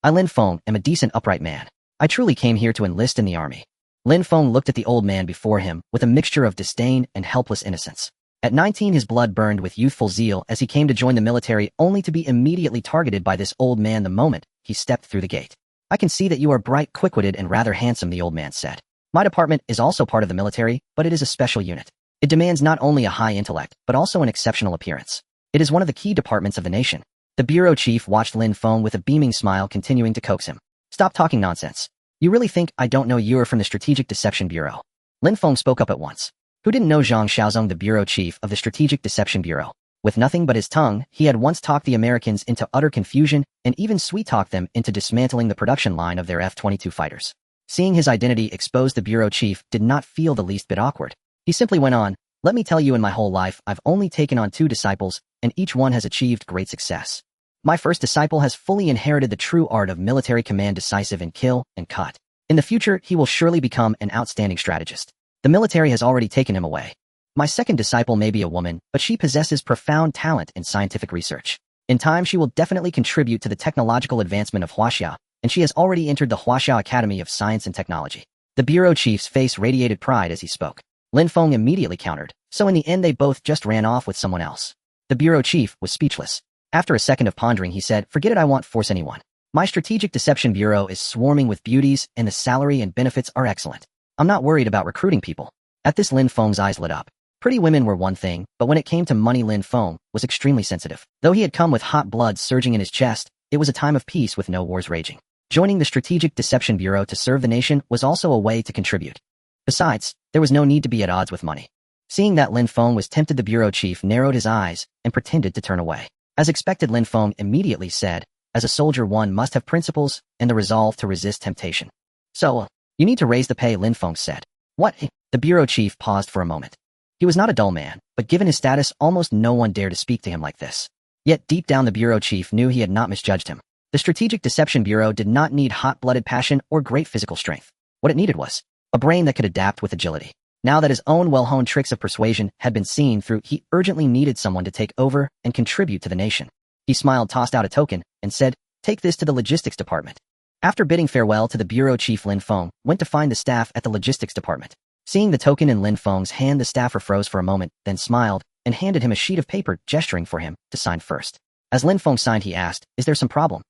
I, Lin Feng, am a decent, upright man. I truly came here to enlist in the army. Lin Feng looked at the old man before him with a mixture of disdain and helpless innocence. At 19, his blood burned with youthful zeal as he came to join the military only to be immediately targeted by this old man the moment he stepped through the gate. I can see that you are bright, quick-witted, and rather handsome, the old man said. My department is also part of the military, but it is a special unit. It demands not only a high intellect, but also an exceptional appearance. It is one of the key departments of the nation. The bureau chief watched Lin Feng with a beaming smile, continuing to coax him. Stop talking nonsense. You really think I don't know you are from the Strategic Deception Bureau? Lin Feng spoke up at once. Who didn't know Zhang Xiaozong, the bureau chief of the Strategic Deception Bureau? With nothing but his tongue, he had once talked the Americans into utter confusion and even sweet-talked them into dismantling the production line of their F-22 fighters. Seeing his identity exposed, the bureau chief did not feel the least bit awkward. He simply went on, let me tell you, in my whole life, I've only taken on 2 disciples, and each one has achieved great success. My first disciple has fully inherited the true art of military command, decisive and kill and cut. In the future, he will surely become an outstanding strategist. The military has already taken him away. My second disciple may be a woman, but she possesses profound talent in scientific research. In time, she will definitely contribute to the technological advancement of Huaxia, and she has already entered the Huaxia Academy of Science and Technology. The bureau chief's face radiated pride as he spoke. Lin Feng immediately countered, so in the end they both just ran off with someone else. The bureau chief was speechless. After a second of pondering, he said, forget it, I won't force anyone. My Strategic Deception Bureau is swarming with beauties, and the salary and benefits are excellent. I'm not worried about recruiting people. At this, Lin Feng's eyes lit up. Pretty women were one thing, but when it came to money, Lin Feng was extremely sensitive. Though he had come with hot blood surging in his chest, it was a time of peace with no wars raging. Joining the Strategic Deception Bureau to serve the nation was also a way to contribute. Besides, there was no need to be at odds with money. Seeing that Lin Feng was tempted, the bureau chief narrowed his eyes and pretended to turn away. As expected, Lin Feng immediately said, as a soldier, one must have principles and the resolve to resist temptation. So, you need to raise the pay, Lin Feng said. What? The bureau chief paused for a moment. He was not a dull man, but given his status, almost no one dared to speak to him like this. Yet deep down, the bureau chief knew he had not misjudged him. The Strategic Deception Bureau did not need hot-blooded passion or great physical strength. What it needed was a brain that could adapt with agility. Now that his own well-honed tricks of persuasion had been seen through, he urgently needed someone to take over and contribute to the nation. He smiled, tossed out a token, and said, take this to the logistics department. After bidding farewell to the bureau chief, Lin Feng went to find the staff at the logistics department. Seeing the token in Lin Feng's hand, the staffer froze for a moment, then smiled and handed him a sheet of paper, gesturing for him to sign first. As Lin Feng signed, he asked, is there some problem?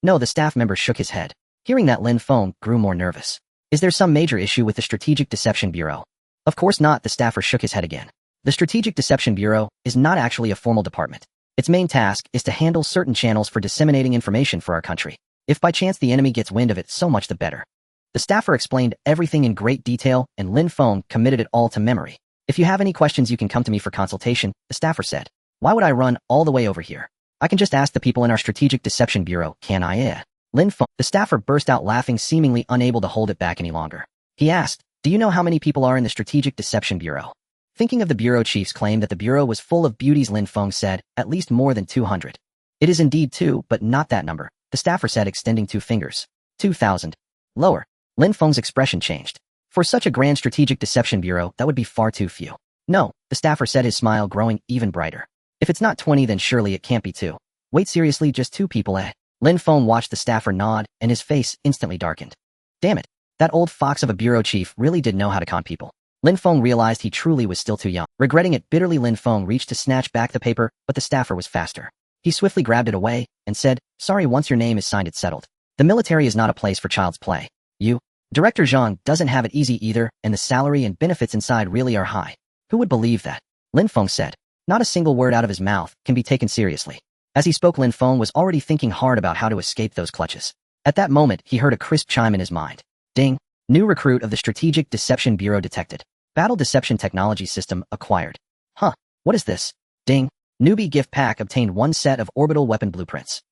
No, the staff member shook his head. Hearing that, Lin Feng grew more nervous. Is there some major issue with the Strategic Deception Bureau? Of course not, the staffer shook his head again. The Strategic Deception Bureau is not actually a formal department. Its main task is to handle certain channels for disseminating information for our country. If by chance the enemy gets wind of it, so much the better. The staffer explained everything in great detail, and Lin Feng committed it all to memory. If you have any questions, you can come to me for consultation, the staffer said. Why would I run all the way over here? I can just ask the people in our Strategic Deception Bureau, can I? Lin Feng. The staffer burst out laughing, seemingly unable to hold it back any longer. He asked, do you know how many people are in the Strategic Deception Bureau? Thinking of the bureau chief's claim that the bureau was full of beauties, Lin Feng said, at least more than 200. It is indeed 2, but not that number, the staffer said, extending 2 fingers. 2,000. Lower. Lin Feng's expression changed. For such a grand Strategic Deception Bureau, that would be far too few. No, the staffer said, his smile growing even brighter. If it's not 20, then surely it can't be 2. Wait, seriously, just 2 people, Lin Feng watched the staffer nod, and his face instantly darkened. Damn it. That old fox of a bureau chief really did know how to con people. Lin Feng realized he truly was still too young. Regretting it bitterly, Lin Feng reached to snatch back the paper, but the staffer was faster. He swiftly grabbed it away and said, sorry, once your name is signed, it's settled. The military is not a place for child's play. Director Zhang doesn't have it easy either, and the salary and benefits inside really are high. Who would believe that? Lin Feng said. Not a single word out of his mouth can be taken seriously. As he spoke, Lin Feng was already thinking hard about how to escape those clutches. At that moment, he heard a crisp chime in his mind. Ding! New recruit of the Strategic Deception Bureau detected. Battle Deception Technology System acquired. Huh, what is this? Ding! Newbie gift pack obtained 1 set of orbital weapon blueprints.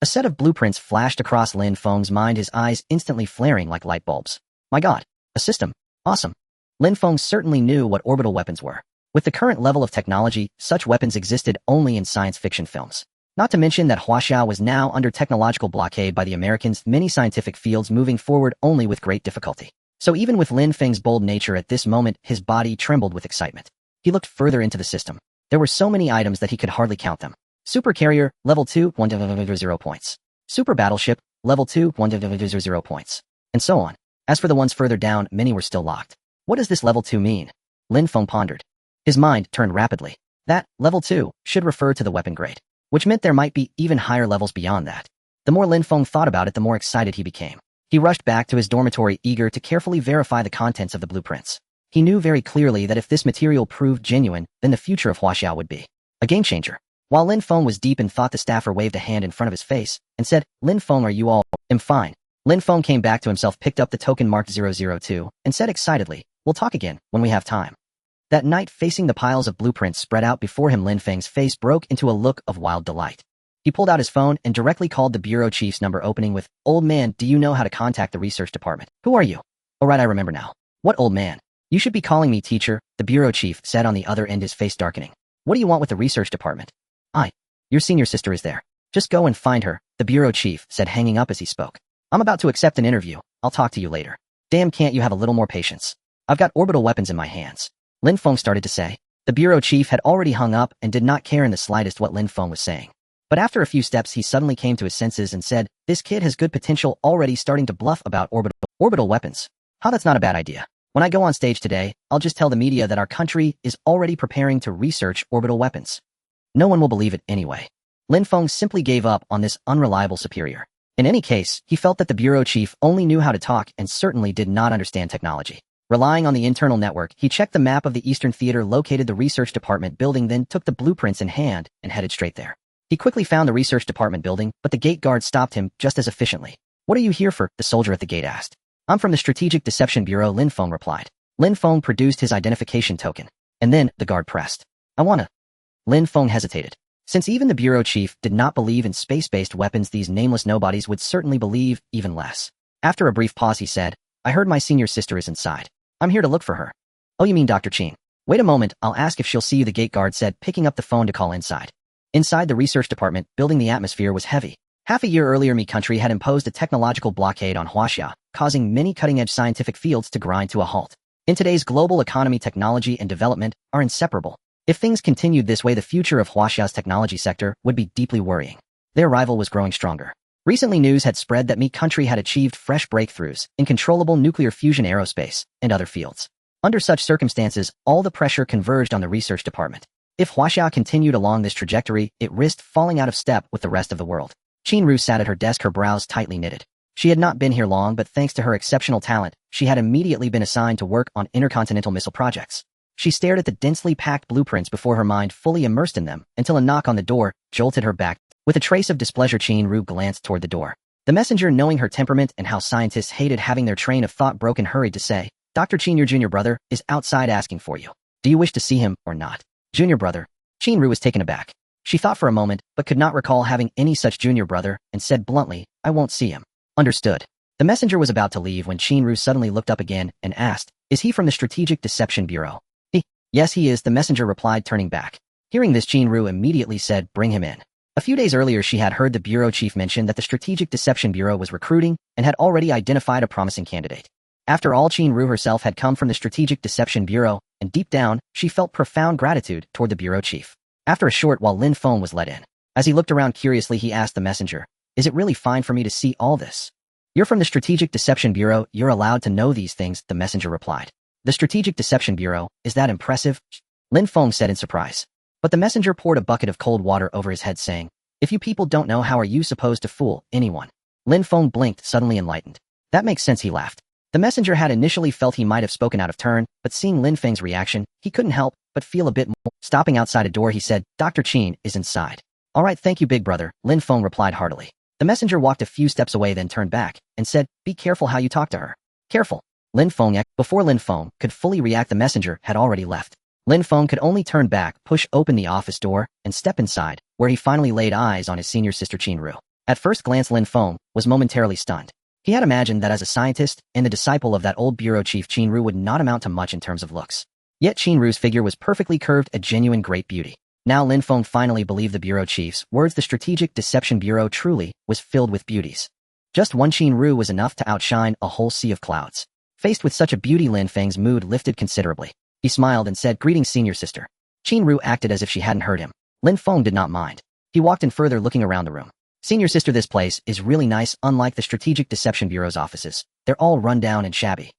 A set of blueprints flashed across Lin Feng's mind, his eyes instantly flaring like light bulbs. My god, a system. Awesome. Lin Feng certainly knew what orbital weapons were. With the current level of technology, such weapons existed only in science fiction films. Not to mention that Huaxia was now under technological blockade by the Americans, many scientific fields moving forward only with great difficulty. So even with Lin Feng's bold nature at this moment, his body trembled with excitement. He looked further into the system. There were so many items that he could hardly count them. Super carrier, level 2, 1 0 points. Super battleship, Level 2, 1,000 points. And so on. As for the ones further down, many were still locked. What does this level 2 mean? Lin Feng pondered. His mind turned rapidly. That, level 2, should refer to the weapon grade, which meant there might be even higher levels beyond that. The more Lin Feng thought about it, the more excited he became. He rushed back to his dormitory, eager to carefully verify the contents of the blueprints. He knew very clearly that if this material proved genuine, then the future of Huaxiao would be a game changer. While Lin Feng was deep in thought, the staffer waved a hand in front of his face and said, "Lin Feng, are you all?" "I'm fine." Lin Feng came back to himself, picked up the token marked 002, and said excitedly, "We'll talk again, when we have time." That night, facing the piles of blueprints spread out before him, Lin Feng's face broke into a look of wild delight. He pulled out his phone and directly called the bureau chief's number, opening with, "Old man, do you know how to contact the research department?" "Who are you?" "Oh right, I remember now." "What old man?" "You should be calling me teacher," the bureau chief said on the other end, his face darkening. "What do you want with the research department?" "Your senior sister is there. Just go and find her," the bureau chief said, hanging up as he spoke. "I'm about to accept an interview. I'll talk to you later." "Damn, can't you have a little more patience? I've got orbital weapons in my hands," Lin Feng started to say. The bureau chief had already hung up and did not care in the slightest what Lin Feng was saying. But after a few steps, he suddenly came to his senses and said, "This kid has good potential, already starting to bluff about orbital weapons. How, that's not a bad idea. When I go on stage today, I'll just tell the media that our country is already preparing to research orbital weapons. No one will believe it anyway." Lin Feng simply gave up on this unreliable superior. In any case, he felt that the bureau chief only knew how to talk and certainly did not understand technology. Relying on the internal network, he checked the map of the Eastern Theater, located the research department building, then took the blueprints in hand and headed straight there. He quickly found the research department building, but the gate guard stopped him just as efficiently. "What are you here for?" the soldier at the gate asked. "I'm from the Strategic Deception Bureau," Lin Feng replied. Lin Feng produced his identification token, and then the guard pressed. "I wanna..." Lin Feng hesitated. Since even the bureau chief did not believe in space-based weapons, these nameless nobodies would certainly believe even less. After a brief pause, he said, "I heard my senior sister is inside. I'm here to look for her." "Oh, you mean Dr. Qin? Wait a moment, I'll ask if she'll see you," the gate guard said, picking up the phone to call inside. Inside the research department building, the atmosphere was heavy. Half a year earlier, Mi country had imposed a technological blockade on Huaxia, causing many cutting-edge scientific fields to grind to a halt. In today's global economy, technology and development are inseparable. If things continued this way, the future of Huaxia's technology sector would be deeply worrying. Their rival was growing stronger. Recently, news had spread that Mi country had achieved fresh breakthroughs in controllable nuclear fusion, aerospace, and other fields. Under such circumstances, all the pressure converged on the research department. If Huaxia continued along this trajectory, it risked falling out of step with the rest of the world. Qin Ru sat at her desk, her brows tightly knitted. She had not been here long, but thanks to her exceptional talent, she had immediately been assigned to work on intercontinental missile projects. She stared at the densely packed blueprints before her, mind fully immersed in them, until a knock on the door jolted her back. With a trace of displeasure, Qin Ru glanced toward the door. The messenger, knowing her temperament and how scientists hated having their train of thought broken, hurried to say, "Dr. Qin, your junior brother, is outside asking for you. Do you wish to see him or not?" "Junior brother?" Qin Ru was taken aback. She thought for a moment, but could not recall having any such junior brother, and said bluntly, "I won't see him." "Understood." The messenger was about to leave when Qin Ru suddenly looked up again and asked, "Is he from the Strategic Deception Bureau?" "Yes, he is," the messenger replied, turning back. Hearing this, Qin Ru immediately said, "Bring him in." A few days earlier, she had heard the bureau chief mention that the Strategic Deception Bureau was recruiting and had already identified a promising candidate. After all, Qin Ru herself had come from the Strategic Deception Bureau, and deep down, she felt profound gratitude toward the bureau chief. After a short while, Lin Feng was let in. As he looked around curiously, he asked the messenger, "Is it really fine for me to see all this?" "You're from the Strategic Deception Bureau, you're allowed to know these things," the messenger replied. "The Strategic Deception Bureau, is that impressive?" Lin Feng said in surprise. But the messenger poured a bucket of cold water over his head, saying, "If you people don't know, how are you supposed to fool anyone?" Lin Feng blinked, suddenly enlightened. "That makes sense," he laughed. The messenger had initially felt he might have spoken out of turn, but seeing Lin Feng's reaction, he couldn't help but feel a bit more. Stopping outside a door, he said, "Dr. Qin is inside." "All right, thank you, big brother," Lin Feng replied heartily. The messenger walked a few steps away, then turned back and said, "Be careful how you talk to her." "Careful?" Lin Feng echoed. Before Lin Feng could fully react, the messenger had already left. Lin Feng could only turn back, push open the office door, and step inside, where he finally laid eyes on his senior sister Qin Ru. At first glance, Lin Feng was momentarily stunned. He had imagined that as a scientist and the disciple of that old bureau chief, Qin Ru would not amount to much in terms of looks. Yet Qin Ru's figure was perfectly curved, a genuine great beauty. Now Lin Feng finally believed the bureau chief's words. The Strategic Deception Bureau truly was filled with beauties. Just one Qin Ru was enough to outshine a whole sea of clouds. Faced with such a beauty, Lin Feng's mood lifted considerably. He smiled and said, "Greetings, senior sister." Qin Ru acted as if she hadn't heard him. Lin Feng did not mind. He walked in further, looking around the room. Senior sister, this place is really nice, unlike the Strategic Deception Bureau's offices. They're all run down and shabby.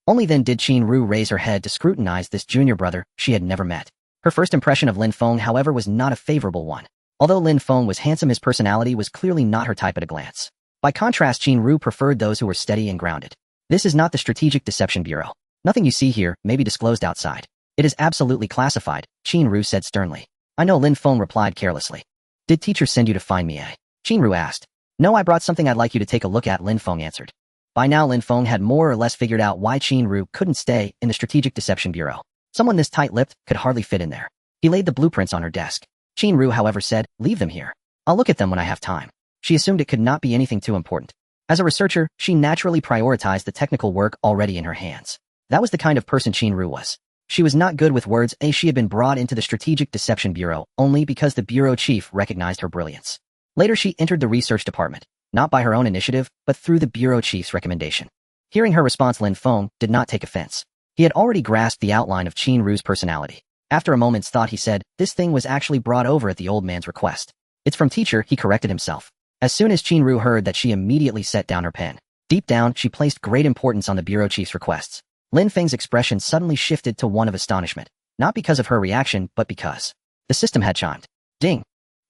Only then did Qin-Ru raise her head to scrutinize this junior brother she had never met. Her first impression of Lin Feng, however, was not a favorable one. Although Lin Feng was handsome, his personality was clearly not her type at a glance. By contrast, Qin-Ru preferred those who were steady and grounded. This is not the Strategic Deception Bureau. Nothing you see here may be disclosed outside. It is absolutely classified, Qin-Ru said sternly. I know, Lin Feng replied carelessly. Did teacher send you to find me, eh? Qin-Ru asked. No, I brought something I'd like you to take a look at, Lin Feng answered. By now, Lin Feng had more or less figured out why Qin-Ru couldn't stay in the Strategic Deception Bureau. Someone this tight-lipped could hardly fit in there. He laid the blueprints on her desk. Qin-Ru, however, said, leave them here. I'll look at them when I have time. She assumed it could not be anything too important. As a researcher, she naturally prioritized the technical work already in her hands. That was the kind of person Qin-Ru was. She was not good with words, and she had been brought into the Strategic Deception Bureau only because the bureau chief recognized her brilliance. Later, she entered the research department, not by her own initiative, but through the bureau chief's recommendation. Hearing her response, Lin Feng did not take offense. He had already grasped the outline of Qin-Ru's personality. After a moment's thought, he said, this thing was actually brought over at the old man's request. It's from teacher, he corrected himself. As soon as Qin-Ru heard that, she immediately set down her pen. Deep down, she placed great importance on the bureau chief's requests. Lin Feng's expression suddenly shifted to one of astonishment, not because of her reaction, but because the system had chimed. Ding!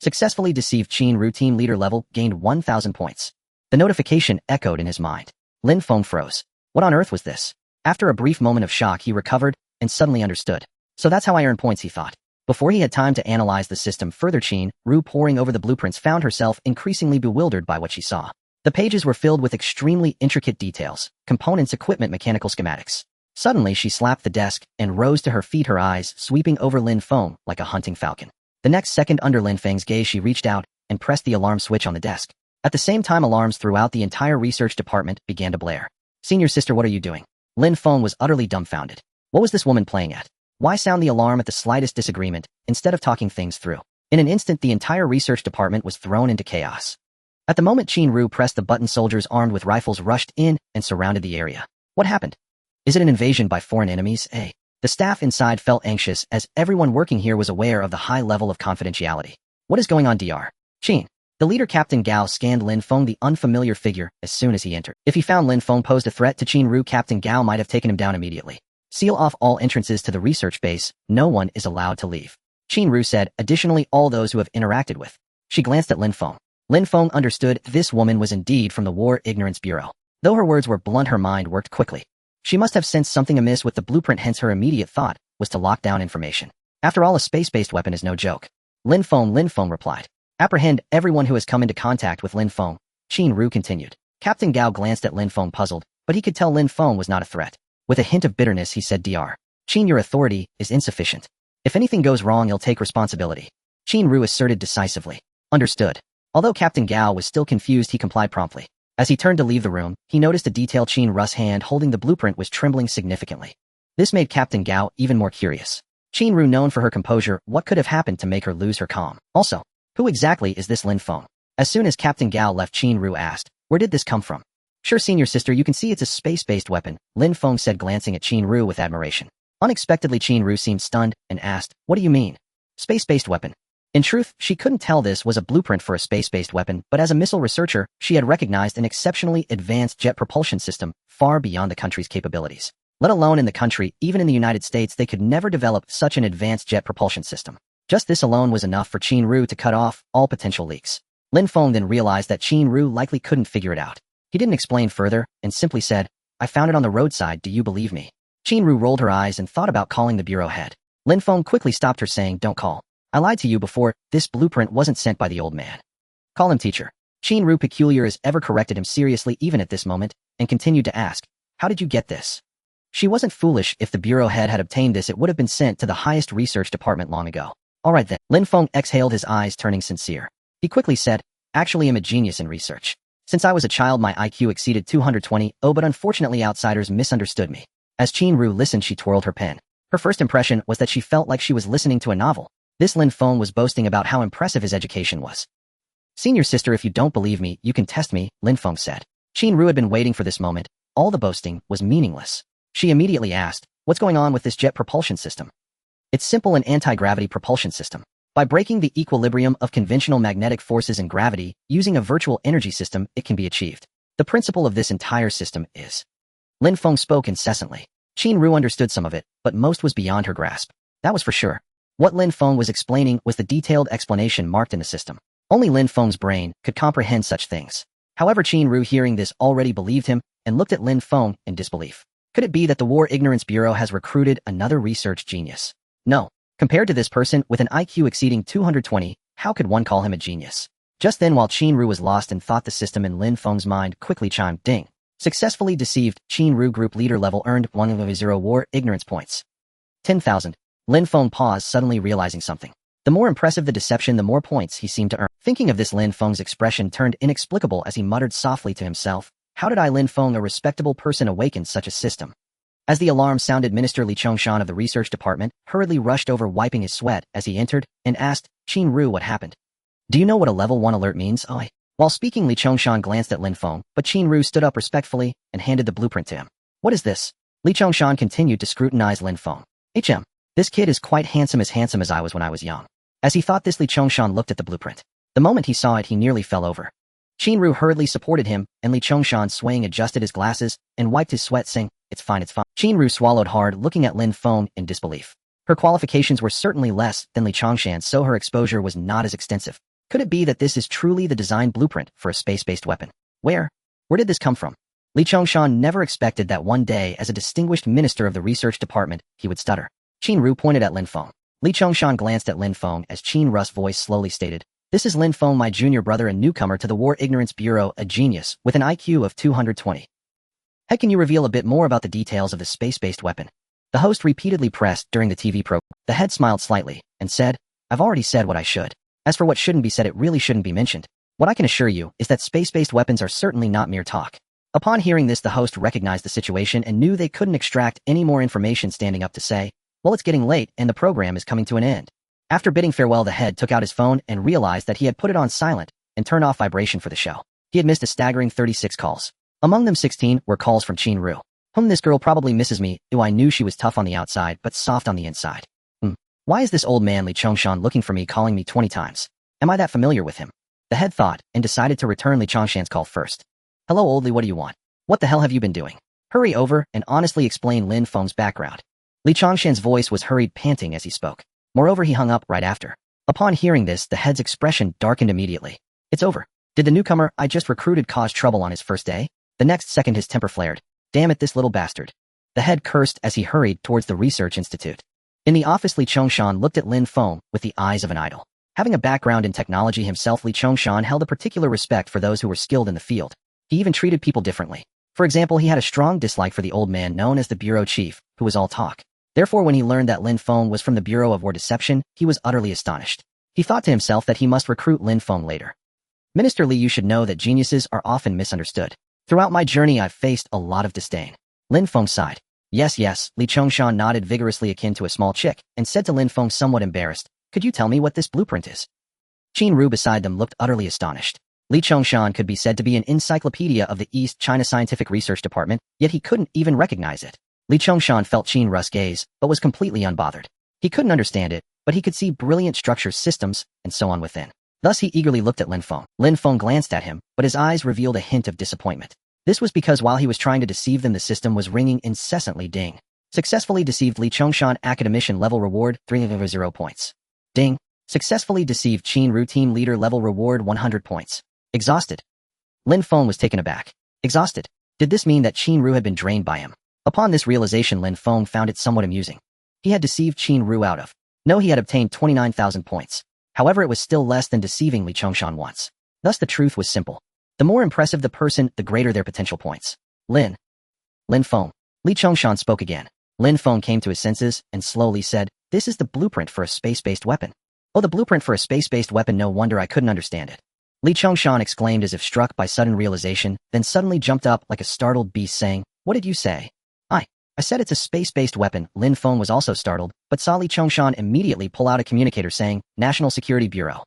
Successfully deceived. Qin-Ru team leader level gained 1,000 points. The notification echoed in his mind. Lin Feng froze. What on earth was this? After a brief moment of shock, he recovered and suddenly understood. So that's how I earn points, he thought. Before he had time to analyze the system further, Qin-Ru, poring over the blueprints, found herself increasingly bewildered by what she saw. The pages were filled with extremely intricate details, components, equipment, mechanical schematics. Suddenly, she slapped the desk and rose to her feet, her eyes sweeping over Lin Feng like a hunting falcon. The next second, under Lin Feng's gaze, she reached out and pressed the alarm switch on the desk. At the same time, alarms throughout the entire research department began to blare. Senior sister, what are you doing? Lin Feng was utterly dumbfounded. What was this woman playing at? Why sound the alarm at the slightest disagreement, instead of talking things through? In an instant, the entire research department was thrown into chaos. At the moment Qin-Ru pressed the button, soldiers armed with rifles rushed in and surrounded the area. What happened? Is it an invasion by foreign enemies, eh? The staff inside felt anxious, as everyone working here was aware of the high level of confidentiality. What is going on, Dr. Qin? The leader, Captain Gao, scanned Lin Feng, the unfamiliar figure, as soon as he entered. If he found Lin Feng posed a threat to Qin-Ru, Captain Gao might have taken him down immediately. Seal off all entrances to the research base. No one is allowed to leave. Qin-Ru said, additionally, all those who have interacted with. She glanced at Lin Feng. Lin Feng understood this woman was indeed from the War Ignorance Bureau. Though her words were blunt, her mind worked quickly. She must have sensed something amiss with the blueprint, hence her immediate thought was to lock down information. After all, a space-based weapon is no joke. Lin Feng replied. Apprehend everyone who has come into contact with Lin Feng, Qin-Ru continued. Captain Gao glanced at Lin Feng, puzzled, but he could tell Lin Feng was not a threat. With a hint of bitterness, he said, Dr. Qin, your authority is insufficient. If anything goes wrong, you'll take responsibility. Qin-Ru asserted decisively. Understood. Although Captain Gao was still confused, he complied promptly. As he turned to leave the room, he noticed a detail. Qin-Ru's hand holding the blueprint was trembling significantly. This made Captain Gao even more curious. Qin-Ru, known for her composure, what could have happened to make her lose her calm? Also, who exactly is this Lin Feng? As soon as Captain Gao left, Qin-Ru asked, where did this come from? Sure, senior sister, you can see it's a space-based weapon, Lin Feng said, glancing at Qin-Ru with admiration. Unexpectedly, Qin-Ru seemed stunned and asked, what do you mean? Space-based weapon? In truth, she couldn't tell this was a blueprint for a space-based weapon, but as a missile researcher, she had recognized an exceptionally advanced jet propulsion system far beyond the country's capabilities. Let alone in the country, even in the United States, they could never develop such an advanced jet propulsion system. Just this alone was enough for Qin-Ru to cut off all potential leaks. Lin Feng then realized that Qin-Ru likely couldn't figure it out. He didn't explain further and simply said, I found it on the roadside, do you believe me? Qin-Ru rolled her eyes and thought about calling the bureau head. Lin Feng quickly stopped her, saying, don't call. I lied to you before, this blueprint wasn't sent by the old man. Call him teacher. Qin-Ru, peculiar as ever, corrected him seriously even at this moment, and continued to ask, how did you get this? She wasn't foolish. If the bureau head had obtained this, it would have been sent to the highest research department long ago. All right then. Lin Feng exhaled, his eyes turning sincere. He quickly said, actually, I'm a genius in research. Since I was a child, my IQ exceeded 220, but unfortunately outsiders misunderstood me. As Qin-Ru listened, she twirled her pen. Her first impression was that she felt like she was listening to a novel. This Lin Feng was boasting about how impressive his education was. Senior sister, if you don't believe me, you can test me, Lin Feng said. Qin-Ru had been waiting for this moment. All the boasting was meaningless. She immediately asked, what's going on with this jet propulsion system? It's simple, an anti-gravity propulsion system. By breaking the equilibrium of conventional magnetic forces and gravity, using a virtual energy system, it can be achieved. The principle of this entire system is. Lin Feng spoke incessantly. Qin Ru understood some of it, but most was beyond her grasp. That was for sure. What Lin Feng was explaining was the detailed explanation marked in the system. Only Lin Feng's brain could comprehend such things. However, Qin Ru hearing this already believed him and looked at Lin Feng in disbelief. Could it be that the War Ignorance Bureau has recruited another research genius? No. Compared to this person with an IQ exceeding 220, how could one call him a genius? Just then, while Qin Ru was lost in thought, the system in Lin Feng's mind quickly chimed ding. Successfully deceived, Qin Ru group leader level earned 100 War Ignorance points. 10,000. Lin Feng paused, suddenly realizing something. The more impressive the deception, the more points he seemed to earn. Thinking of this, Lin Feng's expression turned inexplicable as he muttered softly to himself, how did I, Lin Feng, a respectable person, awaken such a system? As the alarm sounded, Minister Li Chongshan of the research department hurriedly rushed over, wiping his sweat as he entered, and asked, Qin Ru, what happened? Do you know what a level 1 alert means? Oh. While speaking, Li Chongshan glanced at Lin Feng, but Qin Ru stood up respectfully and handed the blueprint to him. What is this? Li Chongshan continued to scrutinize Lin Feng. This kid is quite handsome as I was when I was young. As he thought this, Li Chongshan looked at the blueprint. The moment he saw it, he nearly fell over. Qin Ru hurriedly supported him, and Li Chongshan, swaying, adjusted his glasses and wiped his sweat, saying, It's fine. Qin Ru swallowed hard, looking at Lin Feng in disbelief. Her qualifications were certainly less than Li Chongshan's, so her exposure was not as extensive. Could it be that this is truly the design blueprint for a space-based weapon? Where did this come from? Li Chongshan never expected that one day, as a distinguished minister of the research department, he would stutter. Qin Ru pointed at Lin Feng. Li Chongshan glanced at Lin Feng as Qin Ru's voice slowly stated, This is Lin Feng, my junior brother and newcomer to the War Ignorance Bureau, a genius with an IQ of 220. Heck, can you reveal a bit more about the details of the space-based weapon? The host repeatedly pressed during the TV program. The head smiled slightly and said, I've already said what I should. As for what shouldn't be said, it really shouldn't be mentioned. What I can assure you is that space-based weapons are certainly not mere talk. Upon hearing this, the host recognized the situation and knew they couldn't extract any more information, standing up to say, Well, it's getting late and the program is coming to an end. After bidding farewell, the head took out his phone and realized that he had put it on silent and turned off vibration for the show. He had missed a staggering 36 calls. Among them, 16 were calls from Qin Ru. This girl probably misses me. I knew she was tough on the outside but soft on the inside. Why is this old man Li Chongshan looking for me, calling me 20 times? Am I that familiar with him? The head thought and decided to return Li Chongshan's call first. Hello, old Li, what do you want? What the hell have you been doing? Hurry over and honestly explain Lin Feng's background. Li Chongshan's voice was hurried, panting as he spoke. Moreover, he hung up right after. Upon hearing this, the head's expression darkened immediately. It's over. Did the newcomer I just recruited cause trouble on his first day? The next second, his temper flared. Damn it, this little bastard. The head cursed as he hurried towards the research institute. In the office, Li Chongshan looked at Lin Feng with the eyes of an idol. Having a background in technology himself, Li Chongshan held a particular respect for those who were skilled in the field. He even treated people differently. For example, he had a strong dislike for the old man known as the bureau chief, who was all talk. Therefore, when he learned that Lin Feng was from the Bureau of War Deception, he was utterly astonished. He thought to himself that he must recruit Lin Feng later. Minister Li, you should know that geniuses are often misunderstood. Throughout my journey, I've faced a lot of disdain. Lin Feng sighed. Yes, Li Chongshan nodded vigorously, akin to a small chick, and said to Lin Feng, somewhat embarrassed, Could you tell me what this blueprint is? Qin Ru beside them looked utterly astonished. Li Chongshan could be said to be an encyclopedia of the East China Scientific Research Department, yet he couldn't even recognize it. Li Chongshan felt Qin Ru's gaze, but was completely unbothered. He couldn't understand it, but he could see brilliant structures, systems, and so on within. Thus he eagerly looked at Lin Feng. Lin Feng glanced at him, but his eyes revealed a hint of disappointment. This was because while he was trying to deceive them, the system was ringing incessantly. Ding. Successfully deceived Li Chongshan, academician level reward 300 points. Ding. Successfully deceived Qin Ru, team leader level reward 100 points. Exhausted. Lin Feng was taken aback. Exhausted. Did this mean that Qin Ru had been drained by him? Upon this realization, Lin Feng found it somewhat amusing. He had deceived Qin Ru out of. No, he had obtained 29,000 points. However, it was still less than deceiving Li Chongshan once. Thus the truth was simple. The more impressive the person, the greater their potential points. Lin Feng. Li Chongshan spoke again. Lin Feng came to his senses and slowly said, This is the blueprint for a space-based weapon. Oh, the blueprint for a space-based weapon, no wonder I couldn't understand it. Li Chongshan exclaimed as if struck by sudden realization, then suddenly jumped up like a startled beast, saying, What did you say? I said it's a space-based weapon. Lin Feng was also startled, but saw Li Chongshan immediately pull out a communicator saying, National Security Bureau.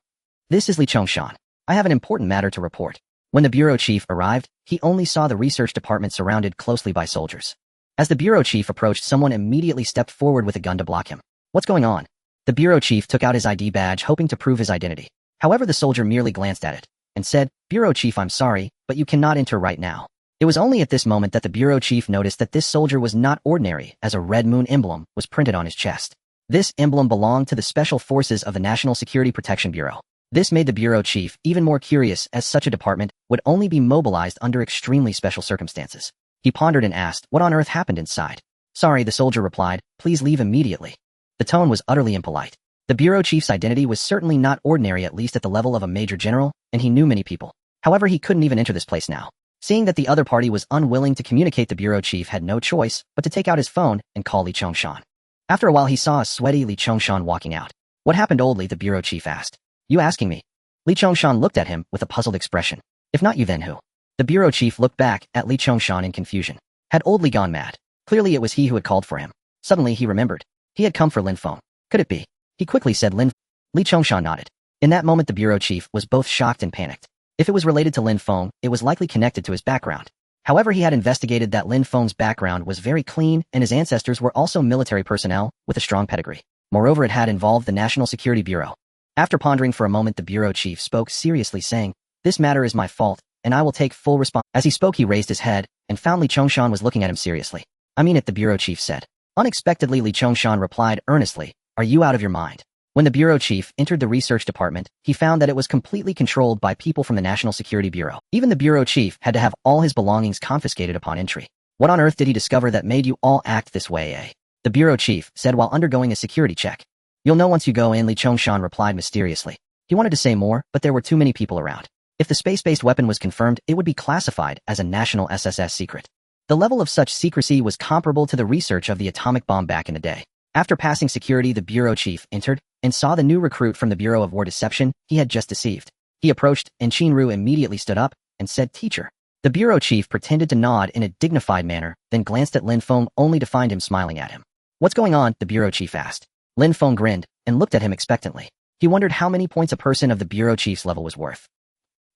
This is Li Chongshan. I have an important matter to report. When the bureau chief arrived, he only saw the research department surrounded closely by soldiers. As the bureau chief approached, someone immediately stepped forward with a gun to block him. What's going on? The bureau chief took out his ID badge hoping to prove his identity. However, the soldier merely glanced at it and said, "Bureau chief, I'm sorry, but you cannot enter right now." It was only at this moment that the bureau chief noticed that this soldier was not ordinary, as a red moon emblem was printed on his chest. This emblem belonged to the Special Forces of the National Security Protection Bureau. This made the bureau chief even more curious, as such a department would only be mobilized under extremely special circumstances. He pondered and asked, "What on earth happened inside?" "Sorry," the soldier replied, "please leave immediately." The tone was utterly impolite. The bureau chief's identity was certainly not ordinary, at least at the level of a major general, and he knew many people. However, he couldn't even enter this place now. Seeing that the other party was unwilling to communicate, the bureau chief had no choice but to take out his phone and call Li Chongshan. After a while, he saw a sweaty Li Chongshan walking out. "What happened, old Li?" the bureau chief asked. "You asking me?" Li Chongshan looked at him with a puzzled expression. "If not you, then who?" The bureau chief looked back at Li Chongshan in confusion. Had old Li gone mad? Clearly it was he who had called for him. Suddenly he remembered. He had come for Lin Feng. Could it be? He quickly said Lin. Li Chongshan nodded. In that moment the bureau chief was both shocked and panicked. If it was related to Lin Feng, it was likely connected to his background. However, he had investigated that Lin Feng's background was very clean, and his ancestors were also military personnel with a strong pedigree. Moreover, it had involved the National Security Bureau. After pondering for a moment, the bureau chief spoke seriously, saying, "This matter is my fault, and I will take full responsibility." As he spoke, he raised his head and found Li Chongshan was looking at him seriously. "I mean it," the bureau chief said. Unexpectedly, Li Chongshan replied earnestly, "Are you out of your mind?" When the bureau chief entered the research department, he found that it was completely controlled by people from the National Security Bureau. Even the bureau chief had to have all his belongings confiscated upon entry. "What on earth did he discover that made you all act this way, eh?" the bureau chief said while undergoing a security check. "You'll know once you go in," Li Chongshan replied mysteriously. He wanted to say more, but there were too many people around. If the space-based weapon was confirmed, it would be classified as a national SSS secret. The level of such secrecy was comparable to the research of the atomic bomb back in the day. After passing security, the bureau chief entered and saw the new recruit from the Bureau of War Deception he had just deceived. He approached, and Qinru immediately stood up and said, "Teacher." The bureau chief pretended to nod in a dignified manner, then glanced at Lin Feng only to find him smiling at him. "What's going on?" the bureau chief asked. Lin Feng grinned and looked at him expectantly. He wondered how many points a person of the bureau chief's level was worth.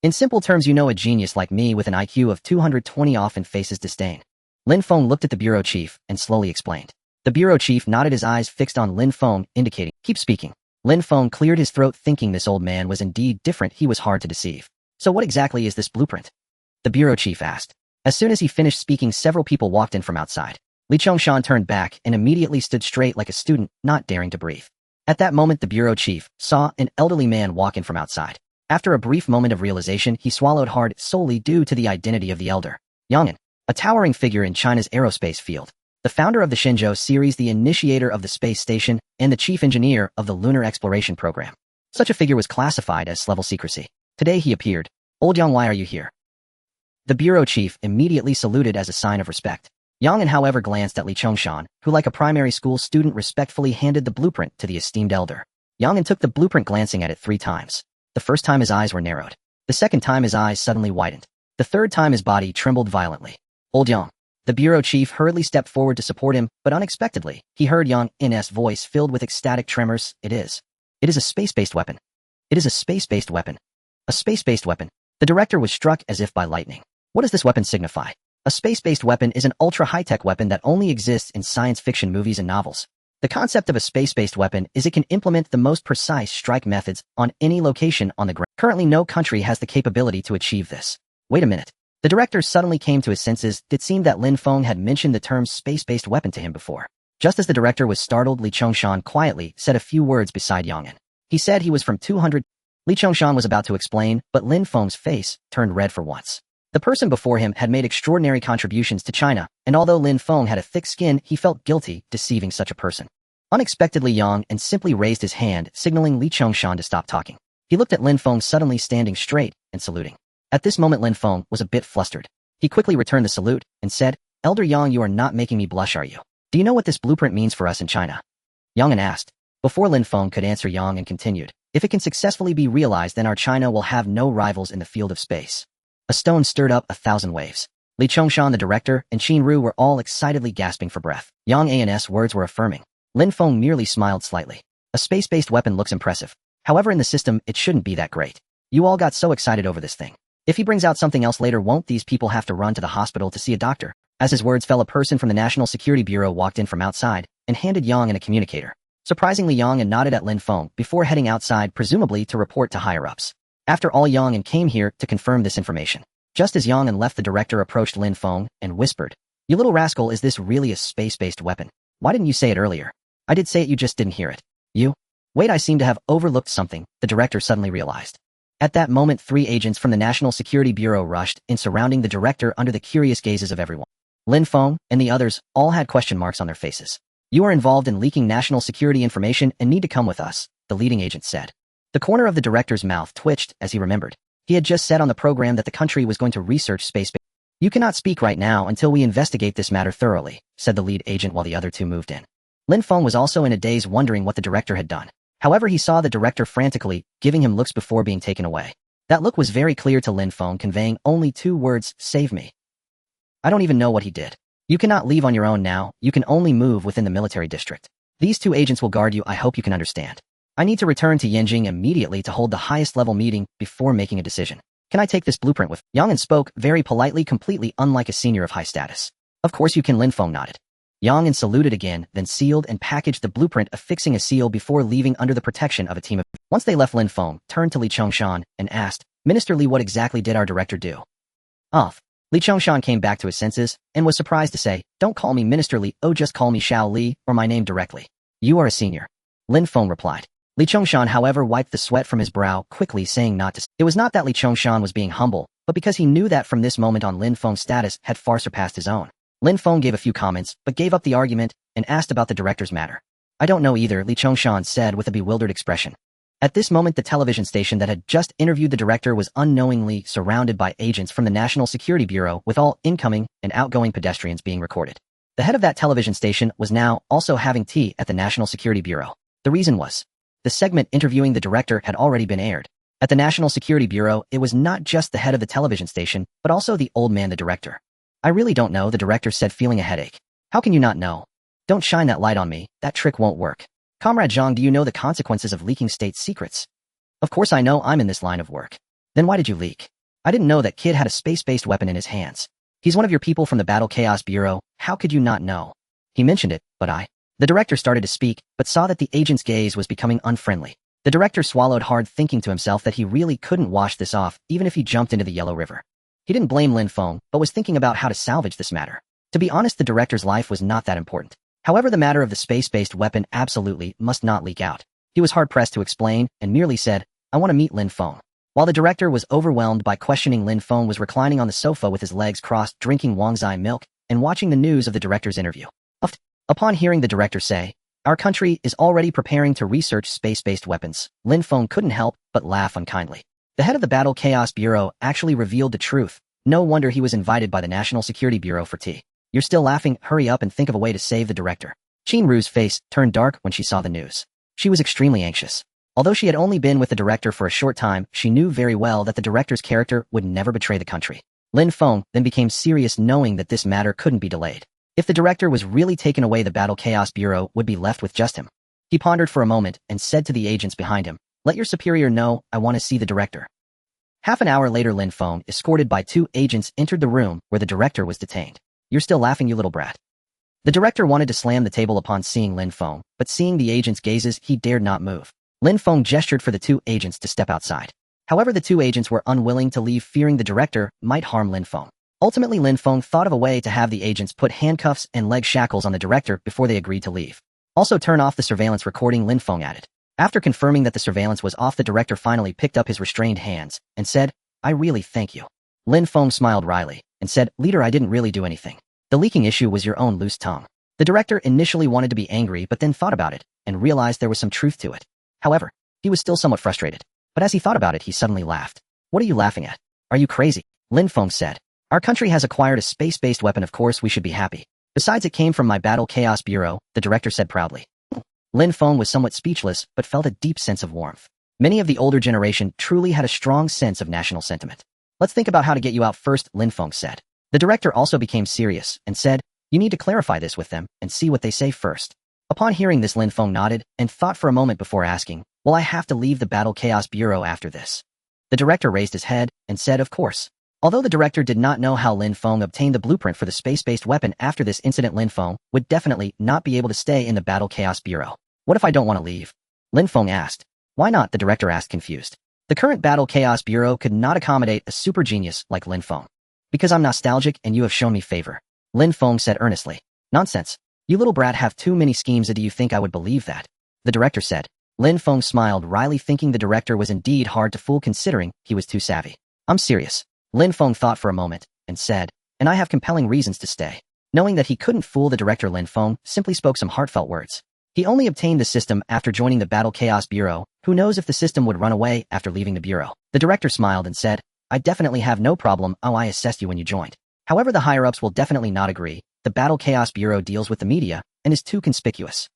"In simple terms, you know, a genius like me with an IQ of 220 often faces disdain." Lin Feng looked at the bureau chief and slowly explained. The bureau chief nodded, his eyes fixed on Lin Feng, indicating, "Keep speaking." Lin Feng cleared his throat, thinking this old man was indeed different. He was hard to deceive. "So what exactly is this blueprint?" the bureau chief asked. As soon as he finished speaking, several people walked in from outside. Li Chongshan turned back and immediately stood straight like a student, not daring to breathe. At that moment, the bureau chief saw an elderly man walk in from outside. After a brief moment of realization, he swallowed hard, solely due to the identity of the elder. Yang, a towering figure in China's aerospace field. The founder of the Shenzhou series, the initiator of the space station, and the chief engineer of the lunar exploration program. Such a figure was classified as level secrecy. Today he appeared. "Old Yang, why are you here?" The bureau chief immediately saluted as a sign of respect. Yang, however, glanced at Li Chongshan, who like a primary school student respectfully handed the blueprint to the esteemed elder. Yang took the blueprint, glancing at it 3 times. The first time his eyes were narrowed. The second time his eyes suddenly widened. The third time his body trembled violently. "Old Yang." The bureau chief hurriedly stepped forward to support him, but unexpectedly, he heard Yang's voice filled with ecstatic tremors. It is a space-based weapon. It is a space-based weapon. A space-based weapon." The director was struck as if by lightning. What does this weapon signify? A space-based weapon is an ultra-high-tech weapon that only exists in science fiction movies and novels. The concept of a space-based weapon is it can implement the most precise strike methods on any location on the ground. Currently, no country has the capability to achieve this. Wait a minute. The director suddenly came to his senses. It seemed that Lin Feng had mentioned the term space-based weapon to him before. Just as the director was startled, Li Chongshan quietly said a few words beside Yang. He said he was from 200. Li Chongshan was about to explain, but Lin Feng's face turned red for once. The person before him had made extraordinary contributions to China, and although Lin Feng had a thick skin, he felt guilty deceiving such a person. Unexpectedly, Yang simply raised his hand, signaling Li Chongshan to stop talking. He looked at Lin Feng, suddenly standing straight and saluting. At this moment, Lin Feng was a bit flustered. He quickly returned the salute and said, "Elder Yang, you are not making me blush, are you? Do you know what this blueprint means for us in China?" Yang asked. Before Lin Feng could answer, Yang continued, "If it can successfully be realized, then our China will have no rivals in the field of space." A stone stirred up 1,000 waves. Li Chongshan, the director, and Qinru were all excitedly gasping for breath. Yang's words were affirming. Lin Feng merely smiled slightly. A space-based weapon looks impressive. However, in the system, it shouldn't be that great. You all got so excited over this thing. If he brings out something else later, won't these people have to run to the hospital to see a doctor? As his words fell, a person from the National Security Bureau walked in from outside and handed Yang a communicator. Surprisingly, Yang and nodded at Lin Feng before heading outside, presumably to report to higher-ups. After all, Yang and came here to confirm this information. Just as Yang and left, the director approached Lin Feng and whispered, "You little rascal, is this really a space-based weapon? Why didn't you say it earlier?" "I did say it, you just didn't hear it." "You? Wait, I seem to have overlooked something," the director suddenly realized. At that moment, 3 agents from the National Security Bureau rushed in, surrounding the director under the curious gazes of everyone. Lin Feng and the others all had question marks on their faces. "You are involved in leaking national security information and need to come with us," the leading agent said. The corner of the director's mouth twitched as he remembered. He had just said on the program that the country was going to research space. "You cannot speak right now until we investigate this matter thoroughly," said the lead agent while the other 2 moved in. Lin Feng was also in a daze, wondering what the director had done. However, he saw the director frantically giving him looks before being taken away. That look was very clear to Lin Feng, conveying only 2 words: "Save me." "I don't even know what he did." "You cannot leave on your own now, you can only move within the military district. These 2 agents will guard you, I hope you can understand. I need to return to Yanjing immediately to hold the highest level meeting before making a decision. Can I take this blueprint with?" Yang and spoke very politely, completely unlike a senior of high status. "Of course you can," Lin Feng nodded. Yang and saluted again, then sealed and packaged the blueprint, affixing a seal before leaving under the protection of a team of... Once they left, Lin Feng turned to Li Chongshan and asked, "Minister Li, what exactly did our director do?" "Off." Li Chongshan came back to his senses and was surprised to say, "Don't call me Minister Li, oh just call me Xiao Li, or my name directly. You are a senior." Lin Feng replied. Li Chongshan, however, wiped the sweat from his brow, quickly saying not to... It was not that Li Chongshan was being humble, but because he knew that from this moment on Lin Feng's status had far surpassed his own. Lin Feng gave a few comments, but gave up the argument and asked about the director's matter. "I don't know either," Li Chongshan said with a bewildered expression. At this moment, the television station that had just interviewed the director was unknowingly surrounded by agents from the National Security Bureau, with all incoming and outgoing pedestrians being recorded. The head of that television station was now also having tea at the National Security Bureau. The reason was, the segment interviewing the director had already been aired. At the National Security Bureau, it was not just the head of the television station, but also the old man, the director. "I really don't know," the director said, feeling a headache. "How can you not know? Don't shine that light on me, that trick won't work. Comrade Zhang, do you know the consequences of leaking state secrets?" "Of course I know, I'm in this line of work." "Then why did you leak?" "I didn't know that kid had a space-based weapon in his hands. He's one of your people from the Battle Chaos Bureau, how could you not know?" "He mentioned it, but I..." The director started to speak, but saw that the agent's gaze was becoming unfriendly. The director swallowed hard, thinking to himself that he really couldn't wash this off, even if he jumped into the Yellow River. He didn't blame Lin Feng, but was thinking about how to salvage this matter. To be honest, the director's life was not that important. However, the matter of the space-based weapon absolutely must not leak out. He was hard-pressed to explain, and merely said, "I want to meet Lin Feng." While the director was overwhelmed by questioning, Lin Feng was reclining on the sofa with his legs crossed, drinking Wangzai milk, and watching the news of the director's interview. Upon hearing the director say, "Our country is already preparing to research space-based weapons," Lin Feng couldn't help but laugh unkindly. The head of the Battle Chaos Bureau actually revealed the truth. No wonder he was invited by the National Security Bureau for tea. "You're still laughing? Hurry up and think of a way to save the director." Qin Ru's face turned dark when she saw the news. She was extremely anxious. Although she had only been with the director for a short time, she knew very well that the director's character would never betray the country. Lin Feng then became serious, knowing that this matter couldn't be delayed. If the director was really taken away, the Battle Chaos Bureau would be left with just him. He pondered for a moment and said to the agents behind him, "Let your superior know I want to see the director." Half an hour later, Lin Feng, escorted by 2 agents, entered the room where the director was detained. "You're still laughing, you little brat." The director wanted to slam the table upon seeing Lin Feng, but seeing the agents' gazes, he dared not move. Lin Feng gestured for the 2 agents to step outside. However, the 2 agents were unwilling to leave, fearing the director might harm Lin Feng. Ultimately, Lin Feng thought of a way to have the agents put handcuffs and leg shackles on the director before they agreed to leave. "Also turn off the surveillance recording," Lin Feng added. After confirming that the surveillance was off, the director finally picked up his restrained hands and said, "I really thank you." Lin Feng smiled wryly and said, "Leader, I didn't really do anything. The leaking issue was your own loose tongue." The director initially wanted to be angry, but then thought about it and realized there was some truth to it. However, he was still somewhat frustrated. But as he thought about it, he suddenly laughed. "What are you laughing at? Are you crazy?" Lin Feng said. "Our country has acquired a space-based weapon, of course we should be happy. Besides, it came from my Battle Chaos Bureau," the director said proudly. Lin Feng was somewhat speechless, but felt a deep sense of warmth. Many of the older generation truly had a strong sense of national sentiment. "Let's think about how to get you out first," Lin Feng said. The director also became serious and said, "You need to clarify this with them and see what they say first." Upon hearing this, Lin Feng nodded and thought for a moment before asking, "Will I have to leave the Battle Chaos Bureau after this?" The director raised his head and said, "Of course." Although the director did not know how Lin Feng obtained the blueprint for the space-based weapon after this incident, Lin Feng would definitely not be able to stay in the Battle Chaos Bureau. What if I don't want to leave? Lin Feng asked. Why not? The director asked, confused. The current Battle Chaos Bureau could not accommodate a super genius like Lin Feng. Because I'm nostalgic and you have shown me favor. Lin Feng said earnestly. Nonsense. You little brat have too many schemes. Do you think I would believe that? The director said. Lin Feng smiled wryly, thinking the director was indeed hard to fool considering he was too savvy. I'm serious. Lin Feng thought for a moment and said, and I have compelling reasons to stay. Knowing that he couldn't fool the director, Lin Feng simply spoke some heartfelt words. He only obtained the system after joining the Battle Chaos Bureau. Who knows if the system would run away after leaving the Bureau? The director smiled and said, I definitely have no problem. Oh, I assessed you when you joined. However, the higher-ups will definitely not agree. The Battle Chaos Bureau deals with the media and is too conspicuous.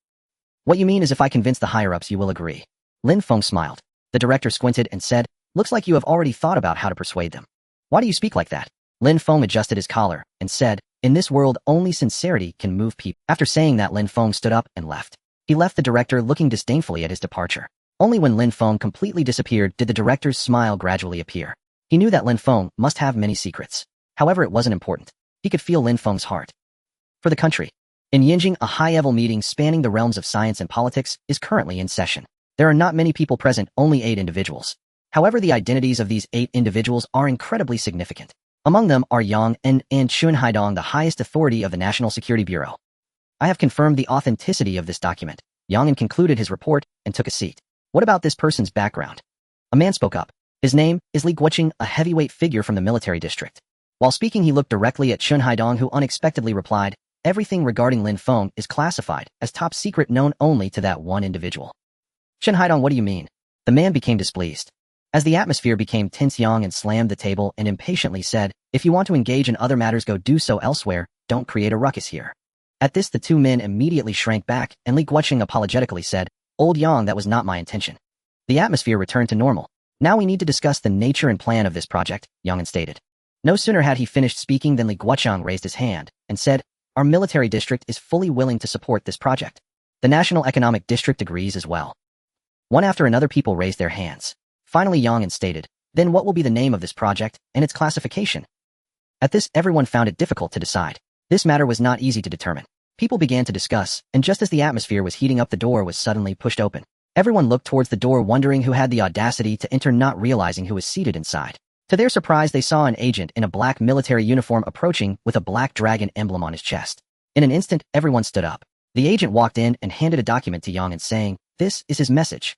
What you mean is if I convince the higher-ups you will agree. Lin Feng smiled. The director squinted and said, looks like you have already thought about how to persuade them. Why do you speak like that? Lin Feng adjusted his collar and said, in this world only sincerity can move people. After saying that, Lin Feng stood up and left. He left the director looking disdainfully at his departure. Only when Lin Feng completely disappeared did the director's smile gradually appear. He knew that Lin Feng must have many secrets. However, it wasn't important. He could feel Lin Feng's heart. For the country. In Yinjing, a high-level meeting spanning the realms of science and politics is currently in session. There are not many people present, only 8 individuals. However, the identities of these 8 individuals are incredibly significant. Among them are Yang and Chun Haidong, the highest authority of the National Security Bureau. I have confirmed the authenticity of this document. Yang concluded his report and took a seat. What about this person's background? A man spoke up. His name is Li Guoqing, a heavyweight figure from the military district. While speaking, he looked directly at Chun Haidong, who unexpectedly replied, everything regarding Lin Feng is classified as top secret, known only to that one individual. Chun Haidong, what do you mean? The man became displeased. As the atmosphere became tense, Yang slammed the table and impatiently said, if you want to engage in other matters, go do so elsewhere, don't create a ruckus here. At this, the 2 men immediately shrank back, and Li Guoqing apologetically said, Old Yang, that was not my intention. The atmosphere returned to normal. Now we need to discuss the nature and plan of this project, Yang stated. No sooner had he finished speaking than Li Guoqing raised his hand and said, our military district is fully willing to support this project. The National Economic District agrees as well. One after another, people raised their hands. Finally, Yang stated, then what will be the name of this project and its classification? At this, everyone found it difficult to decide. This matter was not easy to determine. People began to discuss, and just as the atmosphere was heating up, the door was suddenly pushed open. Everyone looked towards the door, wondering who had the audacity to enter, not realizing who was seated inside. To their surprise, they saw an agent in a black military uniform approaching with a black dragon emblem on his chest. In an instant, everyone stood up. The agent walked in and handed a document to Yang saying, this is his message.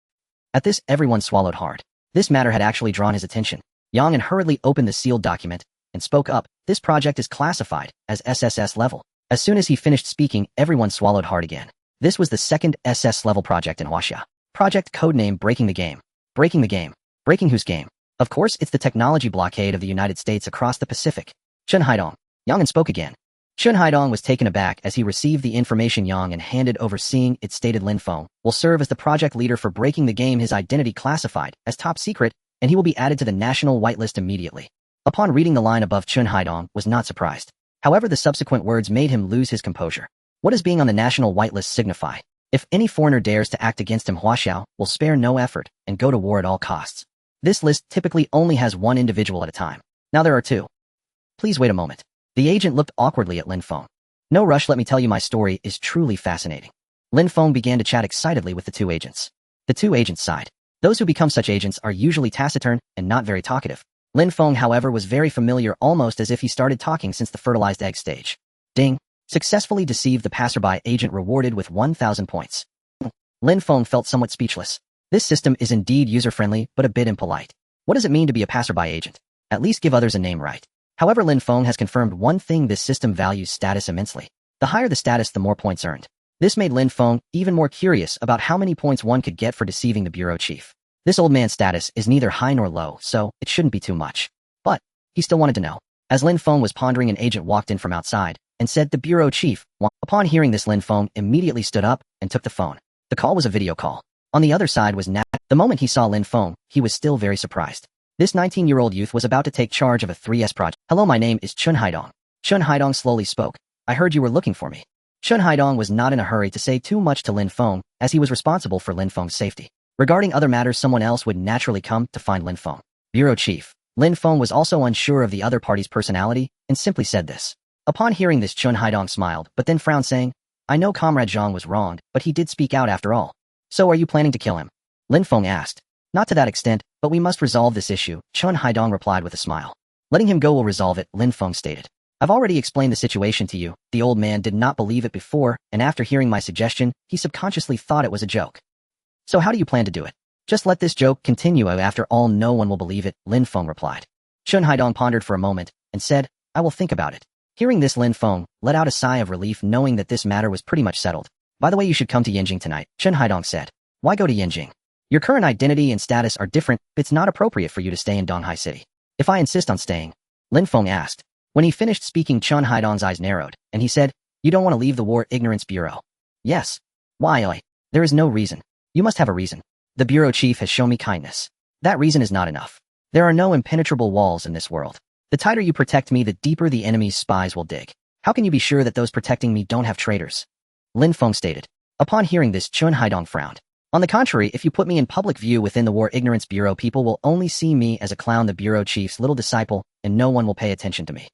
At this, everyone swallowed hard. This matter had actually drawn his attention. Yang hurriedly opened the sealed document and spoke up, this project is classified as SSS level. As soon as he finished speaking, everyone swallowed hard again. This was the second SS level project in Huaxia. Project codename Breaking the Game. Breaking the Game. Breaking whose game? Of course, it's the technology blockade of the United States across the Pacific. Chun Haidong. Yang spoke again. Chun Haidong was taken aback as he received the information Yang handed over. Seeing it stated Lin Feng will serve as the project leader for Breaking the Game, his identity classified as top secret, and he will be added to the national whitelist immediately. Upon reading the line above, Chun Haidong was not surprised. However, the subsequent words made him lose his composure. What does being on the national whitelist signify? If any foreigner dares to act against him, Huaxiao will spare no effort and go to war at all costs. This list typically only has 1 individual at a time. Now there are 2. Please wait a moment. The agent looked awkwardly at Lin Feng. No rush, let me tell you, my story is truly fascinating. Lin Feng began to chat excitedly with the 2 agents. The 2 agents sighed. Those who become such agents are usually taciturn and not very talkative. Lin Feng, however, was very familiar, almost as if he started talking since the fertilized egg stage. Ding. Successfully deceived the passerby, agent rewarded with 1,000 points. Lin Feng felt somewhat speechless. This system is indeed user-friendly, but a bit impolite. What does it mean to be a passerby agent? At least give others a name right. However, Lin Feng has confirmed one thing, this system values status immensely. The higher the status, the more points earned. This made Lin Feng even more curious about how many points one could get for deceiving the bureau chief. This old man's status is neither high nor low, so it shouldn't be too much. But he still wanted to know. As Lin Feng was pondering, an agent walked in from outside and said, the bureau chief. Upon hearing this, Lin Feng immediately stood up and took the phone. The call was a video call. On the other side was Nat. The moment he saw Lin Feng, he was still very surprised. This 19-year-old youth was about to take charge of a 3S project. Hello, my name is Chun Haidong. Chun Haidong slowly spoke. I heard you were looking for me. Chun Haidong was not in a hurry to say too much to Lin Feng, as he was responsible for Lin Feng's safety. Regarding other matters, someone else would naturally come to find Lin Feng. Bureau chief. Lin Feng was also unsure of the other party's personality, and simply said this. Upon hearing this, Chun Haidong smiled, but then frowned, saying, I know Comrade Zhang was wronged, but he did speak out after all. So are you planning to kill him? Lin Feng asked. Not to that extent, but we must resolve this issue, Chun Haidong replied with a smile. Letting him go will resolve it, Lin Feng stated. I've already explained the situation to you. The old man did not believe it before, and after hearing my suggestion, he subconsciously thought it was a joke. So how do you plan to do it? Just let this joke continue. After all, no one will believe it, Lin Feng replied. Chun Haidong pondered for a moment and said, I will think about it. Hearing this, Lin Feng let out a sigh of relief, knowing that this matter was pretty much settled. By the way, you should come to Yinjing tonight, Chun Haidong said. Why go to Yinjing? Your current identity and status are different. It's not appropriate for you to stay in Donghai City. If I insist on staying, Lin Feng asked. When he finished speaking, Chun Haidong's eyes narrowed, and he said, You don't want to leave the War Ignorance Bureau? Yes. Why? There is no reason. You must have a reason. The bureau chief has shown me kindness. That reason is not enough. There are no impenetrable walls in this world. The tighter you protect me, the deeper the enemy's spies will dig. How can you be sure that those protecting me don't have traitors? Lin Feng stated. Upon hearing this, Chun Haidong frowned. On the contrary, if you put me in public view within the War Ignorance Bureau, people will only see me as a clown, the bureau chief's little disciple, and no one will pay attention to me.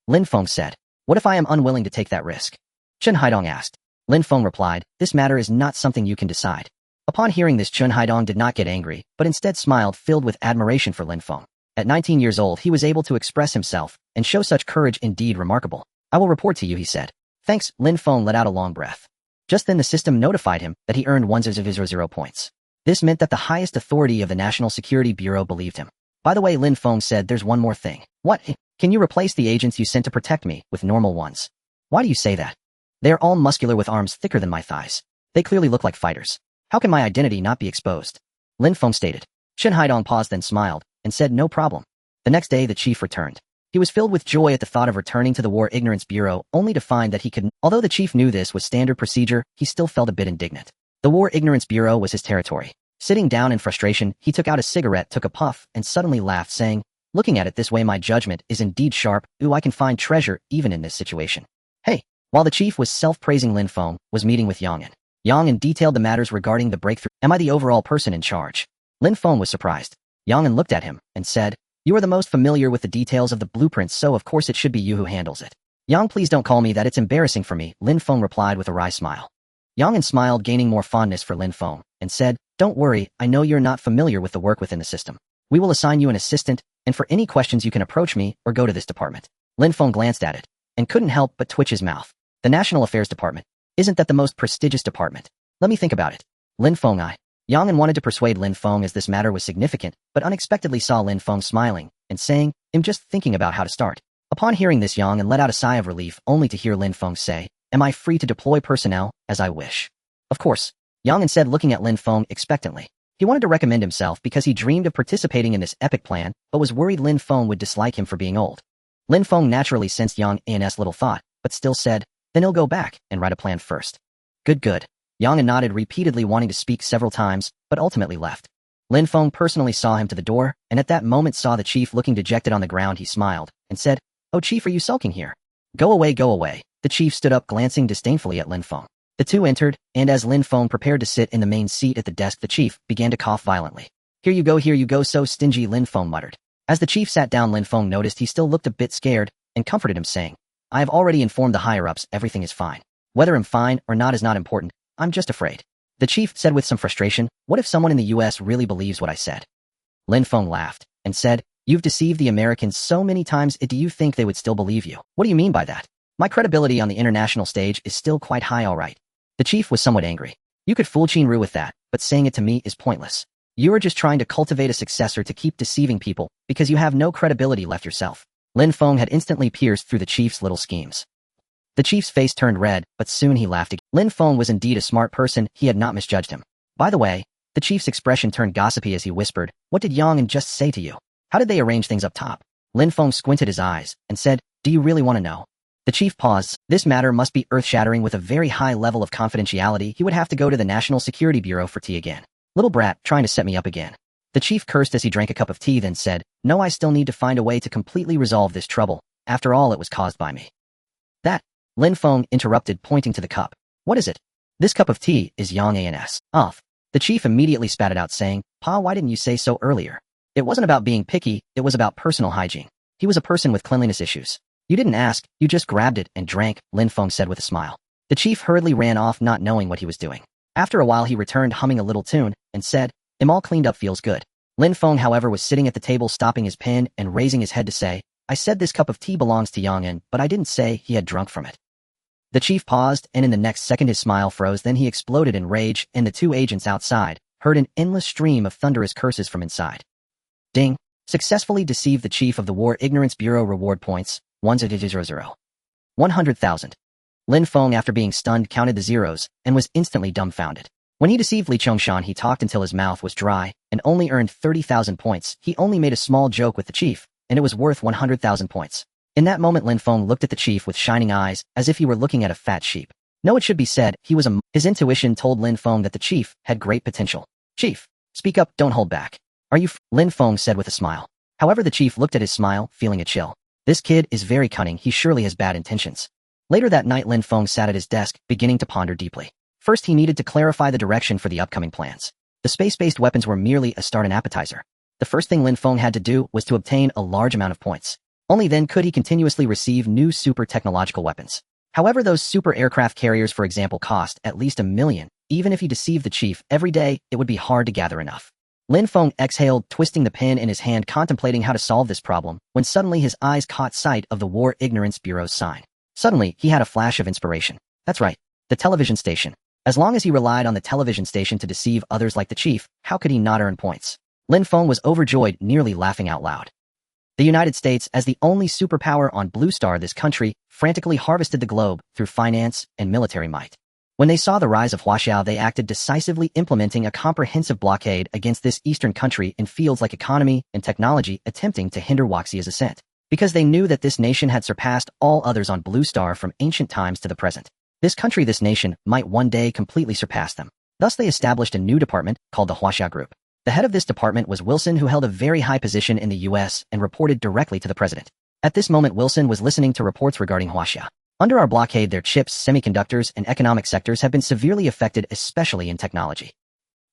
Lin Feng said. What if I am unwilling to take that risk? Chun Haidong asked. Lin Feng replied, This matter is not something you can decide. Upon hearing this, Chun Haidong did not get angry, but instead smiled, filled with admiration for Lin Feng. At 19 years old, he was able to express himself and show such courage, indeed remarkable. I will report to you, he said. Thanks, Lin Feng let out a long breath. Just then the system notified him that he earned 100 points. This meant that the highest authority of the National Security Bureau believed him. By the way, Lin Feng said, there's one more thing. What? Can you replace the agents you sent to protect me with normal ones? Why do you say that? They are all muscular with arms thicker than my thighs. They clearly look like fighters. How can my identity not be exposed? Lin Feng stated. Chun Haidong paused, then smiled and said, No problem. The next day, the chief returned. He was filled with joy at the thought of returning to the War Ignorance Bureau, only to find that he couldn't. Although the chief knew this was standard procedure, he still felt a bit indignant. The War Ignorance Bureau was his territory. Sitting down in frustration, he took out a cigarette, took a puff, and suddenly laughed, saying, Looking at it this way, my judgment is indeed sharp. Ooh, I can find treasure even in this situation. Hey! While the chief was self-praising, Lin Feng was meeting with Yang An detailed the matters regarding the breakthrough. Am I the overall person in charge? Lin Feng was surprised. Yang An looked at him and said, You are the most familiar with the details of the blueprints, so of course it should be you who handles it. Yang, please don't call me that, it's embarrassing for me, Lin Feng replied with a wry smile. Yang An smiled, gaining more fondness for Lin Feng, and said, Don't worry, I know you're not familiar with the work within the system. We will assign you an assistant, and for any questions you can approach me or go to this department. Lin Feng glanced at it and couldn't help but twitch his mouth. The National Affairs Department. Isn't that the most prestigious department? Let me think about it. Lin Feng Yang An wanted to persuade Lin Feng as this matter was significant, but unexpectedly saw Lin Feng smiling and saying, I'm just thinking about how to start. Upon hearing this, Yang An let out a sigh of relief, only to hear Lin Feng say, Am I free to deploy personnel as I wish? Of course, Yang An said, looking at Lin Feng expectantly. He wanted to recommend himself because he dreamed of participating in this epic plan, but was worried Lin Feng would dislike him for being old. Lin Feng naturally sensed Yang An's little thought, but still said, Then he'll go back and write a plan first. Good. Yang An nodded repeatedly, wanting to speak several times, but ultimately left. Lin Feng personally saw him to the door, and at that moment saw the chief looking dejected on the ground. He smiled and said, Oh chief, are you sulking here? Go away. The chief stood up, glancing disdainfully at Lin Feng. The two entered, and as Lin Feng prepared to sit in the main seat at the desk, the chief began to cough violently. Here you go, so stingy, Lin Feng muttered. As the chief sat down, Lin Feng noticed he still looked a bit scared, and comforted him, saying, I have already informed the higher-ups, everything is fine. Whether I'm fine or not is not important, I'm just afraid. The chief said with some frustration, What if someone in the US really believes what I said? Lin Feng laughed, and said, You've deceived the Americans so many times, do you think they would still believe you? What do you mean by that? My credibility on the international stage is still quite high, all right. The chief was somewhat angry. You could fool Qinru with that, but saying it to me is pointless. You are just trying to cultivate a successor to keep deceiving people, because you have no credibility left yourself. Lin Feng had instantly pierced through the chief's little schemes. The chief's face turned red, but soon he laughed again. Lin Feng was indeed a smart person, he had not misjudged him. By the way, the chief's expression turned gossipy as he whispered, What did Yang An just say to you? How did they arrange things up top? Lin Feng squinted his eyes, and said, Do you really want to know? The chief paused. This matter must be earth-shattering with a very high level of confidentiality. He would have to go to the National Security Bureau for tea again. Little brat, trying to set me up again. The chief cursed as he drank a cup of tea, then said, No, I still need to find a way to completely resolve this trouble. After all, it was caused by me. That, Lin Feng interrupted, pointing to the cup. What is it? This cup of tea is Yang An's. Off. The chief immediately spat it out, saying, Pa, why didn't you say so earlier? It wasn't about being picky, it was about personal hygiene. He was a person with cleanliness issues. You didn't ask, you just grabbed it and drank, Lin Feng said with a smile. The chief hurriedly ran off, not knowing what he was doing. After a while he returned humming a little tune, and said, "I'm all cleaned up, feels good." Lin Feng, however, was sitting at the table stopping his pen and raising his head to say, "I said this cup of tea belongs to Yang, but I didn't say he had drunk from it." The chief paused, and in the next second his smile froze, then he exploded in rage, and the two agents outside heard an endless stream of thunderous curses from inside. Ding! Successfully deceived the chief of the War Ignorance Bureau. Reward points, 100,000. 100,000. Lin Feng, after being stunned, counted the zeros, and was instantly dumbfounded. When he deceived Li Chongshan, he talked until his mouth was dry, and only earned 30,000 points. He only made a small joke with the chief, and it was worth 100,000 points. In that moment Lin Feng looked at the chief with shining eyes, as if he were looking at a fat sheep. No, it should be said, his intuition told Lin Feng that the chief had great potential. "Chief, speak up, don't hold back. Are you Lin Feng said with a smile. However, the chief looked at his smile, feeling a chill. This kid is very cunning, he surely has bad intentions. Later that night Lin Feng sat at his desk, beginning to ponder deeply. First he needed to clarify the direction for the upcoming plans. The space-based weapons were merely a start and appetizer. The first thing Lin Feng had to do was to obtain a large amount of points. Only then could he continuously receive new super technological weapons. However, those super aircraft carriers, for example, cost at least 1 million. Even if he deceived the chief every day, it would be hard to gather enough. Lin Feng exhaled, twisting the pen in his hand, contemplating how to solve this problem, when suddenly his eyes caught sight of the War Ignorance Bureau's sign. Suddenly, he had a flash of inspiration. That's right, the television station. As long as he relied on the television station to deceive others like the chief, how could he not earn points? Lin Feng was overjoyed, nearly laughing out loud. The United States, as the only superpower on Blue Star, this country, frantically harvested the globe through finance and military might. When they saw the rise of Huaxiao, they acted decisively, implementing a comprehensive blockade against this eastern country in fields like economy and technology, attempting to hinder Huaxia's ascent, because they knew that this nation had surpassed all others on Blue Star from ancient times to the present. This nation, might one day completely surpass them. Thus they established a new department called the Huaxia Group. The head of this department was Wilson, who held a very high position in the U.S. and reported directly to the president. At this moment Wilson was listening to reports regarding Huaxia. Under our blockade, their chips, semiconductors, and economic sectors have been severely affected, especially in technology.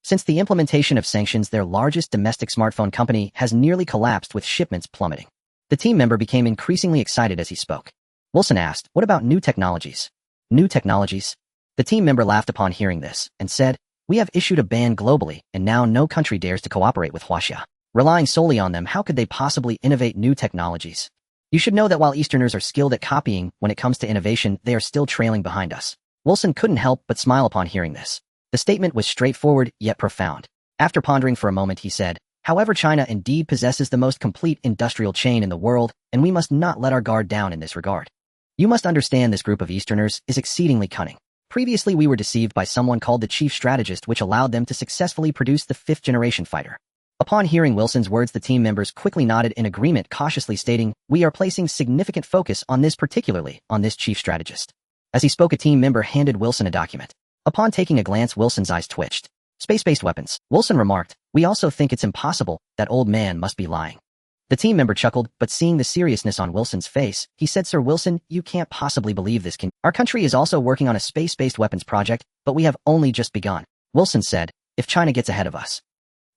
Since the implementation of sanctions, their largest domestic smartphone company has nearly collapsed, with shipments plummeting. The team member became increasingly excited as he spoke. Wilson asked, "What about new technologies?" "New technologies?" The team member laughed upon hearing this, and said, "We have issued a ban globally, and now no country dares to cooperate with Huaxia. Relying solely on them, how could they possibly innovate new technologies? You should know that while Easterners are skilled at copying, when it comes to innovation, they are still trailing behind us." Wilson couldn't help but smile upon hearing this. The statement was straightforward, yet profound. After pondering for a moment, he said, "However, China indeed possesses the most complete industrial chain in the world, and we must not let our guard down in this regard. You must understand this group of Easterners is exceedingly cunning. Previously we were deceived by someone called the chief strategist, which allowed them to successfully produce the 5th-generation fighter." Upon hearing Wilson's words, the team members quickly nodded in agreement, cautiously stating, "We are placing significant focus on this, particularly on this chief strategist." As he spoke, a team member handed Wilson a document. Upon taking a glance, Wilson's eyes twitched. "Space-based weapons," Wilson remarked. "We also think it's impossible. That old man must be lying." The team member chuckled, but seeing the seriousness on Wilson's face, he said, "Sir Wilson, you can't possibly believe this. Our country is also working on a space-based weapons project, but we have only just begun." Wilson said, "If China gets ahead of us,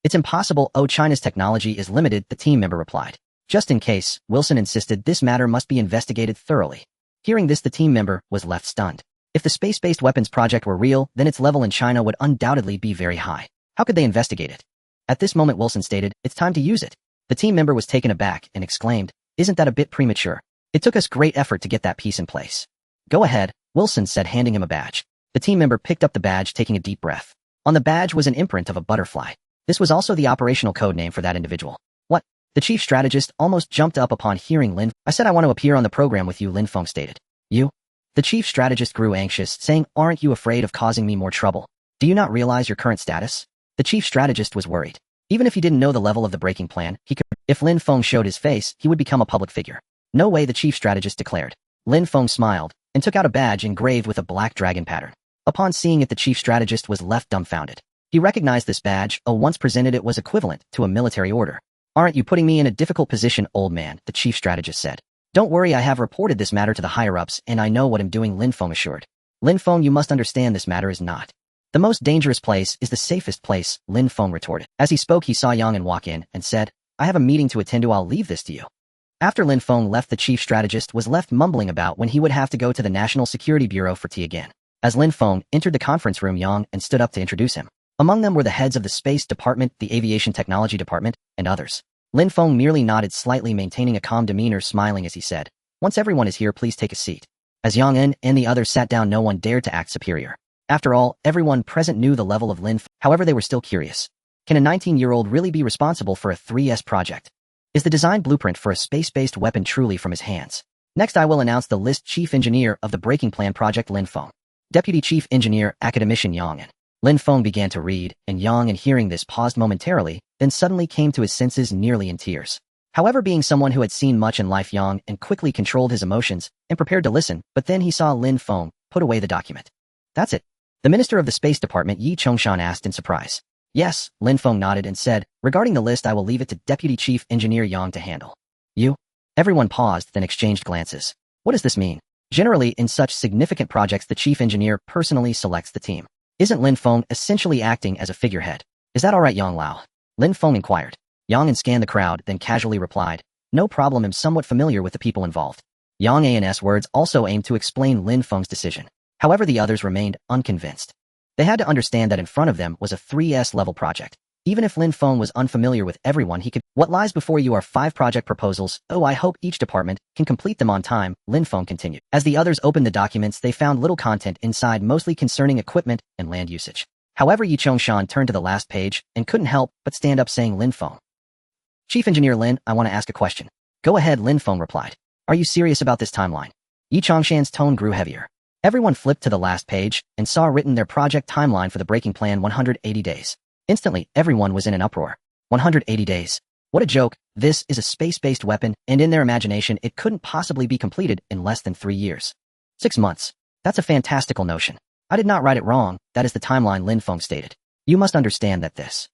it's impossible." "Oh, China's technology is limited," the team member replied. "Just in case," Wilson insisted, "this matter must be investigated thoroughly." Hearing this, the team member was left stunned. If the space-based weapons project were real, then its level in China would undoubtedly be very high. How could they investigate it? At this moment Wilson stated, "It's time to use it." The team member was taken aback and exclaimed, "Isn't that a bit premature? It took us great effort to get that piece in place." "Go ahead," Wilson said, handing him a badge. The team member picked up the badge, taking a deep breath. On the badge was an imprint of a butterfly. This was also the operational code name for that individual. "What?" The chief strategist almost jumped up upon hearing Lin. "I said I want to appear on the program with you," Lin Feng stated. "You?" The chief strategist grew anxious, saying, "Aren't you afraid of causing me more trouble? Do you not realize your current status?" The chief strategist was worried. Even if he didn't know the level of the breaking plan, he could. If Lin Feng showed his face, he would become a public figure. "No way," the chief strategist declared. Lin Feng smiled, and took out a badge engraved with a black dragon pattern. Upon seeing it, the chief strategist was left dumbfounded. He recognized this badge, once presented it was equivalent to a military order. "Aren't you putting me in a difficult position, old man?" the chief strategist said. "Don't worry, I have reported this matter to the higher-ups, and I know what I'm doing," Lin Feng assured. "Lin Feng, you must understand this matter is not. The most dangerous place is the safest place," Lin Feng retorted. As he spoke, he saw Yang and walk in, and said, "I have a meeting to attend to, I'll leave this to you." After Lin Feng left, the chief strategist was left mumbling about when he would have to go to the National Security Bureau for tea again. As Lin Feng entered the conference room, Yang and stood up to introduce him. Among them were the heads of the Space Department, the Aviation Technology Department, and others. Lin Feng merely nodded slightly, maintaining a calm demeanor, smiling as he said, "Once everyone is here, please take a seat." As Yang and the others sat down, no one dared to act superior. After all, everyone present knew the level of Lin Feng. However, they were still curious. Can a 19-year-old really be responsible for a 3S project? Is the design blueprint for a space-based weapon truly from his hands? Next, I will announce the list: Chief Engineer of the Breaking Plan Project, Lin Feng. Deputy Chief Engineer, Academician Yang. Lin Feng began to read, and Yang, hearing this, paused momentarily, then suddenly came to his senses, nearly in tears. However, being someone who had seen much in life, Yang quickly controlled his emotions and prepared to listen, but then he saw Lin Feng put away the document. "That's it?" The Minister of the Space Department, Yi Chongshan, asked in surprise. "Yes," Lin Feng nodded and said, "Regarding the list, I will leave it to Deputy Chief Engineer Yang to handle." "You?" Everyone paused, then exchanged glances. What does this mean? Generally, in such significant projects, the Chief Engineer personally selects the team. Isn't Lin Feng essentially acting as a figurehead? "Is that all right, Yang Lao?" Lin Feng inquired. Yang scanned the crowd, then casually replied, "No problem, I'm somewhat familiar with the people involved." Yang words also aimed to explain Lin Feng's decision. However, the others remained unconvinced. They had to understand that in front of them was a 3S level project. Even if Lin Feng was unfamiliar with everyone, he could. "What lies before you are 5 project proposals. Oh, I hope each department can complete them on time," Lin Feng continued. As the others opened the documents, they found little content inside, mostly concerning equipment and land usage. However, Yi Chongshan turned to the last page and couldn't help but stand up, saying, "Lin Feng. Chief Engineer Lin, I want to ask a question." "Go ahead," Lin Feng replied. "Are you serious about this timeline?" Yi Chongshan's tone grew heavier. Everyone flipped to the last page and saw written their project timeline for the breaking plan: 180 days. Instantly, everyone was in an uproar. 180 days. What a joke. This is a space-based weapon, and in their imagination, it couldn't possibly be completed in less than 3 years. 6 months. That's a fantastical notion. I did not write it wrong. That is the timeline, Lin Feng stated. You must understand that this.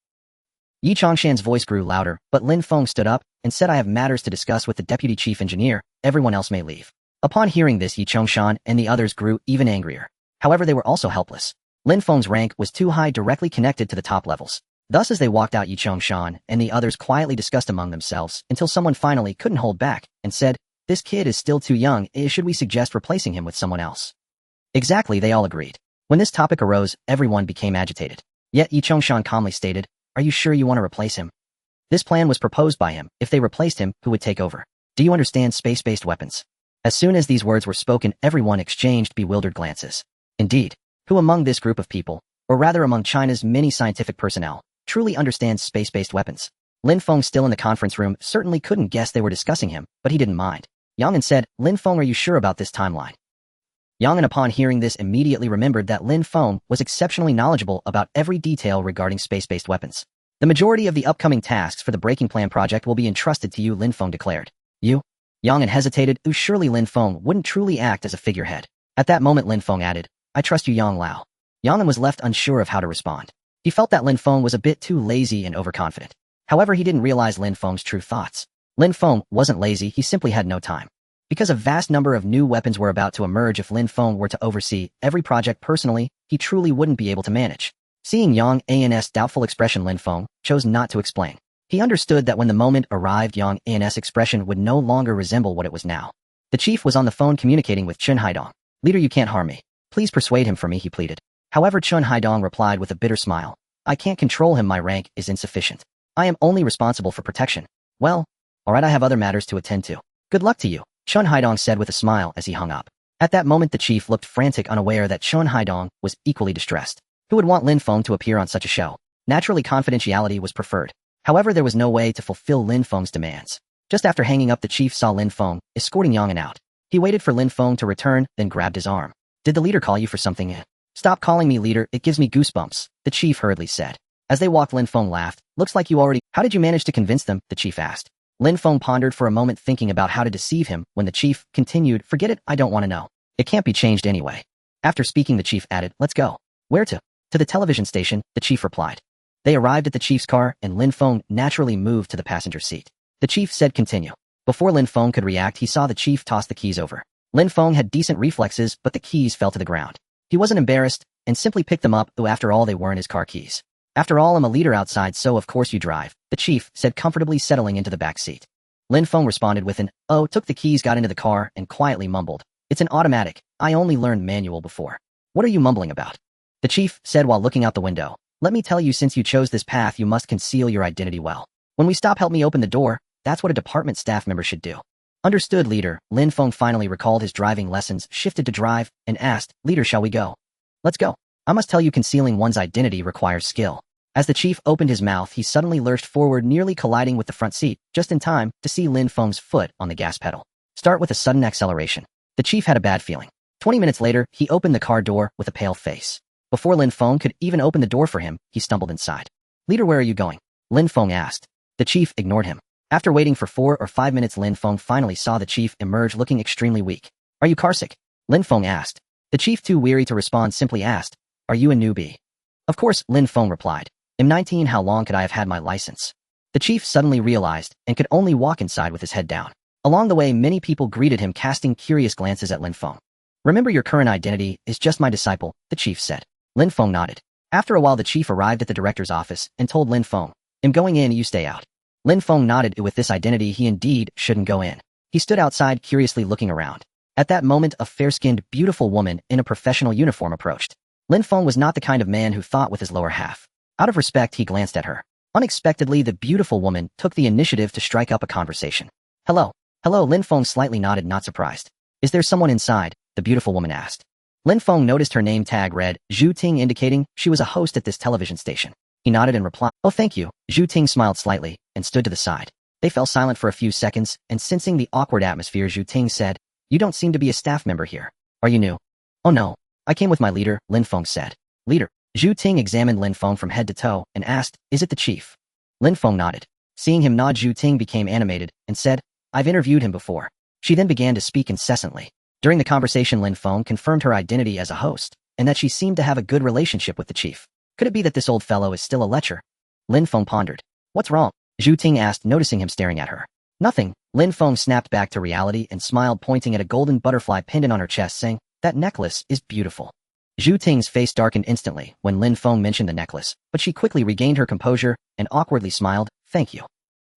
Yi Chongshan's voice grew louder, but Lin Feng stood up and said, "I have matters to discuss with the Deputy Chief Engineer. Everyone else may leave." Upon hearing this, Yi Chongshan and the others grew even angrier. However, they were also helpless. Lin Feng's rank was too high, directly connected to the top levels. Thus, as they walked out, Yi Chongshan and the others quietly discussed among themselves until someone finally couldn't hold back and said, "This kid is still too young. Should we suggest replacing him with someone else?" Exactly, they all agreed. When this topic arose, everyone became agitated. Yet Yi Chongshan calmly stated, "Are you sure you want to replace him? This plan was proposed by him. If they replaced him, who would take over? Do you understand space-based weapons?" As soon as these words were spoken, everyone exchanged bewildered glances. Indeed, who among this group of people, or rather among China's many scientific personnel, truly understands space-based weapons? Lin Feng, still in the conference room, certainly couldn't guess they were discussing him, but he didn't mind. Yang said, "Lin Feng, are you sure about this timeline?" Yang, upon hearing this, immediately remembered that Lin Feng was exceptionally knowledgeable about every detail regarding space-based weapons. "The majority of the upcoming tasks for the Breaking Plan project will be entrusted to you," Lin Feng declared. "You?" Yang hesitated. Surely Lin Feng wouldn't truly act as a figurehead. At that moment, Lin Feng added, "I trust you, Yang Lao." Yang was left unsure of how to respond. He felt that Lin Feng was a bit too lazy and overconfident. However, he didn't realize Lin Feng's true thoughts. Lin Feng wasn't lazy, he simply had no time. Because a vast number of new weapons were about to emerge, if Lin Feng were to oversee every project personally, he truly wouldn't be able to manage. Seeing Yang's doubtful expression, Lin Feng chose not to explain. He understood that when the moment arrived, Yang's expression would no longer resemble what it was now. The chief was on the phone communicating with Chun Haidong. "Leader, you can't harm me. Please persuade him for me," he pleaded. However, Chun Haidong replied with a bitter smile, "I can't control him. My rank is insufficient. I am only responsible for protection." "Well, alright, I have other matters to attend to. Good luck to you," Chun Haidong said with a smile as he hung up. At that moment, the chief looked frantic, unaware that Chun Haidong was equally distressed. Who would want Lin Feng to appear on such a show? Naturally, confidentiality was preferred. However, there was no way to fulfill Lin Feng's demands. Just after hanging up, the chief saw Lin Feng escorting Yang out. He waited for Lin Feng to return, then grabbed his arm. "Did the leader call you for something?" "Stop calling me leader, it gives me goosebumps," the chief hurriedly said. As they walked, Lin Feng laughed. "Looks like you already—" "How did you manage to convince them?" the chief asked. Lin Feng pondered for a moment, thinking about how to deceive him, when the chief continued, "Forget it, I don't want to know. It can't be changed anyway." After speaking, the chief added, "Let's go." "Where to?" "To the television station," the chief replied. They arrived at the chief's car, and Lin Feng naturally moved to the passenger seat. The chief said, "Continue." Before Lin Feng could react, he saw the chief toss the keys over. Lin Feng had decent reflexes, but the keys fell to the ground. He wasn't embarrassed, and simply picked them up, though after all they weren't his car keys. "After all, I'm a leader outside, so of course you drive," the chief said, comfortably settling into the back seat. Lin Feng responded with an, "Oh," took the keys, got into the car, and quietly mumbled, "It's an automatic. I only learned manual before." What are you mumbling about? The chief said while looking out the window. Let me tell you, since you chose this path, you must conceal your identity well. When we stop, help me open the door. That's what a department staff member should do. Understood, leader. Lin Feng finally recalled his driving lessons, shifted to drive, and asked, Leader, shall we go? Let's go. I must tell you, concealing one's identity requires skill. As the chief opened his mouth, he suddenly lurched forward, nearly colliding with the front seat, just in time to see Lin Feng's foot on the gas pedal start with a sudden acceleration. The chief had a bad feeling. 20 minutes later, he opened the car door with a pale face. Before Lin Feng could even open the door for him, he stumbled inside. Leader, where are you going? Lin Feng asked. The chief ignored him. After waiting for 4 or 5 minutes, Lin Feng finally saw the chief emerge looking extremely weak. Are you carsick? Lin Feng asked. The chief, too weary to respond, simply asked, Are you a newbie? Of course, Lin Feng replied. I'm 19, how long could I have had my license? The chief suddenly realized and could only walk inside with his head down. Along the way, many people greeted him, casting curious glances at Lin Feng. Remember, your current identity is just my disciple, the chief said. Lin Feng nodded. After a while, the chief arrived at the director's office and told Lin Feng, I'm going in, you stay out. Lin Feng nodded. With this identity, he indeed shouldn't go in. He stood outside, curiously looking around. At that moment, a fair-skinned, beautiful woman in a professional uniform approached. Lin Feng was not the kind of man who thought with his lower half. Out of respect, he glanced at her. Unexpectedly, the beautiful woman took the initiative to strike up a conversation. Hello. Hello, Lin Feng slightly nodded, not surprised. Is there someone inside? The beautiful woman asked. Lin Feng noticed her name tag read Zhu Ting, indicating she was a host at this television station. He nodded and replied, Oh, thank you. Zhu Ting smiled slightly and stood to the side. They fell silent for a few seconds, and sensing the awkward atmosphere, Zhu Ting said, You don't seem to be a staff member here. Are you new? Oh no. I came with my leader, Lin Feng said. Leader. Zhu Ting examined Lin Feng from head to toe and asked, Is it the chief? Lin Feng nodded. Seeing him nod, Zhu Ting became animated and said, I've interviewed him before. She then began to speak incessantly. During the conversation, Lin Feng confirmed her identity as a host, and that she seemed to have a good relationship with the chief. Could it be that this old fellow is still a lecher? Lin Feng pondered. What's wrong? Zhu Ting asked, noticing him staring at her. Nothing. Lin Feng snapped back to reality and smiled, pointing at a golden butterfly pendant on her chest, saying, That necklace is beautiful. Zhu Ting's face darkened instantly when Lin Feng mentioned the necklace, but she quickly regained her composure and awkwardly smiled, Thank you.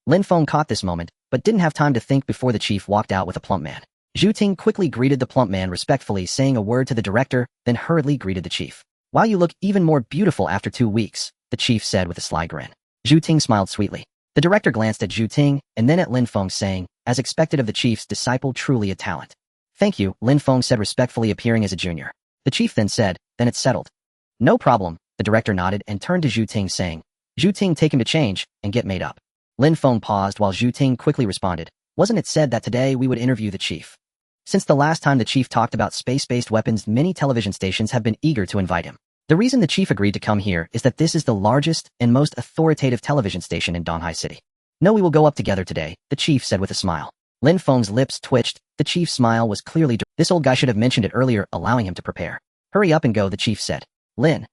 Lin Feng caught this moment, but didn't have time to think before the chief walked out with a plump man. Zhu Ting quickly greeted the plump man respectfully, saying a word to the director, then hurriedly greeted the chief. Wow, you look even more beautiful after 2 weeks, the chief said with a sly grin. Zhu Ting smiled sweetly. The director glanced at Zhu Ting and then at Lin Feng, saying, As expected of the chief's disciple, truly a talent. Thank you, Lin Feng said respectfully, appearing as a junior. The chief then said, Then it's settled. No problem, the director nodded and turned to Zhu Ting, saying, Zhu Ting, take him to change and get made up. Lin Feng paused while Zhu Ting quickly responded, Wasn't it said that today we would interview the chief? Since the last time the chief talked about space-based weapons, many television stations have been eager to invite him. The reason the chief agreed to come here is that this is the largest and most authoritative television station in Donghai City. No, we will go up together today, the chief said with a smile. Lin Feng's lips twitched. The chief's smile was clearly this old guy should have mentioned it earlier, allowing him to prepare. Hurry up and go, the chief said. Lin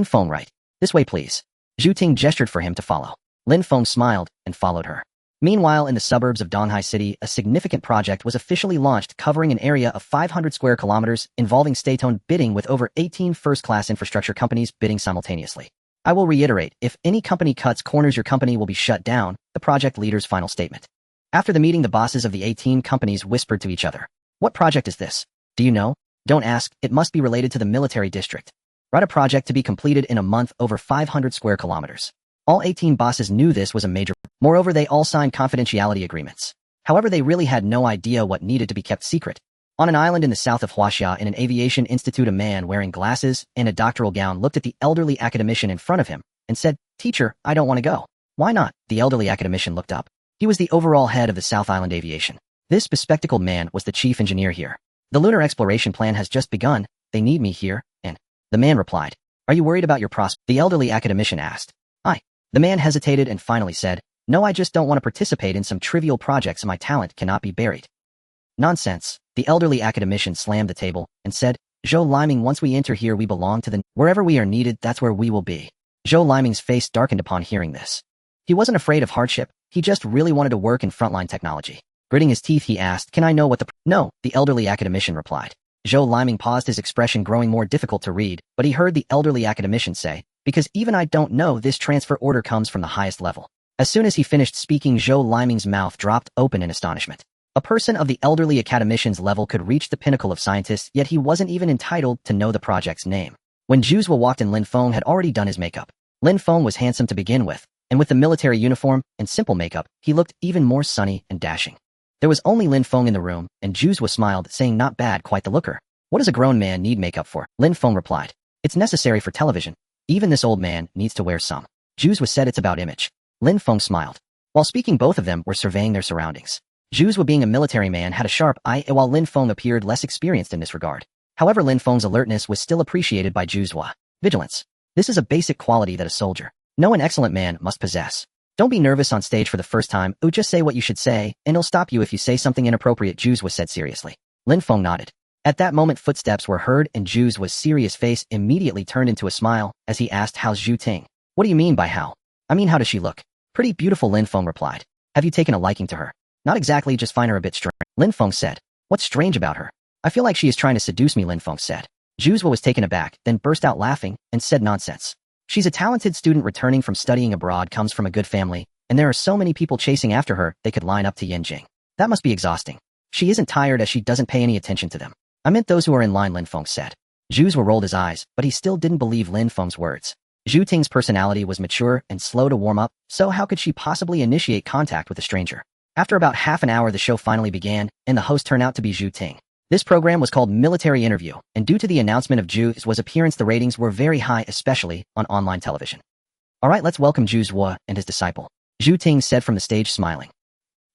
Feng, right. This way, please. Zhu Ting gestured for him to follow. Lin Feng smiled and followed her. Meanwhile, in the suburbs of Donghai City, a significant project was officially launched, covering an area of 500 square kilometers, involving state-owned bidding with over 18 first-class infrastructure companies bidding simultaneously. I will reiterate, if any company cuts corners, your company will be shut down, the project leader's final statement. After the meeting, the bosses of the 18 companies whispered to each other. What project is this? Do you know? Don't ask, it must be related to the military district. Write a project to be completed in a month over 500 square kilometers. All 18 bosses knew this was a major. Moreover, they all signed confidentiality agreements. However, they really had no idea what needed to be kept secret. On an island in the south of Huaxia, in an aviation institute, a man wearing glasses and a doctoral gown looked at the elderly academician in front of him and said, Teacher, I don't want to go. Why not? The elderly academician looked up. He was the overall head of the South Island Aviation. This bespectacled man was the chief engineer here. The lunar exploration plan has just begun. They need me here, and the man replied, Are you worried about your prospects? The elderly academician asked. The man hesitated and finally said, No, I just don't want to participate in some trivial projects. My talent cannot be buried. Nonsense. The elderly academician slammed the table and said, Zhou Liming, once we enter here, we belong to the... Wherever we are needed, that's where we will be. Zhou Liming's face darkened upon hearing this. He wasn't afraid of hardship. He just really wanted to work in frontline technology. Gritting his teeth, he asked, Can I know what the... No, the elderly academician replied. Zhou Liming paused, his expression growing more difficult to read, but he heard the elderly academician say, Because even I don't know, this transfer order comes from the highest level. As soon as he finished speaking, Zhou Liming's mouth dropped open in astonishment. A person of the elderly academician's level could reach the pinnacle of scientists, yet he wasn't even entitled to know the project's name. When Juzwa walked in, Lin Feng had already done his makeup. Lin Feng was handsome to begin with, and with the military uniform and simple makeup, he looked even more sunny and dashing. There was only Lin Feng in the room, and Juzwa smiled, saying, "Not bad, quite the looker." "What does a grown man need makeup for?" Lin Feng replied. "It's necessary for television. Even this old man needs to wear some." Juzwa said, "It's about image." Lin Feng smiled. While speaking, both of them were surveying their surroundings. Juzwa, being a military man, had a sharp eye, while Lin Feng appeared less experienced in this regard. However, Lin Feng's alertness was still appreciated by Juzwa. Vigilance. This is a basic quality that a soldier, no, an excellent man, must possess. Don't be nervous on stage for the first time. Just say what you should say, and he'll stop you if you say something inappropriate, Juzwa said seriously. Lin Feng nodded. At that moment, footsteps were heard, and Juzwa's serious face immediately turned into a smile as he asked, "How's Zhu Ting?" "What do you mean by how?" "I mean, how does she look?" "Pretty beautiful," Lin Feng replied. "Have you taken a liking to her?" "Not exactly, just find her a bit strange." Lin Feng said. "What's strange about her?" "I feel like she is trying to seduce me," Lin Feng said. Juzwa was taken aback, then burst out laughing, and said, "Nonsense. She's a talented student returning from studying abroad, comes from a good family, and there are so many people chasing after her, they could line up to Yanjing. That must be exhausting. She isn't tired as she doesn't pay any attention to them." "I meant those who are in line," Lin Feng said. Juzwa rolled his eyes, but he still didn't believe Lin Feng's words. Zhu Ting's personality was mature and slow to warm up, so how could she possibly initiate contact with a stranger? After about half an hour, the show finally began, and the host turned out to be Zhu Ting. This program was called Military Interview, and due to the announcement of Juzwa's appearance, the ratings were very high, especially on online television. "Alright, let's welcome Juzwa and his disciple," Zhu Ting said from the stage, smiling.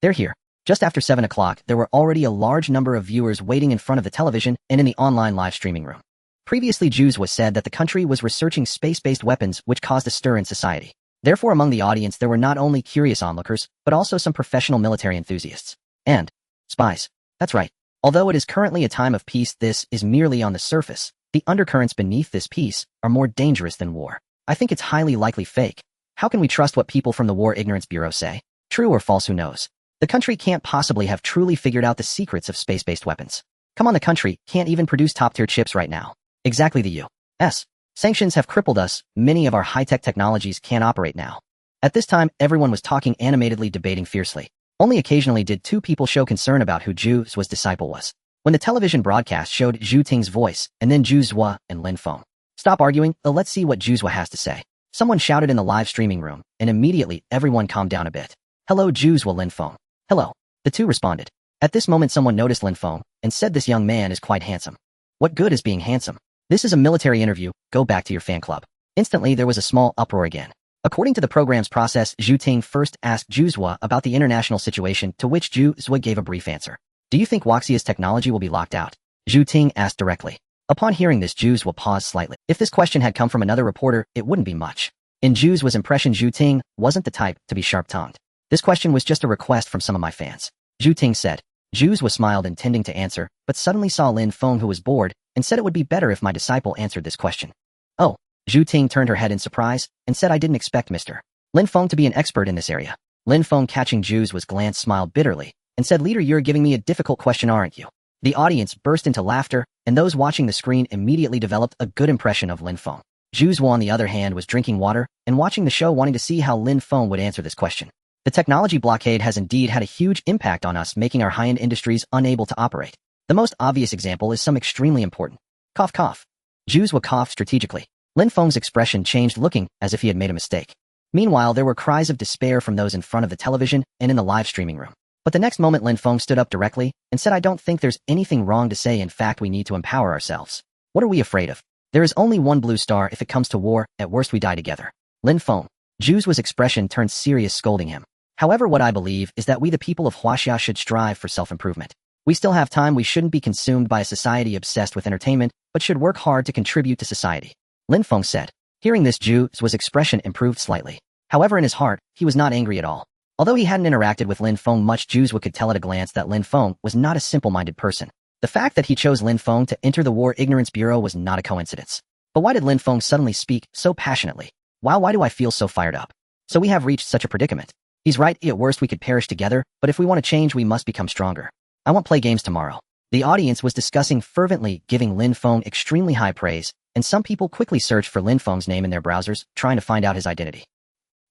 "They're here." Just after 7 o'clock, there were already a large number of viewers waiting in front of the television and in the online live streaming room. Previously, Juzwa said that the country was researching space-based weapons, which caused a stir in society. Therefore, among the audience, there were not only curious onlookers, but also some professional military enthusiasts. And spies. That's right. Although it is currently a time of peace, this is merely on the surface. The undercurrents beneath this peace are more dangerous than war. I think it's highly likely fake. How can we trust what people from the War Ignorance Bureau say? True or false, who knows? The country can't possibly have truly figured out the secrets of space-based weapons. Come on, the country can't even produce top-tier chips right now. Exactly, the U.S. sanctions have crippled us. Many of our high-tech technologies can't operate now. At this time, everyone was talking animatedly, debating fiercely. Only occasionally did two people show concern about who Juzwa's disciple was. When the television broadcast showed Zhu Ting's voice, and then Juzwa and Lin Feng. "Stop arguing, let's see what Juzwa has to say," someone shouted in the live streaming room, and immediately everyone calmed down a bit. "Hello, Juzwa," Lin Feng. "Hello." The two responded. At this moment, someone noticed Lin Feng, and said, "This young man is quite handsome." "What good is being handsome? This is a military interview, go back to your fan club." Instantly, there was a small uproar again. According to the program's process, Zhu Ting first asked Juzwa about the international situation, to which Juzwa gave a brief answer. "Do you think Waxia's technology will be locked out?" Zhu Ting asked directly. Upon hearing this, Juzwa paused slightly. If this question had come from another reporter, it wouldn't be much. In Juzwa's impression, Zhu Ting wasn't the type to be sharp-tongued. "This question was just a request from some of my fans," Zhu Ting said. Juzwa smiled, intending to answer, but suddenly saw Lin Feng, who was bored, and said, "It would be better if my disciple answered this question." "Oh." Zhu Ting turned her head in surprise, and said, "I didn't expect Mr. Lin Feng to be an expert in this area." Lin Feng, catching Juzwa's glance, smiled bitterly, and said, "Leader, you're giving me a difficult question, aren't you?" The audience burst into laughter, and those watching the screen immediately developed a good impression of Lin Feng. Juzwa, on the other hand, was drinking water, and watching the show, wanting to see how Lin Feng would answer this question. The technology blockade has indeed had a huge impact on us, making our high-end industries unable to operate. The most obvious example is some extremely important. Cough, cough. Juzwa coughed strategically. Lin Feng's expression changed, looking as if he had made a mistake. Meanwhile, there were cries of despair from those in front of the television and in the live streaming room. But the next moment, Lin Feng stood up directly and said, "I don't think there's anything wrong to say. In fact, we need to empower ourselves. What are we afraid of? There is only one blue star. If it comes to war, at worst we die together." Lin Feng. Juzwa's expression turned serious, scolding him. "However, what I believe is that we, the people of Huaxia, should strive for self-improvement. We still have time. We shouldn't be consumed by a society obsessed with entertainment, but should work hard to contribute to society," Lin Feng said. Hearing this, Juzwa's expression improved slightly. However, in his heart, he was not angry at all. Although he hadn't interacted with Lin Feng much, Juzwa could tell at a glance that Lin Feng was not a simple-minded person. The fact that he chose Lin Feng to enter the War Ignorance Bureau was not a coincidence. But why did Lin Feng suddenly speak so passionately? Wow, why do I feel so fired up? So we have reached such a predicament. He's right, at worst we could perish together, but if we want to change, we must become stronger. I won't play games tomorrow. The audience was discussing fervently, giving Lin Feng extremely high praise, and some people quickly searched for Lin Feng's name in their browsers, trying to find out his identity.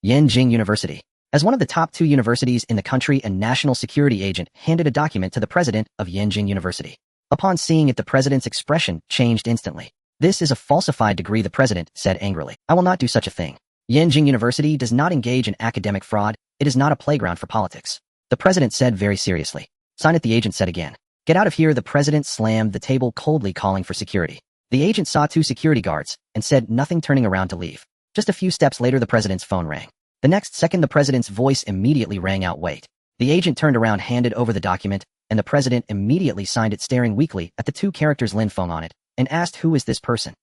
Yanjing University. as one of the top 2 universities in the country, a national security agent handed a document to the president of Yenjing University. Upon seeing it, the president's expression changed instantly. This is a falsified degree, the president said angrily. I will not do such a thing. Yenjing University does not engage in academic fraud. It is not a playground for politics. The president said very seriously. Sign it, the agent said again. Get out of here, the president slammed the table, coldly calling for security. The agent saw 2 security guards and said nothing, turning around to leave. Just a few steps later, the president's phone rang. The next second, the president's voice immediately rang out. Wait. The agent turned around, handed over the document, and the president immediately signed it, staring weakly at the 2 characters Lin Feng on it, and asked, who is this person?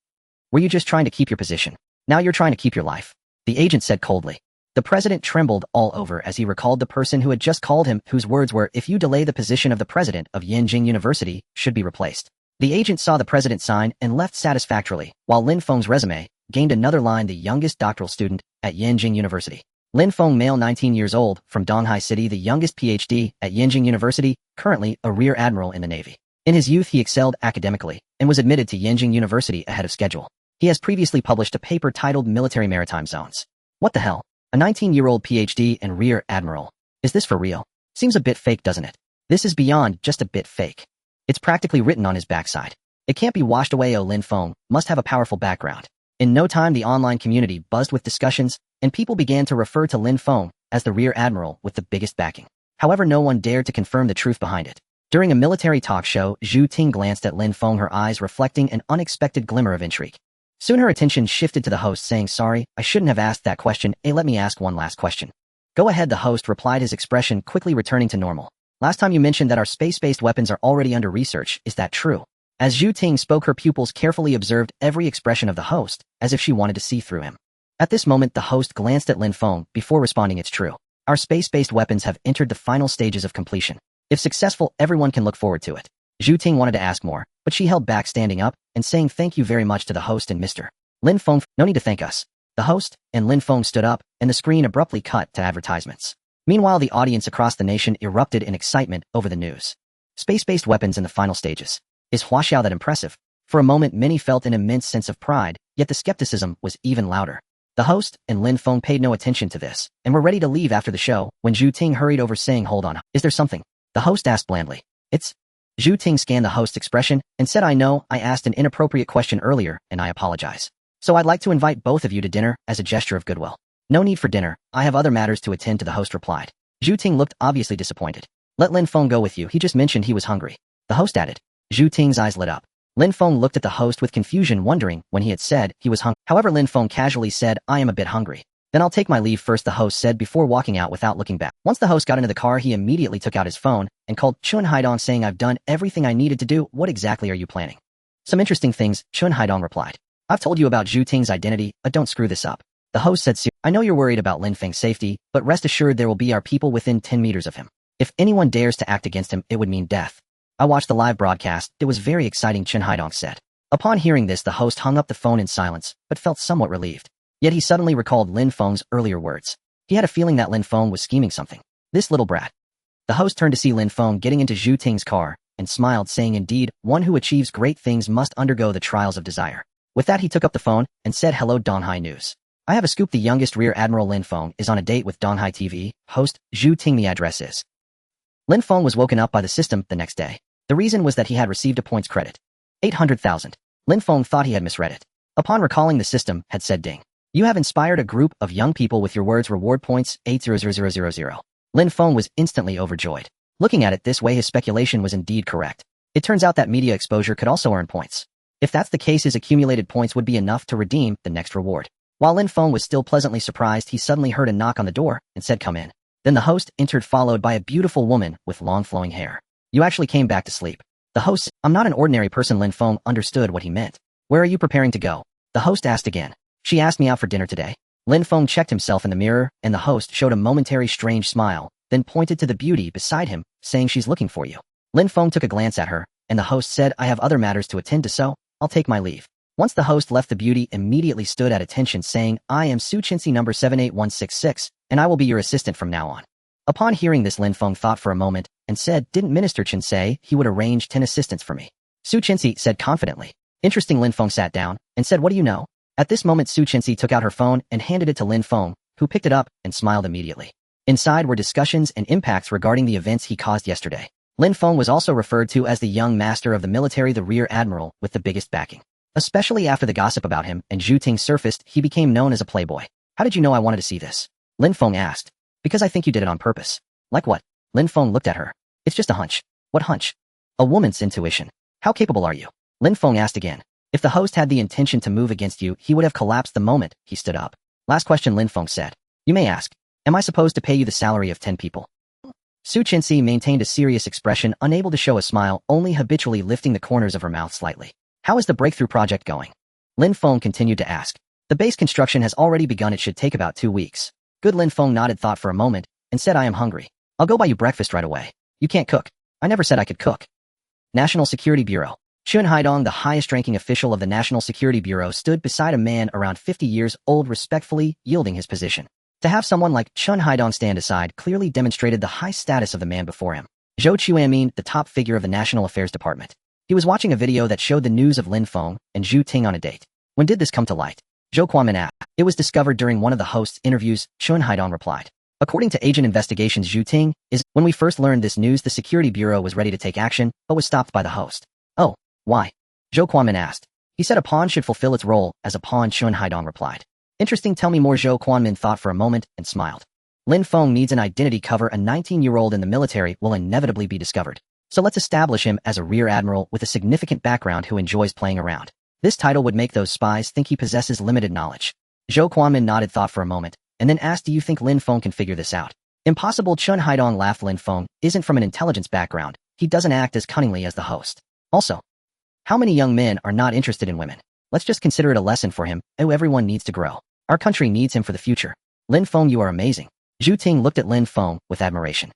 Were you just trying to keep your position? Now you're trying to keep your life. The agent said coldly. The president trembled all over as he recalled the person who had just called him, whose words were, if you delay, the position of the president of Yenjing University should be replaced. The agent saw the president sign and left satisfactorily, while Lin Feng's resume gained another line, the youngest doctoral student at Yenjing University. Lin Feng, male, 19 years old, from Donghai City, the youngest PhD at Yenjing University, currently a rear admiral in the Navy. In his youth, he excelled academically and was admitted to Yenjing University ahead of schedule. He has previously published a paper titled Military Maritime Zones. What the hell? A 19-year-old PhD and rear admiral. Is this for real? Seems a bit fake, doesn't it? This is beyond just a bit fake. It's practically written on his backside. It can't be washed away. Oh, Lin Feng must have a powerful background. In no time, the online community buzzed with discussions, and people began to refer to Lin Feng as the rear admiral with the biggest backing. However, no one dared to confirm the truth behind it. During a military talk show, Zhu Ting glanced at Lin Feng, her eyes reflecting an unexpected glimmer of intrigue. Soon her attention shifted to the host, saying, sorry, I shouldn't have asked that question. Let me ask one last question. Go ahead, the host replied, his expression quickly returning to normal. Last time you mentioned that our space-based weapons are already under research. Is that true? As Zhu Ting spoke, her pupils carefully observed every expression of the host, as if she wanted to see through him. At this moment, the host glanced at Lin Feng before responding, it's true. Our space-based weapons have entered the final stages of completion. If successful, everyone can look forward to it. Zhu Ting wanted to ask more, but she held back, standing up and saying thank you very much to the host and Mr. Lin Feng. No need to thank us. The host and Lin Feng stood up, and the screen abruptly cut to advertisements. Meanwhile, the audience across the nation erupted in excitement over the news. Space-based weapons in the final stages. Is Huaxiao that impressive? For a moment, many felt an immense sense of pride, yet the skepticism was even louder. The host and Lin Feng paid no attention to this, and were ready to leave after the show, when Zhu Ting hurried over, saying, hold on, is there something? The host asked blandly. It's... Zhu Ting scanned the host's expression and said, I know, I asked an inappropriate question earlier, and I apologize. So I'd like to invite both of you to dinner as a gesture of goodwill. No need for dinner, I have other matters to attend to, the host replied. Zhu Ting looked obviously disappointed. Let Lin Feng go with you, he just mentioned he was hungry. The host added. Zhu Ting's eyes lit up. Lin Feng looked at the host with confusion, wondering when he had said he was hungry. However, Lin Feng casually said, I am a bit hungry. Then I'll take my leave first, the host said before walking out without looking back. Once the host got into the car, he immediately took out his phone and called Chun Haidong, saying, I've done everything I needed to do. What exactly are you planning? Some interesting things, Chun Haidong replied. I've told you about Zhu Ting's identity, but don't screw this up. The host said, I know you're worried about Lin Feng's safety, but rest assured there will be our people within 10 meters of him. If anyone dares to act against him, it would mean death. I watched the live broadcast. It was very exciting, Chun Haidong said. Upon hearing this, the host hung up the phone in silence, but felt somewhat relieved. Yet he suddenly recalled Lin Feng's earlier words. He had a feeling that Lin Feng was scheming something. This little brat. The host turned to see Lin Feng getting into Zhu Ting's car, and smiled, saying, indeed, one who achieves great things must undergo the trials of desire. With that, he took up the phone and said, hello, Donghai News. I have a scoop. The youngest Rear Admiral Lin Feng is on a date with Donghai TV. Host, Zhu Ting. The address is. Lin Feng was woken up by the system the next day. The reason was that he had received a points credit. 800,000. Lin Feng thought he had misread it. Upon recalling, the system had said, ding. You have inspired a group of young people with your words, reward points 800000. Lin Feng was instantly overjoyed. Looking at it this way, his speculation was indeed correct. It turns out that media exposure could also earn points. If that's the case, his accumulated points would be enough to redeem the next reward. While Lin Feng was still pleasantly surprised, he suddenly heard a knock on the door and said, come in. Then the host entered, followed by a beautiful woman with long flowing hair. You actually came back to sleep. The host, I'm not an ordinary person. Lin Feng understood what he meant. Where are you preparing to go? The host asked again. She asked me out for dinner today. Lin Feng checked himself in the mirror, and the host showed a momentary strange smile, then pointed to the beauty beside him, saying, she's looking for you. Lin Feng took a glance at her, and the host said, I have other matters to attend to, so I'll take my leave. Once the host left, the beauty immediately stood at attention, saying, I am Su Chinsi number 78166, and I will be your assistant from now on. Upon hearing this, Lin Feng thought for a moment and said, didn't Minister Chen say he would arrange 10 assistants for me? Su Chinsi said confidently. Interesting. Lin Feng sat down and said, what do you know? At this moment, Su Chinsi took out her phone and handed it to Lin Feng, who picked it up and smiled immediately. Inside were discussions and impacts regarding the events he caused yesterday. Lin Feng was also referred to as the young master of the military, the rear admiral with the biggest backing. Especially after the gossip about him and Zhu Ting surfaced, he became known as a playboy. How did you know I wanted to see this? Lin Feng asked. Because I think you did it on purpose. Like what? Lin Feng looked at her. It's just a hunch. What hunch? A woman's intuition. How capable are you? Lin Feng asked again. If the host had the intention to move against you, he would have collapsed the moment he stood up. Last question, Lin Feng said. You may ask, am I supposed to pay you the salary of 10 people? Su Qinxi maintained a serious expression, unable to show a smile, only habitually lifting the corners of her mouth slightly. How is the breakthrough project going? Lin Feng continued to ask. The base construction has already begun. It should take about 2 weeks. Good. Lin Feng nodded thought for a moment and said, I am hungry. I'll go buy you breakfast right away. You can't cook. I never said I could cook. National Security Bureau. Chun Haidong, the highest-ranking official of the National Security Bureau, stood beside a man around 50 years old, respectfully yielding his position. To have someone like Chun Haidong stand aside clearly demonstrated the high status of the man before him. Zhou Chuanmin, the top figure of the National Affairs Department. He was watching a video that showed the news of Lin Feng and Zhu Ting on a date. When did this come to light? Zhou Quanmin asked. It was discovered during one of the host's interviews, Chun Haidong replied. According to Agent Investigations Zhu Ting, when we first learned this news, the Security Bureau was ready to take action, but was stopped by the host. Oh, why? Zhou Quanmin asked. He said a pawn should fulfill its role as a pawn, Chun Haidong replied. Interesting, tell me more. Zhou Quanmin thought for a moment and smiled. Lin Feng needs an identity cover. A 19-year-old in the military will inevitably be discovered. So let's establish him as a rear admiral with a significant background who enjoys playing around. This title would make those spies think he possesses limited knowledge. Zhou Quanmin nodded thought for a moment, and then asked, do you think Lin Feng can figure this out? Impossible. Chun Haidong laughed. Lin Feng isn't from an intelligence background. He doesn't act as cunningly as the host. Also, how many young men are not interested in women? Let's just consider it a lesson for him. Oh, everyone needs to grow. Our country needs him for the future. Lin Feng, you are amazing. Zhu Ting looked at Lin Feng with admiration.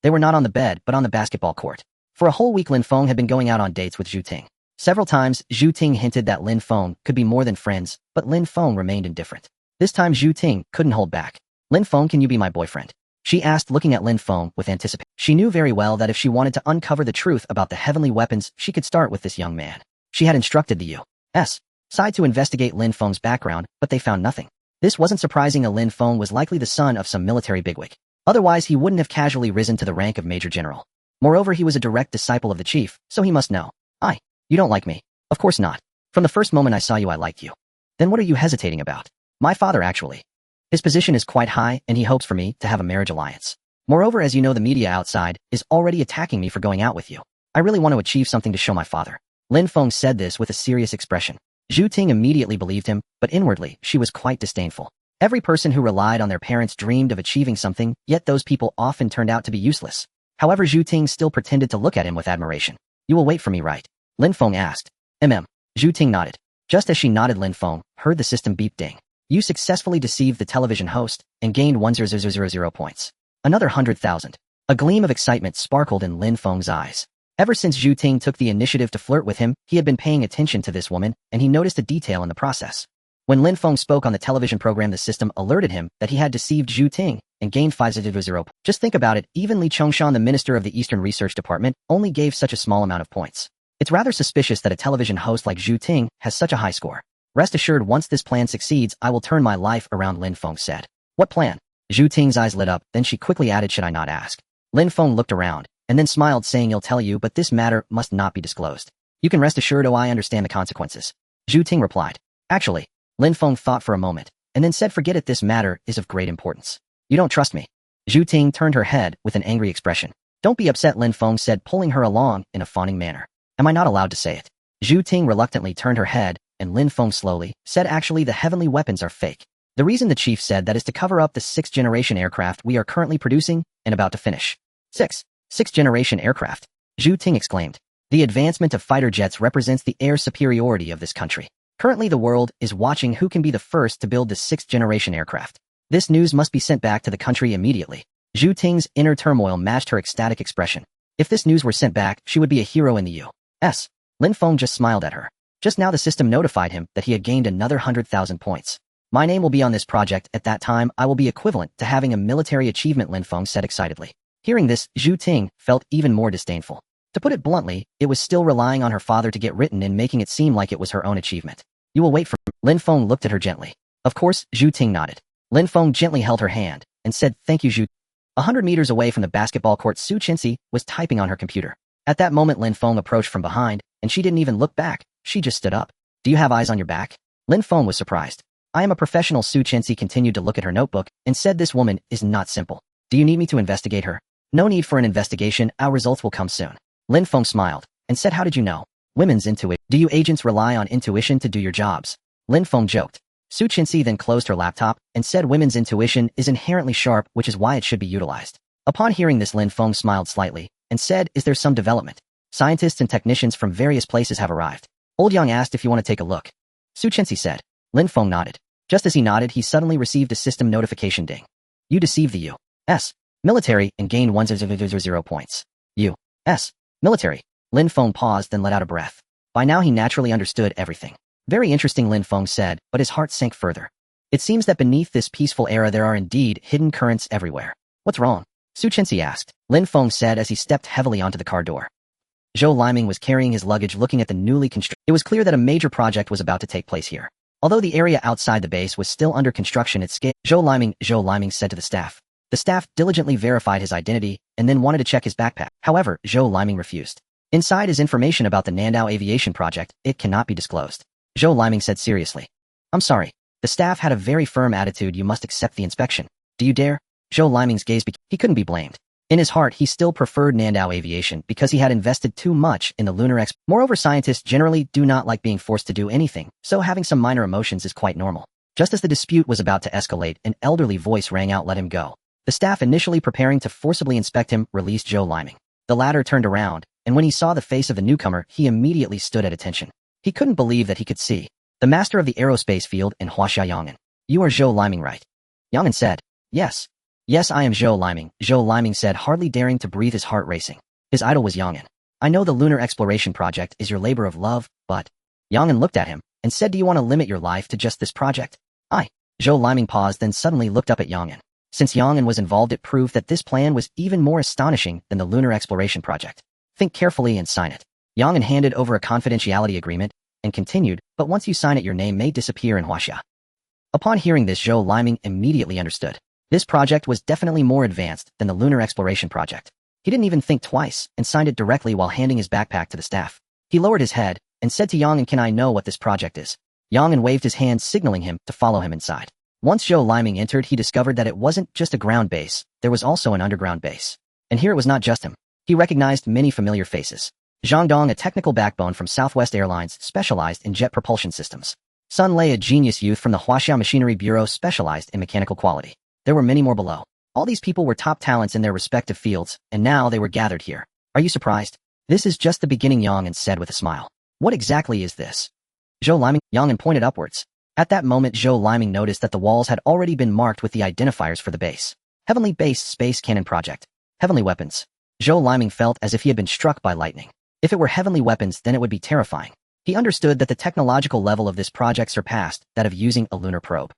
They were not on the bed, but on the basketball court. For a whole week, Lin Feng had been going out on dates with Zhu Ting. Several times, Zhu Ting hinted that Lin Feng could be more than friends, but Lin Feng remained indifferent. This time, Zhu Ting couldn't hold back. Lin Feng, can you be my boyfriend? She asked, looking at Lin Feng with anticipation. She knew very well that if she wanted to uncover the truth about the heavenly weapons, she could start with this young man. She had instructed the U.S. side to investigate Lin Feng's background, but they found nothing. This wasn't surprising. Lin Feng was likely the son of some military bigwig. Otherwise, he wouldn't have casually risen to the rank of Major General. Moreover, he was a direct disciple of the chief, so he must know. You don't like me? Of course not. From the first moment I saw you, I liked you. Then what are you hesitating about? My father, actually. His position is quite high, and he hopes for me to have a marriage alliance. Moreover, as you know, the media outside is already attacking me for going out with you. I really want to achieve something to show my father. Lin Feng said this with a serious expression. Zhu Ting immediately believed him, but inwardly, she was quite disdainful. Every person who relied on their parents dreamed of achieving something, yet those people often turned out to be useless. However, Zhu Ting still pretended to look at him with admiration. You will wait for me, right? Lin Feng asked. Zhu Ting nodded. Just as she nodded, Lin Feng heard the system beep ding. You successfully deceived the television host and gained 1,000 points. Another 100,000. A gleam of excitement sparkled in Lin Feng's eyes. Ever since Zhu Ting took the initiative to flirt with him, he had been paying attention to this woman, and he noticed a detail in the process. When Lin Feng spoke on the television program, the system alerted him that he had deceived Zhu Ting and gained 5,000. Just think about it, even Li Chongshan, the minister of the Eastern Research Department, only gave such a small amount of points. It's rather suspicious that a television host like Zhu Ting has such a high score. Rest assured, once this plan succeeds, I will turn my life around, Lin Feng said. What plan? Zhu Ting's eyes lit up, then she quickly added, should I not ask? Lin Feng looked around, and then smiled, saying, I'll tell you, but this matter must not be disclosed. You can rest assured, I understand the consequences. Zhu Ting replied. Actually, Lin Feng thought for a moment, and then said, forget it, this matter is of great importance. You don't trust me. Zhu Ting turned her head with an angry expression. Don't be upset, Lin Feng said, pulling her along in a fawning manner. Am I not allowed to say it? Zhu Ting reluctantly turned her head, and Lin Feng slowly said, actually, the heavenly weapons are fake. The reason the chief said that is to cover up the 6th-generation aircraft we are currently producing and about to finish. 6th-generation aircraft? Zhu Ting exclaimed. The advancement of fighter jets represents the air superiority of this country. Currently, the world is watching who can be the first to build the 6th-generation aircraft. This news must be sent back to the country immediately. Zhu Ting's inner turmoil matched her ecstatic expression. If this news were sent back, she would be a hero in the U.S. Lin Feng just smiled at her. Just now the system notified him that he had gained another 100,000 points. My name will be on this project. At that time, I will be equivalent to having a military achievement, Lin Feng said excitedly. Hearing this, Zhu Ting felt even more disdainful. To put it bluntly, it was still relying on her father to get written in, making it seem like it was her own achievement. You will wait for me. Lin Feng looked at her gently. Of course, Zhu Ting nodded. Lin Feng gently held her hand and said, thank you, Zhu. 100 meters away from the basketball court, Su Chinsi was typing on her computer. At that moment, Lin Feng approached from behind, and she didn't even look back. She just stood up. Do you have eyes on your back? Lin Feng was surprised. I am a professional. Su Chinsi continued to look at her notebook and said, this woman is not simple. Do you need me to investigate her? No need for an investigation. Our results will come soon. Lin Feng smiled and said, how did you know? Women's intuition. Do you agents rely on intuition to do your jobs? Lin Feng joked. Su Chinsi then closed her laptop and said women's intuition is inherently sharp, which is why it should be utilized. Upon hearing this, Lin Feng smiled slightly and said, is there some development? Scientists and technicians from various places have arrived. Old Yang asked if you want to take a look. Su Chinsi said. Lin Feng nodded. Just as he nodded, he suddenly received a system notification ding. You deceived the U.S. military and gained 100 points. U.S. military. Lin Feng paused then let out a breath. By now he naturally understood everything. Very interesting, Lin Feng said, but his heart sank further. It seems that beneath this peaceful era there are indeed hidden currents everywhere. What's wrong? Su Chinsi asked. Lin Feng said as he stepped heavily onto the car door. Zhou Liming was carrying his luggage looking at the newly constructed. It was clear that a major project was about to take place here. Although the area outside the base was still under construction at scale, Zhou Liming said to the staff. The staff diligently verified his identity and then wanted to check his backpack. However, Zhou Liming refused. Inside is information about the Nandao aviation project. It cannot be disclosed. Zhou Liming said seriously. I'm sorry. The staff had a very firm attitude. You must accept the inspection. Do you dare? Zhou Liming's gaze he couldn't be blamed. In his heart, he still preferred Nandao aviation because he had invested too much in the lunar exploration. Moreover, scientists generally do not like being forced to do anything, so having some minor emotions is quite normal. Just as the dispute was about to escalate, an elderly voice rang out, let him go. The staff initially preparing to forcibly inspect him released Zhou Liming. The latter turned around, and when he saw the face of the newcomer, he immediately stood at attention. He couldn't believe that he could see the master of the aerospace field in Huaxia Yang'an. You are Zhou Liming, right? Yang'an said. Yes. Yes, I am Zhou Liming, Zhou Liming said, hardly daring to breathe, his heart racing. His idol was Yang'an. I know the lunar exploration project is your labor of love, but... Yang'an looked at him and said, do you want to limit your life to just this project? Zhou Liming paused, then suddenly looked up at Yang'an. Since Yang'an was involved, it proved that this plan was even more astonishing than the lunar exploration project. Think carefully and sign it. Yang'an handed over a confidentiality agreement and continued, but once you sign it, your name may disappear in Huaxia. Upon hearing this, Zhou Liming immediately understood. This project was definitely more advanced than the lunar exploration project. He didn't even think twice and signed it directly while handing his backpack to the staff. He lowered his head and said to Yang'an, can I know what this project is? Yang'an waved his hand, signaling him to follow him inside. Once Zhou Liming entered, he discovered that it wasn't just a ground base, there was also an underground base. And here it was not just him. He recognized many familiar faces. Zhang Dong, a technical backbone from Southwest Airlines, specialized in jet propulsion systems. Sun Lei, a genius youth from the Huaxia Machinery Bureau, specialized in mechanical quality. There were many more below. All these people were top talents in their respective fields, and now they were gathered here. Are you surprised? This is just the beginning, Yang'an said with a smile. What exactly is this? Zhou Liming, Yang'an pointed upwards. At that moment, Zhou Liming noticed that the walls had already been marked with the identifiers for the base. Heavenly Base Space Cannon Project. Heavenly Weapons. Zhou Liming felt as if he had been struck by lightning. If it were heavenly weapons, then it would be terrifying. He understood that the technological level of this project surpassed that of using a lunar probe.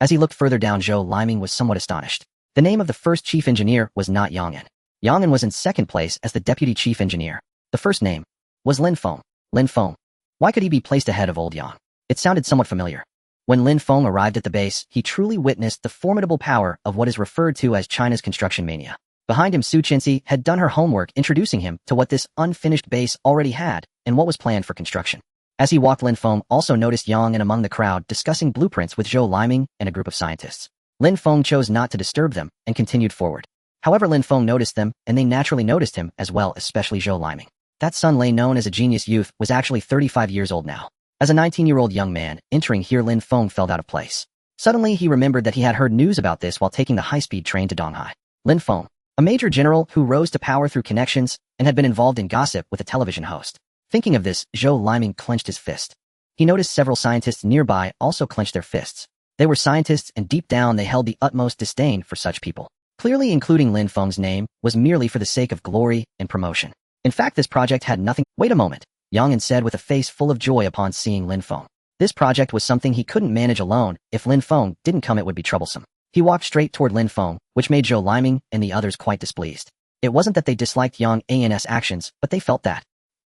As he looked further down, Zhou Liming was somewhat astonished. The name of the first chief engineer was not Yang'an. Yang'an was in second place as the deputy chief engineer. The first name was Lin Feng. Lin Feng. Why could he be placed ahead of old Yang? It sounded somewhat familiar. When Lin Feng arrived at the base, he truly witnessed the formidable power of what is referred to as China's construction mania. Behind him, Su Chinsi had done her homework, introducing him to what this unfinished base already had and what was planned for construction. As he walked, Lin Feng also noticed Yang and among the crowd discussing blueprints with Zhou Liming and a group of scientists. Lin Feng chose not to disturb them and continued forward. However, Lin Feng noticed them, and they naturally noticed him as well, especially Zhou Liming. That Sun Lei, known as a genius youth, was actually 35 years old now. As a 19-year-old young man, entering here, Lin Feng felt out of place. Suddenly, he remembered that he had heard news about this while taking the high-speed train to Donghai. Lin Feng, a major general who rose to power through connections and had been involved in gossip with a television host. Thinking of this, Zhou Liming clenched his fist. He noticed several scientists nearby also clenched their fists. They were scientists, and deep down they held the utmost disdain for such people. Clearly, including Lin Feng's name was merely for the sake of glory and promotion. In fact, this project had nothing— Wait a moment, Yang'an said with a face full of joy upon seeing Lin Feng. This project was something he couldn't manage alone. If Lin Feng didn't come, it would be troublesome. He walked straight toward Lin Feng, which made Zhou Liming and the others quite displeased. It wasn't that they disliked Yang'an's actions, but they felt that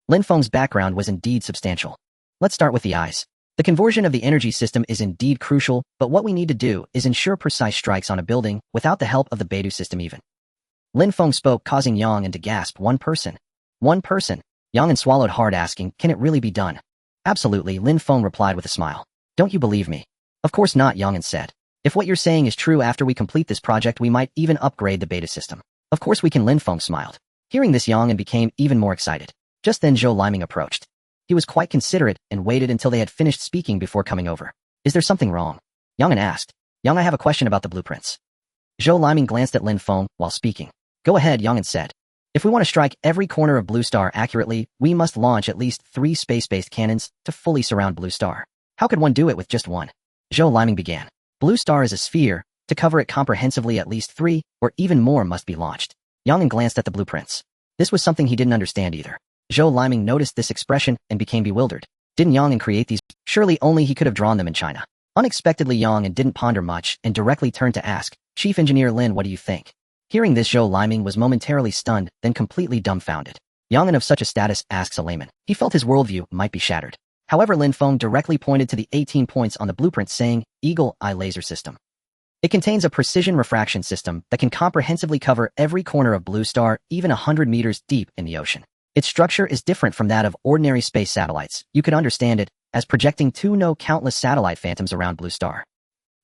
Lin Feng's background was indeed substantial. Let's start with the eyes. The conversion of the energy system is indeed crucial, but what we need to do is ensure precise strikes on a building without the help of the Beidou system even. Lin Feng spoke, causing Yang An to gasp. One person. One person. Yang An swallowed hard, asking, can it really be done? Absolutely, Lin Feng replied with a smile. Don't you believe me? Of course not, Yang An said. If what you're saying is true, after we complete this project we might even upgrade the beta system. Of course we can, Lin Feng smiled. Hearing this, Yang An became even more excited. Just then Zhou Liming approached. He was quite considerate and waited until they had finished speaking before coming over. Is there something wrong? Yang An asked. Yang, I have a question about the blueprints. Zhou Liming glanced at Lin Feng while speaking. Go ahead, Yang An said. If we want to strike every corner of Blue Star accurately, we must launch at least 3 space-based cannons to fully surround Blue Star. How could one do it with just one? Zhou Liming began. Blue Star is a sphere. To cover it comprehensively, at least 3, or even more, must be launched. Yang An glanced at the blueprints. This was something he didn't understand either. Zhou Liming noticed this expression and became bewildered. Didn't Yang An create these? Surely only he could have drawn them in China. Unexpectedly, Yang An didn't ponder much and directly turned to ask, Chief Engineer Lin, what do you think? Hearing this, Zhou Liming was momentarily stunned, then completely dumbfounded. Yang An of such a status asks a layman. He felt his worldview might be shattered. However, Lin Feng directly pointed to the 18 points on the blueprint, saying, Eagle Eye Laser System. It contains a precision refraction system that can comprehensively cover every corner of Blue Star, even 100 meters deep in the ocean. Its structure is different from that of ordinary space satellites. You could understand it as projecting countless satellite phantoms around Blue Star.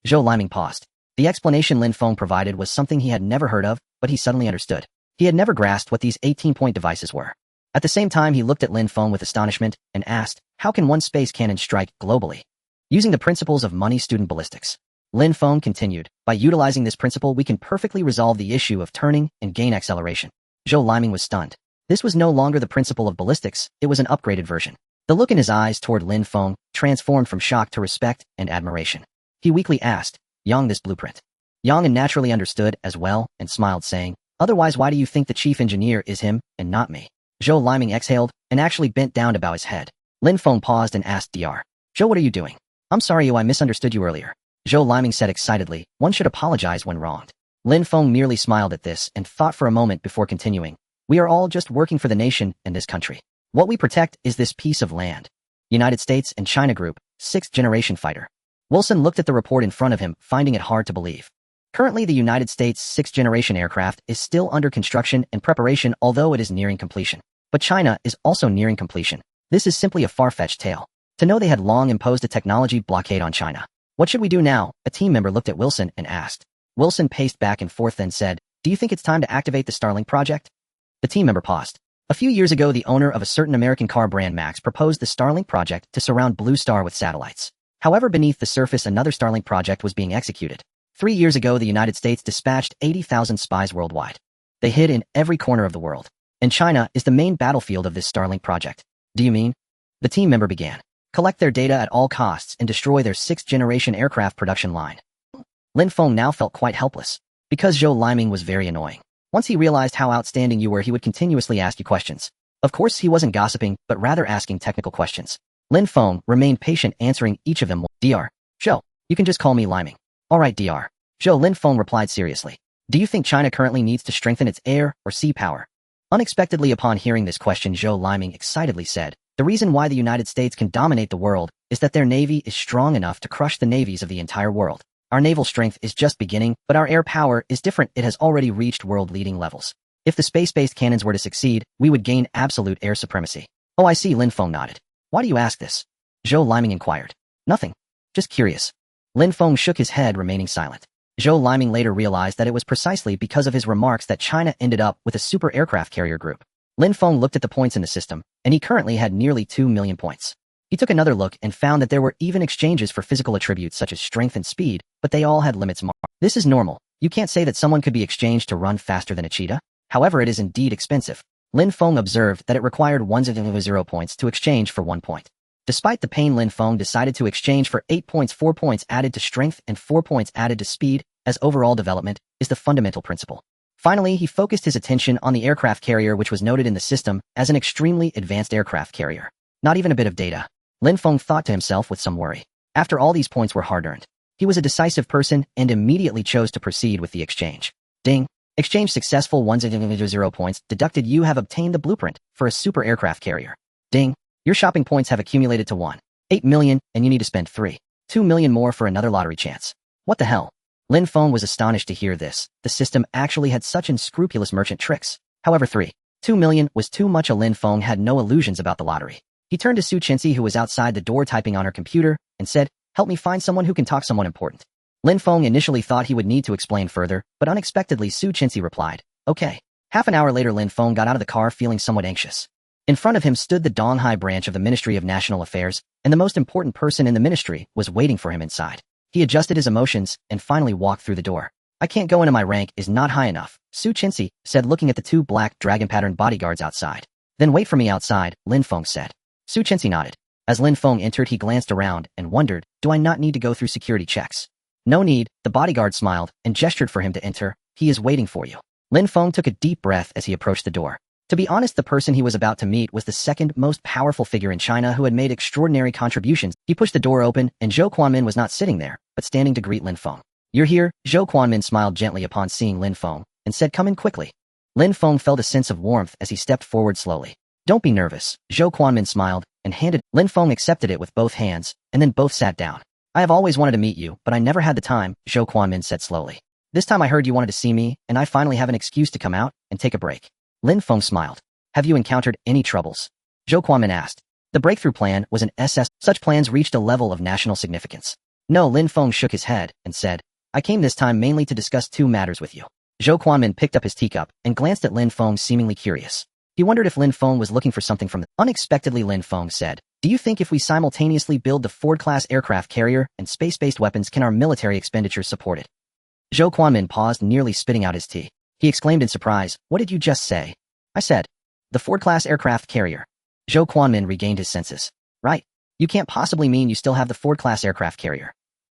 Zhou Liming paused. The explanation Lin Feng provided was something he had never heard of, but he suddenly understood. He had never grasped what these 18-point devices were. At the same time, he looked at Lin Feng with astonishment and asked, how can one space cannon strike globally? Using the principles of money student ballistics. Lin Feng continued, by utilizing this principle we can perfectly resolve the issue of turning and gain acceleration. Zhou Liming was stunned. This was no longer the principle of ballistics, it was an upgraded version. The look in his eyes toward Lin Feng transformed from shock to respect and admiration. He weakly asked, Yang, this blueprint. Yang An naturally understood as well and smiled, saying, otherwise why do you think the chief engineer is him and not me? Zhou Liming exhaled and actually bent down to bow his head. Lin Feng paused and asked Dr. Zhou, what are you doing? I'm sorry, I misunderstood you earlier. Zhou Liming said excitedly, one should apologize when wronged. Lin Feng merely smiled at this and thought for a moment before continuing. We are all just working for the nation and this country. What we protect is this piece of land. United States and China Group, 6th generation fighter. Wilson looked at the report in front of him, finding it hard to believe. Currently, the United States 6th generation aircraft is still under construction and preparation, although it is nearing completion. But China is also nearing completion. This is simply a far-fetched tale. To know they had long imposed a technology blockade on China. What should we do now? A team member looked at Wilson and asked. Wilson paced back and forth, then said, do you think it's time to activate the Starlink project? The team member paused. A few years ago, the owner of a certain American car brand, Max, proposed the Starlink project to surround Blue Star with satellites. However, beneath the surface, another Starlink project was being executed. 3 years ago, the United States dispatched 80,000 spies worldwide. They hid in every corner of the world. And China is the main battlefield of this Starlink project. Do you mean? The team member began. Collect their data at all costs and destroy their 6th generation aircraft production line. Lin Feng now felt quite helpless. Because Zhou Liming was very annoying. Once he realized how outstanding you were, he would continuously ask you questions. Of course, he wasn't gossiping, but rather asking technical questions. Lin Feng remained patient, answering each of them. Dr. Zhou, you can just call me Liming. Alright, Dr. Zhou, Lin Feng replied seriously. Do you think China currently needs to strengthen its air or sea power? Unexpectedly, upon hearing this question, Zhou Liming excitedly said, the reason why the United States can dominate the world is that their navy is strong enough to crush the navies of the entire world. Our naval strength is just beginning, but our air power is different. It has already reached world-leading levels. If the space-based cannons were to succeed, we would gain absolute air supremacy. Oh, I see, Lin Feng nodded. Why do you ask this? Zhou Liming inquired. Nothing. Just curious. Lin Feng shook his head, remaining silent. Zhou Liming later realized that it was precisely because of his remarks that China ended up with a super aircraft carrier group. Lin Feng looked at the points in the system, and he currently had nearly 2 million points. He took another look and found that there were even exchanges for physical attributes such as strength and speed, but they all had limits. This is normal. You can't say that someone could be exchanged to run faster than a cheetah. However, it is indeed expensive. Lin Feng observed that it required 1 points to exchange for 1 point. Despite the pain, Lin Feng decided to exchange for 8 points, 4 points added to strength and 4 points added to speed, as overall development is the fundamental principle. Finally, he focused his attention on the aircraft carrier, which was noted in the system as an extremely advanced aircraft carrier. Not even a bit of data. Lin Feng thought to himself with some worry. After all, these points were hard-earned. He was a decisive person and immediately chose to proceed with the exchange. Ding. Exchange successful. 1 points deducted. You have obtained the blueprint for a super aircraft carrier. Ding. Your shopping points have accumulated to 1. 8 million, and you need to spend 2 million more for another lottery chance. What the hell? Lin Feng was astonished to hear this. The system actually had such unscrupulous merchant tricks. However, 2 million was too much. Lin Feng had no illusions about the lottery. He turned to Su Chenxi, who was outside the door typing on her computer, and said, "Help me find someone who can talk, someone important." Lin Feng initially thought he would need to explain further, but unexpectedly Su Chenxi replied, "Okay." Half an hour later, Lin Feng got out of the car feeling somewhat anxious. In front of him stood the Donghai branch of the Ministry of National Affairs, and the most important person in the ministry was waiting for him inside. He adjusted his emotions and finally walked through the door. "I can't go into, my rank is not high enough," Su Chenxi said, looking at the two black dragon-patterned bodyguards outside. "Then wait for me outside," Lin Feng said. Su Chenxi nodded. As Lin Feng entered, he glanced around and wondered, "Do I not need to go through security checks?" "No need," the bodyguard smiled and gestured for him to enter. "He is waiting for you." Lin Feng took a deep breath as he approached the door. To be honest, the person he was about to meet was the second most powerful figure in China who had made extraordinary contributions. He pushed the door open, and Zhou Quanmin was not sitting there, but standing to greet Lin Feng. "You're here?" Zhou Quanmin smiled gently upon seeing Lin Feng, and said, "Come in quickly." Lin Feng felt a sense of warmth as he stepped forward slowly. "Don't be nervous," Zhou Quanmin smiled, and handed. Lin Feng accepted it with both hands, and then both sat down. "I have always wanted to meet you, but I never had the time," Zhou Quanmin said slowly. "This time I heard you wanted to see me, and I finally have an excuse to come out and take a break." Lin Feng smiled. "Have you encountered any troubles?" Zhou Quanmin asked. The breakthrough plan was an SS. Such plans reached a level of national significance. "No," Lin Feng shook his head and said, "I came this time mainly to discuss two matters with you." Zhou Quanmin picked up his teacup and glanced at Lin Feng, seemingly curious. He wondered if Lin Feng was looking for something from them. Unexpectedly, Lin Feng said, "Do you think if we simultaneously build the Ford-class aircraft carrier and space-based weapons, can our military expenditures support it?" Zhou Quanmin paused, nearly spitting out his tea. He exclaimed in surprise, "What did you just say?" "I said, the Ford-class aircraft carrier." Zhou Quanmin regained his senses. "Right. You can't possibly mean you still have the Ford-class aircraft carrier."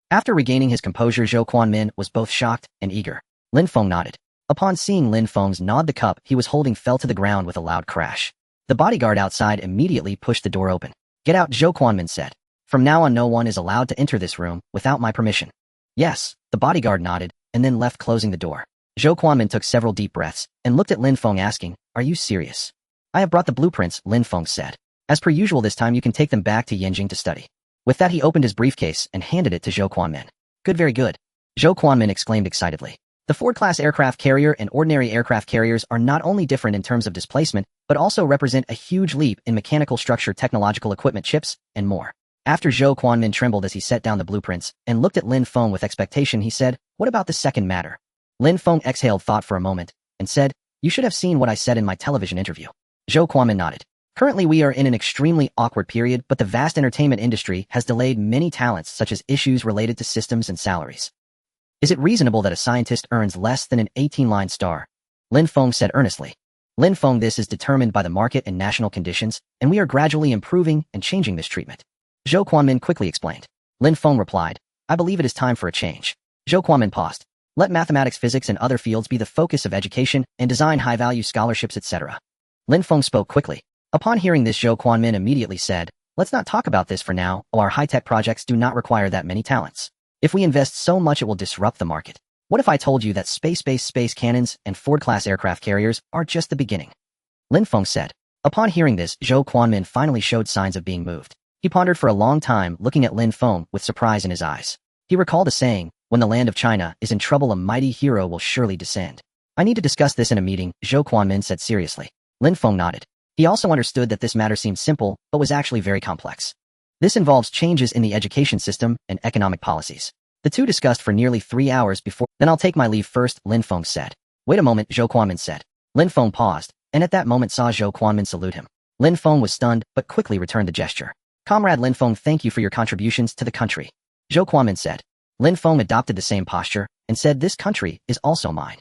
After regaining his composure, Zhou Quanmin was both shocked and eager. Lin Feng nodded. Upon seeing Lin Feng's nod, the cup he was holding fell to the ground with a loud crash. The bodyguard outside immediately pushed the door open. "Get out," Zhou Quanmin said. "From now on, no one is allowed to enter this room without my permission." "Yes," the bodyguard nodded, and then left, closing the door. Zhou Quanmin took several deep breaths and looked at Lin Feng, asking, "Are you serious?" "I have brought the blueprints," Lin Feng said. "As per usual, this time you can take them back to Yanjing to study." With that, he opened his briefcase and handed it to Zhou Quanmin. "Good, very good," Zhou Quanmin exclaimed excitedly. The Ford-class aircraft carrier and ordinary aircraft carriers are not only different in terms of displacement, but also represent a huge leap in mechanical structure, technological equipment, chips, and more. After Zhou Quanmin trembled as he set down the blueprints and looked at Lin Feng with expectation, he said, "What about the second matter?" Lin Feng exhaled thought for a moment and said, "You should have seen what I said in my television interview." Zhou Quanmin nodded. "Currently we are in an extremely awkward period, but the vast entertainment industry has delayed many talents, such as issues related to systems and salaries. Is it reasonable that a scientist earns less than an 18-line star?" Lin Feng said earnestly. "Lin Feng, this is determined by the market and national conditions, and we are gradually improving and changing this treatment," Zhou Quanmin quickly explained. Lin Feng replied, "I believe it is time for a change." Zhou Quanmin paused. "Let mathematics, physics, and other fields be the focus of education and design high-value scholarships, etc." Lin Feng spoke quickly. Upon hearing this, Zhou Quanmin immediately said, "Let's not talk about this for now. Our high-tech projects do not require that many talents. If we invest so much, it will disrupt the market. What if I told you that space-based space cannons and Ford-class aircraft carriers are just the beginning?" Lin Feng said. Upon hearing this, Zhou Quanmin finally showed signs of being moved. He pondered for a long time, looking at Lin Feng with surprise in his eyes. He recalled a saying, "When the land of China is in trouble, a mighty hero will surely descend." "I need to discuss this in a meeting," Zhou Quanmin said seriously. Lin Feng nodded. He also understood that this matter seemed simple, but was actually very complex. This involves changes in the education system and economic policies. The two discussed for nearly 3 hours before. "Then I'll take my leave first," Lin Feng said. "Wait a moment," Zhou Quanmin said. Lin Feng paused, and at that moment saw Zhou Quanmin salute him. Lin Feng was stunned, but quickly returned the gesture. "Comrade Lin Feng, thank you for your contributions to the country," Zhou Quanmin said. Lin Feng adopted the same posture and said, "This country is also mine."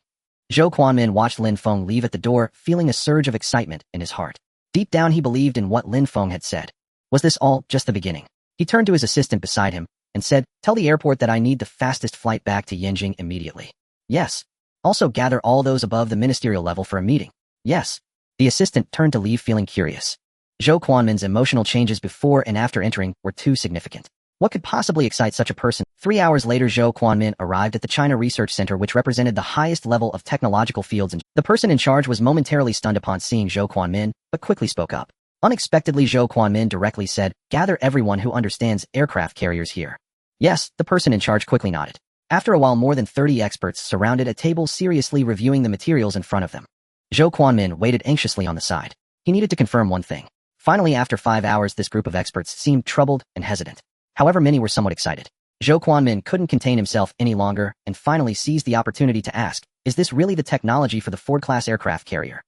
Zhou Quanmin watched Lin Feng leave at the door, feeling a surge of excitement in his heart. Deep down, he believed in what Lin Feng had said. Was this all just the beginning? He turned to his assistant beside him and said, "Tell the airport that I need the fastest flight back to Yanjing immediately." "Yes." "Also gather all those above the ministerial level for a meeting." "Yes." The assistant turned to leave, feeling curious. Zhou Quanmin's emotional changes before and after entering were too significant. What could possibly excite such a person? 3 hours later, Zhou Quanmin arrived at the China Research Center, which represented the highest level of technological fields, and the person in charge was momentarily stunned upon seeing Zhou Quanmin, but quickly spoke up. Unexpectedly, Zhou Quanmin directly said, "Gather everyone who understands aircraft carriers here." Yes, the person in charge quickly nodded. After a while, more than 30 experts surrounded a table seriously reviewing the materials in front of them. Zhou Quanmin waited anxiously on the side. He needed to confirm one thing. Finally, after 5 hours, this group of experts seemed troubled and hesitant. However, many were somewhat excited. Zhou Quanmin couldn't contain himself any longer and finally seized the opportunity to ask, "Is this really the technology for the Ford-class aircraft carrier?"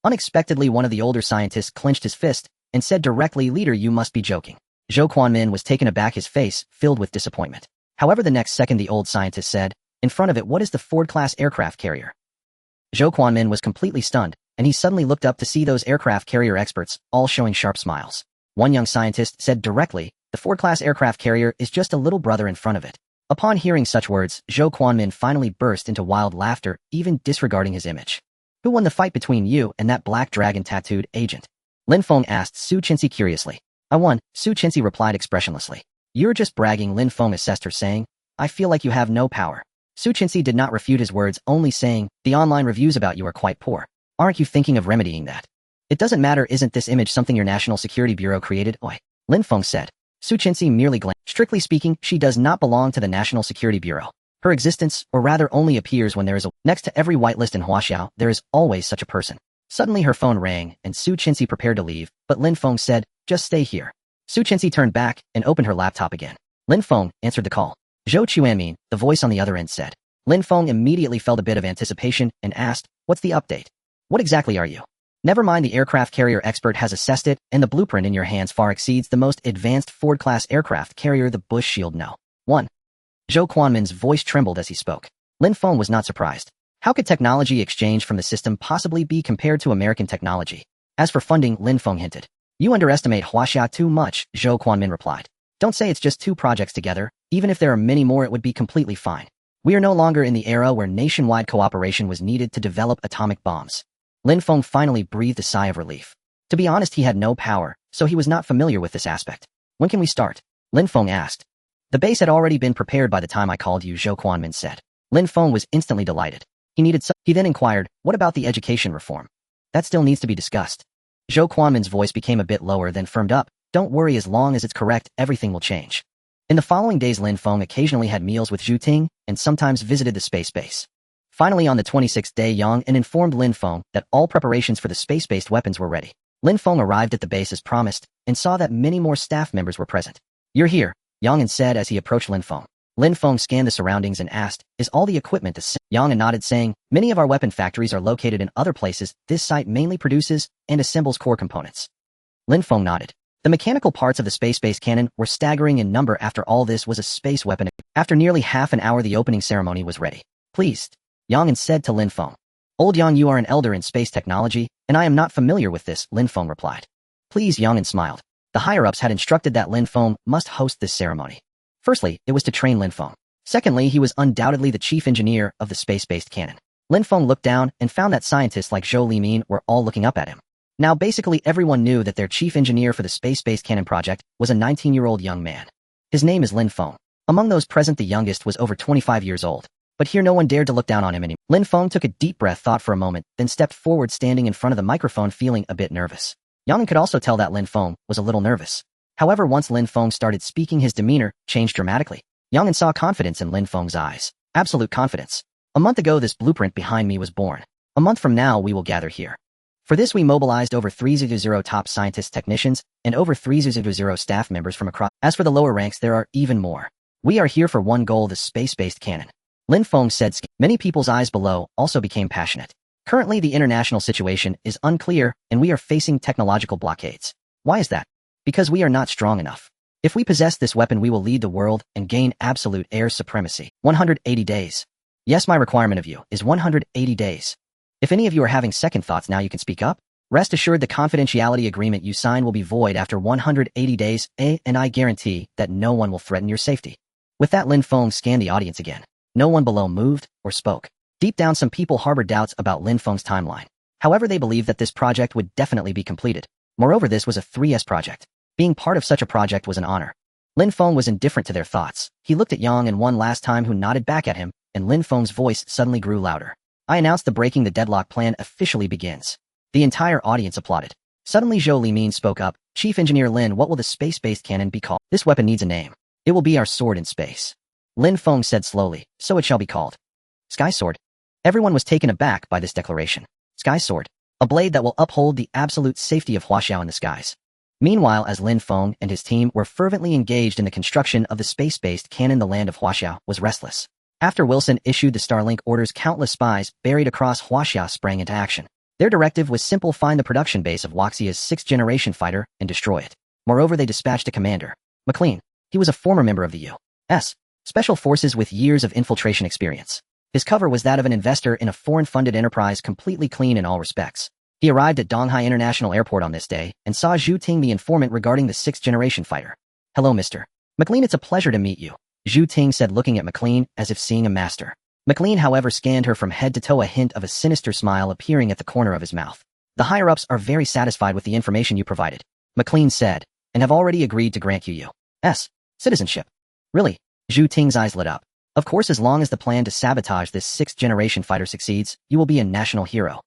Unexpectedly, one of the older scientists clenched his fist and said directly, "Leader, you must be joking." Zhou Quanmin was taken aback, his face filled with disappointment. However, the next second the old scientist said, "In front of it, what is the Ford-class aircraft carrier?" Zhou Quanmin was completely stunned, and he suddenly looked up to see those aircraft carrier experts, all showing sharp smiles. One young scientist said directly, "The Ford-class aircraft carrier is just a little brother in front of it." Upon hearing such words, Zhou Quanmin finally burst into wild laughter, even disregarding his image. "Who won the fight between you and that black dragon tattooed agent?" Lin Feng asked Su Qinxi curiously. "I won," Su Qinxi replied expressionlessly. "You're just bragging," Lin Feng assessed her, saying, "I feel like you have no power." Su Qinxi did not refute his words, only saying, "The online reviews about you are quite poor. Aren't you thinking of remedying that?" "It doesn't matter, isn't this image something your National Security Bureau created?" Oi, Lin Feng said. Su Qinxi merely glanced. "Strictly speaking, she does not belong to the National Security Bureau. Her existence, or rather only appears when there is a next to every whitelist in Huaxiao, there is always such a person." Suddenly her phone rang, and Su Qinxi prepared to leave, but Lin Feng said, "Just stay here." Su Qinxi turned back and opened her laptop again. Lin Feng answered the call. "Zhou Chuanmin," the voice on the other end said. Lin Feng immediately felt a bit of anticipation and asked, "What's the update? What exactly are you?" "Never mind, the aircraft carrier expert has assessed it, and the blueprint in your hands far exceeds the most advanced Ford-class aircraft carrier the Bush Shield No. 1. Zhou Quanmin's voice trembled as he spoke. Lin Feng was not surprised. How could technology exchanged from the system possibly be compared to American technology? As for funding, Lin Feng hinted. "You underestimate Huaxia too much," Zhou Quanmin replied. "Don't say it's just 2 projects together. Even if there are many more, it would be completely fine. We are no longer in the era where nationwide cooperation was needed to develop atomic bombs." Lin Feng finally breathed a sigh of relief. To be honest, he had no power, so he was not familiar with this aspect. "When can we start?" Lin Feng asked. "The base had already been prepared by the time I called you," Zhou Quanmin said. Lin Feng was instantly delighted. He then inquired, "What about the education reform?" "That still needs to be discussed." Zhou Quanmin's voice became a bit lower, then firmed up, "Don't worry, as long as it's correct, everything will change." In the following days, Lin Feng occasionally had meals with Zhu Ting and sometimes visited the space base. Finally, on the 26th day, Yang and informed Lin Feng that all preparations for the space-based weapons were ready. Lin Feng arrived at the base as promised and saw that many more staff members were present. "You're here," Yang said as he approached Lin Feng. Lin Feng scanned the surroundings and asked, "Is all the equipment the same?" Yang nodded, saying, "Many of our weapon factories are located in other places. This site mainly produces and assembles core components." Lin Feng nodded. The mechanical parts of the space-based cannon were staggering in number. After all, this was a space weapon. After nearly half an hour, the opening ceremony was ready. "Please," Yang said to Lin Feng. "Old Yang, you are an elder in space technology, and I am not familiar with this," Lin Feng replied. "Please," Yang smiled. The higher-ups had instructed that Lin Feng must host this ceremony. Firstly, it was to train Lin Feng. Secondly, he was undoubtedly the chief engineer of the space-based cannon. Lin Feng looked down and found that scientists like Zhou Limin were all looking up at him. Now basically everyone knew that their chief engineer for the space-based cannon project was a 19-year-old young man. His name is Lin Feng. Among those present, the youngest was over 25 years old. But here no one dared to look down on him anymore. Lin Feng took a deep breath, thought for a moment, then stepped forward, standing in front of the microphone, feeling a bit nervous. Yang could also tell that Lin Feng was a little nervous. However, once Lin Feng started speaking, his demeanor changed dramatically. Yang saw confidence in Lin Feng's eyes. Absolute confidence. "A month ago, this blueprint behind me was born. A month from now, we will gather here. For this, we mobilized over 300 top scientists, technicians, and over 300 staff members from across. As for the lower ranks, there are even more. We are here for one goal, the space-based cannon." Lin Feng said. Many people's eyes below also became passionate. "Currently, the international situation is unclear, and we are facing technological blockades. Why is that? Because we are not strong enough. If we possess this weapon, we will lead the world and gain absolute air supremacy. 180 days. Yes, my requirement of you is 180 days. If any of you are having second thoughts, now you can speak up. Rest assured, the confidentiality agreement you sign will be void after 180 days, and I guarantee that no one will threaten your safety." With that, Lin Feng scanned the audience again. No one below moved or spoke. Deep down, some people harbored doubts about Lin Feng's timeline. However, they believed that this project would definitely be completed. Moreover, this was a 3S project. Being part of such a project was an honor. Lin Feng was indifferent to their thoughts. He looked at Yang and one last time, who nodded back at him, and Lin Feng's voice suddenly grew louder. "I announce the breaking the deadlock plan officially begins." The entire audience applauded. Suddenly Zhou Limin spoke up. Chief Engineer Lin, what will the space-based cannon be called? This weapon needs a name. It will be our sword in space. Lin Feng said slowly, so it shall be called. Sky Sword. Everyone was taken aback by this declaration. Sky Sword. A blade that will uphold the absolute safety of Huaxiao in the skies. Meanwhile, as Lin Feng and his team were fervently engaged in the construction of the space-based cannon, the land of Huaxiao was restless. After Wilson issued the Starlink orders, countless spies buried across Huaxia sprang into action. Their directive was simple: find the production base of Huaxia's 6th-generation fighter and destroy it. Moreover, they dispatched a commander, McLean. He was a former member of the U.S. Special Forces with years of infiltration experience. His cover was that of an investor in a foreign-funded enterprise, completely clean in all respects. He arrived at Donghai International Airport on this day and saw Zhu Ting, the informant regarding the 6th-generation fighter. Hello, Mr. McLean, it's a pleasure to meet you, Zhu Ting said, looking at McLean as if seeing a master. McLean, however, scanned her from head to toe, a hint of a sinister smile appearing at the corner of his mouth. The higher-ups are very satisfied with the information you provided, McLean said, and have already agreed to grant you U.S. citizenship. Really? Zhu Ting's eyes lit up. Of course, as long as the plan to sabotage this 6th-generation fighter succeeds, you will be a national hero.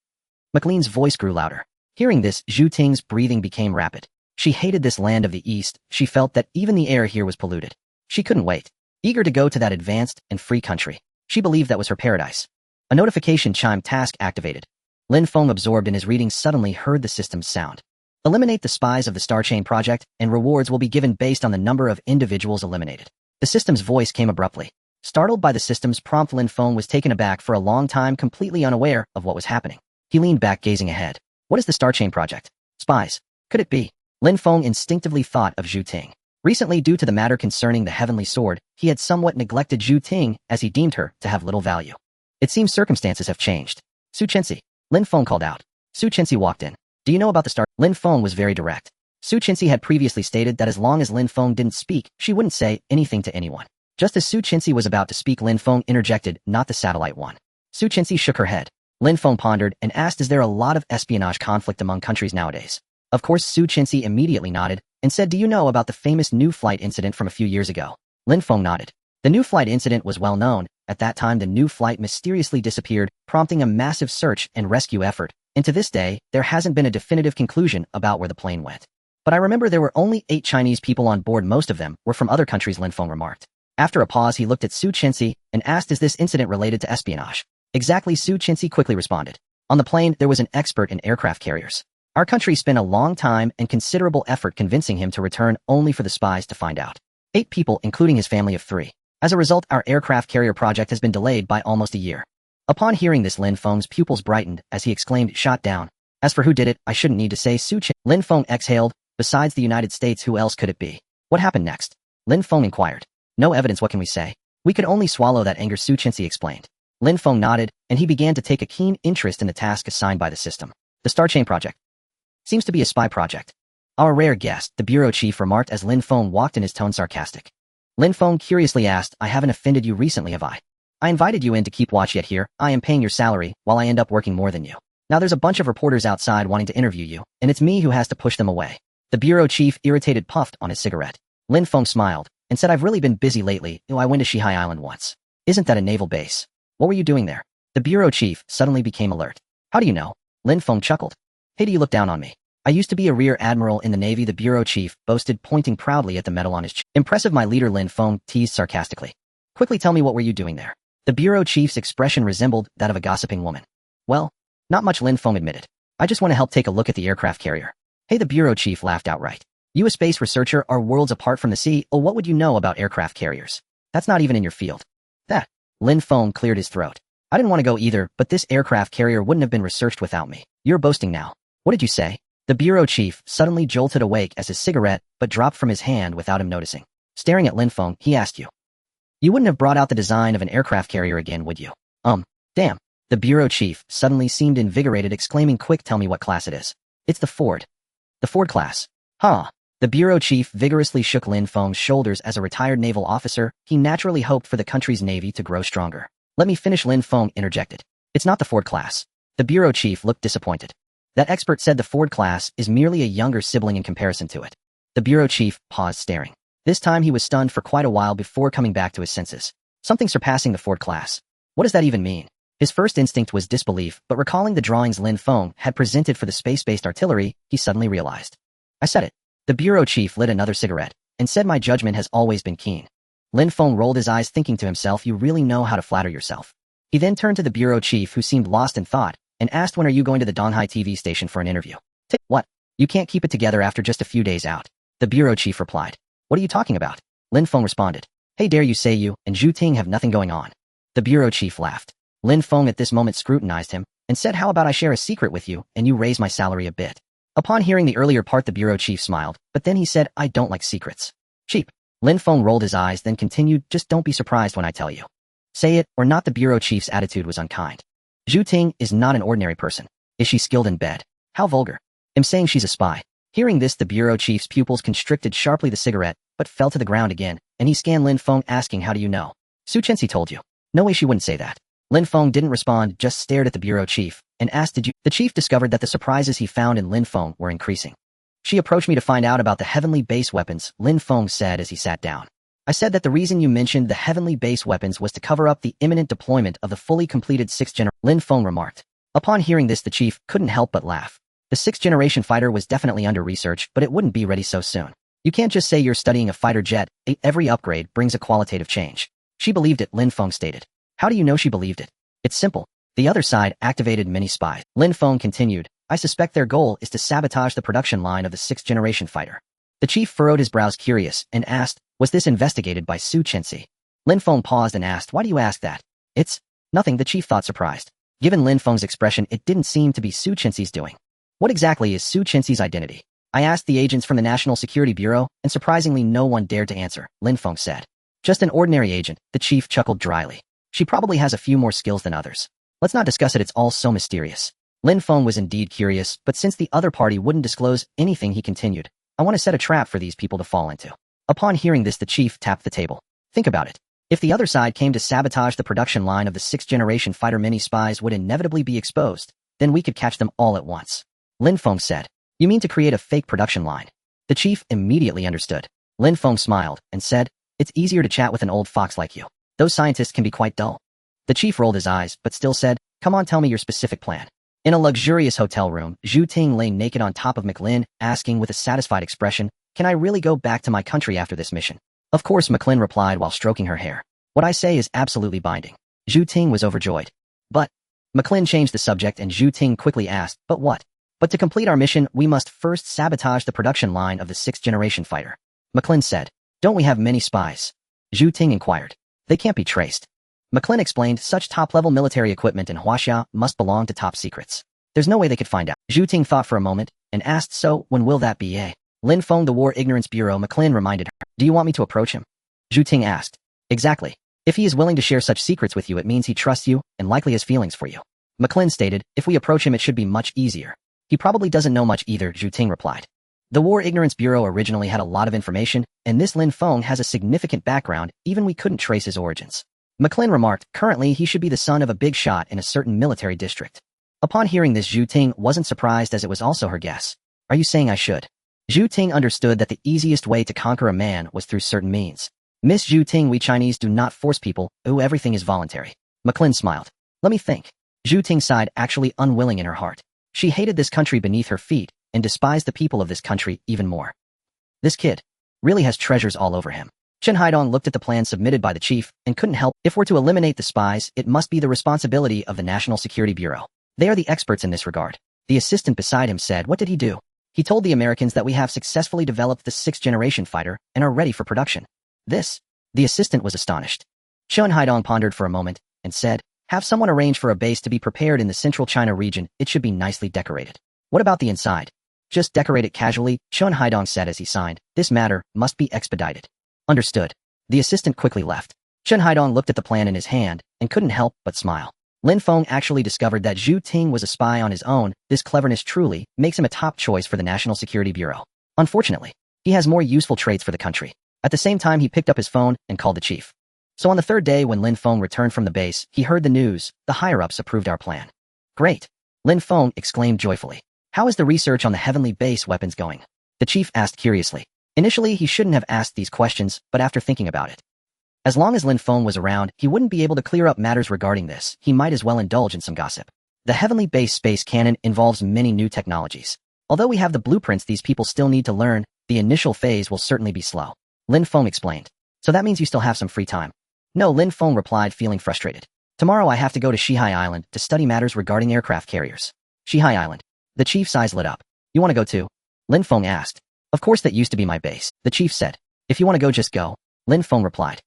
McLean's voice grew louder. Hearing this, Zhu Ting's breathing became rapid. She hated this land of the East. She felt that even the air here was polluted. She couldn't wait. Eager to go to that advanced and free country. She believed that was her paradise. A notification chime. Task activated. Lin Feng, absorbed in his reading, suddenly heard the system's sound. Eliminate the spies of the Star Chain project, and rewards will be given based on the number of individuals eliminated. The system's voice came abruptly. Startled by the system's prompt, Lin Feng was taken aback for a long time, completely unaware of what was happening. He leaned back, gazing ahead. What is the Star Chain project? Spies. Could it be? Lin Feng instinctively thought of Zhu Ting. Recently, due to the matter concerning the heavenly sword, he had somewhat neglected Zhu Ting as he deemed her to have little value. It seems circumstances have changed. Su Chenxi. Lin Feng called out. Su Chenxi walked in. Do you know about the Star? Lin Feng was very direct. Su Chenxi had previously stated that as long as Lin Feng didn't speak, she wouldn't say anything to anyone. Just as Su Chenxi was about to speak, Lin Feng interjected, not the satellite one. Su Chenxi shook her head. Lin Feng pondered and asked, is there a lot of espionage conflict among countries nowadays? Of course. Su Chenxi immediately nodded and said, do you know about the famous New Flight incident from a few years ago? Lin Feng nodded. The New Flight incident was well known. At that time, the New Flight mysteriously disappeared, prompting a massive search and rescue effort, and to this day, there hasn't been a definitive conclusion about where the plane went. But I remember there were only 8 Chinese people on board. Most of them were from other countries, Lin Feng remarked. After a pause, he looked at Su Chenxi and asked, is this incident related to espionage? Exactly, Su Chenxi quickly responded. On the plane, there was an expert in aircraft carriers. Our country spent a long time and considerable effort convincing him to return, only for the spies to find out. 8 people, including his family of 3. As a result, our aircraft carrier project has been delayed by almost a year. Upon hearing this, Lin Feng's pupils brightened as he exclaimed, shot down. As for who did it, I shouldn't need to say. Su Chenxi. Lin Feng exhaled. Besides the United States, who else could it be? What happened next? Lin Feng inquired. No evidence. What can we say? We could only swallow that anger, Su Chenxi explained. Lin Feng nodded, and he began to take a keen interest in the task assigned by the system. The Star Chain project. Seems to be a spy project. Our rare guest, the bureau chief remarked as Lin Feng walked in, his tone sarcastic. Lin Feng curiously asked, I haven't offended you recently, have I? I invited you in to keep watch, yet here, I am paying your salary, while I end up working more than you. Now there's a bunch of reporters outside wanting to interview you, and it's me who has to push them away. The bureau chief, irritated, puffed on his cigarette. Lin Feng smiled, and said, I've really been busy lately. I went to Shihai Island once. Isn't that a naval base? What were you doing there? The bureau chief suddenly became alert. How do you know? Lin Feng chuckled. Hey, do you look down on me? I used to be a rear admiral in the Navy, the bureau chief boasted, pointing proudly at the medal on his chest. Impressive, my leader, Lin Feng teased sarcastically. Quickly tell me, what were you doing there? The bureau chief's expression resembled that of a gossiping woman. Well, not much, Lin Feng admitted. I just want to help take a look at the aircraft carrier. Hey, the bureau chief laughed outright. You, a space researcher, are worlds apart from the sea. Oh, what would you know about aircraft carriers? That's not even in your field. That. Lin Feng cleared his throat. I didn't want to go either, but this aircraft carrier wouldn't have been researched without me. You're boasting now. What did you say? The bureau chief suddenly jolted awake as his cigarette but dropped from his hand without him noticing. Staring at Lin Feng, he asked, You wouldn't have brought out the design of an aircraft carrier again, would you? Damn. The bureau chief suddenly seemed invigorated, exclaiming, Quick, tell me what class it is. It's the Ford. The Ford class. Huh. The bureau chief vigorously shook Lin Feng's shoulders. As a retired naval officer, he naturally hoped for the country's navy to grow stronger. Let me finish, Lin Feng interjected. It's not the Ford class. The bureau chief looked disappointed. That expert said the Ford class is merely a younger sibling in comparison to it. The bureau chief paused, staring. This time he was stunned for quite a while before coming back to his senses. Something surpassing the Ford class. What does that even mean? His first instinct was disbelief, but recalling the drawings Lin Feng had presented for the space-based artillery, he suddenly realized. I said it. The bureau chief lit another cigarette and said my judgment has always been keen. Lin Feng rolled his eyes thinking to himself, you really know how to flatter yourself. He then turned to the bureau chief who seemed lost in thought and asked, when are you going to the Donghai TV station for an interview? What? You can't keep it together after just a few days out. The bureau chief replied. What are you talking about? Lin Feng responded. Hey, dare you say you and Zhu Ting have nothing going on? The bureau chief laughed. Lin Feng at this moment scrutinized him and said, how about I share a secret with you and you raise my salary a bit? Upon hearing the earlier part, the bureau chief smiled, but then he said, I don't like secrets. Cheap. Lin Feng rolled his eyes, then continued, just don't be surprised when I tell you. Say it or not. The bureau chief's attitude was unkind. Zhu Ting is not an ordinary person. Is she skilled in bed? How vulgar. I'm saying she's a spy. Hearing this, the bureau chief's pupils constricted sharply the cigarette, but fell to the ground again, and he scanned Lin Feng asking, how do you know? Su Chenxi told you. No way, she wouldn't say that. Lin Feng didn't respond, just stared at the bureau chief, and asked, did you? The chief discovered that the surprises he found in Lin Feng were increasing. She approached me to find out about the heavenly base weapons, Lin Feng said as he sat down. I said that the reason you mentioned the heavenly base weapons was to cover up the imminent deployment of the fully completed 6th generation, Lin Feng remarked. Upon hearing this, the chief couldn't help but laugh. The 6th generation fighter was definitely under research, but it wouldn't be ready so soon. You can't just say you're studying a fighter jet. Every upgrade brings a qualitative change. She believed it, Lin Feng stated. How do you know she believed it? It's simple. The other side activated many spies. Lin Feng continued. I suspect their goal is to sabotage the production line of the 6th generation fighter. The chief furrowed his brows curious and asked, was this investigated by Su Chenxi? Lin Feng paused and asked, why do you ask that? It's nothing, the chief thought, surprised. Given Lin Feng's expression, it didn't seem to be Su Chenxi's doing. What exactly is Su Chenxi's identity? I asked the agents from the National Security Bureau, and surprisingly no one dared to answer, Lin Feng said. Just an ordinary agent, the chief chuckled dryly. She probably has a few more skills than others. Let's not discuss it, it's all so mysterious. Lin Feng was indeed curious, but since the other party wouldn't disclose anything, he continued. I want to set a trap for these people to fall into. Upon hearing this, the chief tapped the table. Think about it. If the other side came to sabotage the production line of the 6th generation fighter, many spies would inevitably be exposed. Then we could catch them all at once. Lin Feng said. You mean to create a fake production line? The chief immediately understood. Lin Feng smiled and said, it's easier to chat with an old fox like you. Those scientists can be quite dull. The chief rolled his eyes, but still said, come on, tell me your specific plan. In a luxurious hotel room, Zhu Ting lay naked on top of McLin, asking with a satisfied expression, can I really go back to my country after this mission? Of course, McLin replied while stroking her hair. What I say is absolutely binding. Zhu Ting was overjoyed. But McLin changed the subject and Zhu Ting quickly asked, but what? But to complete our mission, we must first sabotage the production line of the 6th generation fighter. McLin said, don't we have many spies? Zhu Ting inquired. They can't be traced. McLin explained, such top-level military equipment in Huaxia must belong to top secrets. There's no way they could find out. Zhu Ting thought for a moment and asked, so when will that be? Lin Feng, the War Ignorance Bureau, McLin reminded her. Do you want me to approach him? Zhu Ting asked. Exactly. If he is willing to share such secrets with you, it means he trusts you and likely has feelings for you. McLin stated, if we approach him, it should be much easier. He probably doesn't know much either, Zhu Ting replied. The War Ignorance Bureau originally had a lot of information, and this Lin Feng has a significant background, even we couldn't trace his origins. McLin remarked, currently he should be the son of a big shot in a certain military district. Upon hearing this, Zhu Ting wasn't surprised, as it was also her guess. Are you saying I should? Zhu Ting understood that the easiest way to conquer a man was through certain means. Miss Zhu Ting, we Chinese do not force people, everything is voluntary. McLin smiled. Let me think. Zhu Ting sighed, actually unwilling in her heart. She hated this country beneath her feet and despised the people of this country even more. This kid really has treasures all over him. Chen Haidong looked at the plan submitted by the chief and couldn't help. If we're to eliminate the spies, it must be the responsibility of the National Security Bureau. They are the experts in this regard. The assistant beside him said, what did he do? He told the Americans that we have successfully developed the 6th generation fighter and are ready for production. This? The assistant was astonished. Chen Haidong pondered for a moment and said, have someone arrange for a base to be prepared in the central China region. It should be nicely decorated. What about the inside? Just decorate it casually, Chen Haidong said as he signed. This matter must be expedited. Understood. The assistant quickly left. Chen Haidong looked at the plan in his hand and couldn't help but smile. Lin Feng actually discovered that Zhu Ting was a spy on his own. This cleverness truly makes him a top choice for the National Security Bureau. Unfortunately, he has more useful traits for the country. At the same time, he picked up his phone and called the chief. So on the third day, when Lin Feng returned from the base, he heard the news. The higher-ups approved our plan. Great! Lin Feng exclaimed joyfully. How is the research on the heavenly base weapons going? The chief asked curiously. Initially, he shouldn't have asked these questions, but after thinking about it, As long as Lin Feng was around, he wouldn't be able to clear up matters regarding this. He might as well indulge in some gossip. The heavenly base space cannon involves many new technologies. Although we have the blueprints these people still need to learn, the initial phase will certainly be slow. Lin Feng explained. So that means you still have some free time. No, Lin Feng replied, feeling frustrated. Tomorrow I have to go to Shihai Island to study matters regarding aircraft carriers. Shihai Island. The chief's eyes lit up. You want to go too? Lin Feng asked. Of course, that used to be my base, the chief said. If you want to go, just go. Lin Feng replied.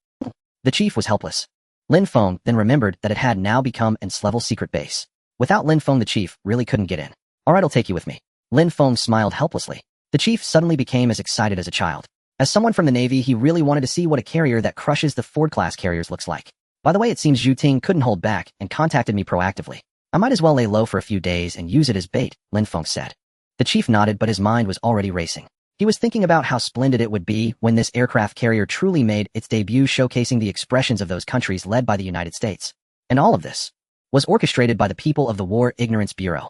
The chief was helpless. Lin Feng then remembered that it had now become an S-level secret base. Without Lin Feng, the chief really couldn't get in. Alright, I'll take you with me. Lin Feng smiled helplessly. The chief suddenly became as excited as a child. As someone from the Navy, he really wanted to see what a carrier that crushes the Ford-class carriers looks like. By the way, it seems Zhu Ting couldn't hold back and contacted me proactively. I might as well lay low for a few days and use it as bait, Lin Feng said. The chief nodded, but his mind was already racing. He was thinking about how splendid it would be when this aircraft carrier truly made its debut, showcasing the expressions of those countries led by the United States. And all of this was orchestrated by the people of the War Ignorance Bureau.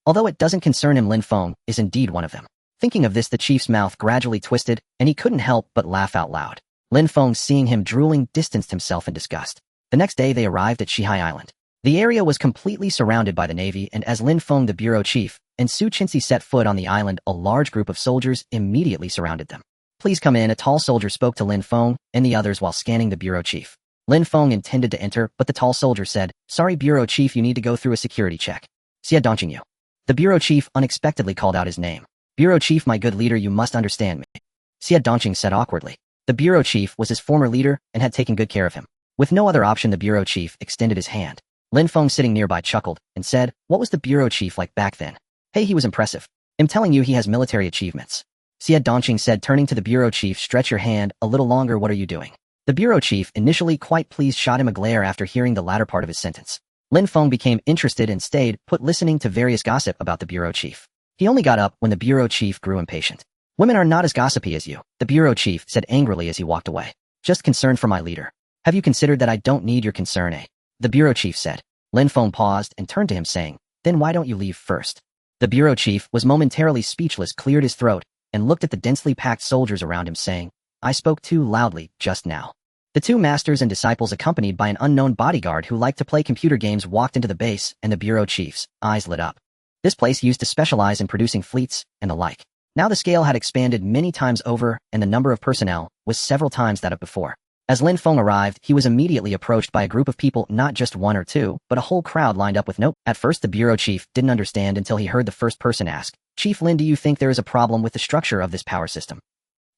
Although it doesn't concern him, Lin Feng is indeed one of them. Thinking of this, the chief's mouth gradually twisted, and he couldn't help but laugh out loud. Lin Feng, seeing him drooling, distanced himself in disgust. The next day they arrived at Shihai Island. The area was completely surrounded by the Navy, and as Lin Feng, the bureau chief, and Su Qinxi set foot on the island, a large group of soldiers immediately surrounded them. Please come in, a tall soldier spoke to Lin Feng and the others while scanning the bureau chief. Lin Feng intended to enter, but the tall soldier said, Sorry, bureau chief, you need to go through a security check. Xie Dongqing you. The bureau chief unexpectedly called out his name. Bureau chief, my good leader, you must understand me. Xie Dongqing said awkwardly. The bureau chief was his former leader and had taken good care of him. With no other option, the bureau chief extended his hand. Lin Feng, sitting nearby, chuckled and said, What was the bureau chief like back then? Hey, he was impressive. I'm telling you, he has military achievements. Xie Dongqing said, turning to the bureau chief, Stretch your hand a little longer, what are you doing? The bureau chief, initially quite pleased, shot him a glare after hearing the latter part of his sentence. Lin Feng became interested and stayed put, listening to various gossip about the bureau chief. He only got up when the bureau chief grew impatient. Women are not as gossipy as you, the bureau chief said angrily as he walked away. Just concerned for my leader. Have you considered that I don't need your concern, eh? The bureau chief said. Lin Feng paused and turned to him, saying, Then why don't you leave first? The bureau chief was momentarily speechless, cleared his throat, and looked at the densely packed soldiers around him, saying, I spoke too loudly just now. The two masters and disciples, accompanied by an unknown bodyguard who liked to play computer games, walked into the base, and the bureau chief's eyes lit up. This place used to specialize in producing fleets and the like. Now the scale had expanded many times over, and the number of personnel was several times that of before. As Lin Feng arrived, he was immediately approached by a group of people, not just one or two, but a whole crowd lined up with no. At first, the bureau chief didn't understand until he heard the first person ask, Chief Lin, do you think there is a problem with the structure of this power system?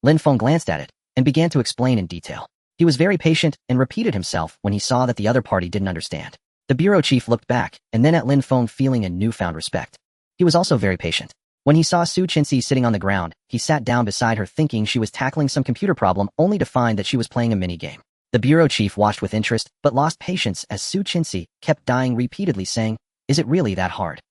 Lin Feng glanced at it and began to explain in detail. He was very patient and repeated himself when he saw that the other party didn't understand. The bureau chief looked back and then at Lin Feng, feeling a newfound respect. He was also very patient. When he saw Su Qinxi sitting on the ground, he sat down beside her, thinking she was tackling some computer problem, only to find that she was playing a mini-game. The bureau chief watched with interest, but lost patience as Su Qinxi kept dying repeatedly, saying, Is it really that hard?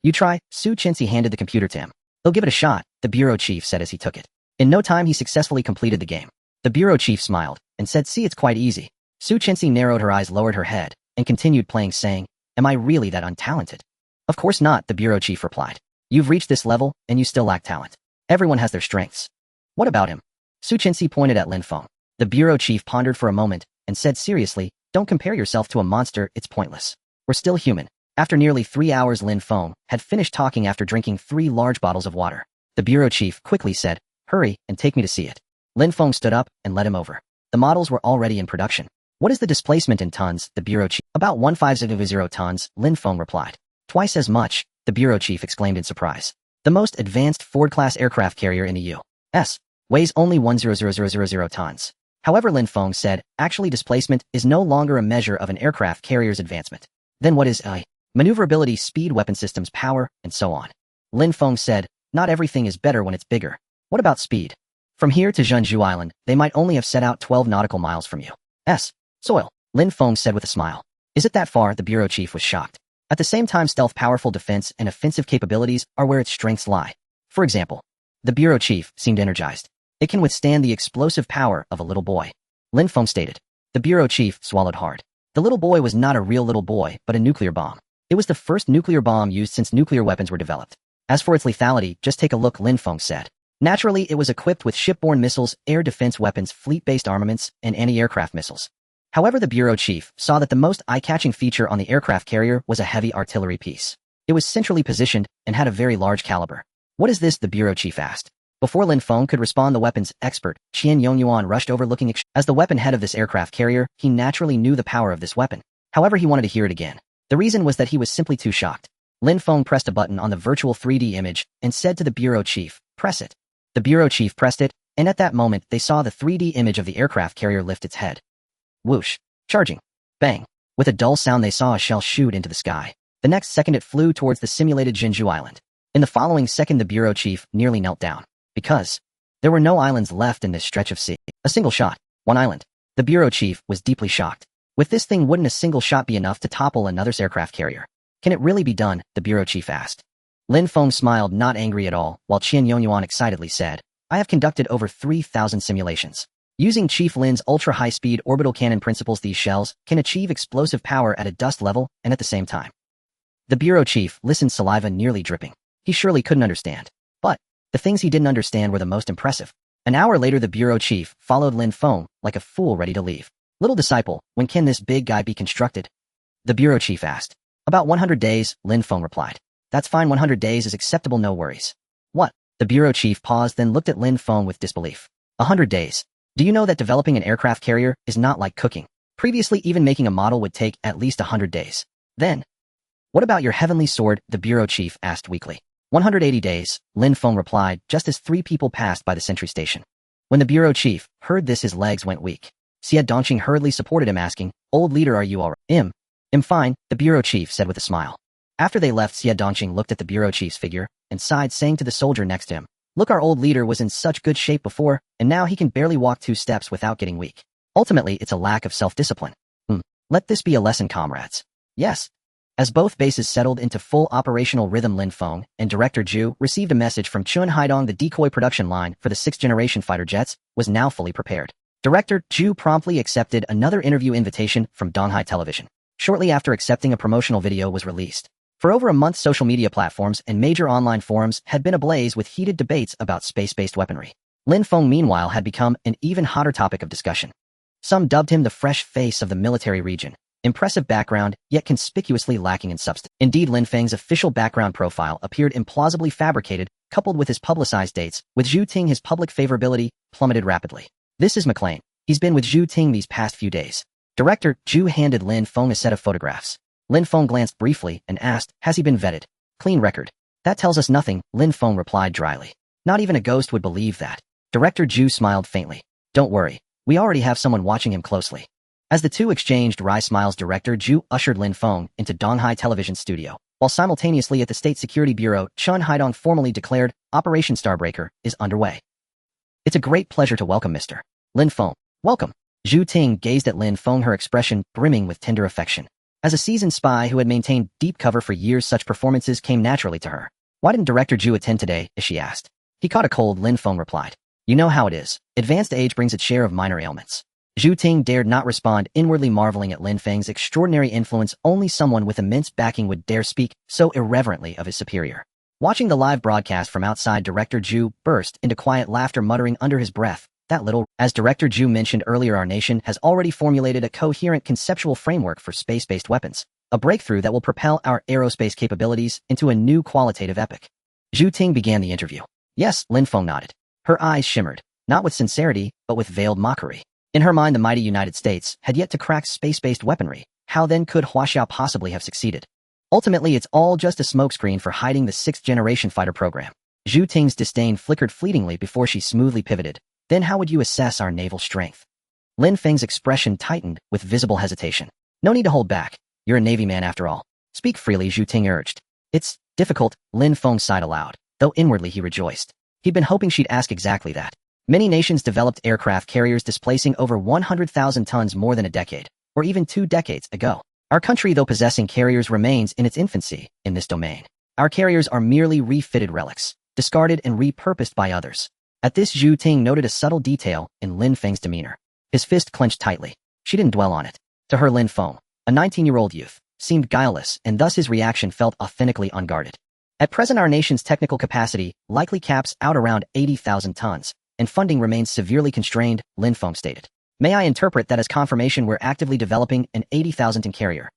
You try. Su Qinxi handed the computer to him. He'll give it a shot, the bureau chief said as he took it. In no time, he successfully completed the game. The bureau chief smiled and said, See, it's quite easy. Su Qinxi narrowed her eyes, lowered her head, and continued playing, saying, Am I really that untalented? Of course not, the bureau chief replied. You've reached this level, and you still lack talent. Everyone has their strengths. What about him? Su Qinxi pointed at Lin Feng. The bureau chief pondered for a moment and said seriously, Don't compare yourself to a monster, it's pointless. We're still human. After nearly 3 hours, Lin Feng had finished talking after drinking 3 large bottles of water. The bureau chief quickly said, Hurry and take me to see it. Lin Feng stood up and led him over. The models were already in production. What is the displacement in tons? The bureau chief. About 150 tons, Lin Feng replied. Twice as much, the bureau chief exclaimed in surprise. The most advanced Ford-class aircraft carrier in the U.S. weighs only 100,000 tons. However, Lin Feng said, actually displacement is no longer a measure of an aircraft carrier's advancement. Then what is maneuverability, speed, weapon systems, power, and so on? Lin Feng said, Not everything is better when it's bigger. What about speed? From here to Zhengzhou Island, they might only have set out 12 nautical miles from U.S. soil, Lin Feng said with a smile. Is it that far? The bureau chief was shocked. At the same time, stealth, powerful defense, and offensive capabilities are where its strengths lie. For example, the bureau chief seemed energized. It can withstand the explosive power of a little boy, Lin Feng stated. The bureau chief swallowed hard. The little boy was not a real little boy, but a nuclear bomb. It was the first nuclear bomb used since nuclear weapons were developed. As for its lethality, just take a look, Lin Feng said. Naturally, it was equipped with shipborne missiles, air defense weapons, fleet-based armaments, and anti-aircraft missiles. However, the bureau chief saw that the most eye-catching feature on the aircraft carrier was a heavy artillery piece. It was centrally positioned and had a very large caliber. "What is this?" the bureau chief asked. Before Lin Feng could respond, the weapons expert, Qian Yongyuan, rushed over looking as the weapon head of this aircraft carrier. He naturally knew the power of this weapon. However, he wanted to hear it again. The reason was that he was simply too shocked. Lin Feng pressed a button on the virtual 3D image and said to the bureau chief, "Press it." The bureau chief pressed it, and at that moment, they saw the 3D image of the aircraft carrier lift its head. Whoosh. Charging. Bang. With a dull sound, they saw a shell shoot into the sky. The next second, it flew towards the simulated Jinju Island. In the following second, the bureau chief nearly knelt down. Because there were no islands left in this stretch of sea. A single shot. One island. The bureau chief was deeply shocked. With this thing, wouldn't a single shot be enough to topple another's aircraft carrier? Can it really be done? The bureau chief asked. Lin Feng smiled, not angry at all, while Qian Yongyuan excitedly said, "I have conducted over 3,000 simulations. Using Chief Lin's ultra-high-speed orbital cannon principles, these shells can achieve explosive power at a dust level and at the same time." The bureau chief listened, saliva nearly dripping. He surely couldn't understand. But the things he didn't understand were the most impressive. An hour later, the bureau chief followed Lin Feng like a fool ready to leave. "Little disciple, when can this big guy be constructed?" the bureau chief asked. "About 100 days, Lin Feng replied. "That's fine, 100 days is acceptable, no worries." "What?" The bureau chief paused, then looked at Lin Feng with disbelief. 100 days. Do you know that developing an aircraft carrier is not like cooking? Previously, even making a model would take at least 100 days. Then, what about your heavenly sword? The bureau chief asked weakly. 180 days, Lin Feng replied, just as 3 people passed by the sentry station. When the bureau chief heard this, his legs went weak. Xie Dongqing hurriedly supported him, asking, "Old leader, are you all right?" I'm fine, the bureau chief said with a smile. After they left, Xie Dongqing looked at the bureau chief's figure and sighed, saying to the soldier next to him, "Look, our old leader was in such good shape before, and now he can barely walk 2 steps without getting weak. Ultimately, it's a lack of self-discipline. Let this be a lesson, comrades." Yes. As both bases settled into full operational rhythm, Lin Feng and Director Zhu received a message from Chun Haidong. The decoy production line for the 6th-generation fighter jets was now fully prepared. Director Zhu promptly accepted another interview invitation from Donghai Television. Shortly after accepting, a promotional video was released. For over a month, social media platforms and major online forums had been ablaze with heated debates about space-based weaponry. Lin Feng, meanwhile, had become an even hotter topic of discussion. Some dubbed him the fresh face of the military region. Impressive background, yet conspicuously lacking in substance. Indeed, Lin Feng's official background profile appeared implausibly fabricated, coupled with his publicized dates. With Zhu Ting, his public favorability plummeted rapidly. "This is McLean. He's been with Zhu Ting these past few days." Director Zhu handed Lin Feng a set of photographs. Lin Feng glanced briefly and asked, "Has he been vetted?" "Clean record." "That tells us nothing," Lin Feng replied dryly. "Not even a ghost would believe that." Director Zhu smiled faintly. "Don't worry. We already have someone watching him closely." As the two exchanged wry smiles, Director Zhu ushered Lin Feng into Donghai Television studio, while simultaneously at the State Security Bureau, Chun Haidong formally declared, "Operation Starbreaker is underway." "It's a great pleasure to welcome Mr. Lin Feng." "Welcome." Zhu Ting gazed at Lin Feng, her expression brimming with tender affection. As a seasoned spy who had maintained deep cover for years, such performances came naturally to her. "Why didn't Director Zhu attend today?" she asked. "He caught a cold," Lin Feng replied. "You know how it is. Advanced age brings its share of minor ailments." Zhu Ting dared not respond, inwardly marveling at Lin Feng's extraordinary influence. Only someone with immense backing would dare speak so irreverently of his superior. Watching the live broadcast from outside, Director Zhu burst into quiet laughter, muttering under his breath, "That little..." As Director Zhu mentioned earlier, our nation has already formulated a coherent conceptual framework for space-based weapons, a breakthrough that will propel our aerospace capabilities into a new qualitative epoch. Zhu Ting began the interview. "Yes," Lin Feng nodded. Her eyes shimmered, not with sincerity, but with veiled mockery. In her mind, the mighty United States had yet to crack space-based weaponry. How then could Huaxiao possibly have succeeded? Ultimately, it's all just a smokescreen for hiding the 6th-generation fighter program. Zhu Ting's disdain flickered fleetingly before she smoothly pivoted. "Then how would you assess our naval strength?" Lin Feng's expression tightened with visible hesitation. "No need to hold back. You're a Navy man after all. Speak freely," Zhu Ting urged. "It's difficult," Lin Feng sighed aloud, though inwardly he rejoiced. He'd been hoping she'd ask exactly that. Many nations developed aircraft carriers, displacing over 100,000 tons more than a decade, or even 2 decades ago. Our country, though possessing carriers, remains in its infancy in this domain. Our carriers are merely refitted relics, discarded and repurposed by others. At this, Zhu Ting noted a subtle detail in Lin Feng's demeanor. His fist clenched tightly. She didn't dwell on it. To her, Lin Feng, a 19-year-old youth, seemed guileless, and thus his reaction felt authentically unguarded. At present our nation's technical capacity likely caps out around 80,000 tons, and funding remains severely constrained, Lin Feng stated. May I interpret that as confirmation we're actively developing an 80,000 ton carrier?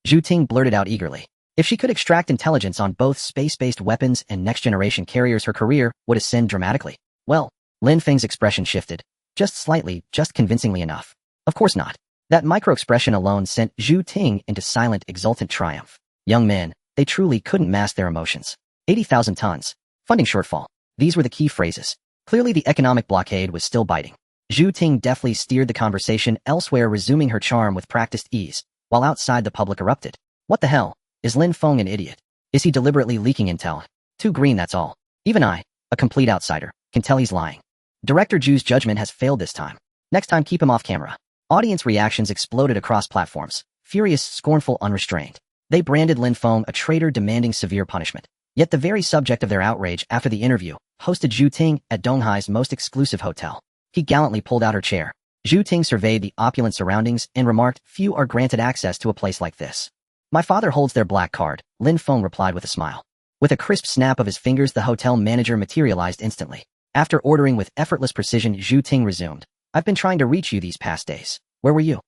Zhu Ting blurted out eagerly. If she could extract intelligence on both space-based weapons and next-generation carriers, her career would ascend dramatically. Well, Lin Feng's expression shifted. Just slightly, just convincingly enough. Of course not. That micro-expression alone sent Zhu Ting into silent, exultant triumph. Young men, they truly couldn't mask their emotions. 80,000 tons. Funding shortfall. These were the key phrases. Clearly the economic blockade was still biting. Zhu Ting deftly steered the conversation elsewhere, resuming her charm with practiced ease, while outside the public erupted. What the hell? Is Lin Feng an idiot? Is he deliberately leaking intel? Too green, that's all. Even I, a complete outsider, can tell he's lying. Director Zhu's judgment has failed this time. Next time keep him off camera. Audience reactions exploded across platforms. Furious, scornful, unrestrained. They branded Lin Feng a traitor demanding severe punishment. Yet the very subject of their outrage after the interview hosted Zhu Ting at Donghai's most exclusive hotel. He gallantly pulled out her chair. Zhu Ting surveyed the opulent surroundings and remarked, few are granted access to a place like this. My father holds their black card, Lin Feng replied with a smile. With a crisp snap of his fingers, the hotel manager materialized instantly. After ordering with effortless precision, Zhu Ting resumed. I've been trying to reach you these past days. Where were you?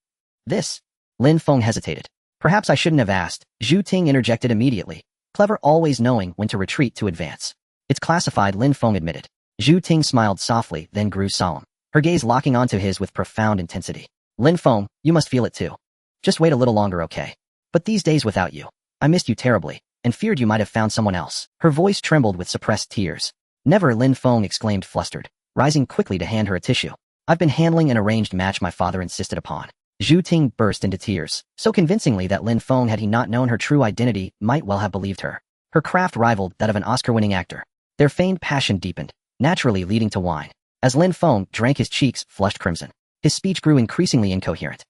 This? Lin Feng hesitated. Perhaps I shouldn't have asked. Zhu Ting interjected immediately. Clever, always knowing when to retreat to advance. It's classified, Lin Feng admitted. Zhu Ting smiled softly, then grew solemn. Her gaze locking onto his with profound intensity. Lin Feng, you must feel it too. Just wait a little longer, okay? But these days without you, I missed you terribly, and feared you might have found someone else. Her voice trembled with suppressed tears. Never, Lin Feng exclaimed flustered, rising quickly to hand her a tissue. I've been handling an arranged match my father insisted upon. Zhu Ting burst into tears, so convincingly that Lin Feng, had he not known her true identity, might well have believed her. Her craft rivaled that of an Oscar-winning actor. Their feigned passion deepened, naturally leading to wine. As Lin Feng drank, his cheeks flushed crimson. His speech grew increasingly incoherent.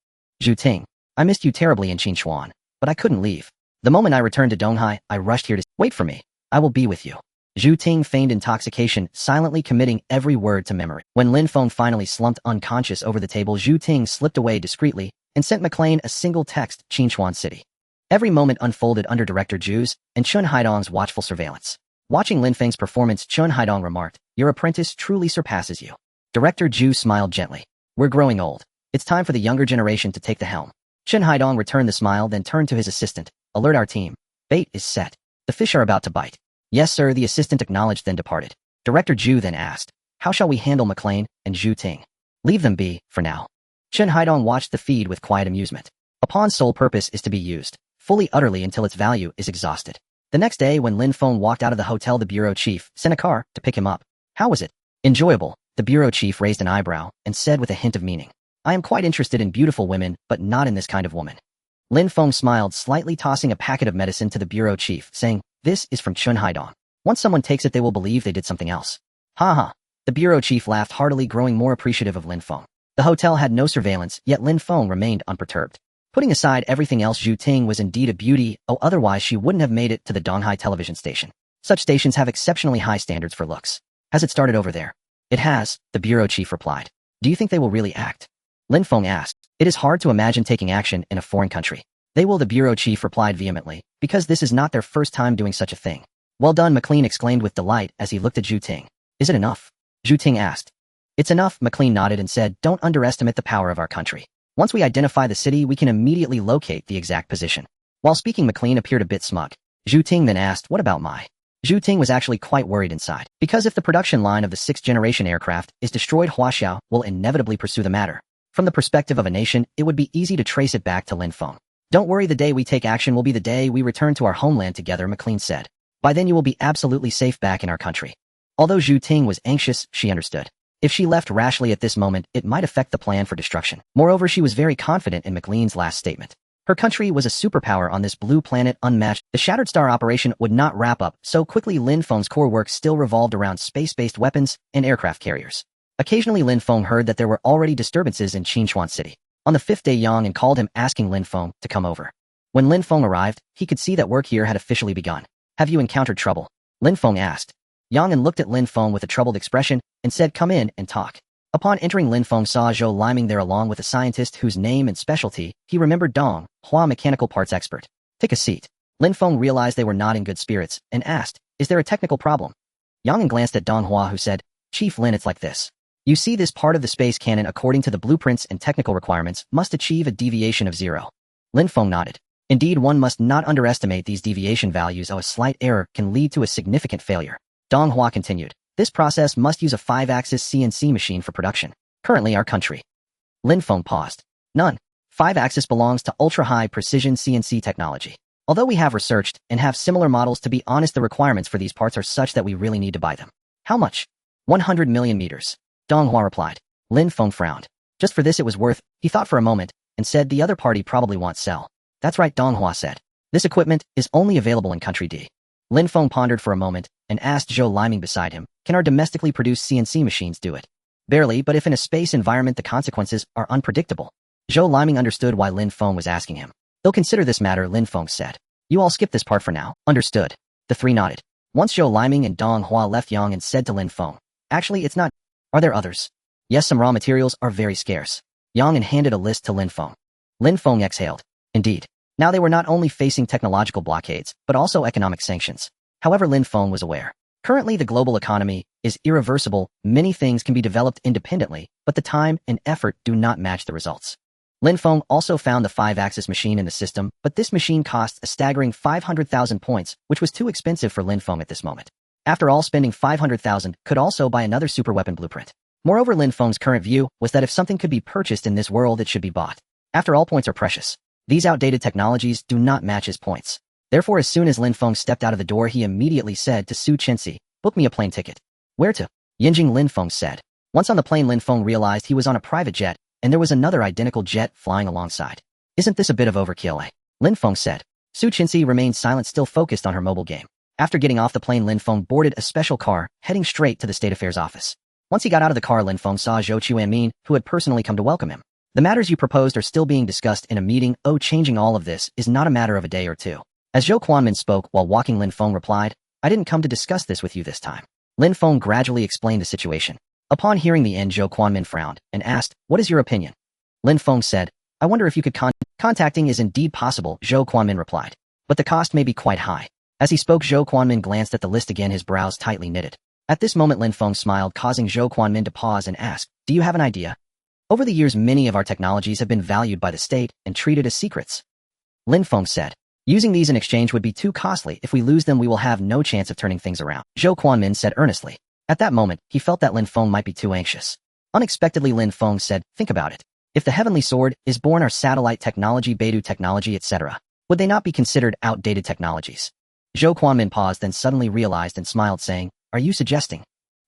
Zhu Ting, I missed you terribly in Qinchuan, but I couldn't leave. The moment I returned to Donghai, I rushed here to wait for me. I will be with you. Zhu Ting feigned intoxication, silently committing every word to memory. When Lin Feng finally slumped unconscious over the table, Zhu Ting slipped away discreetly and sent McLean a single text, Qinchuan City. Every moment unfolded under Director Zhu's and Chun Haidong's watchful surveillance. Watching Lin Feng's performance, Chun Haidong remarked, your apprentice truly surpasses you. Director Zhu smiled gently. We're growing old. It's time for the younger generation to take the helm. Chun Haidong returned the smile, then turned to his assistant. Alert our team. Bait is set. The fish are about to bite. Yes, sir, the assistant acknowledged, then departed. Director Zhu then asked, how shall we handle McLean and Zhu Ting? Leave them be, for now. Chun Haidong watched the feed with quiet amusement. A pawn's sole purpose is to be used, fully utterly until its value is exhausted. The next day, when Lin Feng walked out of the hotel, the bureau chief sent a car to pick him up. How was it? Enjoyable. The bureau chief raised an eyebrow and said with a hint of meaning, I am quite interested in beautiful women, but not in this kind of woman. Lin Feng smiled slightly, tossing a packet of medicine to the bureau chief, saying, this is from Chun Haidong. Once someone takes it, they will believe they did something else. Ha ha. The bureau chief laughed heartily, growing more appreciative of Lin Feng. The hotel had no surveillance, yet Lin Feng remained unperturbed. Putting aside everything else, Zhu Ting was indeed a beauty, otherwise she wouldn't have made it to the Donghai television station. Such stations have exceptionally high standards for looks. Has it started over there? It has, the bureau chief replied. Do you think they will really act? Lin Feng asked. It is hard to imagine taking action in a foreign country. They will, the bureau chief replied vehemently, because this is not their first time doing such a thing. Well done, McLean exclaimed with delight as he looked at Zhu Ting. Is it enough? Zhu Ting asked. It's enough, McLean nodded and said, don't underestimate the power of our country. Once we identify the city, we can immediately locate the exact position. While speaking, McLean appeared a bit smug. Zhu Ting then asked, what about Mai? Zhu Ting was actually quite worried inside, because if the production line of the 6th-generation aircraft is destroyed, Huaxiao will inevitably pursue the matter. From the perspective of a nation, it would be easy to trace it back to Lin Feng. Don't worry, the day we take action will be the day we return to our homeland together, McLean said. By then you will be absolutely safe back in our country. Although Zhu Ting was anxious, she understood. If she left rashly at this moment, it might affect the plan for destruction. Moreover, she was very confident in McLean's last statement. Her country was a superpower on this blue planet, unmatched. The Shattered Star operation would not wrap up so quickly. Lin Feng's core work still revolved around space-based weapons and aircraft carriers. Occasionally, Lin Feng heard that there were already disturbances in Qinchuan City. On the 5th day, Yang and called him, asking Lin Feng to come over. When Lin Feng arrived, he could see that work here had officially begun. Have you encountered trouble? Lin Feng asked. Yang looked at Lin Feng with a troubled expression and said, come in and talk. Upon entering, Lin Feng saw Zhou Liming there along with a scientist whose name and specialty he remembered, Dong, Hua, mechanical parts expert. Take a seat. Lin Feng realized they were not in good spirits and asked, "Is there a technical problem?" Yang glanced at Dong Hua, who said, "Chief Lin, it's like this. You see, this part of the space cannon, according to the blueprints and technical requirements, must achieve a deviation of 0. Lin Feng nodded. Indeed, one must not underestimate these deviation values. A slight error can lead to a significant failure. Dong Hua continued. This process must use a 5-axis CNC machine for production. Currently, our country. Lin Feng paused. None. 5-axis belongs to ultra-high precision CNC technology. Although we have researched and have similar models, to be honest, the requirements for these parts are such that we really need to buy them. How much? 100 million meters. Dong Hua replied. Lin Feng frowned. Just for this it was worth, he thought for a moment, and said the other party probably wants sell. That's right, Dong Hua said. This equipment is only available in country D. Lin Feng pondered for a moment and asked Zhou Liming beside him, can our domestically produced CNC machines do it? Barely, but if in a space environment the consequences are unpredictable. Zhou Liming understood why Lin Feng was asking him. They'll consider this matter, Lin Feng said. You all skip this part for now. Understood. The three nodded. Once Zhou Liming and Dong Hua left, Yang and said to Lin Feng, actually, it's not. Are there others? Yes, some raw materials are very scarce. Yang and handed a list to Lin Feng. Lin Feng exhaled. Indeed. Now they were not only facing technological blockades, but also economic sanctions. However, Lin Feng was aware. Currently, the global economy is irreversible. Many things can be developed independently, but the time and effort do not match the results. Lin Feng also found the 5-axis machine in the system, but this machine costs a staggering 500,000 points, which was too expensive for Lin Feng at this moment. After all, spending 500,000 could also buy another superweapon blueprint. Moreover, Lin Feng's current view was that if something could be purchased in this world, it should be bought. After all, points are precious. These outdated technologies do not match his points. Therefore, as soon as Lin Feng stepped out of the door, he immediately said to Su Chenxi, book me a plane ticket. Where to? Yinjing, Lin Feng said. Once on the plane, Lin Feng realized he was on a private jet, and there was another identical jet flying alongside. Isn't this a bit of overkill, eh? Lin Feng said. Su Chenxi remained silent, still focused on her mobile game. After getting off the plane, Lin Feng boarded a special car, heading straight to the State Affairs office. Once he got out of the car, Lin Feng saw Zhou Chuanmin, who had personally come to welcome him. The matters you proposed are still being discussed in a meeting. Oh, changing all of this is not a matter of a day or two. As Zhou Quanmin spoke while walking, Lin Feng replied, I didn't come to discuss this with you this time. Lin Feng gradually explained the situation. Upon hearing the end, Zhou Quanmin frowned and asked, what is your opinion? Lin Feng said, I wonder if you could contacting is indeed possible, Zhou Quanmin replied. But the cost may be quite high. As he spoke, Zhou Quanmin glanced at the list again, his brows tightly knitted. At this moment, Lin Feng smiled, causing Zhou Quanmin to pause and ask, do you have an idea? Over the years, many of our technologies have been valued by the state and treated as secrets. Lin Feng said, using these in exchange would be too costly. If we lose them, we will have no chance of turning things around. Zhou Quanmin said earnestly. At that moment, he felt that Lin Feng might be too anxious. Unexpectedly, Lin Feng said, think about it. If the heavenly sword is born, our satellite technology, Beidou technology, etc., would they not be considered outdated technologies? Zhou Quanmin paused, then suddenly realized and smiled, saying, are you suggesting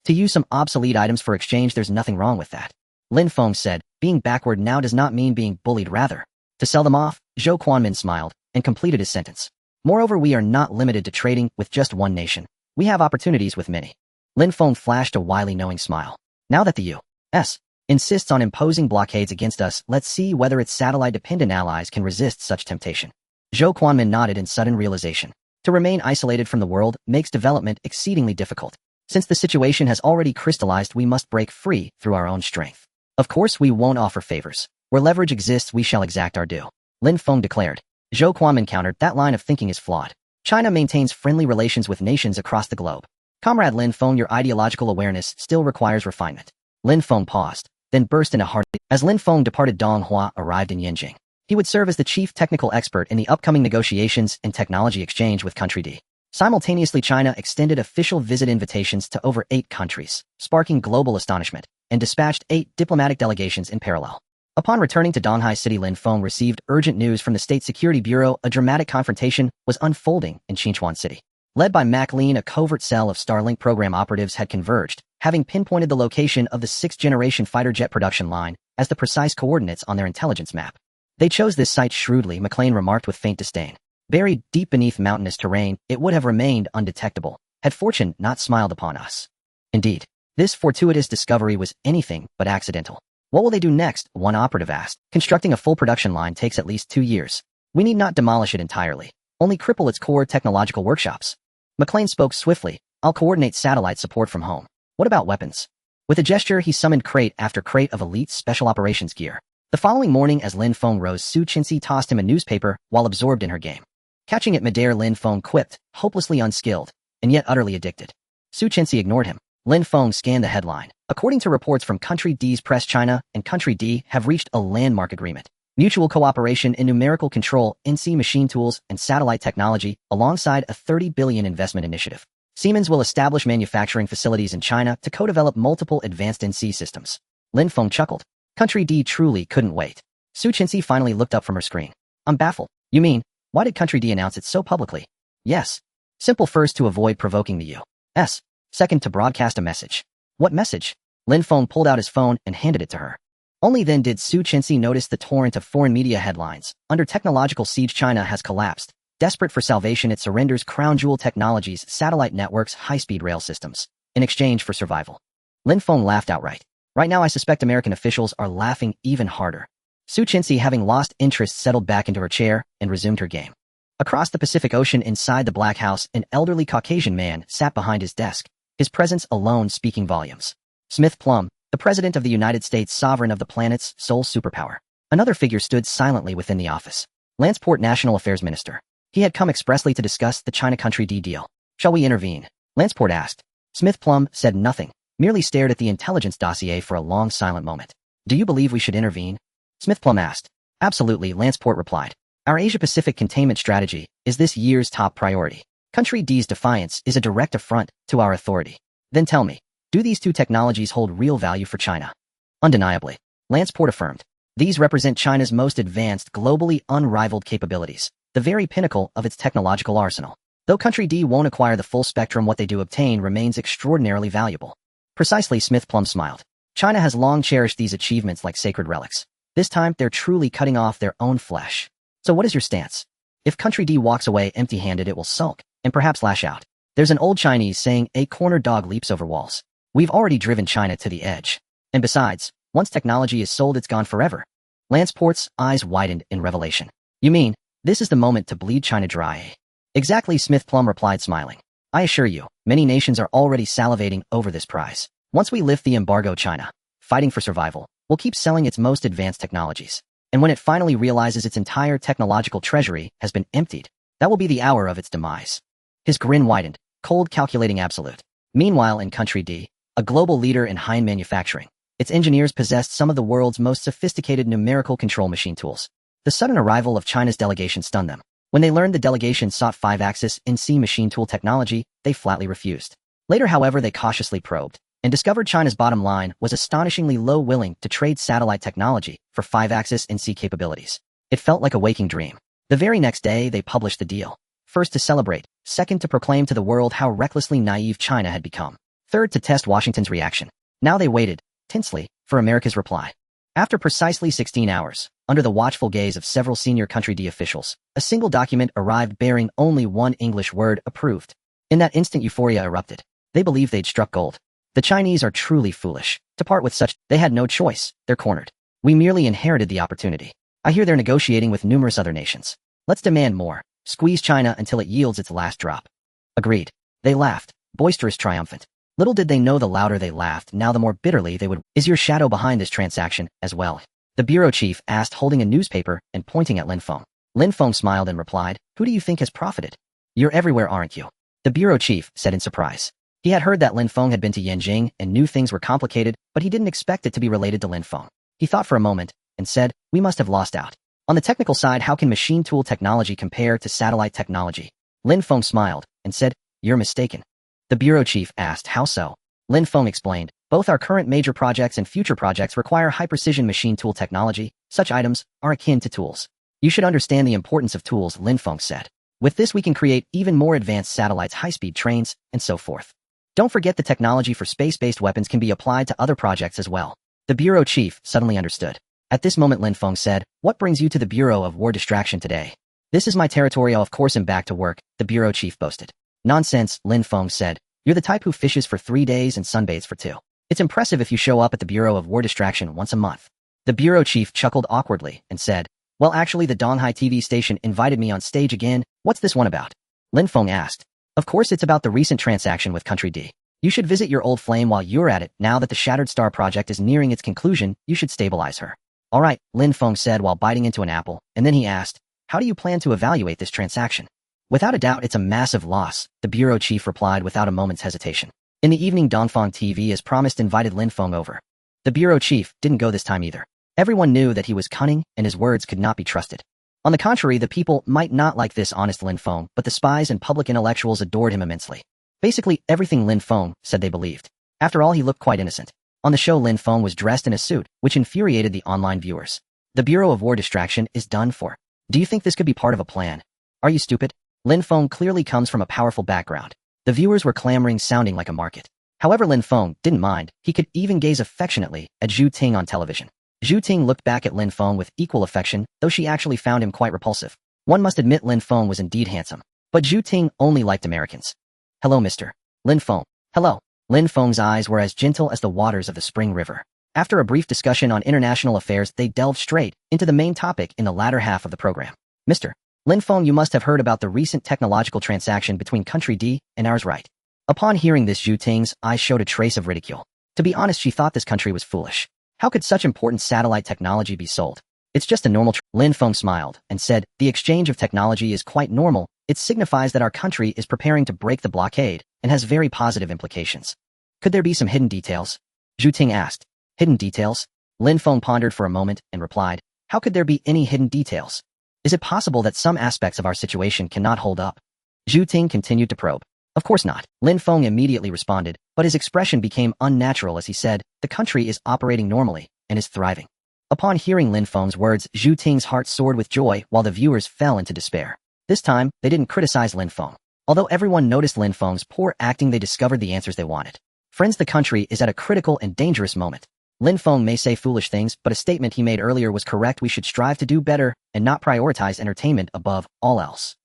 to use some obsolete items for exchange? There's nothing wrong with that. Lin Feng said, being backward now does not mean being bullied, rather. To sell them off? Zhou Quanmin smiled and completed his sentence. Moreover, we are not limited to trading with just one nation. We have opportunities with many. Lin Feng flashed a wily, knowing smile. Now that the U.S. insists on imposing blockades against us, let's see whether its satellite-dependent allies can resist such temptation. Zhou Quanmin nodded in sudden realization. To remain isolated from the world makes development exceedingly difficult. Since the situation has already crystallized, we must break free through our own strength. Of course, we won't offer favors. Where leverage exists, we shall exact our due. Lin Feng declared. Zhou Quanmin countered, that line of thinking is flawed. China maintains friendly relations with nations across the globe. Comrade Lin Feng, your ideological awareness still requires refinement. Lin Feng paused, then burst into hearty. As Lin Feng departed, Dong Hua arrived in Yinjing. He would serve as the chief technical expert in the upcoming negotiations and technology exchange with Country D. Simultaneously, China extended official visit invitations to over 8 countries, sparking global astonishment, and dispatched 8 diplomatic delegations in parallel. Upon returning to Donghai City, Lin Feng received urgent news from the State Security Bureau. A dramatic confrontation was unfolding in Xinchuan City. Led by Mac Lin, a covert cell of Starlink program operatives had converged, having pinpointed the location of the 6th-generation fighter jet production line as the precise coordinates on their intelligence map. They chose this site shrewdly, McLean remarked with faint disdain. Buried deep beneath mountainous terrain, it would have remained undetectable, had fortune not smiled upon us. Indeed, this fortuitous discovery was anything but accidental. What will they do next? One operative asked. Constructing a full production line takes at least 2 years. We need not demolish it entirely, only cripple its core technological workshops. McLean spoke swiftly. I'll coordinate satellite support from home. What about weapons? With a gesture, he summoned crate after crate of elite special operations gear. The following morning, as Lin Feng rose, Su Chenxi tossed him a newspaper while absorbed in her game. Catching it midair, Lin Feng quipped, hopelessly unskilled, and yet utterly addicted. Su Chenxi ignored him. Lin Feng scanned the headline. According to reports from Country D's press, China and Country D have reached a landmark agreement. Mutual cooperation in numerical control, NC machine tools, and satellite technology, alongside a $30 billion investment initiative. Siemens will establish manufacturing facilities in China to co-develop multiple advanced NC systems. Lin Feng chuckled. Country D truly couldn't wait. Su Chenxi finally looked up from her screen. I'm baffled. You mean, why did Country D announce it so publicly? Yes. Simple, first to avoid provoking the U.S. Second, to broadcast a message. What message? Lin Feng pulled out his phone and handed it to her. Only then did Su Chenxi notice the torrent of foreign media headlines. Under technological siege, China has collapsed. Desperate for salvation, it surrenders crown jewel technologies, satellite networks, high-speed rail systems, in exchange for survival. Lin Feng laughed outright. Right now, I suspect American officials are laughing even harder. Su Chenxi, having lost interest, settled back into her chair and resumed her game. Across the Pacific Ocean, inside the Black House, an elderly Caucasian man sat behind his desk, his presence alone speaking volumes. Smith Plum, the President of the United States, sovereign of the planet's sole superpower. Another figure stood silently within the office. Lanceport, National Affairs Minister. He had come expressly to discuss the China Country D deal. Shall we intervene? Lanceport asked. Smith Plum said nothing, merely stared at the intelligence dossier for a long silent moment. Do you believe we should intervene? Smith Plum asked. Absolutely, Lanceport replied. Our Asia-Pacific containment strategy is this year's top priority. Country D's defiance is a direct affront to our authority. Then tell me, do these two technologies hold real value for China? Undeniably, Lanceport affirmed. These represent China's most advanced, globally unrivaled capabilities, the very pinnacle of its technological arsenal. Though Country D won't acquire the full spectrum, what they do obtain remains extraordinarily valuable. Precisely, Smith Plum smiled. China has long cherished these achievements like sacred relics. This time, they're truly cutting off their own flesh. So what is your stance? If Country D walks away empty-handed, it will sulk, and perhaps lash out. There's an old Chinese saying, a cornered dog leaps over walls. We've already driven China to the edge. And besides, once technology is sold, it's gone forever. Lanceport's eyes widened in revelation. You mean, this is the moment to bleed China dry? Exactly, Smith Plum replied, smiling. I assure you, many nations are already salivating over this prize. Once we lift the embargo, China, fighting for survival, will keep selling its most advanced technologies. And when it finally realizes its entire technological treasury has been emptied, that will be the hour of its demise. His grin widened, cold, calculating, absolute. Meanwhile, in Country D, a global leader in high-end manufacturing, its engineers possessed some of the world's most sophisticated numerical control machine tools. The sudden arrival of China's delegation stunned them. When they learned the delegation sought 5-axis NC machine tool technology, they flatly refused. Later, however, they cautiously probed and discovered China's bottom line was astonishingly low, willing to trade satellite technology for 5-axis NC capabilities. It felt like a waking dream. The very next day, they published the deal. First, to celebrate. Second, to proclaim to the world how recklessly naive China had become. Third, to test Washington's reaction. Now they waited, tensely, for America's reply. After precisely 16 hours, under the watchful gaze of several senior Country D officials, a single document arrived bearing only one English word: approved. In that instant, euphoria erupted. They believed they'd struck gold. The Chinese are truly foolish to part with such. They had no choice. They're cornered. We merely inherited the opportunity. I hear they're negotiating with numerous other nations. Let's demand more. Squeeze China until it yields its last drop. Agreed. They laughed, boisterous, triumphant. Little did they know, the louder they laughed, now the more bitterly they would. Is your shadow behind this transaction as well? The bureau chief asked, holding a newspaper and pointing at Lin Feng. Lin Feng smiled and replied, who do you think has profited? You're everywhere, aren't you? The bureau chief said in surprise. He had heard that Lin Feng had been to Yanjing and knew things were complicated, but he didn't expect it to be related to Lin Feng. He thought for a moment and said, we must have lost out. On the technical side, how can machine tool technology compare to satellite technology? Lin Feng smiled and said, you're mistaken. The bureau chief asked, how so? Lin Feng explained, both our current major projects and future projects require high-precision machine tool technology. Such items are akin to tools. You should understand the importance of tools, Lin Feng said. With this, we can create even more advanced satellites, high-speed trains, and so forth. Don't forget, the technology for space-based weapons can be applied to other projects as well. The bureau chief suddenly understood. At this moment, Lin Feng said, what brings you to the Bureau of War Distraction today? This is my territory. Of course, I'm back to work, the bureau chief boasted. Nonsense, Lin Feng said. You're the type who fishes for 3 days and sunbathes for 2. It's impressive if you show up at the Bureau of War Distraction once a month. The bureau chief chuckled awkwardly and said, well, actually, the Donghai TV station invited me on stage again. What's this one about? Lin Feng asked. Of course, it's about the recent transaction with Country D. You should visit your old flame while you're at it. Now that the Shattered Star project is nearing its conclusion, you should stabilize her. All right, Lin Feng said while biting into an apple, and then he asked, how do you plan to evaluate this transaction? Without a doubt, it's a massive loss, the bureau chief replied without a moment's hesitation. In the evening, Dongfang TV, as promised, invited Lin Feng over. The bureau chief didn't go this time either. Everyone knew that he was cunning and his words could not be trusted. On the contrary, the people might not like this honest Lin Feng, but the spies and public intellectuals adored him immensely. Basically, everything Lin Feng said they believed. After all, he looked quite innocent. On the show, Lin Feng was dressed in a suit, which infuriated the online viewers. The Bureau of War distraction is done for. Do you think this could be part of a plan? Are you stupid? Lin Feng clearly comes from a powerful background. The viewers were clamoring, sounding like a market. However, Lin Feng didn't mind. He could even gaze affectionately at Zhu Ting on television. Zhu Ting looked back at Lin Feng with equal affection, though she actually found him quite repulsive. One must admit Lin Feng was indeed handsome. But Zhu Ting only liked Americans. Hello, Mr. Lin Feng. Hello. Lin Feng's eyes were as gentle as the waters of the spring river. After a brief discussion on international affairs, they delved straight into the main topic in the latter half of the program. Mr. Lin Feng, you must have heard about the recent technological transaction between country D and ours, right? Upon hearing this, Zhu Ting's eyes showed a trace of ridicule. To be honest, she thought this country was foolish. How could such important satellite technology be sold? It's just a normal Lin Feng smiled and said, the exchange of technology is quite normal. It signifies that our country is preparing to break the blockade and has very positive implications. Could there be some hidden details? Zhu Ting asked. Hidden details? Lin Feng pondered for a moment and replied, how could there be any hidden details? Is it possible that some aspects of our situation cannot hold up? Zhu Ting continued to probe. Of course not. Lin Feng immediately responded, but his expression became unnatural as he said, the country is operating normally and is thriving. Upon hearing Lin Feng's words, Zhu Ting's heart soared with joy while the viewers fell into despair. This time, they didn't criticize Lin Feng. Although everyone noticed Lin Feng's poor acting, they discovered the answers they wanted. Friends, the country is at a critical and dangerous moment. Lin Feng may say foolish things, but a statement he made earlier was correct. We should strive to do better and not prioritize entertainment above all else.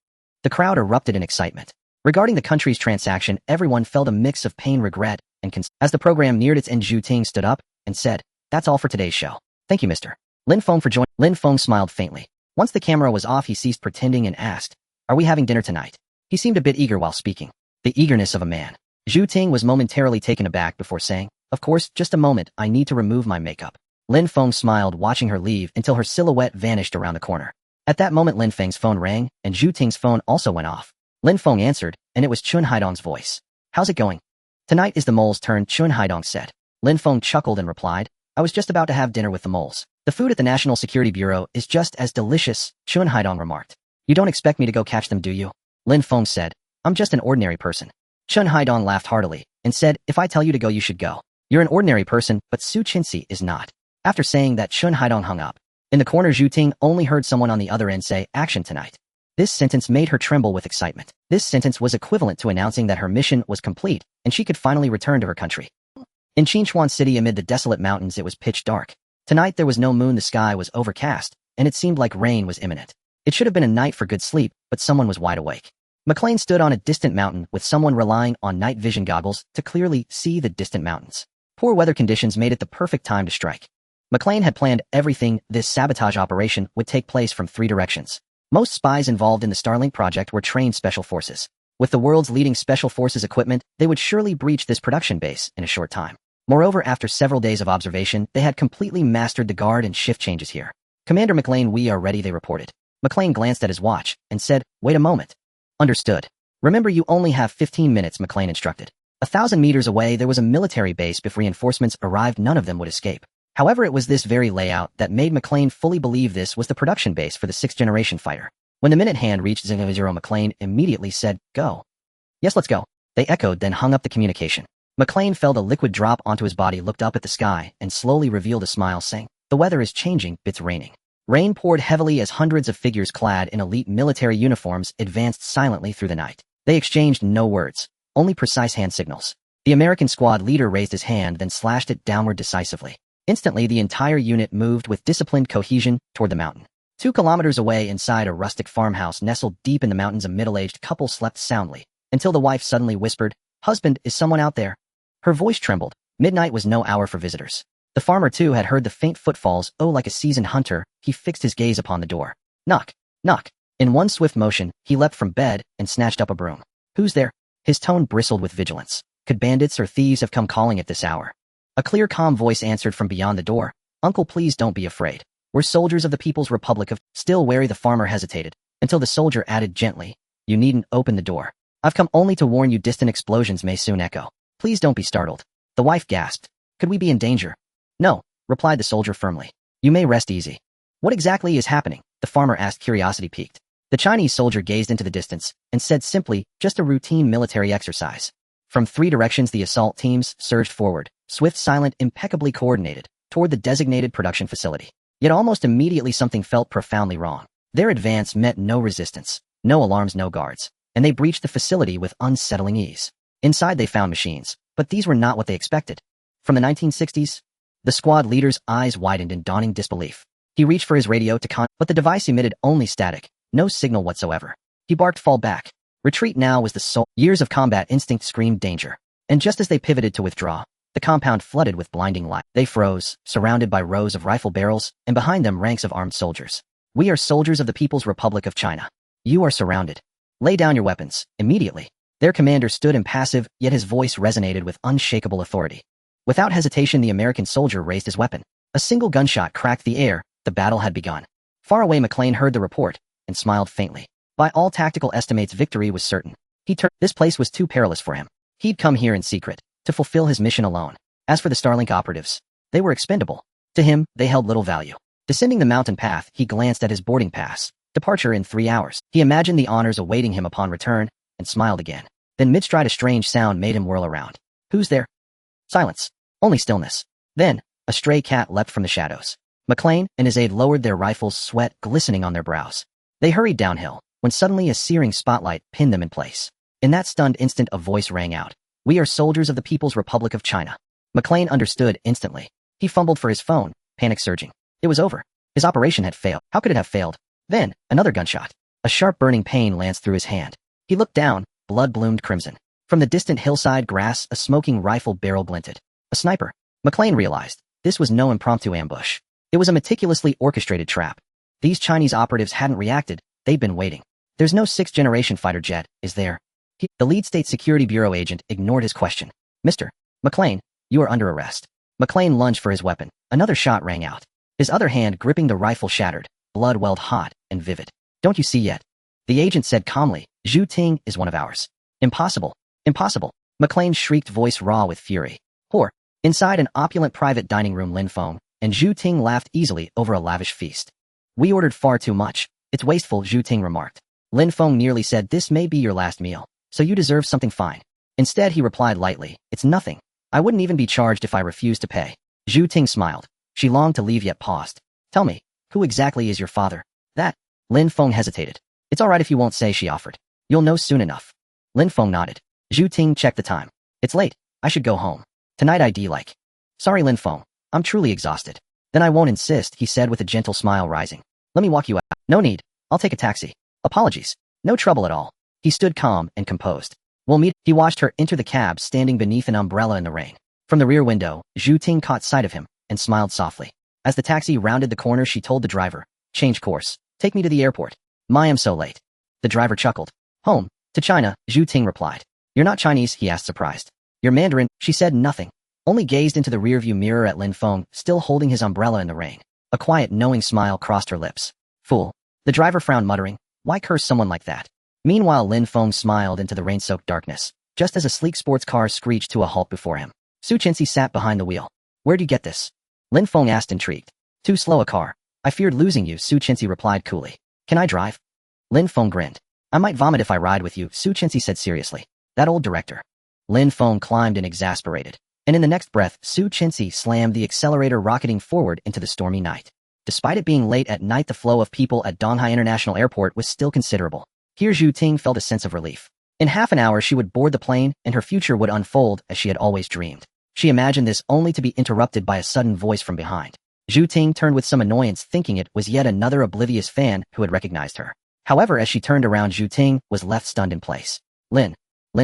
The crowd erupted in excitement. Regarding the country's transaction, everyone felt a mix of pain, regret, and concern. As the program neared its end, Zhu Ting stood up and said, that's all for today's show. Thank you, Mr. Lin Feng, for joining. Lin Feng smiled faintly. Once the camera was off, he ceased pretending and asked, are we having dinner tonight? He seemed a bit eager while speaking. The eagerness of a man. Zhu Ting was momentarily taken aback before saying, of course, just a moment, I need to remove my makeup. Lin Feng smiled, watching her leave until her silhouette vanished around the corner. At that moment, Lin Feng's phone rang, and Zhu Ting's phone also went off. Lin Feng answered, and it was Chun Haidong's voice. How's it going? Tonight is the mole's turn, Chun Haidong said. Lin Feng chuckled and replied, I was just about to have dinner with the moles. The food at the National Security Bureau is just as delicious, Chun Haidong remarked. You don't expect me to go catch them, do you? Lin Feng said, I'm just an ordinary person. Chun Haidong laughed heartily and said, if I tell you to go, you should go. You're an ordinary person, but Su Qinxi is not. After saying that, Chun Haidong hung up. In the corner, Zhu Ting only heard someone on the other end say, action tonight. This sentence made her tremble with excitement. This sentence was equivalent to announcing that her mission was complete and she could finally return to her country. In Qinchuan City, amid the desolate mountains, it was pitch dark. Tonight there was no moon, the sky was overcast, and it seemed like rain was imminent. It should have been a night for good sleep, but someone was wide awake. McLean stood on a distant mountain with someone relying on night vision goggles to clearly see the distant mountains. Poor weather conditions made it the perfect time to strike. McLean had planned everything. This sabotage operation would take place from 3 directions. Most spies involved in the Starlink project were trained special forces. With the world's leading special forces equipment, they would surely breach this production base in a short time. Moreover, after several days of observation, they had completely mastered the guard and shift changes here. Commander McLean, we are ready, they reported. McLean glanced at his watch and said, wait a moment. Understood. Remember, you only have 15 minutes, McLean instructed. 1,000 meters away, there was a military base. If reinforcements arrived, none of them would escape. However, it was this very layout that made McLean fully believe this was the production base for the 6th-generation fighter. When the minute hand reached 00, McLean immediately said, go. Yes, let's go. They echoed, then hung up the communication. McLean felt a liquid drop onto his body, looked up at the sky, and slowly revealed a smile, saying, the weather is changing, it's raining. Rain poured heavily as hundreds of figures clad in elite military uniforms advanced silently through the night. They exchanged no words, only precise hand signals. The American squad leader raised his hand, then slashed it downward decisively. Instantly, the entire unit moved with disciplined cohesion toward the mountain. 2 kilometers away, inside a rustic farmhouse nestled deep in the mountains, a middle-aged couple slept soundly, until the wife suddenly whispered, husband, is someone out there? Her voice trembled. Midnight was no hour for visitors. The farmer, too, had heard the faint footfalls. Oh, like a seasoned hunter, he fixed his gaze upon the door. Knock, knock. In one swift motion, he leapt from bed and snatched up a broom. Who's there? His tone bristled with vigilance. Could bandits or thieves have come calling at this hour? A clear, calm voice answered from beyond the door. Uncle, please don't be afraid. We're soldiers of the People's Republic of... Still wary, the farmer hesitated, until the soldier added gently, You needn't open the door. I've come only to warn you distant explosions may soon echo. Please don't be startled. The wife gasped. Could we be in danger? No, replied the soldier firmly. You may rest easy. What exactly is happening? The farmer asked, curiosity piqued. The Chinese soldier gazed into the distance and said simply, just a routine military exercise. From 3 directions the assault teams surged forward, swift, silent, impeccably coordinated, toward the designated production facility. Yet almost immediately something felt profoundly wrong. Their advance met no resistance, no alarms, no guards, and they breached the facility with unsettling ease. Inside they found machines, but these were not what they expected. From the 1960s? The squad leader's eyes widened in dawning disbelief. He reached for his radio but the device emitted only static, no signal whatsoever. He barked, fall back. Retreat now was the sole. Years of combat instinct screamed danger. And just as they pivoted to withdraw, the compound flooded with blinding light. They froze, surrounded by rows of rifle barrels, and behind them ranks of armed soldiers. We are soldiers of the People's Republic of China. You are surrounded. Lay down your weapons, immediately. Their commander stood impassive, yet his voice resonated with unshakable authority. Without hesitation, the American soldier raised his weapon. A single gunshot cracked the air. The battle had begun. Far away, McLean heard the report and smiled faintly. By all tactical estimates, victory was certain. This place was too perilous for him. He'd come here in secret, to fulfill his mission alone. As for the Starlink operatives, they were expendable. To him, they held little value. Descending the mountain path, he glanced at his boarding pass. Departure in 3 hours. He imagined the honors awaiting him upon return, and smiled again. Then mid-stride a strange sound made him whirl around. Who's there? Silence. Only stillness. Then, a stray cat leapt from the shadows. McLean and his aide lowered their rifles, sweat glistening on their brows. They hurried downhill, when suddenly a searing spotlight pinned them in place. In that stunned instant a voice rang out. We are soldiers of the People's Republic of China. McLean understood instantly. He fumbled for his phone, panic surging. It was over. His operation had failed. How could it have failed? Then, another gunshot. A sharp burning pain lanced through his hand. He looked down, blood bloomed crimson. From the distant hillside grass, a smoking rifle barrel glinted. A sniper. McLean realized. This was no impromptu ambush. It was a meticulously orchestrated trap. These Chinese operatives hadn't reacted. They'd been waiting. There's no 6th-generation fighter jet, is there? The lead State Security Bureau agent ignored his question. Mr. McLean, you are under arrest. McLean lunged for his weapon. Another shot rang out. His other hand gripping the rifle shattered. Blood welled hot and vivid. Don't you see yet? The agent said calmly, Zhu Ting is one of ours. Impossible. Impossible. McLean's shrieked voice raw with fury. Whore. Inside an opulent private dining room, Lin Feng and Zhu Ting laughed easily over a lavish feast. We ordered far too much. It's wasteful, Zhu Ting remarked. Lin Feng nearly said, this may be your last meal, so you deserve something fine. Instead, he replied lightly, it's nothing. I wouldn't even be charged if I refused to pay. Zhu Ting smiled. She longed to leave yet paused. Tell me, who exactly is your father? That. Lin Feng hesitated. It's all right if you won't say, she offered. You'll know soon enough. Lin Feng nodded. Zhu Ting checked the time. It's late. I should go home. Tonight I'd like. Sorry, Lin Feng. I'm truly exhausted. Then I won't insist, he said with a gentle smile rising. Let me walk you out. No need. I'll take a taxi. Apologies. No trouble at all. He stood calm and composed. We'll meet. He watched her enter the cab standing beneath an umbrella in the rain. From the rear window, Zhu Ting caught sight of him and smiled softly. As the taxi rounded the corner, she told the driver, change course. Take me to the airport. My, I'm so late. The driver chuckled. Home. To China, Zhu Ting replied. You're not Chinese, he asked surprised. You're Mandarin. She said nothing. Only gazed into the rearview mirror at Lin Feng, still holding his umbrella in the rain. A quiet, knowing smile crossed her lips. Fool. The driver frowned, muttering, why curse someone like that? Meanwhile, Lin Feng smiled into the rain-soaked darkness, just as a sleek sports car screeched to a halt before him. Su Chenxi sat behind the wheel. Where'd you get this? Lin Feng asked, intrigued. Too slow a car. I feared losing you, Su Chenxi replied coolly. Can I drive? Lin Feng grinned. I might vomit if I ride with you, Su Chenxi said seriously. That old director. Lin Feng climbed in, exasperated. And in the next breath, Su Chenxi slammed the accelerator, rocketing forward into the stormy night. Despite it being late at night, the flow of people at Donghai International Airport was still considerable. Here Zhu Ting felt a sense of relief. In half an hour she would board the plane, and her future would unfold as she had always dreamed. She imagined this only to be interrupted by a sudden voice from behind. Zhu Ting turned with some annoyance, thinking it was yet another oblivious fan who had recognized her. However, as she turned around, Zhu Ting was left stunned in place. Lin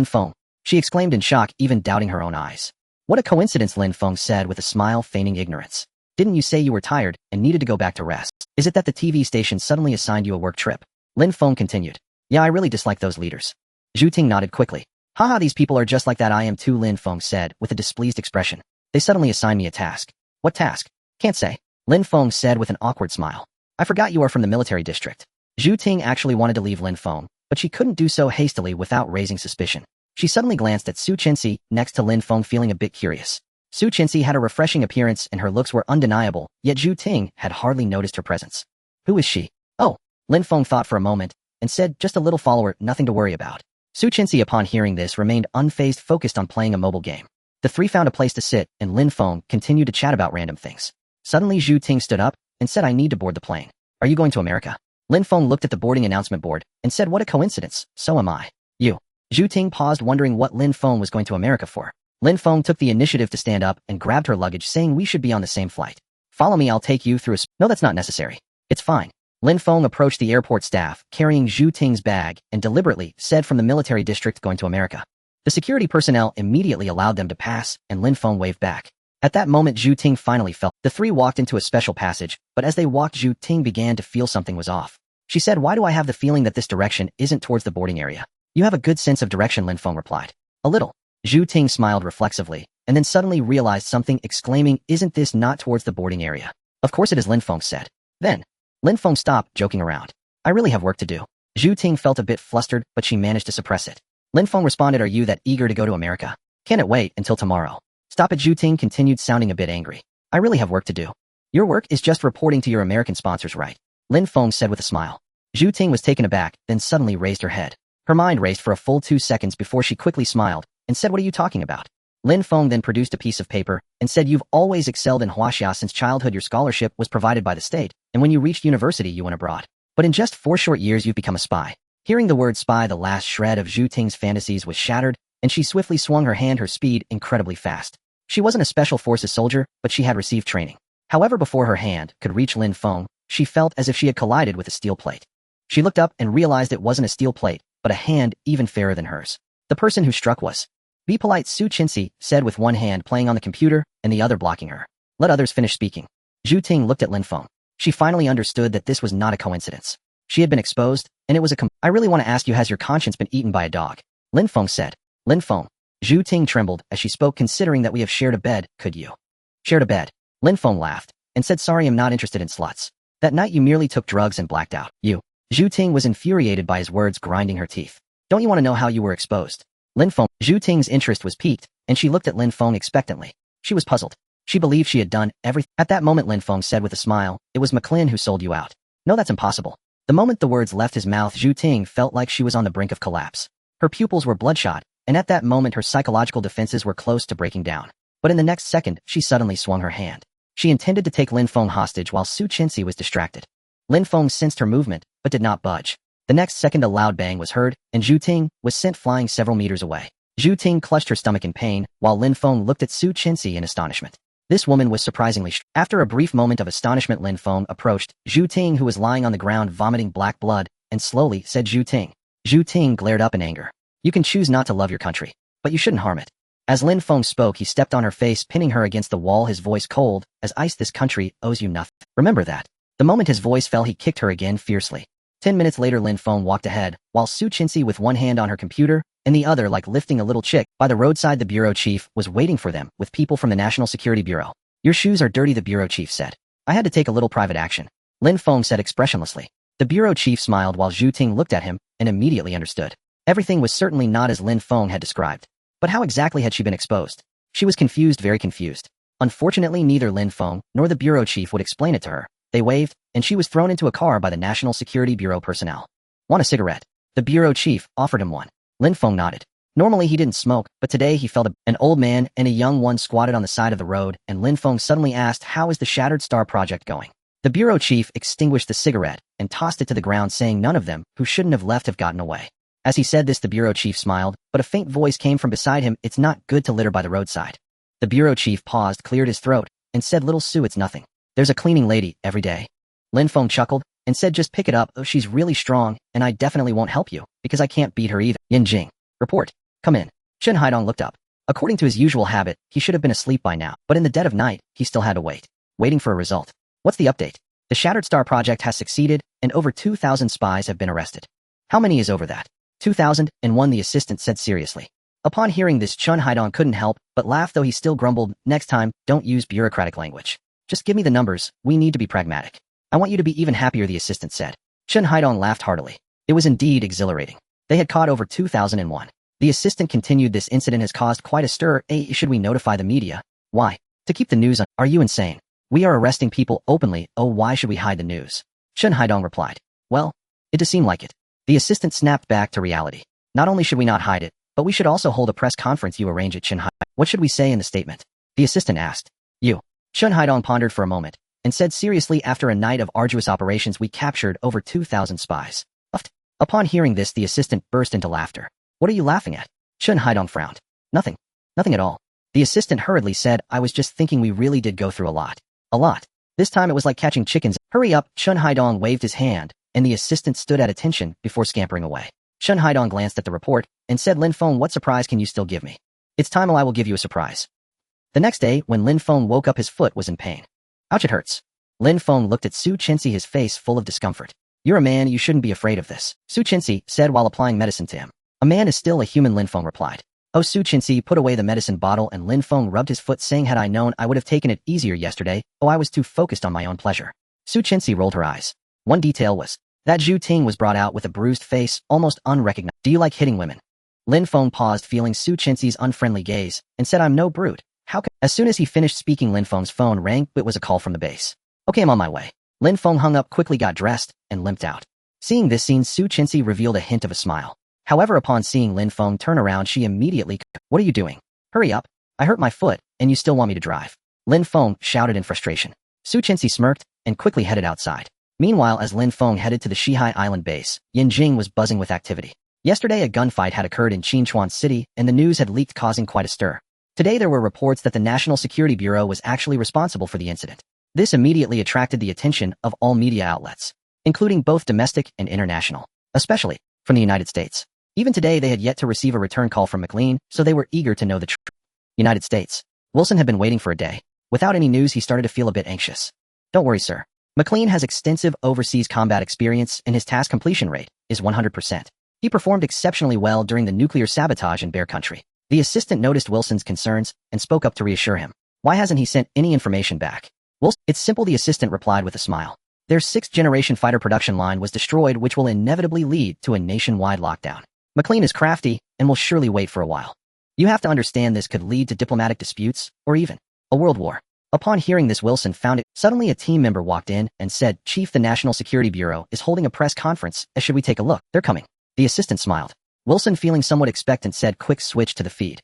Feng, she exclaimed in shock, even doubting her own eyes. What a coincidence, Lin Feng said with a smile, feigning ignorance. Didn't you say you were tired and needed to go back to rest? Is it that the TV station suddenly assigned you a work trip? Lin Feng continued. Yeah, I really dislike those leaders. Zhu Ting nodded quickly. Haha, these people are just like that. I am too, Lin Feng said with a displeased expression. They suddenly assigned me a task. What task? Can't say. Lin Feng said with an awkward smile. I forgot you are from the military district. Zhu Ting actually wanted to leave Lin Feng, but she couldn't do so hastily without raising suspicion. She suddenly glanced at Su Chenxi next to Lin Feng, feeling a bit curious. Su Chenxi had a refreshing appearance and her looks were undeniable, yet Zhu Ting had hardly noticed her presence. Who is she? Oh, Lin Feng thought for a moment and said, just a little follower, nothing to worry about. Su Chenxi, upon hearing this, remained unfazed, focused on playing a mobile game. The three found a place to sit, and Lin Feng continued to chat about random things. Suddenly Zhu Ting stood up and said, I need to board the plane. Are you going to America? Lin Feng looked at the boarding announcement board and said, what a coincidence, so am I. You. Zhu Ting paused, wondering what Lin Feng was going to America for. Lin Feng took the initiative to stand up and grabbed her luggage, saying we should be on the same flight. Follow me, I'll take you through a... No, that's not necessary. It's fine. Lin Feng approached the airport staff, carrying Zhu Ting's bag, and deliberately said from the military district going to America. The security personnel immediately allowed them to pass, and Lin Feng waved back. At that moment Zhu Ting finally fell. The three walked into a special passage, but as they walked Zhu Ting began to feel something was off. She said, why do I have the feeling that this direction isn't towards the boarding area? You have a good sense of direction, Lin Feng replied. A little. Zhu Ting smiled reflexively, and then suddenly realized something, exclaiming, isn't this not towards the boarding area? Of course it is, Lin Feng said. Then, Lin Feng stopped joking around. I really have work to do. Zhu Ting felt a bit flustered, but she managed to suppress it. Lin Feng responded, are you that eager to go to America? Can it wait until tomorrow? Stop it, Zhu Ting continued, sounding a bit angry. I really have work to do. Your work is just reporting to your American sponsors, right? Lin Feng said with a smile. Zhu Ting was taken aback, then suddenly raised her head. Her mind raced for a full 2 seconds before she quickly smiled and said, what are you talking about? Lin Feng then produced a piece of paper and said, you've always excelled in Huaxia since childhood. Your scholarship was provided by the state, and when you reached university you went abroad. But in just 4 short years you've become a spy. Hearing the word spy, the last shred of Zhu Ting's fantasies was shattered, and she swiftly swung her hand, her speed incredibly fast. She wasn't a special forces soldier, but she had received training. However, before her hand could reach Lin Feng, she felt as if she had collided with a steel plate. She looked up and realized it wasn't a steel plate, but a hand even fairer than hers. The person who struck was. Be polite, Su Chenxi said, with one hand playing on the computer and the other blocking her. Let others finish speaking. Zhu Ting looked at Lin Feng. She finally understood that this was not a coincidence. She had been exposed, and it was I really want to ask you, has your conscience been eaten by a dog? Lin Feng said. Lin Feng. Zhu Ting trembled as she spoke, considering that we have shared a bed, could you? Shared a bed. Lin Feng laughed and said, sorry, I'm not interested in sluts. That night you merely took drugs and blacked out. You. Zhu Ting was infuriated by his words, grinding her teeth. Don't you want to know how you were exposed? Lin Feng. Zhu Ting's interest was piqued, and she looked at Lin Feng expectantly. She was puzzled. She believed she had done everything. At that moment Lin Feng said with a smile, it was McLin who sold you out. No, that's impossible. The moment the words left his mouth, Zhu Ting felt like she was on the brink of collapse. Her pupils were bloodshot, and at that moment her psychological defenses were close to breaking down. But in the next second, she suddenly swung her hand. She intended to take Lin Feng hostage while Su Chenxi was distracted. Lin Feng sensed her movement, but did not budge. The next second a loud bang was heard, and Zhu Ting was sent flying several meters away. Zhu Ting clutched her stomach in pain, while Lin Feng looked at Su Chenxi in astonishment. This woman was surprisingly After a brief moment of astonishment, Lin Feng approached Zhu Ting, who was lying on the ground vomiting black blood, and slowly said, Zhu Ting. Zhu Ting glared up in anger. You can choose not to love your country, but you shouldn't harm it. As Lin Feng spoke, he stepped on her face, pinning her against the wall, his voice cold as ice. This country owes you nothing. Remember that. The moment his voice fell, he kicked her again fiercely. 10 minutes later, Lin Feng walked ahead, while Su Chenxi, with one hand on her computer and the other like lifting a little chick, by the roadside. The bureau chief was waiting for them with people from the National Security Bureau. Your shoes are dirty, the bureau chief said. I had to take a little private action. Lin Feng said expressionlessly. The bureau chief smiled while Zhu Ting looked at him and immediately understood. Everything was certainly not as Lin Feng had described. But how exactly had she been exposed? She was confused, very confused. Unfortunately, neither Lin Feng nor the bureau chief would explain it to her. They waved, and she was thrown into a car by the National Security Bureau personnel. Want a cigarette? The bureau chief offered him one. Lin Feng nodded. Normally he didn't smoke, but today he felt an old man and a young one squatted on the side of the road, and Lin Feng suddenly asked, how is the Shattered Star project going? The bureau chief extinguished the cigarette and tossed it to the ground, saying none of them who shouldn't have left have gotten away. As he said this, the bureau chief smiled, but a faint voice came from beside him. It's not good to litter by the roadside. The bureau chief paused, cleared his throat, and said, little Sue, it's nothing. There's a cleaning lady every day. Lin Feng chuckled and said, just pick it up. Oh, she's really strong, and I definitely won't help you, because I can't beat her either. Yin Jing. Report. Come in. Chen Haidong looked up. According to his usual habit, he should have been asleep by now, but in the dead of night, he still had to wait. Waiting for a result. What's the update? The Shattered Star project has succeeded, and over 2,000 spies have been arrested. How many is over that? 2,001, the assistant said seriously. Upon hearing this, Chen Haidong couldn't help but laugh, though he still grumbled, next time, don't use bureaucratic language. Just give me the numbers, we need to be pragmatic. I want you to be even happier, the assistant said. Chen Haidong laughed heartily. It was indeed exhilarating. They had caught over 2001. The assistant continued, this incident has caused quite a stir. Should we notify the media? Why? To keep the news on. Are you insane? We are arresting people openly. Oh, why should we hide the news? Chen Haidong replied. Well, it does seem like it. The assistant snapped back to reality. Not only should we not hide it, but we should also hold a press conference. You arrange it, Chen Haidong. What should we say in the statement? The assistant asked. You. Chen Haidong pondered for a moment and said seriously, after a night of arduous operations we captured over 2,000 spies. Upon hearing this, the assistant burst into laughter. What are you laughing at? Chen Haidong frowned. Nothing. Nothing at all. The assistant hurriedly said, I was just thinking we really did go through a lot. A lot. This time it was like catching chickens. Hurry up, Chen Haidong waved his hand, and the assistant stood at attention before scampering away. Chen Haidong glanced at the report and said, Lin Feng, what surprise can you still give me? It's time, I will give you a surprise. The next day, when Lin Feng woke up, his foot was in pain. Ouch, it hurts. Lin Feng looked at Su Chenxi, his face full of discomfort. You're a man, you shouldn't be afraid of this, Su Chenxi said while applying medicine to him. A man is still a human, Lin Feng replied. Oh, Su Chenxi put away the medicine bottle and Lin Feng rubbed his foot, saying, had I known, I would have taken it easier yesterday. Oh, I was too focused on my own pleasure. Su Chenxi rolled her eyes. One detail was that Zhu Ting was brought out with a bruised face, almost unrecognizable. Do you like hitting women? Lin Feng paused, feeling Su Chenxi's unfriendly gaze, and said, I'm no brute. How can... As soon as he finished speaking, Lin Feng's phone rang. It was a call from the base. Okay, I'm on my way. Lin Feng hung up, quickly got dressed, and limped out. Seeing this scene, Su Chenxi revealed a hint of a smile. However, upon seeing Lin Feng turn around, she immediately, what are you doing? Hurry up. I hurt my foot, and you still want me to drive. Lin Feng shouted in frustration. Su Chenxi smirked and quickly headed outside. Meanwhile, as Lin Feng headed to the Shihai Island base, Yinjing was buzzing with activity. Yesterday, a gunfight had occurred in Qinchuan City, and the news had leaked, causing quite a stir. Today, there were reports that the National Security Bureau was actually responsible for the incident. This immediately attracted the attention of all media outlets, including both domestic and international, especially from the United States. Even today, they had yet to receive a return call from McLean, so they were eager to know the truth. United States. Wilson had been waiting for a day. Without any news, he started to feel a bit anxious. Don't worry, sir. McLean has extensive overseas combat experience, and his task completion rate is 100%. He performed exceptionally well during the nuclear sabotage in Bear Country. The assistant noticed Wilson's concerns and spoke up to reassure him. Why hasn't he sent any information back? Wilson, it's simple, the assistant replied with a smile. Their 6th-generation fighter production line was destroyed, which will inevitably lead to a nationwide lockdown. McLean is crafty and will surely wait for a while. You have to understand this could lead to diplomatic disputes or even a world war. Upon hearing this, Wilson found it. Suddenly a team member walked in and said, Chief, the National Security Bureau is holding a press conference. Should we take a look? They're coming. The assistant smiled. Wilson, feeling somewhat expectant, said, quick switch to the feed.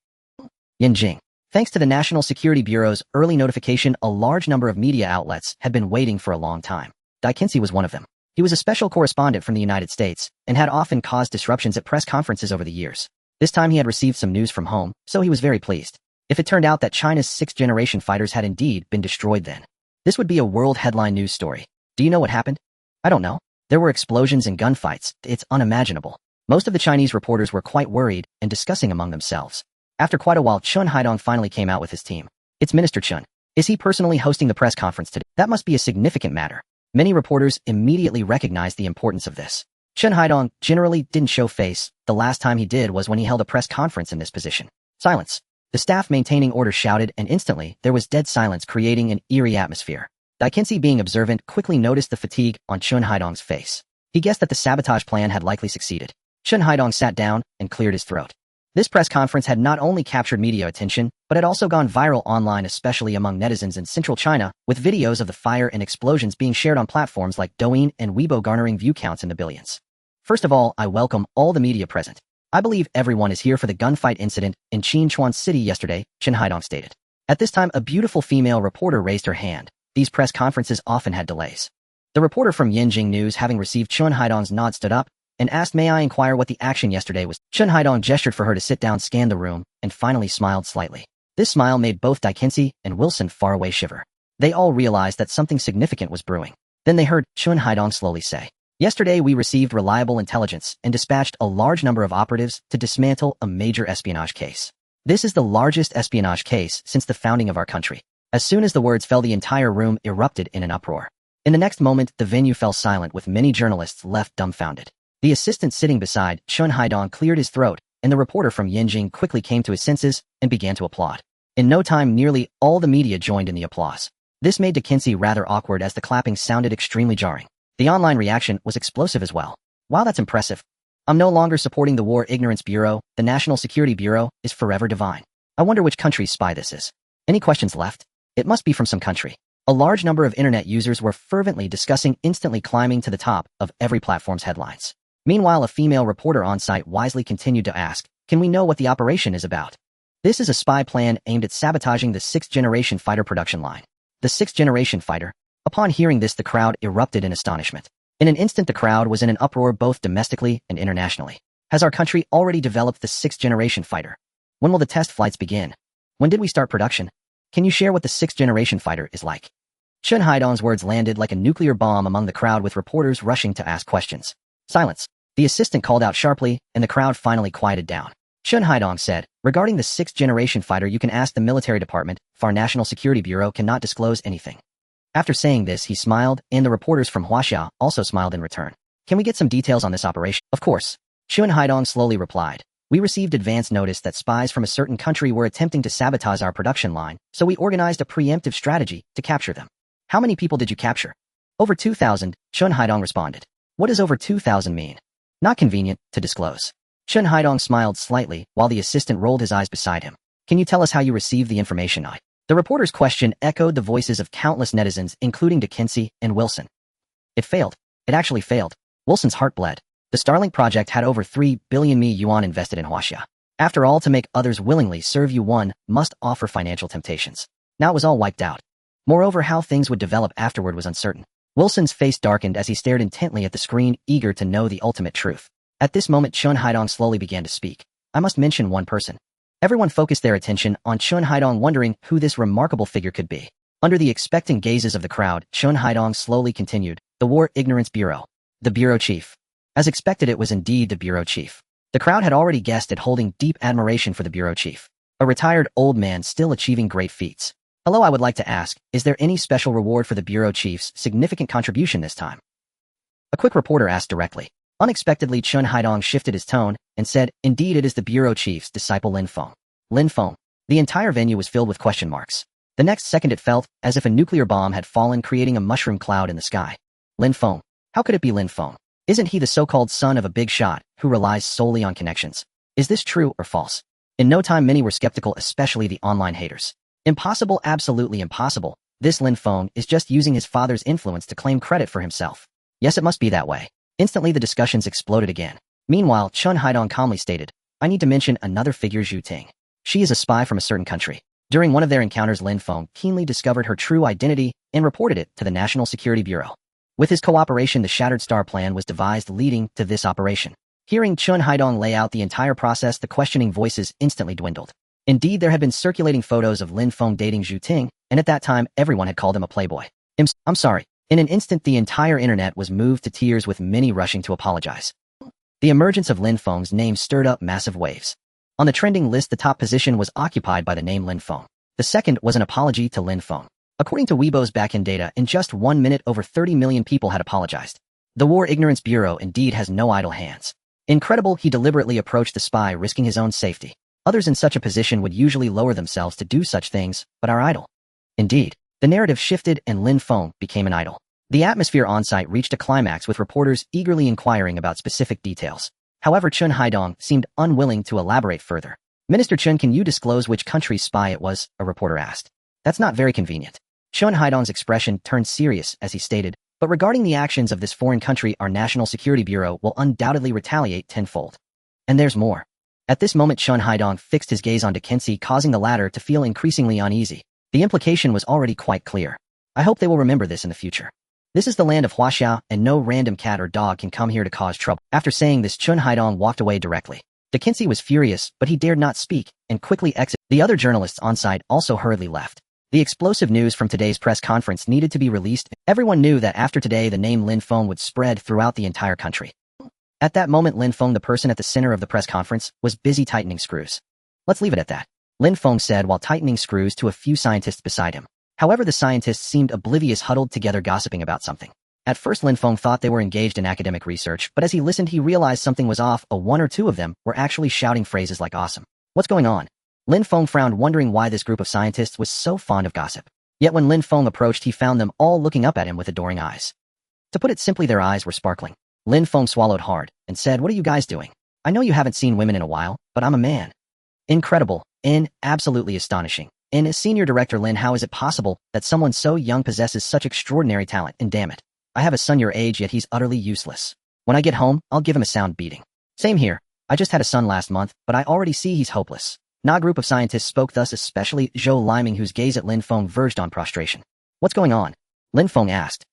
Yinjing. Thanks to the National Security Bureau's early notification, a large number of media outlets had been waiting for a long time. Dikinsi was one of them. He was a special correspondent from the United States and had often caused disruptions at press conferences over the years. This time he had received some news from home, so he was very pleased. If it turned out that China's 6th-generation fighters had indeed been destroyed, then this would be a world headline news story. Do you know what happened? I don't know. There were explosions and gunfights. It's unimaginable. Most of the Chinese reporters were quite worried and discussing among themselves. After quite a while, Chen Haidong finally came out with his team. It's Minister Chen. Is he personally hosting the press conference today? That must be a significant matter. Many reporters immediately recognized the importance of this. Chen Haidong generally didn't show face. The last time he did was when he held a press conference in this position. Silence. The staff maintaining order shouted, and instantly there was dead silence, creating an eerie atmosphere. Dikinsi, being observant, quickly noticed the fatigue on Chen Haidong's face. He guessed that the sabotage plan had likely succeeded. Chen Haidong sat down and cleared his throat. This press conference had not only captured media attention, but had also gone viral online, especially among netizens in central China, with videos of the fire and explosions being shared on platforms like Douyin and Weibo, garnering view counts in the billions. First of all, I welcome all the media present. I believe everyone is here for the gunfight incident in Qinchuan City yesterday, Chen Haidong stated. At this time, a beautiful female reporter raised her hand. These press conferences often had delays. The reporter from Yinjing News, having received Chen Haidong's nod, stood up and asked, may I inquire what the action yesterday was? Chen Haidong gestured for her to sit down, scanned the room, and finally smiled slightly. This smile made both Dikinsi and Wilson far away shiver. They all realized that something significant was brewing. Then they heard Chen Haidong slowly say, yesterday we received reliable intelligence and dispatched a large number of operatives to dismantle a major espionage case. This is the largest espionage case since the founding of our country. As soon as the words fell, the entire room erupted in an uproar. In the next moment, the venue fell silent, with many journalists left dumbfounded. The assistant sitting beside Chen Haidong cleared his throat, and the reporter from Yinjing quickly came to his senses and began to applaud. In no time, nearly all the media joined in the applause. This made Dikinsi rather awkward, as the clapping sounded extremely jarring. The online reaction was explosive as well. While that's impressive, I'm no longer supporting the War Ignorance Bureau. The National Security Bureau is forever divine. I wonder which country's spy this is. Any questions left? It must be from some country. A large number of internet users were fervently discussing, instantly climbing to the top of every platform's headlines. Meanwhile, a female reporter on site wisely continued to ask, "Can we know what the operation is about?" This is a spy plan aimed at sabotaging the 6th-generation fighter production line. The 6th-generation fighter? Upon hearing this, the crowd erupted in astonishment. In an instant, the crowd was in an uproar both domestically and internationally. Has our country already developed the 6th-generation fighter? When will the test flights begin? When did we start production? Can you share what the 6th-generation fighter is like? Chun Haidong's words landed like a nuclear bomb among the crowd, with reporters rushing to ask questions. Silence. The assistant called out sharply, and the crowd finally quieted down. Chun Haidong said, "Regarding the 6th-generation fighter, you can ask the military department. Our National Security Bureau cannot disclose anything." After saying this, he smiled, and the reporters from Huaxia also smiled in return. "Can we get some details on this operation?" "Of course." Chun Haidong slowly replied. "We received advance notice that spies from a certain country were attempting to sabotage our production line, so we organized a preemptive strategy to capture them." "How many people did you capture?" "Over 2,000, Chun Haidong responded. "What does over 2,000 mean?" "Not convenient to disclose." Chun Haidong smiled slightly, while the assistant rolled his eyes beside him. "Can you tell us how you received the information?" The reporter's question echoed the voices of countless netizens, including Disinfo and Wilson. It failed. It actually failed. Wilson's heart bled. The Starlink project had over 3 billion yuan invested in Huaxia. After all, to make others willingly serve you, one must offer financial temptations. Now it was all wiped out. Moreover, how things would develop afterward was uncertain. Wilson's face darkened as he stared intently at the screen, eager to know the ultimate truth. At this moment, Chun Haidong slowly began to speak. "I must mention one person." Everyone focused their attention on Chun Haidong, wondering who this remarkable figure could be. Under the expectant gazes of the crowd, Chun Haidong slowly continued, "The War Ignorance Bureau. The Bureau Chief." As expected, it was indeed the Bureau Chief. The crowd had already guessed it, holding deep admiration for the Bureau Chief. A retired old man still achieving great feats. "Hello, I would like to ask, is there any special reward for the Bureau Chief's significant contribution this time?" A quick reporter asked directly. Unexpectedly, Chun Haidong shifted his tone and said, "Indeed, it is the Bureau Chief's disciple Lin Feng." Lin Feng. The entire venue was filled with question marks. The next second, it felt as if a nuclear bomb had fallen, creating a mushroom cloud in the sky. Lin Feng. How could it be Lin Feng? Isn't he the so-called son of a big shot who relies solely on connections? Is this true or false? In no time, many were skeptical, especially the online haters. Impossible, absolutely impossible. This Lin Feng is just using his father's influence to claim credit for himself. Yes, it must be that way. Instantly, the discussions exploded again. Meanwhile, Chun Haidong calmly stated, "I need to mention another figure, Zhu Ting. She is a spy from a certain country." During one of their encounters, Lin Feng keenly discovered her true identity and reported it to the National Security Bureau. With his cooperation, the Shattered Star plan was devised leading to this operation. Hearing Chun Haidong lay out the entire process, the questioning voices instantly dwindled. Indeed, there had been circulating photos of Lin Feng dating Zhu Ting, and at that time, everyone had called him a playboy. I'm sorry. In an instant, the entire internet was moved to tears, with many rushing to apologize. The emergence of Lin Feng's name stirred up massive waves. On the trending list, the top position was occupied by the name Lin Feng. The second was an apology to Lin Feng. According to Weibo's backend data, in just 1 minute, over 30 million people had apologized. The War Ignorance Bureau indeed has no idle hands. Incredible, he deliberately approached the spy, risking his own safety. Others in such a position would usually lower themselves to do such things, but are idle. Indeed, the narrative shifted and Lin Feng became an idol. The atmosphere on-site reached a climax, with reporters eagerly inquiring about specific details. However, Chun Haidong seemed unwilling to elaborate further. "Minister Chun, can you disclose which country's spy it was?" a reporter asked. "That's not very convenient." Chun Haidong's expression turned serious as he stated, "But regarding the actions of this foreign country, our National Security Bureau will undoubtedly retaliate tenfold. And there's more." At this moment, Chun Haidong fixed his gaze on Disinfo, causing the latter to feel increasingly uneasy. The implication was already quite clear. "I hope they will remember this in the future. This is the land of Huaxia, and no random cat or dog can come here to cause trouble." After saying this, Chun Haidong walked away directly. Disinfo was furious, but he dared not speak, and quickly exited. The other journalists on site also hurriedly left. The explosive news from today's press conference needed to be released. Everyone knew that after today, the name Lin Feng would spread throughout the entire country. At that moment, Lin Feng, the person at the center of the press conference, was busy tightening screws. "Let's leave it at that," Lin Feng said while tightening screws to a few scientists beside him. However, the scientists seemed oblivious, huddled together gossiping about something. At first, Lin Feng thought they were engaged in academic research, but as he listened, he realized something was off. One or two of them were actually shouting phrases like "awesome." "What's going on?" Lin Feng frowned, wondering why this group of scientists was so fond of gossip. Yet when Lin Feng approached, he found them all looking up at him with adoring eyes. To put it simply, their eyes were sparkling. Lin Feng swallowed hard and said, "What are you guys doing? I know you haven't seen women in a while, but I'm a man." Incredible. Absolutely astonishing. As Senior Director Lin, how is it possible that someone so young possesses such extraordinary talent? And damn it, I have a son your age, yet he's utterly useless. When I get home, I'll give him a sound beating. Same here. I just had a son last month, but I already see he's hopeless. Na group of scientists spoke thus, especially Zhou Liming, whose gaze at Lin Feng verged on prostration. What's going on? Lin Feng asked.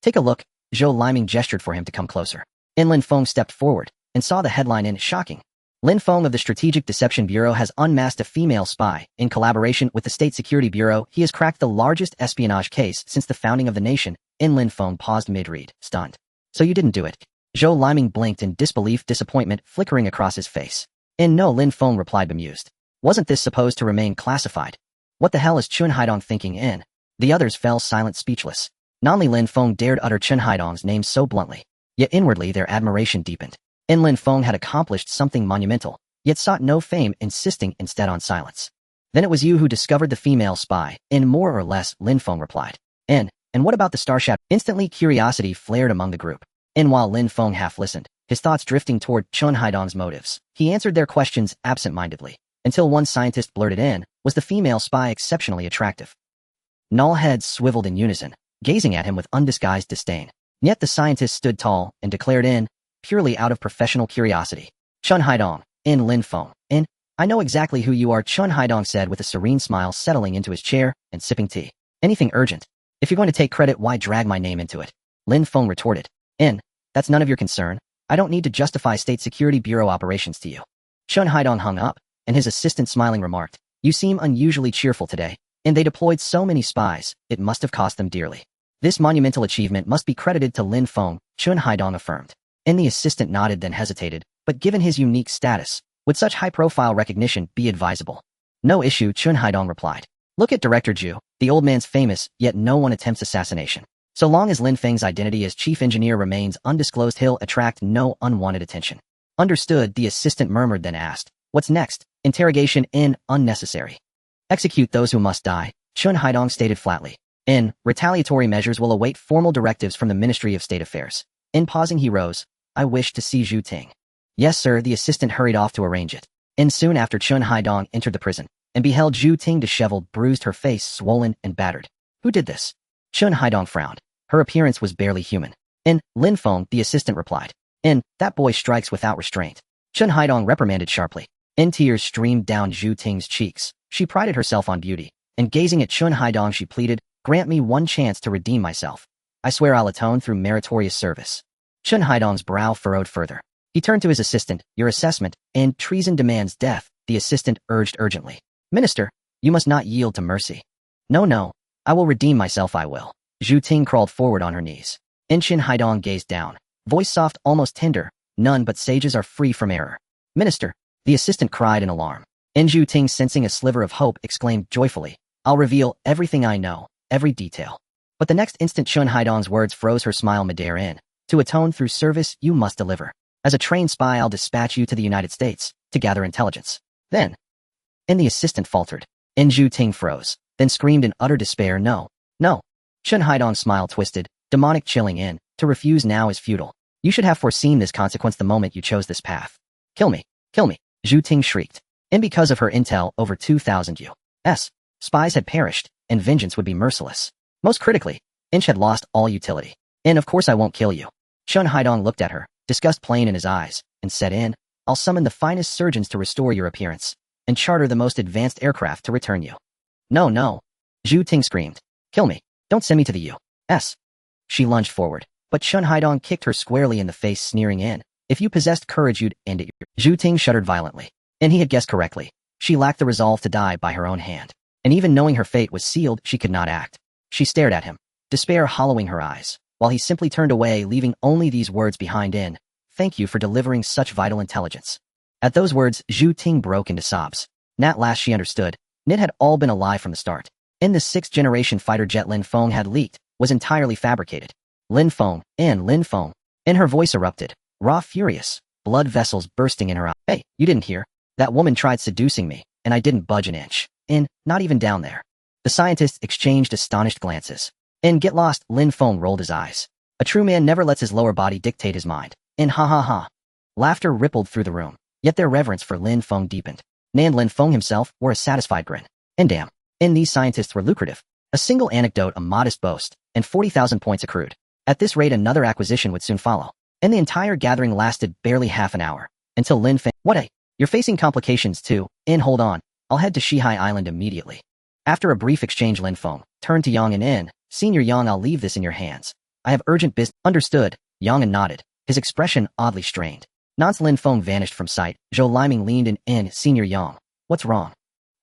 Take a look. Zhou Liming gestured for him to come closer. Lin Feng stepped forward and saw the headline. Shocking. Lin Feng of the Strategic Deception Bureau has unmasked a female spy. In collaboration with the State Security Bureau, he has cracked the largest espionage case since the founding of the nation. Lin Feng paused mid-read, stunned. So you didn't do it? Zhou Liming blinked in disbelief, disappointment flickering across his face. No, Lin Feng replied bemused. Wasn't this supposed to remain classified? What the hell is Chun Haidong thinking? The others fell silent, speechless. Only Lin Feng dared utter Chun Haidong's name so bluntly. Yet inwardly their admiration deepened. Lin Feng had accomplished something monumental, yet sought no fame, insisting instead on silence. Then it was you who discovered the female spy. More or less, Lin Feng replied. And what about the star shadow? Instantly curiosity flared among the group. While Lin Feng half listened, his thoughts drifting toward Chun Haidong's motives, he answered their questions absent-mindedly, until one scientist blurted, was the female spy exceptionally attractive? All heads swiveled in unison, gazing at him with undisguised disdain. Yet the scientist stood tall and declared, purely out of professional curiosity. Chun Haidong, Lin Feng. I know exactly who you are, Chun Haidong said with a serene smile, settling into his chair and sipping tea. Anything urgent? If you're going to take credit, why drag my name into it? Lin Feng retorted. That's none of your concern. I don't need to justify State Security Bureau operations to you. Chun Haidong hung up, and his assistant smiling remarked, You seem unusually cheerful today. They deployed so many spies, it must have cost them dearly. This monumental achievement must be credited to Lin Feng, Chun Haidong affirmed. The assistant nodded, then hesitated, but given his unique status, would such high-profile recognition be advisable? No issue, Chun Haidong replied. Look at Director Zhu. The old man's famous, yet no one attempts assassination. So long as Lin Feng's identity as chief engineer remains undisclosed, he'll attract no unwanted attention. Understood, the assistant murmured, then asked. What's next? Interrogation. Unnecessary. Execute those who must die, Chun Haidong stated flatly. Retaliatory measures will await formal directives from the Ministry of State Affairs. Pausing, he rose. I wish to see Zhu Ting. Yes, sir, the assistant hurried off to arrange it. Soon after, Chun Haidong entered the prison and beheld Zhu Ting disheveled, bruised, her face swollen and battered. Who did this? Chun Haidong frowned. Her appearance was barely human. Lin Feng, the assistant replied. That boy strikes without restraint. Chun Haidong reprimanded sharply. Tears streamed down Zhu Ting's cheeks. She prided herself on beauty, and gazing at Chun Haidong she pleaded, Grant me one chance to redeem myself. I swear I'll atone through meritorious service. Chun Haidong's brow furrowed further. He turned to his assistant. Your assessment, treason demands death, the assistant urged urgently. Minister, you must not yield to mercy. No, I will redeem myself, I will. Zhu Ting crawled forward on her knees. Chun Haidong gazed down, voice soft, almost tender. None but sages are free from error. Minister, the assistant cried in alarm. Zhu Ting, sensing a sliver of hope, exclaimed joyfully, I'll reveal everything I know, every detail. But the next instant Chun Haidong's words froze her smile midair. To atone through service, you must deliver. As a trained spy, I'll dispatch you to the United States, to gather intelligence. Then. The assistant faltered. Zhu Ting froze, then screamed in utter despair, No. Chun Haidong's smile twisted, demonic, chilling. To refuse now is futile. You should have foreseen this consequence the moment you chose this path. Kill me, Zhu Ting shrieked. Because of her intel, over 2,000 U.S. spies had perished, and vengeance would be merciless. Most critically, Inch had lost all utility. Of course I won't kill you. Chun Haidong looked at her, disgust plain in his eyes, and said, I'll summon the finest surgeons to restore your appearance, and charter the most advanced aircraft to return you. No. Zhu Ting screamed. Kill me. Don't send me to the U.S. She lunged forward, but Chun Haidong kicked her squarely in the face, sneering, If you possessed courage, you'd end it. Zhu Ting shuddered violently. He had guessed correctly. She lacked the resolve to die by her own hand. And even knowing her fate was sealed, she could not act. She stared at him, despair hollowing her eyes, while he simply turned away, leaving only these words behind, Thank you for delivering such vital intelligence. At those words, Zhu Ting broke into sobs. At last she understood. It had all been a lie from the start. The sixth-generation fighter jet Lin Feng had leaked was entirely fabricated. Lin Feng. Her voice erupted, raw, furious, blood vessels bursting in her eyes. Hey, you didn't hear? That woman tried seducing me, and I didn't budge an inch. Not even down there. The scientists exchanged astonished glances. Get lost, Lin Feng rolled his eyes. A true man never lets his lower body dictate his mind. And ha ha ha. Laughter rippled through the room, yet their reverence for Lin Feng deepened. Nan Lin Feng himself wore a satisfied grin. And damn, and these scientists were lucrative. A single anecdote, a modest boast, and 40,000 points accrued. At this rate, another acquisition would soon follow. And the entire gathering lasted barely half an hour, until Lin Feng— What a— You're facing complications too. Hold on. I'll head to Shihai Island immediately. After a brief exchange, Lin Feng turned to Yang and Senior Yang, I'll leave this in your hands. I have urgent business. Understood. Yang nodded, his expression oddly strained. Nonce Lin Feng vanished from sight. Zhou Liming leaned in. Senior Yang, what's wrong?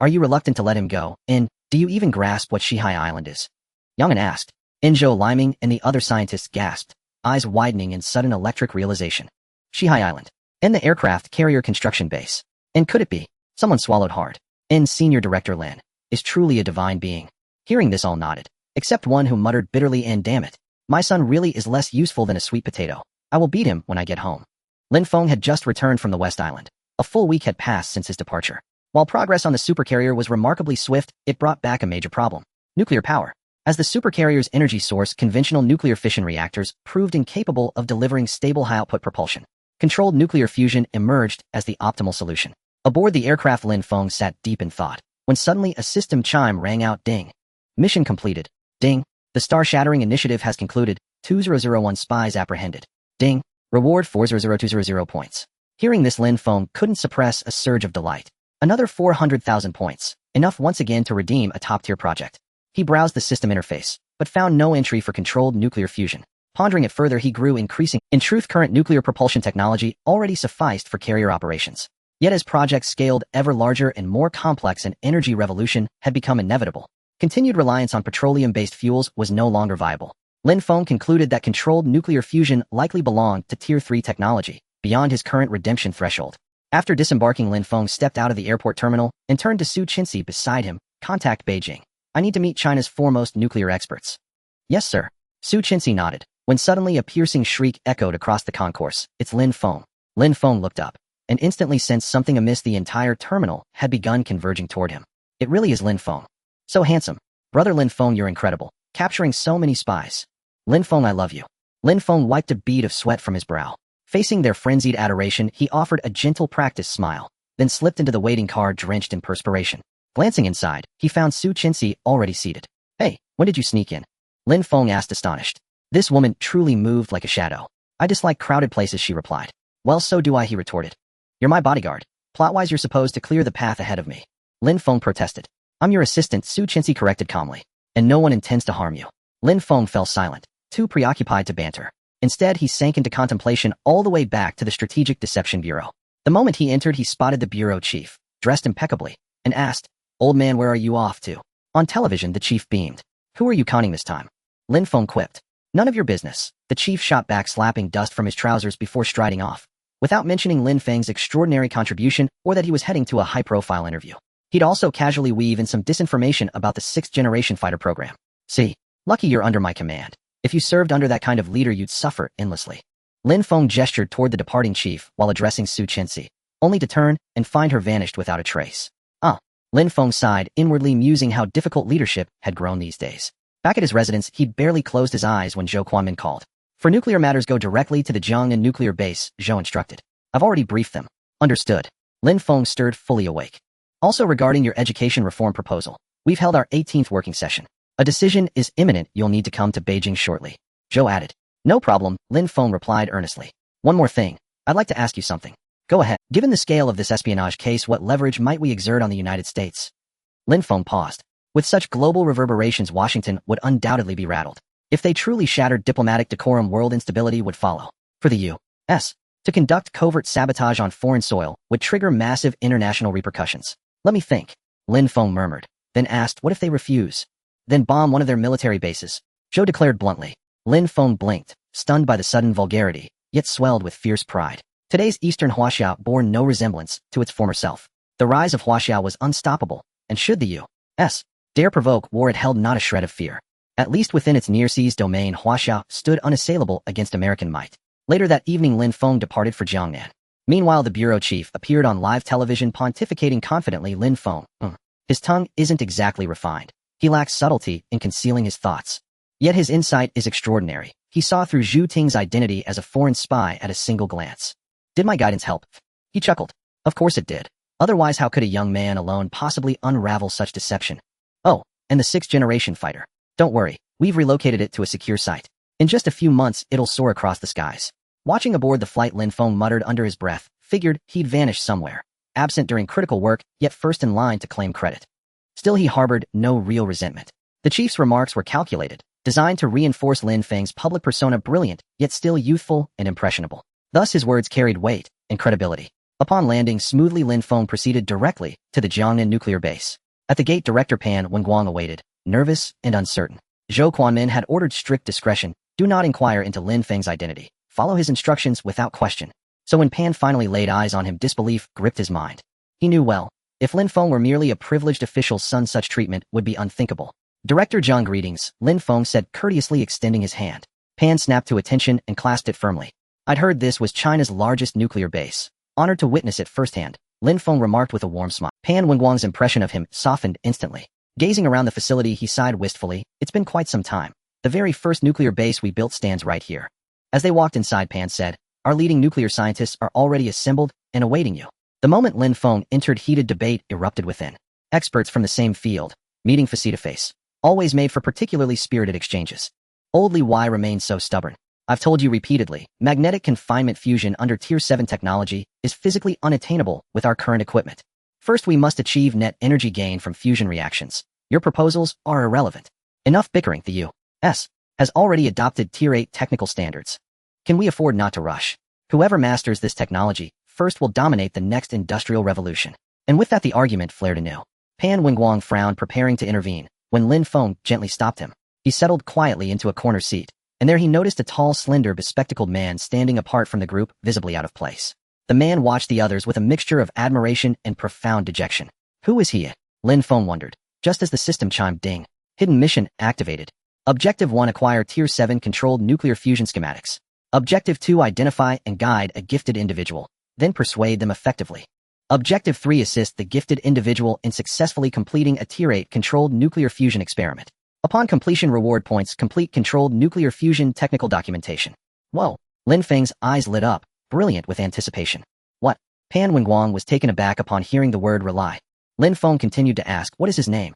Are you reluctant to let him go? Do you even grasp what Shihai Island is? Yang asked. Zhou Liming and the other scientists gasped, eyes widening in sudden electric realization. Shihai Island. The aircraft carrier construction base. Could it be? Someone swallowed hard. Senior Director Lin is truly a divine being. Hearing this, all nodded, except one who muttered bitterly, damn it. My son really is less useful than a sweet potato. I will beat him when I get home. Lin Feng had just returned from the West Island. A full week had passed since his departure. While progress on the supercarrier was remarkably swift, it brought back a major problem. Nuclear power. As the supercarrier's energy source, conventional nuclear fission reactors proved incapable of delivering stable high-output propulsion. Controlled nuclear fusion emerged as the optimal solution. Aboard the aircraft, Lin Feng sat deep in thought, when suddenly a system chime rang out. Ding. Mission completed. Ding. The star-shattering initiative has concluded. 2001 spies apprehended. Ding. Reward 400200 points. Hearing this, Lin Feng couldn't suppress a surge of delight. Another 400,000 points, enough once again to redeem a top-tier project. He browsed the system interface, but found no entry for controlled nuclear fusion. Pondering it further, he grew increasing. In truth, current nuclear propulsion technology already sufficed for carrier operations. Yet as projects scaled ever larger and more complex, an energy revolution had become inevitable. Continued reliance on petroleum-based fuels was no longer viable. Lin Feng concluded that controlled nuclear fusion likely belonged to Tier 3 technology, beyond his current redemption threshold. After disembarking, Lin Feng stepped out of the airport terminal and turned to Su Qinxi beside him. Contact Beijing. I need to meet China's foremost nuclear experts. Yes, sir. Su Qinxi nodded, when suddenly a piercing shriek echoed across the concourse. It's Lin Feng. Lin Feng looked up, and instantly sensed something amiss. The entire terminal had begun converging toward him. It really is Lin Feng. So handsome. Brother Lin Feng, you're incredible, capturing so many spies. Lin Feng, I love you. Lin Feng wiped a bead of sweat from his brow. Facing their frenzied adoration, he offered a gentle practice smile, then slipped into the waiting car drenched in perspiration. Glancing inside, he found Su Qinxi already seated. Hey, when did you sneak in? Lin Feng asked, astonished. This woman truly moved like a shadow. I dislike crowded places, she replied. Well, so do I, he retorted. You're my bodyguard. Plot-wise, you're supposed to clear the path ahead of me. Lin Feng protested. I'm your assistant, Su Qinxi corrected calmly. And no one intends to harm you. Lin Feng fell silent, too preoccupied to banter. Instead, he sank into contemplation all the way back to the Strategic Deception Bureau. The moment he entered, he spotted the bureau chief, dressed impeccably, and asked, Old man, where are you off to? On television, the chief beamed. Who are you conning this time? Lin Feng quipped. None of your business. The chief shot back, slapping dust from his trousers before striding off, without mentioning Lin Feng's extraordinary contribution or that he was heading to a high-profile interview. He'd also casually weave in some disinformation about the 6th-generation fighter program. See, lucky you're under my command. If you served under that kind of leader, you'd suffer endlessly. Lin Feng gestured toward the departing chief while addressing Su Qinxi, only to turn and find her vanished without a trace. Lin Feng sighed, inwardly musing how difficult leadership had grown these days. Back at his residence, he'd barely closed his eyes when Zhou Quanmin called. For nuclear matters, go directly to the Jiangnan nuclear base, Zhou instructed. I've already briefed them. Understood. Lin Feng stirred, fully awake. Also, regarding your education reform proposal, we've held our 18th working session. A decision is imminent. You'll need to come to Beijing shortly. Zhou added. No problem, Lin Feng replied earnestly. One more thing. I'd like to ask you something. Go ahead. Given the scale of this espionage case, what leverage might we exert on the United States? Lin Feng paused. With such global reverberations, Washington would undoubtedly be rattled. If they truly shattered diplomatic decorum, world instability would follow. For the U.S. to conduct covert sabotage on foreign soil would trigger massive international repercussions. Let me think. Lin Feng murmured, then asked, what if they refuse? Then bomb one of their military bases. Zhou declared bluntly. Lin Feng blinked, stunned by the sudden vulgarity, yet swelled with fierce pride. Today's Eastern Huaxia bore no resemblance to its former self. The rise of Huaxia was unstoppable, and should the U.S. dare provoke war, it held not a shred of fear. At least within its near-seas domain, Huaxia stood unassailable against American might. Later that evening, Lin Feng departed for Jiangnan. Meanwhile, the bureau chief appeared on live television, pontificating confidently. Lin Feng, his tongue isn't exactly refined. He lacks subtlety in concealing his thoughts. Yet his insight is extraordinary. He saw through Zhu Ting's identity as a foreign spy at a single glance. Did my guidance help? He chuckled. Of course it did. Otherwise, how could a young man alone possibly unravel such deception? Oh, and the 6th-generation fighter. Don't worry, we've relocated it to a secure site. In just a few months, it'll soar across the skies. Watching aboard the flight, Lin Feng muttered under his breath, figured he'd vanished somewhere, absent during critical work, yet first in line to claim credit. Still, he harbored no real resentment. The chief's remarks were calculated, designed to reinforce Lin Feng's public persona, brilliant, yet still youthful and impressionable. Thus his words carried weight and credibility. Upon landing smoothly, Lin Feng proceeded directly to the Jiangnan nuclear base. At the gate, Director Pan Wenguang awaited, nervous and uncertain. Zhou Quanmin had ordered strict discretion. Do not inquire into Lin Feng's identity. Follow his instructions without question. So when Pan finally laid eyes on him, disbelief gripped his mind. He knew well, if Lin Feng were merely a privileged official's son, such treatment would be unthinkable. Director Zhang, greetings, Lin Feng said, courteously extending his hand. Pan snapped to attention and clasped it firmly. I'd heard this was China's largest nuclear base. Honored to witness it firsthand, Lin Feng remarked with a warm smile. Pan Wenguang's impression of him softened instantly. Gazing around the facility, he sighed wistfully. It's been quite some time. The very first nuclear base we built stands right here. As they walked inside, Pan said, our leading nuclear scientists are already assembled and awaiting you. The moment Lin Feng entered, heated debate erupted within. Experts from the same field, meeting face to face, always made for particularly spirited exchanges. Old Li Wai remained so stubborn. I've told you repeatedly, magnetic confinement fusion under Tier 7 technology is physically unattainable with our current equipment. First, we must achieve net energy gain from fusion reactions. Your proposals are irrelevant. Enough bickering. The U.S. has already adopted Tier 8 technical standards. Can we afford not to rush? Whoever masters this technology first will dominate the next industrial revolution. And with that, the argument flared anew. Pan Wenguang frowned, preparing to intervene, when Lin Feng gently stopped him. He settled quietly into a corner seat, and there he noticed a tall, slender, bespectacled man standing apart from the group, visibly out of place. The man watched the others with a mixture of admiration and profound dejection. Who is he? Lin Feng wondered, just as the system chimed ding. Hidden mission activated. Objective 1, acquire Tier 7 controlled nuclear fusion schematics. Objective 2, identify and guide a gifted individual, then persuade them effectively. Objective 3, assist the gifted individual in successfully completing a Tier 8 controlled nuclear fusion experiment. Upon completion, reward points. Complete controlled nuclear fusion technical documentation. Whoa! Lin Feng's eyes lit up, brilliant with anticipation. What? Pan Wenguang was taken aback upon hearing the word rely. Lin Feng continued to ask, what is his name?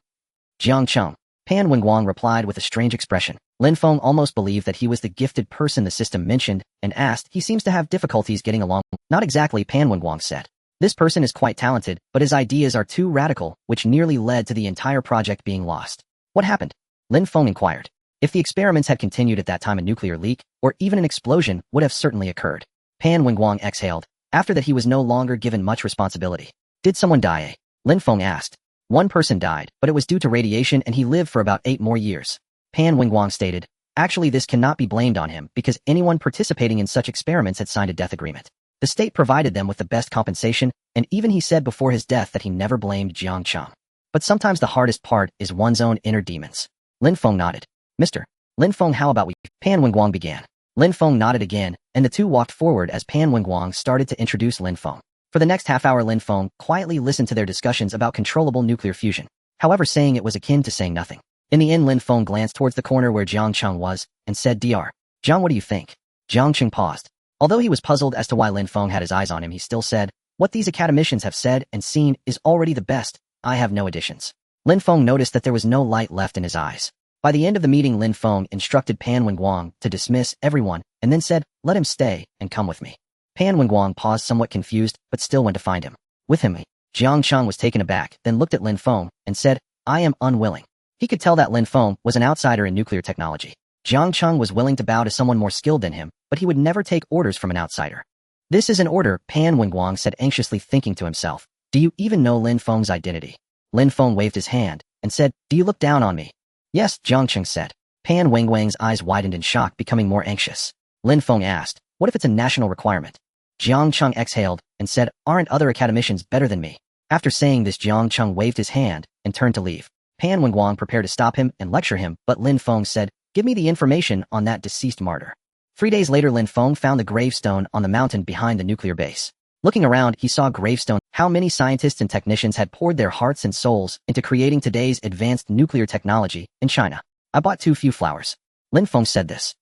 Jiang Cheng. Pan Wenguang replied with a strange expression. Lin Feng almost believed that he was the gifted person the system mentioned, and asked, he seems to have difficulties getting along. Not exactly, Pan Wenguang said. This person is quite talented, but his ideas are too radical, which nearly led to the entire project being lost. What happened? Lin Feng inquired. If the experiments had continued at that time, a nuclear leak, or even an explosion, would have certainly occurred. Pan Wenguang exhaled. After that, he was no longer given much responsibility. Did someone die? Lin Feng asked. One person died, but it was due to radiation, and he lived for about 8 more years. Pan Wenguang stated. Actually, this cannot be blamed on him, because anyone participating in such experiments had signed a death agreement. The state provided them with the best compensation, and even he said before his death that he never blamed Jiang Cheng. But sometimes the hardest part is one's own inner demons. Lin Feng nodded. Mr. Lin Feng, how about we? Pan Wenguang began. Lin Feng nodded again, and the two walked forward as Pan Wenguang started to introduce Lin Feng. For the next half hour, Lin Feng quietly listened to their discussions about controllable nuclear fusion, however saying it was akin to saying nothing. In the end, Lin Feng glanced towards the corner where Jiang Cheng was, and said, Dr. Jiang, what do you think? Jiang Cheng paused. Although he was puzzled as to why Lin Feng had his eyes on him, he still said, what these academicians have said and seen is already the best. I have no additions. Lin Feng noticed that there was no light left in his eyes. By the end of the meeting, Lin Feng instructed Pan Wenguang to dismiss everyone, and then said, let him stay and come with me. Pan Wenguang paused, somewhat confused, but still went to find him. With him, Jiang Cheng was taken aback, then looked at Lin Feng, and said, I am unwilling. He could tell that Lin Feng was an outsider in nuclear technology. Jiang Cheng was willing to bow to someone more skilled than him, but he would never take orders from an outsider. This is an order, Pan Wenguang said, anxiously thinking to himself. Do you even know Lin Feng's identity? Lin Feng waved his hand, and said, do you look down on me? Yes, Jiang Cheng said. Pan Wenguang's eyes widened in shock, becoming more anxious. Lin Feng asked, what if it's a national requirement? Jiang Cheng exhaled, and said, aren't other academicians better than me? After saying this, Jiang Cheng waved his hand, and turned to leave. Pan Wenguang prepared to stop him and lecture him, but Lin Feng said, give me the information on that deceased martyr. 3 days later, Lin Feng found the gravestone on the mountain behind the nuclear base. Looking around, he saw a gravestone. How many scientists and technicians had poured their hearts and souls into creating today's advanced nuclear technology in China? I bought too few flowers. Lin Feng said this.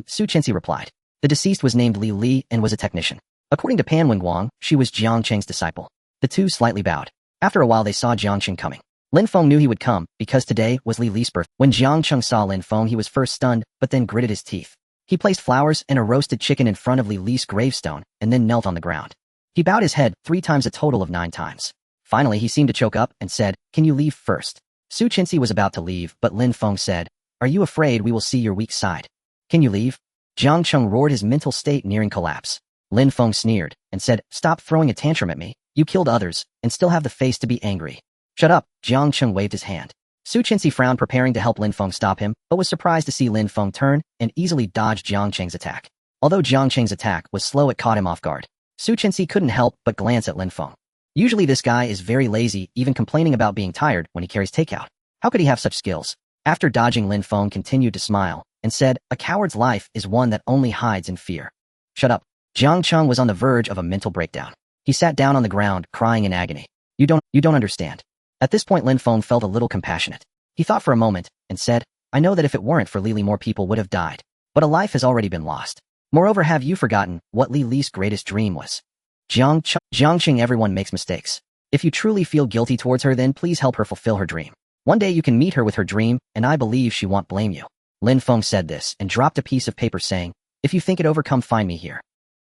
Su Chenxi replied. The deceased was named Li Li and was a technician. According to Pan Wenguang, she was Jiang Cheng's disciple. The two slightly bowed. After a while they saw Jiang Cheng coming. Lin Feng knew he would come, because today was Li Li's birthday. When Jiang Cheng saw Lin Feng he was first stunned, but then gritted his teeth. He placed flowers and a roasted chicken in front of Li Li's gravestone, and then knelt on the ground. He bowed his head 3 times, a total of 9 times. Finally he seemed to choke up and said, "Can you leave first?" Su Chenxi was about to leave, but Lin Feng said, "Are you afraid we will see your weak side? Can you leave?" Jiang Cheng roared, his mental state nearing collapse. Lin Feng sneered and said, "Stop throwing a tantrum at me. You killed others, and still have the face to be angry." "Shut up," Jiang Cheng waved his hand. Su Chenxi frowned, preparing to help Lin Feng stop him, but was surprised to see Lin Feng turn and easily dodge Jiang Cheng's attack. Although Jiang Cheng's attack was slow, it caught him off guard. Su Chenxi couldn't help but glance at Lin Feng. Usually this guy is very lazy, even complaining about being tired when he carries takeout. How could he have such skills? After dodging, Lin Feng continued to smile and said, "A coward's life is one that only hides in fear." "Shut up." Jiang Cheng was on the verge of a mental breakdown. He sat down on the ground, crying in agony. You don't understand." At this point Lin Feng felt a little compassionate. He thought for a moment and said, "I know that if it weren't for Li Li more people would have died. But a life has already been lost. Moreover, have you forgotten what Li Li's greatest dream was?" Jiang Cheng, everyone makes mistakes. If you truly feel guilty towards her, then please help her fulfill her dream. One day you can meet her with her dream, and I believe she won't blame you." Lin Feng said this and dropped a piece of paper saying, "If you think it over, come find me here."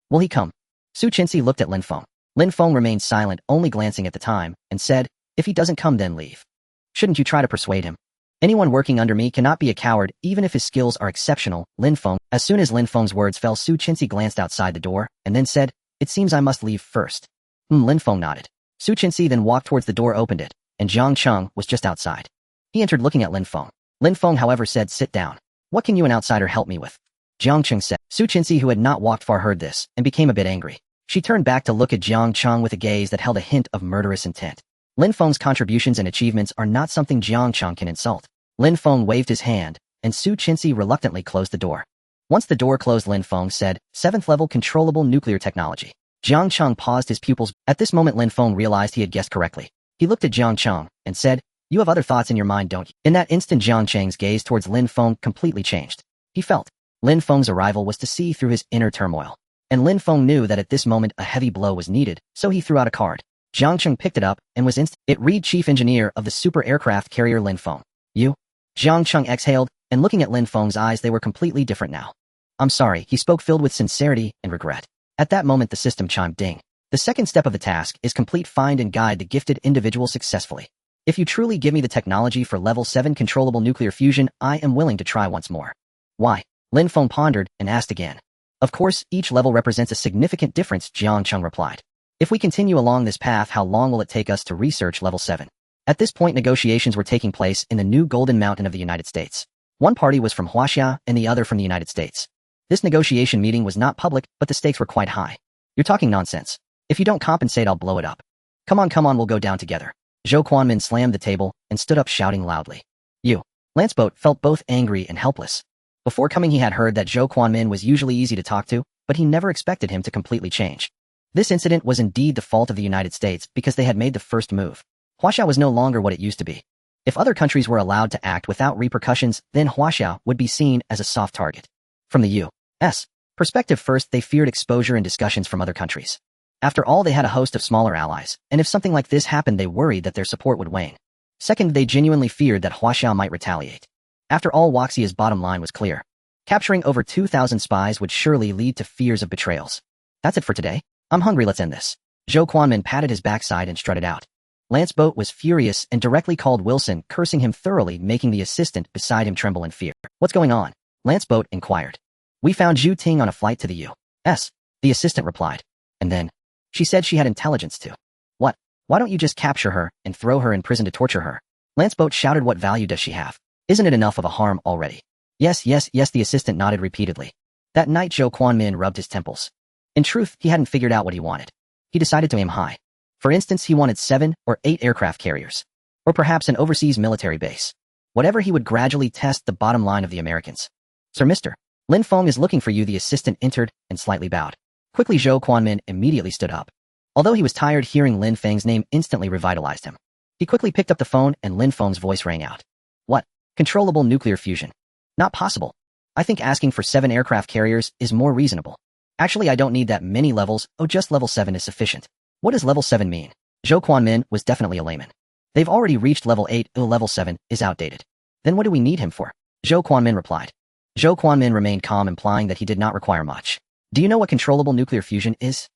"Will he come?" Su Chenxi looked at Lin Feng. Lin Feng remained silent, only glancing at the time, and said, "If he doesn't come, then leave. Shouldn't you try to persuade him? Anyone working under me cannot be a coward, even if his skills are exceptional." Lin Feng. As soon as Lin Feng's words fell, Su Chenxi glanced outside the door, and then said, "It seems I must leave first." Lin Feng nodded. Su Chenxi then walked towards the door, opened it, and Jiang Cheng was just outside. He entered looking at Lin Feng. Lin Feng, however, said, "Sit down. What can you, an outsider, help me with?" Jiang Cheng said. Su Chenxi, who had not walked far, heard this, and became a bit angry. She turned back to look at Jiang Cheng with a gaze that held a hint of murderous intent. Lin Feng's contributions and achievements are not something Jiang Cheng can insult. Lin Feng waved his hand, and Su Chenxi reluctantly closed the door. Once the door closed, Lin Feng said, "7th level controllable nuclear technology." Jiang Cheng paused, his pupils. At this moment Lin Feng realized he had guessed correctly. He looked at Jiang Cheng and said, "You have other thoughts in your mind, don't you?" In that instant Jiang Cheng's gaze towards Lin Feng completely changed. He felt Lin Feng's arrival was to see through his inner turmoil. And Lin Feng knew that at this moment a heavy blow was needed, so he threw out a card. Jiang Cheng picked it up and was It read, "Chief Engineer of the Super Aircraft Carrier Lin Feng." "You?" Jiang Cheng exhaled, and looking at Lin Feng's eyes, they were completely different now. "I'm sorry," he spoke, filled with sincerity and regret. At that moment the system chimed, "Ding." The second step of the task is complete. Find and guide the gifted individual successfully. If you truly give me the technology for level 7 controllable nuclear fusion, I am willing to try once more. Why? Lin Feng pondered and asked again. Of course, each level represents a significant difference, Jiang Cheng replied. If we continue along this path, how long will it take us to research level 7? At this point negotiations were taking place in the new Golden Mountain of the United States. One party was from Huaxia and the other from the United States. This negotiation meeting was not public, but the stakes were quite high. "You're talking nonsense. If you don't compensate, I'll blow it up. Come on, we'll go down together." Zhou Quanmin slammed the table and stood up, shouting loudly. "You." Lanceboat felt both angry and helpless. Before coming he had heard that Zhou Quanmin was usually easy to talk to, but he never expected him to completely change. This incident was indeed the fault of the United States because they had made the first move. Huaxia was no longer what it used to be. If other countries were allowed to act without repercussions, then Huaxia would be seen as a soft target. From the U.S. perspective, first they feared exposure and discussions from other countries. After all, they had a host of smaller allies, and if something like this happened, they worried that their support would wane. Second, they genuinely feared that Huaxia might retaliate. After all, Huaxia's bottom line was clear. Capturing over 2,000 spies would surely lead to fears of betrayals. That's it for today. I'm hungry, let's end this. Zhou Quanmin patted his backside and strutted out. Lanceboat was furious and directly called Wilson, cursing him thoroughly, making the assistant beside him tremble in fear. "What's going on?" Lanceboat inquired. "We found Zhu Ting on a flight to the U.S., the assistant replied. "And then? She said she had intelligence too." "What? Why don't you just capture her and throw her in prison to torture her?" Lanceboat shouted. "What value does she have? Isn't it enough of a harm already?" Yes, the assistant nodded repeatedly. That night Zhou Quanmin rubbed his temples. In truth, he hadn't figured out what he wanted. He decided to aim high. For instance, he wanted 7 or 8 aircraft carriers. Or perhaps an overseas military base. Whatever, he would gradually test the bottom line of the Americans. "Sir, Mr. Lin Feng is looking for you." The assistant entered and slightly bowed. Quickly Zhou Quanmin immediately stood up. Although he was tired, hearing Lin Feng's name instantly revitalized him. He quickly picked up the phone and Lin Feng's voice rang out. "What? Controllable nuclear fusion? Not possible. I think asking for 7 aircraft carriers is more reasonable. Actually, I don't need that many levels. Oh, just level 7 is sufficient. What does level 7 mean? Zhou Quanmin was definitely a layman. They've already reached level 8. Oh, level 7 is outdated. Then what do we need him for? Zhou Quanmin replied. Zhou Quanmin remained calm, implying that he did not require much. Do you know what controllable nuclear fusion is?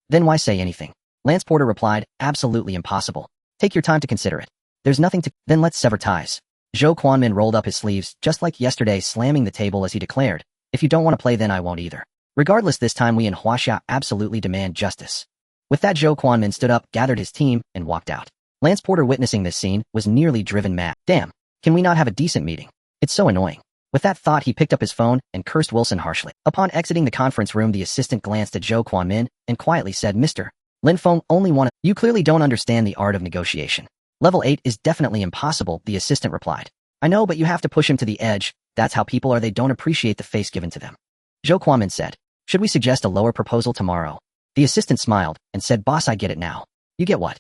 Then why say anything? Lance Porter replied, absolutely impossible. Take your time to consider it. There's nothing to— Then let's sever ties. Zhou Quanmin rolled up his sleeves, just like yesterday, slamming the table as he declared, if you don't want to play, then I won't either. Regardless, this time we in Huaxia absolutely demand justice. With that, Zhou Quanmin stood up, gathered his team, and walked out. Lance Porter, witnessing this scene, was nearly driven mad. Damn, can we not have a decent meeting? It's so annoying. With that thought, he picked up his phone and cursed Wilson harshly. Upon exiting the conference room, the assistant glanced at Zhou Quanmin and quietly said, Mr. Lin Feng only wanted— You clearly don't understand the art of negotiation. Level 8 is definitely impossible, the assistant replied. I know, but you have to push him to the edge. That's how people are. They don't appreciate the face given to them. Zhou Quanmin said, should we suggest a lower proposal tomorrow? The assistant smiled and said, boss, I get it now. You get what?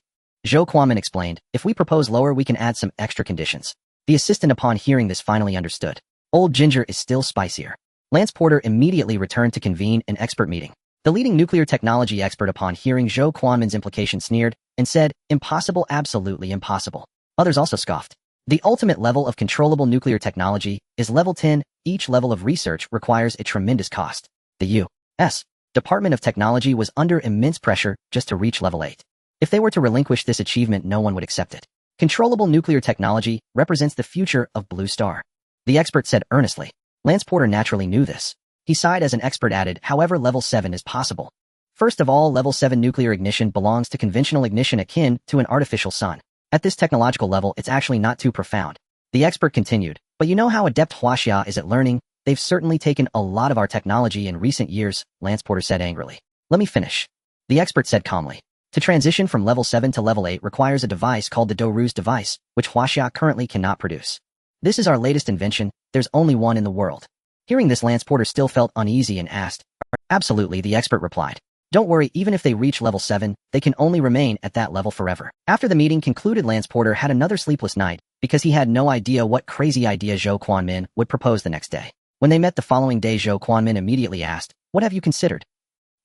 Zhou Quanmin explained, if we propose lower, we can add some extra conditions. The assistant, upon hearing this, finally understood. Old ginger is still spicier. Lance Porter immediately returned to convene an expert meeting. The leading nuclear technology expert, upon hearing Zhou Quanmin's implication, sneered and said, impossible, absolutely impossible. Others also scoffed. The ultimate level of controllable nuclear technology is level 10. Each level of research requires a tremendous cost. The U.S. Department of Technology was under immense pressure just to reach level 8. If they were to relinquish this achievement, no one would accept it. Controllable nuclear technology represents the future of Blue Star. The expert said earnestly. Lance Porter naturally knew this. He sighed as an expert added, however, level 7 is possible. First of all, level 7 nuclear ignition belongs to conventional ignition akin to an artificial sun. At this technological level, it's actually not too profound. The expert continued, but you know how adept Huaxia is at learning? They've certainly taken a lot of our technology in recent years, Lance Porter said angrily. Let me finish. The expert said calmly. To transition from level 7 to level 8 requires a device called the Doru's device, which Huaxia currently cannot produce. This is our latest invention. There's only one in the world. Hearing this, Lance Porter still felt uneasy and asked, absolutely, the expert replied. Don't worry, even if they reach level 7, they can only remain at that level forever. After the meeting concluded, Lance Porter had another sleepless night because he had no idea what crazy idea Zhou Quanmin would propose the next day. When they met the following day, Zhou Quanmin immediately asked, what have you considered?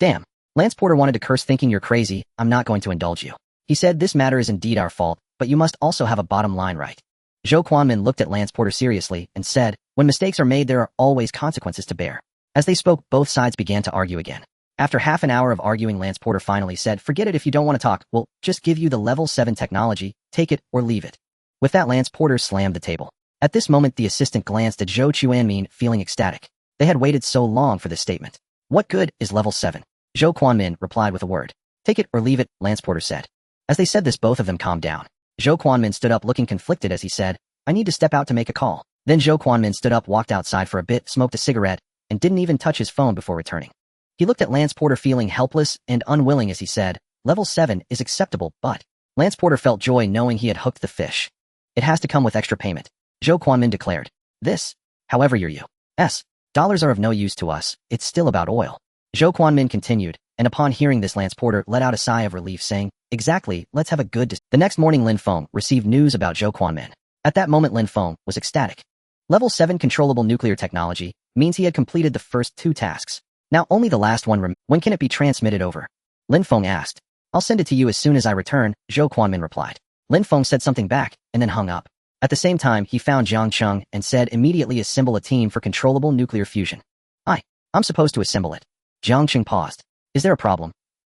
Damn. Lance Porter wanted to curse, thinking, you're crazy, I'm not going to indulge you. He said, this matter is indeed our fault, but you must also have a bottom line, right? Zhou Quanmin looked at Lance Porter seriously and said, when mistakes are made, there are always consequences to bear. As they spoke, both sides began to argue again. After half an hour of arguing, Lance Porter finally said, forget it, if you don't want to talk, we'll just give you the level 7 technology, take it or leave it. With that, Lance Porter slammed the table. At this moment, the assistant glanced at Zhou Quanmin, feeling ecstatic. They had waited so long for this statement. What good is level 7? Zhou Quanmin replied with a word. Take it or leave it, Lance Porter said. As they said this, both of them calmed down. Zhou Quanmin stood up, looking conflicted as he said, I need to step out to make a call. Then Zhou Quanmin stood up, walked outside for a bit, smoked a cigarette, and didn't even touch his phone before returning. He looked at Lance Porter, feeling helpless and unwilling as he said, level 7 is acceptable, but— Lance Porter felt joy knowing he had hooked the fish. It has to come with extra payment. Zhou Quanmin declared. This, however, your U.S. dollars are of no use to us, it's still about oil. Zhou Quanmin continued, and upon hearing this, Lance Porter let out a sigh of relief, saying, exactly, let's have a good— The next morning, Lin Feng received news about Zhou Quanmin. At that moment, Lin Feng was ecstatic. Level 7 controllable nuclear technology means he had completed the first 2 tasks. Now only the last one remains. When can it be transmitted over? Lin Feng asked. I'll send it to you as soon as I return, Zhou Quanmin replied. Lin Feng said something back, and then hung up. At the same time, he found Jiang Cheng and said, immediately assemble a team for controllable nuclear fusion. I'm supposed to assemble it. Jiang Cheng paused. Is there a problem?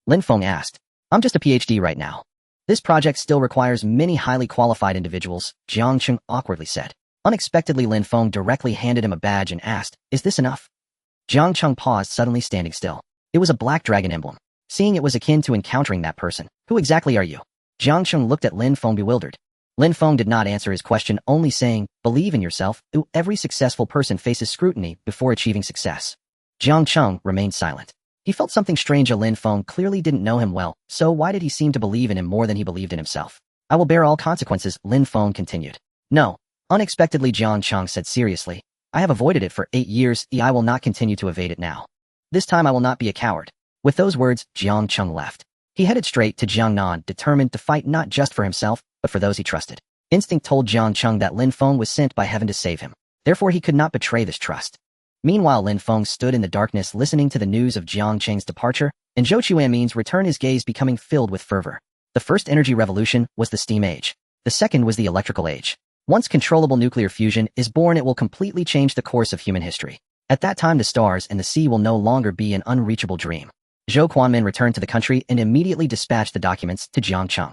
Lin Feng asked. I'm just a PhD right now. This project still requires many highly qualified individuals, Jiang Cheng awkwardly said. Unexpectedly, Lin Feng directly handed him a badge and asked, is this enough? Jiang Cheng paused, suddenly standing still. It was a black dragon emblem. Seeing it was akin to encountering that person. Who exactly are you? Jiang Cheng looked at Lin Feng bewildered. Lin Feng did not answer his question, only saying, believe in yourself. Every successful person faces scrutiny before achieving success. Jiang Cheng remained silent. He felt something strange. Lin Feng clearly didn't know him well, so why did he seem to believe in him more than he believed in himself? I will bear all consequences, Lin Feng continued. No. Unexpectedly, Jiang Cheng said seriously. I have avoided it for 8 years, I will not continue to evade it now. This time I will not be a coward. With those words, Jiang Cheng left. He headed straight to Jiangnan, determined to fight not just for himself, but for those he trusted. Instinct told Jiang Cheng that Lin Feng was sent by heaven to save him. Therefore he could not betray this trust. Meanwhile, Lin Feng stood in the darkness listening to the news of Jiang Cheng's departure, and Zhou Chuanmin's return, his gaze becoming filled with fervor. The first energy revolution was the steam age. The second was the electrical age. Once controllable nuclear fusion is born, it will completely change the course of human history. At that time, the stars and the sea will no longer be an unreachable dream. Zhou Quanmin returned to the country and immediately dispatched the documents to Jiang Cheng.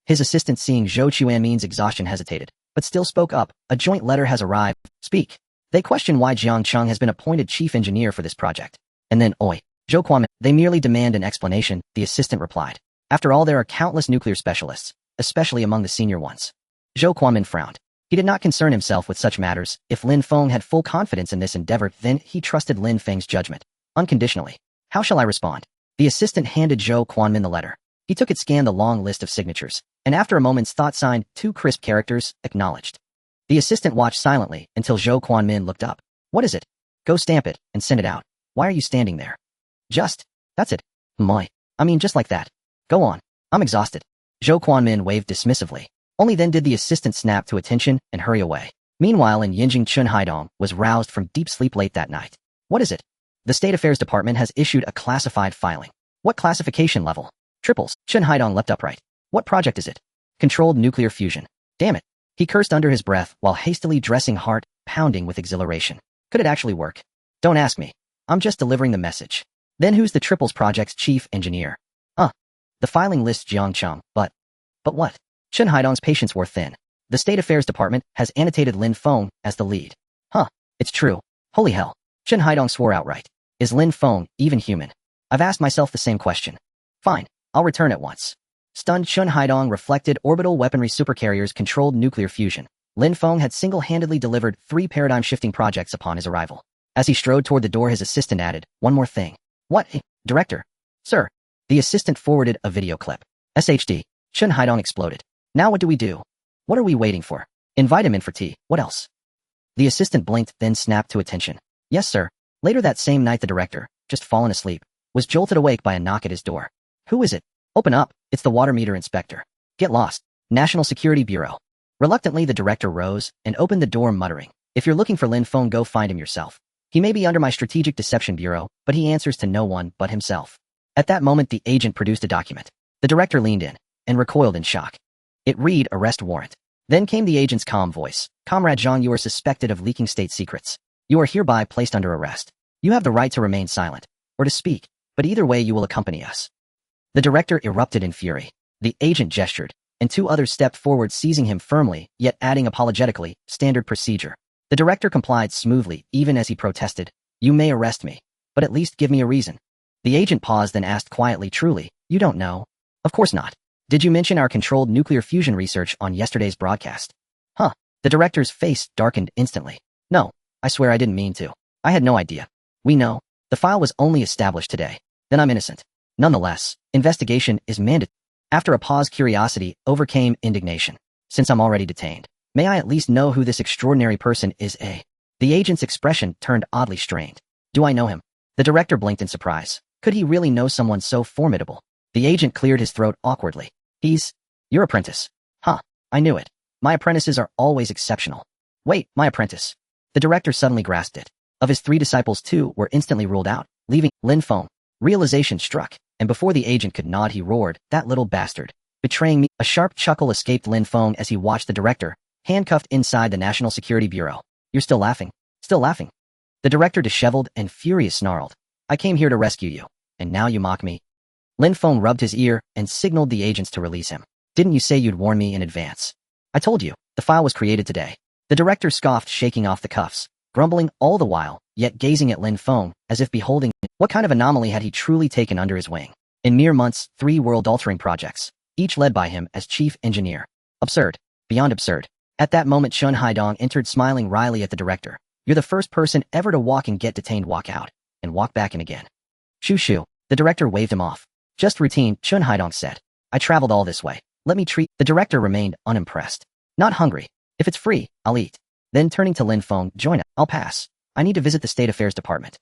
His assistant, seeing Zhou Chuanmin's exhaustion, hesitated, but still spoke up. A joint letter has arrived. Speak. They question why Jiang Cheng has been appointed chief engineer for this project. And then, oi, Zhou Quanmin, they merely demand an explanation, the assistant replied. After all, there are countless nuclear specialists, especially among the senior ones. Zhou Quanmin frowned. He did not concern himself with such matters. If Lin Feng had full confidence in this endeavor, then he trusted Lin Feng's judgment. Unconditionally. How shall I respond? The assistant handed Zhou Quanmin the letter. He took it, scanned the long list of signatures, and after a moment's thought signed 2 crisp characters, acknowledged. The assistant watched silently until Zhou Quanmin looked up. What is it? Go stamp it and send it out. Why are you standing there? That's it. I mean, just like that. Go on. I'm exhausted. Zhou Quanmin waved dismissively. Only then did the assistant snap to attention and hurry away. Meanwhile, in Yinjing, Chun Haidong was roused from deep sleep late that night. What is it? The State Affairs Department has issued a classified filing. What classification level? Triples. Chun Haidong leapt upright. What project is it? Controlled nuclear fusion. Damn it. He cursed under his breath while hastily dressing, heart pounding with exhilaration. Could it actually work? Don't ask me. I'm just delivering the message. Then who's the Triples project's chief engineer? The filing lists Jiang Cheng, but what? Chun Haidong's patience wore thin. The State Affairs Department has annotated Lin Feng as the lead. It's true. Holy hell. Chun Haidong swore outright. Is Lin Feng even human? I've asked myself the same question. Fine. I'll return at once. Stunned, Chun Haidong reflected orbital weaponry supercarriers controlled nuclear fusion. Lin Feng had single-handedly delivered 3 paradigm-shifting projects upon his arrival. As he strode toward the door, his assistant added, one more thing. What? Director? Sir. The assistant forwarded a video clip. SHD. Chun Haidong exploded. Now what do we do? What are we waiting for? Invite him in for tea. What else? The assistant blinked, then snapped to attention. Yes, sir. Later that same night, the director, just fallen asleep, was jolted awake by a knock at his door. Who is it? Open up. It's the water meter inspector. Get lost. National Security Bureau. Reluctantly, the director rose and opened the door, muttering, if you're looking for Lin Feng, go find him yourself. He may be under my Strategic Deception Bureau, but he answers to no one but himself. At that moment, the agent produced a document. The director leaned in and recoiled in shock. It read, arrest warrant. Then came the agent's calm voice. Comrade Zhang, you are suspected of leaking state secrets. You are hereby placed under arrest. You have the right to remain silent, or to speak, but either way you will accompany us. The director erupted in fury. The agent gestured, and 2 others stepped forward, seizing him firmly, yet adding apologetically, standard procedure. The director complied smoothly, even as he protested. You may arrest me, but at least give me a reason. The agent paused, then asked quietly, truly, you don't know? Of course not. Did you mention our controlled nuclear fusion research on yesterday's broadcast? The director's face darkened instantly. No, I swear I didn't mean to. I had no idea. We know. The file was only established today. Then I'm innocent. Nonetheless, investigation is mandatory. After a pause, curiosity overcame indignation. Since I'm already detained, may I at least know who this extraordinary person is? The agent's expression turned oddly strained. Do I know him? The director blinked in surprise. Could he really know someone so formidable? The agent cleared his throat awkwardly. He's your apprentice. I knew it. My apprentices are always exceptional. Wait, my apprentice. The director suddenly grasped it. Of his 3 disciples, 2 were instantly ruled out, leaving Lin Feng. Realization struck, and before the agent could nod, he roared, that little bastard. Betraying me. A sharp chuckle escaped Lin Feng as he watched the director, handcuffed inside the National Security Bureau. You're still laughing? Still laughing? The director, disheveled and furious, snarled. I came here to rescue you, and now you mock me? Lin Feng rubbed his ear and signaled the agents to release him. Didn't you say you'd warn me in advance? I told you, the file was created today. The director scoffed, shaking off the cuffs, grumbling all the while, yet gazing at Lin Feng as if beholding what kind of anomaly had he truly taken under his wing. In mere months, 3 world-altering projects, each led by him as chief engineer. Absurd. Beyond absurd. At that moment, Chun Haidong entered, smiling wryly at the director. You're the first person ever to walk and get detained, walk out, and walk back in again. Shoo. The director waved him off. Just routine, Chun Haidong said. I traveled all this way. Let me treat. The director remained unimpressed. Not hungry. If it's free, I'll eat. Then turning to Lin Feng, join us. I'll pass. I need to visit the State Affairs Department.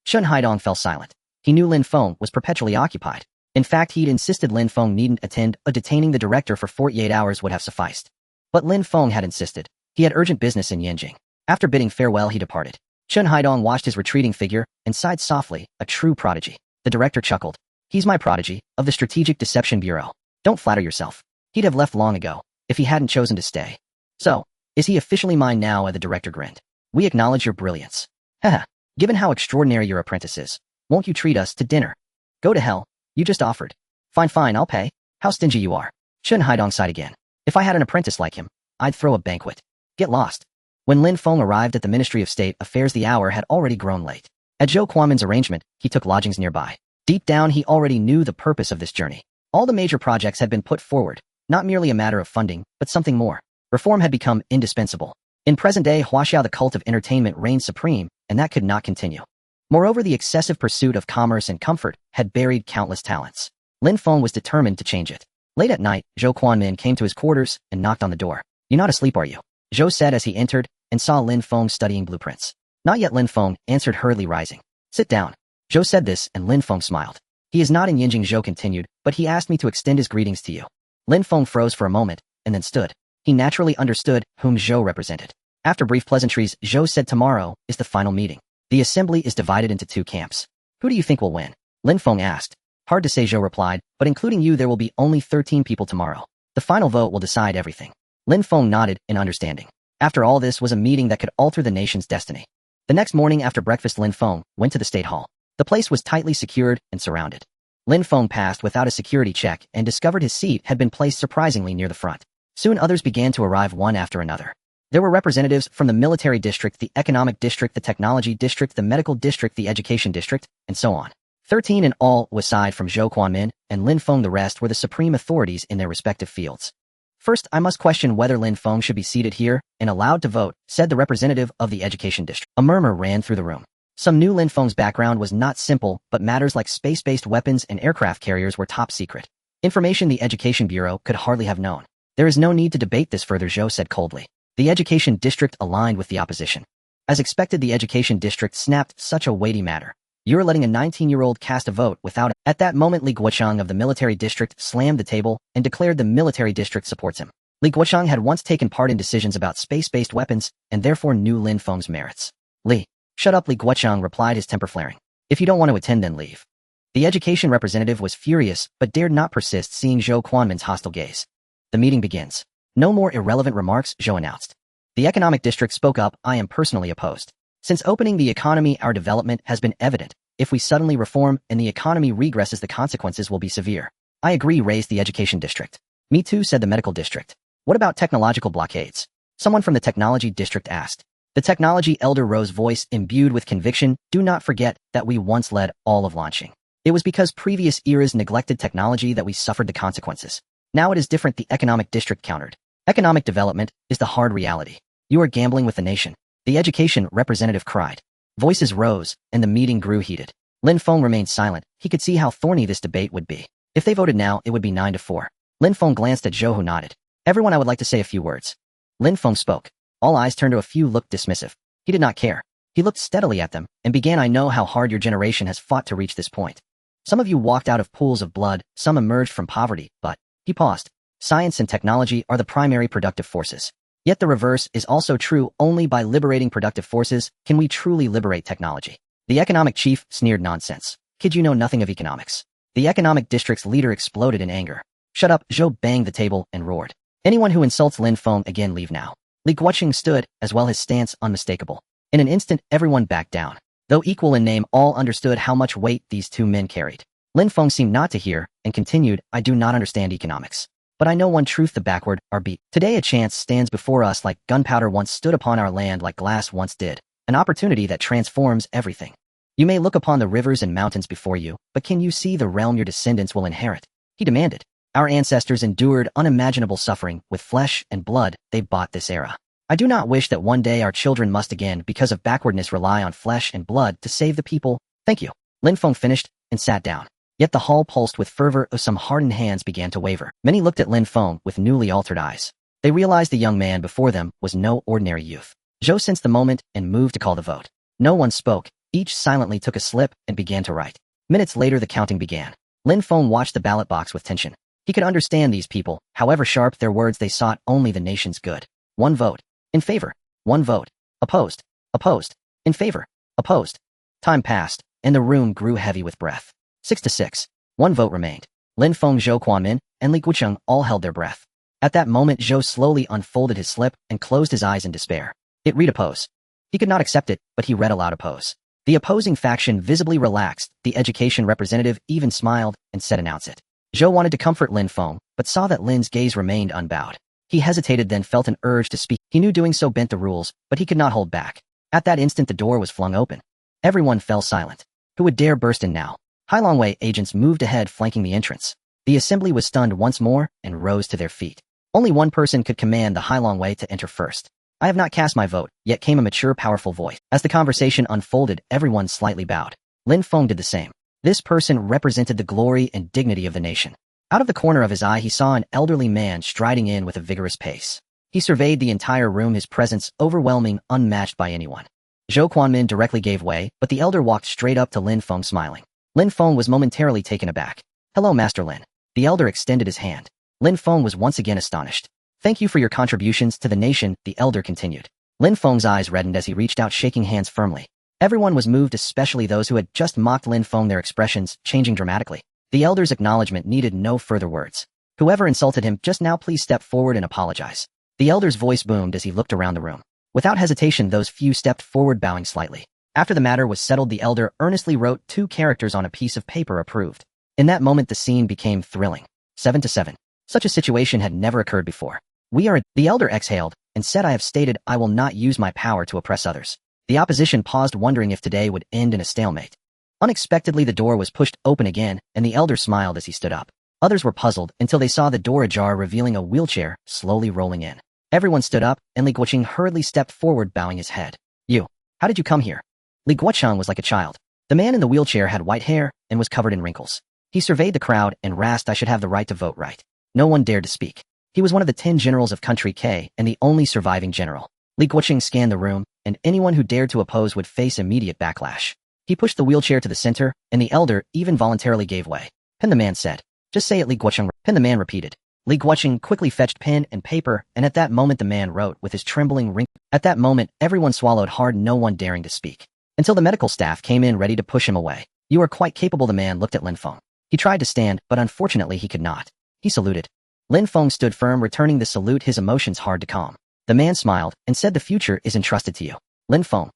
Chun Haidong fell silent. He knew Lin Feng was perpetually occupied. In fact, he'd insisted Lin Feng needn't attend, detaining the director for 48 hours would have sufficed. But Lin Feng had insisted. He had urgent business in Yanjing. After bidding farewell, he departed. Chen Haidong watched his retreating figure and sighed softly, a true prodigy. The director chuckled. He's my prodigy, of the Strategic Deception Bureau. Don't flatter yourself. He'd have left long ago, if he hadn't chosen to stay. So, is he officially mine now? The director grinned. We acknowledge your brilliance. Haha, given how extraordinary your apprentice is, won't you treat us to dinner? Go to hell, you just offered. Fine, I'll pay. How stingy you are. Chen Haidong sighed again. If I had an apprentice like him, I'd throw a banquet. Get lost. When Lin Feng arrived at the Ministry of State Affairs, the hour had already grown late. At Zhou Quanmin's arrangement, he took lodgings nearby. Deep down, he already knew the purpose of this journey. All the major projects had been put forward, not merely a matter of funding, but something more. Reform had become indispensable. In present-day Huaxiao, the cult of entertainment reigned supreme, and that could not continue. Moreover, the excessive pursuit of commerce and comfort had buried countless talents. Lin Feng was determined to change it. Late at night, Zhou Quanmin came to his quarters and knocked on the door. "You're not asleep, are you?" Zhou said as he entered and saw Lin Feng studying blueprints. "Not yet," Lin Feng answered, hurriedly rising. "Sit down." Zhou said this, and Lin Feng smiled. "He is not in Yinjing," Zhou continued, "but he asked me to extend his greetings to you." Lin Feng froze for a moment, and then stood. He naturally understood whom Zhou represented. After brief pleasantries, Zhou said, "Tomorrow is the final meeting. The assembly is divided into two camps. Who do you think will win?" Lin Feng asked. "Hard to say," Zhou replied, "but including you there will be only 13 people tomorrow. The final vote will decide everything." Lin Feng nodded in understanding. After all, this was a meeting that could alter the nation's destiny. The next morning after breakfast, Lin Feng went to the State Hall. The place was tightly secured and surrounded. Lin Feng passed without a security check and discovered his seat had been placed surprisingly near the front. Soon others began to arrive one after another. There were representatives from the military district, the economic district, the technology district, the medical district, the education district, and so on. 13 in all, aside from Zhou Quanmin and Lin Feng. The rest were the supreme authorities in their respective fields. "First, I must question whether Lin Feng should be seated here and allowed to vote," said the representative of the education district. A murmur ran through the room. Some knew Lin Feng's background was not simple, but matters like space-based weapons and aircraft carriers were top secret. Information the Education Bureau could hardly have known. "There is no need to debate this further," Zhou said coldly. The education district aligned with the opposition. As expected, the education district snapped, "Such a weighty matter. You're letting a 19-year-old cast a vote without it." At that moment, Li Guochang of the military district slammed the table and declared the military district supports him. Li Guochang had once taken part in decisions about space-based weapons and therefore knew Lin Feng's merits. "Li, shut up," Li Guochang replied, his temper flaring. "If you don't want to attend, then leave." The education representative was furious but dared not persist, seeing Zhou Quanmin's hostile gaze. "The meeting begins. No more irrelevant remarks," Zhou announced. The economic district spoke up. "I am personally opposed. Since opening the economy, our development has been evident. If we suddenly reform and the economy regresses, the consequences will be severe." "I agree," raised the education district. "Me too," said the medical district. "What about technological blockades?" someone from the technology district asked. The technology elder rose, voice imbued with conviction. "Do not forget that we once led all of launching. It was because previous eras neglected technology that we suffered the consequences. Now it is different," the economic district countered. "Economic development is the hard reality. You are gambling with the nation," the education representative cried. Voices rose, and the meeting grew heated. Lin Feng remained silent. He could see how thorny this debate would be. If they voted now, it would be 9-4. Lin Feng glanced at Zhou, who nodded. "Everyone, I would like to say a few words." Lin Feng spoke. All eyes turned to a few looked dismissive. He did not care. He looked steadily at them and began, "I know how hard your generation has fought to reach this point. Some of you walked out of pools of blood, some emerged from poverty, but..." He paused. "Science and technology are the primary productive forces. Yet the reverse is also true. Only by liberating productive forces can we truly liberate technology." The economic chief sneered, "Nonsense. Kid, you know nothing of economics." The economic district's leader exploded in anger. "Shut up!" Zhou banged the table and roared. "Anyone who insults Lin Feng again, leave now." Li Guochang stood, as well his stance unmistakable. In an instant, everyone backed down. Though equal in name, all understood how much weight these two men carried. Lin Feng seemed not to hear, and continued, "I do not understand economics. But I know one truth: the backward are beat. Today a chance stands before us like gunpowder once stood upon our land, like glass once did. An opportunity that transforms everything. You may look upon the rivers and mountains before you, but can you see the realm your descendants will inherit?" He demanded. "Our ancestors endured unimaginable suffering with flesh and blood. They bought this era. I do not wish that one day our children must again, because of backwardness, rely on flesh and blood to save the people. Thank you." Lin Feng finished and sat down. Yet the hall pulsed with fervor as some hardened hands began to waver. Many looked at Lin Feng with newly altered eyes. They realized the young man before them was no ordinary youth. Zhou sensed the moment and moved to call the vote. No one spoke. Each silently took a slip and began to write. Minutes later, the counting began. Lin Feng watched the ballot box with tension. He could understand these people. However sharp their words, they sought only the nation's good. One vote. In favor. One vote. Opposed. Opposed. In favor. Opposed. Time passed, and the room grew heavy with breath. 6-6. One vote remained. Lin Feng, Zhou Quanmin, and Li Guocheng all held their breath. At that moment, Zhou slowly unfolded his slip and closed his eyes in despair. It read oppose. He could not accept it, but he read aloud oppose. The opposing faction visibly relaxed. The education representative even smiled and said announce it. Zhou wanted to comfort Lin Feng, but saw that Lin's gaze remained unbowed. He hesitated, then felt an urge to speak. He knew doing so bent the rules, but he could not hold back. At that instant, the door was flung open. Everyone fell silent. Who would dare burst in now? Hailongwei agents moved ahead, flanking the entrance. The assembly was stunned once more and rose to their feet. Only one person could command the Hailongwei to enter first. I have not cast my vote, yet came a mature, powerful voice. As the conversation unfolded, everyone slightly bowed. Lin Feng did the same. This person represented the glory and dignity of the nation. Out of the corner of his eye, he saw an elderly man striding in with a vigorous pace. He surveyed the entire room, his presence overwhelming, unmatched by anyone. Zhou Quanmin directly gave way, but the elder walked straight up to Lin Feng, smiling. Lin Feng was momentarily taken aback. Hello, Master Lin. The elder extended his hand. Lin Feng was once again astonished. Thank you for your contributions to the nation, the elder continued. Lin Feng's eyes reddened as he reached out, shaking hands firmly. Everyone was moved, especially those who had just mocked Lin Feng, their expressions changing dramatically. The elder's acknowledgement needed no further words. Whoever insulted him just now, please step forward and apologize. The elder's voice boomed as he looked around the room. Without hesitation, those few stepped forward, bowing slightly. After the matter was settled, the elder earnestly wrote 2 characters on a piece of paper: approved. In that moment, the scene became thrilling. 7-7. Such a situation had never occurred before. The elder exhaled and said, I have stated I will not use my power to oppress others. The opposition paused, wondering if today would end in a stalemate. Unexpectedly, the door was pushed open again, and the elder smiled as he stood up. Others were puzzled until they saw the door ajar, revealing a wheelchair slowly rolling in. Everyone stood up, and Li Guocheng hurriedly stepped forward, bowing his head. You. How did you come here? Li Guocheng was like a child. The man in the wheelchair had white hair and was covered in wrinkles. He surveyed the crowd and rasped, I should have the right to vote, right? No one dared to speak. He was one of the 10 generals of Country K and the only surviving general. Li Guocheng scanned the room, and anyone who dared to oppose would face immediate backlash. He pushed the wheelchair to the center, and the elder even voluntarily gave way. Pen, the man said. Just say it, Li Guocheng. Pen, the man repeated. Li Guocheng quickly fetched pen and paper, and at that moment the man wrote with his trembling ring. At that moment, everyone swallowed hard, no one daring to speak. Until the medical staff came in ready to push him away. You are quite capable, the man looked at Lin Feng. He tried to stand, but unfortunately he could not. He saluted. Lin Feng stood firm, returning the salute, his emotions hard to calm. The man smiled and said, the future is entrusted to you. Lin Feng.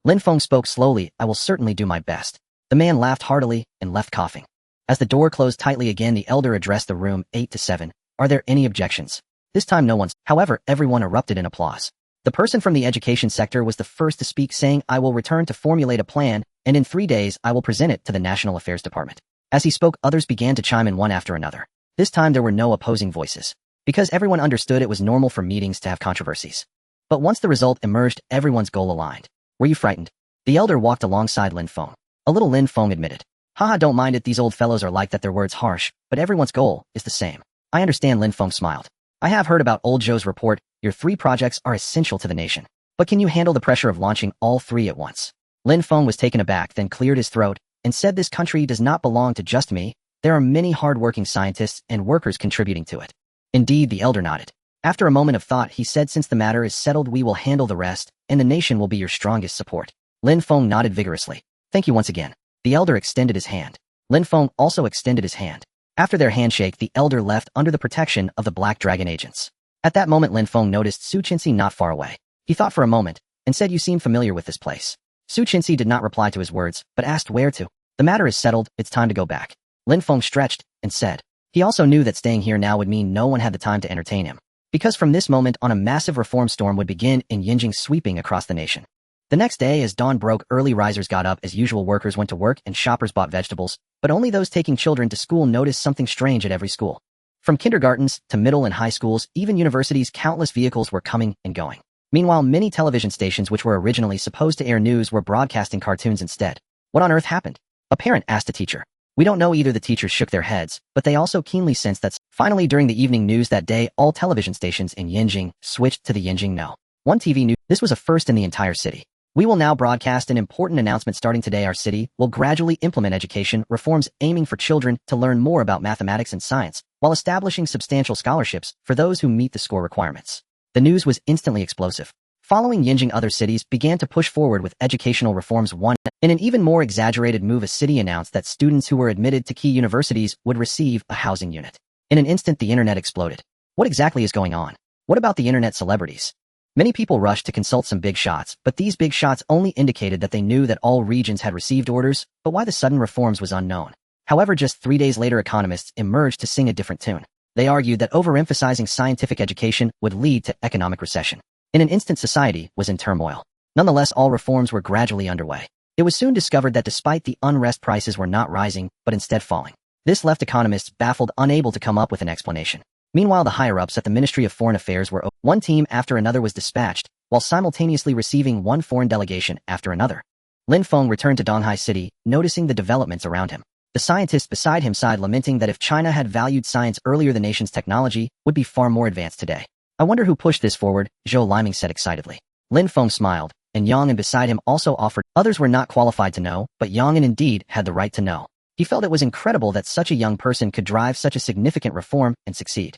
Lin Feng spoke slowly, I will certainly do my best. The man laughed heartily and left coughing. As the door closed tightly again, the elder addressed the room. 8-7. Are there any objections? This time no one's. However, everyone erupted in applause. The person from the education sector was the first to speak, saying, I will return to formulate a plan, and in 3 days I will present it to the National Affairs Department. As he spoke, others began to chime in one after another. This time there were no opposing voices, because everyone understood it was normal for meetings to have controversies. But once the result emerged, everyone's goal aligned. Were you frightened? The elder walked alongside Lin Feng. A little, Lin Feng admitted. Haha, don't mind it, these old fellows are like that, their words harsh, but everyone's goal is the same. I understand, Lin Feng smiled. I have heard about old Zhou's report, your 3 projects are essential to the nation. But can you handle the pressure of launching all 3 at once? Lin Feng was taken aback, then cleared his throat, and said, this country does not belong to just me. There are many hard-working scientists and workers contributing to it. Indeed, the elder nodded. After a moment of thought, he said, since the matter is settled, we will handle the rest, and the nation will be your strongest support. Lin Feng nodded vigorously. Thank you once again. The elder extended his hand. Lin Feng also extended his hand. After their handshake, the elder left under the protection of the Black Dragon agents. At that moment, Lin Feng noticed Su Qinxi not far away. He thought for a moment, and said, you seem familiar with this place. Su Qinxi did not reply to his words, but asked where to. The matter is settled, it's time to go back. Lin Feng stretched and said. He also knew that staying here now would mean no one had the time to entertain him. Because from this moment on, a massive reform storm would begin in Yinjing, sweeping across the nation. The next day, as dawn broke, early risers got up as usual, workers went to work and shoppers bought vegetables, but only those taking children to school noticed something strange at every school. From kindergartens to middle and high schools, even universities, countless vehicles were coming and going. Meanwhile, many television stations which were originally supposed to air news were broadcasting cartoons instead. What on earth happened? A parent asked a teacher. We don't know either, the teachers shook their heads, but they also keenly sensed that. Finally, during the evening news that day, all television stations in Yinjing switched to the Yinjing No. 1 TV news. This was a first in the entire city. We will now broadcast an important announcement starting today. Our city will gradually implement education reforms aiming for children to learn more about mathematics and science, while establishing substantial scholarships for those who meet the score requirements. The news was instantly explosive. Following Yinjing, other cities began to push forward with educational reforms. In an even more exaggerated move, a city announced that students who were admitted to key universities would receive a housing unit. In an instant, the internet exploded. What exactly is going on? What about the internet celebrities? Many people rushed to consult some big shots, but these big shots only indicated that they knew that all regions had received orders, but why the sudden reforms was unknown. However, just 3 days later, economists emerged to sing a different tune. They argued that overemphasizing scientific education would lead to economic recession. In an instant, society was in turmoil. Nonetheless, all reforms were gradually underway. It was soon discovered that despite the unrest, prices were not rising, but instead falling. This left economists baffled, unable to come up with an explanation. Meanwhile, the higher-ups at the Ministry of Foreign Affairs were one team after another was dispatched, while simultaneously receiving one foreign delegation after another. Lin Feng returned to Donghai City, noticing the developments around him. The scientists beside him sighed, lamenting that if China had valued science earlier, the nation's technology would be far more advanced today. I wonder who pushed this forward, Zhou Liming said excitedly. Lin Feng smiled, and Yang and beside him also offered. Others were not qualified to know, but Yang and indeed had the right to know. He felt it was incredible that such a young person could drive such a significant reform and succeed.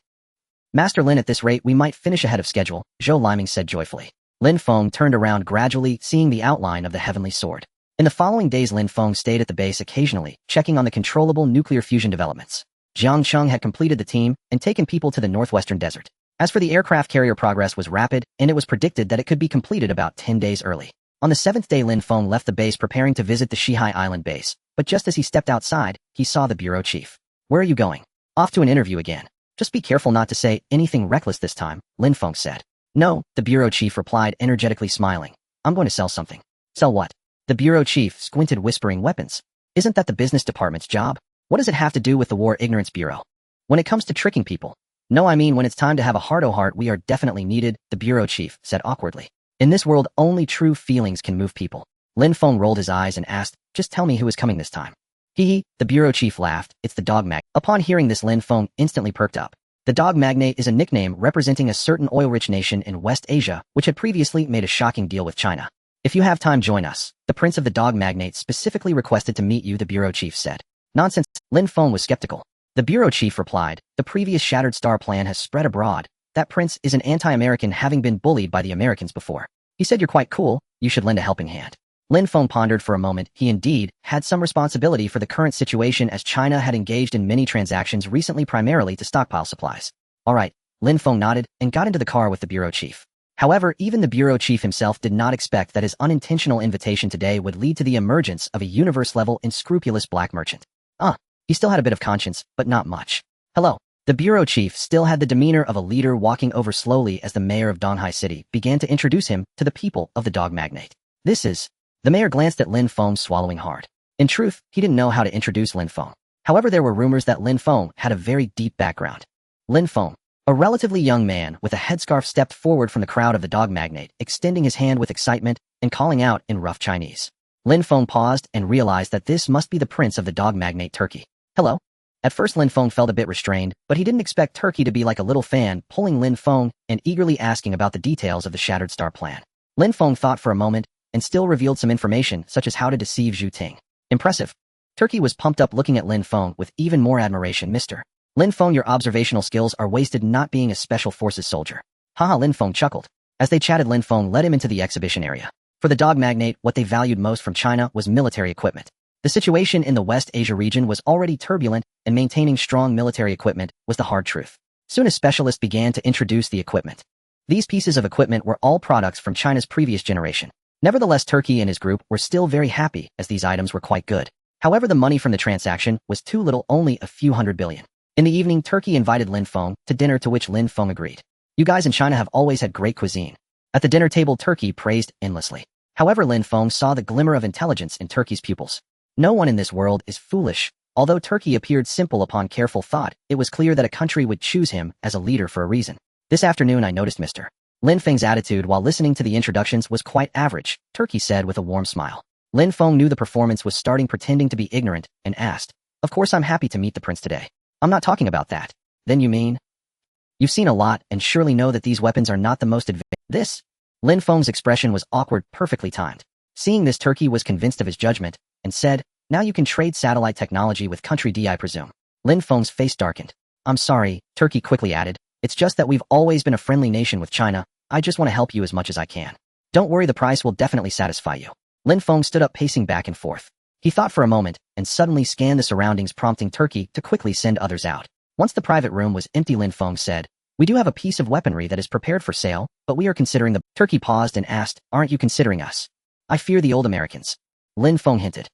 Master Lin, at this rate we might finish ahead of schedule, Zhou Liming said joyfully. Lin Feng turned around gradually, seeing the outline of the heavenly sword. In the following days, Lin Feng stayed at the base occasionally, checking on the controllable nuclear fusion developments. Jiang Cheng had completed the team and taken people to the northwestern desert. As for the aircraft carrier, progress was rapid, and it was predicted that it could be completed about 10 days early. On the 7th day, Lin Feng left the base preparing to visit the Shihai Island base, but just as he stepped outside, he saw the bureau chief. Where are you going? Off to an interview again. Just be careful not to say anything reckless this time, Lin Feng said. No, the bureau chief replied, energetically smiling. I'm going to sell something. Sell what? The bureau chief squinted, whispering, weapons. Isn't that the business department's job? What does it have to do with the War Ignorance Bureau? When it comes to tricking people. No, I mean when it's time to have a heart-o-heart, we are definitely needed, the bureau chief said awkwardly. In this world, only true feelings can move people. Lin Feng rolled his eyes and asked, just tell me who is coming this time. Hee, the bureau chief laughed, it's the dog magnate. Upon hearing this, Lin Feng instantly perked up. The dog magnate is a nickname representing a certain oil-rich nation in West Asia, which had previously made a shocking deal with China. If you have time, join us. The prince of the dog magnate specifically requested to meet you, the bureau chief said. Nonsense, Lin Feng was skeptical. The bureau chief replied, the previous Shattered Star plan has spread abroad. That prince is an anti-American, having been bullied by the Americans before. He said you're quite cool, you should lend a helping hand. Lin Feng pondered for a moment. He indeed had some responsibility for the current situation, as China had engaged in many transactions recently, primarily to stockpile supplies. All right, Lin Feng nodded and got into the car with the bureau chief. However, even the bureau chief himself did not expect that his unintentional invitation today would lead to the emergence of a universe-level unscrupulous black merchant. He still had a bit of conscience, but not much. Hello. The bureau chief still had the demeanor of a leader, walking over slowly as the mayor of Donghai City began to introduce him to the people of the dog magnate. This is... The mayor glanced at Lin Feng, swallowing hard. In truth, he didn't know how to introduce Lin Feng. However, there were rumors that Lin Feng had a very deep background. Lin Feng, a relatively young man with a headscarf, stepped forward from the crowd of the dog magnate, extending his hand with excitement and calling out in rough Chinese. Lin Feng paused and realized that this must be the prince of the dog magnate, Turkey. Hello? At first, Lin Feng felt a bit restrained, but he didn't expect Turkey to be like a little fan, pulling Lin Feng and eagerly asking about the details of the Shattered Star plan. Lin Feng thought for a moment and still revealed some information, such as how to deceive Zhu Ting. Impressive. Turkey was pumped up, looking at Lin Feng with even more admiration. Mr. Lin Feng, your observational skills are wasted not being a special forces soldier. Haha, Lin Feng chuckled. As they chatted, Lin Feng led him into the exhibition area. For the dog magnate, what they valued most from China was military equipment. The situation in the West Asia region was already turbulent, and maintaining strong military equipment was the hard truth. Soon a specialist began to introduce the equipment. These pieces of equipment were all products from China's previous generation. Nevertheless, Turkey and his group were still very happy, as these items were quite good. However, the money from the transaction was too little, only a few $100 billion. In the evening, Turkey invited Lin Feng to dinner, to which Lin Feng agreed. You guys in China have always had great cuisine. At the dinner table, Turkey praised endlessly. However, Lin Feng saw the glimmer of intelligence in Turkey's pupils. No one in this world is foolish. Although Turkey appeared simple upon careful thought, it was clear that a country would choose him as a leader for a reason. This afternoon I noticed Mr. Lin Feng's attitude while listening to the introductions was quite average, Turkey said with a warm smile. Lin Feng knew the performance was starting, pretending to be ignorant, and asked, Of course I'm happy to meet the prince today. I'm not talking about that. Then you mean? You've seen a lot and surely know that these weapons are not the most advanced. This? Lin Feng's expression was awkward, perfectly timed. Seeing this, Turkey was convinced of his judgment, and said, Now you can trade satellite technology with country D, I presume. Lin Feng's face darkened. I'm sorry, Turkey quickly added. It's just that we've always been a friendly nation with China. I just want to help you as much as I can. Don't worry, the price will definitely satisfy you. Lin Feng stood up, pacing back and forth. He thought for a moment, and suddenly scanned the surroundings, prompting Turkey to quickly send others out. Once the private room was empty, Lin Feng said, "We do have a piece of weaponry that is prepared for sale, but we are considering the—" Turkey paused and asked, "Aren't you considering us?" "I fear the old Americans." Lin Feng hinted.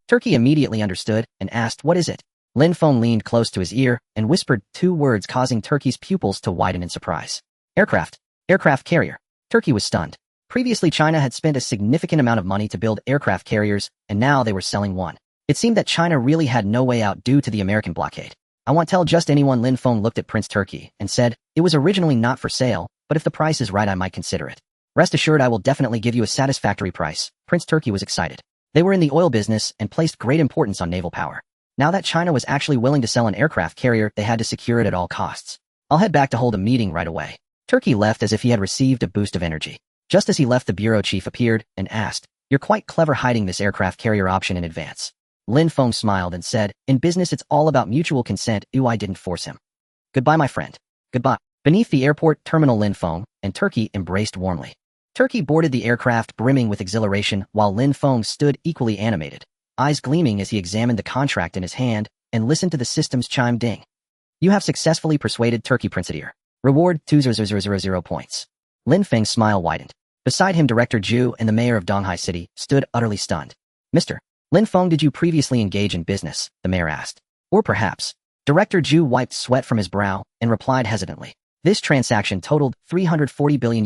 Turkey immediately understood and asked, "What is it?" Lin Feng leaned close to his ear and whispered two words, causing Turkey's pupils to widen in surprise. "Aircraft. Aircraft carrier." Turkey was stunned. Previously, China had spent a significant amount of money to build aircraft carriers, and now they were selling one. It seemed that China really had no way out due to the American blockade. "I won't tell just anyone." Lin Feng looked at Prince Turkey and said, "It was originally not for sale, but if the price is right, I might consider it. Rest assured, I will definitely give you a satisfactory price." Prince Turkey was excited. They were in the oil business and placed great importance on naval power. Now that China was actually willing to sell an aircraft carrier, they had to secure it at all costs. "I'll head back to hold a meeting right away." Turkey left as if he had received a boost of energy. Just as he left, the bureau chief appeared and asked, "You're quite clever hiding this aircraft carrier option in advance." Lin Feng smiled and said, "In business, it's all about mutual consent." I didn't force him. "Goodbye, my friend." "Goodbye." Beneath the airport terminal, Lin Feng and Turkey embraced warmly. Turkey boarded the aircraft, brimming with exhilaration, while Lin Feng stood equally animated, eyes gleaming as he examined the contract in his hand and listened to the system's chime ding. "You have successfully persuaded Turkey Principal. Reward 2,000 points." Lin Feng's smile widened. Beside him, Director Zhu and the mayor of Donghai City stood utterly stunned. "Mr. Lin Feng, did you previously engage in business?" the mayor asked. "Or perhaps—" Director Zhu wiped sweat from his brow and replied hesitantly. "This transaction totaled $340 billion.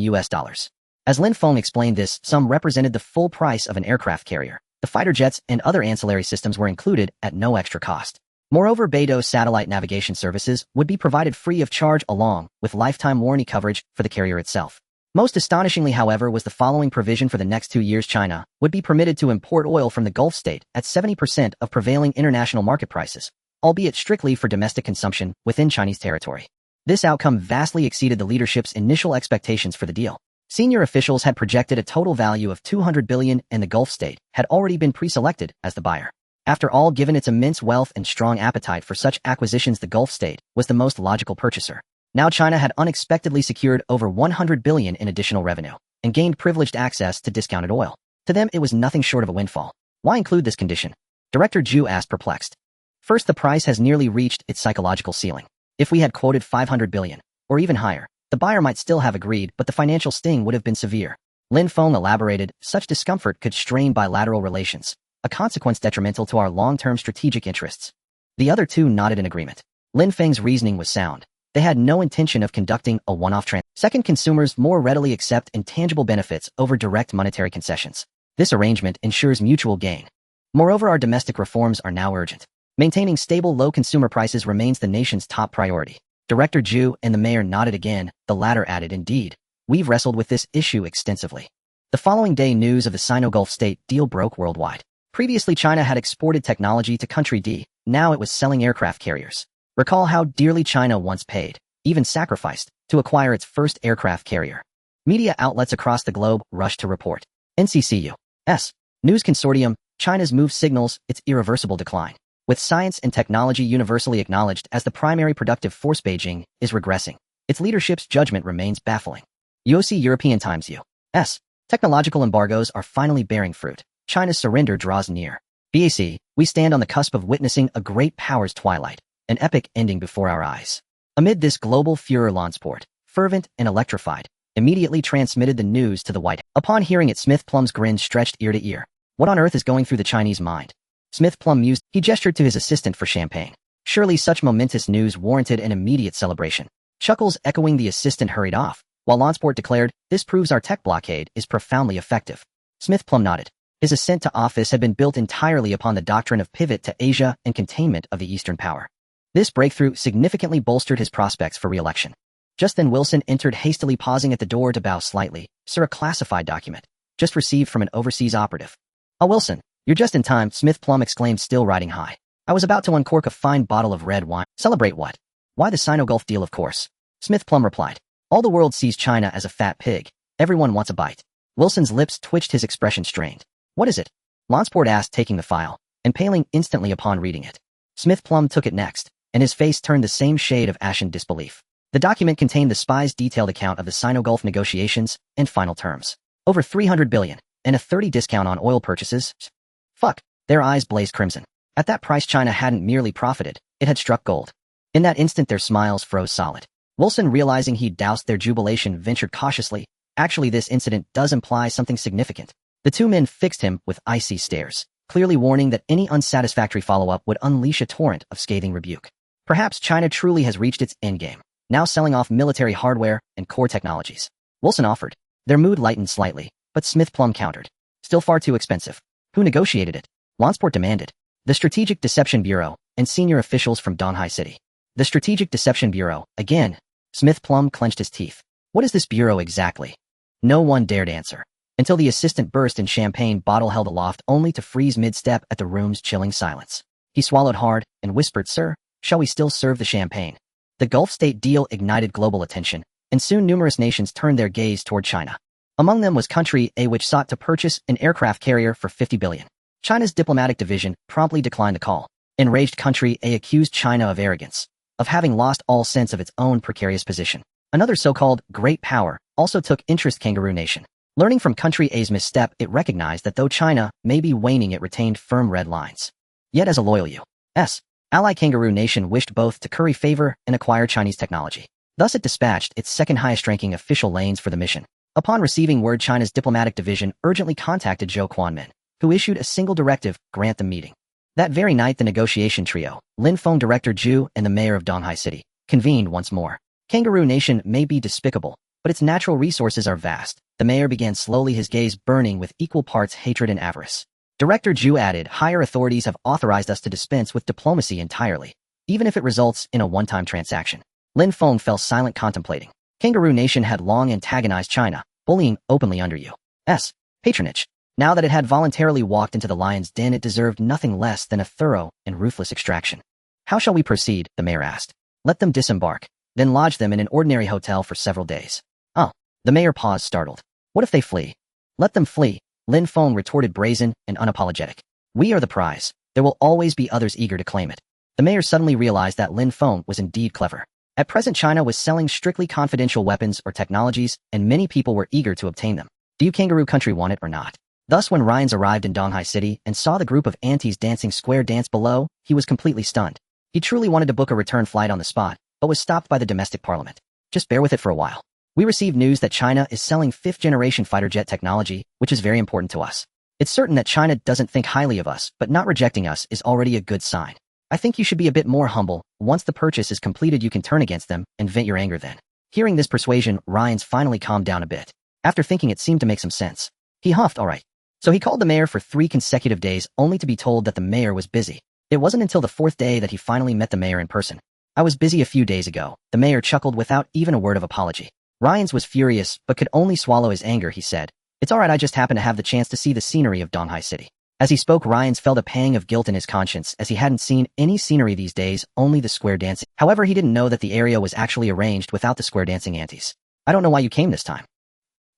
As Lin Feng explained, this sum represented the full price of an aircraft carrier. The fighter jets and other ancillary systems were included at no extra cost. Moreover, Beidou's satellite navigation services would be provided free of charge, along with lifetime warranty coverage for the carrier itself. Most astonishingly, however, was the following provision: for the next 2 years, China would be permitted to import oil from the Gulf state at 70% of prevailing international market prices, albeit strictly for domestic consumption within Chinese territory." This outcome vastly exceeded the leadership's initial expectations for the deal. Senior officials had projected a total value of $200 billion, and the Gulf state had already been pre-selected as the buyer. After all, given its immense wealth and strong appetite for such acquisitions, the Gulf state was the most logical purchaser. Now China had unexpectedly secured over $100 billion in additional revenue and gained privileged access to discounted oil. To them, it was nothing short of a windfall. "Why include this condition?" Director Zhu asked, perplexed. "First, the price has nearly reached its psychological ceiling. If we had quoted $500 billion, or even higher, the buyer might still have agreed, but the financial sting would have been severe." Lin Feng elaborated, "Such discomfort could strain bilateral relations, a consequence detrimental to our long-term strategic interests." The other two nodded in agreement. Lin Feng's reasoning was sound. They had no intention of conducting a one-off transaction. Second, consumers more readily accept intangible benefits over direct monetary concessions. This arrangement ensures mutual gain. Moreover, our domestic reforms are now urgent. Maintaining stable, low consumer prices remains the nation's top priority. Director Zhu and the mayor nodded again. The latter added, "Indeed, we've wrestled with this issue extensively." The following day, news of the Sino-Gulf state deal broke worldwide. Previously, China had exported technology to country D. Now it was selling aircraft carriers. Recall how dearly China once paid, even sacrificed, to acquire its first aircraft carrier. Media outlets across the globe rushed to report. NCCU's News Consortium, China's move signals its irreversible decline. With science and technology universally acknowledged as the primary productive force, Beijing is regressing. Its leadership's judgment remains baffling. UOC European Times U.S. Technological embargoes are finally bearing fruit. China's surrender draws near. BAC, we stand on the cusp of witnessing a great power's twilight, an epic ending before our eyes. Amid this global furor, Lansport, fervent and electrified, immediately transmitted the news to the White House. Upon hearing it, Smith Plum's grin stretched ear to ear. What on earth is going through the Chinese mind? Smith Plum mused. He gestured to his assistant for champagne. Surely such momentous news warranted an immediate celebration. Chuckles echoing, the assistant hurried off, while Lansport declared, "This proves our tech blockade is profoundly effective." Smith Plum nodded. His ascent to office had been built entirely upon the doctrine of pivot to Asia and containment of the Eastern power. This breakthrough significantly bolstered his prospects for re-election. Just then Wilson entered, hastily pausing at the door to bow slightly. "Sir, a classified document. Just received from an overseas operative." "Oh, Wilson, you're just in time," Smith Plum exclaimed, still riding high. "I was about to uncork a fine bottle of red wine." "Celebrate what?" "Why, the Sino-Gulf deal, of course." Smith Plum replied. "All the world sees China as a fat pig. Everyone wants a bite." Wilson's lips twitched, his expression strained. "What is it?" Lansport asked, taking the file, and paling instantly upon reading it. Smith Plum took it next, and his face turned the same shade of ashen disbelief. The document contained the spy's detailed account of the Sino-Gulf negotiations and final terms. Over 300 billion, and a 30 discount on oil purchases? Fuck. Their eyes blazed crimson. At that price, China hadn't merely profited, it had struck gold. In that instant, their smiles froze solid. Wilson, realizing he'd doused their jubilation, ventured cautiously. Actually, this incident does imply something significant. The two men fixed him with icy stares, clearly warning that any unsatisfactory follow-up would unleash a torrent of scathing rebuke. Perhaps China truly has reached its endgame, now selling off military hardware and core technologies. Wilson offered. Their mood lightened slightly, but Smith-Plum countered. Still far too expensive. Who negotiated it? Wansport demanded. The Strategic Deception Bureau and senior officials from Donghai City. The Strategic Deception Bureau, again. Smith-Plum clenched his teeth. What is this bureau exactly? No one dared answer, until the assistant burst in champagne bottle held aloft only to freeze mid-step at the room's chilling silence. He swallowed hard and whispered, "Sir, shall we still serve the champagne?" The Gulf State deal ignited global attention, and soon numerous nations turned their gaze toward China. Among them was Country A, which sought to purchase an aircraft carrier for 50 billion. China's diplomatic division promptly declined the call. Enraged Country A accused China of arrogance, of having lost all sense of its own precarious position. Another so-called great power also took interest, Kangaroo Nation. Learning from Country A's misstep, it recognized that though China may be waning, it retained firm red lines. Yet as a loyal U.S. ally, Kangaroo Nation wished both to curry favor and acquire Chinese technology. Thus it dispatched its second highest-ranking official lanes for the mission. Upon receiving word, China's diplomatic division urgently contacted Zhou Quanmin, who issued a single directive: grant the meeting. That very night, the negotiation trio, Lin Feng, Director Zhu, and the mayor of Donghai City, convened once more. Kangaroo Nation may be despicable, but its natural resources are vast. The mayor began slowly, his gaze burning with equal parts hatred and avarice. Director Zhu added, higher authorities have authorized us to dispense with diplomacy entirely, even if it results in a one-time transaction. Lin Feng fell silent, contemplating. Kangaroo Nation had long antagonized China, bullying openly under U.S. patronage. Now that it had voluntarily walked into the lion's den, it deserved nothing less than a thorough and ruthless extraction. How shall we proceed? The mayor asked. Let them disembark, then lodge them in an ordinary hotel for several days. Oh. The mayor paused, startled. What if they flee? Let them flee, Lin Feng retorted, brazen and unapologetic. We are the prize. There will always be others eager to claim it. The mayor suddenly realized that Lin Feng was indeed clever. At present, China was selling strictly confidential weapons or technologies, and many people were eager to obtain them. Do you Kangaroo Country want it or not? Thus, when Ryans arrived in Donghai City and saw the group of aunties dancing square dance below, he was completely stunned. He truly wanted to book a return flight on the spot, but was stopped by the domestic parliament. Just bear with it for a while. We received news that China is selling 5th-generation fighter jet technology, which is very important to us. It's certain that China doesn't think highly of us, but not rejecting us is already a good sign. I think you should be a bit more humble. Once the purchase is completed, you can turn against them and vent your anger then. Hearing this persuasion, Ryans finally calmed down a bit. After thinking, it seemed to make some sense. He huffed, all right. So he called the mayor for 3 consecutive days, only to be told that the mayor was busy. It wasn't until the 4th day that he finally met the mayor in person. I was busy a few days ago. The mayor chuckled without even a word of apology. Ryans was furious, but could only swallow his anger. He said, it's all right, I just happened to have the chance to see the scenery of Donghai City. As he spoke, Ryans felt a pang of guilt in his conscience, as he hadn't seen any scenery these days, only the square dancing. However, he didn't know that the area was actually arranged without the square dancing aunties. I don't know why you came this time.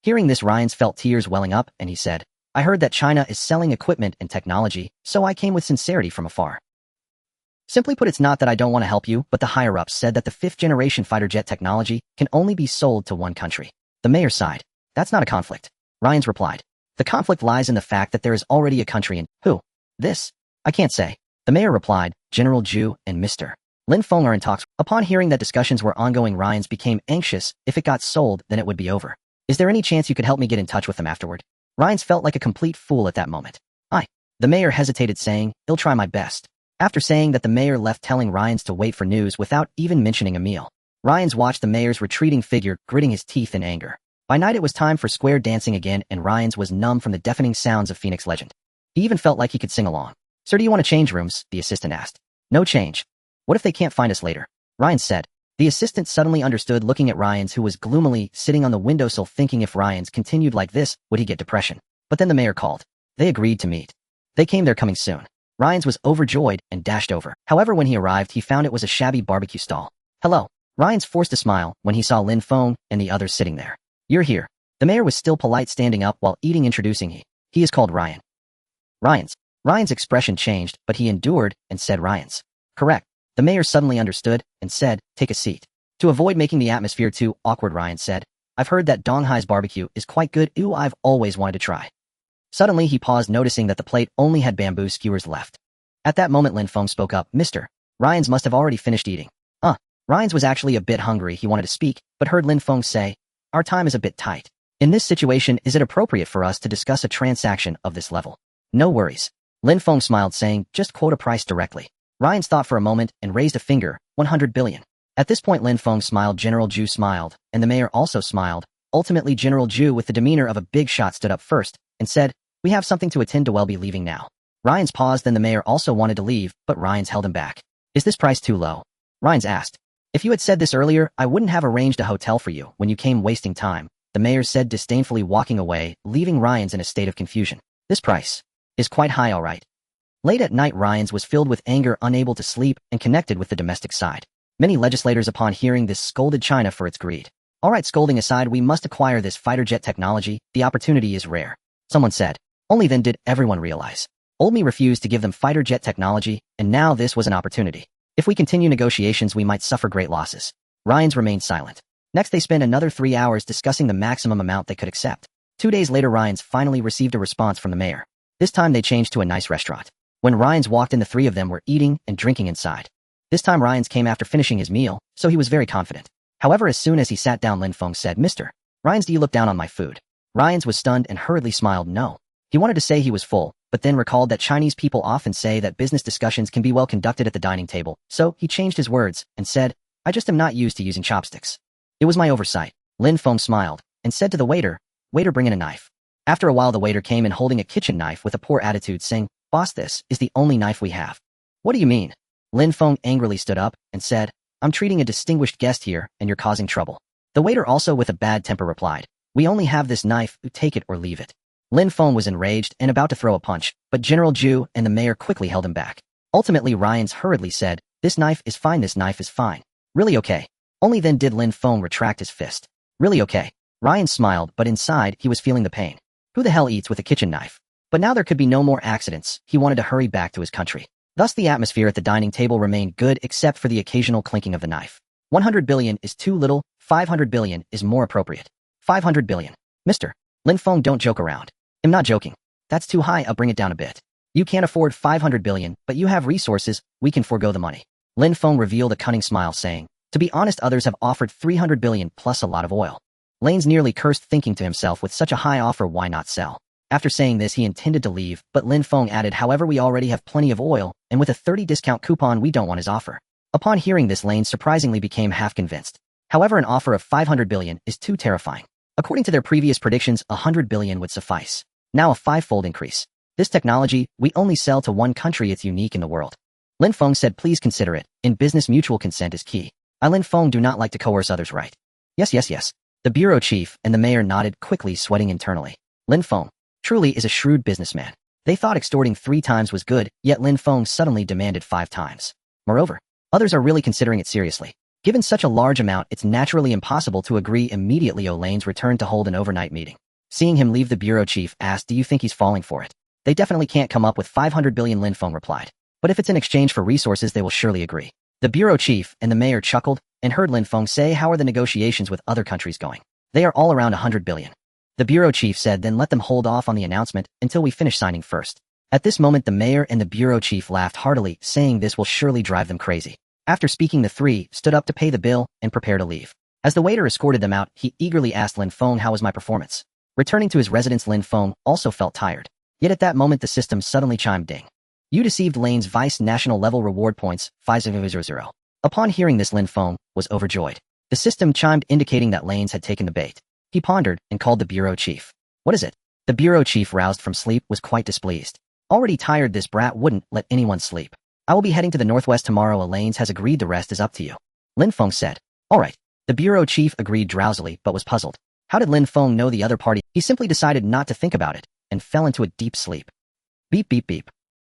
Hearing this, Ryans felt tears welling up, and he said, I heard that China is selling equipment and technology, so I came with sincerity from afar. Simply put, it's not that I don't want to help you, but the higher-ups said that the 5th-generation fighter jet technology can only be sold to one country. The mayor sighed. That's not a conflict. Ryans replied. The conflict lies in the fact that there is already a country in who? This? I can't say. The mayor replied. General Zhu and Mr. Lin Feng are in talks. Upon hearing that discussions were ongoing, Ryans became anxious. If it got sold, then it would be over. Is there any chance you could help me get in touch with them afterward? Ryans felt like a complete fool at that moment. The mayor hesitated, saying, I'll try my best. After saying that, the mayor left, telling Ryans to wait for news without even mentioning a meal. Ryans watched the mayor's retreating figure, gritting his teeth in anger. By night, it was time for square dancing again, and Ryans was numb from the deafening sounds of Phoenix Legend. He even felt like he could sing along. Sir, do you want to change rooms? The assistant asked. No change. What if they can't find us later? Ryans said. The assistant suddenly understood, looking at Ryans, who was gloomily sitting on the windowsill, thinking if Ryans continued like this, would he get depression? But then the mayor called. They agreed to meet. They came there, coming soon. Ryans was overjoyed and dashed over. However, when he arrived, he found it was a shabby barbecue stall. Hello. Ryans forced a smile when he saw Lin Feng and the others sitting there. You're here. The mayor was still polite, standing up while eating, introducing he is called Ryan. Ryan's expression changed, but he endured and said Ryans. Correct. The mayor suddenly understood and said, take a seat. To avoid making the atmosphere too awkward, Ryan said, I've heard that Donghai's barbecue is quite good. Ooh, I've always wanted to try. Suddenly he paused, noticing that the plate only had bamboo skewers left. At that moment Lin Feng spoke up, Mr. Ryan's must have already finished eating. Ryan's was actually a bit hungry. He wanted to speak, but heard Lin Feng say, our time is a bit tight. In this situation, is it appropriate for us to discuss a transaction of this level? No worries. Lin Feng smiled, saying, just quote a price directly. Ryan's thought for a moment and raised a finger, 100 billion. At this point Lin Feng smiled, General Zhu smiled, and the mayor also smiled. Ultimately General Zhu, with the demeanor of a big shot, stood up first and said, we have something to attend to, we'll be leaving now. Ryan's paused, then the mayor also wanted to leave, but Ryan's held him back. Is this price too low? Ryan's asked. If you had said this earlier, I wouldn't have arranged a hotel for you when you came wasting time, the mayor said disdainfully, walking away, leaving Ryan's in a state of confusion. This price is quite high, all right. Late at night Ryan's was filled with anger, unable to sleep, and connected with the domestic side. Many legislators upon hearing this scolded China for its greed. All right, scolding aside, we must acquire this fighter jet technology, the opportunity is rare. Someone said. Only then did everyone realize. Old me refused to give them fighter jet technology, and now this was an opportunity. If we continue negotiations, we might suffer great losses. Ryan's remained silent. Next they spent another 3 hours discussing the maximum amount they could accept. 2 days later Ryan's finally received a response from the mayor. This time they changed to a nice restaurant. When Ryan's walked in, the three of them were eating and drinking inside. This time Ryan's came after finishing his meal, so he was very confident. However, as soon as he sat down, Lin Feng said, Mr. Ryan's, do you look down on my food? Ryan's was stunned and hurriedly smiled no. He wanted to say he was full, but then recalled that Chinese people often say that business discussions can be well conducted at the dining table, so he changed his words and said, I just am not used to using chopsticks. It was my oversight. Lin Feng smiled and said to the waiter, waiter, bring in a knife. After a while the waiter came in holding a kitchen knife with a poor attitude, saying, boss, this is the only knife we have. What do you mean? Lin Feng angrily stood up and said, I'm treating a distinguished guest here and you're causing trouble. The waiter, also with a bad temper, replied, we only have this knife, take it or leave it. Lin Feng was enraged and about to throw a punch, but General Zhu and the mayor quickly held him back. Ultimately Ryan's hurriedly said, this knife is fine, this knife is fine. Really okay. Only then did Lin Feng retract his fist. Really okay. Ryan smiled, but inside he was feeling the pain. Who the hell eats with a kitchen knife? But now there could be no more accidents. He wanted to hurry back to his country. Thus the atmosphere at the dining table remained good except for the occasional clinking of the knife. 100 billion is too little, 500 billion is more appropriate. 500 billion. Mr. Lin Feng, don't joke around. I'm not joking. That's too high, I'll bring it down a bit. You can't afford 500 billion, but you have resources, we can forego the money. Lin Feng revealed a cunning smile, saying, to be honest, others have offered 300 billion plus a lot of oil. Lane's nearly cursed, thinking to himself, with such a high offer, why not sell? After saying this, he intended to leave, but Lin Feng added, however, we already have plenty of oil, and with a 30 discount coupon, we don't want his offer. Upon hearing this, Lane surprisingly became half convinced. However, an offer of 500 billion is too terrifying. According to their previous predictions, 100 billion would suffice. Now a 5-fold increase. This technology, we only sell to one country, it's unique in the world. Lin Feng said, please consider it. In business, mutual consent is key. I, Lin Feng, do not like to coerce others, right? Yes. The bureau chief and the mayor nodded, quickly sweating internally. Lin Feng truly is a shrewd businessman. They thought extorting 3 times was good, yet Lin Feng suddenly demanded 5 times. Moreover, others are really considering it seriously. Given such a large amount, it's naturally impossible to agree immediately. Lane's returned to hold an overnight meeting. Seeing him leave, the bureau chief asked, do you think he's falling for it? They definitely can't come up with 500 billion, Lin Feng replied. But if it's in exchange for resources, they will surely agree. The bureau chief and the mayor chuckled and heard Lin Feng say, how are the negotiations with other countries going? They are all around 100 billion. The bureau chief said, then let them hold off on the announcement until we finish signing first. At this moment, the mayor and the bureau chief laughed heartily, saying this will surely drive them crazy. After speaking, the three stood up to pay the bill and prepare to leave. As the waiter escorted them out, he eagerly asked Lin Feng, how was my performance? Returning to his residence, Lin Feng also felt tired. Yet at that moment, the system suddenly chimed, ding. You deceived Lane's vice national level reward points, 5000. Upon hearing this, Lin Feng was overjoyed. The system chimed, indicating that Lane's had taken the bait. He pondered and called the bureau chief. What is it? The bureau chief, roused from sleep, was quite displeased. Already tired, this brat wouldn't let anyone sleep. I will be heading to the northwest tomorrow. Lane's has agreed, the rest is up to you. Lin Feng said. All right. The bureau chief agreed drowsily, but was puzzled. How did Lin Feng know the other party? He simply decided not to think about it and fell into a deep sleep. Beep, beep, beep.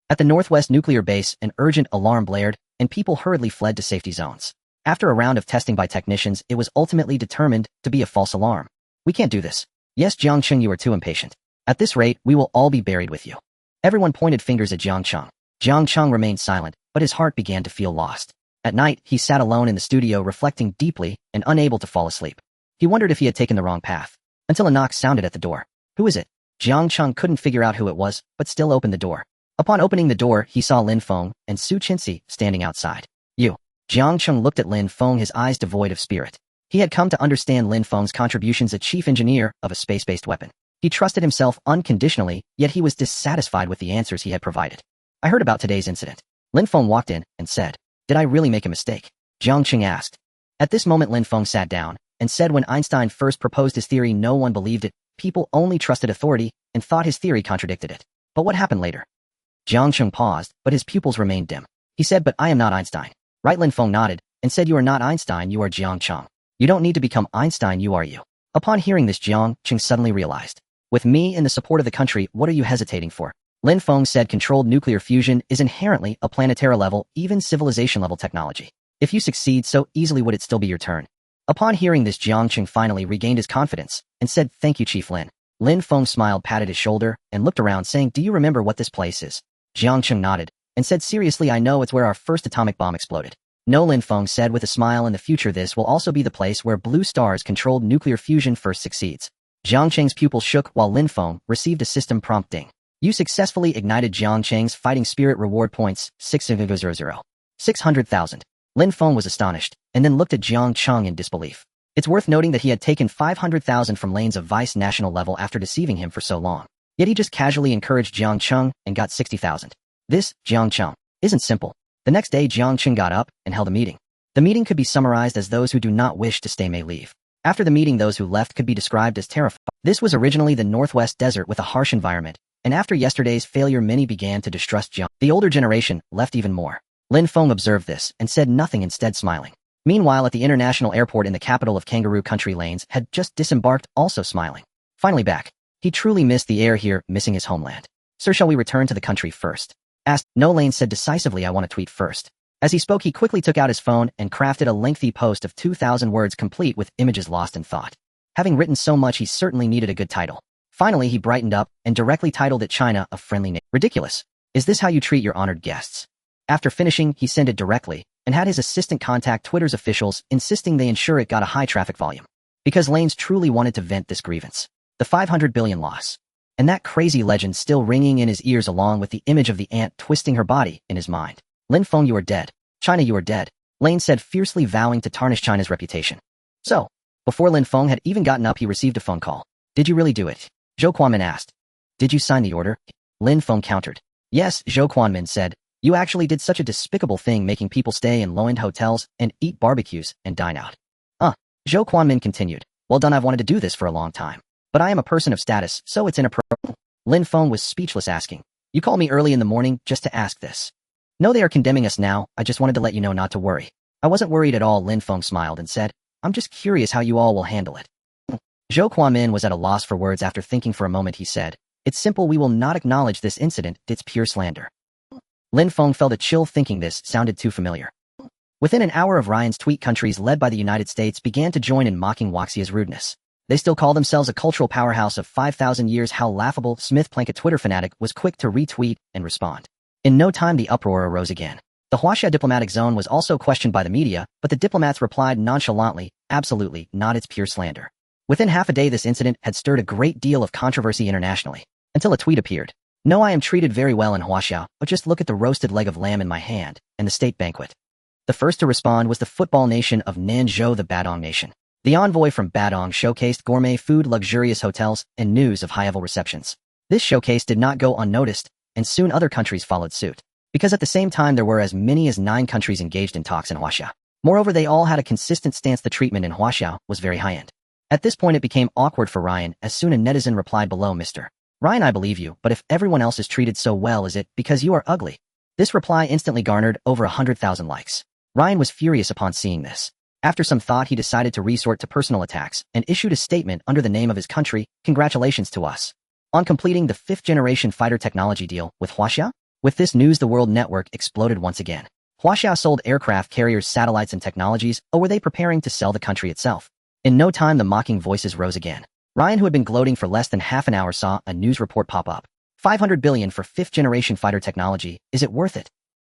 At the Northwest nuclear base, an urgent alarm blared, and people hurriedly fled to safety zones. After a round of testing by technicians, it was ultimately determined to be a false alarm. We can't do this. Yes, Jiangcheng, you are too impatient. At this rate, we will all be buried with you. Everyone pointed fingers at Jiangcheng. Jiangcheng remained silent, but his heart began to feel lost. At night, he sat alone in the studio reflecting deeply and unable to fall asleep. He wondered if he had taken the wrong path, until a knock sounded at the door. Who is it? Jiang Cheng couldn't figure out who it was, but still opened the door. Upon opening the door, he saw Lin Feng and Su Qinxi standing outside. You. Jiang Cheng looked at Lin Feng, his eyes devoid of spirit. He had come to understand Lin Feng's contributions as chief engineer of a space-based weapon. He trusted himself unconditionally, yet he was dissatisfied with the answers he had provided. I heard about today's incident. Lin Feng walked in and said, Did I really make a mistake? Jiang Cheng asked. At this moment Lin Feng sat down and said when Einstein first proposed his theory no one believed it, people only trusted authority and thought his theory contradicted it. But what happened later? Jiang Cheng paused, but his pupils remained dim. He said, But I am not Einstein. Right? Lin Feng nodded and said, You are not Einstein, you are Jiang Cheng. You don't need to become Einstein, you are you. Upon hearing this, Jiang Cheng suddenly realized. With me and the support of the country, what are you hesitating for? Lin Feng said controlled nuclear fusion is inherently a planetary level, even civilization level technology. If you succeed so easily, would it still be your turn? Upon hearing this, Jiang Cheng finally regained his confidence and said, Thank you, Chief Lin. Lin Feng smiled, patted his shoulder, and looked around saying, Do you remember what this place is? Jiang Cheng nodded and said, Seriously, I know it's where our first atomic bomb exploded. No, Lin Feng said with a smile, in the future this will also be the place where Blue Star's controlled nuclear fusion first succeeds. Jiang Cheng's pupils shook while Lin Feng received a system prompt ding. You successfully ignited Jiang Cheng's fighting spirit reward points, 600,000. Lin Feng was astonished, and then looked at Jiang Cheng in disbelief. It's worth noting that he had taken 500,000 from Lane's of vice national level after deceiving him for so long. Yet he just casually encouraged Jiang Cheng and got 60,000. This, Jiang Cheng, isn't simple. The next day Jiang Cheng got up and held a meeting. The meeting could be summarized as those who do not wish to stay may leave. After the meeting those who left could be described as terrified. This was originally the Northwest Desert with a harsh environment, and after yesterday's failure many began to distrust Jiang. The older generation left even more. Lin Feng observed this and said nothing, instead smiling. Meanwhile at the international airport in the capital of Kangaroo Country, Lanes had just disembarked, also smiling. Finally back. He truly missed the air here, missing his homeland. Sir, shall we return to the country first? Asked. No, Lane said decisively, I want to tweet first. As he spoke he quickly took out his phone and crafted a lengthy post of 2,000 words complete with images lost in thought. Having written so much he certainly needed a good title. Finally he brightened up and directly titled it China, a friendly name. Ridiculous. Is this how you treat your honored guests? After finishing he sent it directly and had his assistant contact Twitter's officials, insisting they ensure it got a high traffic volume. Because Lanes truly wanted to vent this grievance. The 500 billion loss. And that crazy legend still ringing in his ears along with the image of the ant twisting her body in his mind. Lin Feng, you are dead. China, you are dead. Lane said, fiercely vowing to tarnish China's reputation. So, before Lin Feng had even gotten up he received a phone call. Did you really do it? Zhou Quanmin asked. Did you sign the order? Lin Feng countered. Yes, Zhou Quanmin said. You actually did such a despicable thing, making people stay in low-end hotels and eat barbecues and dine out. Zhou Quanmin continued. Well done, I've wanted to do this for a long time. But I am a person of status, so it's inappropriate. Lin Feng was speechless, asking. You called me early in the morning just to ask this. No, they are condemning us now, I just wanted to let you know not to worry. I wasn't worried at all, Lin Feng smiled and said. I'm just curious how you all will handle it. Zhou Quanmin was at a loss for words. After thinking for a moment he said, It's simple, we will not acknowledge this incident, it's pure slander. Lin Feng felt a chill thinking this sounded too familiar. Within an hour of Ryan's tweet, countries led by the United States began to join in mocking Waxia's rudeness. They still call themselves a cultural powerhouse of 5,000 years. How laughable. Smith Plank, a Twitter fanatic, was quick to retweet and respond. In no time the uproar arose again. The Huaxia diplomatic zone was also questioned by the media, but the diplomats replied nonchalantly, absolutely not, it's pure slander. Within half a day this incident had stirred a great deal of controversy internationally, until a tweet appeared. No, I am treated very well in Huaxia, but just look at the roasted leg of lamb in my hand, and the state banquet. The first to respond was the football nation of Nanzhou, the Badong nation. The envoy from Badong showcased gourmet food, luxurious hotels, and news of high-level receptions. This showcase did not go unnoticed, and soon other countries followed suit. Because at the same time there were as many as 9 countries engaged in talks in Huaxia. Moreover, they all had a consistent stance. The treatment in Huaxia was very high-end. At this point it became awkward for Ryan, as soon a netizen replied below, Mr. Ryan, I believe you, but if everyone else is treated so well, is it because you are ugly? This reply instantly garnered over 100,000 likes. Ryan was furious upon seeing this. After some thought he decided to resort to personal attacks and issued a statement under the name of his country, congratulations to us on completing the 5th-generation fighter technology deal with Huaxia. With this news the world network exploded once again. Huaxia sold aircraft carriers, satellites, and technologies, or were they preparing to sell the country itself? In no time the mocking voices rose again. Ryan, who had been gloating for less than half an hour, saw a news report pop up. 500 billion for 5th-generation fighter technology, is it worth it?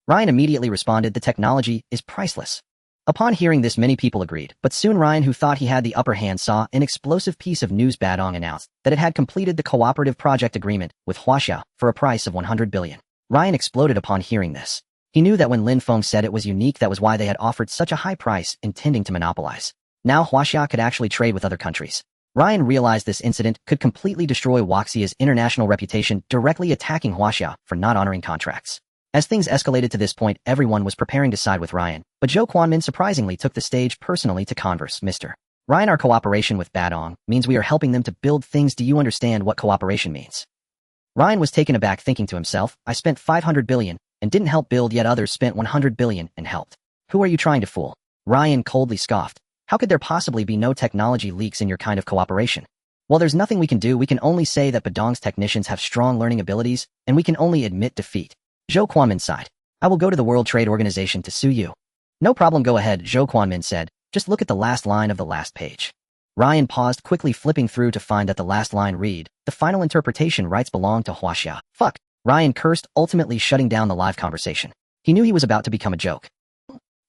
Ryan immediately responded, the technology is priceless. Upon hearing this, many people agreed, but soon Ryan, who thought he had the upper hand, saw an explosive piece of news. Badong announced that it had completed the cooperative project agreement with Huaxia for a price of 100 billion. Ryan exploded upon hearing this. He knew that when Lin Feng said it was unique, that was why they had offered such a high price, intending to monopolize. Now Huaxia could actually trade with other countries. Ryan realized this incident could completely destroy Huaxia's international reputation, directly attacking Huaxia for not honoring contracts. As things escalated to this point, everyone was preparing to side with Ryan, but Zhou Quanmin surprisingly took the stage personally to converse. Mr. Ryan, our cooperation with Badong means we are helping them to build things. Do you understand what cooperation means? Ryan was taken aback, thinking to himself, I spent 500 billion and didn't help build, yet others spent 100 billion and helped. Who are you trying to fool? Ryan coldly scoffed. How could there possibly be no technology leaks in your kind of cooperation? Well, there's nothing we can do. We can only say that Badong's technicians have strong learning abilities, and we can only admit defeat. Zhou Quanmin sighed. I will go to the World Trade Organization to sue you. No problem, go ahead, Zhou Quanmin said. Just look at the last line of the last page. Ryan paused, quickly flipping through to find that the last line read, the final interpretation rights belong to Huaxia. Fuck. Ryan cursed, ultimately shutting down the live conversation. He knew he was about to become a joke.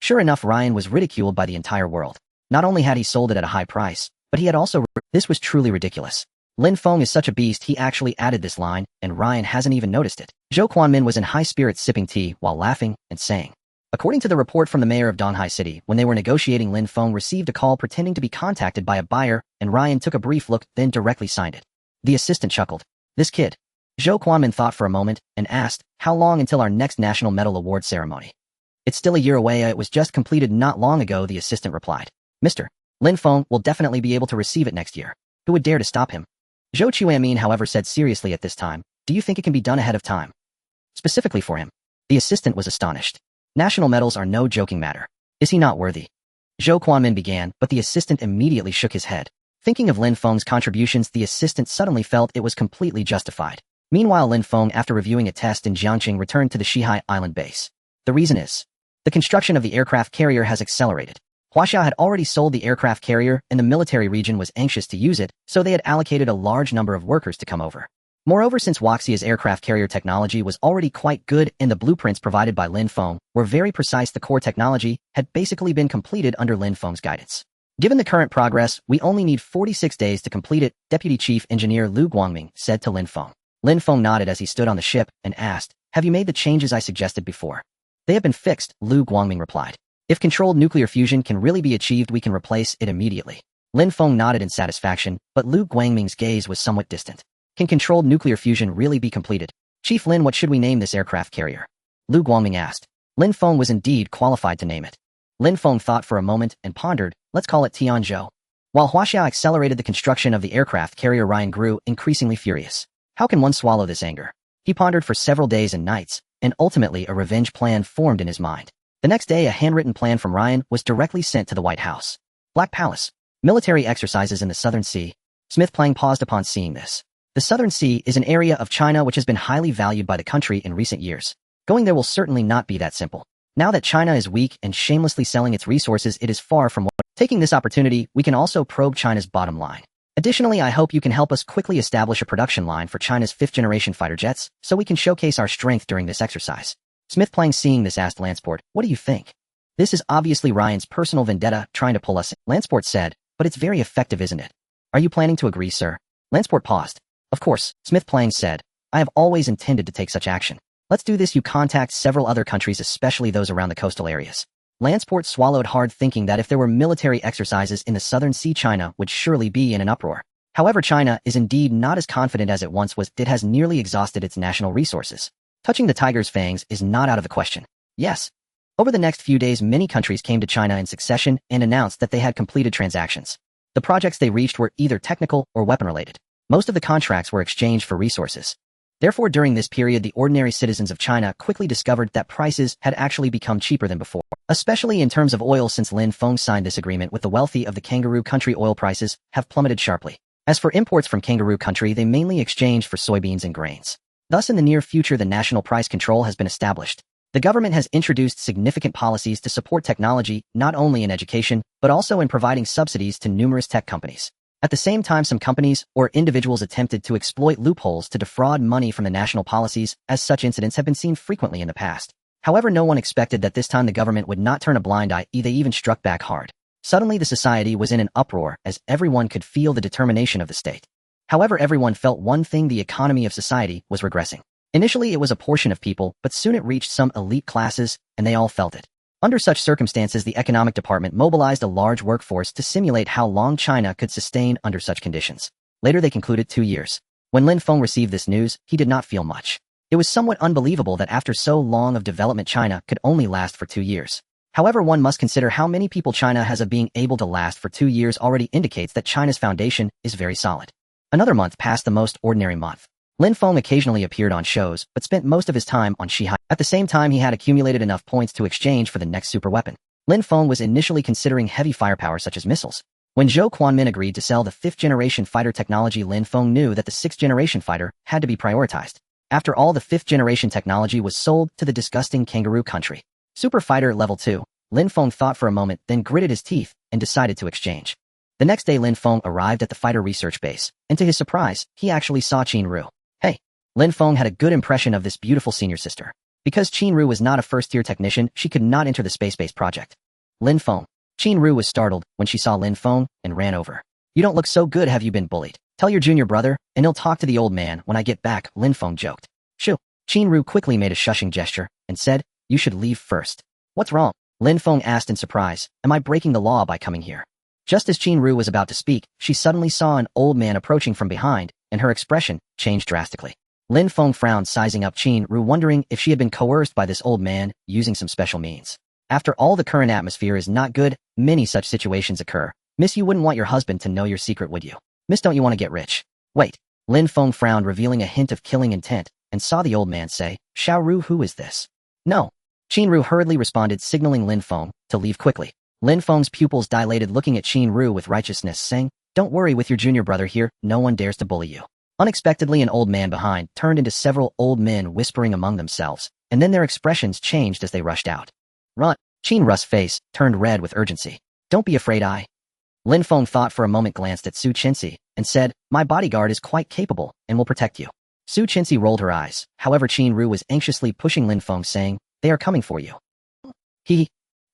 Sure enough, Ryan was ridiculed by the entire world. Not only had he sold it at a high price, but he had also... This was truly ridiculous. Lin Feng is such a beast, he actually added this line, and Ryan hasn't even noticed it. Zhou Quanmin was in high spirits, sipping tea while laughing and saying. According to the report from the mayor of Donghai City, when they were negotiating, Lin Feng received a call pretending to be contacted by a buyer, and Ryan took a brief look, then directly signed it. The assistant chuckled. This kid. Zhou Quanmin thought for a moment and asked, how long until our next National Medal Award ceremony? It's still a year away. It was just completed not long ago, the assistant replied. Mr. Lin Feng will definitely be able to receive it next year. Who would dare to stop him? Zhou Chuanmin, however, said seriously at this time, do you think it can be done ahead of time? Specifically for him. The assistant was astonished. National medals are no joking matter. Is he not worthy? Zhou Quanmin began, but the assistant immediately shook his head. Thinking of Lin Feng's contributions, the assistant suddenly felt it was completely justified. Meanwhile, Lin Feng, after reviewing a test in Jiangqing, returned to the Shihai Island base. The reason is, the construction of the aircraft carrier has accelerated. Huaxia had already sold the aircraft carrier, and the military region was anxious to use it, so they had allocated a large number of workers to come over. Moreover, since Huaxia's aircraft carrier technology was already quite good and the blueprints provided by Lin Feng were very precise, the core technology had basically been completed under Lin Feng's guidance. Given the current progress, we only need 46 days to complete it, Deputy Chief Engineer Lu Guangming said to Lin Feng. Lin Feng nodded as he stood on the ship and asked, have you made the changes I suggested before? They have been fixed, Lu Guangming replied. If controlled nuclear fusion can really be achieved, we can replace it immediately. Lin Feng nodded in satisfaction, but Lu Guangming's gaze was somewhat distant. Can controlled nuclear fusion really be completed? Chief Lin, what should we name this aircraft carrier? Lu Guangming asked. Lin Feng was indeed qualified to name it. Lin Feng thought for a moment and pondered, let's call it Tianzhou. While Huaxia accelerated the construction of the aircraft carrier, Ryan grew increasingly furious. How can one swallow this anger? He pondered for several days and nights, and ultimately a revenge plan formed in his mind. The next day, a handwritten plan from Ryan was directly sent to the White House. Black Palace. Military exercises in the Southern Sea. Smith Plang paused upon seeing this. The Southern Sea is an area of China which has been highly valued by the country in recent years. Going there will certainly not be that simple. Now that China is weak and shamelessly selling its resources, it is far from what. Taking this opportunity, we can also probe China's bottom line. Additionally, I hope you can help us quickly establish a production line for China's 5th-generation fighter jets, so we can showcase our strength during this exercise. Smith Plang, seeing this, asked Lansport, what do you think? This is obviously Ryan's personal vendetta, trying to pull us in. Lansport said, but it's very effective, isn't it? Are you planning to agree, sir? Lansport paused. Of course, Smith Plang said. I have always intended to take such action. Let's do this. You contact several other countries, especially those around the coastal areas. Lansport swallowed hard, thinking that if there were military exercises in the Southern Sea, China would surely be in an uproar. However, China is indeed not as confident as it once was. It has nearly exhausted its national resources. Touching the tiger's fangs is not out of the question. Yes. Over the next few days, many countries came to China in succession and announced that they had completed transactions. The projects they reached were either technical or weapon-related. Most of the contracts were exchanged for resources. Therefore, during this period, the ordinary citizens of China quickly discovered that prices had actually become cheaper than before, especially in terms of oil. Since Lin Feng signed this agreement with the wealthy of the kangaroo country, oil prices have plummeted sharply. As for imports from kangaroo country, they mainly exchanged for soybeans and grains. Thus, in the near future, the national price control has been established. The government has introduced significant policies to support technology, not only in education, but also in providing subsidies to numerous tech companies. At the same time, some companies or individuals attempted to exploit loopholes to defraud money from the national policies, as such incidents have been seen frequently in the past. However, no one expected that this time the government would not turn a blind eye, they even struck back hard. Suddenly the society was in an uproar as everyone could feel the determination of the state. However, everyone felt one thing: the economy of society was regressing. Initially it was a portion of people, but soon it reached some elite classes, and they all felt it. Under such circumstances, the economic department mobilized a large workforce to simulate how long China could sustain under such conditions. Later they concluded 2 years. When Lin Feng received this news, he did not feel much. It was somewhat unbelievable that after so long of development China could only last for 2 years. However, one must consider how many people China has. Of being able to last for 2 years already indicates that China's foundation is very solid. Another month passed, the most ordinary month. Lin Feng occasionally appeared on shows, but spent most of his time on Shihai. At the same time, he had accumulated enough points to exchange for the next superweapon. Lin Feng was initially considering heavy firepower such as missiles. When Zhou Quanmin agreed to sell the 5th-generation fighter technology, Lin Feng knew that the 6th-generation fighter had to be prioritized. After all, the 5th-generation technology was sold to the disgusting kangaroo country. Super Fighter Level 2. Lin Feng thought for a moment, then gritted his teeth and decided to exchange. The next day Lin Feng arrived at the fighter research base, and to his surprise, he actually saw Qin Ru. Hey! Lin Feng had a good impression of this beautiful senior sister. Because Qin Ru was not a first-tier technician, she could not enter the space-based project. Lin Feng. Qin Ru was startled when she saw Lin Feng and ran over. You don't look so good. Have you been bullied? Tell your junior brother, and he'll talk to the old man when I get back, Lin Feng joked. Shoo! Qin Ru quickly made a shushing gesture and said, you should leave first. What's wrong? Lin Feng asked in surprise, am I breaking the law by coming here? Just as Qin Ru was about to speak, she suddenly saw an old man approaching from behind, and her expression changed drastically. Lin Feng frowned, sizing up Qin Ru, wondering if she had been coerced by this old man using some special means. After all, the current atmosphere is not good. Many such situations occur. Miss, you wouldn't want your husband to know your secret, would you? Miss, don't you want to get rich? Wait. Lin Feng frowned, revealing a hint of killing intent, and saw the old man say, Xiao Ru, who is this? No. Qin Ru hurriedly responded, signaling Lin Feng to leave quickly. Lin Feng's pupils dilated, looking at Qin Ru with righteousness, saying, don't worry, with your junior brother here, no one dares to bully you. Unexpectedly, an old man behind turned into several old men whispering among themselves, and then their expressions changed as they rushed out. Run! Qin Ru's face turned red with urgency. Don't be afraid, Lin Feng thought for a moment, glanced at Su Qinxi, and said, my bodyguard is quite capable and will protect you. Su Qinxi rolled her eyes. However, Qin Ru was anxiously pushing Lin Feng, saying, they are coming for you.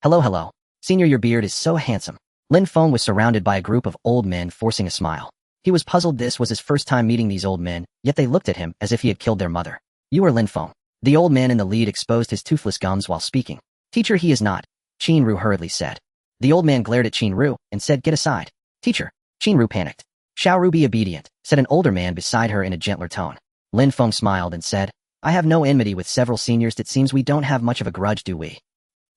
Hello. Senior, your beard is so handsome. Lin Feng was surrounded by a group of old men forcing a smile. He was puzzled. This was his first time meeting these old men, yet they looked at him as if he had killed their mother. You are Lin Feng. The old man in the lead exposed his toothless gums while speaking. Teacher, he is not, Qin Ru hurriedly said. The old man glared at Qin Ru and said, get aside. Teacher. Qin Ru panicked. Xiao Ru, be obedient, said an older man beside her in a gentler tone. Lin Feng smiled and said, I have no enmity with several seniors. It seems we don't have much of a grudge, do we?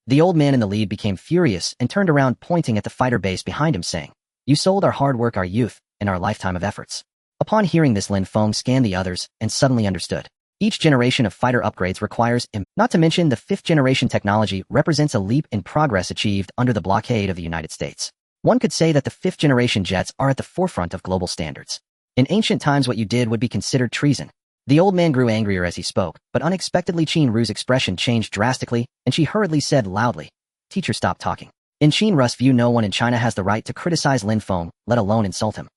The old man in the lead became furious and turned around, pointing at the fighter base behind him, saying, you sold our hard work, our youth, and our lifetime of efforts. Upon hearing this, Lin Feng scanned the others and suddenly understood. Each generation of fighter upgrades requires not to mention the 5th-generation technology represents a leap in progress achieved under the blockade of the United States. One could say that the 5th-generation jets are at the forefront of global standards. In ancient times, what you did would be considered treason. The old man grew angrier as he spoke, but unexpectedly Qin Ru's expression changed drastically, and she hurriedly said loudly, teacher, stop talking. In Qin Ru's view, no one in China has the right to criticize Lin Feng, let alone insult him.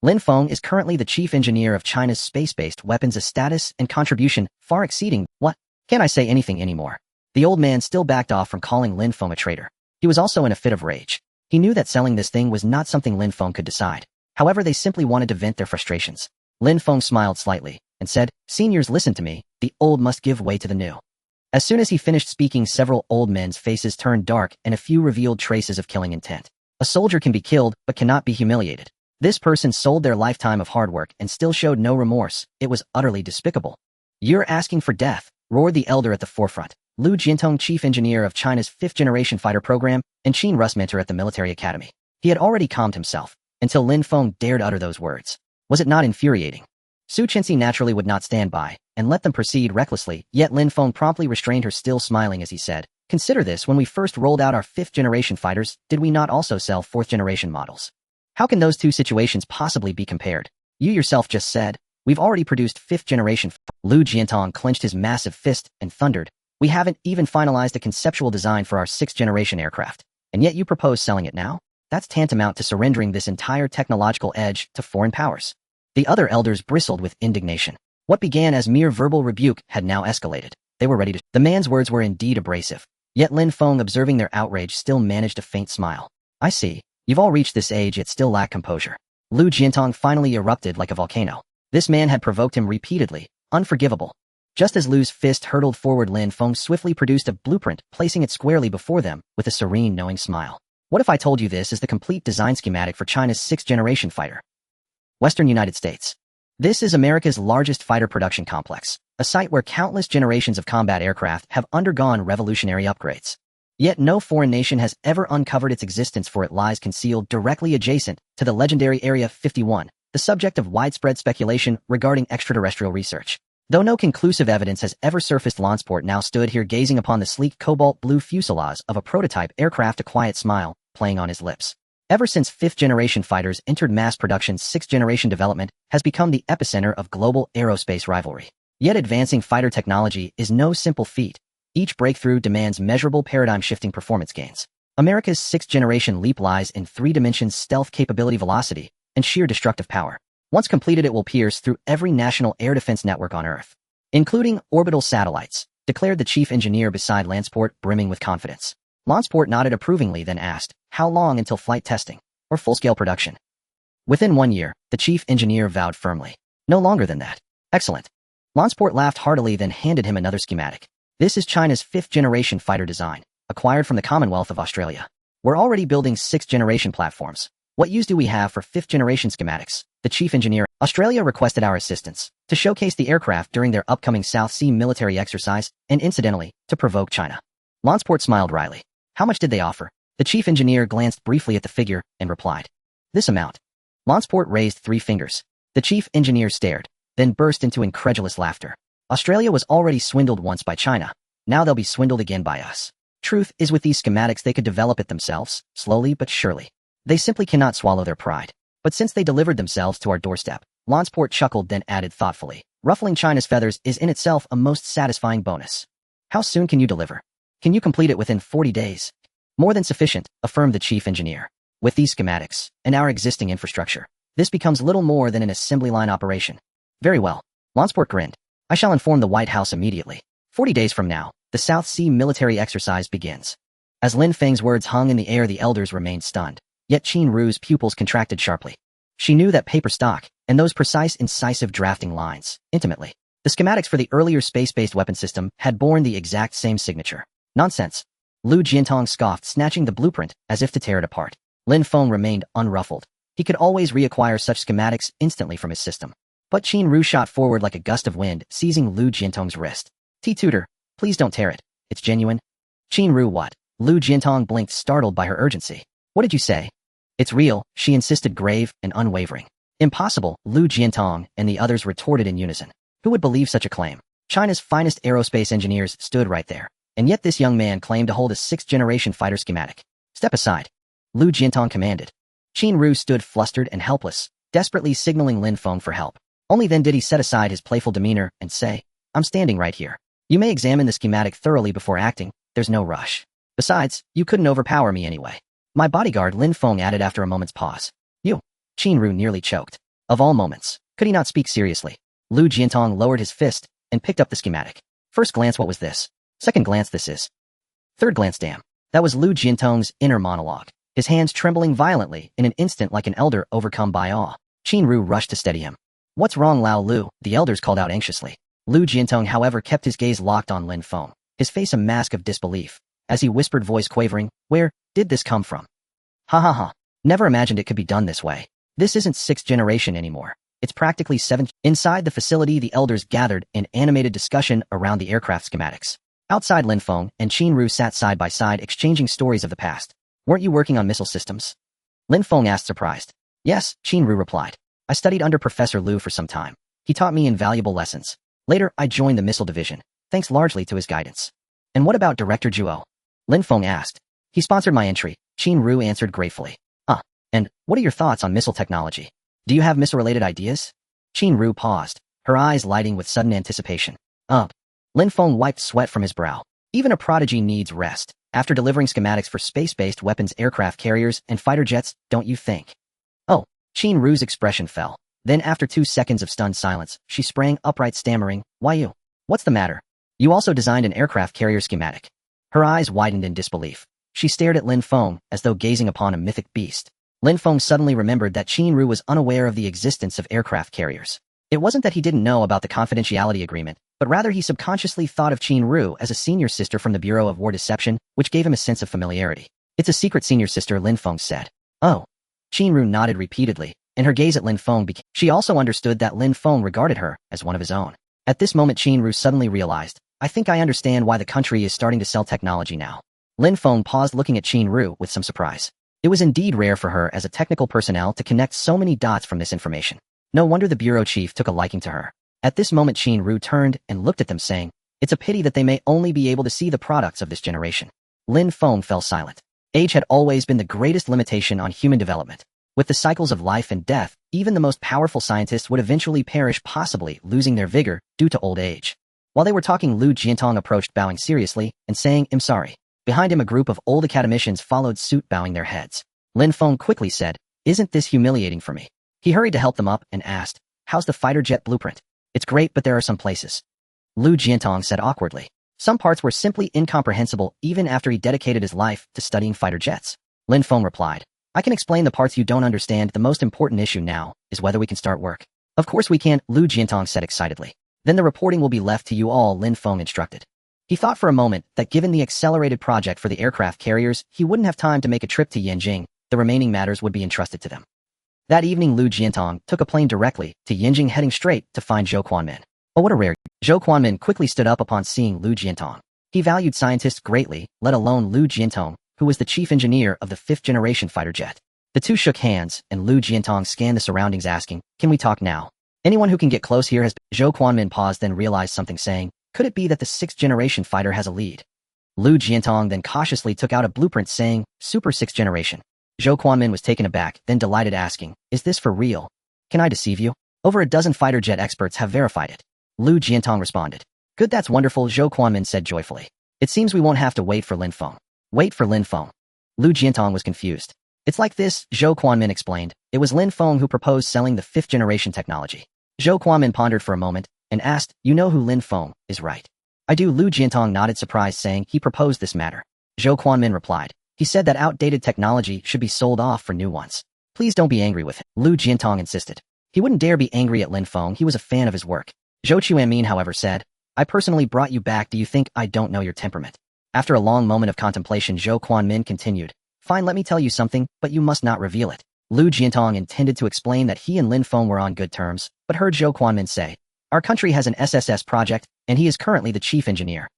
Lin Feng is currently the chief engineer of China's space-based weapons, a status and contribution far exceeding, what? Can't I say anything anymore? The old man still backed off from calling Lin Feng a traitor. He was also in a fit of rage. He knew that selling this thing was not something Lin Feng could decide. However, they simply wanted to vent their frustrations. Lin Feng smiled slightly and said, seniors, listen to me, the old must give way to the new. As soon as he finished speaking, several old men's faces turned dark and a few revealed traces of killing intent. A soldier can be killed but cannot be humiliated. This person sold their lifetime of hard work and still showed no remorse. It was utterly despicable. You're asking for death, roared the elder at the forefront. Lu Jiantong, chief engineer of China's 5th-generation fighter program, and Qin Ru's mentor at the military academy. He had already calmed himself until Lin Feng dared utter those words. Was it not infuriating? Su Qinxi naturally would not stand by and let them proceed recklessly, yet Lin Feng promptly restrained her, still smiling as he said, consider this, when we first rolled out our 5th-generation fighters, did we not also sell 4th-generation models? How can those two situations possibly be compared? You yourself just said, we've already produced 5th-generation. Lu Jiantong clenched his massive fist and thundered, we haven't even finalized a conceptual design for our 6th-generation aircraft, and yet you propose selling it now? That's tantamount to surrendering this entire technological edge to foreign powers. The other elders bristled with indignation. What began as mere verbal rebuke had now escalated. They were ready to. The man's words were indeed abrasive. Yet Lin Feng, observing their outrage, still managed a faint smile. I see. You've all reached this age yet still lack composure. Lu Jiantong finally erupted like a volcano. This man had provoked him repeatedly. Unforgivable. Just as Lu's fist hurtled forward, Lin Feng swiftly produced a blueprint, placing it squarely before them with a serene, knowing smile. What if I told you this is the complete design schematic for China's 6th-generation fighter? Western United States. This is America's largest fighter production complex, a site where countless generations of combat aircraft have undergone revolutionary upgrades. Yet no foreign nation has ever uncovered its existence, for it lies concealed directly adjacent to the legendary Area 51, the subject of widespread speculation regarding extraterrestrial research. Though no conclusive evidence has ever surfaced, Lansport now stood here gazing upon the sleek cobalt-blue fuselage of a prototype aircraft, a quiet smile playing on his lips. Ever since 5th-generation fighters entered mass production, 6th-generation development has become the epicenter of global aerospace rivalry. Yet advancing fighter technology is no simple feat. Each breakthrough demands measurable paradigm-shifting performance gains. America's 6th-generation leap lies in 3 dimensions: stealth capability, velocity, and sheer destructive power. Once completed, it will pierce through every national air defense network on Earth, including orbital satellites, declared the chief engineer beside Lansport, brimming with confidence. Lansport nodded approvingly, then asked, how long until flight testing, or full-scale production? Within 1 year, the chief engineer vowed firmly. No longer than that. Excellent. Lansport laughed heartily, then handed him another schematic. This is China's 5th-generation fighter design, acquired from the Commonwealth of Australia. We're already building 6th-generation platforms. What use do we have for 5th-generation schematics? The chief engineer. Australia requested our assistance to showcase the aircraft during their upcoming South Sea military exercise, and incidentally, to provoke China. Lansport smiled wryly. How much did they offer? The chief engineer glanced briefly at the figure and replied, this amount. Lansport raised 3 fingers. The chief engineer stared, then burst into incredulous laughter. Australia was already swindled once by China. Now they'll be swindled again by us. Truth is, with these schematics they could develop it themselves, slowly but surely. They simply cannot swallow their pride. But since they delivered themselves to our doorstep, Lansport chuckled, then added thoughtfully, ruffling China's feathers is in itself a most satisfying bonus. How soon can you deliver? Can you complete it within 40 days? More than sufficient, affirmed the chief engineer. With these schematics, and our existing infrastructure, this becomes little more than an assembly line operation. Very well. Lansport grinned. I shall inform the White House immediately. 40 days from now, the South Sea military exercise begins. As Lin Feng's words hung in the air, the elders remained stunned. Yet Qin Ru's pupils contracted sharply. She knew that paper stock, and those precise, incisive drafting lines, intimately. The schematics for the earlier space-based weapon system had borne the exact same signature. Nonsense. Lu Jiantong scoffed, snatching the blueprint as if to tear it apart. Lin Feng remained unruffled. He could always reacquire such schematics instantly from his system. But Qin Ru shot forward like a gust of wind, seizing Lu Jiantong's wrist. Tutor, please don't tear it. It's genuine. Qin Ru, what? Lu Jiantong blinked, startled by her urgency. What did you say? It's real, she insisted, grave and unwavering. Impossible, Lu Jiantong and the others retorted in unison. Who would believe such a claim? China's finest aerospace engineers stood right there. And yet this young man claimed to hold a 6th-generation fighter schematic. Step aside. Lu Jiantong commanded. Qin Ru stood flustered and helpless, desperately signaling Lin Feng for help. Only then did he set aside his playful demeanor and say, I'm standing right here. You may examine the schematic thoroughly before acting. There's no rush. Besides, you couldn't overpower me anyway. My bodyguard, Lin Feng added after a moment's pause. You. Qin Ru nearly choked. Of all moments, could he not speak seriously? Lu Jiantong lowered his fist and picked up the schematic. First glance, what was this? Second glance, this is. Third glance, damn. That was Lu Jiantong's inner monologue, his hands trembling violently in an instant like an elder overcome by awe. Qin Ru rushed to steady him. What's wrong, Lao Lu? The elders called out anxiously. Lu Jiantong, however, kept his gaze locked on Lin Feng, his face a mask of disbelief, as he whispered, voice quavering, where did this come from? Ha ha ha. Never imagined it could be done this way. This isn't 6th generation anymore. It's practically 7th. Inside the facility, the elders gathered in animated discussion around the aircraft schematics. Outside, Lin Feng and Qin Ru sat side by side, exchanging stories of the past. Weren't you working on missile systems? Lin Feng asked, surprised. Yes, Qin Ru replied. I studied under Professor Lu for some time. He taught me invaluable lessons. Later, I joined the missile division, thanks largely to his guidance. And what about Director Zhuo? Lin Feng asked. He sponsored my entry, Qin Ru answered gratefully. And what are your thoughts on missile technology? Do you have missile-related ideas? Qin Ru paused, her eyes lighting with sudden anticipation. Lin Feng wiped sweat from his brow. Even a prodigy needs rest, after delivering schematics for space-based weapons, aircraft carriers, and fighter jets, don't you think? Oh, Qin Ru's expression fell. Then after 2 seconds of stunned silence, she sprang upright, stammering, why you? What's the matter? You also designed an aircraft carrier schematic. Her eyes widened in disbelief. She stared at Lin Feng as though gazing upon a mythic beast. Lin Feng suddenly remembered that Qin Ru was unaware of the existence of aircraft carriers. It wasn't that he didn't know about the confidentiality agreement, but rather he subconsciously thought of Qin Ru as a senior sister from the Bureau of War Deception, which gave him a sense of familiarity. It's a secret senior sister, Lin Feng said. Oh. Qin Ru nodded repeatedly, and her gaze at Lin Feng became. She also understood that Lin Feng regarded her as one of his own. At this moment Qin Ru suddenly realized, I think I understand why the country is starting to sell technology now. Lin Feng paused looking at Qin Ru with some surprise. It was indeed rare for her as a technical personnel to connect so many dots from this information. No wonder the bureau chief took a liking to her. At this moment Qin Ru turned and looked at them saying, it's a pity that they may only be able to see the products of this generation. Lin Feng fell silent. Age had always been the greatest limitation on human development. With the cycles of life and death, even the most powerful scientists would eventually perish, possibly losing their vigor due to old age. While they were talking, Lu Jiantong approached, bowing seriously and saying, I'm sorry. Behind him a group of old academicians followed suit, bowing their heads. Lin Feng quickly said, isn't this humiliating for me? He hurried to help them up and asked, how's the fighter jet blueprint? It's great, but there are some places. Lu Jiantong said awkwardly. Some parts were simply incomprehensible even after he dedicated his life to studying fighter jets. Lin Feng replied, I can explain the parts you don't understand. The most important issue now is whether we can start work. Of course we can, Lu Jiantong said excitedly. Then the reporting will be left to you all, Lin Feng instructed. He thought for a moment that given the accelerated project for the aircraft carriers, he wouldn't have time to make a trip to Yanjing. The remaining matters would be entrusted to them. That evening Lu Jiantong took a plane directly to Yanjing, heading straight to find Zhou Quanmin. Oh, what a rare. Zhou Quanmin quickly stood up upon seeing Lu Jiantong. He valued scientists greatly, let alone Lu Jiantong, who was the chief engineer of the 5th-generation fighter jet. The two shook hands, and Lu Jiantong scanned the surroundings asking, can we talk now? Anyone who can get close here has... Zhou Quanmin paused, then realized something, saying, could it be that the 6th-generation fighter has a lead? Lu Jiantong then cautiously took out a blueprint saying, Super 6th generation. Zhou Quanmin was taken aback, then delighted, asking, is this for real? Can I deceive you? Over a dozen fighter jet experts have verified it. Lu Jiantong responded. Good, that's wonderful, Zhou Quanmin said joyfully. It seems we won't have to wait for Lin Feng. Wait for Lin Feng. Lu Jiantong was confused. It's like this, Zhou Quanmin explained. It was Lin Feng who proposed selling the 5th-generation technology. Zhou Quanmin pondered for a moment and asked, you know who Lin Feng is, right? I do, Lu Jiantong nodded, surprised, saying he proposed this matter. Zhou Quanmin replied. He said that outdated technology should be sold off for new ones. Please don't be angry with him, Lu Jiantong insisted. He wouldn't dare be angry at Lin Feng, he was a fan of his work. Zhou Chuanmin, however, said, I personally brought you back, do you think I don't know your temperament? After a long moment of contemplation, Zhou Quanmin continued, fine, let me tell you something, but you must not reveal it. Lu Jiantong intended to explain that he and Lin Feng were on good terms, but heard Zhou Quanmin say, our country has an SSS project, and he is currently the chief engineer.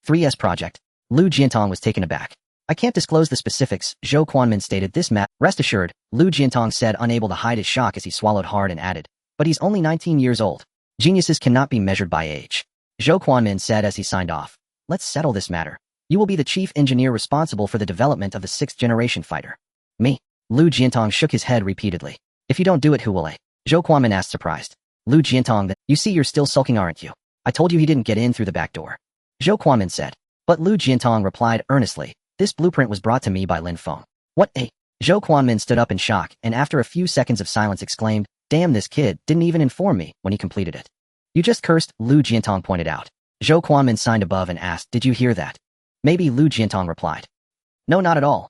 3S project. Lu Jiantong was taken aback. I can't disclose the specifics, Zhou Quanmin stated. This rest assured, Lu Jiantong said, unable to hide his shock as he swallowed hard, and added, but he's only 19 years old. Geniuses cannot be measured by age. Zhou Quanmin said as he signed off, let's settle this matter. You will be the chief engineer responsible for the development of the 6th-generation fighter. Me? Lu Jiantong shook his head repeatedly. If you don't do it, who will? Zhou Quanmin asked, surprised. Lu Jiantong, you see, you're still sulking, aren't you? I told you he didn't get in through the back door. Zhou Quanmin said. But Lu Jiantong replied earnestly, this blueprint was brought to me by Lin Feng. What a? Zhou Quanmin stood up in shock and after a few seconds of silence exclaimed, damn, this kid didn't even inform me when he completed it. You just cursed, Lu Jiantong pointed out. Zhou Quanmin signed above and asked, did you hear that? Maybe, Lu Jiantong replied. No, not at all.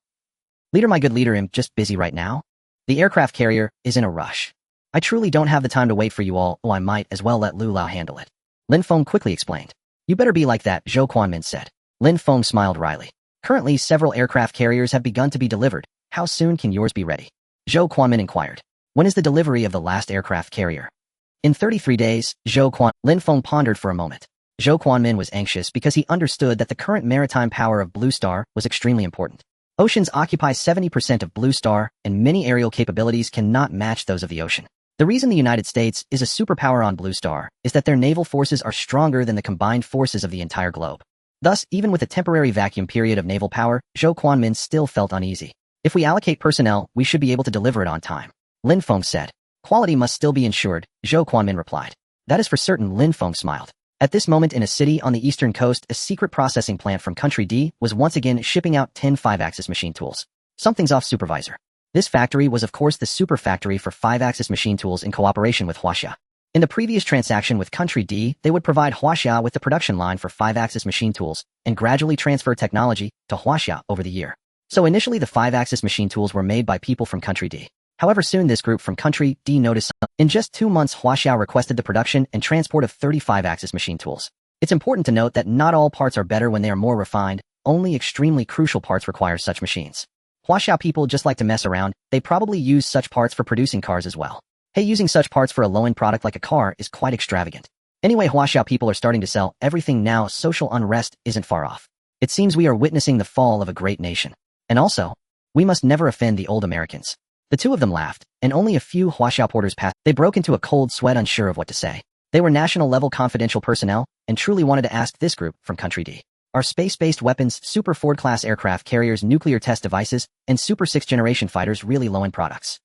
Leader, my good leader, I'm just busy right now. The aircraft carrier is in a rush. I truly don't have the time to wait for you all. Oh, I might as well let Lu Lao handle it. Lin Feng quickly explained. You better be like that, Zhou Quanmin said. Lin Feng smiled wryly. Currently, several aircraft carriers have begun to be delivered. How soon can yours be ready? Zhou Quanmin inquired. When is the delivery of the last aircraft carrier? In 33 days, Lin Feng pondered for a moment. Zhou Quanmin was anxious because he understood that the current maritime power of Blue Star was extremely important. Oceans occupy 70% of Blue Star, and many aerial capabilities cannot match those of the ocean. The reason the United States is a superpower on Blue Star is that their naval forces are stronger than the combined forces of the entire globe. Thus, even with a temporary vacuum period of naval power, Zhou Quanmin still felt uneasy. If we allocate personnel, we should be able to deliver it on time. Lin Feng said. Quality must still be ensured, Zhou Quanmin replied. That is for certain, Lin Feng smiled. At this moment in a city on the eastern coast, a secret processing plant from Country D was once again shipping out 10 5-axis machine tools. Something's off, supervisor. This factory was of course the super factory for 5-axis machine tools in cooperation with Huaxia. In the previous transaction with Country D, they would provide Huaxia with the production line for 5-axis machine tools and gradually transfer technology to Huaxia over the year. So initially the 5-axis machine tools were made by people from Country D. However, soon this group from Country D noticed in just 2 months Huaxia requested the production and transport of 35-axis machine tools. It's important to note that not all parts are better when they are more refined, only extremely crucial parts require such machines. Huaxia people just like to mess around, they probably use such parts for producing cars as well. Hey, using such parts for a low-end product like a car is quite extravagant. Anyway, Huaxia people are starting to sell everything now. Social unrest isn't far off. It seems we are witnessing the fall of a great nation. And also, we must never offend the old Americans. The two of them laughed, and only a few Huaxia porters passed. They broke into a cold sweat, unsure of what to say. They were national-level confidential personnel, and truly wanted to ask this group from Country D. Are space-based weapons, Super Ford-class aircraft carriers, nuclear test devices, and Super 6th-generation fighters really low-end products?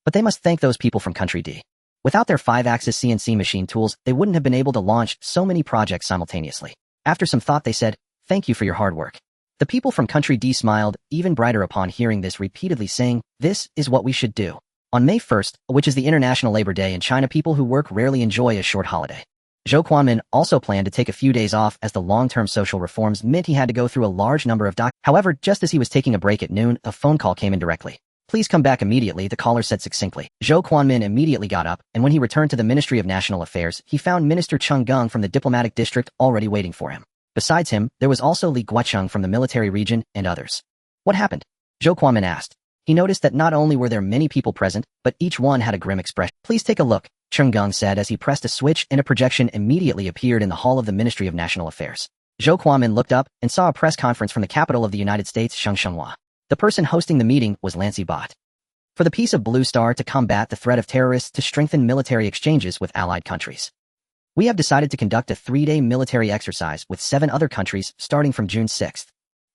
But they must thank those people from Country D. Without their 5-axis CNC machine tools, they wouldn't have been able to launch so many projects simultaneously. After some thought, they said, "Thank you for your hard work." The people from Country D smiled, even brighter upon hearing this, repeatedly saying, "This is what we should do." On May 1st, which is the International Labor Day in China, people who work rarely enjoy a short holiday. Zhou Quanmin also planned to take a few days off as the long-term social reforms meant he had to go through a large number of However, just as he was taking a break at noon, a phone call came in directly. "Please come back immediately," the caller said succinctly. Zhou Quanmin immediately got up, and when he returned to the Ministry of National Affairs, he found Minister Cheng Gung from the diplomatic district already waiting for him. Besides him, there was also Li Guocheng from the military region and others. What happened? Zhou Quanmin asked. He noticed that not only were there many people present, but each one had a grim expression. "Please take a look," Cheng Gung said as he pressed a switch, and a projection immediately appeared in the hall of the Ministry of National Affairs. Zhou Quanmin looked up and saw a press conference from the capital of the United States, Shenzhenhua. The person hosting the meeting was Lin Feng. For the peace of Blue Star to combat the threat of terrorists to strengthen military exchanges with allied countries. We have decided to conduct a 3-day military exercise with 7 other countries starting from June 6th.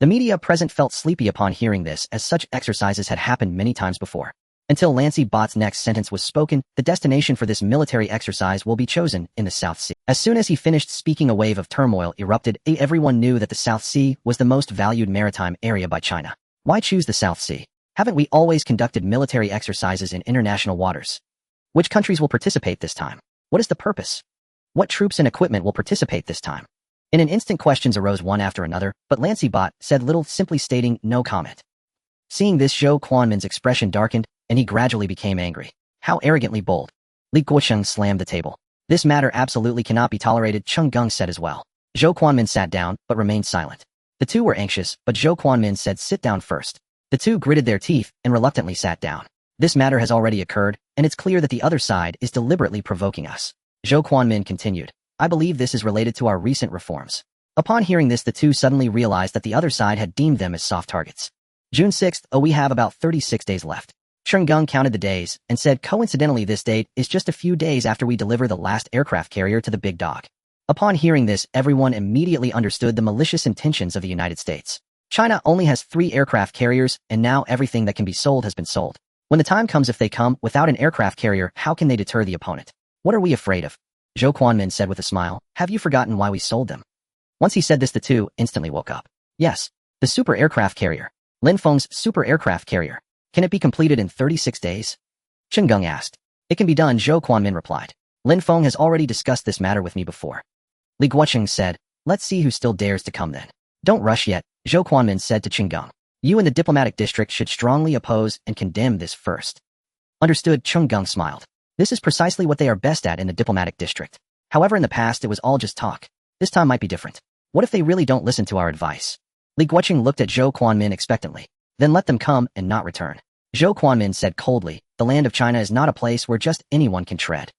The media present felt sleepy upon hearing this, as such exercises had happened many times before. Until Lancy Bot's next sentence was spoken, the destination for this military exercise will be chosen in the South Sea. As soon as he finished speaking, a wave of turmoil erupted. Everyone knew that the South Sea was the most valued maritime area by China. Why choose the South Sea? Haven't we always conducted military exercises in international waters? Which countries will participate this time? What is the purpose? What troops and equipment will participate this time? In an instant, questions arose one after another, but Lancy Bot said little, simply stating no comment. Seeing this, Zhou Quanmin's expression darkened, and he gradually became angry. How arrogantly bold. Li Guocheng slammed the table. This matter absolutely cannot be tolerated, Cheng Gung said as well. Zhou Quanmin sat down, but remained silent. The two were anxious, but Zhou Quanmin said, "Sit down first." The two gritted their teeth and reluctantly sat down. This matter has already occurred, and it's clear that the other side is deliberately provoking us. Zhou Quanmin continued. I believe this is related to our recent reforms. Upon hearing this, the two suddenly realized that the other side had deemed them as soft targets. June 6th, we have about 36 days left. Cheng Gung counted the days and said, coincidentally, this date is just a few days after we deliver the last aircraft carrier to the big dog. Upon hearing this, everyone immediately understood the malicious intentions of the United States. China only has 3 aircraft carriers, and now everything that can be sold has been sold. When the time comes, if they come without an aircraft carrier, how can they deter the opponent? What are we afraid of? Zhou Quanmin said with a smile. Have you forgotten why we sold them? Once he said this, the two instantly woke up. Yes, the super aircraft carrier. Lin Feng's super aircraft carrier. Can it be completed in 36 days? Cheng Gung asked. It can be done, Zhou Quanmin replied. Lin Feng has already discussed this matter with me before. Li Guocheng said, let's see who still dares to come then. Don't rush yet, Zhou Quanmin said to Cheng Gung. You and the diplomatic district should strongly oppose and condemn this first. Understood, Cheng Gung smiled. This is precisely what they are best at in the diplomatic district. However, in the past it was all just talk. This time might be different. What if they really don't listen to our advice? Li Guocheng looked at Zhou Quanmin expectantly. Then let them come and not return. Zhou Quanmin said coldly, the land of China is not a place where just anyone can tread.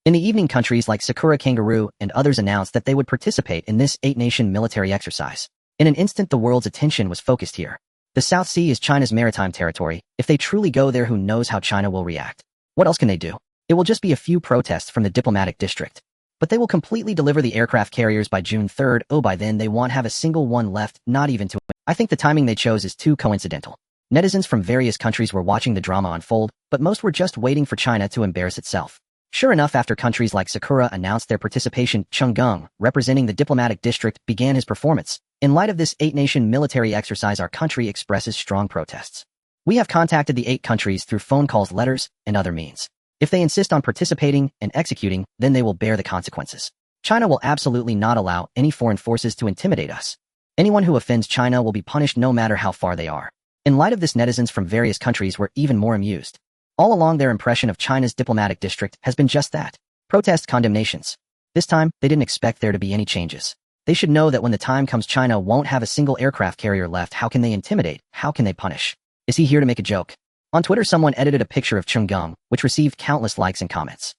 In the evening, countries like Sakura Kangaroo and others announced that they would participate in this 8-nation military exercise. In an instant, the world's attention was focused here. The South Sea is China's maritime territory. If they truly go there, who knows how China will react? What else can they do? It will just be a few protests from the diplomatic district. But they will completely deliver the aircraft carriers by June 3rd. Oh, by then they won't have a single one left, not even to. I think the timing they chose is too coincidental. Netizens from various countries were watching the drama unfold, but most were just waiting for China to embarrass itself. Sure enough, after countries like Sakura announced their participation, Cheng Gung, representing the diplomatic district, began his performance. In light of this 8-nation military exercise, our country expresses strong protests. We have contacted the 8 countries through phone calls, letters, and other means. If they insist on participating and executing, then they will bear the consequences. China will absolutely not allow any foreign forces to intimidate us. Anyone who offends China will be punished no matter how far they are. In light of this, netizens from various countries were even more amused. All along, their impression of China's diplomatic district has been just that. Protest condemnations. This time, they didn't expect there to be any changes. They should know that when the time comes, China won't have a single aircraft carrier left. How can they intimidate? How can they punish? Is he here to make a joke? On Twitter, someone edited a picture of Chung-gung, which received countless likes and comments.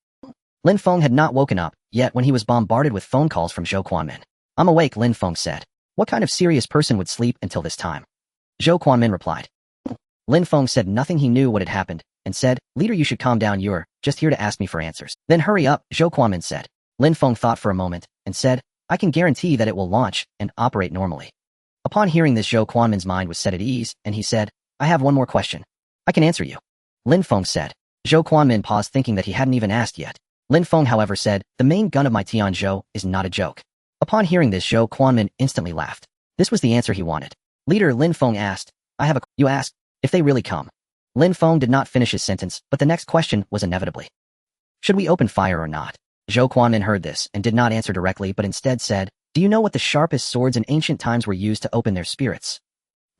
Lin Feng had not woken up yet when he was bombarded with phone calls from Zhou Quanmin. "I'm awake," Lin Feng said. "What kind of serious person would sleep until this time?" Zhou Quanmin replied. Lin Feng said nothing. He knew what had happened, and said, "Leader, you should calm down. You're just here to ask me for answers." "Then hurry up," Zhou Quanmin said. Lin Feng thought for a moment, and said, "I can guarantee that it will launch and operate normally." Upon hearing this, Zhou Quanmin's mind was set at ease, and he said, "I have one more question. I can answer you." Lin Feng said. Zhou Quanmin paused, thinking that he hadn't even asked yet. Lin Feng, however, said, "The main gun of my Tianzhou is not a joke." Upon hearing this, Zhou Quanmin instantly laughed. This was the answer he wanted. "Leader," Lin Feng asked, "You asked if they really come." Lin Feng did not finish his sentence, but the next question was inevitably, "Should we open fire or not?" Zhou Quanmin heard this and did not answer directly, but instead said, "Do you know what the sharpest swords in ancient times were used to open their spirits?"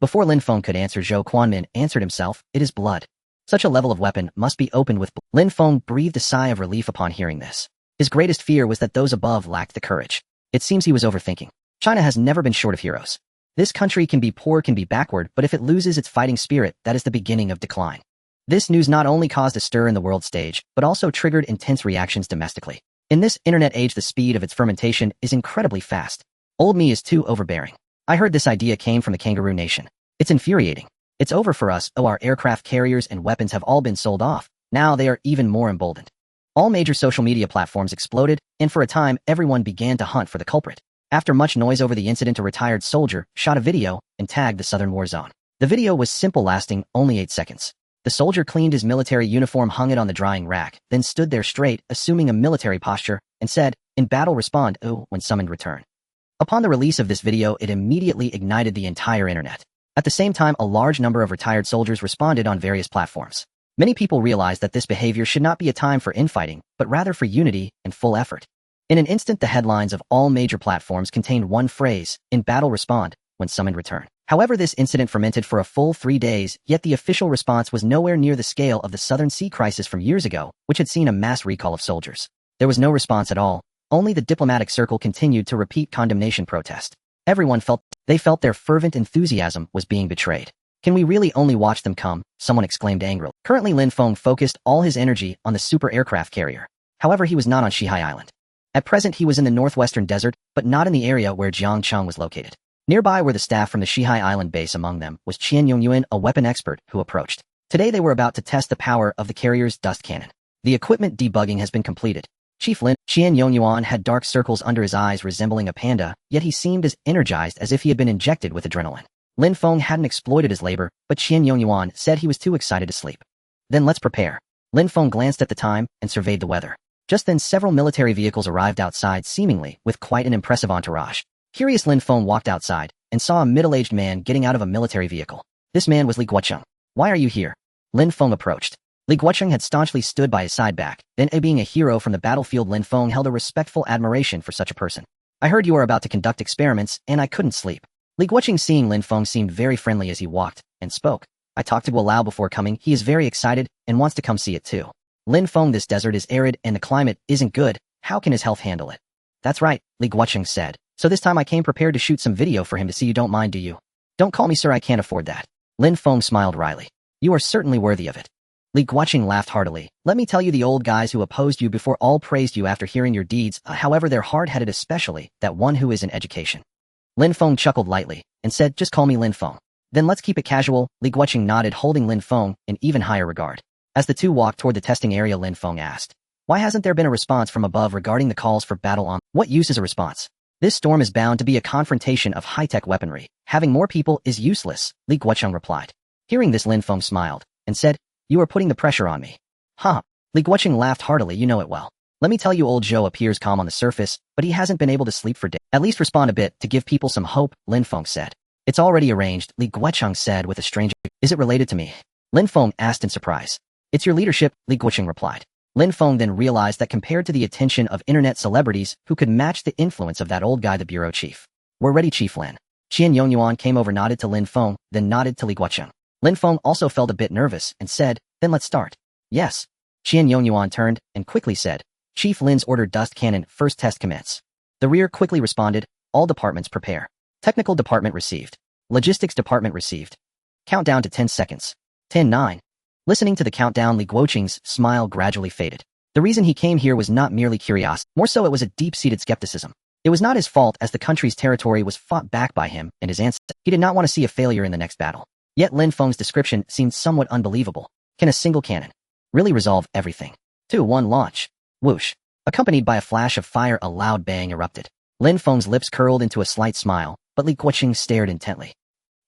Before Lin Feng could answer, Zhou Quanmin answered himself, "It is blood. Such a level of weapon must be opened with blood." Lin Feng breathed a sigh of relief upon hearing this. His greatest fear was that those above lacked the courage. It seems he was overthinking. China has never been short of heroes. This country can be poor, can be backward, but if it loses its fighting spirit, that is the beginning of decline. This news not only caused a stir in the world stage, but also triggered intense reactions domestically. In this internet age, the speed of its fermentation is incredibly fast. Old me is too overbearing. I heard this idea came from the kangaroo nation. It's infuriating. It's over for us. Oh, our aircraft carriers and weapons have all been sold off. Now they are even more emboldened. All major social media platforms exploded, and for a time, everyone began to hunt for the culprit. After much noise over the incident, a retired soldier shot a video and tagged the southern war zone. The video was simple, lasting only 8 seconds. The soldier cleaned his military uniform, hung it on the drying rack, then stood there straight, assuming a military posture, and said, "In battle, respond, oh," when summoned, return. Upon the release of this video, it immediately ignited the entire internet. At the same time, a large number of retired soldiers responded on various platforms. Many people realized that this behavior should not be a time for infighting, but rather for unity and full effort. In an instant, the headlines of all major platforms contained one phrase: "In battle, respond, when summoned, return." However, this incident fermented for a full 3 days, yet the official response was nowhere near the scale of the Southern Sea crisis from years ago, which had seen a mass recall of soldiers. There was no response at all. Only the diplomatic circle continued to repeat condemnation protest. Everyone felt their fervent enthusiasm was being betrayed. "Can we really only watch them come?" someone exclaimed angrily. Currently, Lin Feng focused all his energy on the super aircraft carrier. However, he was not on Shihai Island. At present, he was in the northwestern desert, but not in the area where Jiangcheng was located. Nearby were the staff from the Shihai Island base. Among them was Qian Yongyuan, a weapon expert, who approached. Today they were about to test the power of the carrier's dust cannon. The equipment debugging has been completed. Chief Lin Qian Yongyuan had dark circles under his eyes resembling a panda, yet he seemed as energized as if he had been injected with adrenaline. Lin Feng hadn't exploited his labor, but Qian Yongyuan said he was too excited to sleep. "Then let's prepare." Lin Feng glanced at the time and surveyed the weather. Just then, several military vehicles arrived outside, seemingly with quite an impressive entourage. Curious, Lin Feng walked outside and saw a middle-aged man getting out of a military vehicle. This man was Li Guocheng. "Why are you here?" Lin Feng approached. Li Guocheng had staunchly stood by his side back. Then, being a hero from the battlefield, Lin Feng held a respectful admiration for such a person. "I heard you are about to conduct experiments, and I couldn't sleep." Li Guocheng, seeing Lin Feng, seemed very friendly as he walked and spoke. "I talked to Guo before coming. He is very excited and wants to come see it too." Lin Feng, "This desert is arid and the climate isn't good. How can his health handle it?" "That's right," Li Guocheng said. "So this time I came prepared to shoot some video for him to see. You don't mind, do you?" "Don't call me sir, I can't afford that." Lin Feng smiled wryly. "You are certainly worthy of it." Li Guocheng laughed heartily. "Let me tell you, the old guys who opposed you before all praised you after hearing your deeds. However, they're hard-headed, especially that one who is in education." Lin Feng chuckled lightly and said, "Just call me Lin Feng." "Then let's keep it casual." Li Guocheng nodded, holding Lin Feng in even higher regard. As the two walked toward the testing area, Lin Feng asked, "Why hasn't there been a response from above regarding the calls for battle on?" "What use is a response? This storm is bound to be a confrontation of high-tech weaponry. Having more people is useless," Li Guocheng replied. Hearing this, Lin Feng smiled and said, "You are putting the pressure on me." "Huh." Li Guocheng laughed heartily. "You know it well. Let me tell you, old Zhou appears calm on the surface, but he hasn't been able to sleep for days. At least respond a bit to give people some hope," Lin Feng said. "It's already arranged," Li Guocheng said with a strange. "Is it related to me?" Lin Feng asked in surprise. "It's your leadership," Li Guocheng replied. Lin Feng then realized that compared to the attention of internet celebrities who could match the influence of that old guy, the bureau chief. We're ready, Chief Lin. Qian Yongyuan came over, nodded to Lin Feng, then nodded to Li Guocheng. Lin Feng also felt a bit nervous and said, then let's start. Yes. Qian Yongyuan turned and quickly said, Chief Lin's ordered dust cannon, first test commence. The rear quickly responded, all departments prepare. Technical department received. Logistics department received. Countdown to 10 seconds. 10, 9. Listening to the countdown, Li Guocheng's smile gradually faded. The reason he came here was not merely curiosity, more so it was a deep-seated skepticism. It was not his fault as the country's territory was fought back by him and his ancestors. He did not want to see a failure in the next battle. Yet Lin Feng's description seemed somewhat unbelievable. Can a single cannon really resolve everything? 2, 1 launch. Whoosh. Accompanied by a flash of fire, a loud bang erupted. Lin Feng's lips curled into a slight smile, but Li Guocheng stared intently.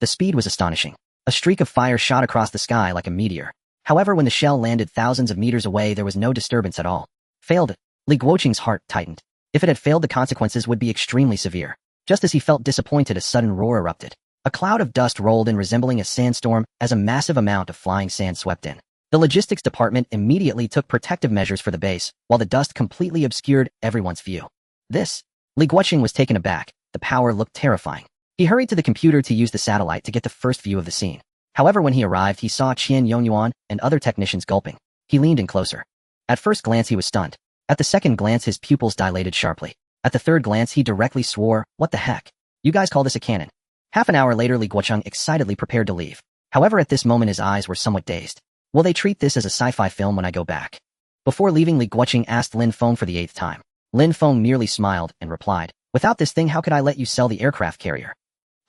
The speed was astonishing. A streak of fire shot across the sky like a meteor. However, when the shell landed thousands of meters away, there was no disturbance at all. Failed. Li Guocheng's heart tightened. If it had failed, the consequences would be extremely severe. Just as he felt disappointed, a sudden roar erupted. A cloud of dust rolled in, resembling a sandstorm, as a massive amount of flying sand swept in. The logistics department immediately took protective measures for the base, while the dust completely obscured everyone's view. Li Guocheng was taken aback. The power looked terrifying. He hurried to the computer to use the satellite to get the first view of the scene. However, when he arrived, he saw Qian Yongyuan and other technicians gulping. He leaned in closer. At first glance, he was stunned. At the second glance, his pupils dilated sharply. At the third glance, he directly swore, what the heck? You guys call this a cannon? Half an hour later, Li Guocheng excitedly prepared to leave. However, at this moment, his eyes were somewhat dazed. Will they treat this as a sci-fi film when I go back? Before leaving, Li Guocheng asked Lin Feng for the 8th time. Lin Feng merely smiled and replied, without this thing, how could I let you sell the aircraft carrier?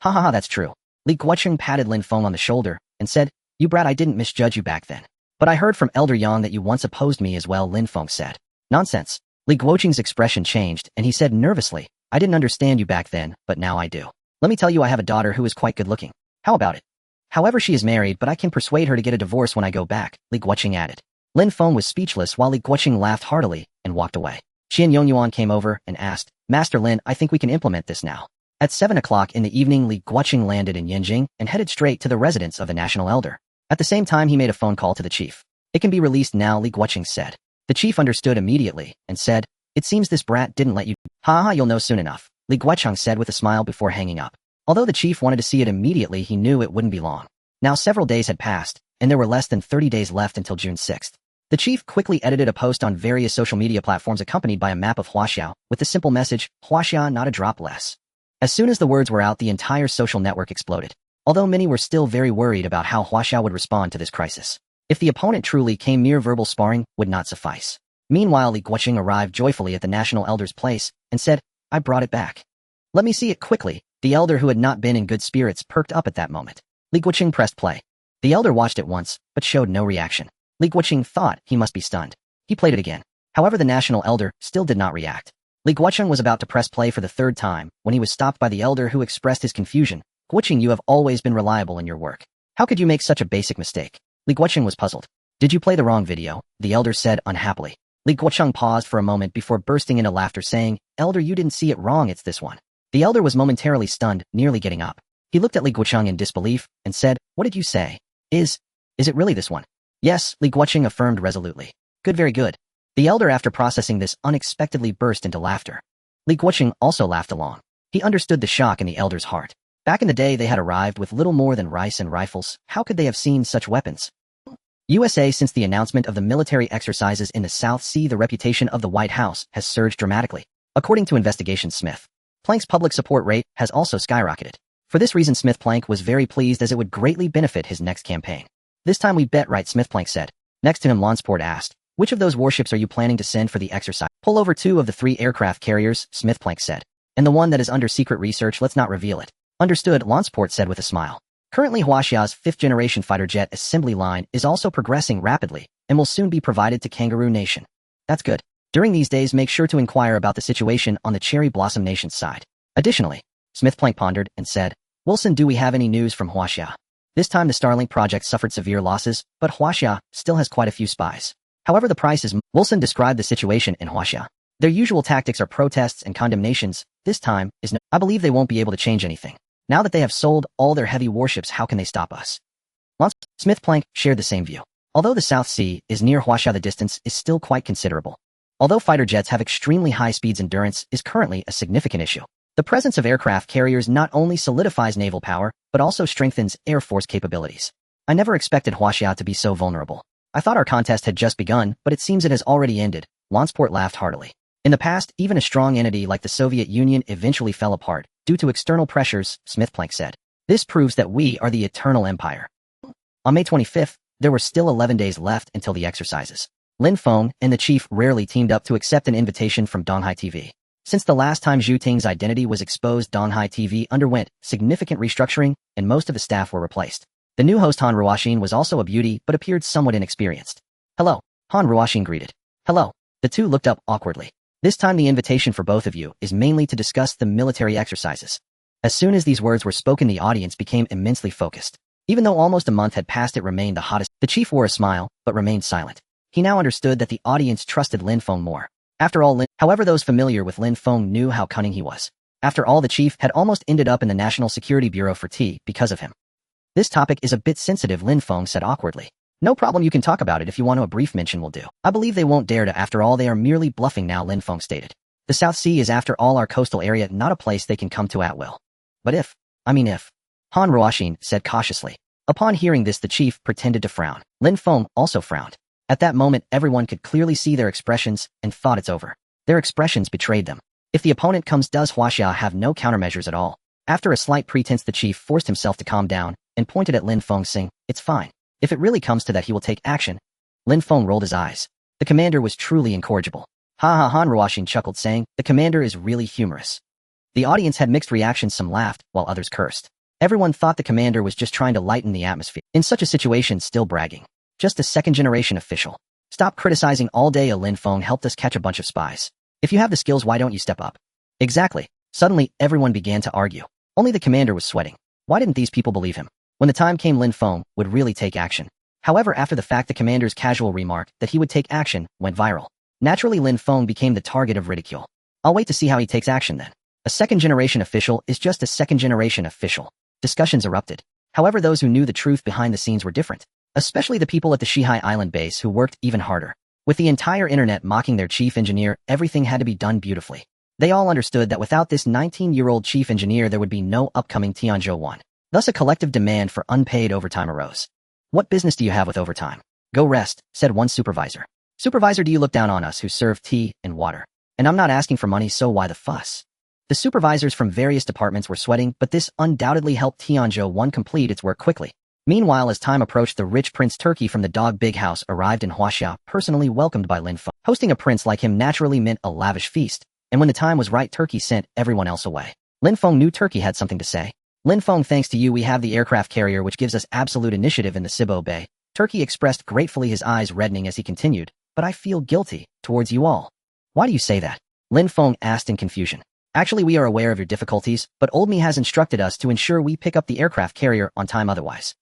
Ha ha ha, that's true. Li Guocheng patted Lin Feng on the shoulder and said, you brat, I didn't misjudge you back then. But I heard from Elder Yang that you once opposed me as well, Lin Feng said. Nonsense. Li Guocheng's expression changed and he said nervously, I didn't understand you back then, but now I do. Let me tell you, I have a daughter who is quite good looking. How about it? However, she is married, but I can persuade her to get a divorce when I go back, Li Guocheng added. Lin Feng was speechless while Li Guocheng laughed heartily and walked away. Qian Yongyuan came over and asked, Master Lin, I think we can implement this now. At 7 o'clock in the evening, Li Guocheng landed in Yanjing and headed straight to the residence of the national elder. At the same time, he made a phone call to the chief. It can be released now, Li Guocheng said. The chief understood immediately and said, it seems this brat didn't let you. Ha ha, you'll know soon enough, Li Guocheng said with a smile before hanging up. Although the chief wanted to see it immediately, he knew it wouldn't be long. Now several days had passed, and there were less than 30 days left until June 6th. The chief quickly edited a post on various social media platforms accompanied by a map of Huaxiao with the simple message, Huaxia, not a drop less. As soon as the words were out, the entire social network exploded. Although many were still very worried about how Huaxiao would respond to this crisis. If the opponent truly came, mere verbal sparring would not suffice. Meanwhile, Li Guocheng arrived joyfully at the national elder's place and said, I brought it back. Let me see it quickly. The elder, who had not been in good spirits, perked up at that moment. Li Guocheng pressed play. The elder watched it once, but showed no reaction. Li Guocheng thought he must be stunned. He played it again. However, the national elder still did not react. Li Guocheng was about to press play for the 3rd time when he was stopped by the elder, who expressed his confusion. Guocheng, you have always been reliable in your work. How could you make such a basic mistake? Li Guocheng was puzzled. Did you play the wrong video? The elder said unhappily. Li Guocheng paused for a moment before bursting into laughter, saying, Elder, you didn't see it wrong, it's this one. The elder was momentarily stunned, nearly getting up. He looked at Li Guocheng in disbelief and said, what did you say? Is it really this one? Yes, Li Guocheng affirmed resolutely. Good, very good. The elder, after processing this, unexpectedly burst into laughter. Li Guocheng also laughed along. He understood the shock in the elder's heart. Back in the day, they had arrived with little more than rice and rifles. How could they have seen such weapons? USA. Since the announcement of the military exercises in the South Sea, the reputation of the White House has surged dramatically. According to Investigation Smith, Plank's public support rate has also skyrocketed. For this reason, Smith Plank was very pleased, as it would greatly benefit his next campaign. This time we bet right, Smith Plank said. Next to him, Lonsport asked, which of those warships are you planning to send for the exercise? Pull over 2 of the 3 aircraft carriers, Smith Plank said. And the one that is under secret research, let's not reveal it. Understood, Lonsport said with a smile. Currently, Huaxia's 5th-generation fighter jet assembly line is also progressing rapidly and will soon be provided to Kangaroo Nation. That's good. During these days, make sure to inquire about the situation on the Cherry Blossom Nation's side. Additionally, Smith Plank pondered and said, Wilson, do we have any news from Huaxia? This time the Starlink project suffered severe losses, but Huaxia still has quite a few spies. However, the price is... Wilson described the situation in Huaxia. Their usual tactics are protests and condemnations. This time is no... I believe they won't be able to change anything. Now that they have sold all their heavy warships, how can they stop us? Smith Plank shared the same view. Although the South Sea is near Huaxia, the distance is still quite considerable. Although fighter jets have extremely high speeds, endurance is currently a significant issue. The presence of aircraft carriers not only solidifies naval power, but also strengthens Air Force capabilities. I never expected Huaxia to be so vulnerable. I thought our contest had just begun, but it seems it has already ended. Lansport laughed heartily. In the past, even a strong entity like the Soviet Union eventually fell apart due to external pressures, Smith-Planck said. This proves that we are the eternal empire. On May 25th, there were still 11 days left until the exercises. Lin Feng and the chief rarely teamed up to accept an invitation from Donghai TV. Since the last time Zhu Ting's identity was exposed, Donghai TV underwent significant restructuring, and most of the staff were replaced. The new host Han Ruoxin was also a beauty, but appeared somewhat inexperienced. Hello, Han Ruoxin greeted. Hello. The two looked up awkwardly. This time the invitation for both of you is mainly to discuss the military exercises. As soon as these words were spoken, the audience became immensely focused. Even though almost a month had passed, it remained the hottest. The chief wore a smile, but remained silent. He now understood that the audience trusted Lin Feng more. After all, however, those familiar with Lin Feng knew how cunning he was. After all, the chief had almost ended up in the National Security Bureau for tea because of him. This topic is a bit sensitive, Lin Feng said awkwardly. No problem, you can talk about it if you want to. A brief mention will do. I believe they won't dare to. After all, they are merely bluffing now, Lin Feng stated. The South Sea is after all our coastal area, not a place they can come to at will. But if, Han Ruoxin said cautiously. Upon hearing this, the chief pretended to frown. Lin Feng also frowned. At that moment, everyone could clearly see their expressions and thought it's over. Their expressions betrayed them. If the opponent comes, does Huaxia have no countermeasures at all? After a slight pretense, the chief forced himself to calm down and pointed at Lin Feng, saying, "It's fine. If it really comes to that, he will take action." Lin Feng rolled his eyes. The commander was truly incorrigible. Ha ha, Han Ruoxin chuckled, saying, "The commander is really humorous." The audience had mixed reactions. Some laughed, while others cursed. Everyone thought the commander was just trying to lighten the atmosphere. In such a situation, still bragging. Just a second-generation official. Stop criticizing all day. Lin Feng helped us catch a bunch of spies. If you have the skills, why don't you step up? Exactly. Suddenly, everyone began to argue. Only the commander was sweating. Why didn't these people believe him? When the time came, Lin Feng would really take action. However, after the fact, the commander's casual remark that he would take action went viral. Naturally, Lin Feng became the target of ridicule. I'll wait to see how he takes action then. A second-generation official is just a second-generation official. Discussions erupted. However, those who knew the truth behind the scenes were different. Especially the people at the Shihai Island base who worked even harder. With the entire internet mocking their chief engineer, everything had to be done beautifully. They all understood that without this 19-year-old chief engineer, there would be no upcoming Tianzhou 1. Thus a collective demand for unpaid overtime arose. What business do you have with overtime? Go rest, said one supervisor. Supervisor, do you look down on us who serve tea and water? And I'm not asking for money, so why the fuss? The supervisors from various departments were sweating, but this undoubtedly helped Tianzhou 1 complete its work quickly. Meanwhile, as time approached, the rich Prince Turkey from the Dog Big House arrived in Huaxia, personally welcomed by Lin Feng. Hosting a prince like him naturally meant a lavish feast, and when the time was right, Turkey sent everyone else away. Lin Feng knew Turkey had something to say. Lin Feng, thanks to you, we have the aircraft carrier which gives us absolute initiative in the Sibo Bay. Turkey expressed gratefully, his eyes reddening as he continued, but I feel guilty towards you all. Why do you say that? Lin Feng asked in confusion. Actually, we are aware of your difficulties, but Old Me has instructed us to ensure we pick up the aircraft carrier on time otherwise.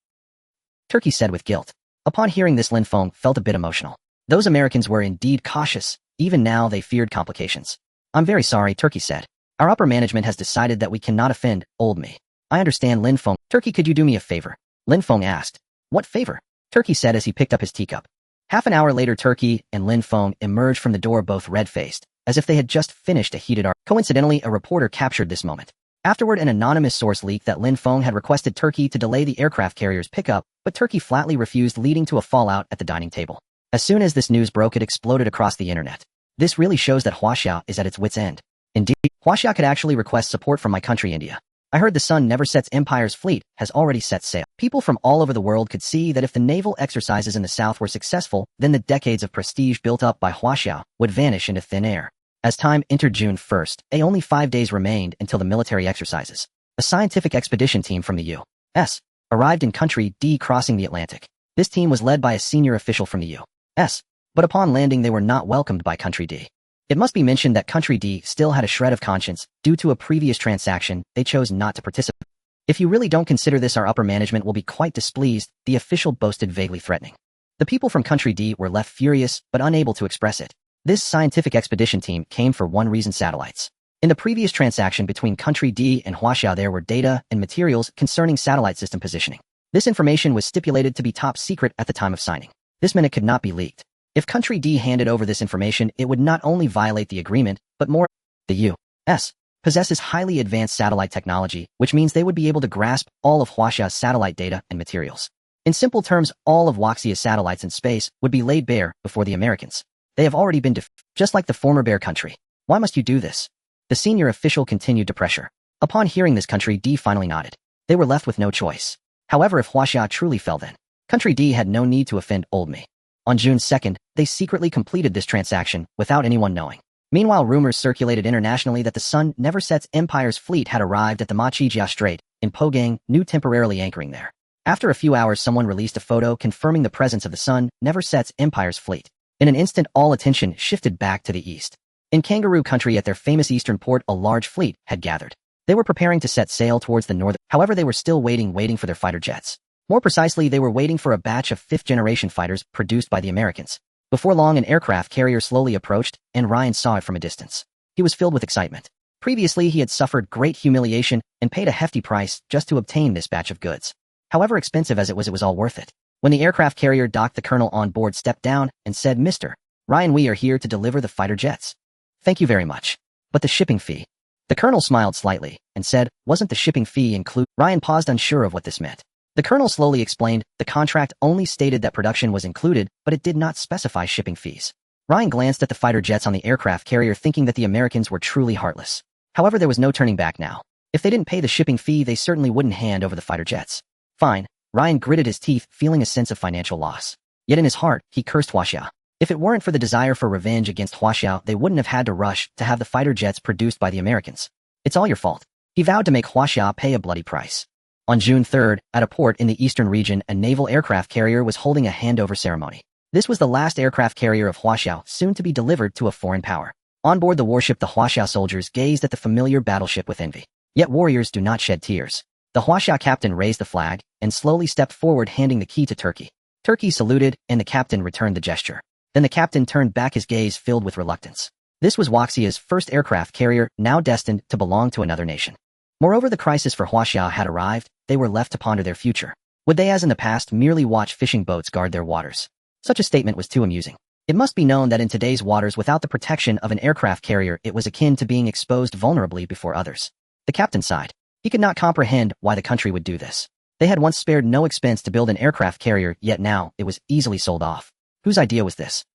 Turkey said with guilt. Upon hearing this, Lin Feng felt a bit emotional. Those Americans were indeed cautious. Even now, they feared complications. I'm very sorry, Turkey said. Our upper management has decided that we cannot offend Old Me. I understand, Lin Feng. Turkey, could you do me a favor? Lin Feng asked. What favor? Turkey said as he picked up his teacup. Half an hour later, Turkey and Lin Feng emerged from the door, both red-faced, as if they had just finished a heated argument. Coincidentally, a reporter captured this moment. Afterward, an anonymous source leaked that Lin Feng had requested Turkey to delay the aircraft carrier's pickup, but Turkey flatly refused, leading to a fallout at the dining table. As soon as this news broke, it exploded across the internet. This really shows that Huaxia is at its wit's end. Indeed, Huaxia could actually request support from my country, India. I heard the sun never sets. Empire's fleet has already set sail. People from all over the world could see that if the naval exercises in the south were successful, then the decades of prestige built up by Huaxia would vanish into thin air. As time entered June 1st, only 5 days remained until the military exercises. A scientific expedition team from the U.S. arrived in Country D, crossing the Atlantic. This team was led by a senior official from the U.S., but upon landing they were not welcomed by Country D. It must be mentioned that Country D still had a shred of conscience. Due to a previous transaction, they chose not to participate. If you really don't consider this, our upper management will be quite displeased, the official boasted, vaguely threatening. The people from Country D were left furious, but unable to express it. This scientific expedition team came for one reason: satellites. In the previous transaction between Country D and Huaxia, there were data and materials concerning satellite system positioning. This information was stipulated to be top secret at the time of signing. This meant it could not be leaked. If Country D handed over this information, it would not only violate the agreement, but more. The U.S. possesses highly advanced satellite technology, which means they would be able to grasp all of Huaxia's satellite data and materials. In simple terms, all of Huaxia's satellites in space would be laid bare before the Americans. They have already been just like the former Bear Country. Why must you do this? The senior official continued to pressure. Upon hearing this, Country D finally nodded. They were left with no choice. However, if Huaxia truly fell, then Country D had no need to offend old me. On June 2nd, they secretly completed this transaction without anyone knowing. Meanwhile, rumors circulated internationally that the Sun Never Set's Empire's fleet had arrived at the Machijia Strait in Pogang, New, temporarily anchoring there. After a few hours, someone released a photo confirming the presence of the Sun Never Set's Empire's fleet. In an instant, all attention shifted back to the east. In Kangaroo Country, at their famous eastern port, a large fleet had gathered. They were preparing to set sail towards the north. However, they were still waiting for their fighter jets. More precisely, they were waiting for a batch of fifth-generation fighters produced by the Americans. Before long, an aircraft carrier slowly approached, and Ryan saw it from a distance. He was filled with excitement. Previously, he had suffered great humiliation and paid a hefty price just to obtain this batch of goods. However expensive as it was all worth it. When the aircraft carrier docked, the colonel on board stepped down and said, "Mr. Ryan, we are here to deliver the fighter jets." "Thank you very much. But the shipping fee?" The colonel smiled slightly and said, "Wasn't the shipping fee included?" Ryan paused, unsure of what this meant. The colonel slowly explained, the contract only stated that production was included, but it did not specify shipping fees. Ryan glanced at the fighter jets on the aircraft carrier, thinking that the Americans were truly heartless. However, there was no turning back now. If they didn't pay the shipping fee, they certainly wouldn't hand over the fighter jets. Fine. Ryan gritted his teeth, feeling a sense of financial loss. Yet in his heart, he cursed Huaxia. If it weren't for the desire for revenge against Huaxia, they wouldn't have had to rush to have the fighter jets produced by the Americans. It's all your fault. He vowed to make Huaxia pay a bloody price. On June 3rd, at a port in the eastern region, a naval aircraft carrier was holding a handover ceremony. This was the last aircraft carrier of Huaxia, soon to be delivered to a foreign power. On board the warship, the Huaxia soldiers gazed at the familiar battleship with envy. Yet warriors do not shed tears. The Huaxia captain raised the flag and slowly stepped forward, handing the key to Turkey. Turkey saluted, and the captain returned the gesture. Then the captain turned back, his gaze filled with reluctance. This was Huaxia's first aircraft carrier, now destined to belong to another nation. Moreover, the crisis for Huaxia had arrived. They were left to ponder their future. Would they, as in the past, merely watch fishing boats guard their waters? Such a statement was too amusing. It must be known that in today's waters, without the protection of an aircraft carrier, it was akin to being exposed vulnerably before others. The captain sighed. He could not comprehend why the country would do this. They had once spared no expense to build an aircraft carrier, yet now it was easily sold off. Whose idea was this?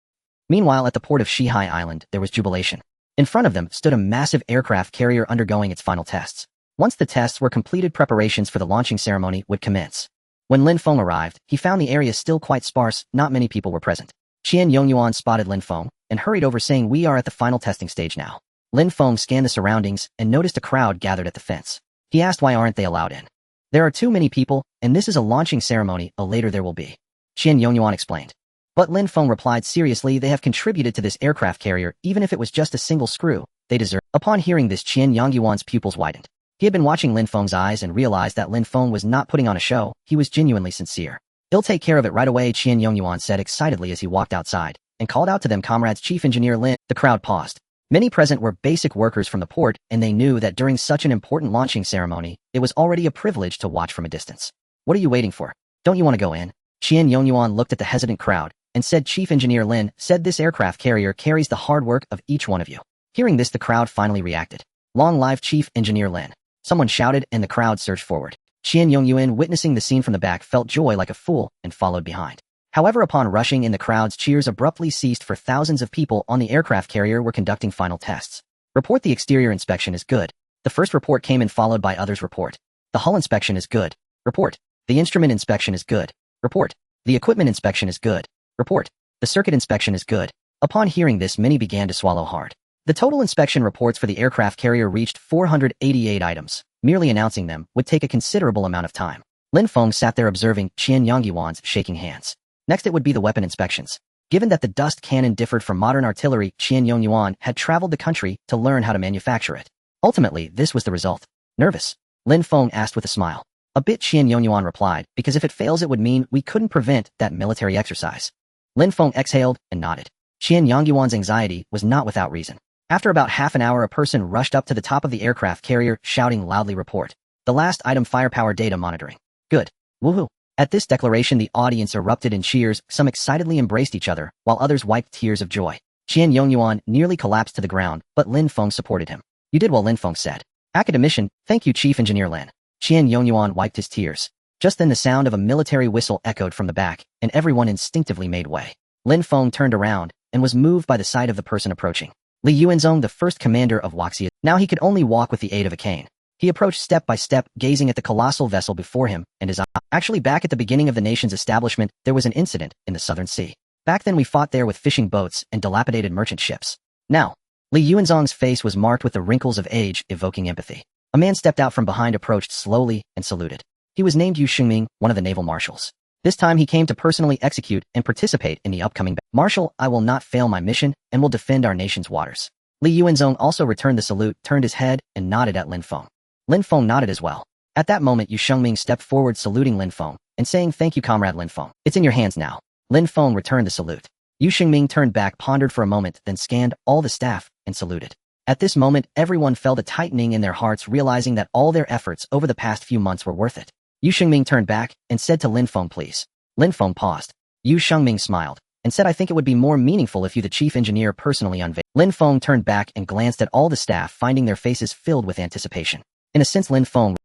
Meanwhile, at the port of Shihai Island, there was jubilation. In front of them stood a massive aircraft carrier undergoing its final tests. Once the tests were completed, preparations for the launching ceremony would commence. When Lin Feng arrived, he found the area still quite sparse. Not many people were present. Qian Yongyuan spotted Lin Feng and hurried over, saying, "We are at the final testing stage now." Lin Feng scanned the surroundings and noticed a crowd gathered at the fence. He asked, why aren't they allowed in? "There are too many people, and this is a launching ceremony. Later there will be," Qian Yongyuan explained. But Lin Feng replied seriously, "They have contributed to this aircraft carrier, even if it was just a single screw. They deserve." Upon hearing this, Qian Yongyuan's pupils widened. He had been watching Lin Feng's eyes and realized that Lin Feng was not putting on a show. He was genuinely sincere. "He'll take care of it right away," Qian Yongyuan said excitedly as he walked outside and called out to them, "Comrades, Chief Engineer Lin." The crowd paused. Many present were basic workers from the port, and they knew that during such an important launching ceremony, it was already a privilege to watch from a distance. "What are you waiting for? Don't you want to go in?" Qian Yongyuan looked at the hesitant crowd and said, "Chief Engineer Lin said this aircraft carrier carries the hard work of each one of you." Hearing this, the crowd finally reacted. "Long live Chief Engineer Lin!" Someone shouted, and the crowd surged forward. Qian Yongyuan, witnessing the scene from the back, felt joy like a fool and followed behind. However, upon rushing in, the crowd's cheers abruptly ceased, for thousands of people on the aircraft carrier were conducting final tests. Report: the exterior inspection is good. The first report came in, followed by others. Report: the hull inspection is good. Report: the instrument inspection is good. Report: the equipment inspection is good. Report: the circuit inspection is good. Upon hearing this, many began to swallow hard. The total inspection reports for the aircraft carrier reached 488 items. Merely announcing them would take a considerable amount of time. Lin Feng sat there observing Qian Yongyuan's shaking hands. Next, it would be the weapon inspections. Given that the dust cannon differed from modern artillery, Qian Yongyuan had traveled the country to learn how to manufacture it. Ultimately, this was the result. "Nervous?" Lin Feng asked with a smile. "A bit," Qian Yongyuan replied, "because if it fails, it would mean we couldn't prevent that military exercise." Lin Feng exhaled and nodded. Qian Yongyuan's anxiety was not without reason. After about half an hour, a person rushed up to the top of the aircraft carrier, shouting loudly, "Report: the last item, firepower data monitoring. Good. Woohoo." At this declaration, the audience erupted in cheers. Some excitedly embraced each other, while others wiped tears of joy. Qian Yongyuan nearly collapsed to the ground, but Lin Feng supported him. You did well, Lin Feng said. Academician, thank you, Chief Engineer Lin. Qian Yongyuan wiped his tears. Just then the sound of a military whistle echoed from the back, and everyone instinctively made way. Lin Feng turned around, and was moved by the sight of the person approaching. Li Yuanzong, the first commander of Huaxia. Now he could only walk with the aid of a cane. He approached step by step, gazing at the colossal vessel before him, and his eye. Actually, back at the beginning of the nation's establishment, there was an incident in the Southern Sea. Back then we fought there with fishing boats and dilapidated merchant ships. Now, Li Yuanzong's face was marked with the wrinkles of age, evoking empathy. A man stepped out from behind, approached slowly, and saluted. He was named Yu Shengming, one of the naval marshals. This time he came to personally execute and participate in the upcoming battle. Marshal, I will not fail my mission, and will defend our nation's waters. Li Yuanzong also returned the salute, turned his head, and nodded at Lin Feng. Lin Feng nodded as well. At that moment, Yu Shengming stepped forward, saluting Lin Feng, and saying, "Thank you, Comrade Lin Feng. It's in your hands now." Lin Feng returned the salute. Yu Shengming turned back, pondered for a moment, then scanned all the staff, and saluted. At this moment, everyone felt a tightening in their hearts, realizing that all their efforts over the past few months were worth it. Yu Shengming turned back, and said to Lin Feng, "Please." Lin Feng paused. Yu Shengming smiled, and said, "I think it would be more meaningful if you, the chief engineer, personally unveiled." Lin Feng turned back and glanced at all the staff, finding their faces filled with anticipation. In a sense, Lin Feng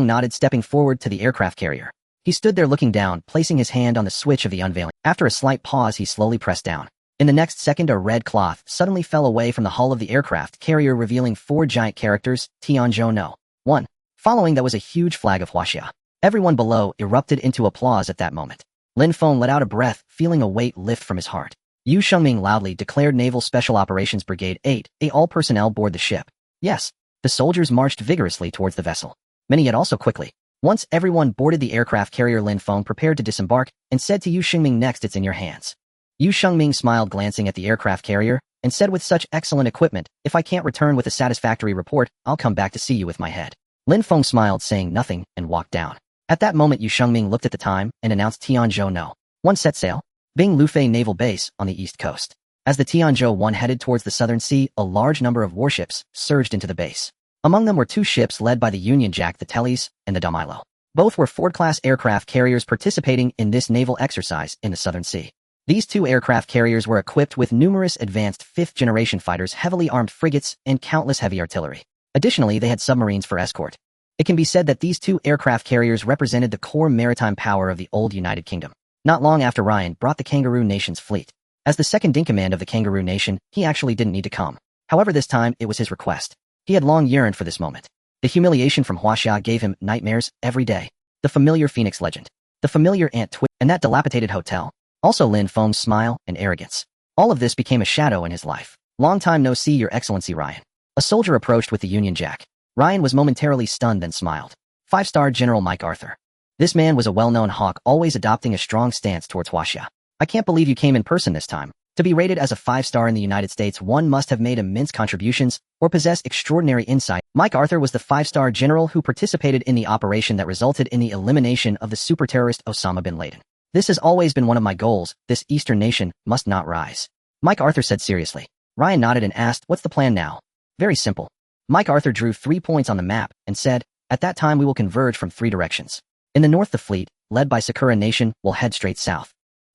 nodded, stepping forward to the aircraft carrier. He stood there looking down, placing his hand on the switch of the unveiling. After a slight pause, he slowly pressed down. In the next second, a red cloth suddenly fell away from the hull of the aircraft carrier, revealing 4 giant characters, Tianzhou No. 1. Following that was a huge flag of Huaxia. Everyone below erupted into applause at that moment. Lin Feng let out a breath, feeling a weight lift from his heart. Yu Shengming loudly declared, "Naval Special Operations Brigade 8A, all personnel board the ship." Yes. The soldiers marched vigorously towards the vessel. Many yet also quickly. Once everyone boarded the aircraft carrier, Lin Feng prepared to disembark, and said to Yu Shengming, "Next, it's in your hands." Yu Shengming smiled, glancing at the aircraft carrier, and said, "With such excellent equipment, if I can't return with a satisfactory report, I'll come back to see you with my head." Lin Feng smiled, saying nothing, and walked down. At that moment, Yu Shengming looked at the time, and announced, "Tianzhou No. 1 set sail." Bing Lufei Naval Base, on the east coast. As the Tianzhou 1 headed towards the southern sea, a large number of warships surged into the base. Among them were 2 ships led by the Union Jack, the Teles, and the Damilo. Both were Ford-class aircraft carriers participating in this naval exercise in the Southern Sea. These 2 aircraft carriers were equipped with numerous advanced 5th-generation fighters, heavily armed frigates, and countless heavy artillery. Additionally, they had submarines for escort. It can be said that these 2 aircraft carriers represented the core maritime power of the old United Kingdom. Not long after Ryan brought the Kangaroo Nation's fleet. As the second-in-command of the Kangaroo Nation, he actually didn't need to come. However, this time, it was his request. He had long yearned for this moment. The humiliation from Huaxia gave him nightmares every day. The familiar Phoenix legend. The familiar ant twist, and that dilapidated hotel. Also Lin Feng's smile and arrogance. All of this became a shadow in his life. "Long time no see, Your Excellency Ryan." A soldier approached with the Union Jack. Ryan was momentarily stunned, then smiled. 5-star General Mike Arthur. This man was a well-known hawk, always adopting a strong stance towards Huaxia. "I can't believe you came in person this time. To be rated as a 5-star in the United States, one must have made immense contributions or possess extraordinary insight." Mike Arthur was the 5-star general who participated in the operation that resulted in the elimination of the super-terrorist Osama bin Laden. "This has always been one of my goals. This Eastern nation must not rise," Mike Arthur said seriously. Ryan nodded and asked, "What's the plan now?" "Very simple." Mike Arthur drew 3 points on the map and said, "At that time we will converge from 3 directions. In the north, the fleet, led by Sakura Nation, will head straight south.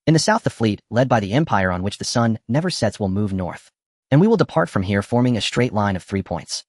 In the south, the fleet, led by the empire on which the sun never sets, will move north. And we will depart from here, forming a straight line of 3 points."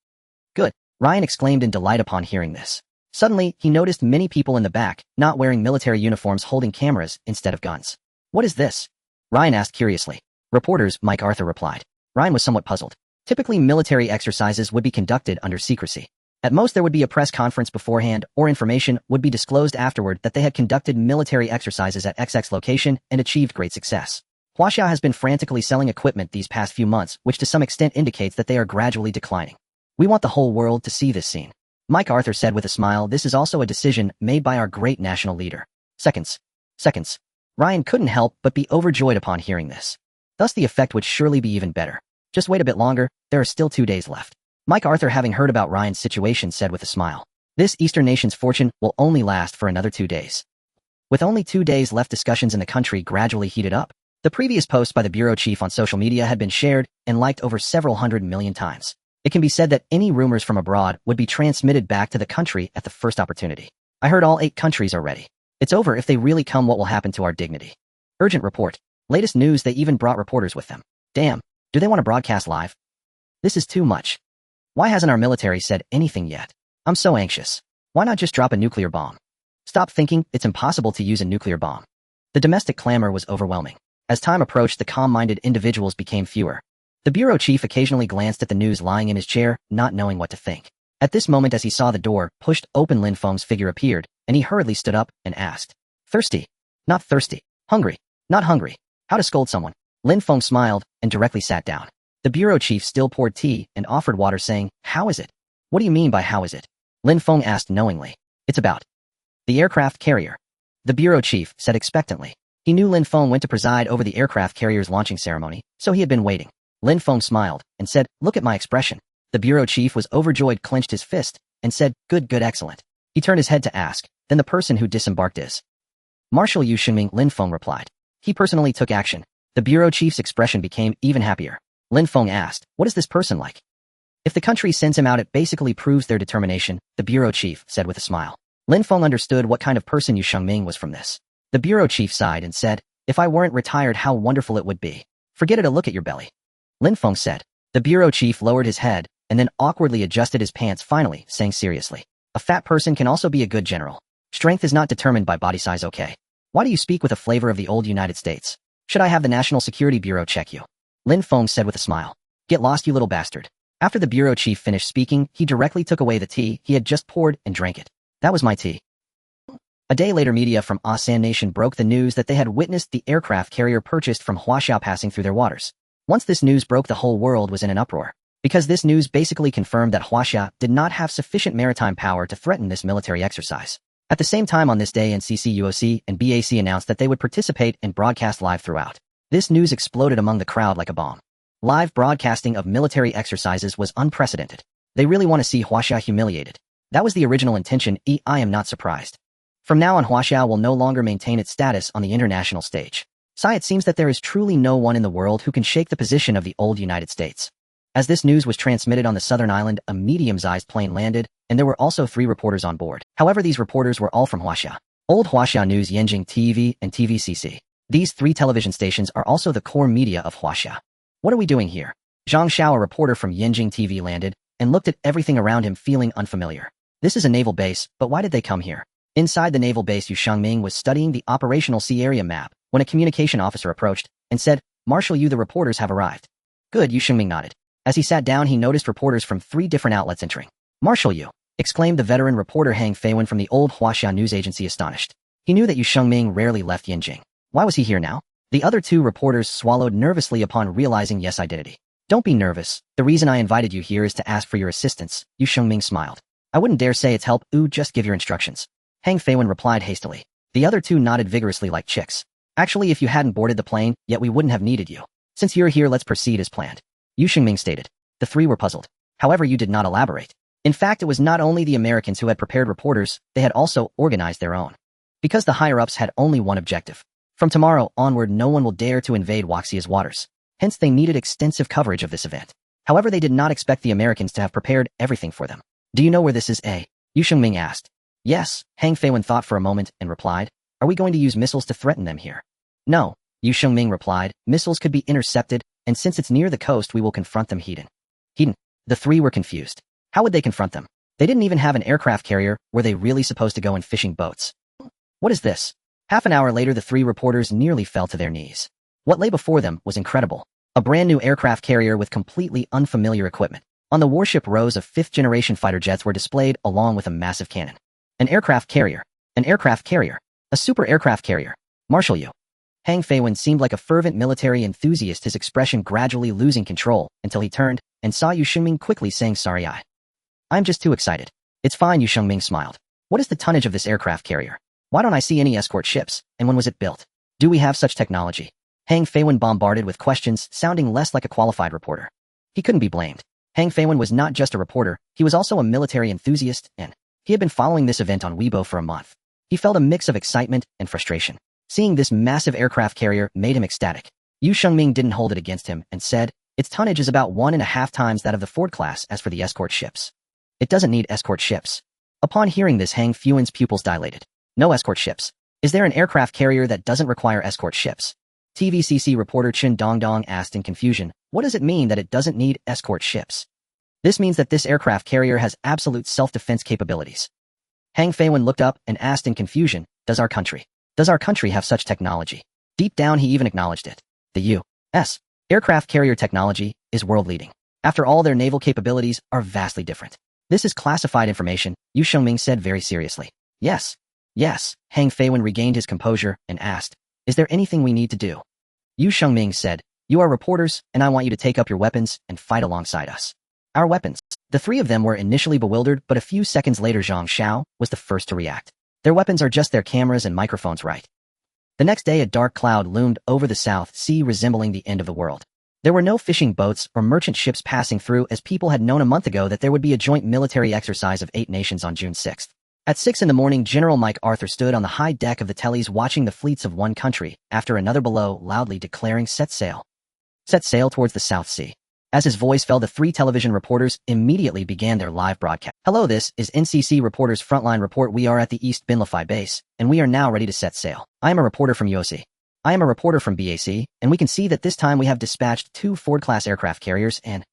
"Good," Ryan exclaimed in delight upon hearing this. Suddenly, he noticed many people in the back, not wearing military uniforms, holding cameras instead of guns. "What is this?" Ryan asked curiously. "Reporters," Mike Arthur replied. Ryan was somewhat puzzled. Typically, military exercises would be conducted under secrecy. At most, there would be a press conference beforehand, or information would be disclosed afterward that they had conducted military exercises at XX location and achieved great success. Huaxia has been frantically selling equipment these past few months, which to some extent indicates that they are gradually declining. We want the whole world to see this scene. Mike Arthur said with a smile, "This is also a decision made by our great national leader." Seconds. Ryan couldn't help but be overjoyed upon hearing this. Thus the effect would surely be even better. Just wait a bit longer, there are still 2 days left. Mike Arthur, having heard about Ryan's situation, said with a smile, "This Eastern nation's fortune will only last for another 2 days." With only 2 days left, discussions in the country gradually heated up. The previous post by the bureau chief on social media had been shared and liked over several hundred million times. It can be said that any rumors from abroad would be transmitted back to the country at the first opportunity. "I heard all 8 countries are ready. It's over. If they really come, what will happen to our dignity? Urgent report. Latest news, they even brought reporters with them. Damn, do they want to broadcast live? This is too much. Why hasn't our military said anything yet? I'm so anxious. Why not just drop a nuclear bomb? Stop thinking, it's impossible to use a nuclear bomb. The domestic clamor was overwhelming. As time approached, the calm-minded individuals became fewer. The bureau chief occasionally glanced at the news lying in his chair, not knowing what to think. At this moment, as he saw the door pushed open, Lin Feng's figure appeared, and he hurriedly stood up and asked, "Thirsty? Not thirsty. Hungry? Not hungry. How to scold someone?" Lin Feng smiled and directly sat down. The bureau chief still poured tea and offered water, saying, "How is it?" "What do you mean by how is it?" Lin Feng asked knowingly. "It's about the aircraft carrier," the bureau chief said expectantly. He knew Lin Feng went to preside over the aircraft carrier's launching ceremony, so he had been waiting. Lin Feng smiled and said, "Look at my expression." The bureau chief was overjoyed, clenched his fist, and said, "Good, good, excellent." He turned his head to ask, "Then the person who disembarked is?" "Marshal Yu Xinming," Lin Feng replied. "He personally took action." The bureau chief's expression became even happier. Lin Feng asked, "What is this person like?" "If the country sends him out, it basically proves their determination," the bureau chief said with a smile. Lin Feng understood what kind of person Yu Xinming was from this. The bureau chief sighed and said, "If I weren't retired, how wonderful it would be. Forget it, a look at your belly." Lin Feng said. The bureau chief lowered his head and then awkwardly adjusted his pants, finally saying seriously, "A fat person can also be a good general. Strength is not determined by body size, okay? Why do you speak with a flavor of the old United States? Should I have the National Security Bureau check you?" Lin Feng said with a smile. "Get lost, you little bastard." After the bureau chief finished speaking, he directly took away the tea he had just poured and drank it. "That was my tea." A day later, media from Asan Nation broke the news that they had witnessed the aircraft carrier purchased from Huaxia passing through their waters. Once this news broke, the whole world was in an uproar, because this news basically confirmed that Huaxia did not have sufficient maritime power to threaten this military exercise. At the same time, on this day, NCCUOC and BAC announced that they would participate and broadcast live throughout. This news exploded among the crowd like a bomb. Live broadcasting of military exercises was unprecedented. They really want to see Huaxia humiliated. That was the original intention. I am not surprised. From now on, Huaxia will no longer maintain its status on the international stage. It seems that there is truly no one in the world who can shake the position of the old United States. As this news was transmitted on the southern island, a medium-sized plane landed, and there were also 3 reporters on board. However, these reporters were all from Huaxia. Old Huaxia News, Yanjing TV, and TVCC. These 3 television stations are also the core media of Huaxia. "What are we doing here?" Zhang Xiao, a reporter from Yanjing TV, landed and looked at everything around him, feeling unfamiliar. This is a naval base, but why did they come here? Inside the naval base, Yu Shengming was studying the operational sea area map when a communication officer approached and said, "Marshal Yu, the reporters have arrived." "Good," Yu Shengming nodded. As he sat down, he noticed reporters from 3 different outlets entering. "Marshal Yu," exclaimed the veteran reporter Hang Feiwen from the old Huaxia news agency, astonished. He knew that Yu Shengming rarely left Yanjing. Why was he here now? The other 2 reporters swallowed nervously upon realizing yes identity. "Don't be nervous. The reason I invited you here is to ask for your assistance," Yu Shengming smiled. "I wouldn't dare say it's help. Just give your instructions." Hang Feiwen replied hastily. The other 2 nodded vigorously like chicks. "Actually, if you hadn't boarded the plane, yet we wouldn't have needed you. Since you're here, let's proceed as planned," Yu Shengming stated. The 3 were puzzled. However, Yu did not elaborate. In fact, it was not only the Americans who had prepared reporters, they had also organized their own. Because the higher-ups had only one objective. From tomorrow onward, no one will dare to invade Huaxia's waters. Hence, they needed extensive coverage of this event. However, they did not expect the Americans to have prepared everything for them. "Do you know where this is, Yu Shengming asked. "Yes," Hang Feiwen thought for a moment and replied. "Are we going to use missiles to threaten them here?" "No," Yu Shengming replied. "Missiles could be intercepted, and since it's near the coast, we will confront them hidden." Hidden? The 3 were confused. How would they confront them? They didn't even have an aircraft carrier. Were they really supposed to go in fishing boats? What is this? Half an hour later, the 3 reporters nearly fell to their knees. What lay before them was incredible. A brand new aircraft carrier with completely unfamiliar equipment. On the warship, rows of 5th-generation fighter jets were displayed along with a massive cannon. An aircraft carrier. An aircraft carrier. A super aircraft carrier. "Marshal Yu." Hang Feiwen seemed like a fervent military enthusiast, his expression gradually losing control until he turned and saw Yu Shengming quickly saying, "Sorry, I'm just too excited." "It's fine," Yu Shengming smiled. "What is the tonnage of this aircraft carrier? Why don't I see any escort ships? And when was it built? Do we have such technology?" Hang Feiwen bombarded with questions, sounding less like a qualified reporter. He couldn't be blamed. Hang Feiwen was not just a reporter, he was also a military enthusiast, and he had been following this event on Weibo for a month. He felt a mix of excitement and frustration. Seeing this massive aircraft carrier made him ecstatic. Yu Shengming didn't hold it against him and said, "Its tonnage is about 1.5 times that of the Ford class. As for the escort ships, it doesn't need escort ships." Upon hearing this, Hang Feiwen's pupils dilated. "No escort ships. Is there an aircraft carrier that doesn't require escort ships? TVCC reporter Chen Dongdong asked in confusion, what does it mean that it doesn't need escort ships? This means that this aircraft carrier has absolute self-defense capabilities. Hang Feiwen looked up and asked in confusion, does our country have such technology? Deep down he even acknowledged it. The U.S. aircraft carrier technology is world-leading. After all, their naval capabilities are vastly different. This is classified information, Yu Shengming said very seriously. Yes. Hang Feiwen regained his composure and asked, is there anything we need to do? Yu Shengming said, you are reporters, and I want you to take up your weapons and fight alongside us. Our weapons. The three of them were initially bewildered, but a few seconds later Zhang Xiao was the first to react. Their weapons are just their cameras and microphones, right? The next day a dark cloud loomed over the South Sea, resembling the end of the world. There were no fishing boats or merchant ships passing through, as people had known a month ago that there would be a joint military exercise of 8 nations on June 6th. At 6 in the morning, General Mike Arthur stood on the high deck of the Tellies watching the fleets of one country after another below, loudly declaring set sail. Set sail towards the South Sea. As his voice fell, the 3 television reporters immediately began their live broadcast. Hello, this is NCC Reporters Frontline Report. We are at the East Binlify base, and we are now ready to set sail. I am a reporter from UOC. I am a reporter from BAC, and we can see that this time we have dispatched 2 Ford-class aircraft carriers, and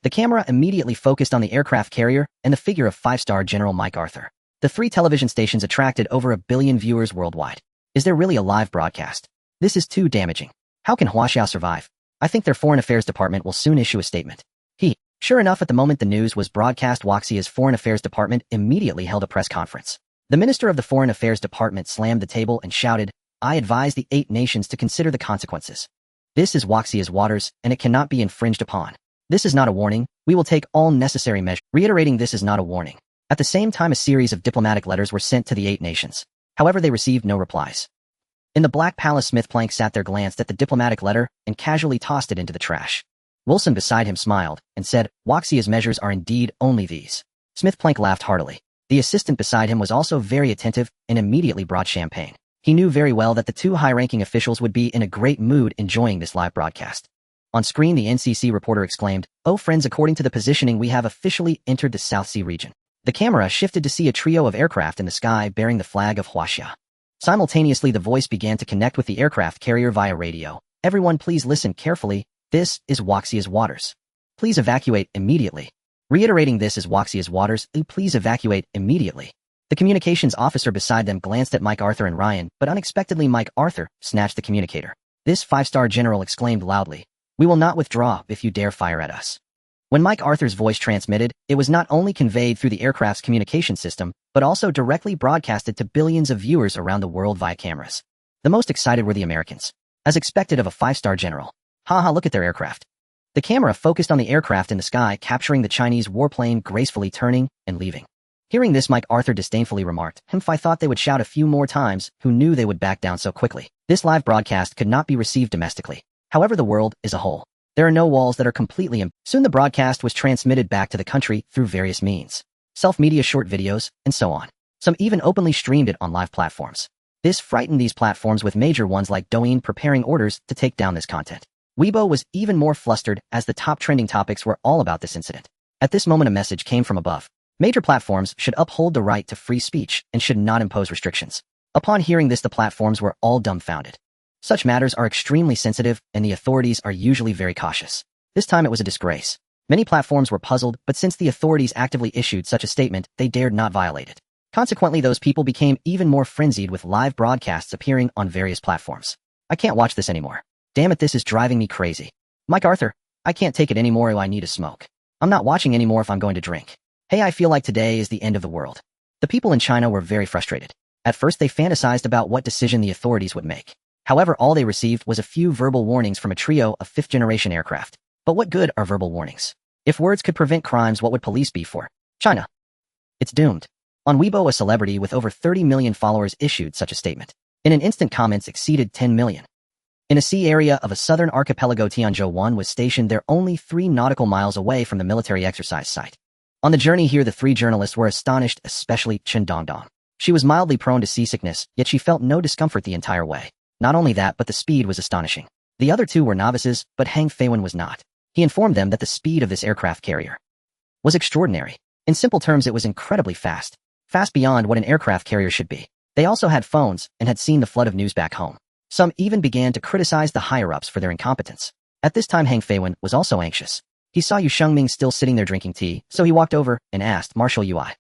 the camera immediately focused on the aircraft carrier and the figure of 5-star General Mike Arthur. The 3 television stations attracted over 1 billion viewers worldwide. Is there really a live broadcast? This is too damaging. How can Huaxiao survive? I think their Foreign Affairs Department will soon issue a statement. Sure enough, at the moment the news was broadcast, Huaxia's Foreign Affairs Department immediately held a press conference. The Minister of the Foreign Affairs Department slammed the table and shouted, I advise the 8 nations to consider the consequences. This is Huaxia's waters, and it cannot be infringed upon. This is not a warning. We will take all necessary measures. Reiterating, this is not a warning. At the same time, a series of diplomatic letters were sent to the 8 nations. However, they received no replies. In the Black Palace, Smith Plank sat there, glanced at the diplomatic letter, and casually tossed it into the trash. Wilson beside him smiled and said, Huaxia's measures are indeed only these. Smith Plank laughed heartily. The assistant beside him was also very attentive and immediately brought champagne. He knew very well that the 2 high-ranking officials would be in a great mood enjoying this live broadcast. On screen, the NCC reporter exclaimed, Oh friends, according to the positioning, we have officially entered the South Sea region. The camera shifted to see a trio of aircraft in the sky bearing the flag of Huaxia. Simultaneously, the voice began to connect with the aircraft carrier via radio. Everyone, please listen carefully. This is Huaxia's waters. Please evacuate immediately. Reiterating, this is Huaxia's waters. Please evacuate immediately. The communications officer beside them glanced at Mike Arthur and Ryan, but unexpectedly Mike Arthur snatched the communicator. This 5-star general exclaimed loudly, We will not withdraw if you dare fire at us. When Mike Arthur's voice transmitted, it was not only conveyed through the aircraft's communication system, but also directly broadcasted to billions of viewers around the world via cameras. The most excited were the Americans. As expected of a 5-star general. Haha, look at their aircraft. The camera focused on the aircraft in the sky, capturing the Chinese warplane gracefully turning and leaving. Hearing this, Mike Arthur disdainfully remarked, I thought they would shout a few more times. Who knew they would back down so quickly? This live broadcast could not be received domestically. However, the world is a whole. There are no walls that are completely empty. Soon the broadcast was transmitted back to the country through various means. Self-media, short videos, and so on. Some even openly streamed it on live platforms. This frightened these platforms, with major ones like Douyin preparing orders to take down this content. Weibo was even more flustered, as the top trending topics were all about this incident. At this moment a message came from above. Major platforms should uphold the right to free speech and should not impose restrictions. Upon hearing this, the platforms were all dumbfounded. Such matters are extremely sensitive, and the authorities are usually very cautious. This time it was a disgrace. Many platforms were puzzled, but since the authorities actively issued such a statement, they dared not violate it. Consequently, those people became even more frenzied, with live broadcasts appearing on various platforms. I can't watch this anymore. Damn it, this is driving me crazy. Mike Arthur, I can't take it anymore. I need a smoke. I'm not watching anymore if I'm going to drink. Hey, I feel like today is the end of the world. The people in China were very frustrated. At first they fantasized about what decision the authorities would make. However, all they received was a few verbal warnings from a trio of 5th-generation aircraft. But what good are verbal warnings? If words could prevent crimes, what would police be for? China. It's doomed. On Weibo, a celebrity with over 30 million followers issued such a statement. In an instant, comments exceeded 10 million. In a sea area of a southern archipelago, Tianzhou 1 was stationed there, only 3 nautical miles away from the military exercise site. On the journey here, the 3 journalists were astonished, especially Chen Dongdong. She was mildly prone to seasickness, yet she felt no discomfort the entire way. Not only that, but the speed was astonishing. The other 2 were novices, but Hang Feiwen was not. He informed them that the speed of this aircraft carrier was extraordinary. In simple terms, it was incredibly fast. Fast beyond what an aircraft carrier should be. They also had phones and had seen the flood of news back home. Some even began to criticize the higher-ups for their incompetence. At this time Hang Feiwen was also anxious. He saw Yu Shengming still sitting there drinking tea, so he walked over and asked Marshal Yui,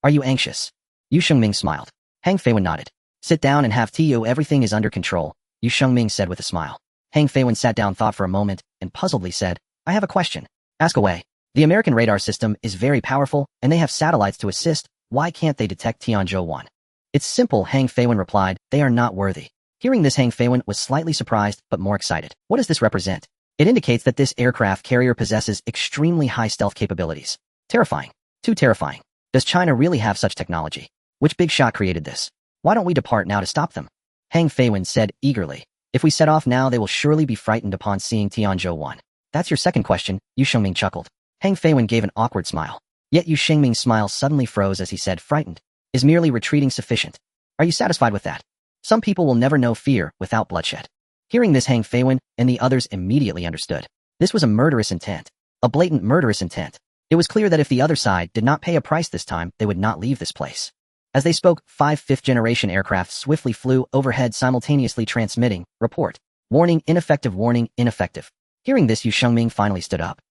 "Are you anxious?" Yu Shengming smiled. Hang Feiwen nodded. "Sit down and have tea, Yu. Everything is under control," Yu Shengming said with a smile. Hang Feiwen sat down, thought for a moment, and puzzledly said, "I have a question." "Ask away." "The American radar system is very powerful, and they have satellites to assist. Why can't they detect Tianzhou 1? "It's simple," Hang Feiwen replied. "They are not worthy." Hearing this, Hang Feiwen was slightly surprised, but more excited. What does this represent? It indicates that this aircraft carrier possesses extremely high stealth capabilities. Terrifying. Too terrifying. Does China really have such technology? Which big shot created this? Why don't we depart now to stop them? Hang Feiwen said eagerly. "If we set off now, they will surely be frightened upon seeing Tianzhou 1. "That's your second question," Yu Shengming chuckled. Hang Feiwen gave an awkward smile. Yet Yu Shengming's smile suddenly froze as he said, "Frightened. Is merely retreating sufficient? Are you satisfied with that? Some people will never know fear without bloodshed." Hearing this, Hang Feiwen and the others immediately understood. This was a murderous intent. A blatant murderous intent. It was clear that if the other side did not pay a price this time, they would not leave this place. As they spoke, 5 fifth-generation aircraft swiftly flew overhead, simultaneously transmitting, "Report. Warning, ineffective, warning, ineffective." Hearing this, Yu Shengming finally stood up.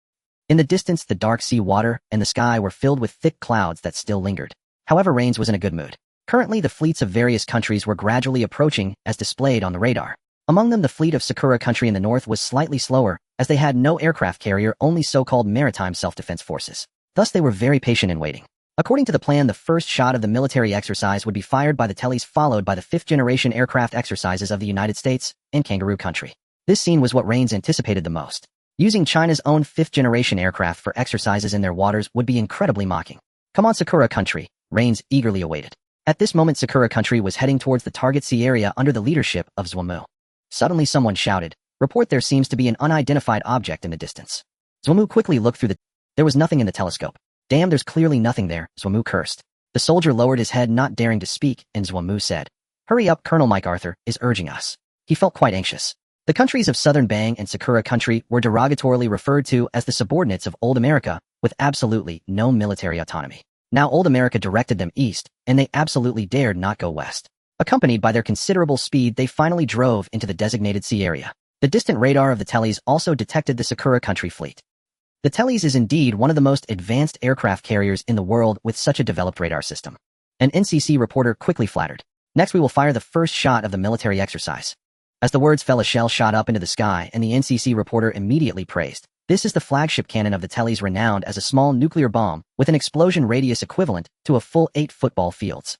In the distance, the dark sea water and the sky were filled with thick clouds that still lingered. However, Rains was in a good mood. Currently, the fleets of various countries were gradually approaching as displayed on the radar. Among them, the fleet of Sakura country in the north was slightly slower, as they had no aircraft carrier, only so-called maritime self-defense forces. Thus, they were very patient in waiting. According to the plan, the first shot of the military exercise would be fired by the Tellies, followed by the 5th-generation aircraft exercises of the United States and Kangaroo country. This scene was what Rains anticipated the most. Using China's own 5th-generation aircraft for exercises in their waters would be incredibly mocking. "Come on, Sakura country," Rains eagerly awaited. At this moment, Sakura country was heading towards the target sea area under the leadership of Zhuomu. Suddenly someone shouted, "Report, there seems to be an unidentified object in the distance." Zhuomu quickly looked through There was nothing in the telescope. "Damn, there's clearly nothing there," Zhuomu cursed. The soldier lowered his head, not daring to speak, and Zhuomu said, "Hurry up, Colonel MacArthur is urging us." He felt quite anxious. The countries of Southern Bang and Sakura country were derogatorily referred to as the subordinates of Old America, with absolutely no military autonomy. Now Old America directed them east, and they absolutely dared not go west. Accompanied by their considerable speed, they finally drove into the designated sea area. The distant radar of the Tellies also detected the Sakura country fleet. The Tellies is indeed one of the most advanced aircraft carriers in the world with such a developed radar system. An NCC reporter quickly flattered. "Next we will fire the first shot of the military exercise." As the words fell, a shell shot up into the sky, and the NCC reporter immediately praised. "This is the flagship cannon of the Tellies, renowned as a small nuclear bomb with an explosion radius equivalent to a full 8 football fields."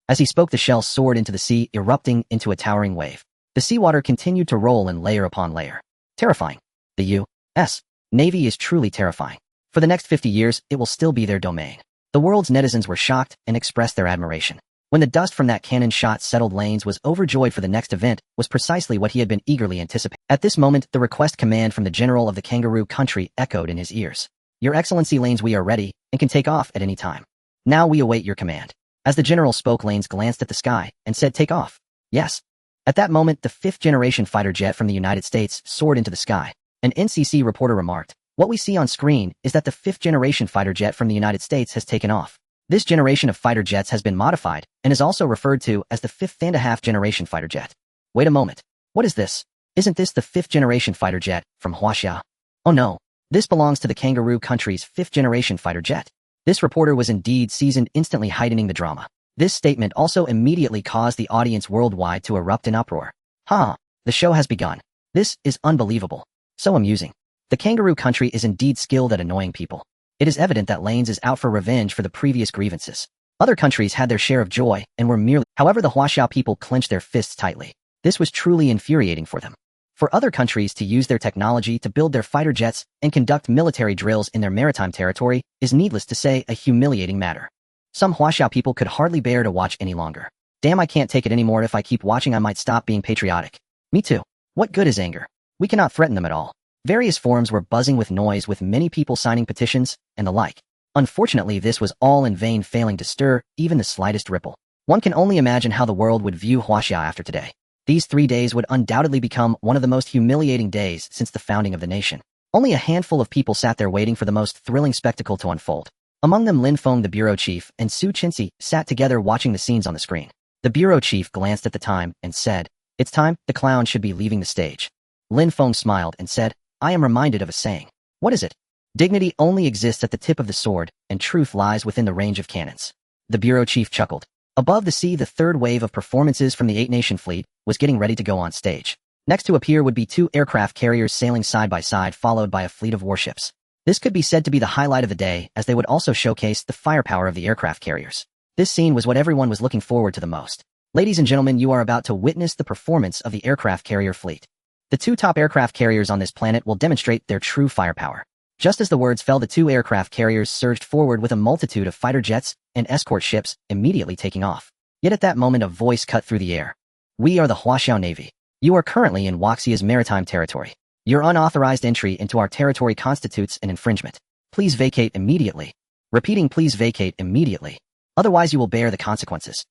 As he spoke, the shell soared into the sea, erupting into a towering wave. The seawater continued to roll in layer upon layer. Terrifying. The U.S. Navy is truly terrifying. For the next 50 years, it will still be their domain. The world's netizens were shocked and expressed their admiration. When the dust from that cannon shot settled, Lanes was overjoyed, for the next event was precisely what he had been eagerly anticipating. At this moment, the request command from the general of the Kangaroo country echoed in his ears. "Your Excellency, Lanes, we are ready and can take off at any time. Now we await your command." As the general spoke, Lanes glanced at the sky and said, "Take off." "Yes." At that moment, the 5th-generation fighter jet from the United States soared into the sky. An NCC reporter remarked, "What we see on screen is that the 5th-generation fighter jet from the United States has taken off. This generation of fighter jets has been modified and is also referred to as the 5th-and-a-half-generation fighter jet." "Wait a moment. What is this? Isn't this the 5th-generation fighter jet from Huaxia?" "Oh no. This belongs to the Kangaroo country's 5th-generation fighter jet." This reporter was indeed seasoned, instantly heightening the drama. This statement also immediately caused the audience worldwide to erupt in uproar. The show has begun. This is unbelievable. So amusing. The Kangaroo country is indeed skilled at annoying people. It is evident that Lanes is out for revenge for the previous grievances. Other countries had their share of joy and were merely... However, the Huaxia people clenched their fists tightly. This was truly infuriating for them. For other countries to use their technology to build their fighter jets and conduct military drills in their maritime territory is, needless to say, a humiliating matter. Some Huaxia people could hardly bear to watch any longer. "Damn, I can't take it anymore. If I keep watching, I might stop being patriotic." "Me too. What good is anger? We cannot threaten them at all." Various forums were buzzing with noise, with many people signing petitions and the like. Unfortunately, this was all in vain, failing to stir even the slightest ripple. One can only imagine how the world would view Huaxia after today. These 3 days would undoubtedly become one of the most humiliating days since the founding of the nation. Only a handful of people sat there waiting for the most thrilling spectacle to unfold. Among them, Lin Feng, the bureau chief, and Su Qinxi sat together watching the scenes on the screen. The bureau chief glanced at the time and said, "It's time, the clown should be leaving the stage." Lin Feng smiled and said, "I am reminded of a saying. What is it? Dignity only exists at the tip of the sword, and truth lies within the range of cannons." The bureau chief chuckled. Above the sea, the third wave of performances from the 8-nation fleet was getting ready to go on stage. Next to appear would be 2 aircraft carriers sailing side by side, followed by a fleet of warships. This could be said to be the highlight of the day, as they would also showcase the firepower of the aircraft carriers. This scene was what everyone was looking forward to the most. Ladies and gentlemen, you are about to witness the performance of the aircraft carrier fleet. The 2 top aircraft carriers on this planet will demonstrate their true firepower. Just as the words fell, the 2 aircraft carriers surged forward with a multitude of fighter jets and escort ships immediately taking off. Yet at that moment a voice cut through the air. "We are the Huaxiao Navy. You are currently in Huaxia's maritime territory. Your unauthorized entry into our territory constitutes an infringement. Please vacate immediately. Repeating, please vacate immediately. Otherwise you will bear the consequences."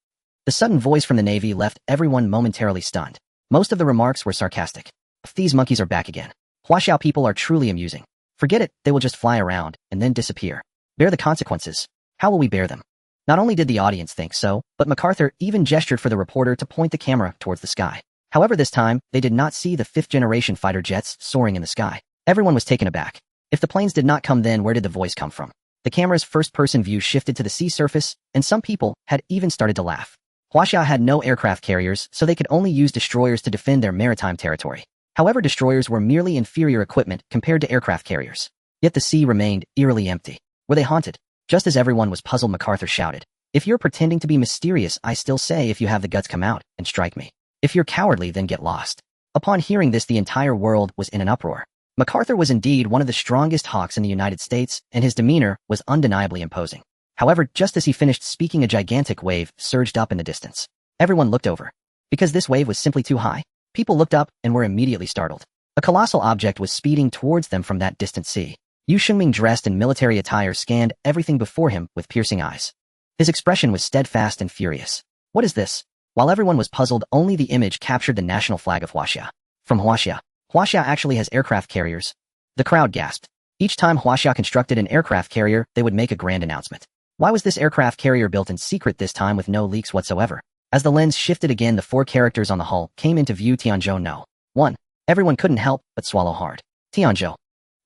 The sudden voice from the Navy left everyone momentarily stunned. Most of the remarks were sarcastic. "These monkeys are back again. Huaxiao people are truly amusing. Forget it, they will just fly around and then disappear. Bear the consequences. How will we bear them?" Not only did the audience think so, but MacArthur even gestured for the reporter to point the camera towards the sky. However, this time, they did not see the 5th-generation fighter jets soaring in the sky. Everyone was taken aback. If the planes did not come, then where did the voice come from? The camera's first-person view shifted to the sea surface, and some people had even started to laugh. Huaxia had no aircraft carriers, so they could only use destroyers to defend their maritime territory. However, destroyers were merely inferior equipment compared to aircraft carriers. Yet the sea remained eerily empty. Were they haunted? Just as everyone was puzzled, MacArthur shouted, "If you're pretending to be mysterious, I still say if you have the guts, come out and strike me. If you're cowardly, then get lost." Upon hearing this, the entire world was in an uproar. MacArthur was indeed one of the strongest hawks in the United States, and his demeanor was undeniably imposing. However, just as he finished speaking, a gigantic wave surged up in the distance. Everyone looked over. Because this wave was simply too high, people looked up and were immediately startled. A colossal object was speeding towards them from that distant sea. Yu Shengming, dressed in military attire, scanned everything before him with piercing eyes. His expression was steadfast and furious. "What is this?" While everyone was puzzled, only the image captured the national flag of Huaxia. From Huaxia. Huaxia actually has aircraft carriers. The crowd gasped. Each time Huaxia constructed an aircraft carrier, they would make a grand announcement. Why was this aircraft carrier built in secret this time with no leaks whatsoever? As the lens shifted again, the 4 characters on the hull came into view. Tianzhou no. 1. Everyone couldn't help but swallow hard. Tianzhou.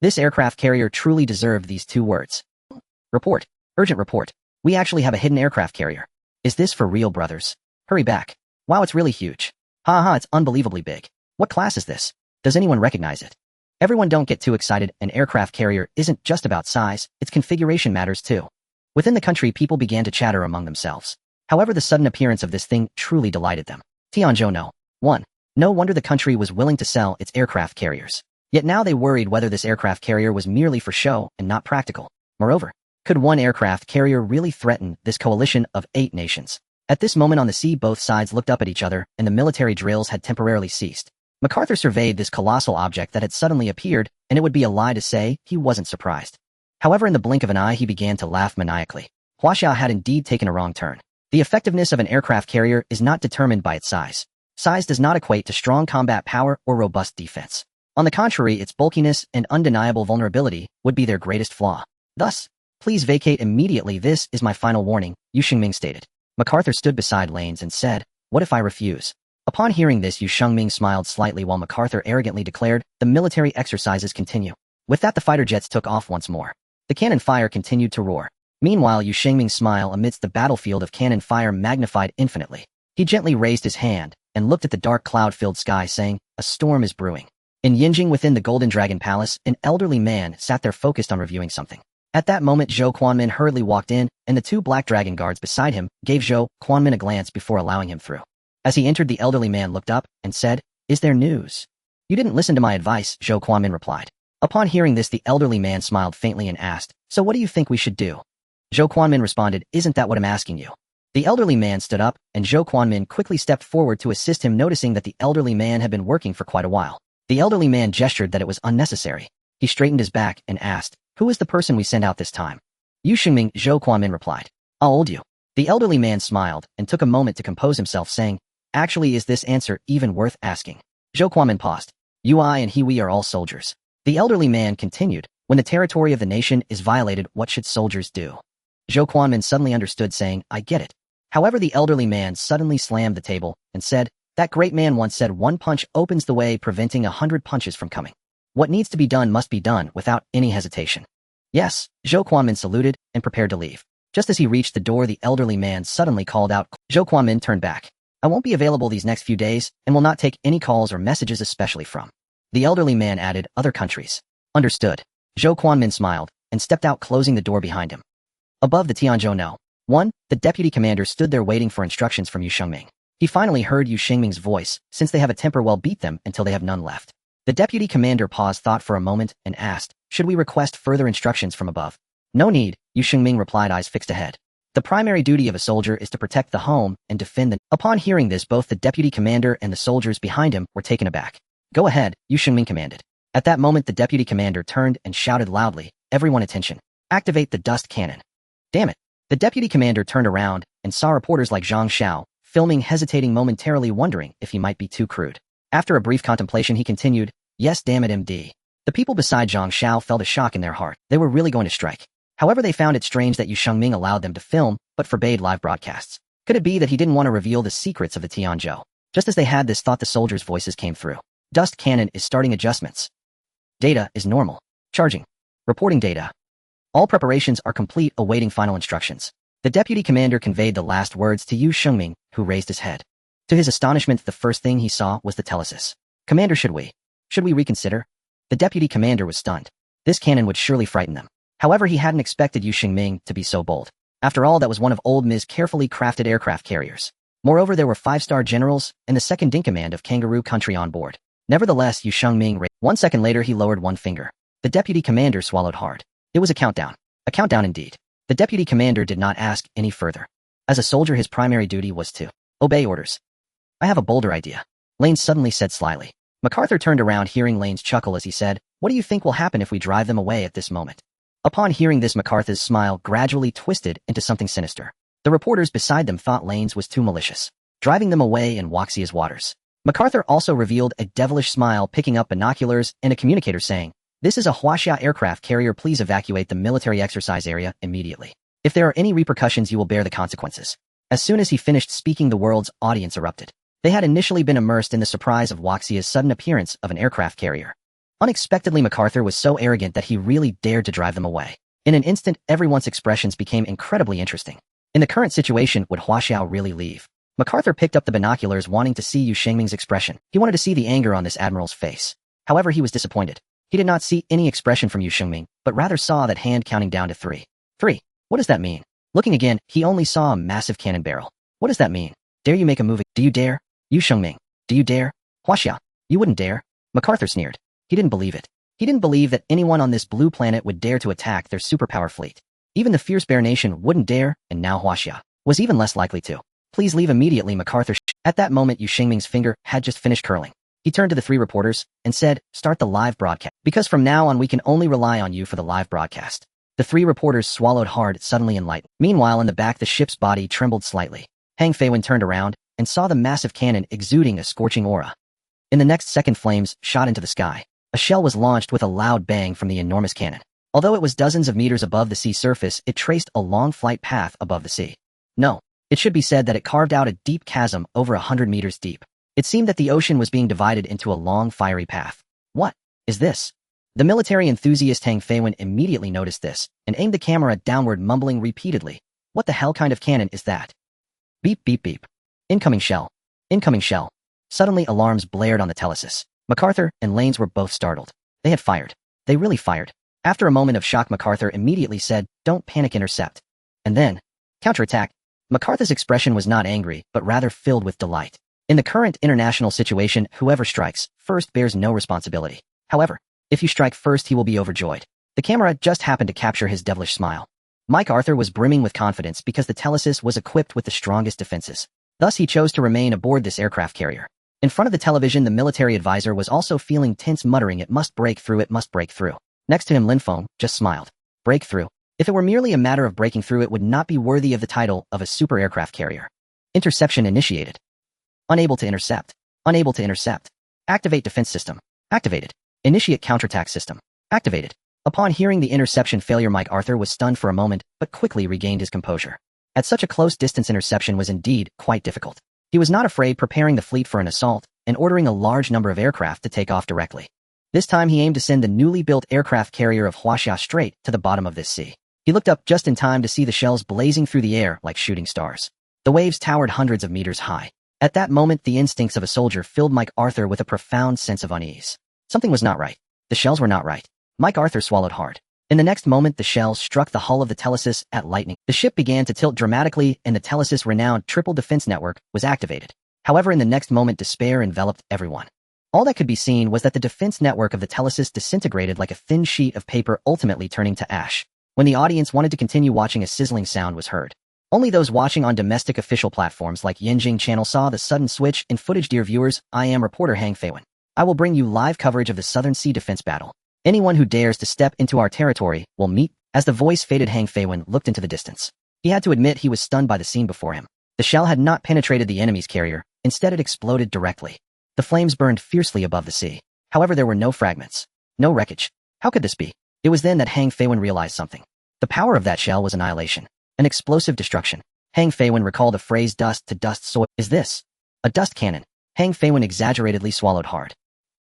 This aircraft carrier truly deserved these 2 words. "Report. Urgent report. We actually have a hidden aircraft carrier. Is this for real, brothers? Hurry back. Wow, it's really huge. Ha, it's unbelievably big. What class is this? Does anyone recognize it?" Everyone, don't get too excited. An aircraft carrier isn't just about size, its configuration matters too. Within the country, people began to chatter among themselves. However, the sudden appearance of this thing truly delighted them. Tianzhou no. 1. No wonder the country was willing to sell its aircraft carriers. Yet now they worried whether this aircraft carrier was merely for show and not practical. Moreover, could one aircraft carrier really threaten this coalition of 8 nations? At this moment on the sea, both sides looked up at each other, and the military drills had temporarily ceased. MacArthur surveyed this colossal object that had suddenly appeared, and it would be a lie to say he wasn't surprised. However, in the blink of an eye, he began to laugh maniacally. Huaxia had indeed taken a wrong turn. The effectiveness of an aircraft carrier is not determined by its size. Size does not equate to strong combat power or robust defense. On the contrary, its bulkiness and undeniable vulnerability would be their greatest flaw. Thus, "Please vacate immediately. This is my final warning," Yu Shengming stated. MacArthur stood beside Lanes and said, "What if I refuse?" Upon hearing this, Yu Shengming smiled slightly while MacArthur arrogantly declared, "The military exercises continue." With that, the fighter jets took off once more. The cannon fire continued to roar. Meanwhile, Yu Shengming's smile amidst the battlefield of cannon fire magnified infinitely. He gently raised his hand and looked at the dark cloud-filled sky, saying, "A storm is brewing." In Yinjing, within the Golden Dragon Palace, an elderly man sat there focused on reviewing something. At that moment, Zhou Quanmin hurriedly walked in, and the 2 black dragon guards beside him gave Zhou Quanmin a glance before allowing him through. As he entered, the elderly man looked up and said, "Is there news?" "You didn't listen to my advice," Zhou Quanmin replied. Upon hearing this, the elderly man smiled faintly and asked, "So what do you think we should do?" Zhou Quanmin responded, "Isn't that what I'm asking you?" The elderly man stood up, and Zhou Quanmin quickly stepped forward to assist him, noticing that the elderly man had been working for quite a while. The elderly man gestured that it was unnecessary. He straightened his back and asked, "Who is the person we sent out this time?" "Yu Shengming," Zhou Quanmin replied. "How old you?" The elderly man smiled and took a moment to compose himself, saying, "Actually, is this answer even worth asking?" Zhou Quanmin paused. "You, I, and he, we are all soldiers." The elderly man continued, "When the territory of the nation is violated, what should soldiers do?" Zhou Quanmin suddenly understood, saying, "I get it. However, the elderly man suddenly slammed the table and said, "That great man once said 1 punch opens the way, preventing 100 punches from coming. What needs to be done must be done without any hesitation." Yes, Zhou Quanmin saluted and prepared to leave. Just as he reached the door, the elderly man suddenly called out. Zhou Quanmin turned back. "I won't be available these next few days and will not take any calls or messages, especially from." The elderly man added, "other countries." Understood. Zhou Quanmin smiled and stepped out, closing the door behind him. Above the Tianzhou No. 1, the deputy commander stood there waiting for instructions from Yu Shengming. He finally heard Yu Shengming's voice, since they have a temper, well, beat them until they have none left. The deputy commander paused, thought for a moment, and asked, "Should we request further instructions from above?" "No need," Yu Shengming replied, eyes fixed ahead. "The primary duty of a soldier is to protect the home and defend the—" Upon hearing this, both the deputy commander and the soldiers behind him were taken aback. "Go ahead," Yu Shengming commanded. At that moment, the deputy commander turned and shouted loudly, "Everyone attention. Activate the dust cannon." Damn it. The deputy commander turned around and saw reporters like Zhang Xiao, filming, hesitating momentarily, wondering if he might be too crude. After a brief contemplation, he continued, "Yes, damn it, MD." The people beside Zhang Xiao felt a shock in their heart. They were really going to strike. However, they found it strange that Yu Shengming allowed them to film, but forbade live broadcasts. Could it be that he didn't want to reveal the secrets of the Tianzhou? Just as they had this thought, the soldiers' voices came through. "Dust cannon is starting adjustments. Data is normal. Charging. Reporting data. All preparations are complete, awaiting final instructions." The deputy commander conveyed the last words to Yu Shengming, who raised his head. To his astonishment, the first thing he saw was the telesis. "Commander, should we reconsider?" The deputy commander was stunned. This cannon would surely frighten them. However, he hadn't expected Yu Shengming to be so bold. After all, that was one of old Ms. carefully crafted aircraft carriers. Moreover, there were 5-star generals and the second-in-command of Kangaroo Country on board. Nevertheless, Yu Shengming raised. 1 second later, he lowered one finger. The deputy commander swallowed hard. It was a countdown. A countdown indeed. The deputy commander did not ask any further. As a soldier, his primary duty was to obey orders. "I have a bolder idea," Lane suddenly said slyly. MacArthur turned around, hearing Lane's chuckle as he said, "What do you think will happen if we drive them away at this moment?" Upon hearing this, MacArthur's smile gradually twisted into something sinister. The reporters beside them thought Lane's was too malicious. Driving them away in Waxia's waters. MacArthur also revealed a devilish smile, picking up binoculars and a communicator, saying, "This is a Huaxia aircraft carrier. Please evacuate the military exercise area immediately. If there are any repercussions, you will bear the consequences." As soon as he finished speaking, the world's audience erupted. They had initially been immersed in the surprise of Waxia's sudden appearance of an aircraft carrier. Unexpectedly, MacArthur was so arrogant that he really dared to drive them away. In an instant, everyone's expressions became incredibly interesting. In the current situation, would Huaxiao really leave? MacArthur picked up the binoculars, wanting to see Yu Shengming's expression. He wanted to see the anger on this admiral's face. However, he was disappointed. He did not see any expression from Yu Shengming, but rather saw that hand counting down to 3. 3. What does that mean? Looking again, he only saw a massive cannon barrel. What does that mean? "Dare you make a move? Do you dare? Yu Shengming, do you dare? Huaxia, you wouldn't dare?" MacArthur sneered. He didn't believe it. He didn't believe that anyone on this blue planet would dare to attack their superpower fleet. Even the fierce Bear Nation wouldn't dare, and now Huaxia was even less likely to. "Please leave immediately," MacArthur. At that moment, Yu Shengming's finger had just finished curling. He turned to the 3 reporters and said, "Start the live broadcast. Because from now on, we can only rely on you for the live broadcast." The 3 reporters swallowed hard, suddenly enlightened. Meanwhile, in the back, the ship's body trembled slightly. Hang Feiwen turned around and saw the massive cannon exuding a scorching aura. In the next second, flames shot into the sky. A shell was launched with a loud bang from the enormous cannon. Although it was dozens of meters above the sea surface, it traced a long flight path above the sea. No, it should be said that it carved out a deep chasm over 100 meters deep. It seemed that the ocean was being divided into a long, fiery path. "What is this?" The military enthusiast Hang Feiwen immediately noticed this and aimed the camera downward, mumbling repeatedly, "What the hell kind of cannon is that?" Beep, beep, beep. Incoming shell. Incoming shell. Suddenly, alarms blared on the telesis. MacArthur and Lanes were both startled. They had fired. They really fired. After a moment of shock, MacArthur immediately said, "Don't panic, intercept." And then, counterattack. MacArthur's expression was not angry, but rather filled with delight. In the current international situation, whoever strikes first bears no responsibility. However, if you strike first, he will be overjoyed. The camera just happened to capture his devilish smile. MacArthur was brimming with confidence because the telesis was equipped with the strongest defenses. Thus, he chose to remain aboard this aircraft carrier. In front of the television, the military advisor was also feeling tense, muttering, "It must break through, it must break through." Next to him, Lin Feng just smiled. Break through. If it were merely a matter of breaking through, it would not be worthy of the title of a super aircraft carrier. Interception initiated. Unable to intercept. Unable to intercept. Activate defense system. Activated. Initiate counterattack system. Activated. Upon hearing the interception failure, MacArthur was stunned for a moment, but quickly regained his composure. At such a close distance, interception was indeed quite difficult. He was not afraid, preparing the fleet for an assault and ordering a large number of aircraft to take off directly. This time he aimed to send the newly built aircraft carrier of Huaxia straight to the bottom of this sea. He looked up just in time to see the shells blazing through the air like shooting stars. The waves towered hundreds of meters high. At that moment, the instincts of a soldier filled Mike Arthur with a profound sense of unease. Something was not right. The shells were not right. Mike Arthur swallowed hard. In the next moment, the shells struck the hull of the Telesis at lightning. The ship began to tilt dramatically, and the Telesis' renowned triple defense network was activated. However, in the next moment, despair enveloped everyone. All that could be seen was that the defense network of the Telesis disintegrated like a thin sheet of paper, ultimately turning to ash. When the audience wanted to continue watching, a sizzling sound was heard. Only those watching on domestic official platforms like Yinjing Channel saw the sudden switch in footage. Dear viewers, I am reporter Hang Feiwen. I will bring you live coverage of the Southern Sea Defense Battle. Anyone who dares to step into our territory will meet. As the voice faded, Hang Feiwen looked into the distance. He had to admit he was stunned by the scene before him. The shell had not penetrated the enemy's carrier. Instead, it exploded directly. The flames burned fiercely above the sea. However, there were no fragments. No wreckage. How could this be? It was then that Hang Feiwen realized something. The power of that shell was annihilation. An explosive destruction. Hang Feiwen recalled the phrase dust to dust soil. Is this a dust cannon? Hang Feiwen exaggeratedly swallowed hard.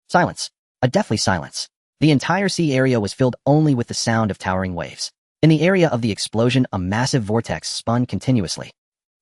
Silence. A deathly silence. The entire sea area was filled only with the sound of towering waves. In the area of the explosion, a massive vortex spun continuously.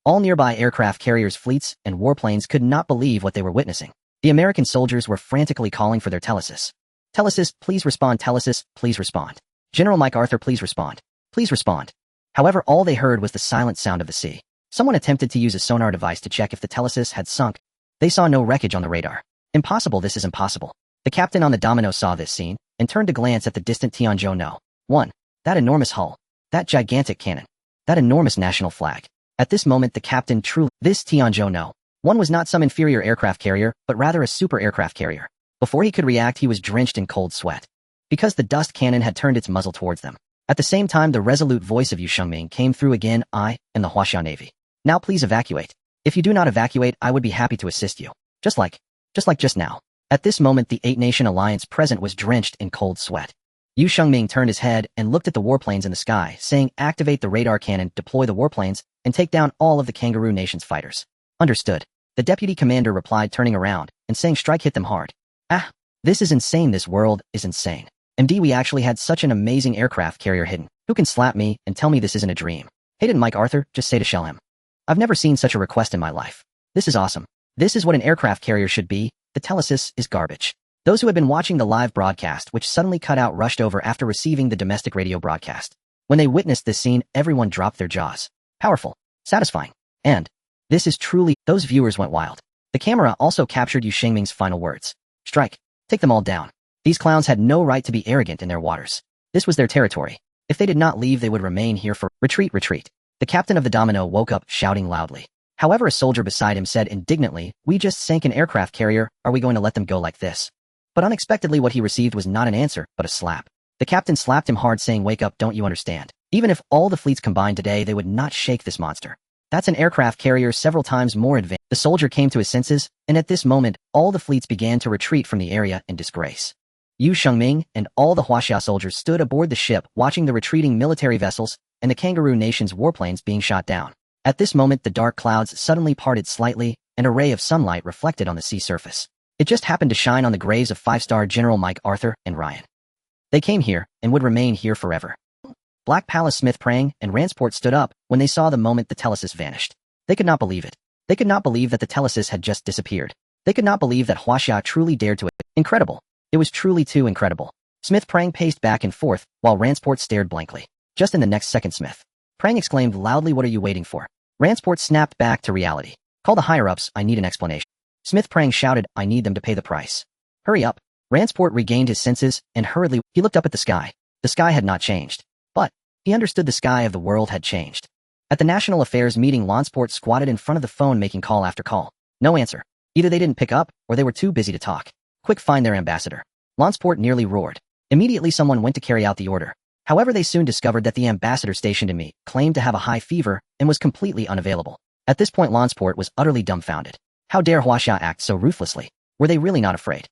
All nearby aircraft carriers, fleets, and warplanes could not believe what they were witnessing. The American soldiers were frantically calling for their Telesis. Telesis, please respond. Telesis, please respond. General Mike Arthur, please respond. Please respond. However, all they heard was the silent sound of the sea. Someone attempted to use a sonar device to check if the Telesis had sunk. They saw no wreckage on the radar. Impossible, this is impossible. The captain on the Domino saw this scene and turned to glance at the distant Tianzhou 1. That enormous hull. That gigantic cannon. That enormous national flag. At this moment, the captain truly... This Tianzhou 1 was not some inferior aircraft carrier, but rather a super aircraft carrier. Before he could react, he was drenched in cold sweat. Because the dust cannon had turned its muzzle towards them. At the same time, the resolute voice of Yu Shengming came through again. I am the Huaxia Navy. Now please evacuate. If you do not evacuate, I would be happy to assist you. Just like just now. At this moment, the 8-nation alliance present was drenched in cold sweat. Yu Shengming turned his head and looked at the warplanes in the sky, saying, activate the radar cannon, deploy the warplanes, and take down all of the Kangaroo Nation's fighters. Understood. The deputy commander replied, turning around and saying, strike, hit them hard. Ah, this is insane. This world is insane. MD, we actually had such an amazing aircraft carrier hidden. Who can slap me and tell me this isn't a dream? Hey, didn't Mike Arthur just say to shell him? I've never seen such a request in my life. This is awesome. This is what an aircraft carrier should be. The Telesis is garbage. Those who had been watching the live broadcast, which suddenly cut out, rushed over after receiving the domestic radio broadcast. When they witnessed this scene, everyone dropped their jaws. Powerful. Satisfying. And this is truly... Those viewers went wild. The camera also captured Yu Shengming's final words. Strike. Take them all down. These clowns had no right to be arrogant in their waters. This was their territory. If they did not leave, they would remain here for... Retreat, retreat. The captain of the Domino woke up, shouting loudly. However, a soldier beside him said indignantly, we just sank an aircraft carrier, are we going to let them go like this? But unexpectedly, what he received was not an answer, but a slap. The captain slapped him hard, saying, wake up, don't you understand? Even if all the fleets combined today, they would not shake this monster. That's an aircraft carrier several times more advanced. The soldier came to his senses, and at this moment, all the fleets began to retreat from the area in disgrace. Yu Shengming and all the Huaxia soldiers stood aboard the ship, watching the retreating military vessels and the Kangaroo Nation's warplanes being shot down. At this moment, the dark clouds suddenly parted slightly, and a ray of sunlight reflected on the sea surface. It just happened to shine on the graves of 5-star General Mike Arthur and Ryan. They came here, and would remain here forever. Black Palace, Smith Prang, and Ransport stood up when they saw the moment the Telesis vanished. They could not believe it. They could not believe that the Telesis had just disappeared. They could not believe that Huaxia truly dared to it. Incredible. It was truly too incredible. Smith Prang paced back and forth, while Ransport stared blankly. Just in the next second, Smith Prang exclaimed loudly, what are you waiting for? Ransport snapped back to reality. Call the higher-ups, I need an explanation. Smith Prang shouted, I need them to pay the price. Hurry up. Ransport regained his senses, and hurriedly, he looked up at the sky. The sky had not changed. But he understood the sky of the world had changed. At the National Affairs meeting, Lansport squatted in front of the phone, making call after call. No answer. Either they didn't pick up, or they were too busy to talk. Quick, find their ambassador. Lansport nearly roared. Immediately someone went to carry out the order. However, they soon discovered that the ambassador stationed in me claimed to have a high fever and was completely unavailable. At this point, Lansport was utterly dumbfounded. How dare Huaxia act so ruthlessly? Were they really not afraid?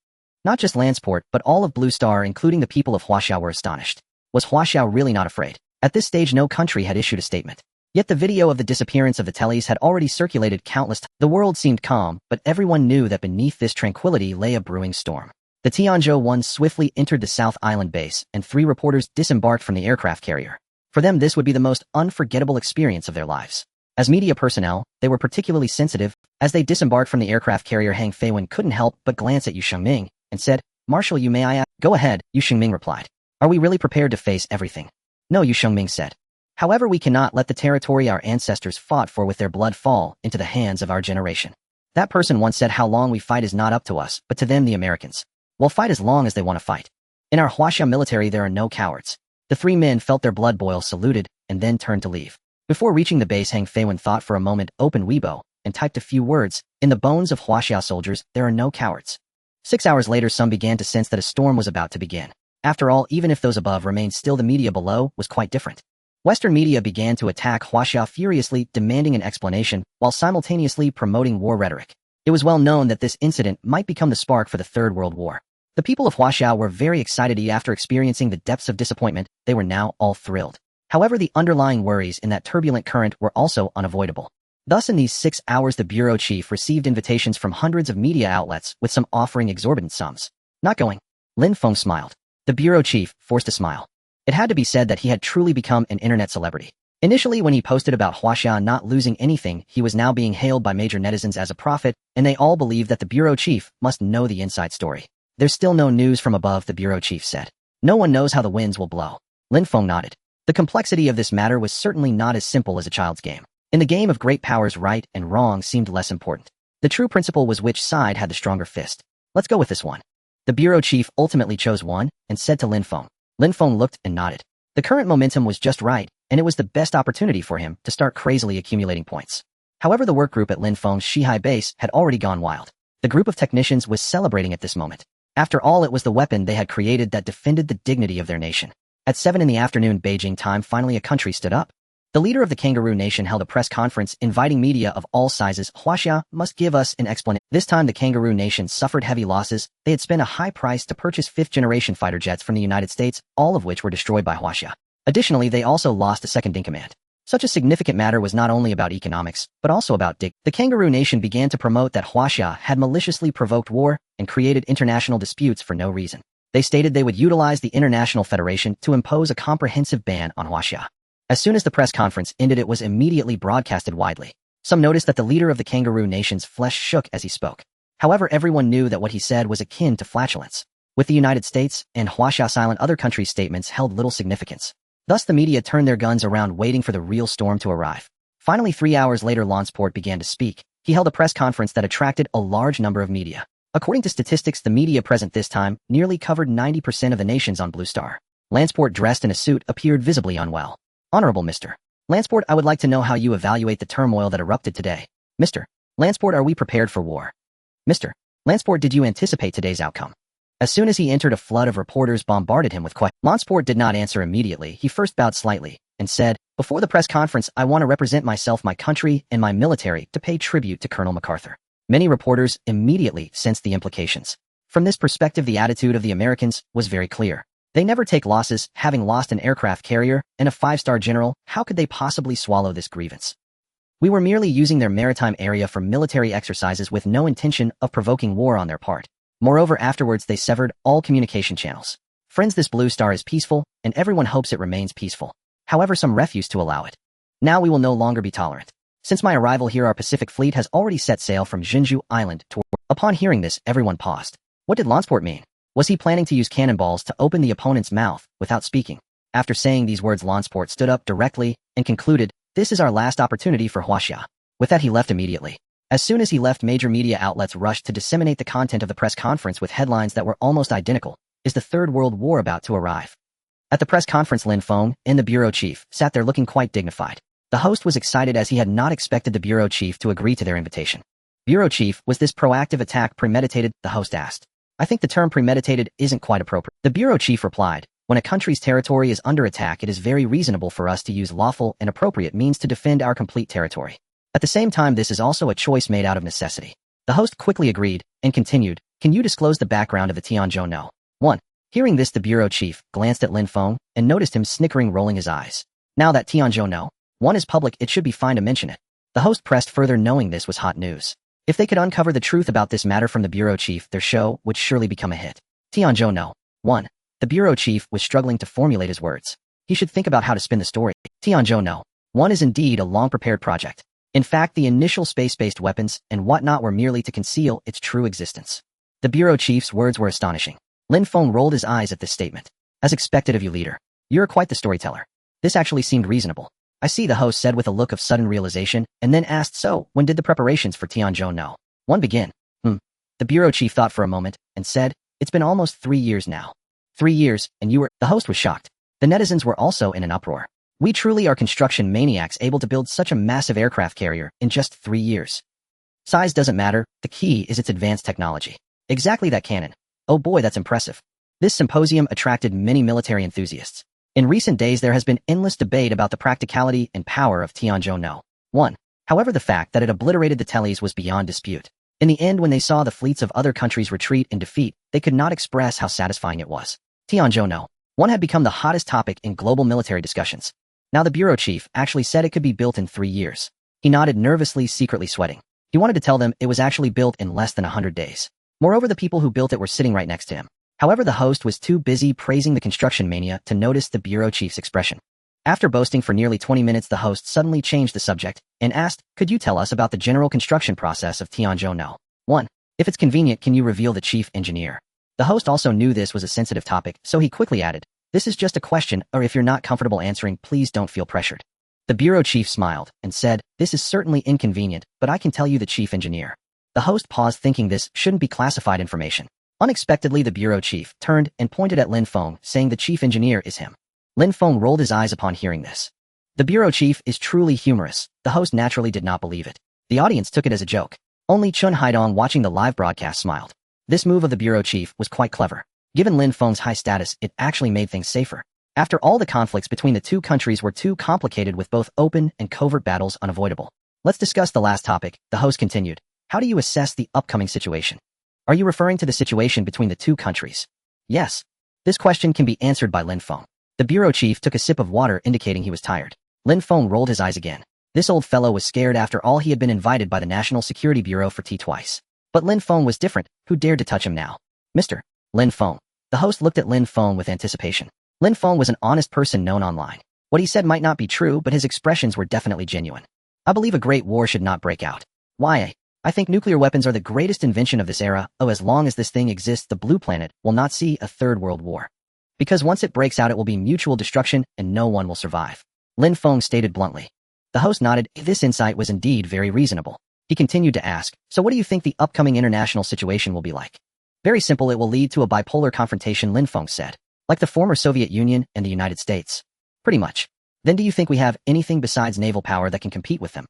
Not just Lansport, but all of Blue Star, including the people of Huaxia, were astonished. Was Huaxia really not afraid? At this stage, no country had issued a statement. Yet the video of the disappearance of the tellies had already circulated countless times. The world seemed calm, but everyone knew that beneath this tranquility lay a brewing storm. The Tianzhou-1 swiftly entered the South Island base, and 3 reporters disembarked from the aircraft carrier. For them, this would be the most unforgettable experience of their lives. As media personnel, they were particularly sensitive. As they disembarked from the aircraft carrier, Hang Feiwen couldn't help but glance at Yu Shengming and said, "Marshal Yu, may I ask?" "Go ahead," Yu Shengming replied. "Are we really prepared to face everything?" "No," Yu Shengming said. "However, we cannot let the territory our ancestors fought for with their blood fall into the hands of our generation. That person once said how long we fight is not up to us, but to them, the Americans. We'll fight as long as they want to fight. In our Huaxia military, there are no cowards." The 3 men felt their blood boil, saluted, and then turned to leave. Before reaching the base, Hang Feiwen thought for a moment, opened Weibo, and typed a few words. "In the bones of Huaxia soldiers, there are no cowards." 6 hours later, some began to sense that a storm was about to begin. After all, even if those above remained still, the media below was quite different. Western media began to attack Huaxia furiously, demanding an explanation, while simultaneously promoting war rhetoric. It was well known that this incident might become the spark for the Third World War. The people of Huaxia were very excited. After experiencing the depths of disappointment, they were now all thrilled. However, the underlying worries in that turbulent current were also unavoidable. Thus, in these 6 hours, the bureau chief received invitations from hundreds of media outlets, with some offering exorbitant sums. Not going. Lin Feng smiled. The bureau chief forced a smile. It had to be said that he had truly become an internet celebrity. Initially, when he posted about Huaxia not losing anything, he was now being hailed by major netizens as a prophet, and they all believed that the bureau chief must know the inside story. "There's still no news from above," the bureau chief said. "No one knows how the winds will blow." Lin Feng nodded. The complexity of this matter was certainly not as simple as a child's game. In the game of great powers, right and wrong seemed less important. The true principle was which side had the stronger fist. "Let's go with this one." The bureau chief ultimately chose one, and said to Lin Feng. Lin Feng looked and nodded. The current momentum was just right, and it was the best opportunity for him to start crazily accumulating points. However, the work group at Lin Feng's Shihai base had already gone wild. The group of technicians was celebrating at this moment. After all, it was the weapon they had created that defended the dignity of their nation. At 7 in the afternoon Beijing time, finally a country stood up. The leader of the Kangaroo Nation held a press conference inviting media of all sizes. "Huaxia must give us an explanation." This time the Kangaroo Nation suffered heavy losses. They had spent a high price to purchase 5th-generation fighter jets from the United States, all of which were destroyed by Huaxia. Additionally, they also lost a second-in-command. Such a significant matter was not only about economics, but also about dignity. The Kangaroo Nation began to promote that Huaxia had maliciously provoked war and created international disputes for no reason. They stated they would utilize the International Federation to impose a comprehensive ban on Huaxia. As soon as the press conference ended, it was immediately broadcasted widely. Some noticed that the leader of the Kangaroo Nation's flesh shook as he spoke. However, everyone knew that what he said was akin to flatulence. With the United States and Huaxia silent, other countries' statements held little significance. Thus, the media turned their guns around, waiting for the real storm to arrive. Finally, 3 hours later, Lansport began to speak. He held a press conference that attracted a large number of media. According to statistics, the media present this time nearly covered 90% of the nations on Blue Star. Lansport, dressed in a suit, appeared visibly unwell. "Honorable Mr. Lansport, I would like to know how you evaluate the turmoil that erupted today." "Mr. Lansport, are we prepared for war?" "Mr. Lansport, did you anticipate today's outcome?" As soon as he entered, a flood of reporters bombarded him with questions. Lansport did not answer immediately. He first bowed slightly and said, "Before the press conference, I want to represent myself, my country, and my military to pay tribute to Colonel MacArthur." Many reporters immediately sensed the implications. From this perspective, the attitude of the Americans was very clear. They never take losses. Having lost an aircraft carrier and a 5-star general, how could they possibly swallow this grievance? "We were merely using their maritime area for military exercises with no intention of provoking war on their part. Moreover, afterwards they severed all communication channels. Friends, this Blue Star is peaceful, and everyone hopes it remains peaceful. However, some refuse to allow it. Now we will no longer be tolerant. Since my arrival here, our Pacific Fleet has already set sail from Jinju Island toward..." Upon hearing this, everyone paused. What did Lansport mean? Was he planning to use cannonballs to open the opponent's mouth without speaking? After saying these words, Lansport stood up directly and concluded, "This is our last opportunity for Huaxia." With that, he left immediately. As soon as he left, major media outlets rushed to disseminate the content of the press conference with headlines that were almost identical. "Is the Third World War about to arrive?" At the press conference, Lin Feng and the bureau chief sat there looking quite dignified. The host was excited as he had not expected the bureau chief to agree to their invitation. "Bureau chief, was this proactive attack premeditated?" the host asked. "I think the term premeditated isn't quite appropriate." The bureau chief replied, "When a country's territory is under attack, it is very reasonable for us to use lawful and appropriate means to defend our complete territory. At the same time, this is also a choice made out of necessity." The host quickly agreed and continued, "Can you disclose the background of the Tianzhou No. 1? Hearing this, the bureau chief glanced at Lin Feng and noticed him snickering, rolling his eyes. "Now that Tianzhou No. One is public, it should be fine to mention it. The host pressed further, knowing this was hot news. If they could uncover the truth about this matter from the bureau chief, their show would surely become a hit. Tianzhou no. 1. The bureau chief was struggling to formulate his words. He should think about how to spin the story. Tianzhou no. 1 is indeed a long-prepared project. In fact, the initial space-based weapons and whatnot were merely to conceal its true existence. The bureau chief's words were astonishing. Lin Feng rolled his eyes at this statement. As expected of you, leader. You're quite the storyteller. This actually seemed reasonable. I see, the host said with a look of sudden realization, and then asked, so, when did the preparations for Tianzhou no. 1 begin? The bureau chief thought for a moment, and said, it's been almost 3 years now. 3 years, and you were— The host was shocked. The netizens were also in an uproar. We truly are construction maniacs, able to build such a massive aircraft carrier in just 3 years. Size doesn't matter, the key is its advanced technology. Exactly that cannon. Oh boy, that's impressive. This symposium attracted many military enthusiasts. In recent days there has been endless debate about the practicality and power of Tianzhou no. 1. However, the fact that it obliterated the tellies was beyond dispute. In the end, when they saw the fleets of other countries retreat in defeat, they could not express how satisfying it was. Tianzhou no. 1 had become the hottest topic in global military discussions. Now the bureau chief actually said it could be built in 3 years. He nodded nervously, secretly sweating. He wanted to tell them it was actually built in less than 100 days. Moreover, the people who built it were sitting right next to him. However, the host was too busy praising the construction mania to notice the bureau chief's expression. After boasting for nearly 20 minutes, the host suddenly changed the subject and asked, could you tell us about the general construction process of Tianzhou no. 1. If it's convenient, can you reveal the chief engineer? The host also knew this was a sensitive topic, so he quickly added, this is just a question, or if you're not comfortable answering, please don't feel pressured. The bureau chief smiled and said, this is certainly inconvenient, but I can tell you the chief engineer. The host paused, thinking this shouldn't be classified information. Unexpectedly, the bureau chief turned and pointed at Lin Feng, saying the chief engineer is him. Lin Feng rolled his eyes upon hearing this. The bureau chief is truly humorous. The host naturally did not believe it. The audience took it as a joke. Only Chun Haidong, watching the live broadcast, smiled. This move of the bureau chief was quite clever. Given Lin Feng's high status, it actually made things safer. After all, the conflicts between the two countries were too complicated, with both open and covert battles unavoidable. Let's discuss the last topic, the host continued. How do you assess the upcoming situation? Are you referring to the situation between the two countries? Yes. This question can be answered by Lin Feng. The bureau chief took a sip of water, indicating he was tired. Lin Feng rolled his eyes again. This old fellow was scared. After all, he had been invited by the National Security Bureau for tea twice. But Lin Feng was different. Who dared to touch him now? Mr. Lin Feng. The host looked at Lin Feng with anticipation. Lin Feng was an honest person known online. What he said might not be true, but his expressions were definitely genuine. I believe a great war should not break out. Why? I think nuclear weapons are the greatest invention of this era. Oh, as long as this thing exists, the blue planet will not see a third world war. Because once it breaks out, it will be mutual destruction and no one will survive. Lin Feng stated bluntly. The host nodded. This insight was indeed very reasonable. He continued to ask, so what do you think the upcoming international situation will be like? Very simple, it will lead to a bipolar confrontation, Lin Feng said. Like the former Soviet Union and the United States. Pretty much. Then do you think we have anything besides naval power that can compete with them?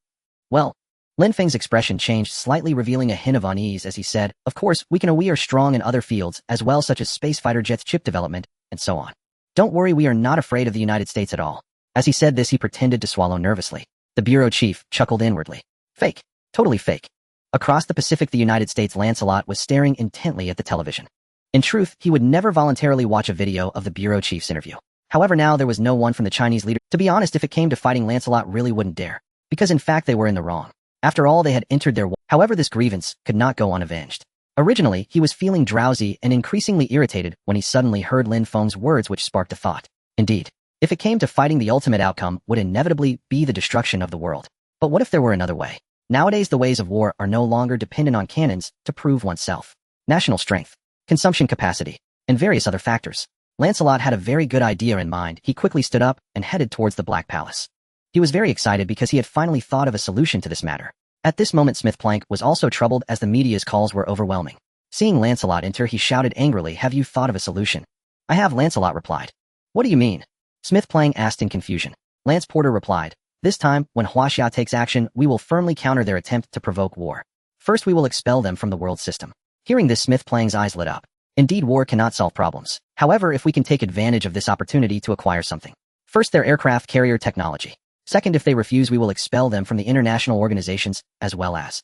Well, Lin Feng's expression changed slightly, revealing a hint of unease as he said, of course, we are strong in other fields as well, such as space fighter jets, chip development, and so on. Don't worry, we are not afraid of the United States at all. As he said this, he pretended to swallow nervously. The bureau chief chuckled inwardly. Fake. Totally fake. Across the Pacific, the United States Lancelot was staring intently at the television. In truth, he would never voluntarily watch a video of the bureau chief's interview. However, now there was no one from the Chinese leader. To be honest, if it came to fighting, Lancelot really wouldn't dare. Because in fact they were in the wrong. After all, they had entered their war. However, this grievance could not go unavenged. Originally, he was feeling drowsy and increasingly irritated when he suddenly heard Lin Feng's words, which sparked a thought. Indeed, if it came to fighting, the ultimate outcome would inevitably be the destruction of the world. But what if there were another way? Nowadays, the ways of war are no longer dependent on cannons to prove oneself. National strength, consumption capacity, and various other factors. Lancelot had a very good idea in mind. He quickly stood up and headed towards the Black Palace. He was very excited because he had finally thought of a solution to this matter. At this moment, Smith Plank was also troubled as the media's calls were overwhelming. Seeing Lancelot enter, he shouted angrily, have you thought of a solution? I have, Lancelot replied. What do you mean? Smith Plank asked in confusion. Lance Porter replied, this time, when Huaxia takes action, we will firmly counter their attempt to provoke war. First, we will expel them from the world system. Hearing this, Smith Plank's eyes lit up. Indeed, war cannot solve problems. However, if we can take advantage of this opportunity to acquire something. First, their aircraft carrier technology. Second, if they refuse, we will expel them from the international organizations, as well as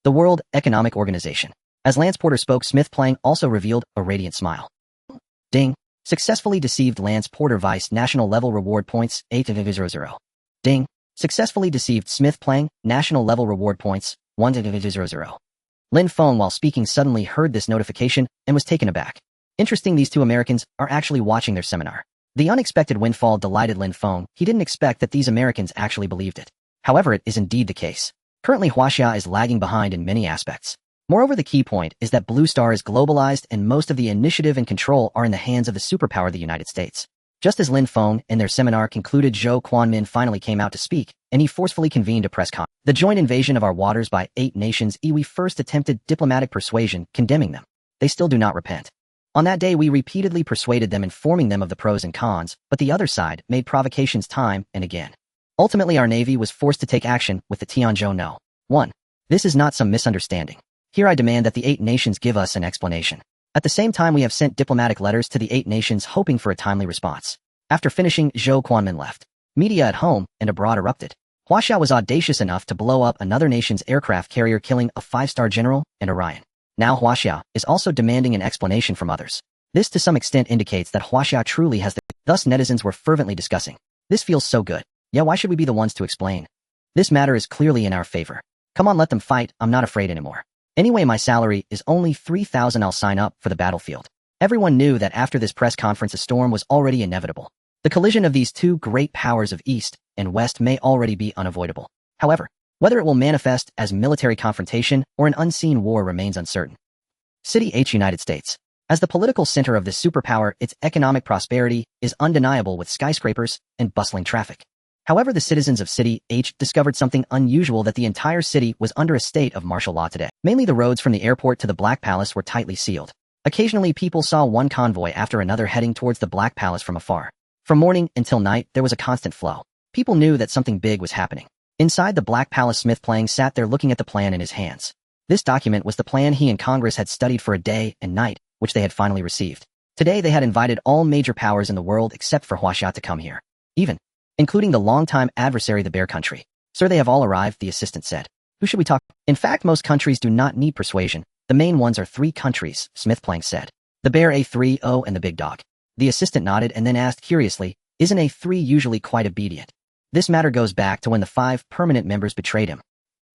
the World Economic Organization. As Lance Porter spoke, Smith Plank also revealed a radiant smile. Ding. Successfully deceived Lance Porter. Vice National level reward points 8,000. Ding. Successfully deceived Smith Plang, national level reward points, 100. Lin Feng, while speaking, suddenly heard this notification and was taken aback. Interesting, these two Americans are actually watching their seminar. The unexpected windfall delighted Lin Feng. He didn't expect that these Americans actually believed it. However, it is indeed the case. Currently, Huaxia is lagging behind in many aspects. Moreover, the key point is that Blue Star is globalized and most of the initiative and control are in the hands of the superpower, the United States. Just as Lin Feng and their seminar concluded, Zhou Quanmin finally came out to speak, and he forcefully convened a press conference. The joint invasion of our waters by 8 nations. We first attempted diplomatic persuasion, condemning them. They still do not repent. On that day, we repeatedly persuaded them, informing them of the pros and cons, but the other side made provocations time and again. Ultimately, our Navy was forced to take action with the Tianzhou No. 1. This is not some misunderstanding. Here I demand that the 8 nations give us an explanation. At the same time, we have sent diplomatic letters to the 8 nations hoping for a timely response. After finishing, Zhou Quanmin left. Media at home and abroad erupted. Huaxia was audacious enough to blow up another nation's aircraft carrier, killing a 5-star general and Orion. Now Huaxia is also demanding an explanation from others. This to some extent indicates that Huaxia truly has the... Thus netizens were fervently discussing. This feels so good. Yeah, why should we be the ones to explain? This matter is clearly in our favor. Come on, let them fight. I'm not afraid anymore. Anyway, my salary is only 3,000. I'll sign up for the battlefield. Everyone knew that after this press conference, a storm was already inevitable. The collision of these two great powers of East and West may already be unavoidable. However, whether it will manifest as military confrontation or an unseen war remains uncertain. City H, United States. As the political center of this superpower, its economic prosperity is undeniable with skyscrapers and bustling traffic. However, the citizens of City H discovered something unusual, that the entire city was under a state of martial law today. Mainly the roads from the airport to the Black Palace were tightly sealed. Occasionally, people saw one convoy after another heading towards the Black Palace from afar. From morning until night, there was a constant flow. People knew that something big was happening. Inside the Black Palace, Smith Plang sat there looking at the plan in his hands. This document was the plan he and Congress had studied for a day and night, which they had finally received. Today, they had invited all major powers in the world except for Huaxia to come here. Including the longtime adversary, the Bear Country. Sir, they have all arrived, the assistant said. Who should we talk to? In fact, most countries do not need persuasion. The main ones are 3 countries, Smith Plang said. The Bear, A3, and the Big Dog. The assistant nodded and then asked curiously, isn't A3 usually quite obedient? This matter goes back to when the 5 permanent members betrayed him.